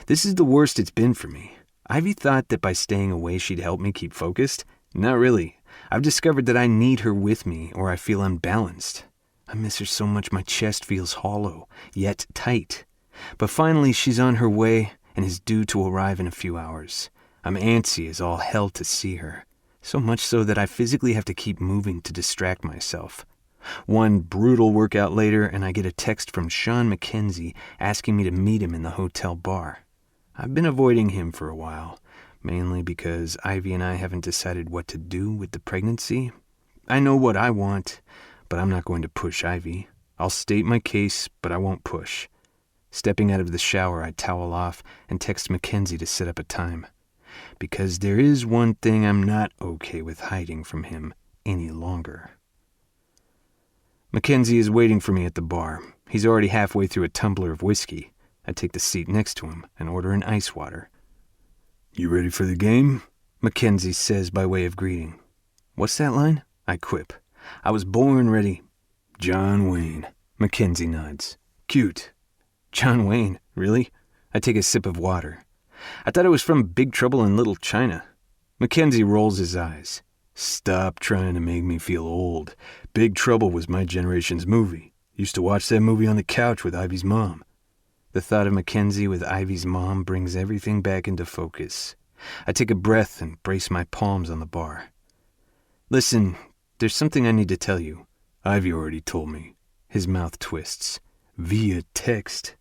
This is the worst it's been for me. Ivy thought that by staying away she'd help me keep focused. Not really. I've discovered that I need her with me or I feel unbalanced. I miss her so much my chest feels hollow, yet tight. But finally she's on her way and is due to arrive in a few hours. I'm antsy as all hell to see her. So much so that I physically have to keep moving to distract myself. One brutal workout later and I get a text from Mackenzie asking me to meet him in the hotel bar. I've been avoiding him for a while, mainly because Ivy and I haven't decided what to do with the pregnancy. I know what I want, but I'm not going to push Ivy. I'll state my case, but I won't push. Stepping out of the shower, I towel off and text Mackenzie to set up a time. Because there is one thing I'm not okay with hiding from him any longer. Mackenzie is waiting for me at the bar. He's already halfway through a tumbler of whiskey. I take the seat next to him and order an ice water. "You ready for the game?" Mackenzie says by way of greeting. "What's that line?" I quip. "I was born ready." "John Wayne." Mackenzie nods. "Cute." "John Wayne, really?" I take a sip of water. "I thought it was from Big Trouble in Little China." Mackenzie rolls his eyes. "Stop trying to make me feel old. Big Trouble was my generation's movie. Used to watch that movie on the couch with Ivy's mom." The thought of Mackenzie with Ivy's mom brings everything back into focus. I take a breath and brace my palms on the bar. "Listen, there's something I need to tell you." "Ivy already told me." His mouth twists. "Via text."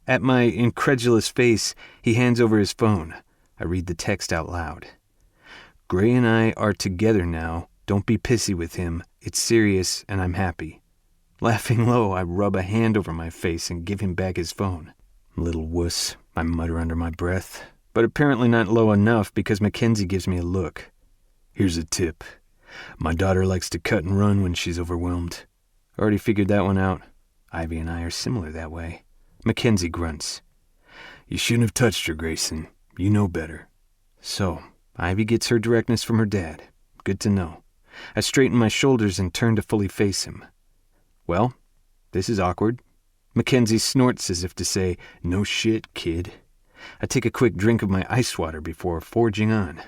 At my incredulous face, he hands over his phone. I read the text out loud. "Gray and I are together now. Don't be pissy with him. It's serious, and I'm happy." Laughing low, I rub a hand over my face and give him back his phone. "Little wuss," I mutter under my breath, but apparently not low enough because Mackenzie gives me a look. "Here's a tip. My daughter likes to cut and run when she's overwhelmed." Already figured that one out. Ivy and I are similar that way. Mackenzie grunts. "You shouldn't have touched her, Grayson. You know better." So, Ivy gets her directness from her dad. Good to know. I straighten my shoulders and turn to fully face him. "Well, this is awkward." Mackenzie snorts as if to say, "No shit, kid." I take a quick drink of my ice water before forging on.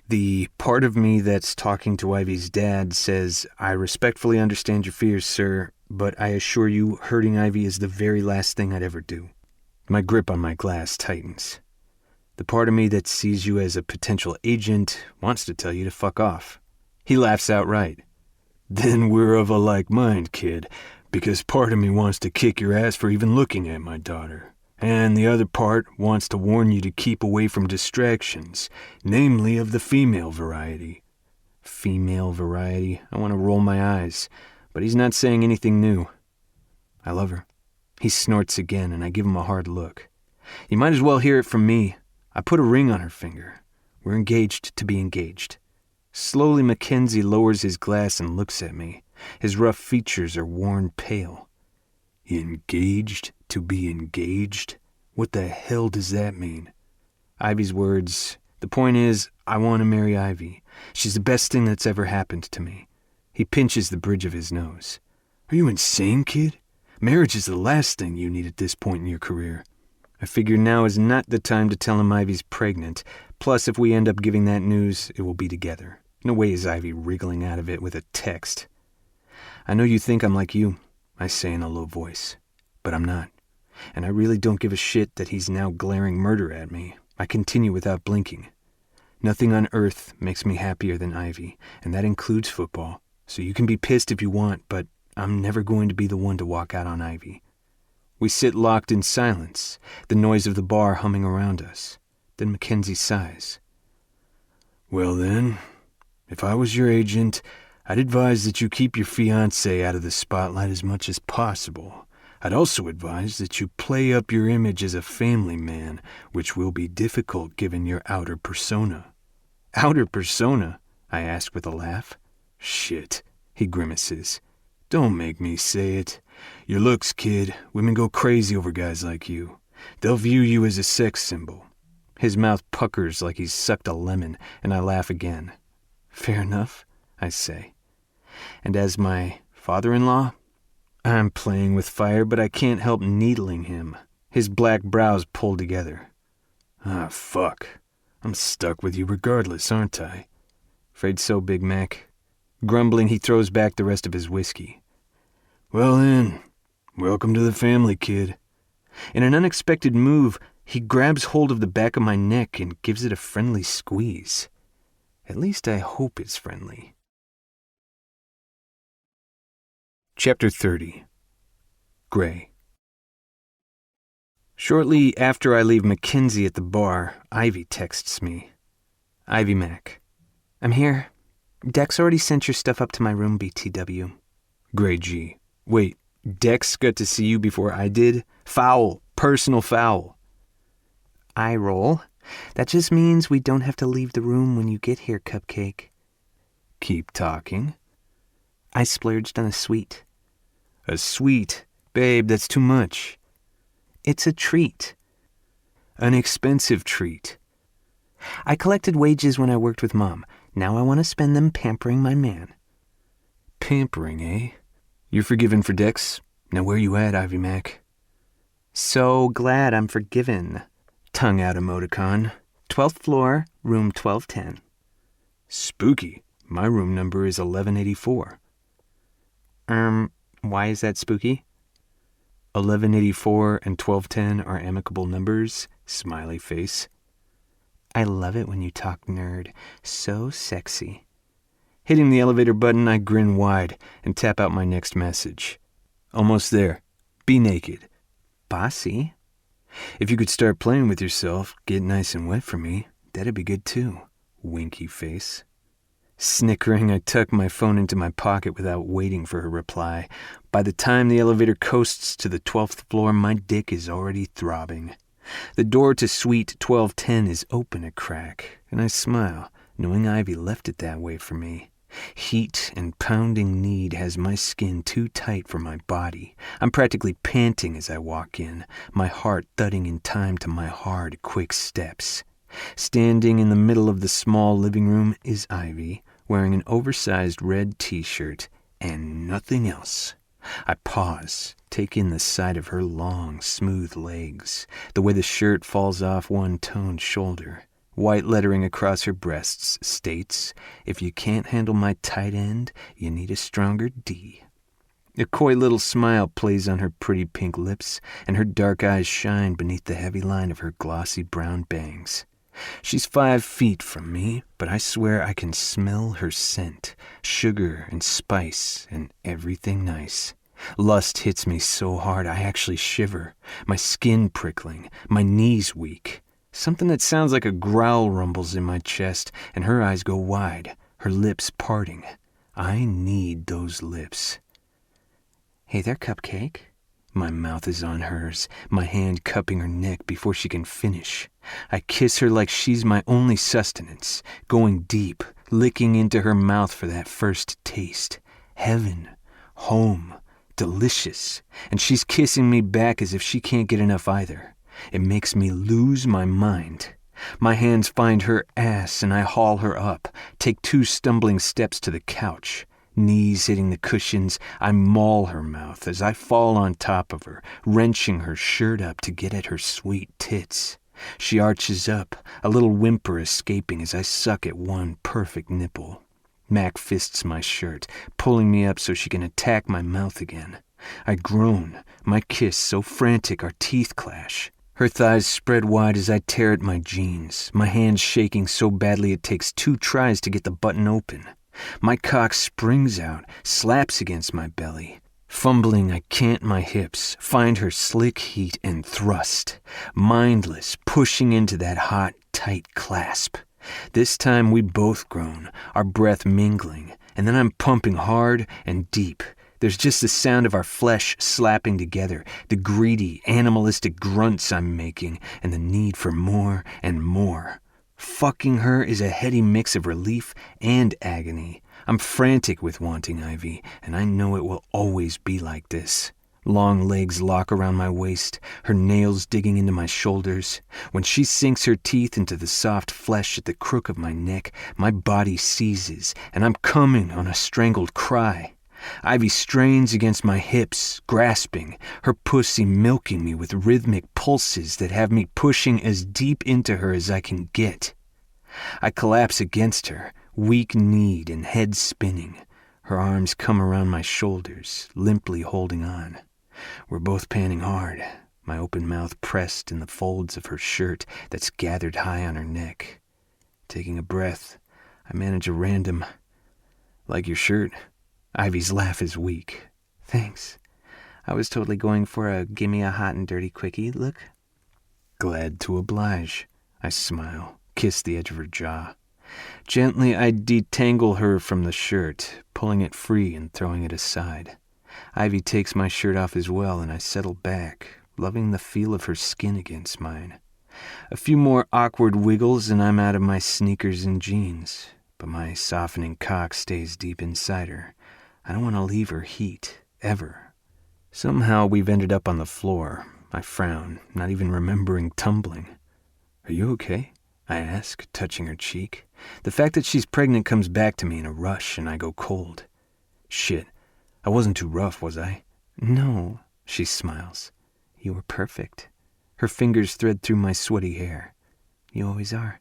"The part of me that's talking to Ivy's dad says, 'I respectfully understand your fears, sir, but I assure you hurting Ivy is the very last thing I'd ever do.'" My grip on my glass tightens. "The part of me that sees you as a potential agent wants to tell you to fuck off." He laughs outright. "Then we're of a like mind, kid, because part of me wants to kick your ass for even looking at my daughter. And the other part wants to warn you to keep away from distractions, namely of the female variety." Female variety? I want to roll my eyes, but he's not saying anything new. "I love her." He snorts again, and I give him a hard look. "You might as well hear it from me. I put a ring on her finger. We're engaged to be engaged." Slowly, Mackenzie lowers his glass and looks at me. His rough features are worn pale. "Engaged to be engaged? What the hell does that mean?" Ivy's words. "The point is, I want to marry Ivy. She's the best thing that's ever happened to me." He pinches the bridge of his nose. "Are you insane, kid? Marriage is the last thing you need at this point in your career." I figure now is not the time to tell him Ivy's pregnant. Plus, if we end up giving that news, it will be together. No way is Ivy wriggling out of it with a text. "I know you think I'm like you," I say in a low voice, "but I'm not. And I really don't give a shit that he's now glaring murder at me." I continue without blinking. Nothing on earth makes me happier than Ivy, and that includes football. So you can be pissed if you want, but I'm never going to be the one to walk out on Ivy. We sit locked in silence, the noise of the bar humming around us. Then Mackenzie sighs. Well then, if I was your agent, I'd advise that you keep your fiancé out of the spotlight as much as possible. I'd also advise that you play up your image as a family man, which will be difficult given your outer persona. Outer persona? I ask with a laugh. Shit, he grimaces. Don't make me say it. Your looks, kid. Women go crazy over guys like you. They'll view you as a sex symbol. His mouth puckers like he's sucked a lemon, and I laugh again. Fair enough, I say. And as my father-in-law, I'm playing with fire, but I can't help needling him. His black brows pull together. Ah, fuck. I'm stuck with you regardless, aren't I? Afraid so, Big Mac. Grumbling, he throws back the rest of his whiskey. Well then, welcome to the family, kid. In an unexpected move, he grabs hold of the back of my neck and gives it a friendly squeeze. At least I hope it's friendly. Chapter 30. Gray. Shortly after I leave Mackenzie at the bar, Ivy texts me. Ivy Mac. I'm here. Dex already sent your stuff up to my room, BTW. GrayG. Wait, Dex got to see you before I did? Foul. Personal foul. Eye roll. That just means we don't have to leave the room when you get here, Cupcake. Keep talking. I splurged on a sweet. A sweet? Babe, that's too much. It's a treat. An expensive treat. I collected wages when I worked with Mom. Now I want to spend them pampering my man. Pampering, eh? You're forgiven for Dex. Now where you at, Ivy Mac? So glad I'm forgiven. Tongue out emoticon. 12th floor, room 1210. Spooky. My room number is 1184. Why is that spooky? 1184 and 1210 are amicable numbers. Smiley face. I love it when you talk nerd. So sexy. Hitting the elevator button, I grin wide and tap out my next message. Almost there. Be naked. Bossy. If you could start playing with yourself, get nice and wet for me, that'd be good too. Winky face. Snickering, I tuck my phone into my pocket without waiting for her reply. By the time the elevator coasts to the 12th floor, my dick is already throbbing. The door to suite 1210 is open a crack, and I smile, knowing Ivy left it that way for me. Heat and pounding need has my skin too tight for my body. I'm practically panting as I walk in, my heart thudding in time to my hard, quick steps. Standing in the middle of the small living room is Ivy, wearing an oversized red t-shirt and nothing else. I pause, take in the sight of her long, smooth legs, the way the shirt falls off one toned shoulder. White lettering across her breasts states, if you can't handle my tight end, you need a stronger D. A coy little smile plays on her pretty pink lips, and her dark eyes shine beneath the heavy line of her glossy brown bangs. She's 5 feet from me, but I swear I can smell her scent, sugar and spice and everything nice. Lust hits me so hard I actually shiver, my skin prickling, my knees weak. Something that sounds like a growl rumbles in my chest, and her eyes go wide, her lips parting. I need those lips. Hey there, Cupcake. My mouth is on hers, my hand cupping her neck before she can finish. I kiss her like she's my only sustenance, going deep, licking into her mouth for that first taste. Heaven, home, delicious, and she's kissing me back as if she can't get enough either. It makes me lose my mind. My hands find her ass and I haul her up, take 2 stumbling steps to the couch. Knees hitting the cushions, I maul her mouth as I fall on top of her, wrenching her shirt up to get at her sweet tits. She arches up, a little whimper escaping as I suck at one perfect nipple. Mac fists my shirt, pulling me up so she can attack my mouth again. I groan, my kiss so frantic our teeth clash. Her thighs spread wide as I tear at my jeans, my hands shaking so badly it takes 2 tries to get the button open. My cock springs out, slaps against my belly. Fumbling, I cant my hips, find her slick heat and thrust, mindless, pushing into that hot, tight clasp. This time we both groan, our breath mingling, and then I'm pumping hard and deep. There's just the sound of our flesh slapping together, the greedy, animalistic grunts I'm making, and the need for more and more. Fucking her is a heady mix of relief and agony. I'm frantic with wanting Ivy, and I know it will always be like this. Long legs lock around my waist, her nails digging into my shoulders. When she sinks her teeth into the soft flesh at the crook of my neck, my body seizes, and I'm coming on a strangled cry. Ivy strains against my hips, grasping, her pussy milking me with rhythmic pulses that have me pushing as deep into her as I can get. I collapse against her, weak-kneed and head spinning. Her arms come around my shoulders, limply holding on. We're both panting hard, my open mouth pressed in the folds of her shirt that's gathered high on her neck. Taking a breath, I manage a random, "Like your shirt?" Ivy's laugh is weak. "Thanks. I was totally going for a gimme a hot and dirty quickie look." "Glad to oblige." I smile, kiss the edge of her jaw. Gently, I detangle her from the shirt, pulling it free and throwing it aside. Ivy takes my shirt off as well, and I settle back, loving the feel of her skin against mine. A few more awkward wiggles and I'm out of my sneakers and jeans, but my softening cock stays deep inside her. I don't want to leave her heat, ever. Somehow we've ended up on the floor. I frown, not even remembering tumbling. "Are you okay?" I ask, touching her cheek. The fact that she's pregnant comes back to me in a rush, and I go cold. "Shit, I wasn't too rough, was I?" "No," she smiles. "You were perfect." Her fingers thread through my sweaty hair. "You always are."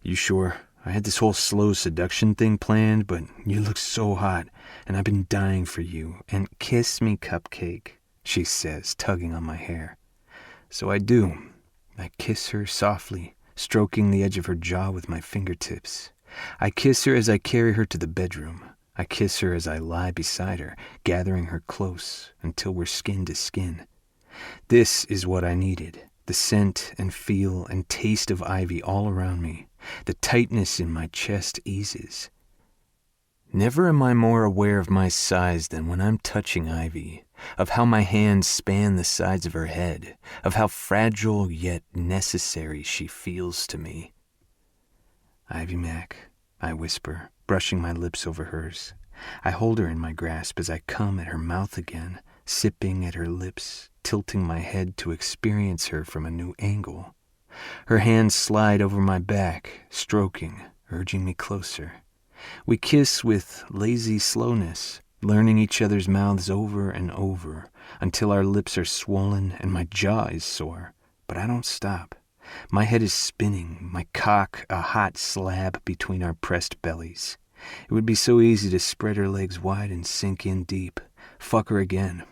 "You sure? I had this whole slow seduction thing planned, but you look so hot, and I've been dying for you, and kiss me, cupcake," she says, tugging on my hair. So I do. I kiss her softly, stroking the edge of her jaw with my fingertips. I kiss her as I carry her to the bedroom. I kiss her as I lie beside her, gathering her close until we're skin to skin. This is what I needed, the scent and feel and taste of Ivy all around me. The tightness in my chest eases. Never am I more aware of my size than when I'm touching Ivy, of how my hands span the sides of her head, of how fragile yet necessary she feels to me. "Ivy Mac," I whisper, brushing my lips over hers. I hold her in my grasp as I come at her mouth again, sipping at her lips, tilting my head to experience her from a new angle. Her hands slide over my back, stroking, urging me closer. We kiss with lazy slowness, learning each other's mouths over and over, until our lips are swollen and my jaw is sore. But I don't stop. My head is spinning, my cock a hot slab between our pressed bellies. It would be so easy to spread her legs wide and sink in deep, fuck her again.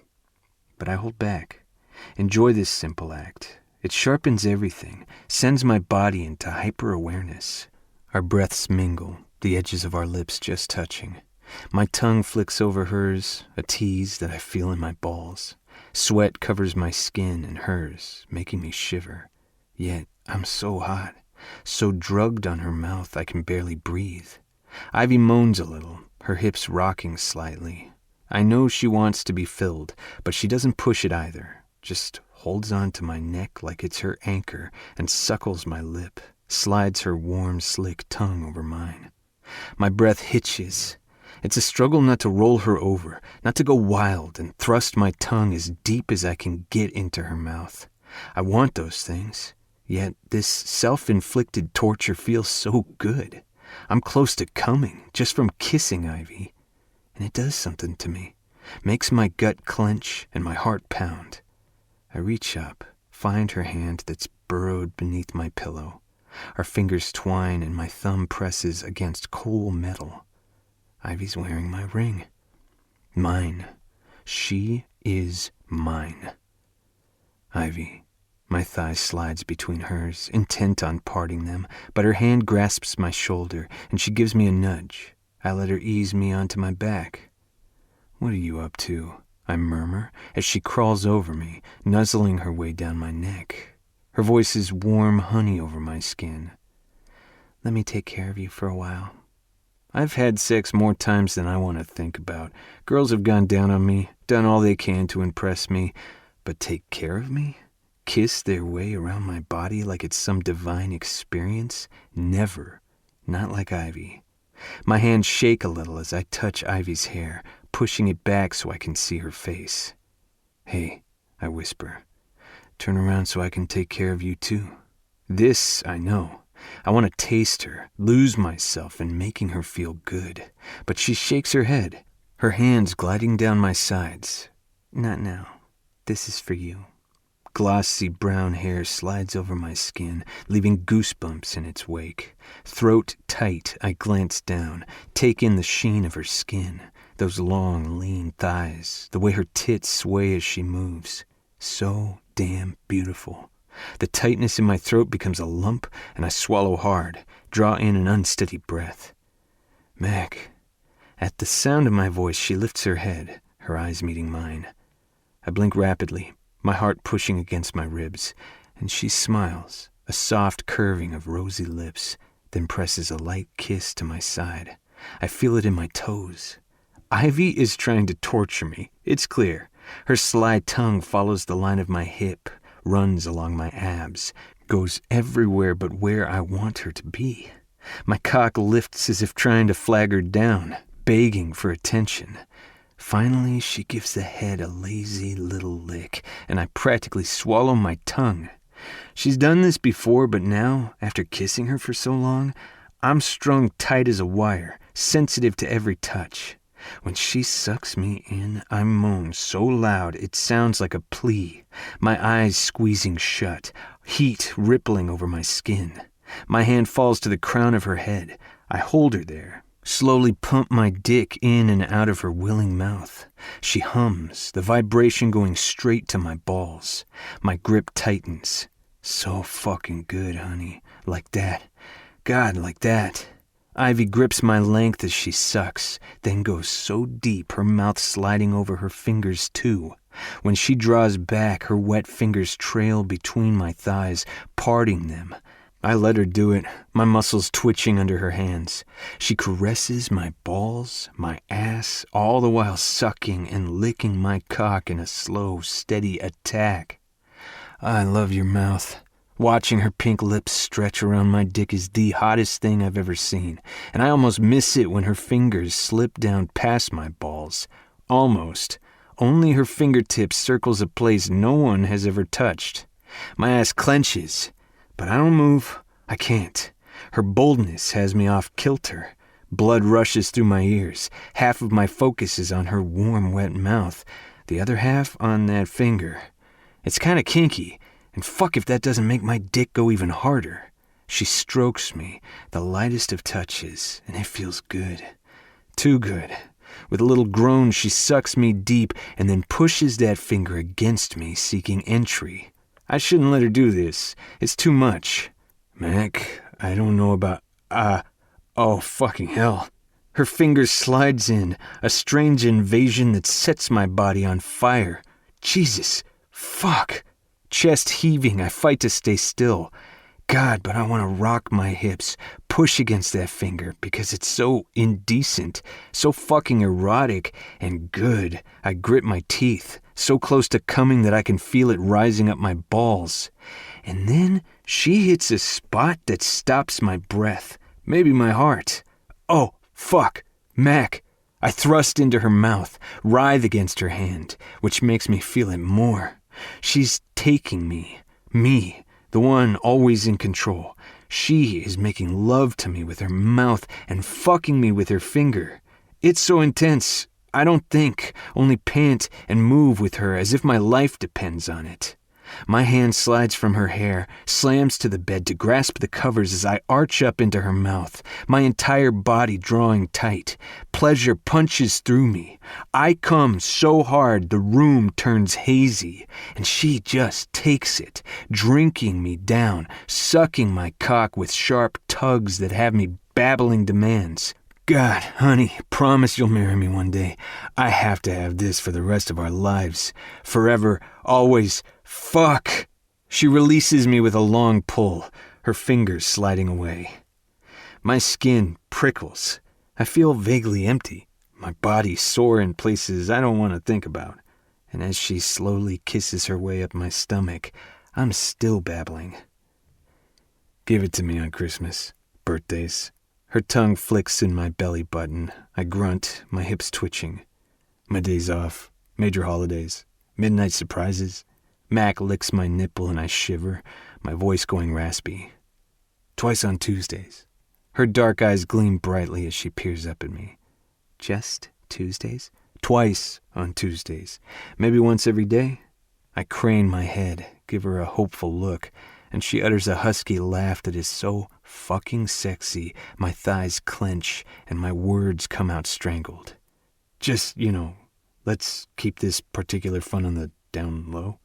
But I hold back. Enjoy this simple act. It sharpens everything, sends my body into hyper-awareness. Our breaths mingle, the edges of our lips just touching. My tongue flicks over hers, a tease that I feel in my balls. Sweat covers my skin and hers, making me shiver. Yet I'm so hot, so drugged on her mouth I can barely breathe. Ivy moans a little, her hips rocking slightly. I know she wants to be filled, but she doesn't push it either. Just holds on to my neck like it's her anchor and suckles my lip, slides her warm, slick tongue over mine. My breath hitches. It's a struggle not to roll her over, not to go wild and thrust my tongue as deep as I can get into her mouth. I want those things, yet this self-inflicted torture feels so good. I'm close to coming just from kissing Ivy, and it does something to me, makes my gut clench and my heart pound. I reach up, find her hand that's burrowed beneath my pillow. Our fingers twine and my thumb presses against cool metal. Ivy's wearing my ring. Mine. She is mine. Ivy, My thigh slides between hers, intent on parting them, but her hand grasps my shoulder, and she gives me a nudge. I let her ease me onto my back. "What are you up to?" I murmur, as she crawls over me, nuzzling her way down my neck. Her voice is warm honey over my skin. "Let me take care of you for a while." I've had sex more times than I want to think about. Girls have gone down on me, done all they can to impress me, but take care of me? Kiss their way around my body like it's some divine experience? Never. Not like Ivy. My hands shake a little as I touch Ivy's hair, pushing it back so I can see her face. "Hey," I whisper, "turn around so I can take care of you too." This I know. I want to taste her, lose myself in making her feel good. But she shakes her head, her hands gliding down my sides. "Not now. This is for you." Glossy brown hair slides over my skin, leaving goosebumps in its wake. Throat tight, I glance down, take in the sheen of her skin, those long, lean thighs, the way her tits sway as she moves. So damn beautiful. The tightness in my throat becomes a lump, and I swallow hard, draw in an unsteady breath. "Mac." At the sound of my voice, she lifts her head, her eyes meeting mine. I blink rapidly, my heart pushing against my ribs, and she smiles, a soft curving of rosy lips, then presses a light kiss to my side. I feel it in my toes. Ivy is trying to torture me, it's clear. Her sly tongue follows the line of my hip, runs along my abs, goes everywhere but where I want her to be. My cock lifts as if trying to flag her down, begging for attention. Finally, she gives the head a lazy little lick, and I practically swallow my tongue. She's done this before, but now, after kissing her for so long, I'm strung tight as a wire, sensitive to every touch. When she sucks me in, I moan so loud it sounds like a plea, my eyes squeezing shut, heat rippling over my skin. My hand falls to the crown of her head. I hold her there, slowly pump my dick in and out of her willing mouth. She hums, the vibration going straight to my balls. My grip tightens. So fucking good, honey. Like that. God, like that. Ivy grips my length as she sucks, then goes so deep her mouth sliding over her fingers too. When she draws back, her wet fingers trail between my thighs, parting them. I let her do it, my muscles twitching under her hands. She caresses my balls, my ass, all the while sucking and licking my cock in a slow, steady attack. I love your mouth. Watching her pink lips stretch around my dick is the hottest thing I've ever seen, and I almost miss it when her fingers slip down past my balls. Almost. Only her fingertips circles a place no one has ever touched. My ass clenches, but I don't move. I can't. Her boldness has me off kilter. Blood rushes through my ears. Half of my focus is on her warm, wet mouth, the other half on that finger. It's kind of kinky. And fuck if that doesn't make my dick go even harder. She strokes me, the lightest of touches, and it feels good. Too good. With a little groan, she sucks me deep and then pushes that finger against me, seeking entry. I shouldn't let her do this. It's too much. Mac, I don't know about... oh, fucking hell. Her finger slides in, a strange invasion that sets my body on fire. Jesus. Fuck. Chest heaving, I fight to stay still. God, but I want to rock my hips, push against that finger, because it's so indecent, so fucking erotic and good. I grit my teeth, so close to coming that I can feel it rising up my balls. And then she hits a spot that stops my breath, maybe my heart. Oh, fuck. Mac. I thrust into her mouth, writhe against her hand, which makes me feel it more. She's taking me, the one always in control. She is making love to me with her mouth and fucking me with her finger. It's so intense, I don't think, only pant and move with her as if my life depends on it. My hand slides from her hair, slams to the bed to grasp the covers as I arch up into her mouth, my entire body drawing tight. Pleasure punches through me. I come so hard the room turns hazy, and she just takes it, drinking me down, sucking my cock with sharp tugs that have me babbling demands. God, honey, promise you'll marry me one day. I have to have this for the rest of our lives. Forever, always. Fuck! She releases me with a long pull, her fingers sliding away. My skin prickles. I feel vaguely empty, my body sore in places I don't want to think about. And as she slowly kisses her way up my stomach, I'm still babbling. Give it to me on Christmas, birthdays. Her tongue flicks in my belly button. I grunt, my hips twitching. My days off, major holidays, midnight surprises. Mac licks my nipple and I shiver, my voice going raspy. Twice on Tuesdays. Her dark eyes gleam brightly as she peers up at me. Just Tuesdays? Twice on Tuesdays. Maybe once every day? I crane my head, give her a hopeful look, and she utters a husky laugh that is so fucking sexy, my thighs clench and my words come out strangled. Just, let's keep this particular fun on the down low.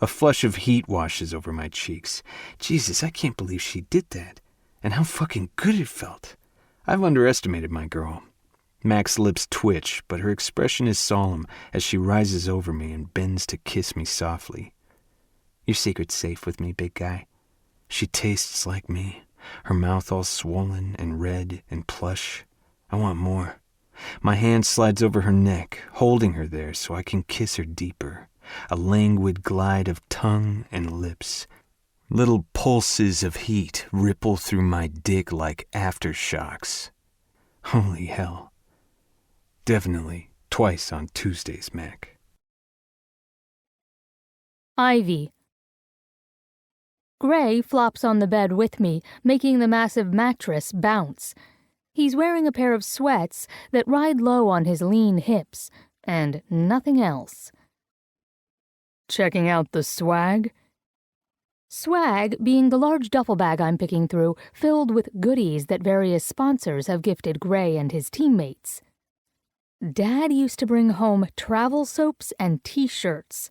A flush of heat washes over my cheeks. Jesus, I can't believe she did that. And how fucking good it felt. I've underestimated my girl. Mac's lips twitch, but her expression is solemn as she rises over me and bends to kiss me softly. Your secret's safe with me, big guy. She tastes like me, her mouth all swollen and red and plush. I want more. My hand slides over her neck, holding her there so I can kiss her deeper. A languid glide of tongue and lips. Little pulses of heat ripple through my dick like aftershocks. Holy hell. Definitely twice on Tuesdays, Mac. Ivy. Gray flops on the bed with me, making the massive mattress bounce. He's wearing a pair of sweats that ride low on his lean hips, and nothing else. Checking out the swag? Swag being the large duffel bag I'm picking through, filled with goodies that various sponsors have gifted Gray and his teammates. Dad used to bring home travel soaps and t-shirts.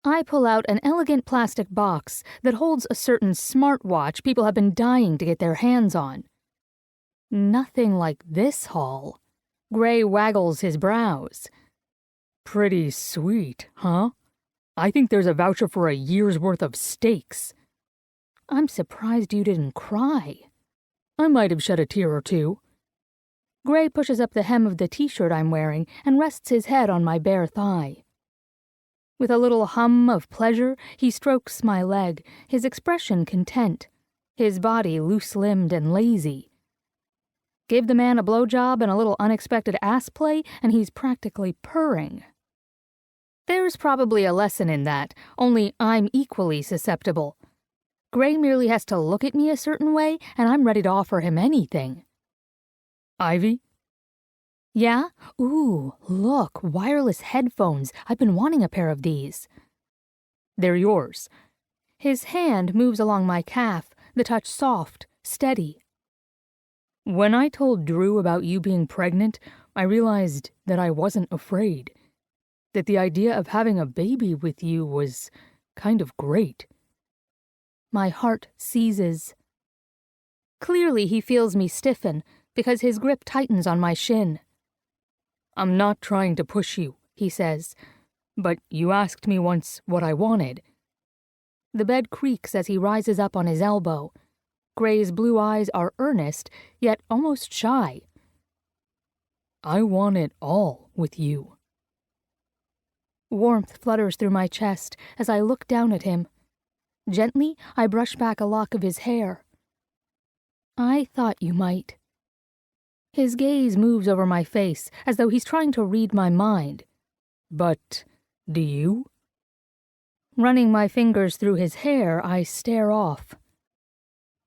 I pull out an elegant plastic box that holds a certain smartwatch people have been dying to get their hands on. Nothing like this haul. Gray waggles his brows. Pretty sweet, huh? I think there's a voucher for a year's worth of steaks. I'm surprised you didn't cry. I might have shed a tear or two. Gray pushes up the hem of the t-shirt I'm wearing and rests his head on my bare thigh. With a little hum of pleasure, he strokes my leg, his expression content, his body loose-limbed and lazy. Give the man a blowjob and a little unexpected ass play, and he's practically purring. There's probably a lesson in that, only I'm equally susceptible. Gray merely has to look at me a certain way, and I'm ready to offer him anything. Ivy? Yeah? Ooh, look, wireless headphones. I've been wanting a pair of these. They're yours. His hand moves along my calf, the touch soft, steady. When I told Drew about you being pregnant, I realized that I wasn't afraid. That the idea of having a baby with you was kind of great. My heart seizes. Clearly he feels me stiffen, because his grip tightens on my shin. I'm not trying to push you, he says, but you asked me once what I wanted. The bed creaks as he rises up on his elbow. Gray's blue eyes are earnest, yet almost shy. I want it all with you. Warmth flutters through my chest as I look down at him. Gently, I brush back a lock of his hair. I thought you might. His gaze moves over my face, as though he's trying to read my mind. But do you? Running my fingers through his hair, I stare off.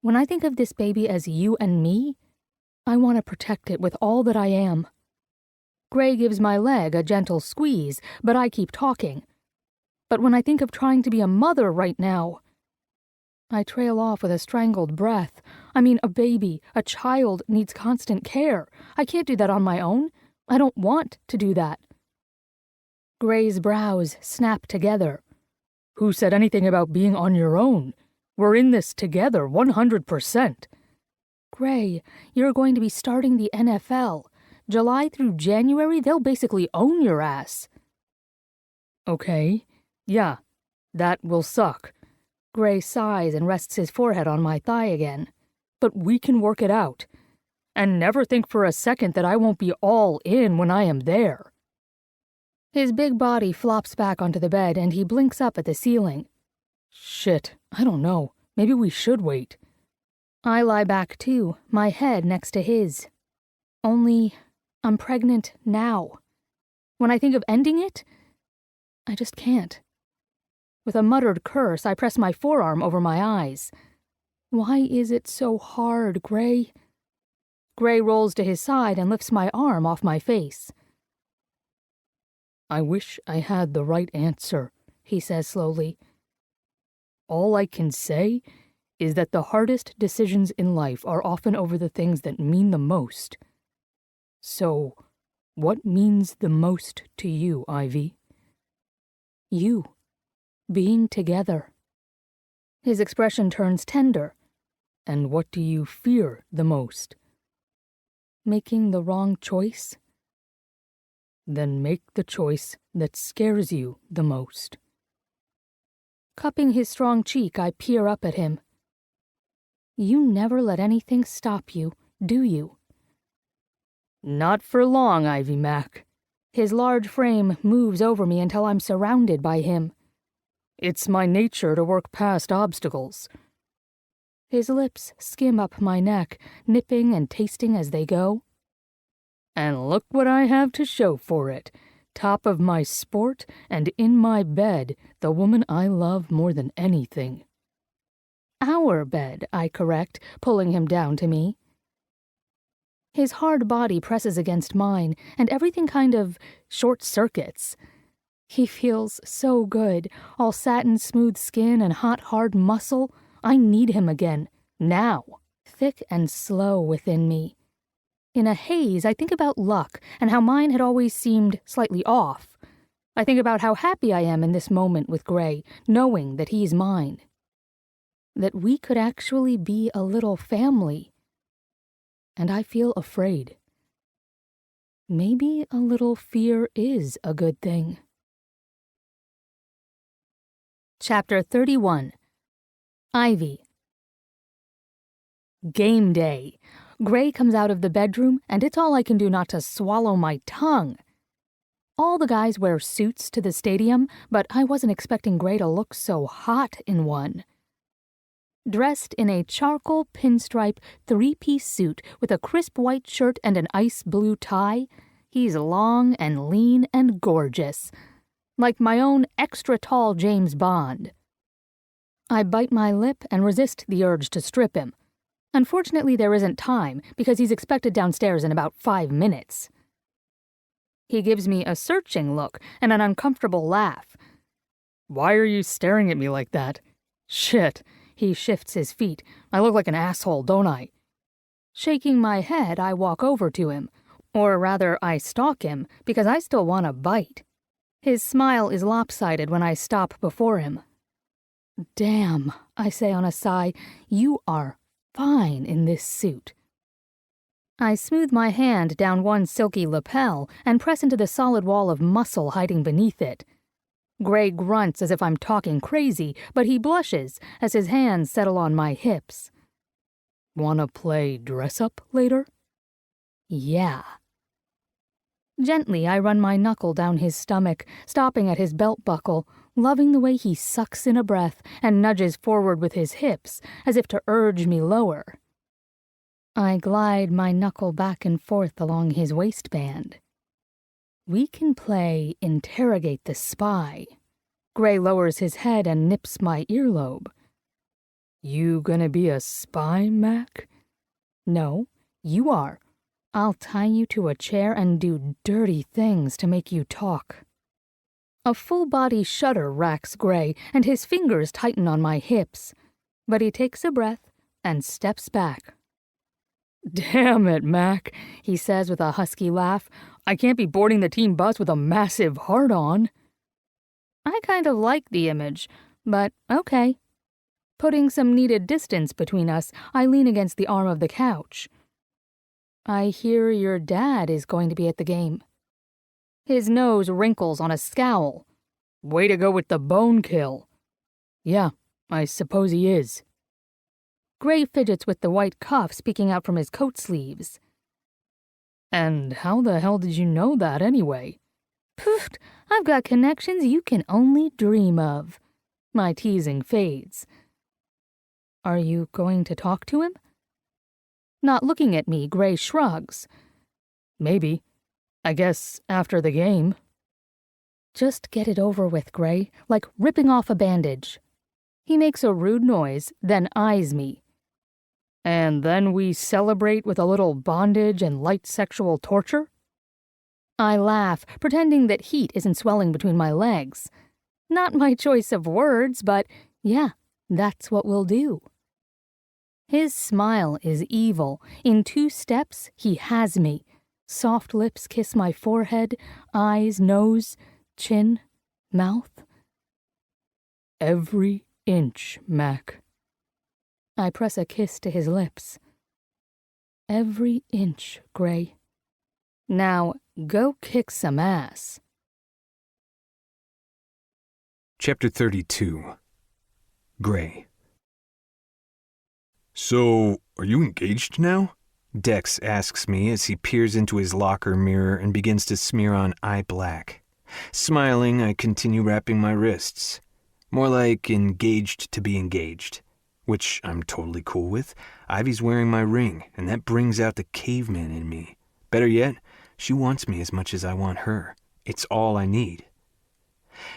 When I think of this baby as you and me, I want to protect it with all that I am. Gray gives my leg a gentle squeeze, but I keep talking. But when I think of trying to be a mother right now, I trail off with a strangled breath. I mean, a baby, a child needs constant care. I can't do that on my own. I don't want to do that. Gray's brows snap together. Who said anything about being on your own? We're in this together, 100%. Gray, you're going to be starting the NFL. July through January, they'll basically own your ass. Okay. Yeah, that will suck. Gray sighs and rests his forehead on my thigh again. But we can work it out. And never think for a second that I won't be all in when I am there. His big body flops back onto the bed and he blinks up at the ceiling. Shit, I don't know. Maybe we should wait. I lie back too, my head next to his. Only, I'm pregnant now. When I think of ending it, I just can't. With a muttered curse, I press my forearm over my eyes. Why is it so hard, Gray? Gray rolls to his side and lifts my arm off my face. I wish I had the right answer, he says slowly. All I can say is that the hardest decisions in life are often over the things that mean the most. So, what means the most to you, Ivy? You. Being together. His expression turns tender. And what do you fear the most? Making the wrong choice? Then make the choice that scares you the most. Cupping his strong cheek, I peer up at him. You never let anything stop you, do you? Not for long, Ivy Mac. His large frame moves over me until I'm surrounded by him. It's my nature to work past obstacles. His lips skim up my neck, nipping and tasting as they go. And look what I have to show for it. Top of my sport and in my bed, the woman I love more than anything. Our bed, I correct, pulling him down to me. His hard body presses against mine, and everything kind of short-circuits. He feels so good, all satin smooth skin and hot hard muscle. I need him again, now, thick and slow within me. In a haze, I think about luck and how mine had always seemed slightly off. I think about how happy I am in this moment with Gray, knowing that he's mine. That we could actually be a little family. And I feel afraid. Maybe a little fear is a good thing. Chapter 31. Ivy. Game day. Gray comes out of the bedroom, and it's all I can do not to swallow my tongue. All the guys wear suits to the stadium, but I wasn't expecting Gray to look so hot in one. Dressed in a charcoal pinstripe three-piece suit with a crisp white shirt and an ice blue tie, he's long and lean and gorgeous, like my own extra-tall James Bond. I bite my lip and resist the urge to strip him. Unfortunately, there isn't time, because he's expected downstairs in about 5 minutes. He gives me a searching look and an uncomfortable laugh. Why are you staring at me like that? Shit. He shifts his feet. I look like an asshole, don't I? Shaking my head, I walk over to him. Or rather, I stalk him, because I still want a bite. His smile is lopsided when I stop before him. Damn, I say on a sigh, you are fine in this suit. I smooth my hand down one silky lapel and press into the solid wall of muscle hiding beneath it. Gray grunts as if I'm talking crazy, but he blushes as his hands settle on my hips. Wanna play dress-up later? Yeah. Gently, I run my knuckle down his stomach, stopping at his belt buckle, loving the way he sucks in a breath and nudges forward with his hips, as if to urge me lower. I glide my knuckle back and forth along his waistband. We can play Interrogate the Spy. Gray lowers his head and nips my earlobe. You gonna be a spy, Mac? No, you are. I'll tie you to a chair and do dirty things to make you talk. A full-body shudder racks Gray, and his fingers tighten on my hips. But he takes a breath and steps back. Damn it, Mac, he says with a husky laugh. I can't be boarding the team bus with a massive heart-on. I kind of like the image, but okay. Putting some needed distance between us, I lean against the arm of the couch. I hear your dad is going to be at the game. His nose wrinkles on a scowl. Way to go with the bone kill. Yeah, I suppose he is. Gray fidgets with the white cuff peeking out from his coat sleeves. And how the hell did you know that anyway? Poof, I've got connections you can only dream of. My teasing fades. Are you going to talk to him? Not looking at me, Gray shrugs. Maybe. I guess after the game. Just get it over with, Gray, like ripping off a bandage. He makes a rude noise, then eyes me. And then we celebrate with a little bondage and light sexual torture? I laugh, pretending that heat isn't swelling between my legs. Not my choice of words, but yeah, that's what we'll do. His smile is evil. In 2 steps, he has me. Soft lips kiss my forehead, eyes, nose, chin, mouth. Every inch, Mac. I press a kiss to his lips. Every inch, Gray. Now, go kick some ass. Chapter 32. Gray. So, are you engaged now? Dex asks me as he peers into his locker mirror and begins to smear on eye black. Smiling, I continue wrapping my wrists. More like engaged to be engaged, which I'm totally cool with. Ivy's wearing my ring, and that brings out the caveman in me. Better yet, she wants me as much as I want her. It's all I need.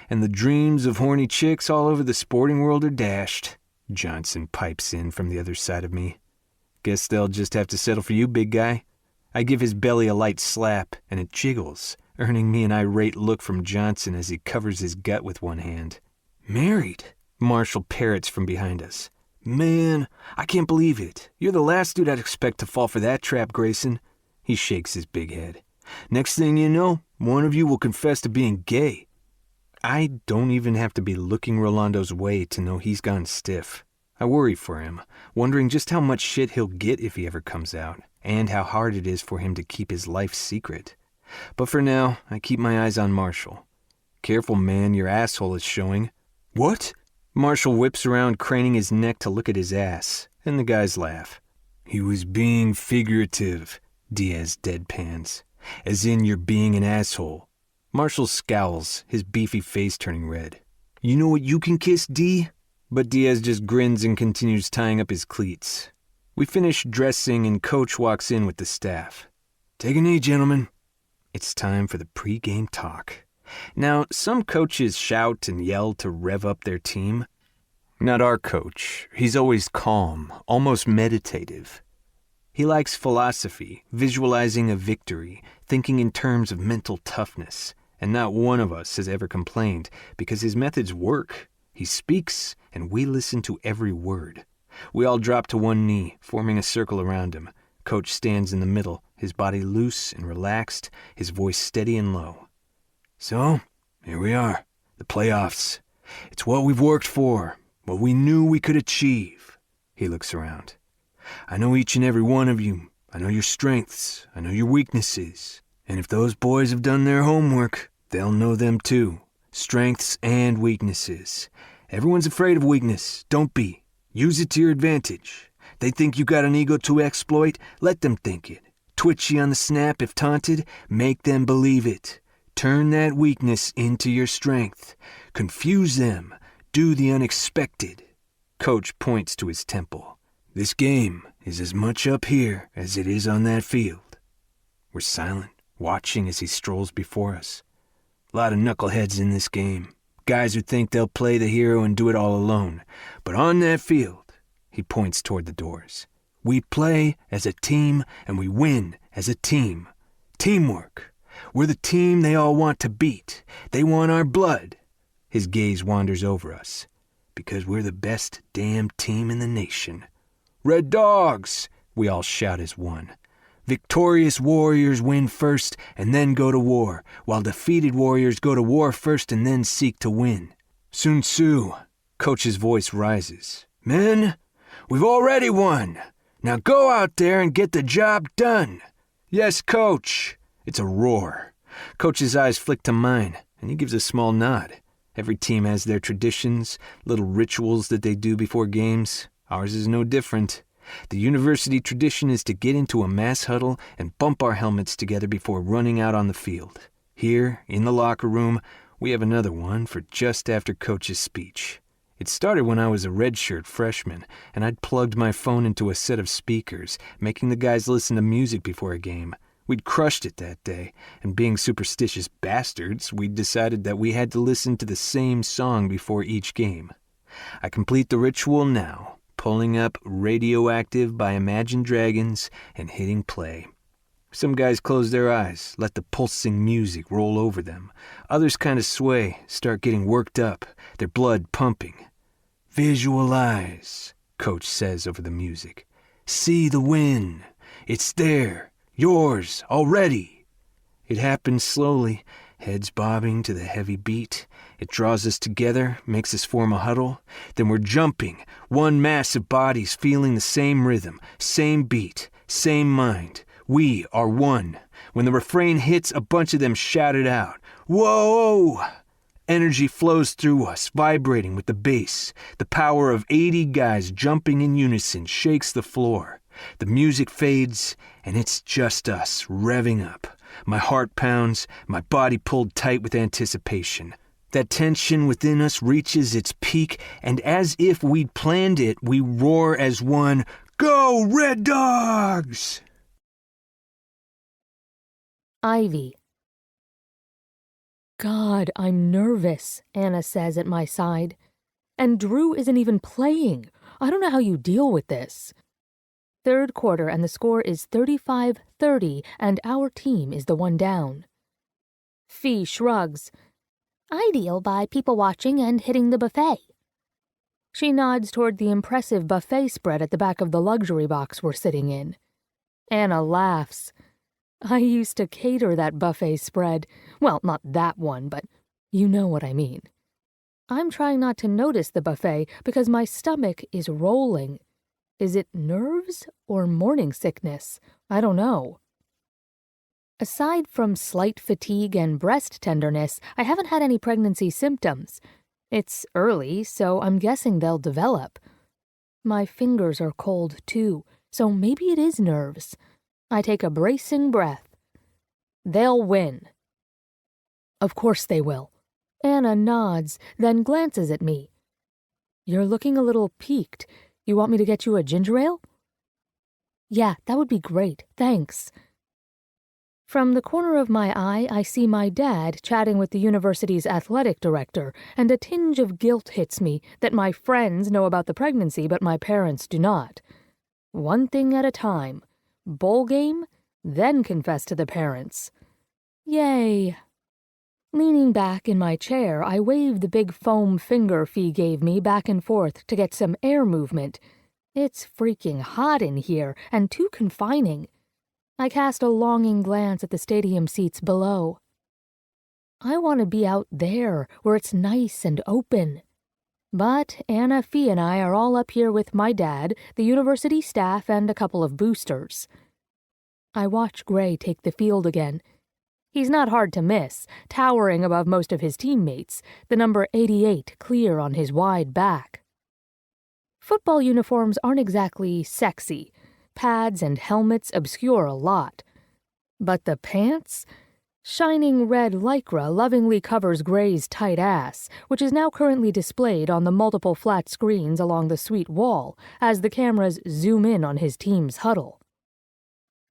And the dreams of horny chicks all over the sporting world are dashed. Johnson pipes in from the other side of me. Guess they'll just have to settle for you, big guy. I give his belly a light slap, and it jiggles, earning me an irate look from Johnson as he covers his gut with one hand. Married? Marshall parrots from behind us. Man, I can't believe it. You're the last dude I'd expect to fall for that trap, Grayson. He shakes his big head. Next thing you know, one of you will confess to being gay. I don't even have to be looking Rolando's way to know he's gone stiff. I worry for him, wondering just how much shit he'll get if he ever comes out, and how hard it is for him to keep his life secret. But for now, I keep my eyes on Marshall. Careful, man, your asshole is showing. What? Marshall whips around, craning his neck to look at his ass, and the guys laugh. He was being figurative, Diaz deadpans. As in you're being an asshole. Marshall scowls, his beefy face turning red. You know what you can kiss, D? But Diaz just grins and continues tying up his cleats. We finish dressing and Coach walks in with the staff. Take a knee, gentlemen. It's time for the pre-game talk. Now, some coaches shout and yell to rev up their team. Not our coach. He's always calm, almost meditative. He likes philosophy, visualizing a victory, thinking in terms of mental toughness, and not one of us has ever complained because his methods work. He speaks, and we listen to every word. We all drop to one knee, forming a circle around him. Coach stands in the middle, his body loose and relaxed, his voice steady and low. So, here we are, the playoffs. It's what we've worked for, what we knew we could achieve. He looks around. I know each and every one of you. I know your strengths. I know your weaknesses. And if those boys have done their homework, they'll know them too. Strengths and weaknesses. Everyone's afraid of weakness. Don't be. Use it to your advantage. They think you got an ego to exploit. Let them think it. Twitchy on the snap if taunted. Make them believe it. Turn that weakness into your strength. Confuse them. Do the unexpected. Coach points to his temple. This game is as much up here as it is on that field. We're silent, watching as he strolls before us. A lot of knuckleheads in this game. Guys who think they'll play the hero and do it all alone. But on that field, he points toward the doors. We play as a team and we win as a team. Teamwork. We're the team they all want to beat. They want our blood. His gaze wanders over us. Because we're the best damn team in the nation. Red Dogs! We all shout as one. Victorious warriors win first and then go to war, while defeated warriors go to war first and then seek to win. Sun Tzu. Coach's voice rises. Men, we've already won. Now go out there and get the job done. Yes, Coach. It's a roar. Coach's eyes flick to mine, and he gives a small nod. Every team has their traditions, little rituals that they do before games. Ours is no different. The university tradition is to get into a mass huddle and bump our helmets together before running out on the field. Here, in the locker room, we have another one for just after Coach's speech. It started when I was a redshirt freshman, and I'd plugged my phone into a set of speakers, making the guys listen to music before a game. We'd crushed it that day, and being superstitious bastards, we'd decided that we had to listen to the same song before each game. I complete the ritual now, pulling up Radioactive by Imagine Dragons and hitting play. Some guys close their eyes, let the pulsing music roll over them. Others kind of sway, start getting worked up, their blood pumping. Visualize, Coach says over the music. See the win. It's there. Yours, already. It happens slowly, heads bobbing to the heavy beat. It draws us together, makes us form a huddle. Then we're jumping, one mass of bodies feeling the same rhythm, same beat, same mind. We are one. When the refrain hits, a bunch of them shout it out. Whoa! Energy flows through us, vibrating with the bass. The power of 80 guys jumping in unison shakes the floor. The music fades, and it's just us, revving up. My heart pounds, my body pulled tight with anticipation. That tension within us reaches its peak, and as if we'd planned it, we roar as one, Go Red Dogs! Ivy. God, I'm nervous, Anna says at my side. And Drew isn't even playing. I don't know how you deal with this. Third quarter, and the score is 35-30, and our team is the one down. Fee shrugs. I deal by people watching and hitting the buffet. She nods toward the impressive buffet spread at the back of the luxury box we're sitting in. Anna laughs. I used to cater that buffet spread. Well, not that one, but you know what I mean. I'm trying not to notice the buffet because my stomach is rolling. Is it nerves or morning sickness? I don't know. Aside from slight fatigue and breast tenderness, I haven't had any pregnancy symptoms. It's early, so I'm guessing they'll develop. My fingers are cold, too, so maybe it is nerves. I take a bracing breath. They'll win. Of course they will. Anna nods, then glances at me. You're looking a little peaked. You want me to get you a ginger ale? Yeah, that would be great, thanks. From the corner of my eye, I see my dad chatting with the university's athletic director, and a tinge of guilt hits me that my friends know about the pregnancy but my parents do not. One thing at a time. Bowl game, then confess to the parents. Yay. Leaning back in my chair, I wave the big foam finger Fee gave me back and forth to get some air movement. It's freaking hot in here and too confining. I cast a longing glance at the stadium seats below. I want to be out there where it's nice and open. But Anna, Fee, and I are all up here with my dad, the university staff, and a couple of boosters. I watch Gray take the field again. He's not hard to miss, towering above most of his teammates, the number 88 clear on his wide back. Football uniforms aren't exactly sexy. Pads and helmets obscure a lot. But the pants? Shining red lycra lovingly covers Gray's tight ass, which is now currently displayed on the multiple flat screens along the suite wall as the cameras zoom in on his team's huddle.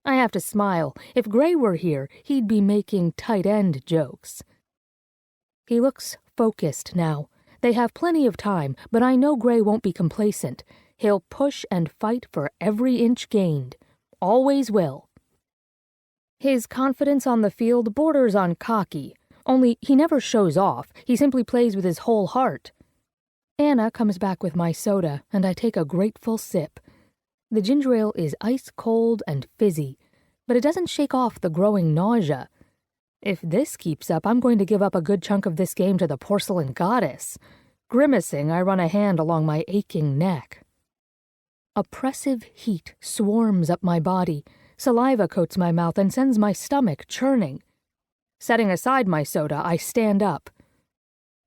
I have to smile. If Gray were here, he'd be making tight end jokes. He looks focused now. They have plenty of time, but I know Gray won't be complacent. He'll push and fight for every inch gained. Always will. His confidence on the field borders on cocky, only he never shows off, he simply plays with his whole heart. Anna comes back with my soda, and I take a grateful sip. The ginger ale is ice cold and fizzy, but it doesn't shake off the growing nausea. If this keeps up, I'm going to give up a good chunk of this game to the porcelain goddess. Grimacing, I run a hand along my aching neck. Oppressive heat swarms up my body. Saliva coats my mouth and sends my stomach churning. Setting aside my soda, I stand up.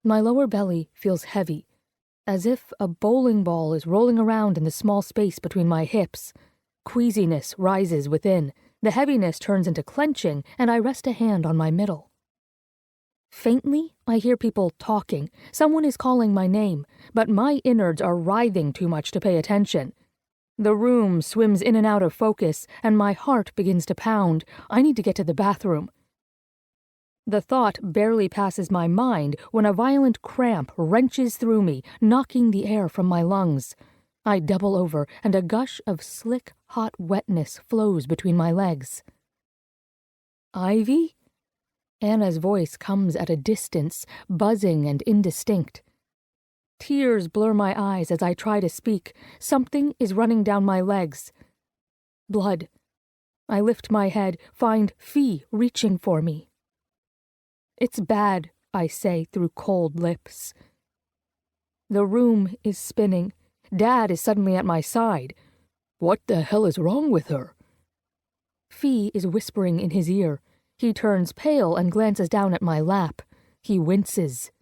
My lower belly feels heavy, as if a bowling ball is rolling around in the small space between my hips. Queasiness rises within. The heaviness turns into clenching, and I rest a hand on my middle. Faintly, I hear people talking. Someone is calling my name, but my innards are writhing too much to pay attention. The room swims in and out of focus, and my heart begins to pound. I need to get to the bathroom. The thought barely passes my mind when a violent cramp wrenches through me, knocking the air from my lungs. I double over, and a gush of slick, hot wetness flows between my legs. "Ivy?" Anna's voice comes at a distance, buzzing and indistinct. Tears blur my eyes as I try to speak. Something is running down my legs. Blood. I lift my head, find Fee reaching for me. "It's bad," I say through cold lips. The room is spinning. Dad is suddenly at my side. "What the hell is wrong with her?" Fee is whispering in his ear. He turns pale and glances down at my lap. He winces.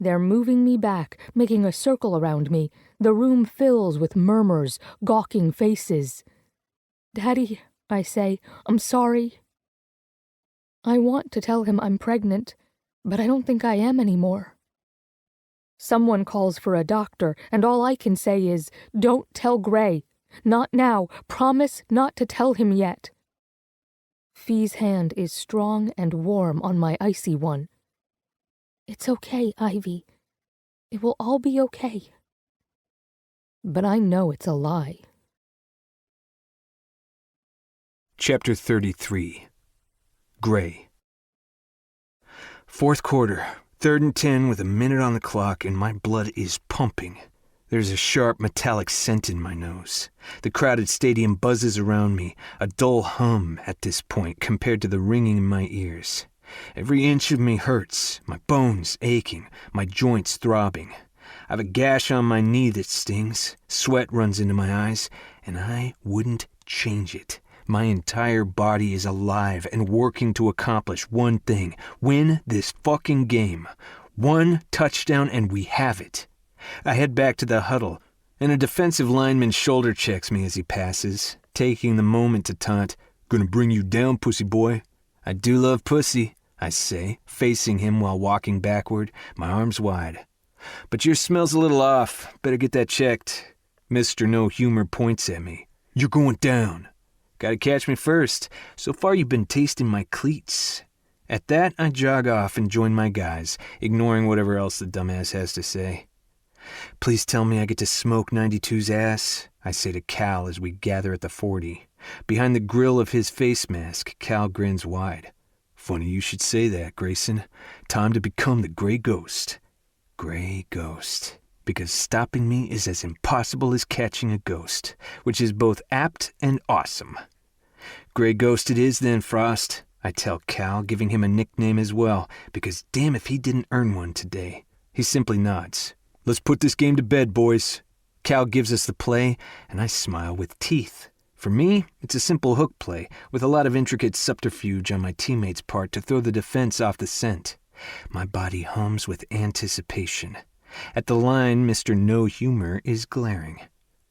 They're moving me back, making a circle around me. The room fills with murmurs, gawking faces. "Daddy," I say, "I'm sorry." I want to tell him I'm pregnant, but I don't think I am anymore. Someone calls for a doctor, and all I can say is, "Don't tell Gray. Not now. Promise not to tell him yet." Fee's hand is strong and warm on my icy one. "It's okay, Ivy. It will all be okay." But I know it's a lie. Chapter 33. Gray. Fourth quarter, 3rd and 10 with a minute on the clock, and my blood is pumping. There's a sharp metallic scent in my nose. The crowded stadium buzzes around me, a dull hum at this point compared to the ringing in my ears. Every inch of me hurts, my bones aching, my joints throbbing. I have a gash on my knee that stings, sweat runs into my eyes, and I wouldn't change it. My entire body is alive and working to accomplish one thing: win this fucking game. One touchdown and we have it. I head back to the huddle, and a defensive lineman shoulder checks me as he passes, taking the moment to taunt, "Gonna bring you down, pussy boy." "I do love pussy," I say, facing him while walking backward, my arms wide. "But yours smells a little off. Better get that checked." Mr. No Humor points at me. "You're going down. Gotta catch me first. So far you've been tasting my cleats." At that, I jog off and join my guys, ignoring whatever else the dumbass has to say. "Please tell me I get to smoke 92's ass," I say to Cal as we gather at the 40. Behind the grill of his face mask, Cal grins wide. "Funny you should say that, Grayson. Time to become the Gray Ghost." Gray Ghost. Because stopping me is as impossible as catching a ghost, which is both apt and awesome. "Gray Ghost it is then, Frost," I tell Cal, giving him a nickname as well, because damn if he didn't earn one today. He simply nods. "Let's put this game to bed, boys." Cal gives us the play, and I smile with teeth. For me, it's a simple hook play, with a lot of intricate subterfuge on my teammates' part to throw the defense off the scent. My body hums with anticipation. At the line, Mr. No Humor is glaring.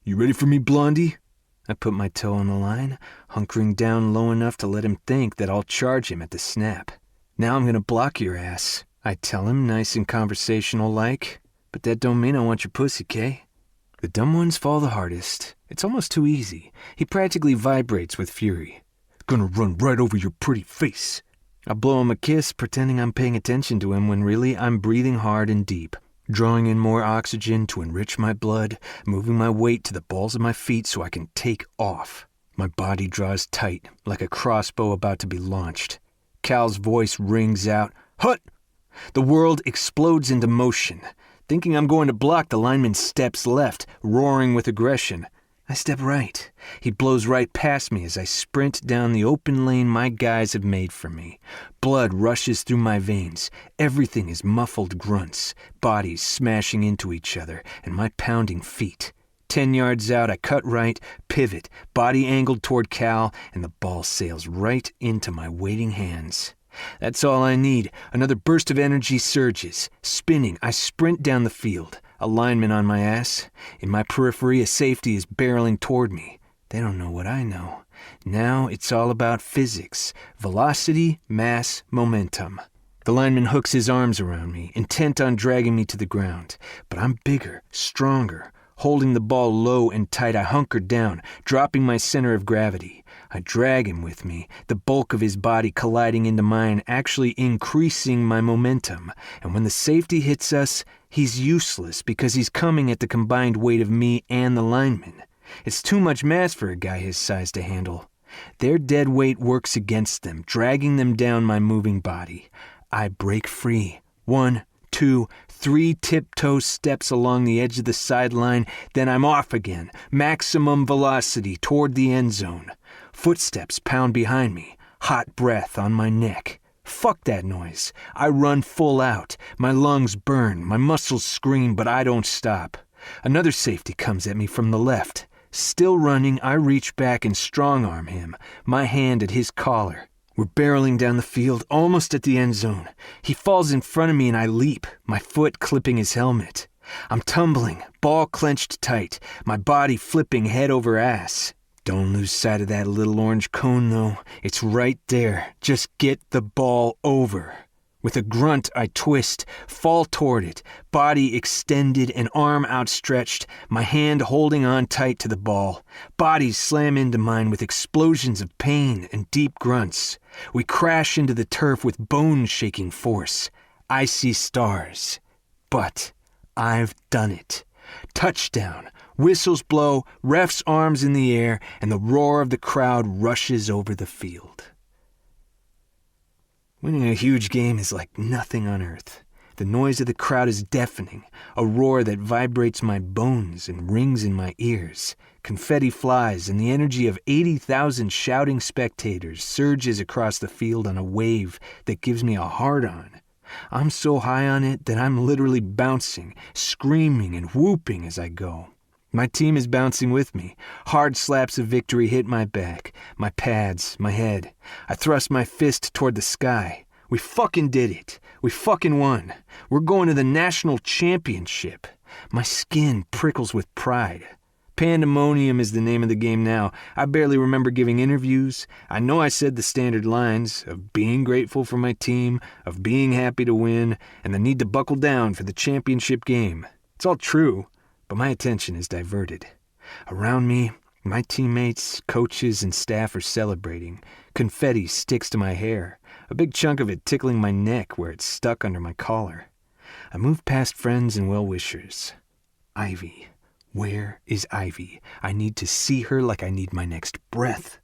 "You ready for me, Blondie?" I put my toe on the line, hunkering down low enough to let him think that I'll charge him at the snap. "Now I'm gonna block your ass," I tell him, nice and conversational-like. "But that don't mean I want your pussy, Kay." The dumb ones fall the hardest. It's almost too easy. He practically vibrates with fury. "Gonna run right over your pretty face." I blow him a kiss, pretending I'm paying attention to him when really I'm breathing hard and deep, drawing in more oxygen to enrich my blood, moving my weight to the balls of my feet so I can take off. My body draws tight, like a crossbow about to be launched. Cal's voice rings out, "Hut!" The world explodes into motion. Thinking I'm going to block, the lineman steps left, roaring with aggression. I step right. He blows right past me as I sprint down the open lane my guys have made for me. Blood rushes through my veins. Everything is muffled grunts, bodies smashing into each other, and my pounding feet. 10 yards out, I cut right, pivot, body angled toward Cal, and the ball sails right into my waiting hands. That's all I need. Another burst of energy surges. Spinning, I sprint down the field. A lineman on my ass. In my periphery, a safety is barreling toward me. They don't know what I know. Now it's all about physics. Velocity, mass, momentum. The lineman hooks his arms around me, intent on dragging me to the ground. But I'm bigger, stronger. Holding the ball low and tight, I hunker down, dropping my center of gravity. I drag him with me, the bulk of his body colliding into mine, actually increasing my momentum. And when the safety hits us, he's useless because he's coming at the combined weight of me and the lineman. It's too much mass for a guy his size to handle. Their dead weight works against them, dragging them down my moving body. I break free. 1, 2, 3 tiptoe steps along the edge of the sideline, then I'm off again, maximum velocity toward the end zone. Footsteps pound behind me, hot breath on my neck. Fuck that noise. I run full out. My lungs burn, my muscles scream, but I don't stop. Another safety comes at me from the left. Still running, I reach back and strong-arm him, my hand at his collar. We're barreling down the field, almost at the end zone. He falls in front of me and I leap, my foot clipping his helmet. I'm tumbling, ball clenched tight, my body flipping head over ass. Don't lose sight of that little orange cone, though. It's right there. Just get the ball over. With a grunt, I twist, fall toward it, body extended and arm outstretched, my hand holding on tight to the ball. Bodies slam into mine with explosions of pain and deep grunts. We crash into the turf with bone-shaking force. I see stars. But I've done it. Touchdown. Whistles blow, ref's arms in the air, and the roar of the crowd rushes over the field. Winning a huge game is like nothing on earth. The noise of the crowd is deafening, a roar that vibrates my bones and rings in my ears. Confetti flies, and the energy of 80,000 shouting spectators surges across the field on a wave that gives me a hard-on. I'm so high on it that I'm literally bouncing, screaming and whooping as I go. My team is bouncing with me. Hard slaps of victory hit my back, my pads, my head. I thrust my fist toward the sky. We fucking did it. We fucking won. We're going to the national championship. My skin prickles with pride. Pandemonium is the name of the game now. I barely remember giving interviews. I know I said the standard lines of being grateful for my team, of being happy to win, and the need to buckle down for the championship game. It's all true. But my attention is diverted. Around me, my teammates, coaches, and staff are celebrating. Confetti sticks to my hair, a big chunk of it tickling my neck where it's stuck under my collar. I move past friends and well-wishers. Ivy. Where is Ivy? I need to see her like I need my next breath.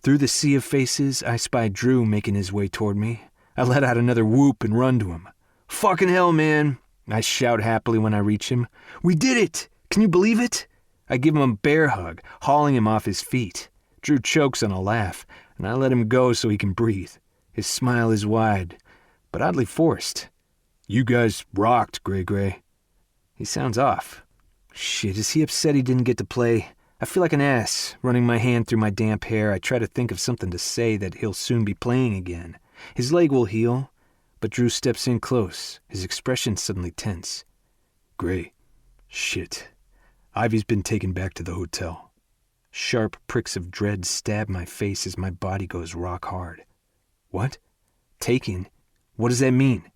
Through the sea of faces, I spy Drew making his way toward me. I let out another whoop and run to him. Fucking hell, man! I shout happily when I reach him. We did it! Can you believe it? I give him a bear hug, hauling him off his feet. Drew chokes on a laugh, and I let him go so he can breathe. His smile is wide, but oddly forced. You guys rocked, Gray. He sounds off. Shit, is he upset he didn't get to play? I feel like an ass. Running my hand through my damp hair, I try to think of something to say that he'll soon be playing again. His leg will heal. But Drew steps in close, his expression suddenly tense. Gray. Shit. Ivy's been taken back to the hotel. Sharp pricks of dread stab my face as my body goes rock hard. What? Taken? What does that mean?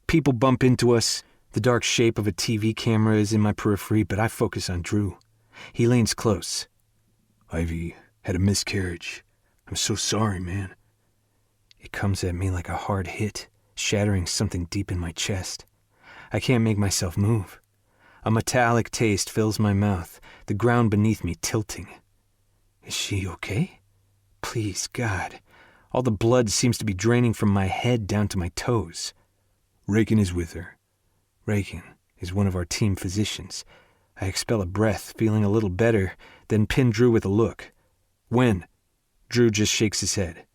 People bump into us. The dark shape of a TV camera is in my periphery, but I focus on Drew. He leans close. Ivy had a miscarriage. I'm so sorry, man. It comes at me like a hard hit, shattering something deep in my chest. I can't make myself move. A metallic taste fills my mouth, the ground beneath me tilting. Is she okay? Please, God. All the blood seems to be draining from my head down to my toes. Rakin is with her. Rakin is one of our team physicians. I expel a breath, feeling a little better, then pin Drew with a look. When? Drew just shakes his head.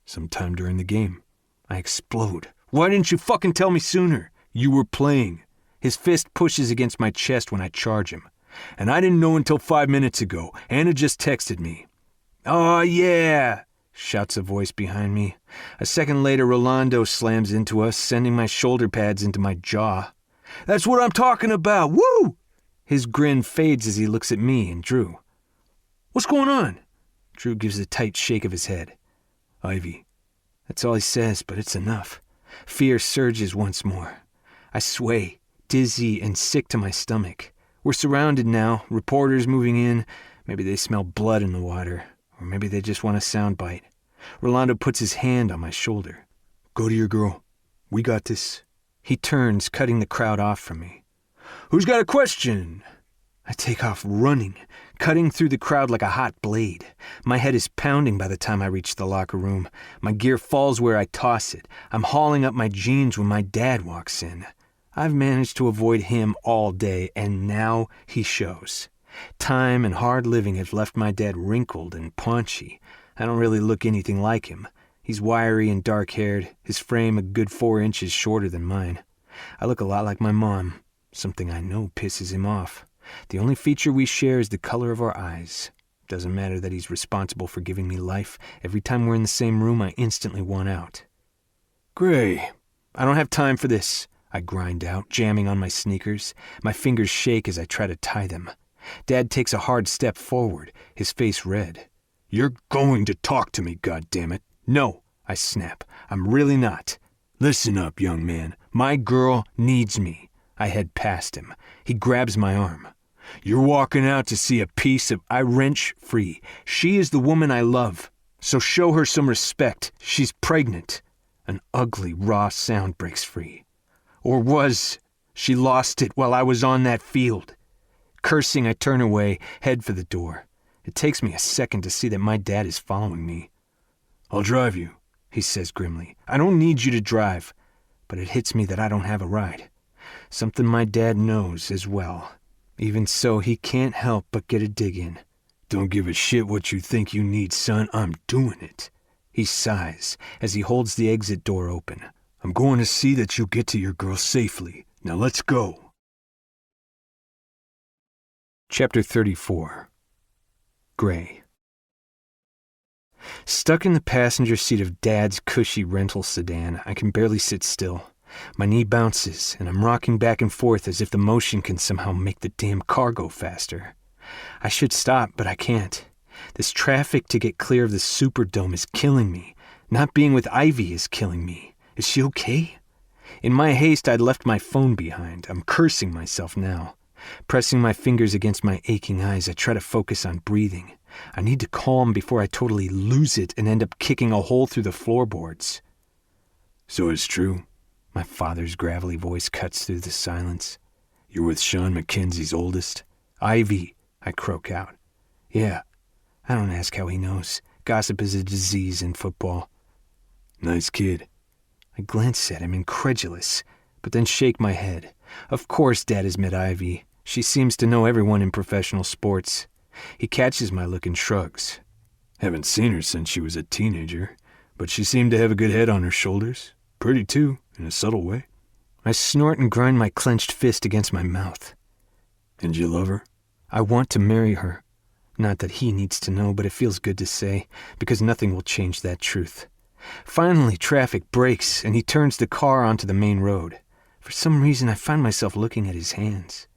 Sometime during the game. I explode. Why didn't you fucking tell me sooner? You were playing. His fist pushes against my chest when I charge him. And I didn't know until 5 minutes ago. Anna just texted me. "Oh, yeah," shouts a voice behind me. A second later, Rolando slams into us, sending my shoulder pads into my jaw. "That's what I'm talking about. Woo!" His grin fades as he looks at me and Drew. "What's going on?" Drew gives a tight shake of his head. "Ivy." That's all he says, but it's enough. Fear surges once more. I sway, dizzy and sick to my stomach. We're surrounded now, reporters moving in. Maybe they smell blood in the water, or maybe they just want a soundbite. Rolando puts his hand on my shoulder. "Go to your girl. We got this." He turns, cutting the crowd off from me. "Who's got a question?" I take off running, cutting through the crowd like a hot blade. My head is pounding by the time I reach the locker room. My gear falls where I toss it. I'm hauling up my jeans when my dad walks in. I've managed to avoid him all day, and now he shows. Time and hard living have left my dad wrinkled and paunchy. I don't really look anything like him. He's wiry and dark-haired, his frame a good 4 inches shorter than mine. I look a lot like my mom, something I know pisses him off. The only feature we share is the color of our eyes. Doesn't matter that he's responsible for giving me life. Every time we're in the same room, I instantly want out. "Gray." I don't have time for this, I grind out, jamming on my sneakers. My fingers shake as I try to tie them. Dad takes a hard step forward, his face red. "You're going to talk to me, goddammit." "No," I snap. "I'm really not." "Listen up, young man. My girl needs me." I head past him. He grabs my arm. "You're walking out to see a piece of..." I wrench free. "She is the woman I love, so show her some respect. She's pregnant." An ugly, raw sound breaks free. Or was. She lost it while I was on that field. Cursing, I turn away, head for the door. It takes me a second to see that my dad is following me. "I'll drive you," he says grimly. "I don't need you to drive." But it hits me that I don't have a ride. Something my dad knows as well. Even so, he can't help but get a dig in. "Don't give a shit what you think you need, son. I'm doing it." He sighs as he holds the exit door open. "I'm going to see that you get to your girl safely. Now let's go." Chapter 34. Gray. Stuck in the passenger seat of Dad's cushy rental sedan, I can barely sit still. My knee bounces, and I'm rocking back and forth as if the motion can somehow make the damn car go faster. I should stop, but I can't. This traffic to get clear of the Superdome is killing me. Not being with Ivy is killing me. Is she okay? In my haste, I'd left my phone behind. I'm cursing myself now. Pressing my fingers against my aching eyes, I try to focus on breathing. I need to calm before I totally lose it and end up kicking a hole through the floorboards. "So it's true." My father's gravelly voice cuts through the silence. "You're with Sean Mackenzie's oldest?" "Ivy," I croak out. "Yeah." I don't ask how he knows. Gossip is a disease in football. "Nice kid." I glance at him, incredulous, but then shake my head. Of course Dad has met Ivy. She seems to know everyone in professional sports. He catches my look and shrugs. "Haven't seen her since she was a teenager, but she seemed to have a good head on her shoulders. Pretty, too, in a subtle way." I snort and grind my clenched fist against my mouth. "And you love her?" "I want to marry her. Not that he needs to know, but it feels good to say, because nothing will change that truth." Finally, traffic breaks, and he turns the car onto the main road. For some reason, I find myself looking at his hands.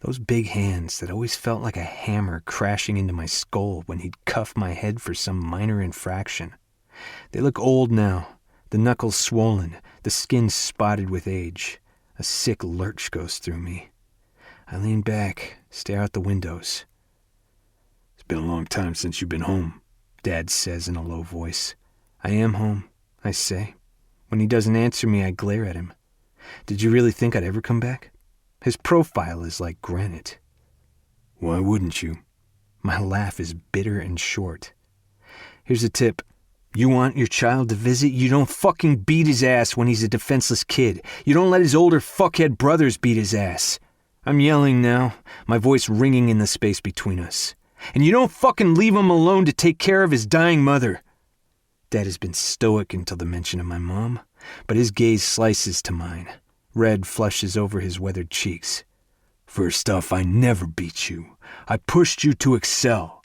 Those big hands that always felt like a hammer crashing into my skull when he'd cuff my head for some minor infraction. They look old now, the knuckles swollen, the skin spotted with age. A sick lurch goes through me. I lean back, stare out the windows. "It's been a long time since you've been home," Dad says in a low voice. "I am home," I say. When he doesn't answer me, I glare at him. Did you really think I'd ever come back? His profile is like granite. "Why wouldn't you?" My laugh is bitter and short. Here's a tip. You want your child to visit? You don't fucking beat his ass when he's a defenseless kid. You don't let his older fuckhead brothers beat his ass. I'm yelling now, my voice ringing in the space between us. And you don't fucking leave him alone to take care of his dying mother. Dad has been stoic until the mention of my mom, but his gaze slices to mine. Red flushes over his weathered cheeks. First off, I never beat you. I pushed you to excel.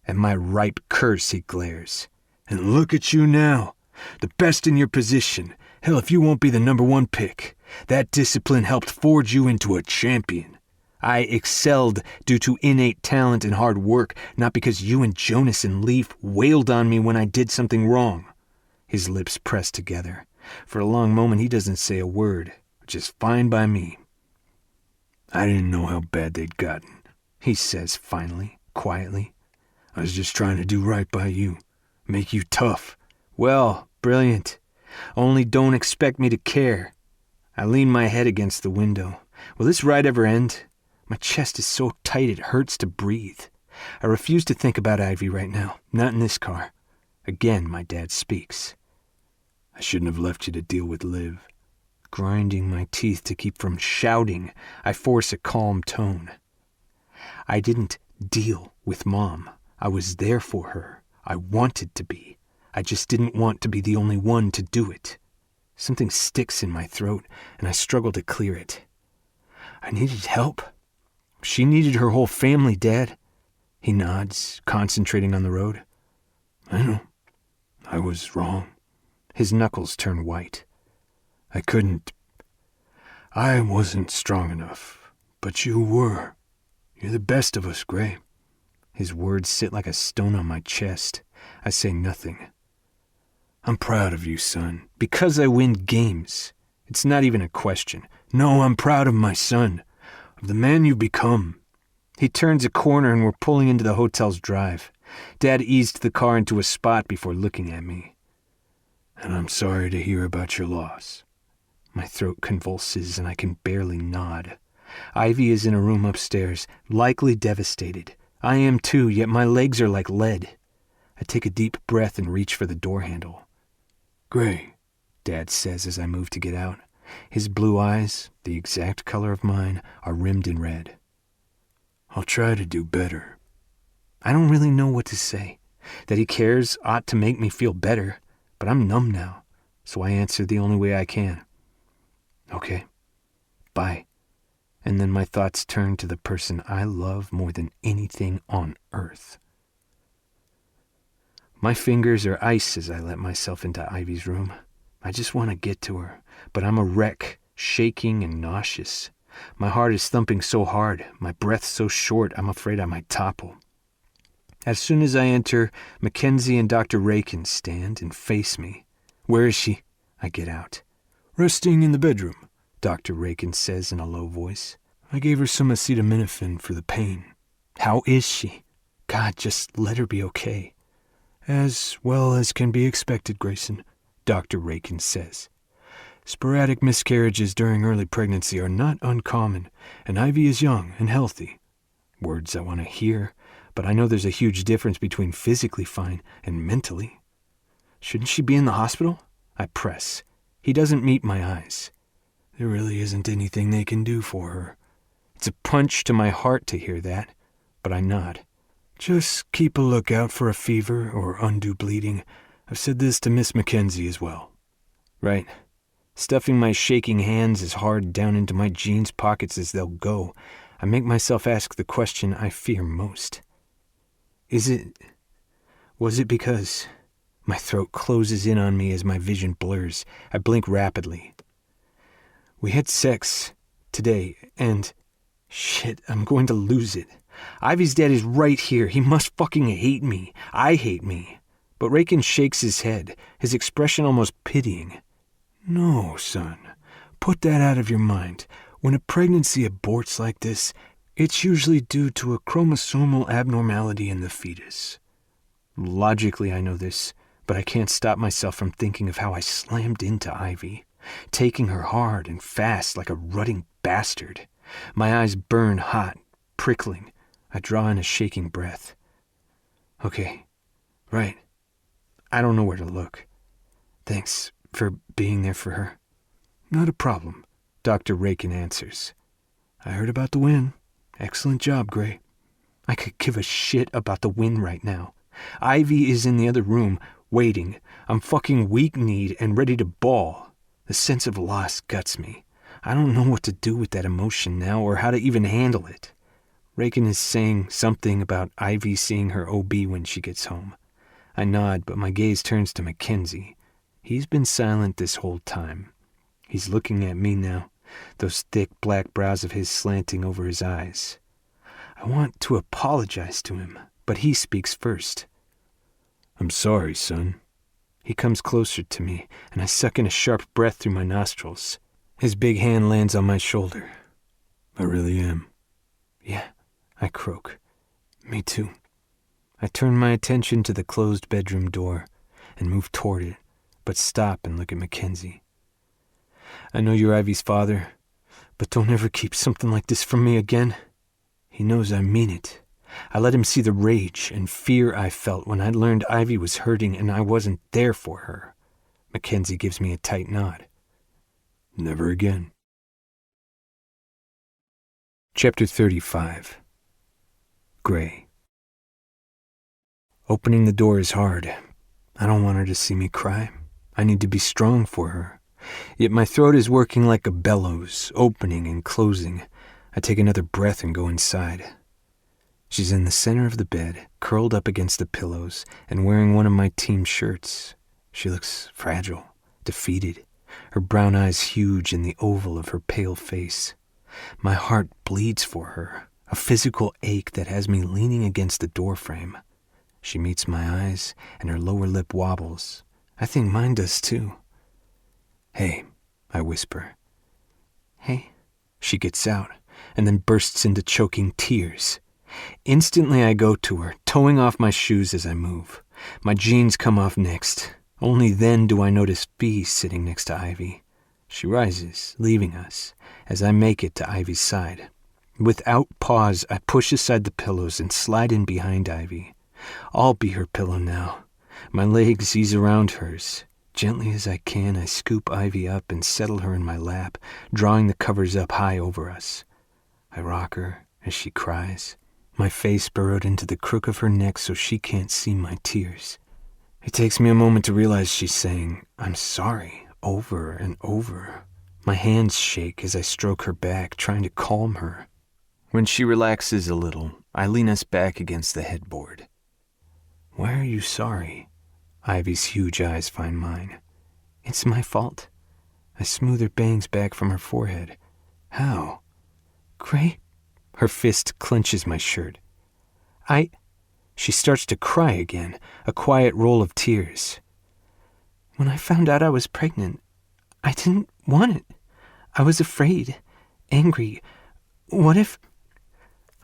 At my ripe curse, he glares. And look at you now. The best in your position. Hell, if you won't be the number 1 pick. That discipline helped forge you into a champion. I excelled due to innate talent and hard work, not because you and Jonas and Leaf wailed on me when I did something wrong. His lips press together. For a long moment, he doesn't say a word, which is fine by me. I didn't know how bad they'd gotten, he says finally, quietly. I was just trying to do right by you. Make you tough. Well, brilliant. Only don't expect me to care. I lean my head against the window. Will this ride ever end? My chest is so tight it hurts to breathe. I refuse to think about Ivy right now, not in this car. Again, my dad speaks. I shouldn't have left you to deal with Liv. Grinding my teeth to keep from shouting, I force a calm tone. I didn't deal with Mom. I was there for her. I wanted to be. I just didn't want to be the only one to do it. Something sticks in my throat, and I struggle to clear it. I needed help. She needed her whole family, Dad. He nods, concentrating on the road. I know. I was wrong. His knuckles turn white. I wasn't strong enough, but you were. You're the best of us, Gray. His words sit like a stone on my chest. I say nothing. I'm proud of you, son, because I win games. It's not even a question. No, I'm proud of my son, of the man you've become. He turns a corner and we're pulling into the hotel's drive. Dad eased the car into a spot before looking at me. And I'm sorry to hear about your loss. My throat convulses and I can barely nod. Ivy is in a room upstairs, likely devastated. I am too, yet my legs are like lead. I take a deep breath and reach for the door handle. Gray, Dad says as I move to get out. His blue eyes, the exact color of mine, are rimmed in red. I'll try to do better. I don't really know what to say. That he cares ought to make me feel better, but I'm numb now, so I answer the only way I can. Okay, bye. And then my thoughts turn to the person I love more than anything on earth. My fingers are ice as I let myself into Ivy's room. I just want to get to her, but I'm a wreck, shaking and nauseous. My heart is thumping so hard, my breath so short, I'm afraid I might topple. As soon as I enter, Mackenzie and Dr. Raykin stand and face me. Where is she? I get out. Resting in the bedroom, Dr. Raykin says in a low voice. I gave her some acetaminophen for the pain. How is she? God, just let her be okay. As well as can be expected, Grayson, Dr. Raykin says. Sporadic miscarriages during early pregnancy are not uncommon, and Ivy is young and healthy. Words I want to hear, but I know there's a huge difference between physically fine and mentally. Shouldn't she be in the hospital? I press. He doesn't meet my eyes. There really isn't anything they can do for her. It's a punch to my heart to hear that, but I nod. Just keep a lookout for a fever or undue bleeding. I've said this to Miss Mackenzie as well. Right. Stuffing my shaking hands as hard down into my jeans pockets as they'll go, I make myself ask the question I fear most. Was it because... My throat closes in on me as my vision blurs. I blink rapidly. We had sex today, and... Shit, I'm going to lose it. Ivy's dad is right here. He must fucking hate me. I hate me. But Raykin shakes his head, his expression almost pitying. No, son. Put that out of your mind. When a pregnancy aborts like this, it's usually due to a chromosomal abnormality in the fetus. Logically, I know this, but I can't stop myself from thinking of how I slammed into Ivy, taking her hard and fast like a rutting bastard. My eyes burn hot, prickling. I draw in a shaking breath. Okay, right. I don't know where to look. Thanks for being there for her. Not a problem, Dr. Rakin answers. I heard about the win. Excellent job, Gray. I could give a shit about the win right now. Ivy is in the other room, waiting. I'm fucking weak-kneed and ready to bawl. The sense of loss guts me. I don't know what to do with that emotion now or how to even handle it. Rakin is saying something about Ivy seeing her OB when she gets home. I nod, but my gaze turns to Mackenzie. He's been silent this whole time. He's looking at me now, those thick black brows of his slanting over his eyes. I want to apologize to him, but he speaks first. I'm sorry, son. He comes closer to me, and I suck in a sharp breath through my nostrils. His big hand lands on my shoulder. I really am. Yeah, I croak. Me too. I turn my attention to the closed bedroom door and move toward it, but stop and look at Mackenzie. I know you're Ivy's father, but don't ever keep something like this from me again. He knows I mean it. I let him see the rage and fear I felt when I learned Ivy was hurting and I wasn't there for her. Mackenzie gives me a tight nod. Never again. Chapter 35. Gray. Opening the door is hard. I don't want her to see me cry. I need to be strong for her. Yet my throat is working like a bellows, opening and closing. I take another breath and go inside. She's in the center of the bed, curled up against the pillows, and wearing one of my team shirts. She looks fragile, defeated, her brown eyes huge in the oval of her pale face. My heart bleeds for her, a physical ache that has me leaning against the doorframe. She meets my eyes, and her lower lip wobbles. I think mine does too. Hey, I whisper. Hey. She gets out, and then bursts into choking tears. Instantly I go to her, towing off my shoes as I move. My jeans come off next. Only then do I notice Fee sitting next to Ivy. She rises, leaving us, as I make it to Ivy's side. Without pause, I push aside the pillows and slide in behind Ivy. I'll be her pillow now. My legs ease around hers. Gently as I can, I scoop Ivy up and settle her in my lap, drawing the covers up high over us. I rock her as she cries, my face burrowed into the crook of her neck so she can't see my tears. It takes me a moment to realize she's saying, I'm sorry, over and over. My hands shake as I stroke her back, trying to calm her. When she relaxes a little, I lean us back against the headboard. Why are you sorry? Ivy's huge eyes find mine. It's my fault. I smooth her bangs back from her forehead. How? Gray? Her fist clenches my shirt. She starts to cry again, a quiet roll of tears. When I found out I was pregnant, I didn't want it. I was afraid, angry. What if...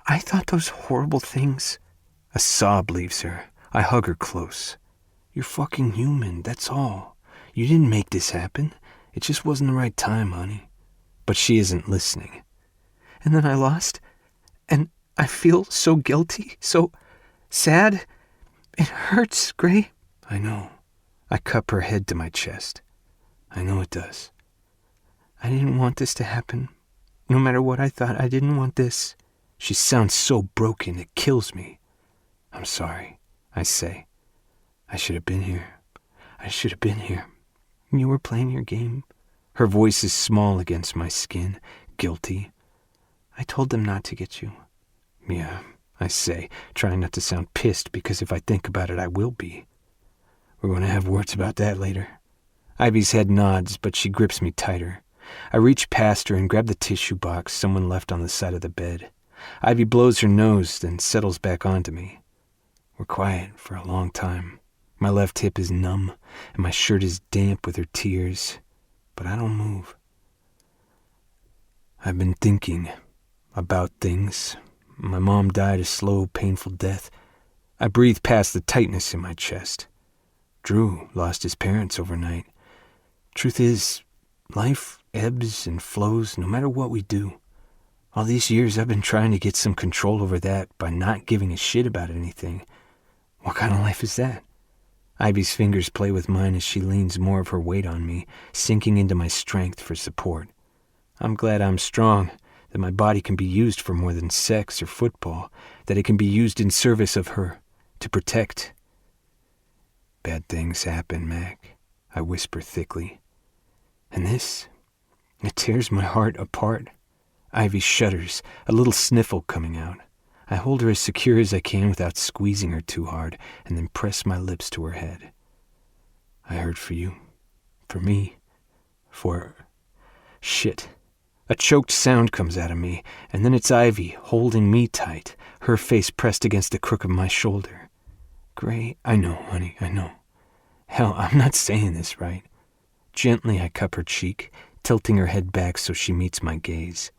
I thought those horrible things. A sob leaves her. I hug her close. You're fucking human, that's all. You didn't make this happen. It just wasn't the right time, honey. But she isn't listening. And then I lost, and I feel so guilty, so sad. It hurts, Gray. I know. I cup her head to my chest. I know it does. I didn't want this to happen. No matter what I thought, I didn't want this. She sounds so broken, it kills me. I'm sorry, I say. I should have been here. I should have been here. You were playing your game. Her voice is small against my skin, guilty. I told them not to get you. Yeah, I say, trying not to sound pissed because if I think about it, I will be. We're going to have words about that later. Ivy's head nods, but she grips me tighter. I reach past her and grab the tissue box someone left on the side of the bed. Ivy blows her nose, then settles back onto me. We're quiet for a long time. My left hip is numb, and my shirt is damp with her tears, but I don't move. I've been thinking about things. My mom died a slow, painful death. I breathe past the tightness in my chest. Drew lost his parents overnight. Truth is, life ebbs and flows no matter what we do. All these years I've been trying to get some control over that by not giving a shit about anything. What kind of life is that? Ivy's fingers play with mine as she leans more of her weight on me, sinking into my strength for support. I'm glad I'm strong, that my body can be used for more than sex or football, that it can be used in service of her, to protect. Bad things happen, Mac, I whisper thickly. And this, it tears my heart apart. Ivy shudders, a little sniffle coming out. I hold her as secure as I can without squeezing her too hard, and then press my lips to her head. I heard for you. For me. For... Shit. A choked sound comes out of me, and then it's Ivy holding me tight, her face pressed against the crook of my shoulder. Gray, I know, honey, I know. Hell, I'm not saying this right. Gently I cup her cheek, tilting her head back so she meets my gaze.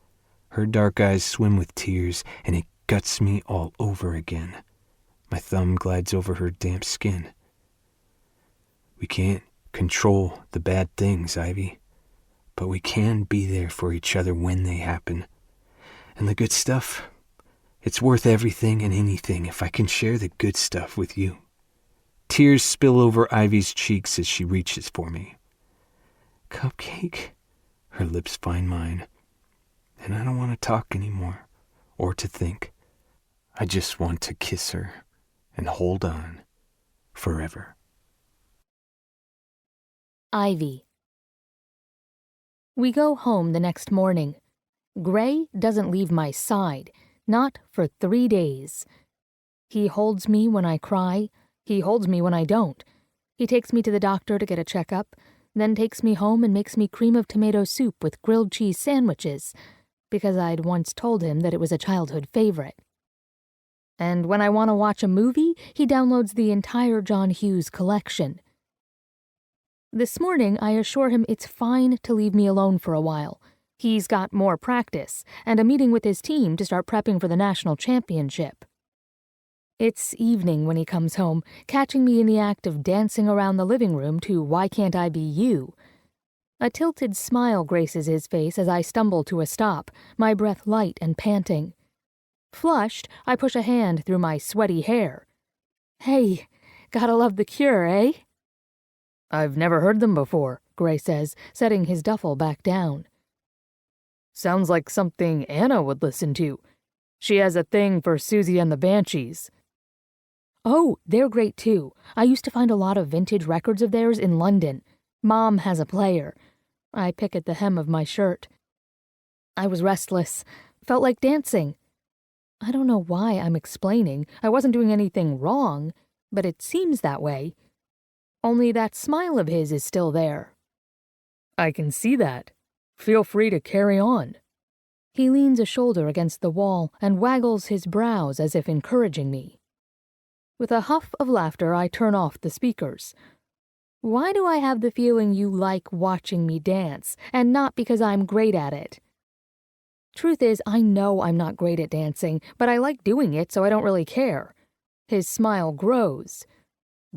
Her dark eyes swim with tears, and it guts me all over again. My thumb glides over her damp skin. We can't control the bad things, Ivy, but we can be there for each other when they happen. And the good stuff, it's worth everything and anything if I can share the good stuff with you. Tears spill over Ivy's cheeks as she reaches for me. Cupcake, her lips find mine, and I don't want to talk anymore, or to think. I just want to kiss her and hold on forever. Ivy. We go home the next morning. Gray doesn't leave my side, not for 3 days. He holds me when I cry. He holds me when I don't. He takes me to the doctor to get a checkup, then takes me home and makes me cream of tomato soup with grilled cheese sandwiches, because I'd once told him that it was a childhood favorite. And when I want to watch a movie, he downloads the entire John Hughes collection. This morning, I assure him it's fine to leave me alone for a while. He's got more practice, and a meeting with his team to start prepping for the national championship. It's evening when he comes home, catching me in the act of dancing around the living room to Why Can't I Be You? A tilted smile graces his face as I stumble to a stop, my breath light and panting. Flushed, I push a hand through my sweaty hair. Hey, gotta love the Cure, eh? I've never heard them before, Gray says, setting his duffel back down. Sounds like something Anna would listen to. She has a thing for Susie and the Banshees. Oh, they're great too. I used to find a lot of vintage records of theirs in London. Mom has a player. I pick at the hem of my shirt. I was restless. Felt like dancing. I don't know why I'm explaining. I wasn't doing anything wrong, but it seems that way. Only that smile of his is still there. I can see that. Feel free to carry on. He leans a shoulder against the wall and waggles his brows as if encouraging me. With a huff of laughter, I turn off the speakers. Why do I have the feeling you like watching me dance, and not because I'm great at it? Truth is, I know I'm not great at dancing, but I like doing it, so I don't really care. His smile grows.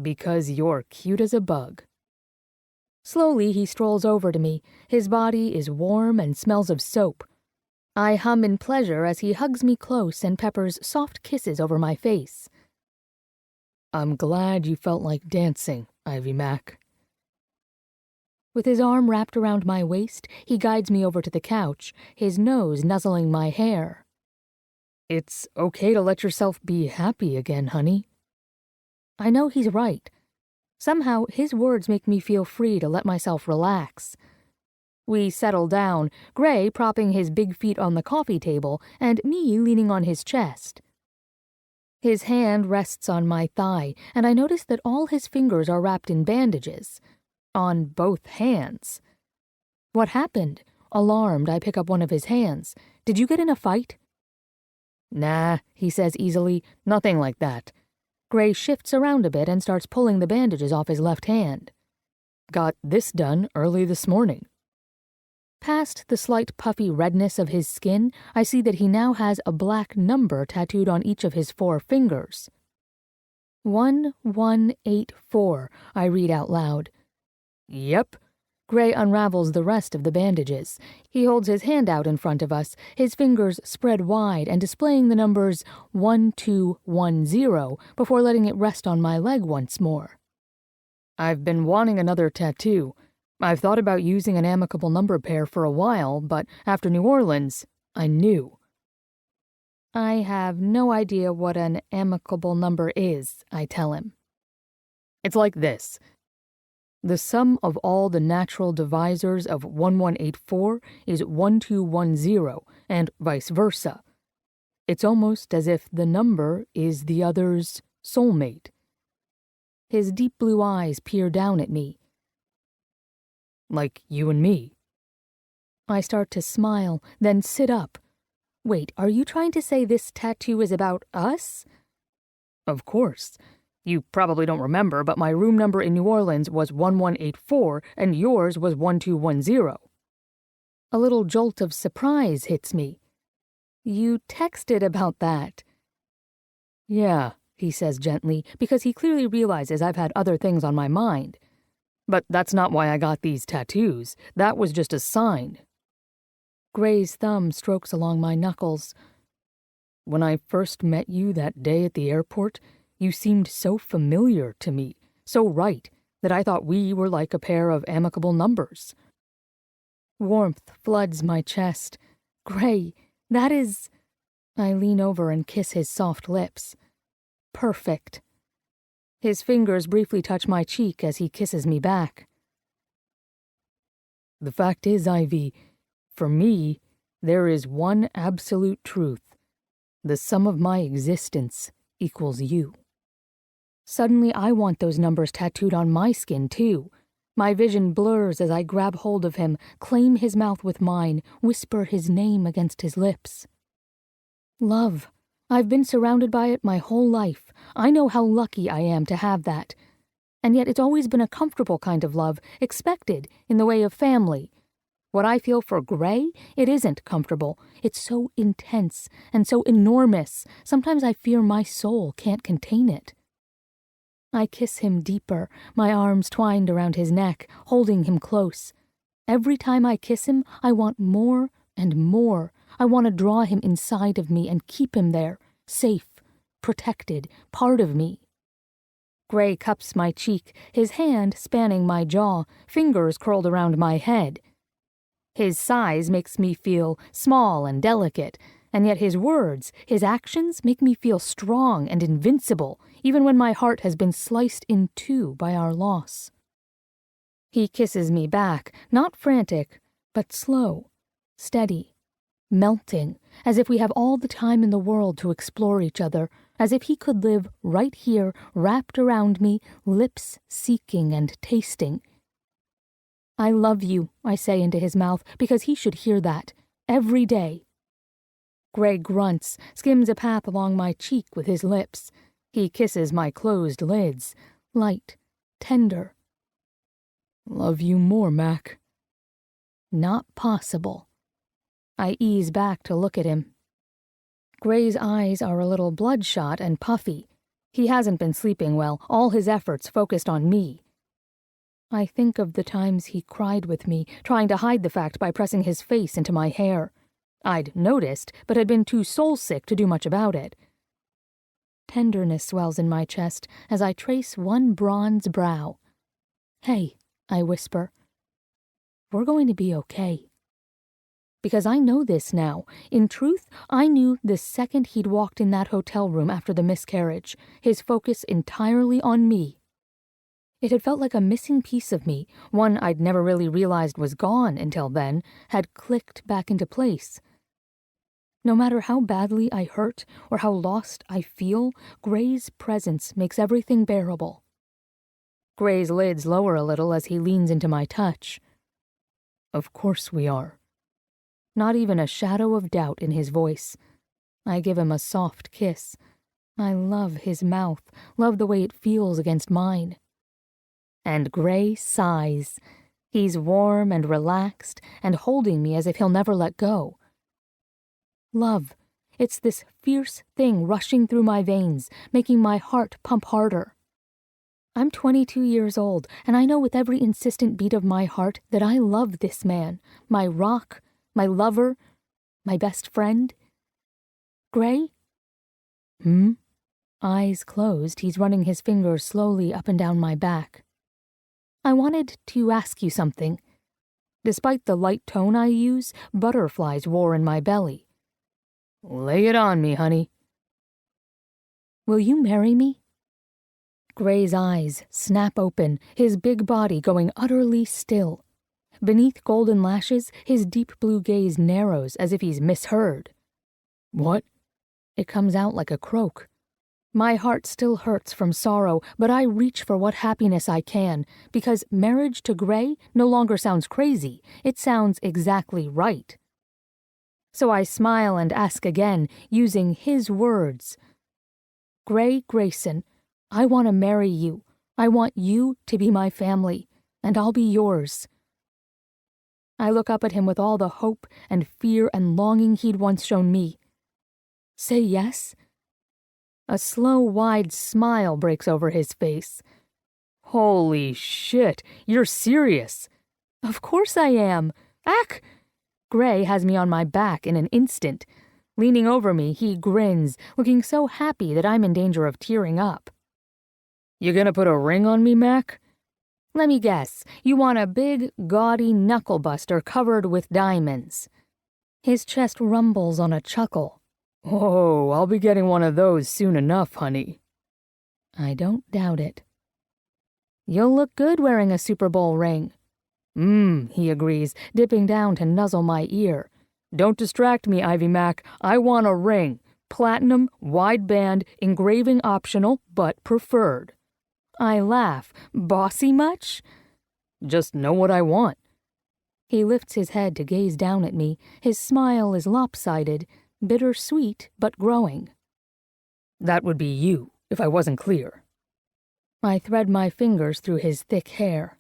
Because you're cute as a bug. Slowly, he strolls over to me. His body is warm and smells of soap. I hum in pleasure as he hugs me close and peppers soft kisses over my face. I'm glad you felt like dancing, Ivy Mac. With his arm wrapped around my waist, he guides me over to the couch, his nose nuzzling my hair. It's okay to let yourself be happy again, honey. I know he's right. Somehow, his words make me feel free to let myself relax. We settle down, Gray propping his big feet on the coffee table and me leaning on his chest. His hand rests on my thigh, and I notice that all his fingers are wrapped in bandages. On both hands. What happened? Alarmed, I pick up one of his hands. Did you get in a fight? Nah, he says easily. Nothing like that. Gray shifts around a bit and starts pulling the bandages off his left hand. Got this done early this morning. Past the slight puffy redness of his skin, I see that he now has a black number tattooed on each of his 4 fingers. 1184, I read out loud. Yep. Gray unravels the rest of the bandages. He holds his hand out in front of us, his fingers spread wide and displaying the numbers 1210 before letting it rest on my leg once more. I've been wanting another tattoo. I've thought about using an amicable number pair for a while, but after New Orleans, I knew. I have no idea what an amicable number is, I tell him. It's like this. The sum of all the natural divisors of 1184 is 1210, and vice versa. It's almost as if the number is the other's soulmate. His deep blue eyes peer down at me. Like you and me. I start to smile, then sit up. Wait, are you trying to say this tattoo is about us? Of course. You probably don't remember, but my room number in New Orleans was 1184 and yours was 1210. A little jolt of surprise hits me. You texted about that. Yeah, he says gently, because he clearly realizes I've had other things on my mind. But that's not why I got these tattoos. That was just a sign. Gray's thumb strokes along my knuckles. When I first met you that day at the airport, you seemed so familiar to me, so right, that I thought we were like a pair of amicable numbers. Warmth floods my chest. Gray, that is... I lean over and kiss his soft lips. Perfect. His fingers briefly touch my cheek as he kisses me back. The fact is, Ivy, for me, there is one absolute truth. The sum of my existence equals you. Suddenly, I want those numbers tattooed on my skin, too. My vision blurs as I grab hold of him, claim his mouth with mine, whisper his name against his lips. Love. I've been surrounded by it my whole life. I know how lucky I am to have that. And yet it's always been a comfortable kind of love, expected, in the way of family. What I feel for Gray, it isn't comfortable. It's so intense and so enormous. Sometimes I fear my soul can't contain it. I kiss him deeper, my arms twined around his neck, holding him close. Every time I kiss him, I want more and more. I want to draw him inside of me and keep him there, safe, protected, part of me. Gray cups my cheek, his hand spanning my jaw, fingers curled around my head. His size makes me feel small and delicate, and yet his words, his actions make me feel strong and invincible, even when my heart has been sliced in two by our loss. He kisses me back, not frantic, but slow, steady, melting, as if we have all the time in the world to explore each other, as if he could live right here, wrapped around me, lips seeking and tasting. I love you, I say into his mouth, because he should hear that, every day. Gray grunts, skims a path along my cheek with his lips. He kisses my closed lids, light, tender. Love you more, Mac. Not possible. I ease back to look at him. Gray's eyes are a little bloodshot and puffy. He hasn't been sleeping well, all his efforts focused on me. I think of the times he cried with me, trying to hide the fact by pressing his face into my hair. I'd noticed, but had been too soul-sick to do much about it. Tenderness swells in my chest as I trace one bronze brow. Hey, I whisper. We're going to be okay. Because I know this now. In truth, I knew the second he'd walked in that hotel room after the miscarriage, his focus entirely on me. It had felt like a missing piece of me, one I'd never really realized was gone until then, had clicked back into place. No matter how badly I hurt or how lost I feel, Gray's presence makes everything bearable. Gray's lids lower a little as he leans into my touch. Of course we are. Not even a shadow of doubt in his voice. I give him a soft kiss. I love his mouth, love the way it feels against mine. And Gray sighs. He's warm and relaxed and holding me as if he'll never let go. Love. It's this fierce thing rushing through my veins, making my heart pump harder. I'm 22 years old, and I know with every insistent beat of my heart that I love this man, my rock, my lover, my best friend. Gray? Eyes closed, he's running his fingers slowly up and down my back. I wanted to ask you something. Despite the light tone I use, butterflies roar in my belly. Lay it on me, honey. Will you marry me? Gray's eyes snap open, his big body going utterly still. Beneath golden lashes, his deep blue gaze narrows as if he's misheard. What? It comes out like a croak. My heart still hurts from sorrow, but I reach for what happiness I can, because marriage to Gray no longer sounds crazy. It sounds exactly right. So I smile and ask again, using his words. Gray Grayson, I want to marry you. I want you to be my family, and I'll be yours. I look up at him with all the hope and fear and longing he'd once shown me. Say yes? A slow, wide smile breaks over his face. Holy shit, you're serious. Of course I am. Ack! Gray has me on my back in an instant. Leaning over me, he grins, looking so happy that I'm in danger of tearing up. You gonna put a ring on me, Mac? Let me guess, you want a big, gaudy knuckle-buster covered with diamonds. His chest rumbles on a chuckle. Oh, I'll be getting one of those soon enough, honey. I don't doubt it. You'll look good wearing a Super Bowl ring. He agrees, dipping down to nuzzle my ear. Don't distract me, Ivy Mac. I want a ring. Platinum, wide band, engraving optional, but preferred. I laugh. Bossy much? Just know what I want. He lifts his head to gaze down at me. His smile is lopsided, bittersweet but growing. That would be you, if I wasn't clear. I thread my fingers through his thick hair.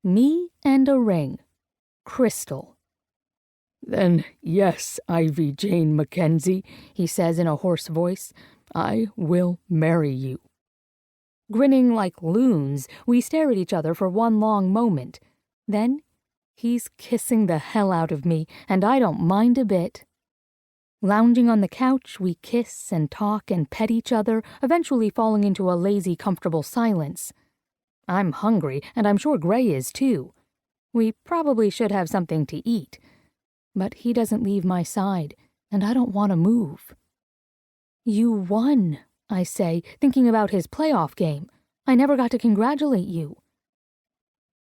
Me and a ring. Crystal. Then, yes, Ivy Jane Mackenzie, he says in a hoarse voice, I will marry you. Grinning like loons, we stare at each other for one long moment. Then, he's kissing the hell out of me, and I don't mind a bit. Lounging on the couch, we kiss and talk and pet each other, eventually falling into a lazy, comfortable silence. I'm hungry, and I'm sure Gray is too. We probably should have something to eat. But he doesn't leave my side, and I don't want to move. You won, I say, thinking about his playoff game. I never got to congratulate you.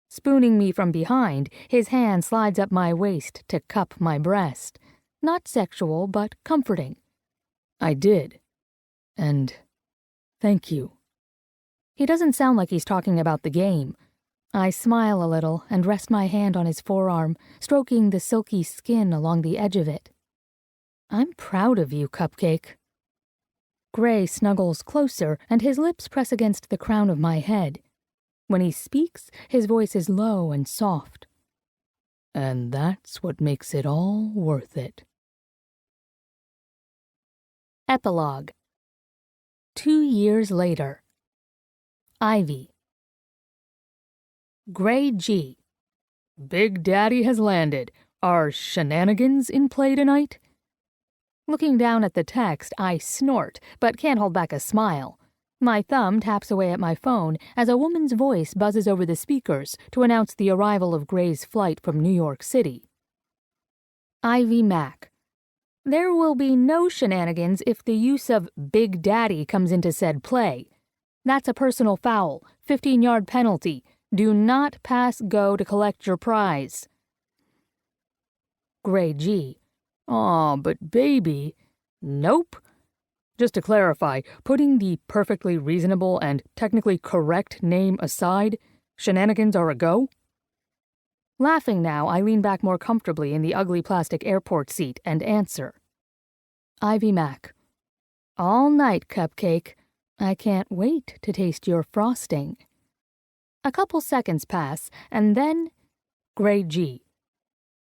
Spooning me from behind, his hand slides up my waist to cup my breast. Not sexual, but comforting. I did. And thank you. He doesn't sound like he's talking about the game. I smile a little and rest my hand on his forearm, stroking the silky skin along the edge of it. I'm proud of you, Cupcake. Gray snuggles closer, and his lips press against the crown of my head. When he speaks, his voice is low and soft. And that's what makes it all worth it. Epilogue. 2 years later. Ivy. GrayG. Big Daddy has landed. Are shenanigans in play tonight? Looking down at the text, I snort, but can't hold back a smile. My thumb taps away at my phone as a woman's voice buzzes over the speakers to announce the arrival of Gray's flight from New York City. Ivy Mac. There will be no shenanigans if the use of Big Daddy comes into said play. That's a personal foul, 15-yard penalty. Do not pass go to collect your prize. GrayG. Aw, but baby. Nope. Just to clarify, putting the perfectly reasonable and technically correct name aside, shenanigans are a go? Laughing now, I lean back more comfortably in the ugly plastic airport seat and answer. Ivy Mac. All night, Cupcake. I can't wait to taste your frosting. A couple seconds pass, and then GrayG.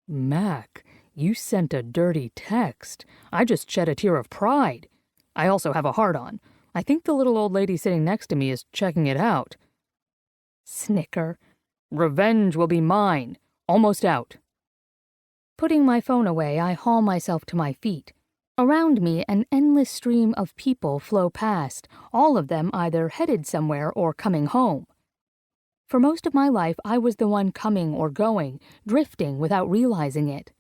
Mac, you sent a dirty text. I just shed a tear of pride. I also have a heart-on. I think the little old lady sitting next to me is checking it out. Snicker. Revenge will be mine. Almost out. Putting my phone away, I haul myself to my feet. Around me, an endless stream of people flow past, all of them either headed somewhere or coming home. For most of my life, I was the one coming or going, drifting without realizing it.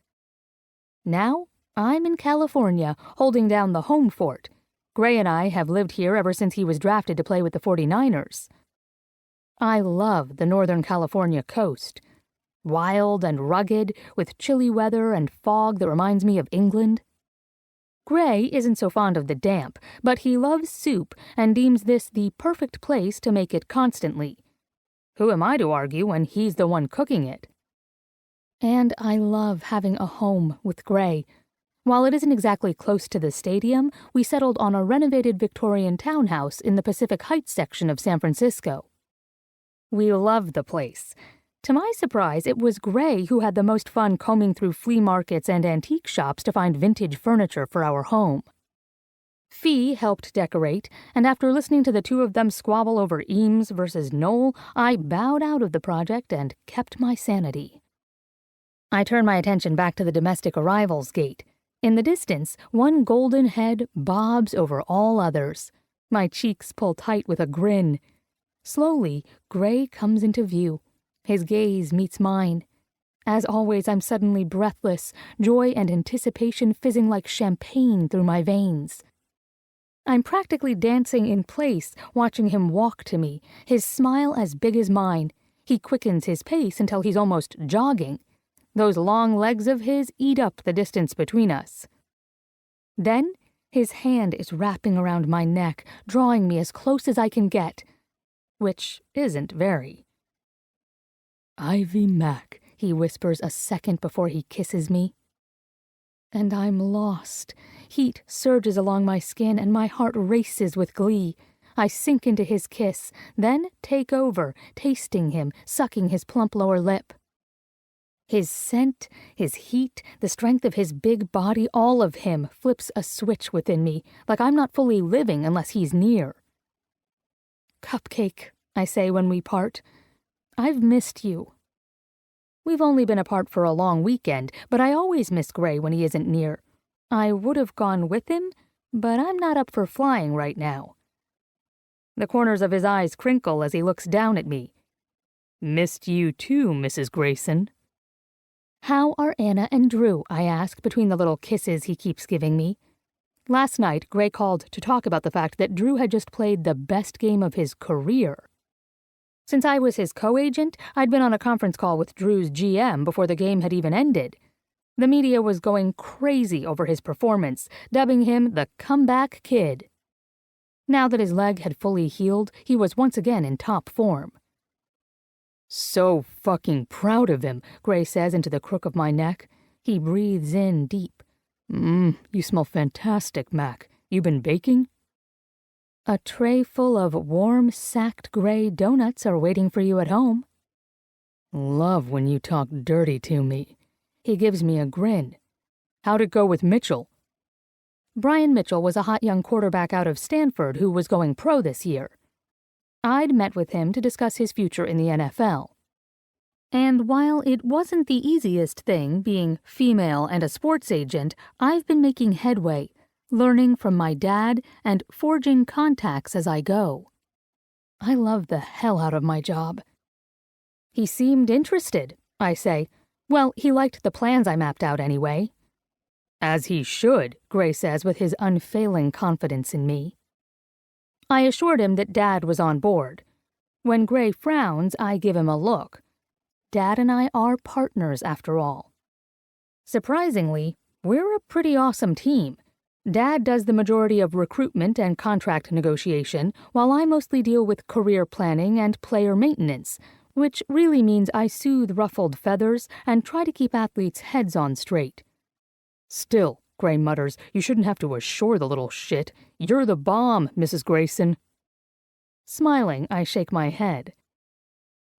Now, I'm in California, holding down the home fort. Gray and I have lived here ever since he was drafted to play with the 49ers. I love the Northern California coast. Wild and rugged, with chilly weather and fog that reminds me of England. Gray isn't so fond of the damp, but he loves soup and deems this the perfect place to make it constantly. Who am I to argue when he's the one cooking it? And I love having a home with Gray. While it isn't exactly close to the stadium, we settled on a renovated Victorian townhouse in the Pacific Heights section of San Francisco. We love the place. To my surprise, it was Gray who had the most fun combing through flea markets and antique shops to find vintage furniture for our home. Fee helped decorate, and after listening to the two of them squabble over Eames versus Noel, I bowed out of the project and kept my sanity. I turned my attention back to the domestic arrivals gate. In the distance, one golden head bobs over all others. My cheeks pull tight with a grin. Slowly, Gray comes into view. His gaze meets mine. As always, I'm suddenly breathless, joy and anticipation fizzing like champagne through my veins. I'm practically dancing in place, watching him walk to me, his smile as big as mine. He quickens his pace until he's almost jogging. Those long legs of his eat up the distance between us. Then, his hand is wrapping around my neck, drawing me as close as I can get. Which isn't very. "Ivy Mac," he whispers a second before he kisses me. And I'm lost. Heat surges along my skin and my heart races with glee. I sink into his kiss, then take over, tasting him, sucking his plump lower lip. His scent, his heat, the strength of his big body, all of him flips a switch within me, like I'm not fully living unless he's near. "Cupcake," I say when we part. "I've missed you." We've only been apart for a long weekend, but I always miss Gray when he isn't near. I would have gone with him, but I'm not up for flying right now. The corners of his eyes crinkle as he looks down at me. "Missed you too, Mrs. Grayson." "How are Anna and Drew?" I ask between the little kisses he keeps giving me. Last night, Gray called to talk about the fact that Drew had just played the best game of his career. Since I was his co-agent, I'd been on a conference call with Drew's GM before the game had even ended. The media was going crazy over his performance, dubbing him the comeback kid. Now that his leg had fully healed, he was once again in top form. "So fucking proud of him," Gray says into the crook of my neck. He breathes in deep. You smell fantastic, Mac. You been baking?" "A tray full of warm, sacked Gray donuts are waiting for you at home." "Love when you talk dirty to me." He gives me a grin. "How'd it go with Mitchell?" Brian Mitchell was a hot young quarterback out of Stanford who was going pro this year. I'd met with him to discuss his future in the NFL. And while it wasn't the easiest thing, being female and a sports agent, I've been making headway, learning from my dad and forging contacts as I go. I love the hell out of my job. "He seemed interested," I say. "Well, he liked the plans I mapped out anyway." "As he should," Gray says with his unfailing confidence in me. I assured him that Dad was on board. When Gray frowns, I give him a look. Dad and I are partners after all. Surprisingly, we're a pretty awesome team. Dad does the majority of recruitment and contract negotiation, while I mostly deal with career planning and player maintenance, which really means I soothe ruffled feathers and try to keep athletes' heads on straight. "Still," Gray mutters, "you shouldn't have to assure the little shit. You're the bomb, Mrs. Grayson." Smiling, I shake my head.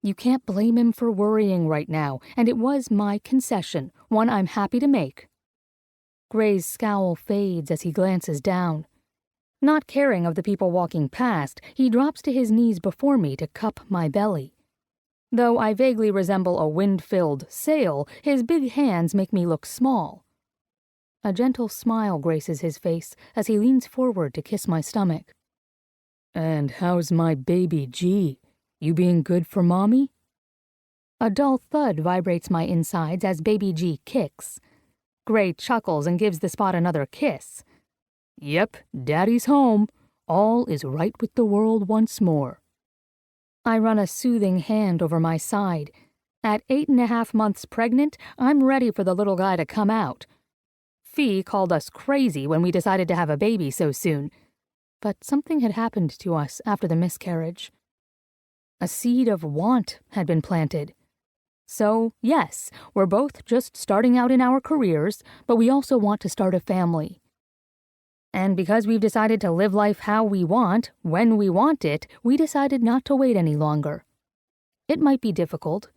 You can't blame him for worrying right now, and it was my concession, one I'm happy to make. Gray's scowl fades as he glances down. Not caring of the people walking past, he drops to his knees before me to cup my belly. Though I vaguely resemble a wind-filled sail, his big hands make me look small. A gentle smile graces his face as he leans forward to kiss my stomach. And how's my baby G? You being good for Mommy? A dull thud vibrates my insides as baby G kicks. Gray chuckles and gives the spot another kiss. Yep, Daddy's home. All is right with the world once more. I run a soothing hand over my side. At 8.5 months pregnant, I'm ready for the little guy to come out. Fee called us crazy when we decided to have a baby so soon. But something had happened to us after the miscarriage. A seed of want had been planted. So, yes, we're both just starting out in our careers, but we also want to start a family. And because we've decided to live life how we want, when we want it, we decided not to wait any longer. It might be difficult,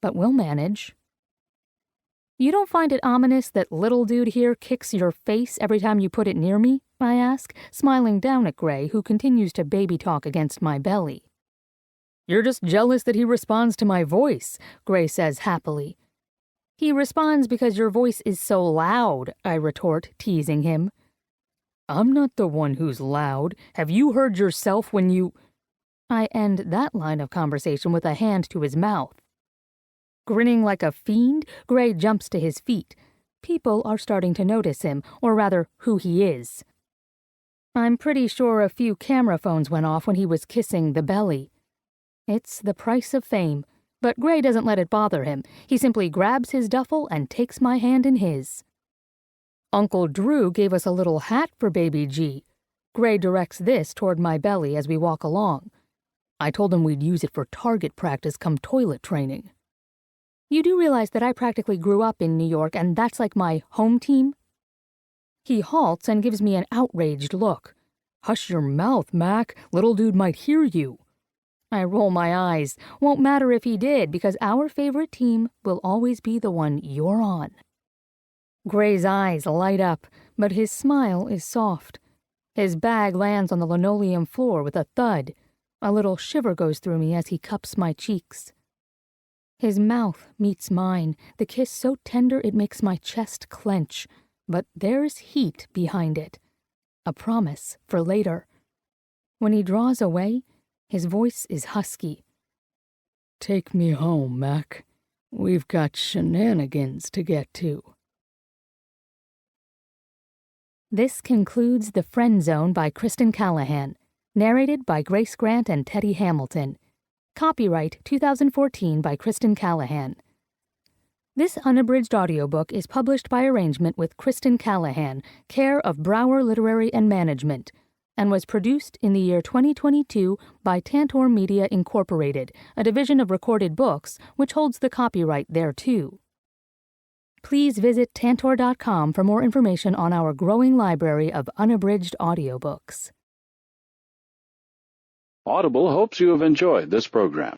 but we'll manage. You don't find it ominous that little dude here kicks your face every time you put it near me? I ask, smiling down at Gray, who continues to baby talk against my belly. You're just jealous that he responds to my voice, Gray says happily. He responds because your voice is so loud, I retort, teasing him. I'm not the one who's loud. Have you heard yourself when you... I end that line of conversation with a hand to his mouth. Grinning like a fiend, Gray jumps to his feet. People are starting to notice him, or rather, who he is. I'm pretty sure a few camera phones went off when he was kissing the belly. It's the price of fame, but Gray doesn't let it bother him. He simply grabs his duffel and takes my hand in his. Uncle Drew gave us a little hat for baby G. Gray directs this toward my belly as we walk along. I told him we'd use it for target practice come toilet training. You do realize that I practically grew up in New York and that's like my home team? He halts and gives me an outraged look. Hush your mouth, Mac. Little dude might hear you. I roll my eyes. Won't matter if he did, because our favorite team will always be the one you're on. Gray's eyes light up, but his smile is soft. His bag lands on the linoleum floor with a thud. A little shiver goes through me as he cups my cheeks. His mouth meets mine, the kiss so tender it makes my chest clench, but there's heat behind it. A promise for later. When he draws away, his voice is husky. Take me home, Mac. We've got shenanigans to get to. This concludes The Friend Zone by Kristen Callahan, narrated by Grace Grant and Teddy Hamilton. Copyright 2014 by Kristen Callahan. This unabridged audiobook is published by arrangement with Kristen Callahan, care of Brower Literary and Management, and was produced in the year 2022 by Tantor Media Incorporated, a division of Recorded Books, which holds the copyright thereto. Please visit Tantor.com for more information on our growing library of unabridged audiobooks. Audible hopes you have enjoyed this program.